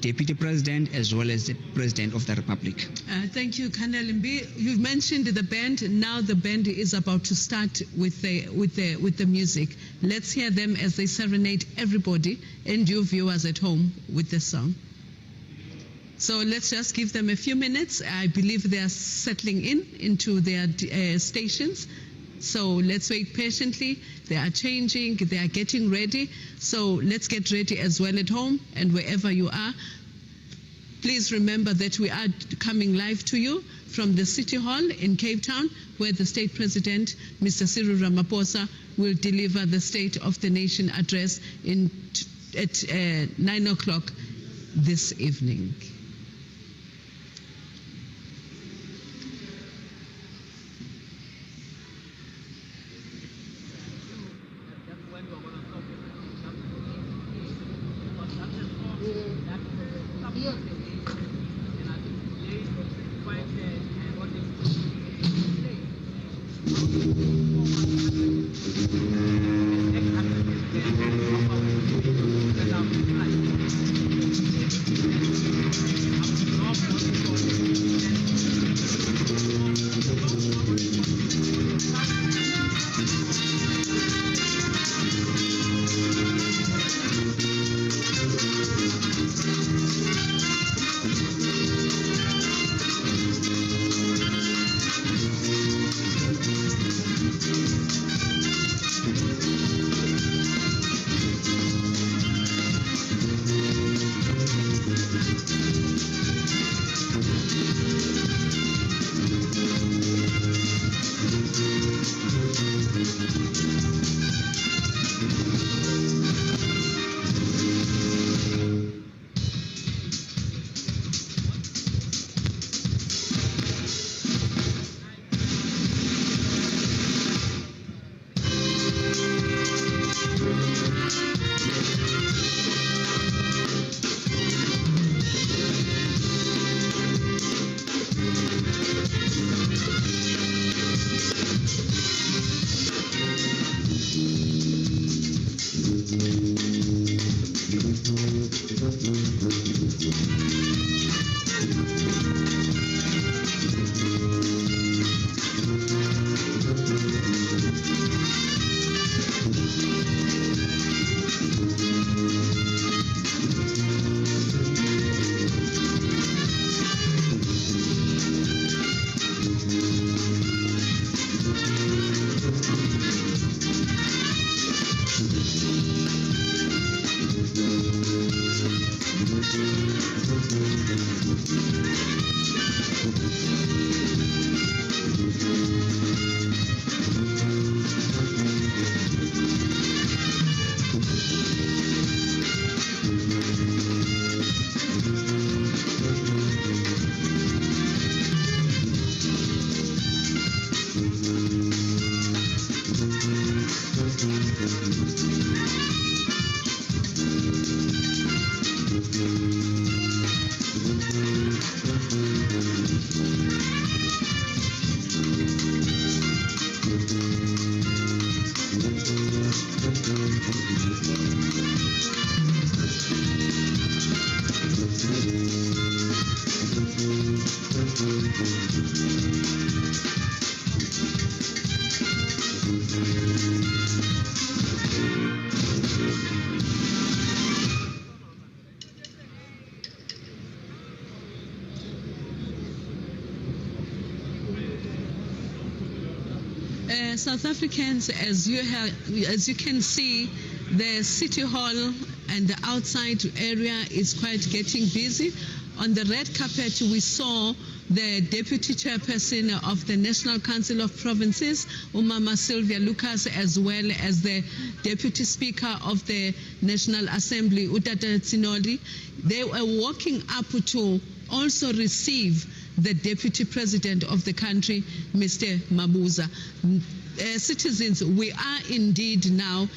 Deputy President as well as the President of the Republic. Thank you, Colonel Mbi. You've mentioned the band. Now the band is about to start with the music. Let's hear them as they serenade everybody and you viewers at home with the song. So let's just give them a few minutes. I believe they are settling into their stations. So let's wait patiently. They are changing, they are getting ready. So let's get ready as well at home and wherever you are. Please remember that we are coming live to you from the City Hall in Cape Town, where the State President, Mr. Cyril Ramaphosa, will deliver the State of the Nation address at 9 o'clock this evening. South Africans, as you can see, the City Hall and the outside area is quite getting busy. On the red carpet, we saw the Deputy Chairperson of the National Council of Provinces, Umama Sylvia Lucas, as well as the Deputy Speaker of the National Assembly, Utata Tsinoli. They were walking up to also receive the Deputy President of the country, Mr. Mabuza. Citizens, we are indeed now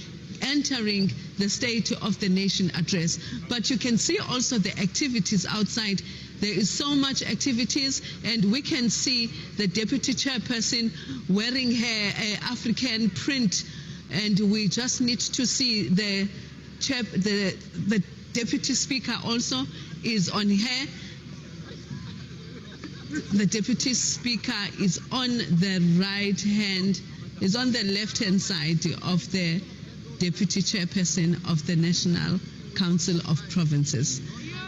entering the State of the Nation address. But you can see also the activities outside. There is so much activities, and we can see the Deputy Chairperson wearing her African print, and we just need to see the Deputy Speaker also is on her. The Deputy Speaker is on the right hand, is on the left hand side of the Deputy Chairperson of the National Council of Provinces.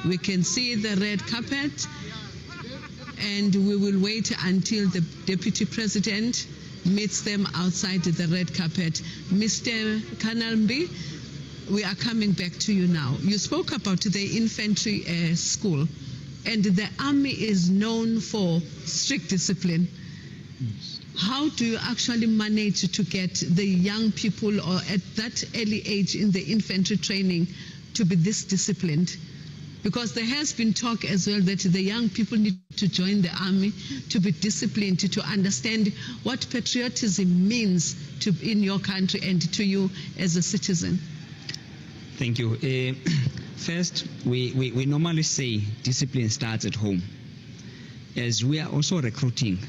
We can see the red carpet, and we will wait until the Deputy President meets them outside the red carpet. Mr. Kanalmbi, we are coming back to you now. You spoke about the infantry school, and the army is known for strict discipline. How do you actually manage to get the young people, or at that early age in the infantry training, to be this disciplined? Because there has been talk as well that the young people need to join the army to be disciplined, to understand what patriotism means in your country and to you as a citizen. Thank you. First, we normally say discipline starts at home. As we are also recruiting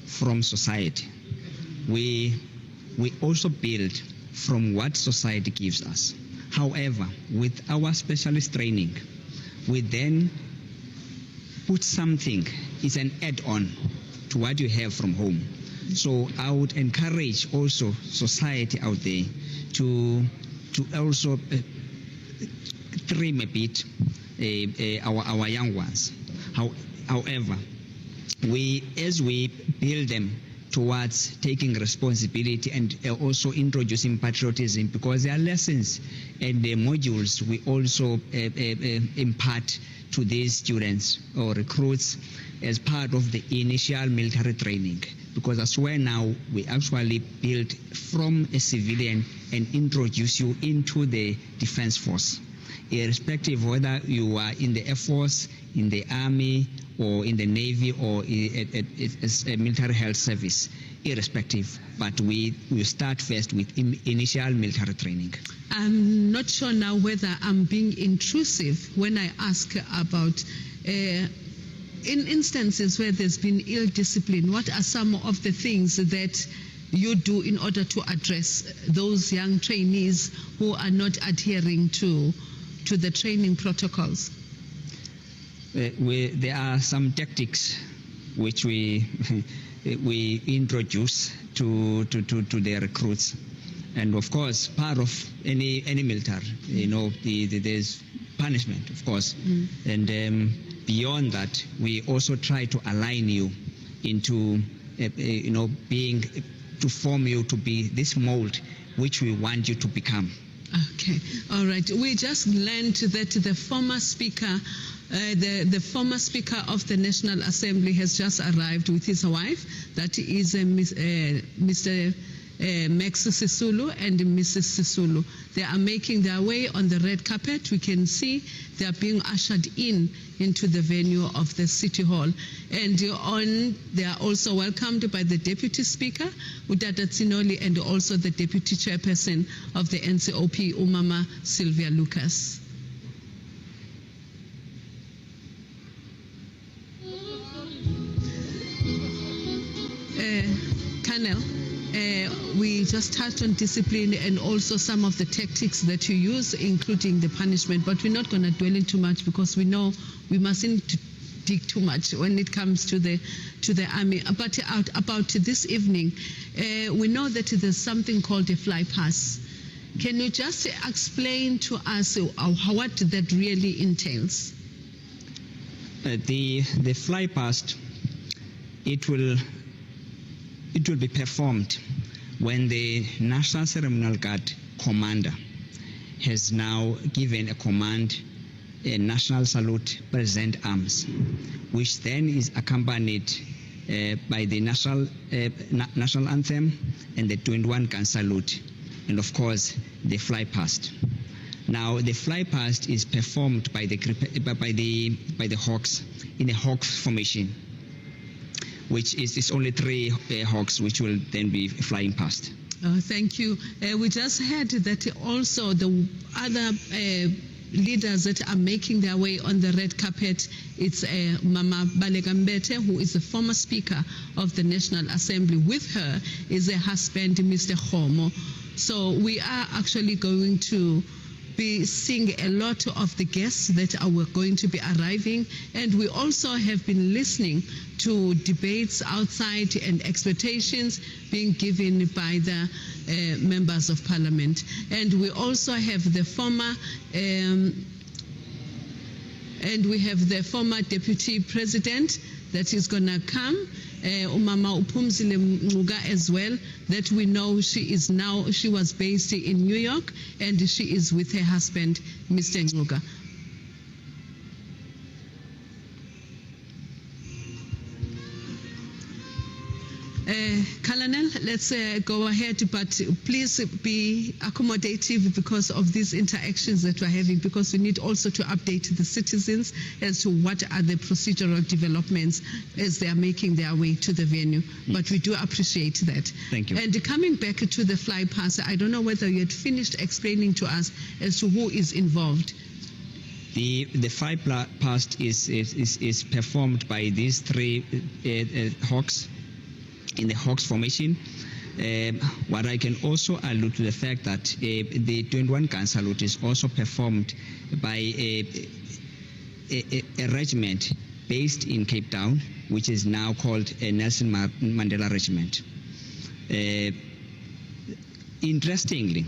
from society, we also build from what society gives us. However, with our specialist training, we then put something, it's an add-on to what you have from home. So I would encourage also society out there to also trim a bit our young ones. However, as we build them towards taking responsibility and also introducing patriotism, because there are lessons and the modules we also impart to these students or recruits as part of the initial military training. Because as well now, we actually build from a civilian and introduce you into the defense force. Irrespective whether you are in the Air Force, in the Army, or in the Navy, or as a military health service, irrespective. But we start first with initial military training. I'm not sure now whether I'm being intrusive when I ask about in instances where there's been ill discipline, what are some of the things that you do in order to address those young trainees who are not adhering to to the training protocols? There are some tactics which we introduce to the recruits, and of course, part of any military, there's punishment, of course, and beyond that, we also try to align you into, to form you to be this mold which we want you to become. Okay, all right. We just learned that the former speaker, the former speaker of the National Assembly has just arrived with his wife. That is Mr. Max Sisulu and Mrs. Sisulu. They are making their way on the red carpet. We can see they are being ushered into the venue of the City Hall. And they are also welcomed by the Deputy Speaker, Udada Tsinoli, and also the Deputy Chairperson of the NCOP, Umama Sylvia Lucas. Colonel, we just touched on discipline and also some of the tactics that you use, including the punishment, but we're not going to dwell in too much because we know we mustn't dig too much when it comes to the army. But about this evening, we know that there's something called a fly pass. Can you just explain to us what that really entails? The fly past, it will be performed when the National Ceremonial Guard commander has now given a command, a national salute, present arms, which then is accompanied by the national anthem and the 21-gun salute, and of course the fly past. Now the fly past is performed by the Hawks in a Hawks formation, which is only 3 Hawks which will then be flying past. Thank you. We just heard that also the other leaders that are making their way on the red carpet, it's Mama Balegambete, who is the former Speaker of the National Assembly. With her is her husband, Mr. Homo. So we are actually going to be seeing a lot of the guests that are going to be arriving, and we also have been listening to debates outside and expectations being given by the members of Parliament. And we also have the former Deputy President that is going to come, Umama Upumzile Mnuga as well, that we know she was based in New York, and she is with her husband, Mr. Mnuga. Colonel, let's go ahead, but please be accommodative because of these interactions that we're having, because we need also to update the citizens as to what are the procedural developments as they are making their way to the venue. But we do appreciate that. Thank you. And coming back to the fly pass, I don't know whether you had finished explaining to us as to who is involved. The fly past is performed by these 3 Hawks in the Hawks formation. What I can also allude to the fact that the 21-gun salute is also performed by a regiment based in Cape Town, which is now called a Nelson Mandela Regiment. Interestingly,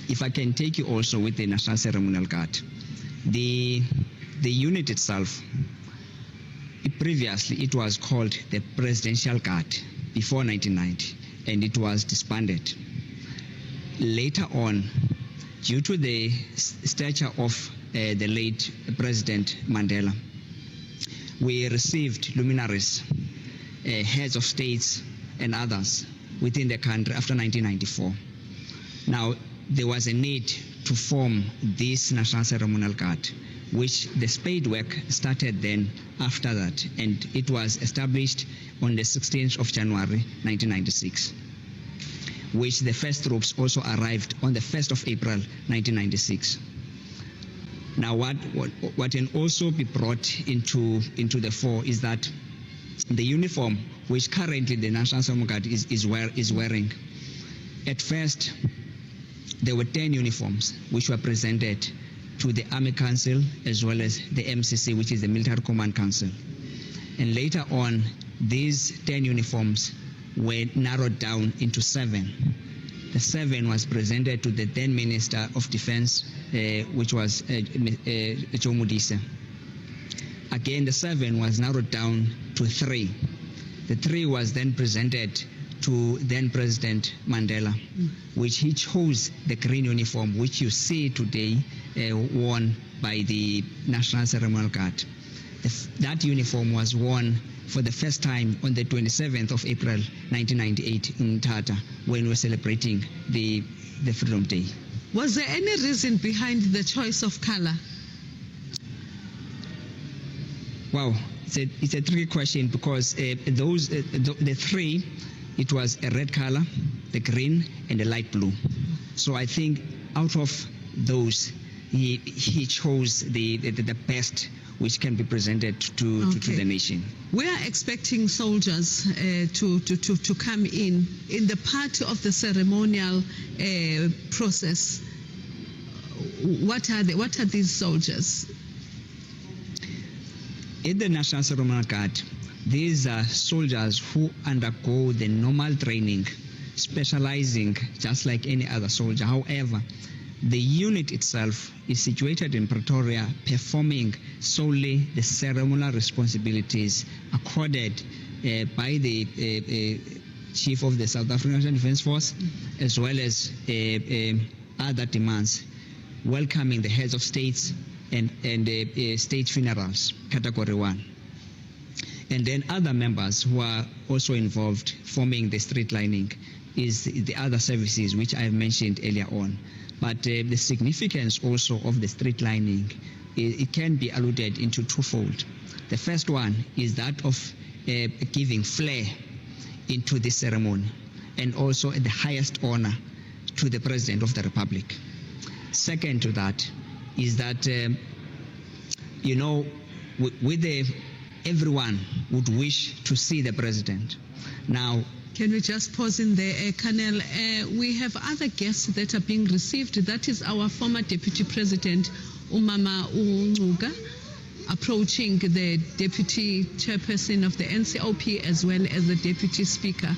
if I can take you also with the National Ceremonial Guard, the unit itself, previously it was called the Presidential Guard before 1990, and it was disbanded. Later on, due to the stature of the late President Mandela, we received luminaries, heads of states and others within the country after 1994. Now, there was a need to form this National Ceremonial Guard, which the spade work started then after that, and it was established on the 16th of January 1996, which the first troops also arrived on the 1st of April 1996. Now what can also be brought into the fore is that the uniform which currently the National Ceremonial Guard is wearing, at first there were 10 uniforms which were presented to the Army Council as well as the MCC, which is the Military Command Council. And later on, these 10 uniforms were narrowed down into 7. The 7 was presented to the then Minister of Defense, which was Joe Modise. Again, the 7 was narrowed down to 3. The 3 was then presented to then President Mandela, which he chose the green uniform, which you see today worn by the National Ceremonial Guard. That uniform was worn for the first time on the 27th of April 1998 in Tata, when we were celebrating the Freedom Day. Was there any reason behind the choice of color? Wow, it's a tricky question, because the 3, it was a red color, the green, and the light blue. So I think out of those, he chose the best which can be presented to the nation. We are expecting soldiers to come in the part of the ceremonial process. What are they? What are these soldiers? In the National Ceremonial Guard, these are soldiers who undergo the normal training, specializing just like any other soldier. However, the unit itself is situated in Pretoria, performing solely the ceremonial responsibilities accorded by the Chief of the South African National Defence Force, as well as other demands, welcoming the heads of states and state funerals, Category 1. And then other members who are also involved forming the street lining is the other services which I have mentioned earlier on. But the significance also of the street lining, it can be alluded into twofold. The first one is that of giving flair into the ceremony, and also the highest honor to the President of the Republic. Second to that is that, everyone would wish to see the President. Now, can we just pause in there, Colonel? We have other guests that are being received. That is our former Deputy President, Umama Unguga, approaching the Deputy Chairperson of the NCOP, as well as the Deputy Speaker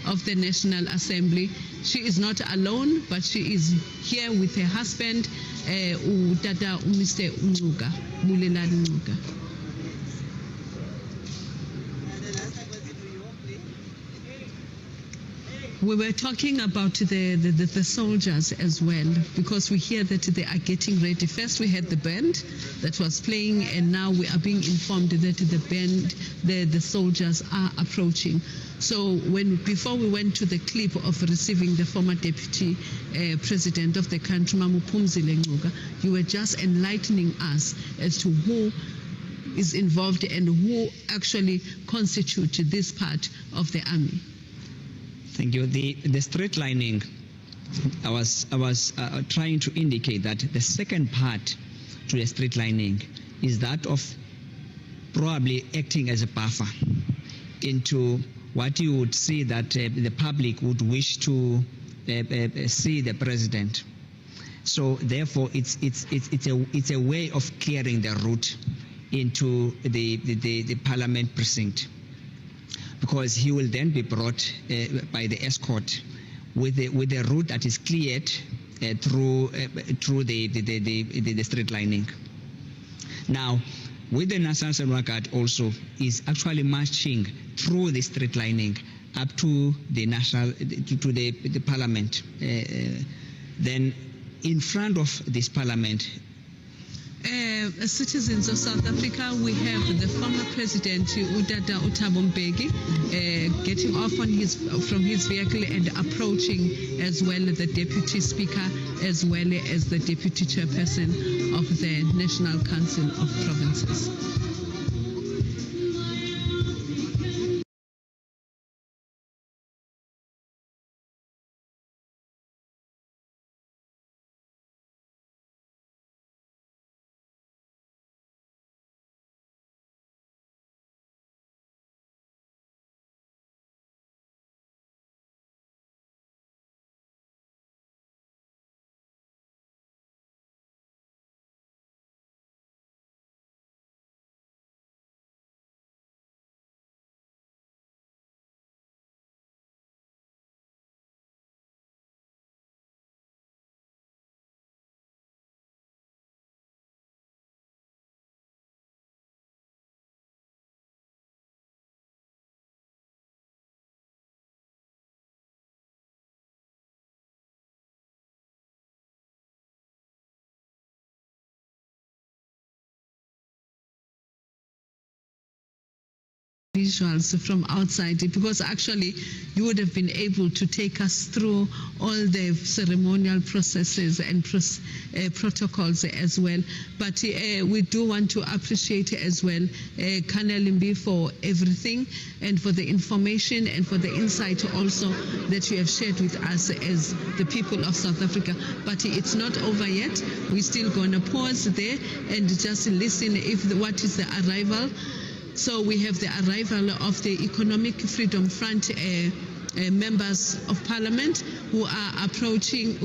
of the National Assembly. She is not alone, but she is here with her husband, Tata Mr. Unguga, Bulelani Unguga. We were talking about the soldiers as well, because we hear that they are getting ready. First we had the band that was playing, and now we are being informed that the soldiers are approaching. So before we went to the clip of receiving the former Deputy President of the country, Mamupumzile Ngcuka, you were just enlightening us as to who is involved and who actually constitute this part of the army. Thank you. The street lining, I was trying to indicate that the second part to the street lining is that of probably acting as a buffer into what you would see that the public would wish to see the President. So therefore, it's a way of clearing the route into the Parliament precinct, because he will then be brought by the escort with a route that is cleared through the street lining. Now, with the National Ceremonial Guard also is actually marching through the street lining up to the the Parliament. Then, in front of this Parliament, citizens of South Africa, we have the former President Udada Thabo Mbeki getting off from his vehicle and approaching as well the Deputy Speaker, as well as the Deputy Chairperson of the National Council of Provinces. visuals from outside, because actually you would have been able to take us through all the ceremonial processes and protocols as well. But we do want to appreciate as well Colonel Mbi for everything and for the information and for the insight also that you have shared with us as the people of South Africa. But it's not over yet. We're still going to pause there and just listen what is the arrival. So we have the arrival of the Economic Freedom Front members of Parliament who are approaching,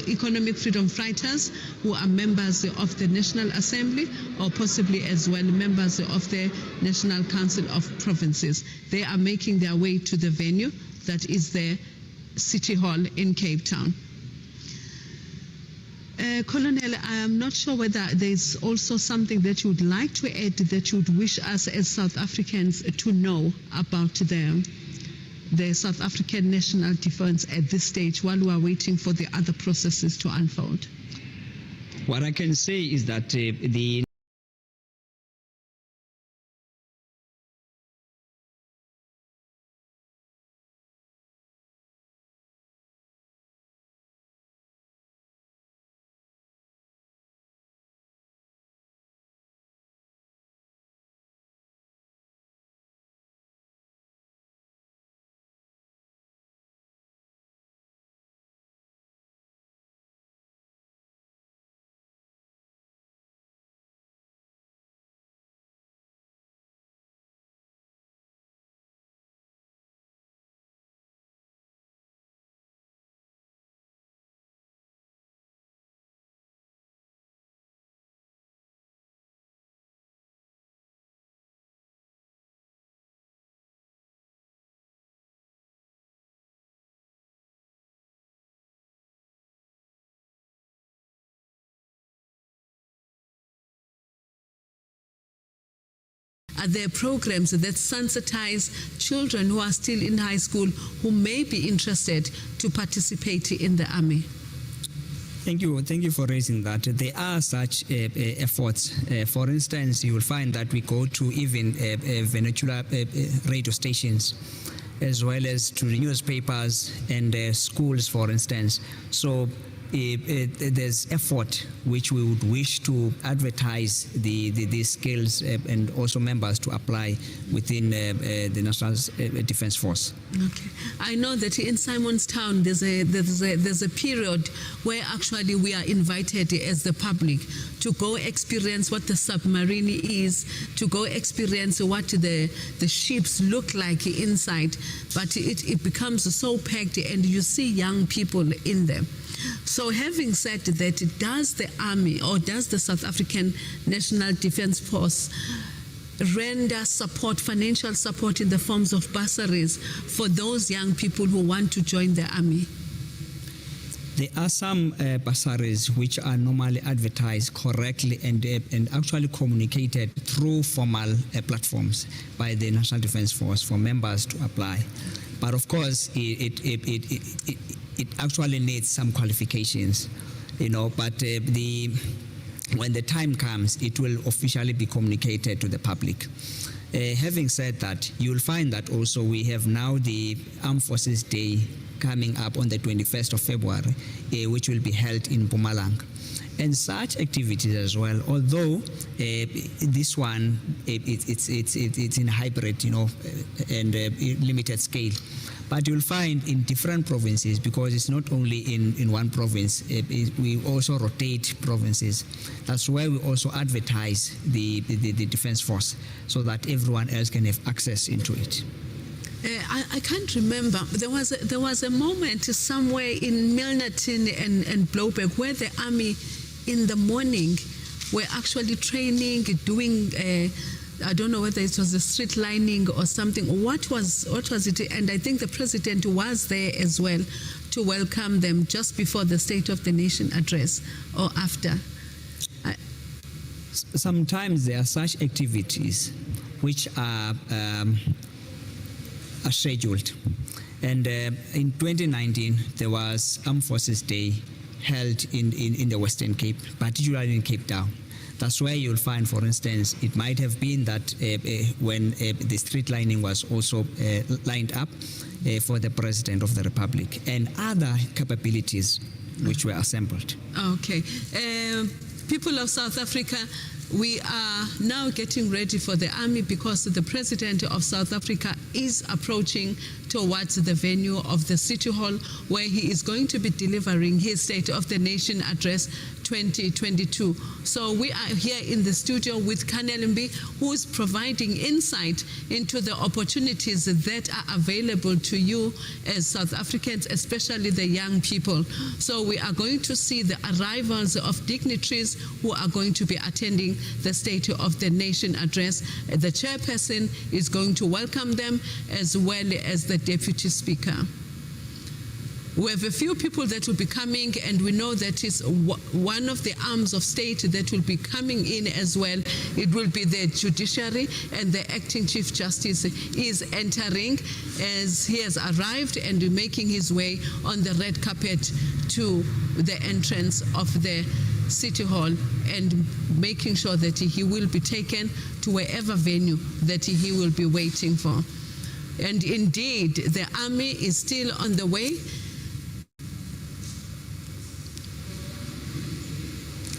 Economic Freedom Fighters who are members of the National Assembly or possibly as well members of the National Council of Provinces. They are making their way to the venue that is the City Hall in Cape Town. Colonel, I am not sure whether there's also something that you would like to add that you would wish us as South Africans to know about the South African national defense at this stage while we are waiting for the other processes to unfold. What I can say is that the Are there programs that sensitize children who are still in high school who may be interested to participate in the army? Thank you for raising that. There are such efforts. For instance, you will find that we go to even vernacular radio stations, as well as to the newspapers and schools, for instance. So there's effort which we would wish to advertise these skills and also members to apply within the National Defence Force. Okay, I know that in Simonstown there's a period where actually we are invited as the public to go experience what the submarine is, to go experience what the ships look like inside, but it becomes so packed and you see young people in them. So having said that, does the Army or does the South African National Defence Force render support, financial support in the forms of bursaries for those young people who want to join the Army? There are some bursaries which are normally advertised correctly and actually communicated through formal platforms by the National Defence Force for members to apply. But of course, it actually needs some qualifications, but when the time comes, it will officially be communicated to the public. Having said that, you'll find that also we have now the Armed Forces Day coming up on the 21st of February, which will be held in Mpumalanga. And such activities as well, although this one, it's in hybrid, and limited scale. But you'll find in different provinces, because it's not only in one province, we also rotate provinces. That's where we also advertise the Defence Force so that everyone else can have access into it. I can't remember. There was a moment somewhere in Milnerton and Blouberg where the Army in the morning were actually training, doing I don't know whether it was a street lining or something. What was it? And I think the president was there as well to welcome them just before the State of the Nation address or after. Sometimes there are such activities which are scheduled. And in 2019, there was Armed Forces Day held in the Western Cape, particularly in Cape Town. That's where you'll find, for instance, it might have been that when the street lining was also lined up for the President of the Republic, and other capabilities which were assembled. Okay. People of South Africa, we are now getting ready for the army because the President of South Africa is approaching towards the venue of the City Hall, where he is going to be delivering his State of the Nation Address 2022. So we are here in the studio with Colonel Mbi, who is providing insight into the opportunities that are available to you as South Africans, especially the young people. So we are going to see the arrivals of dignitaries who are going to be attending the State of the Nation Address. The chairperson is going to welcome them, as well as the Deputy Speaker. We have a few people that will be coming, and we know that is one of the arms of state that will be coming in as well. It will be the judiciary, and the acting Chief Justice is entering as he has arrived and making his way on the red carpet to the entrance of the City Hall, and making sure that he will be taken to wherever venue that he will be waiting for. And indeed, the army is still on the way.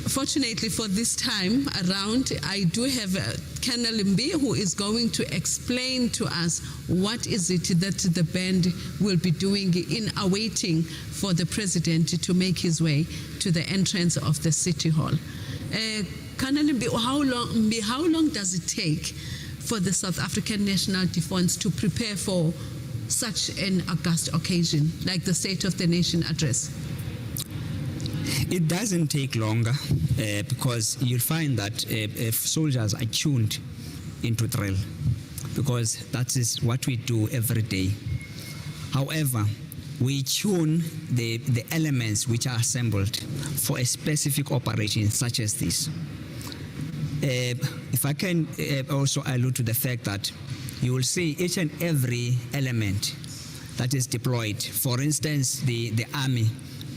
Fortunately for this time around, I do have Colonel Mbi, who is going to explain to us what is it that the band will be doing in awaiting for the President to make his way to the entrance of the City Hall. Colonel Mbi, how long does it take for the South African National Defence to prepare for such an august occasion like the State of the Nation Address? It doesn't take longer because you'll find that if soldiers are tuned into drill, because that is what we do every day. However, we tune the elements which are assembled for a specific operation such as this. If I can also allude to the fact that you will see each and every element that is deployed. For instance, the army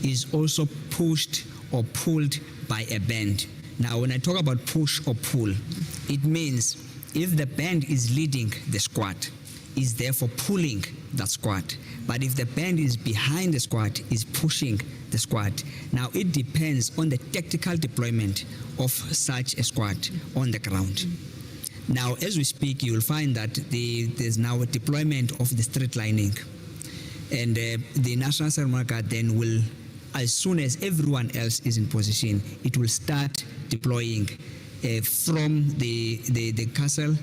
is also pushed or pulled by a band. Now, when I talk about push or pull, it means if the band is leading the squad, is therefore pulling that squad. But if the band is behind the squad, is pushing the squad. Now, it depends on the tactical deployment of such a squad on the ground. Now, as we speak, you'll find that there's now a deployment of the street lining. And the National Ceremonial Guard then will, as soon as everyone else is in position, it will start deploying from the castle,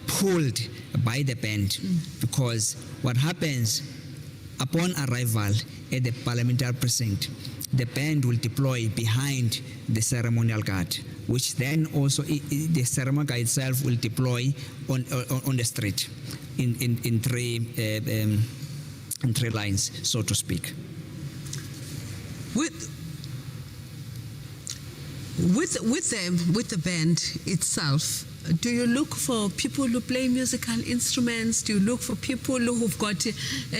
pulled by the band. Because what happens upon arrival at the parliamentary precinct, the band will deploy behind the ceremonial guard, which then also the ceremonial guard itself will deploy on the street in three lines, so to speak. With the band itself, do you look for people who play musical instruments? Do you look for people who've got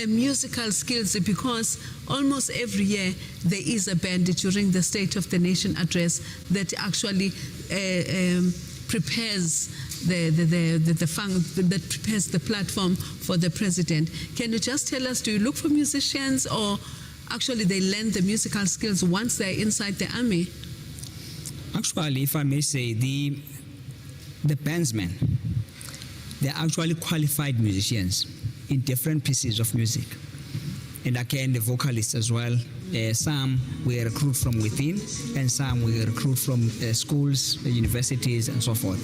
musical skills? Because almost every year there is a band during the State of the Nation Address that actually prepares that prepares the platform for the President. Can you just tell us, do you look for musicians, or actually they learn the musical skills once they're inside the army? Actually, if I may say, the bandsmen, they're actually qualified musicians in different pieces of music. And again, the vocalists as well. Some we recruit from within, and some we recruit from schools, universities, and so forth.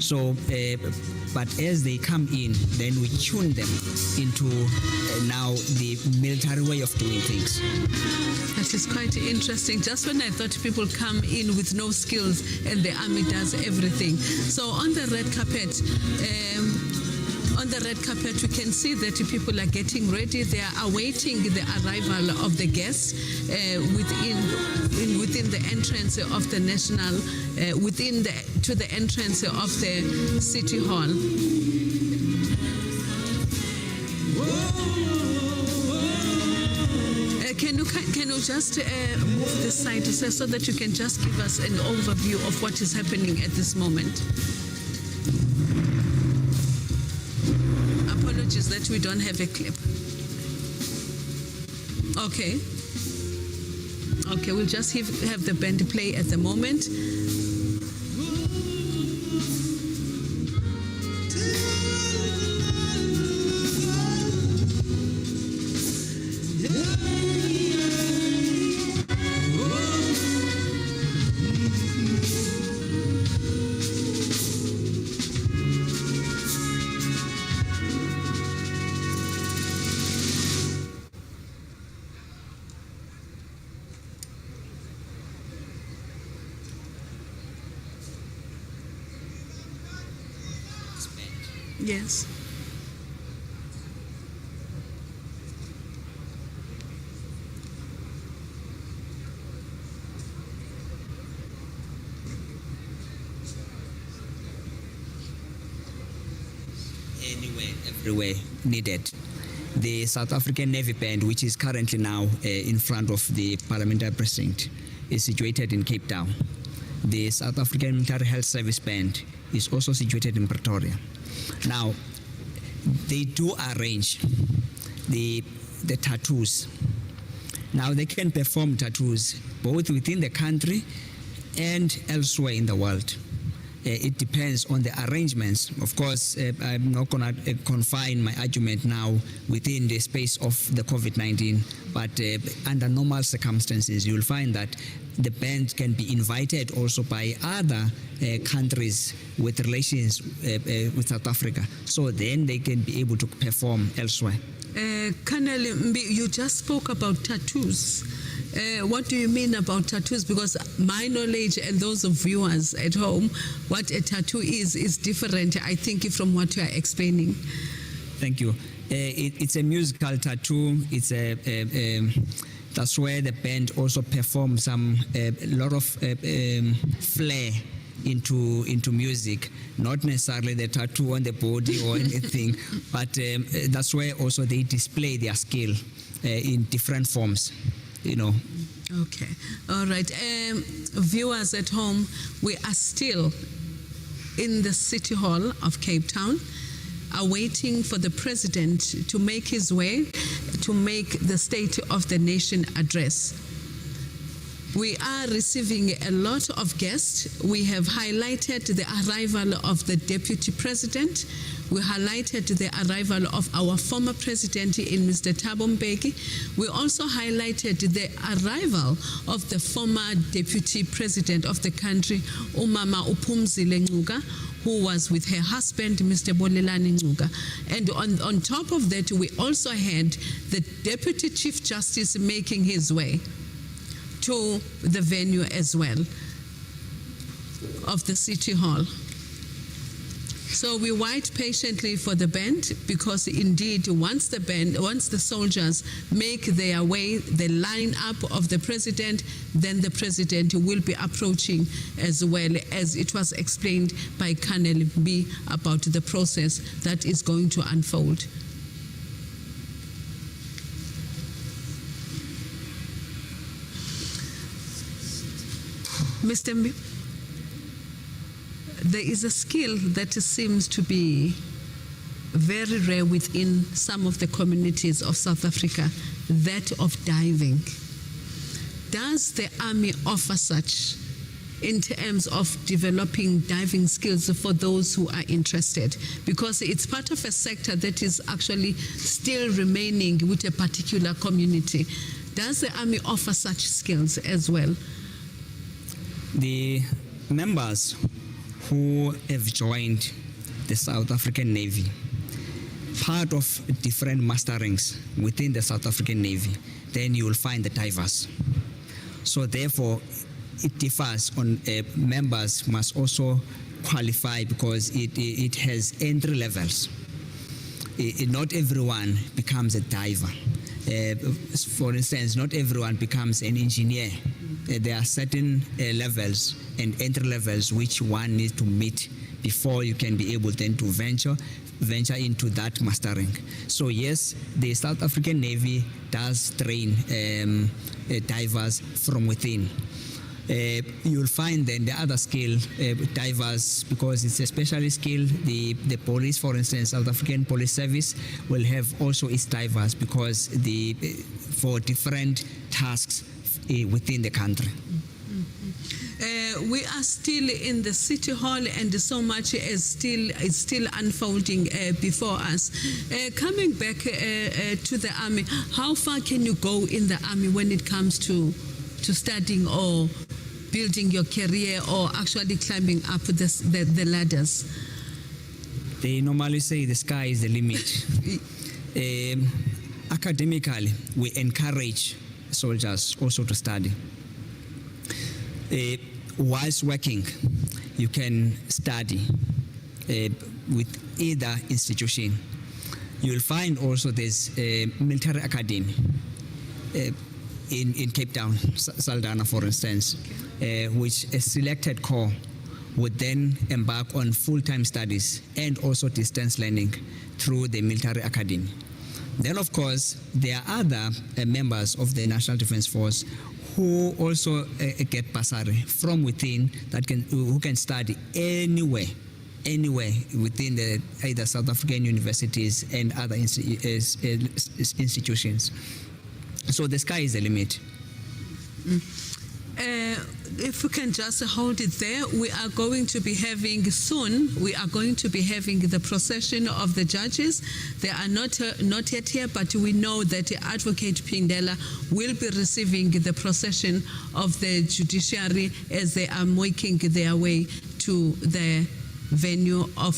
So, but as they come in, then we tune them into now the military way of doing things. That is quite interesting. Just when I thought people come in with no skills and the army does everything. So on the red carpet, we can see that people are getting ready. They are awaiting the arrival of the guests within the entrance of the national, to the entrance of the City Hall. Can you just move this side so that you can just give us an overview of what is happening at this moment? Apologies that we don't have a clip. Okay. Okay, we'll just have the band play at the moment. Yes. Anywhere, everywhere needed. The South African Navy Band, which is currently now in front of the Parliamentary Precinct, is situated in Cape Town. The South African Military Health Service Band is also situated in Pretoria. Now, they do arrange the tattoos. Now, they can perform tattoos both within the country and elsewhere in the world. It depends on the arrangements. Of course, I'm not going to confine my argument now within the space of the COVID-19, but under normal circumstances, you'll find that the band can be invited also by other countries with relations with South Africa. So then they can be able to perform elsewhere. Colonel Mbi, you just spoke about tattoos. What do you mean about tattoos? Because my knowledge and those of viewers at home, what a tattoo is different, I think, from what you are explaining. Thank you. It's a musical tattoo. It's that's where the band also performs a lot of flair into music, not necessarily the tattoo on the body or anything, but that's where also they display their skill in different forms. Okay, all right. Viewers at home, we are still in the City Hall of Cape Town, awaiting for the President to make his way to make the State of the Nation address. We are receiving a lot of guests. We have highlighted the arrival of the Deputy President. We highlighted the arrival of our former president in Mr. Thabo Mbeki. We also highlighted the arrival of the former Deputy President of the country, Umama Uphumzile Ngcuka, who was with her husband, Mr. Bolelani Ngcuka. And on top of that, we also had the Deputy Chief Justice making his way to the venue as well of the City Hall. So we wait patiently for the band, because indeed once the soldiers make their way, the line up of the president, then the president will be approaching, as well as it was explained by Colonel B about the process that is going to unfold. Mr. Mbi, there is a skill that seems to be very rare within some of the communities of South Africa, that of diving. Does the Army offer such in terms of developing diving skills for those who are interested? Because it's part of a sector that is actually still remaining with a particular community. Does the Army offer such skills as well? The members who have joined the South African Navy, part of different musterings within the South African Navy, then you will find the divers. So therefore, it differs on members must also qualify, because it has entry levels. Not everyone becomes a diver. For instance, not everyone becomes an engineer. There are certain levels and entry levels which one needs to meet before you can be able then to venture into that mastering. So yes, the South African Navy does train divers from within. You'll find then the other skill divers, because it's a specialist skill. The police, for instance, South African Police Service will have also its divers because for different tasks within the country. We are still in the City Hall, and so much is still unfolding before us. Coming back to the army, how far can you go in the army when it comes to studying or building your career or actually climbing up the ladders? They normally say the sky is the limit. Academically, we encourage soldiers also to study. Whilst working, you can study with either institution. You'll find also there's a military academy in Cape Town, Saldanha, for instance, which a selected corps would then embark on full-time studies and also distance learning through the military academy. Then, of course, there are other members of the National Defence Force who also get bursary from within who can study anywhere within the either South African universities and other institutions. So the sky is the limit. If we can just hold it there, we are going to be having the procession of the judges. They are not yet here, but we know that Advocate Pindela will be receiving the procession of the judiciary as they are making their way to the venue of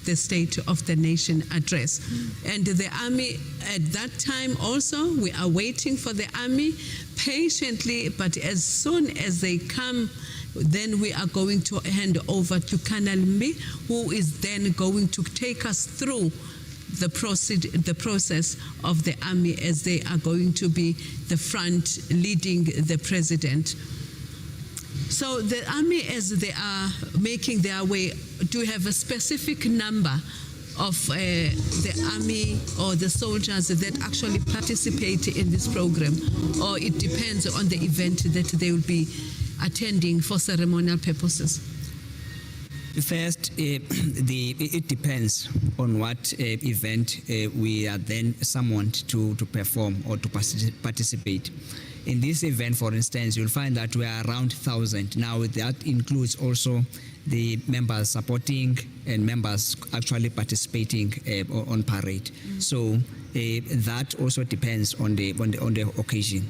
the State of the Nation address. And the army at that time also, we are waiting for the army patiently, but as soon as they come, then we are going to hand over to Colonel Mbi, who is then going to take us through the process of the army as they are going to be the front leading the president. So the army, as they are making their way, do have a specific number of the army or the soldiers that actually participate in this program, or it depends on the event that they will be attending for ceremonial purposes? First, it depends on what event we are then summoned to perform or to participate. In this event, for instance, you'll find that we are around 1,000. Now, that includes also the members supporting and members actually participating on parade. So that also depends on the occasion.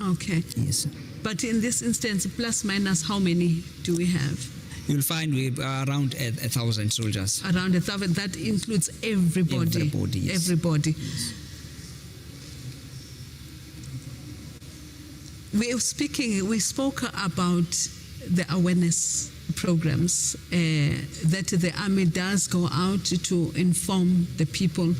Okay. Yes. But in this instance, plus minus, how many do we have? You'll find we are around 1,000 soldiers. Around 1,000. That includes everybody. Everybody. Yes. Everybody. Yes. We spoke about the awareness programs that the army does go out to inform the people.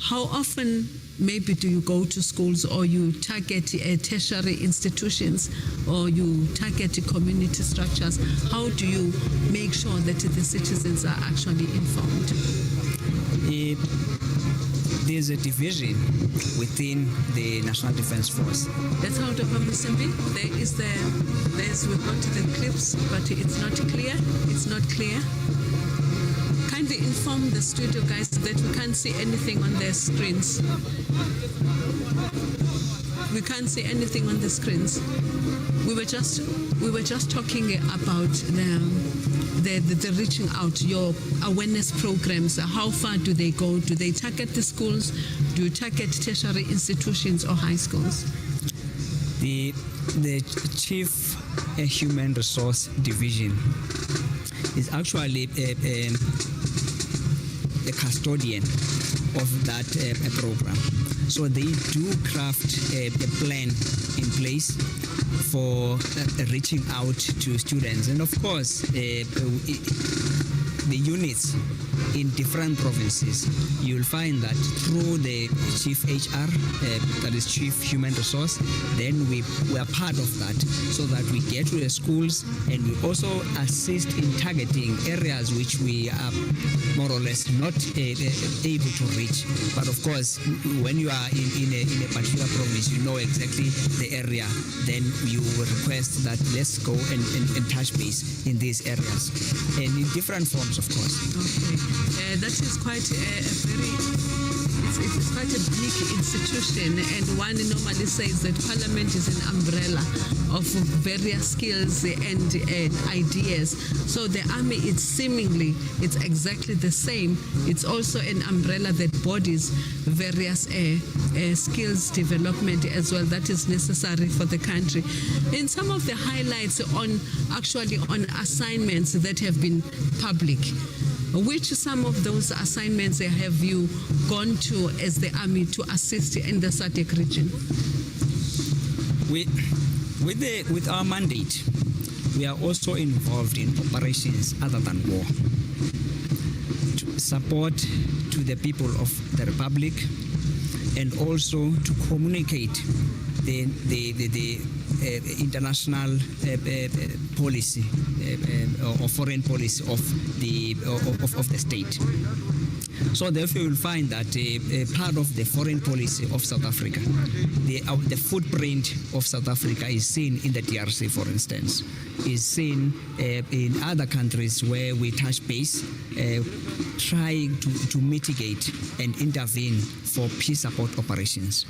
How often maybe do you go to schools, or you target tertiary institutions, or you target community structures? How do you make sure that the citizens are actually informed? There's a division within the National Defence Force. That's how Dr. Musimbi, we've got the clips, but it's not clear. It's not clear. Kindly inform the studio guys that we can't see anything on their screens. We can't see anything on the screens. We were just talking about the reaching out, your awareness programs. How far do they go? Do they target the schools? Do you target tertiary institutions or high schools? The Chief Human Resource Division is actually a custodian of that program. So they do craft a plan in place for reaching out to students. And of course, the units in different provinces, you'll find that through the Chief HR, that is Chief Human Resource, then we are part of that, so that we get to the schools and we also assist in targeting areas which we are more or less not able to reach. But of course, when you are in a particular province, you know exactly the area, then you will request that let's go and touch base in these areas, and in different forms, of course. Okay, that is quite it's quite a big institution, and one normally says that Parliament is an umbrella of various skills and ideas. So the army, it's exactly the same. It's also an umbrella that bodies various skills development as well that is necessary for the country. In some of the highlights on assignments that have been public, which some of those assignments have you gone to as the army to assist in the SADC region? With our mandate, we are also involved in operations other than war, to support to the people of the Republic, and also to communicate the international policy or foreign policy of the state. So therefore you will find that part of the foreign policy of South Africa, the footprint of South Africa is seen in the DRC, for instance, is seen in other countries where we touch base, trying to mitigate and intervene for peace support operations.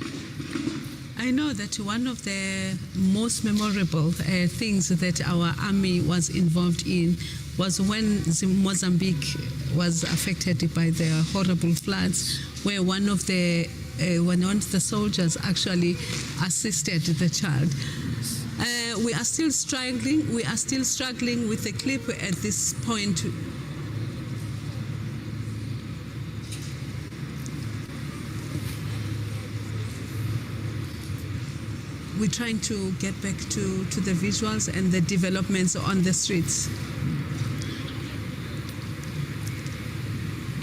I know that one of the most memorable things that our army was involved in was when Mozambique was affected by the horrible floods, where one of the soldiers actually assisted the child. We are still struggling. We are still struggling with the clip at this point. We're trying to get back to the visuals and the developments on the streets.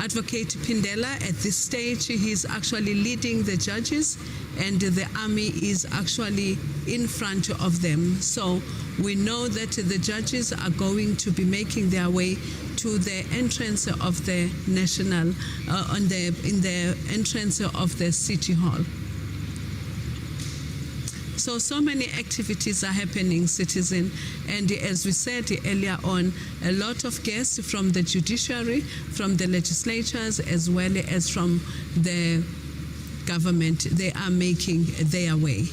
Advocate Pindela, at this stage, he's actually leading the judges, and the army is actually in front of them. So we know that the judges are going to be making their way to the entrance of the national, in the entrance of the city hall. So many activities are happening, citizen, and as we said earlier on, a lot of guests from the judiciary, from the legislatures, as well as from the government, they are making their way.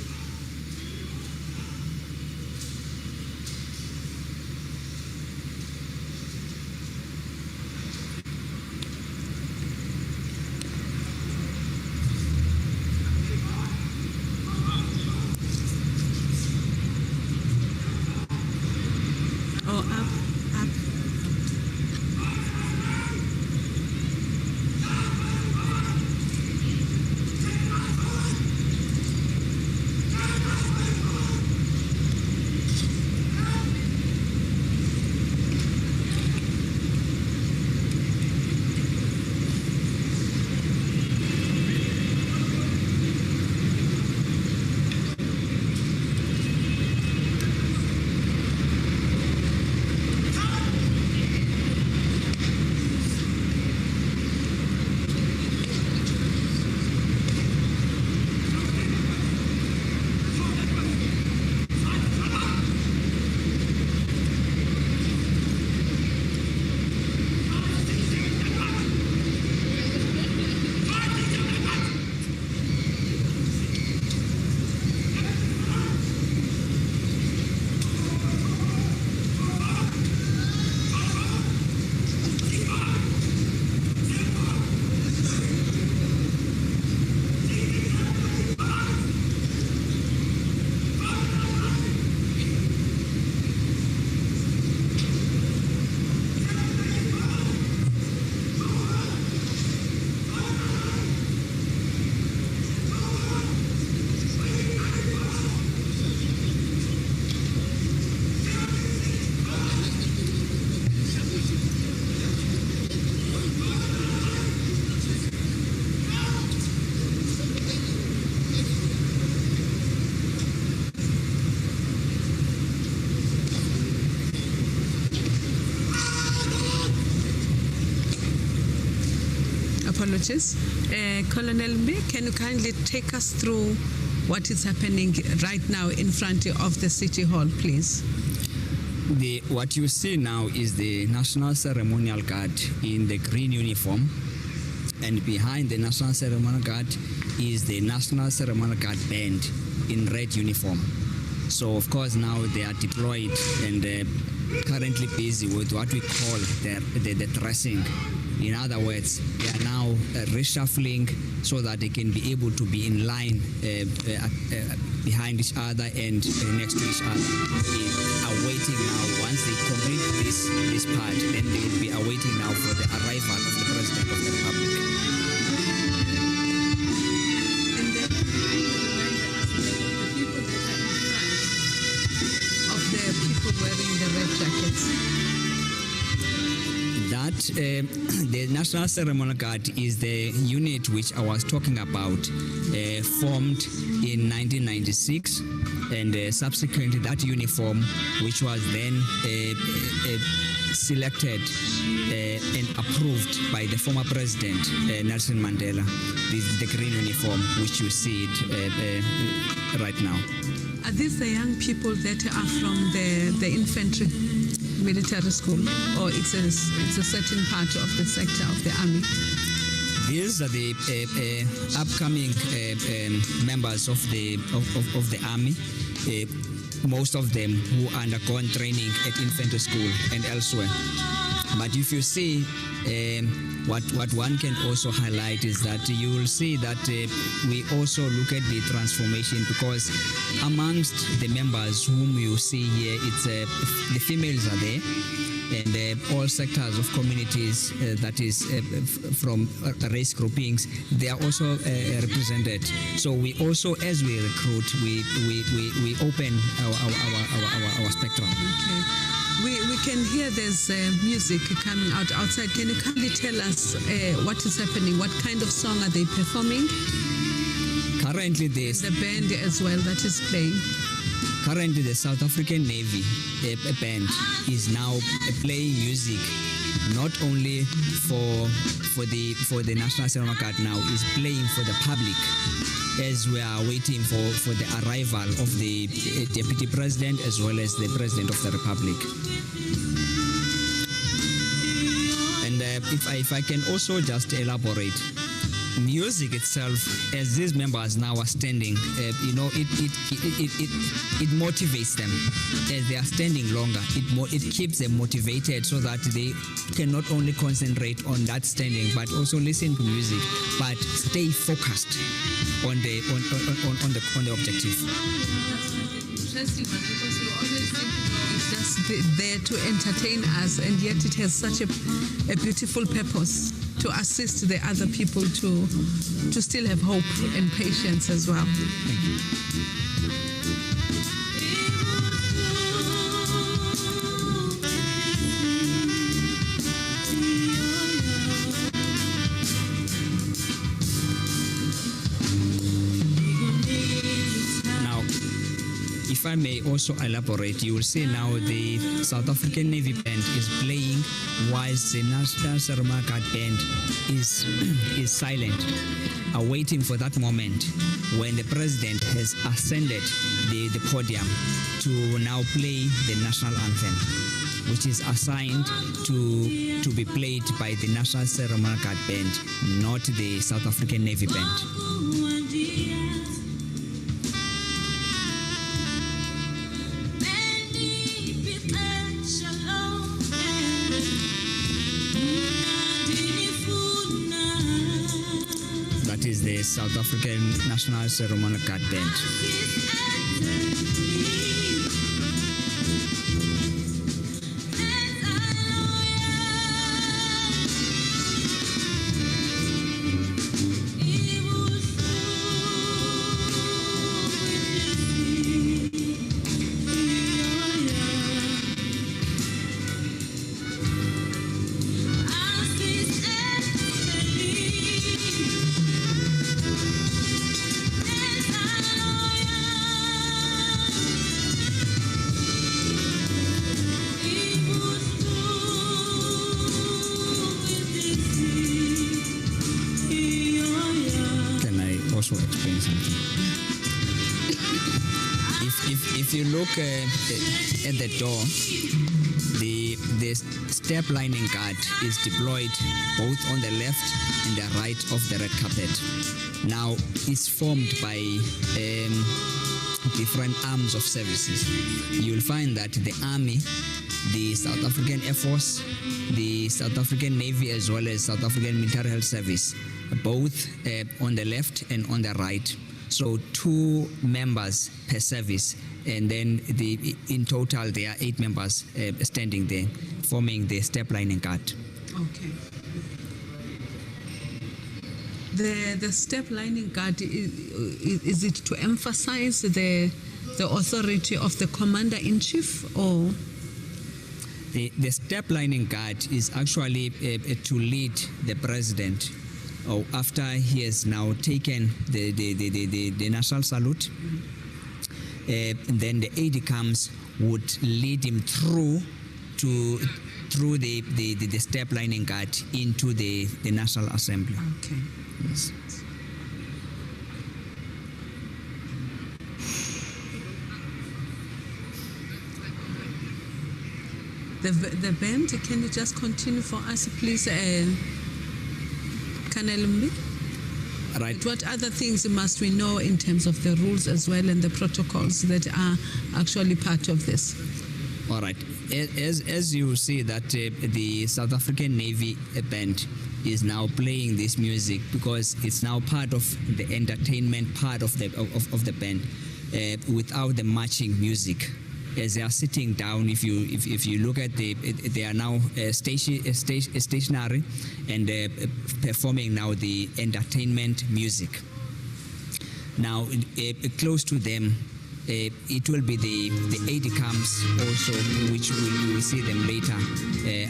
apologies. Colonel May, can you kindly take us through what is happening right now in front of the City Hall, please? What you see now is the National Ceremonial Guard in the green uniform, and behind the National Ceremonial Guard is the National Ceremonial Guard band in red uniform. So of course now they are deployed and currently busy with what we call the dressing. In other words, they are now reshuffling so that they can be able to be in line behind each other and next to each other. They are waiting now. Once they complete this part, then they will be awaiting now for the arrival of the President of the Republic. And then the people that are in front of the people wearing the red jackets. The National Ceremonial Guard is the unit which I was talking about, formed in 1996, and subsequently that uniform, which was then selected and approved by the former president, Nelson Mandela. This is the green uniform, which you see it right now. Are these the young people that are from the infantry military school, or it's a certain part of the sector of the army? These are the upcoming members of the army. Most of them who undergone training at infantry school and elsewhere. But if you see, what one can also highlight is that you will see that we also look at the transformation, because amongst the members whom you see here, it's the females are there, and all sectors of communities, that is from race groupings, they are also represented. So we also, as we recruit, we open our spectrum. Okay. We can hear there's music coming out outside. Can you kindly tell us what is happening? What kind of song are they performing? Currently, the band as well that is playing. Currently, the South African Navy band is now playing music, not only for the National Ceremonial Guard now, is playing for the public, as we are waiting for the arrival of the Deputy President as well as the President of the Republic. And if I can also just elaborate, music itself, as these members now are standing, it motivates them. As they are standing longer, it keeps them motivated so that they can not only concentrate on that standing, but also listen to music, but stay focused on the objective. Interesting, because you always think it's just there to entertain us, and yet it has such a beautiful purpose to assist the other people to still have hope and patience as well. Thank you. If I may also elaborate, you will see now the South African Navy band is playing whilst the National Ceremonial Guard band is silent, awaiting for that moment when the president has ascended the podium to now play the national anthem, which is assigned to be played by the National Ceremonial Guard band, not the South African Navy band. That is the South African National Ceremonial Guard band. also explain something. If you look at the door, the step lining guard is deployed both on the left and the right of the red carpet. Now, it's formed by different arms of services. You'll find that the Army, the South African Air Force, the South African Navy, as well as South African Military Health Service, both on the left and on the right. So 2 members per service, and then in total there are 8 members standing there, forming the step lining guard. Okay. The step lining guard, is it to emphasize the authority of the commander-in-chief, or? The step lining guard is actually to lead the president after he has now taken the national salute. Then the aide comes would lead him through the step lining guard into the National Assembly. Okay. Yes. The band, can you just continue for us, please, Colonel Mbi? Right. What other things must we know in terms of the rules as well and the protocols that are actually part of this? All right. As you see that the South African Navy band is now playing this music because it's now part of the entertainment part of the band, without the marching music. As they are sitting down, if you look at they are now stationary and performing now the entertainment music. Now, close to them, it will be the aide camps also, which we will see them later,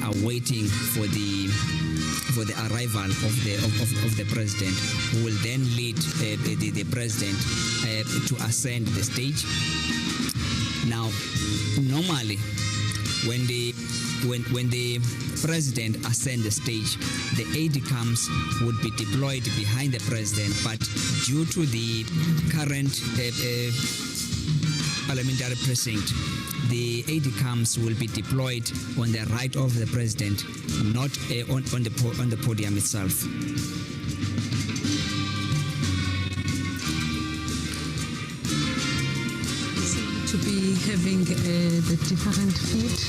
are waiting for the arrival of the president, who will then lead the president to ascend the stage. Now, normally, when the president ascends the stage, the aide camps would be deployed behind the president. But due to the current parliamentary precinct, the aide camps will be deployed on the right of the president, not on the podium itself. To be having the different feet.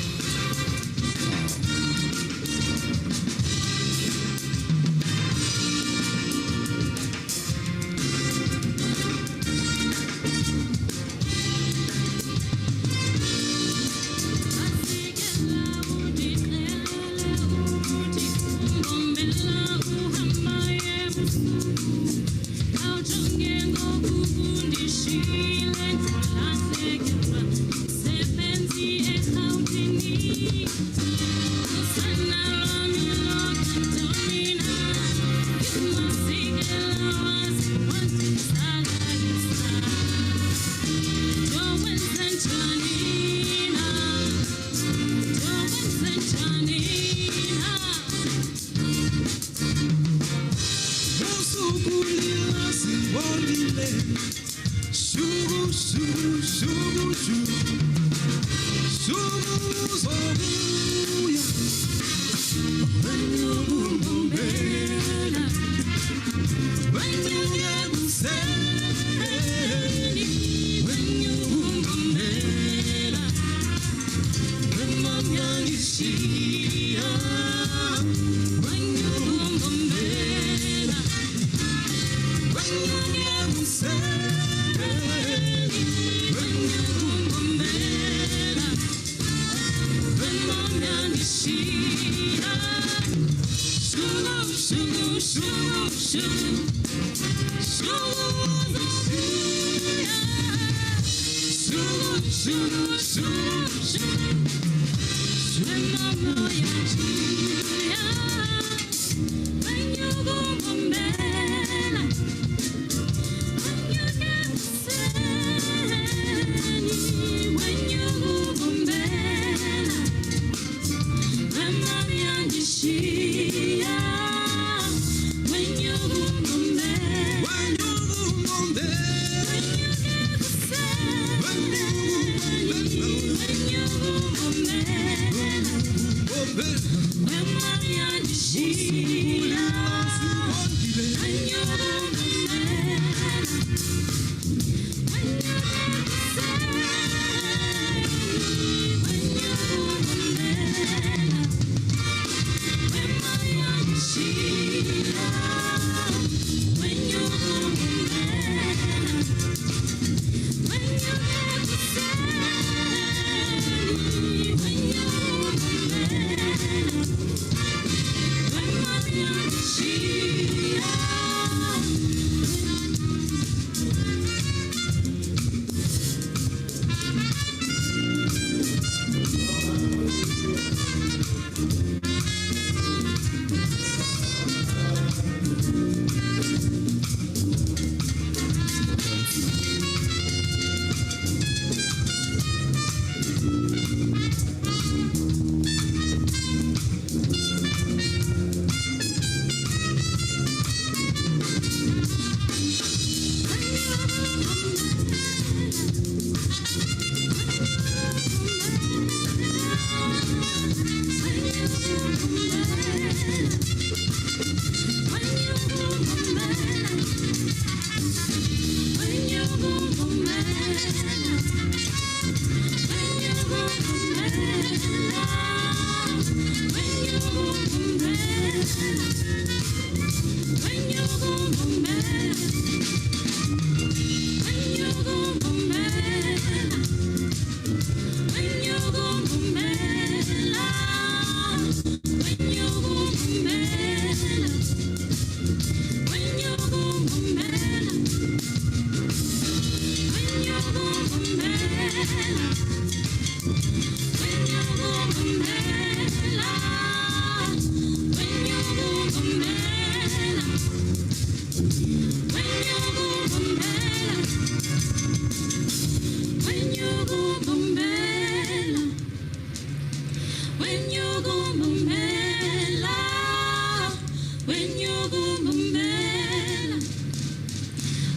When you're going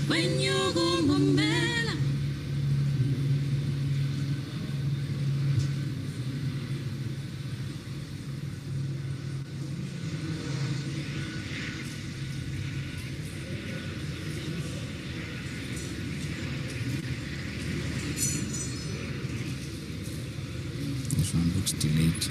when you're going This one looks delayed.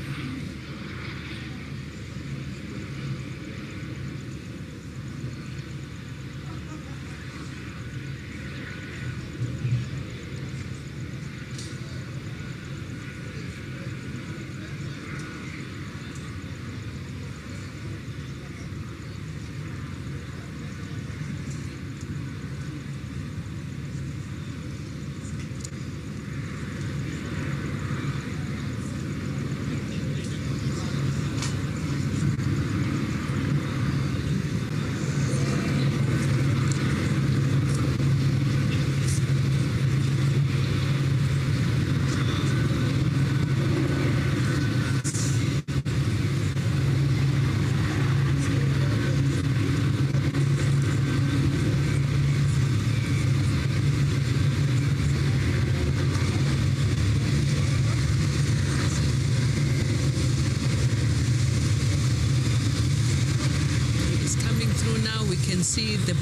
See the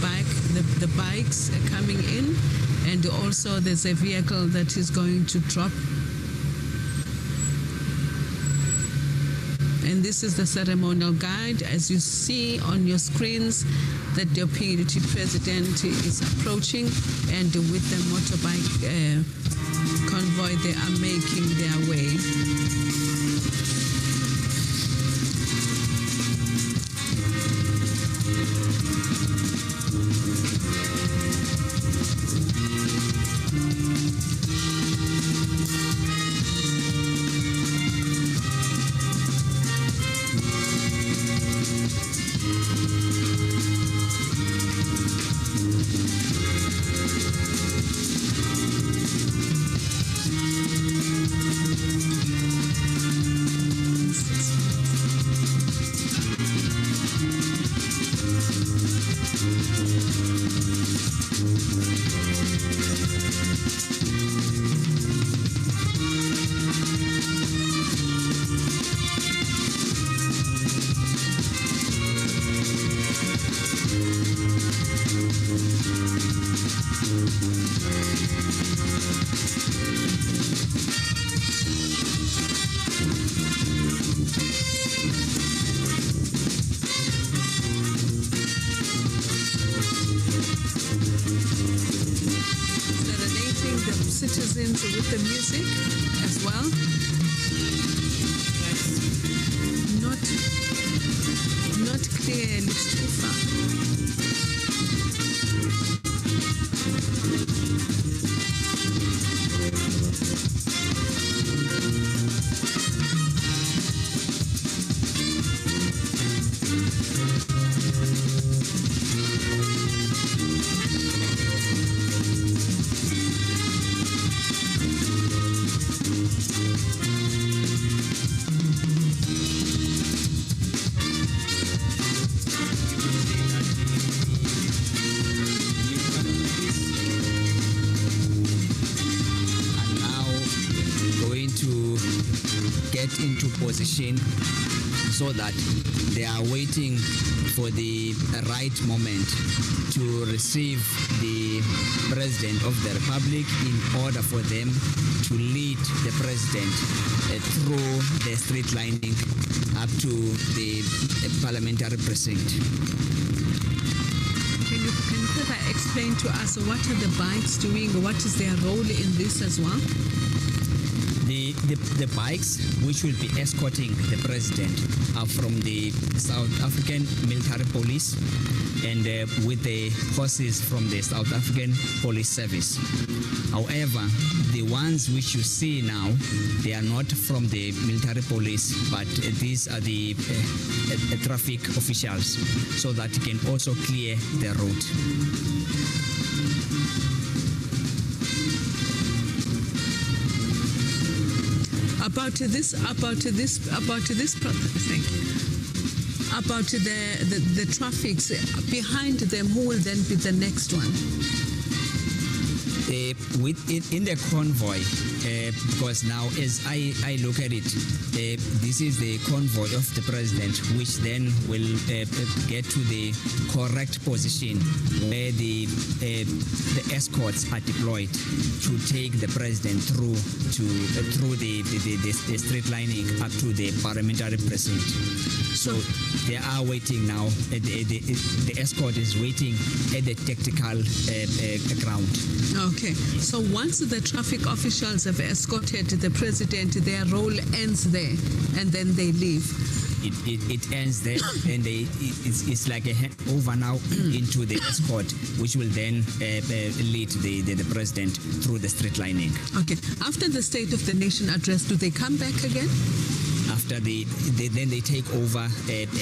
bikes coming in, and also there's a vehicle that is going to drop. And this is the ceremonial guide. As you see on your screens, that the deputy president is approaching, and with the motorbike convoy, they are making their way. Citizens with the music as well. Not clear, it looks too far. Into position so that they are waiting for the right moment to receive the President of the Republic in order for them to lead the President through the street lining up to the parliamentary precinct. Can you further explain to us what are the bikes doing? What is their role in this as well? The bikes which will be escorting the president are from the South African Military Police and with the horses from the South African Police Service. However, the ones which you see now, they are not from the military police, but these are the traffic officials, so that you can also clear the road. About this, thank you. about the traffics behind them, who will then be the next one? In the convoy, because now as I look at it, this is the convoy of the president, which then will get to the correct position where the escorts are deployed to take the president through the street lining up to the parliamentary precinct. So they are waiting now. The escort is waiting at the tactical ground. Okay. So once the traffic officials have escorted the president, their role ends there, and then they leave. It ends there, and it's like a handover now into the escort, which will then lead the president through the street lining. Okay. After the State of the Nation address, do they come back again? After then they take over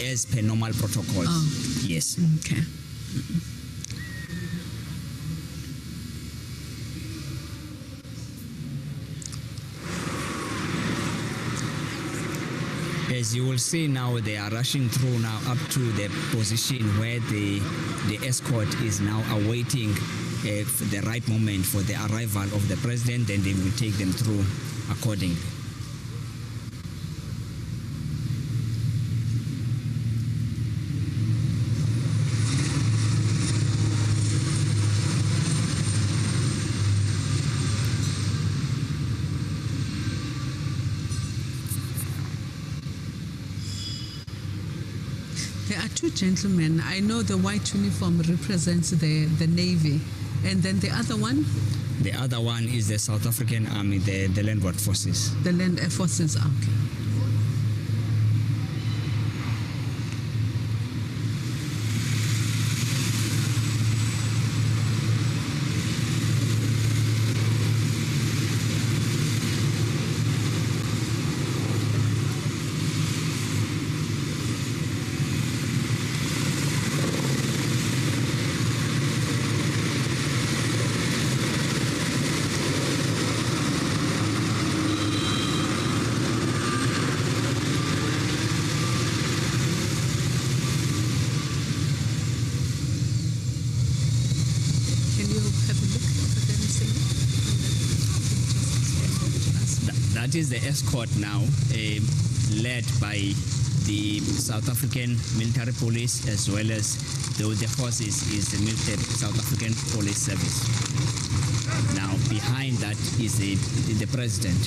as per normal protocol. Oh. Yes. Okay. As you will see now, they are rushing through now up to the position where the escort is now awaiting the right moment for the arrival of the president, and they will take them through accordingly. There are two gentlemen. I know the white uniform represents the Navy. And then the other one? The other one is the South African Army, the Landward Forces. The Land Forces, okay. That is the escort now, led by the South African military police, as well as the forces is the South African Police Service. Now behind that is the president,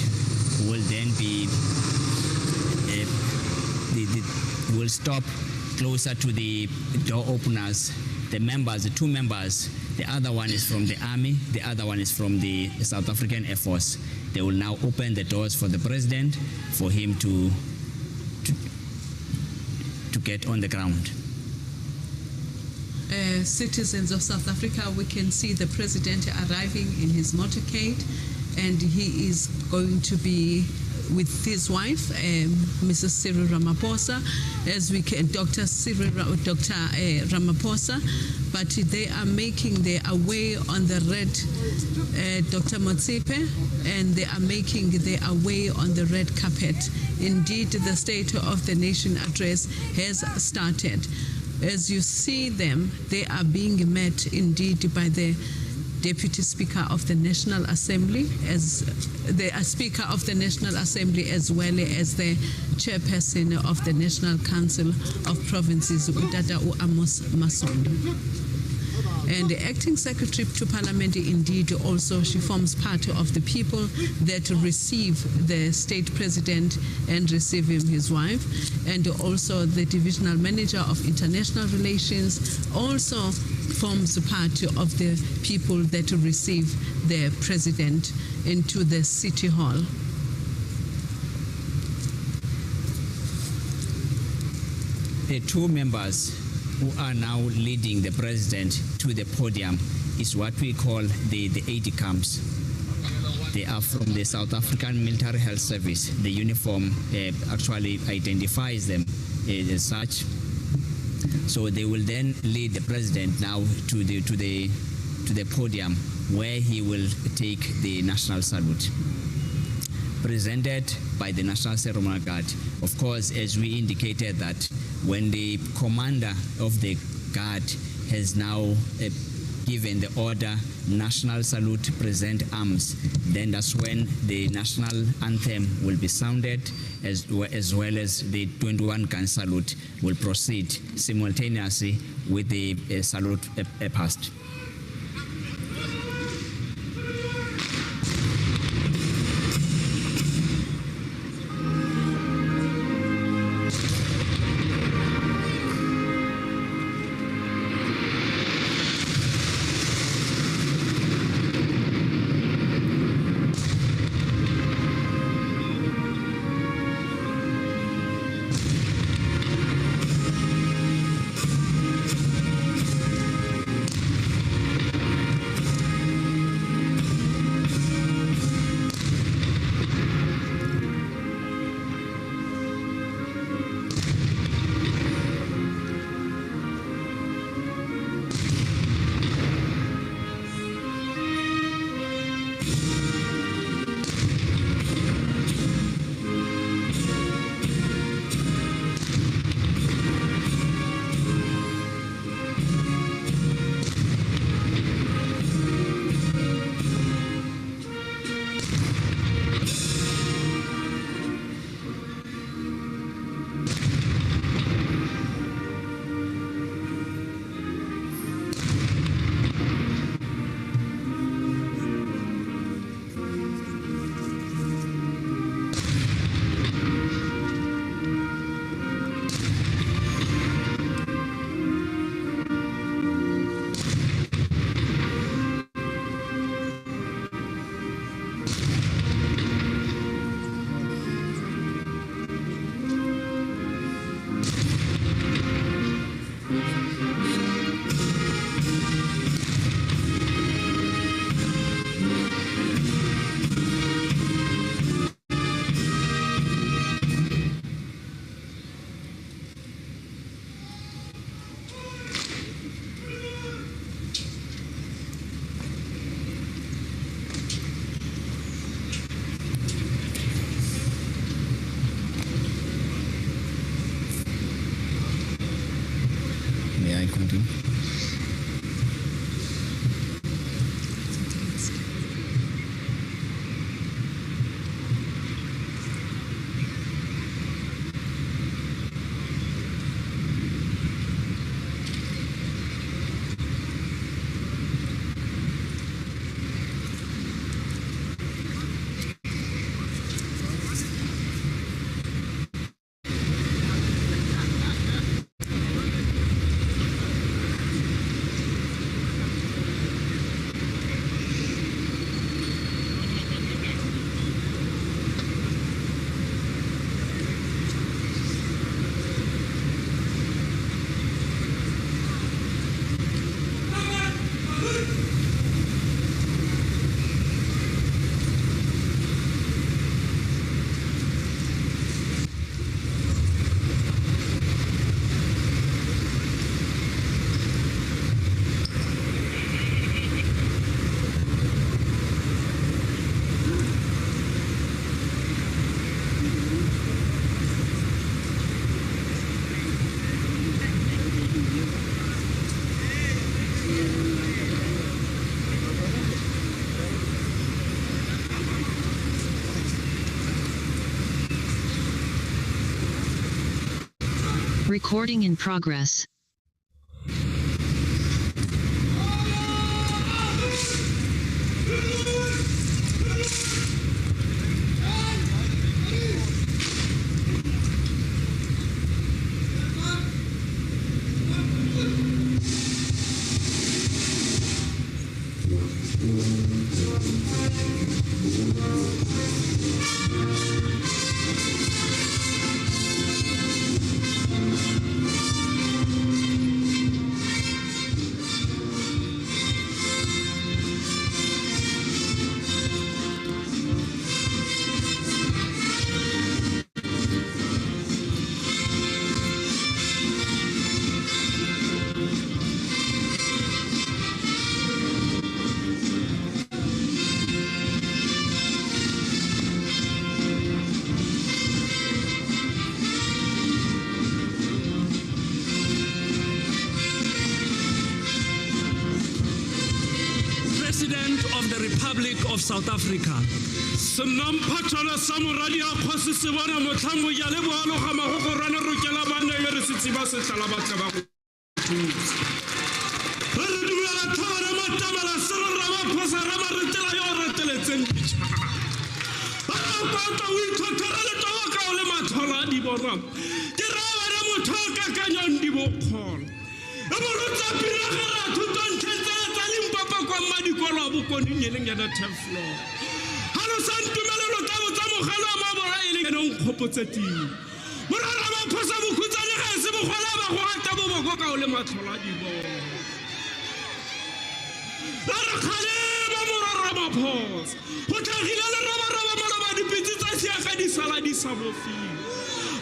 who will then be will stop closer to the door openers. The two members, the other one is from the army, the other one is from the South African Air Force. They will now open the doors for the president, for him to get on the ground. Citizens of South Africa, we can see the president arriving in his motorcade, and he is going to be with his wife, Mrs. Cyril Ramaphosa, as we can, Dr. Ramaphosa, but they are making their way on the red, Dr. Motsepe, and they are making their way on the red carpet. Indeed, the State of the Nation address has started. As you see them, they are being met indeed by the Deputy Speaker of the National Assembly, as the Speaker of the National Assembly, as well as the Chairperson of the National Council of Provinces, Utata Amos Masondo. And the Acting Secretary to Parliament, indeed, also she forms part of the people that receive the State President and receive him, his wife, and also the Divisional Manager of International Relations also forms part of the people that receive the President into the City Hall. The two members who are now leading the president to the podium is what we call the AD camps. They are from the South African Military Health Service. The uniform actually identifies them as such. So they will then lead the president now to the podium, where he will take the national salute, presented by the National Ceremonial Guard. Of course, as we indicated that when the commander of the guard has now given the order, national salute, present arms, then that's when the national anthem will be sounded, as well as the 21-gun salute will proceed simultaneously with the salute past. Recording in progress. Republic of South Africa. Senampathola sa moradi a kgosi se bona motlhango ya le boalo ga magogorana rokela bana ye re se tsiba se tlala batla ba go thusa. Re dumela thaba matamala se re rama phosa ra maretela yo reteletseng ditšhaba. Ba ka o ithotela le toba ka o le mathola di bona. Ke ra ba motho ka kanyang di bokgolo. E bolotsa pina ga ra thuton tsetsa tsa Limpopo kwa madikolo bo konnyeleng ya teflo. Halo santumelelo tsa botsa mogalo a mabora ile ke nong khopotseteng. Morara ba phosa bokhutsane ga se bogola ba go ata bo boko ka o le matlhola di bona. La re khale ba morara ba phosa. Go tlhagile le roba maloba dipitsi tsa sia ga di sala di sa bofi.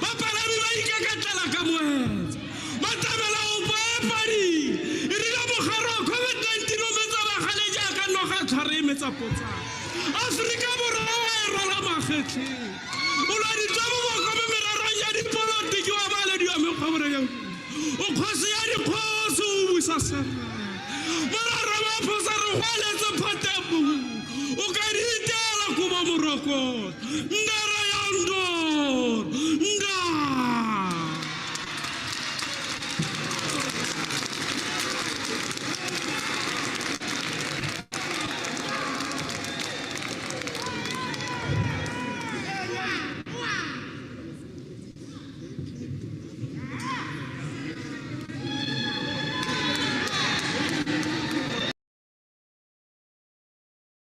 Ba palami ba ikakatela ka moetsa. Ba tamela o papadi. E rile mogaro COVID-19 o metsa ba gale jaaka noga tshware e metsa potsa. Afrika borwa e rola magethe. O la ditabo bo ka merarong ya dipolotiki wa baledi wa mekgwabore ya o kgosi ya dikgosi o busa sera. Morara ba phosa re gwaletse phatepo. O ka ditela kuba moroko. Ndara ya ndo.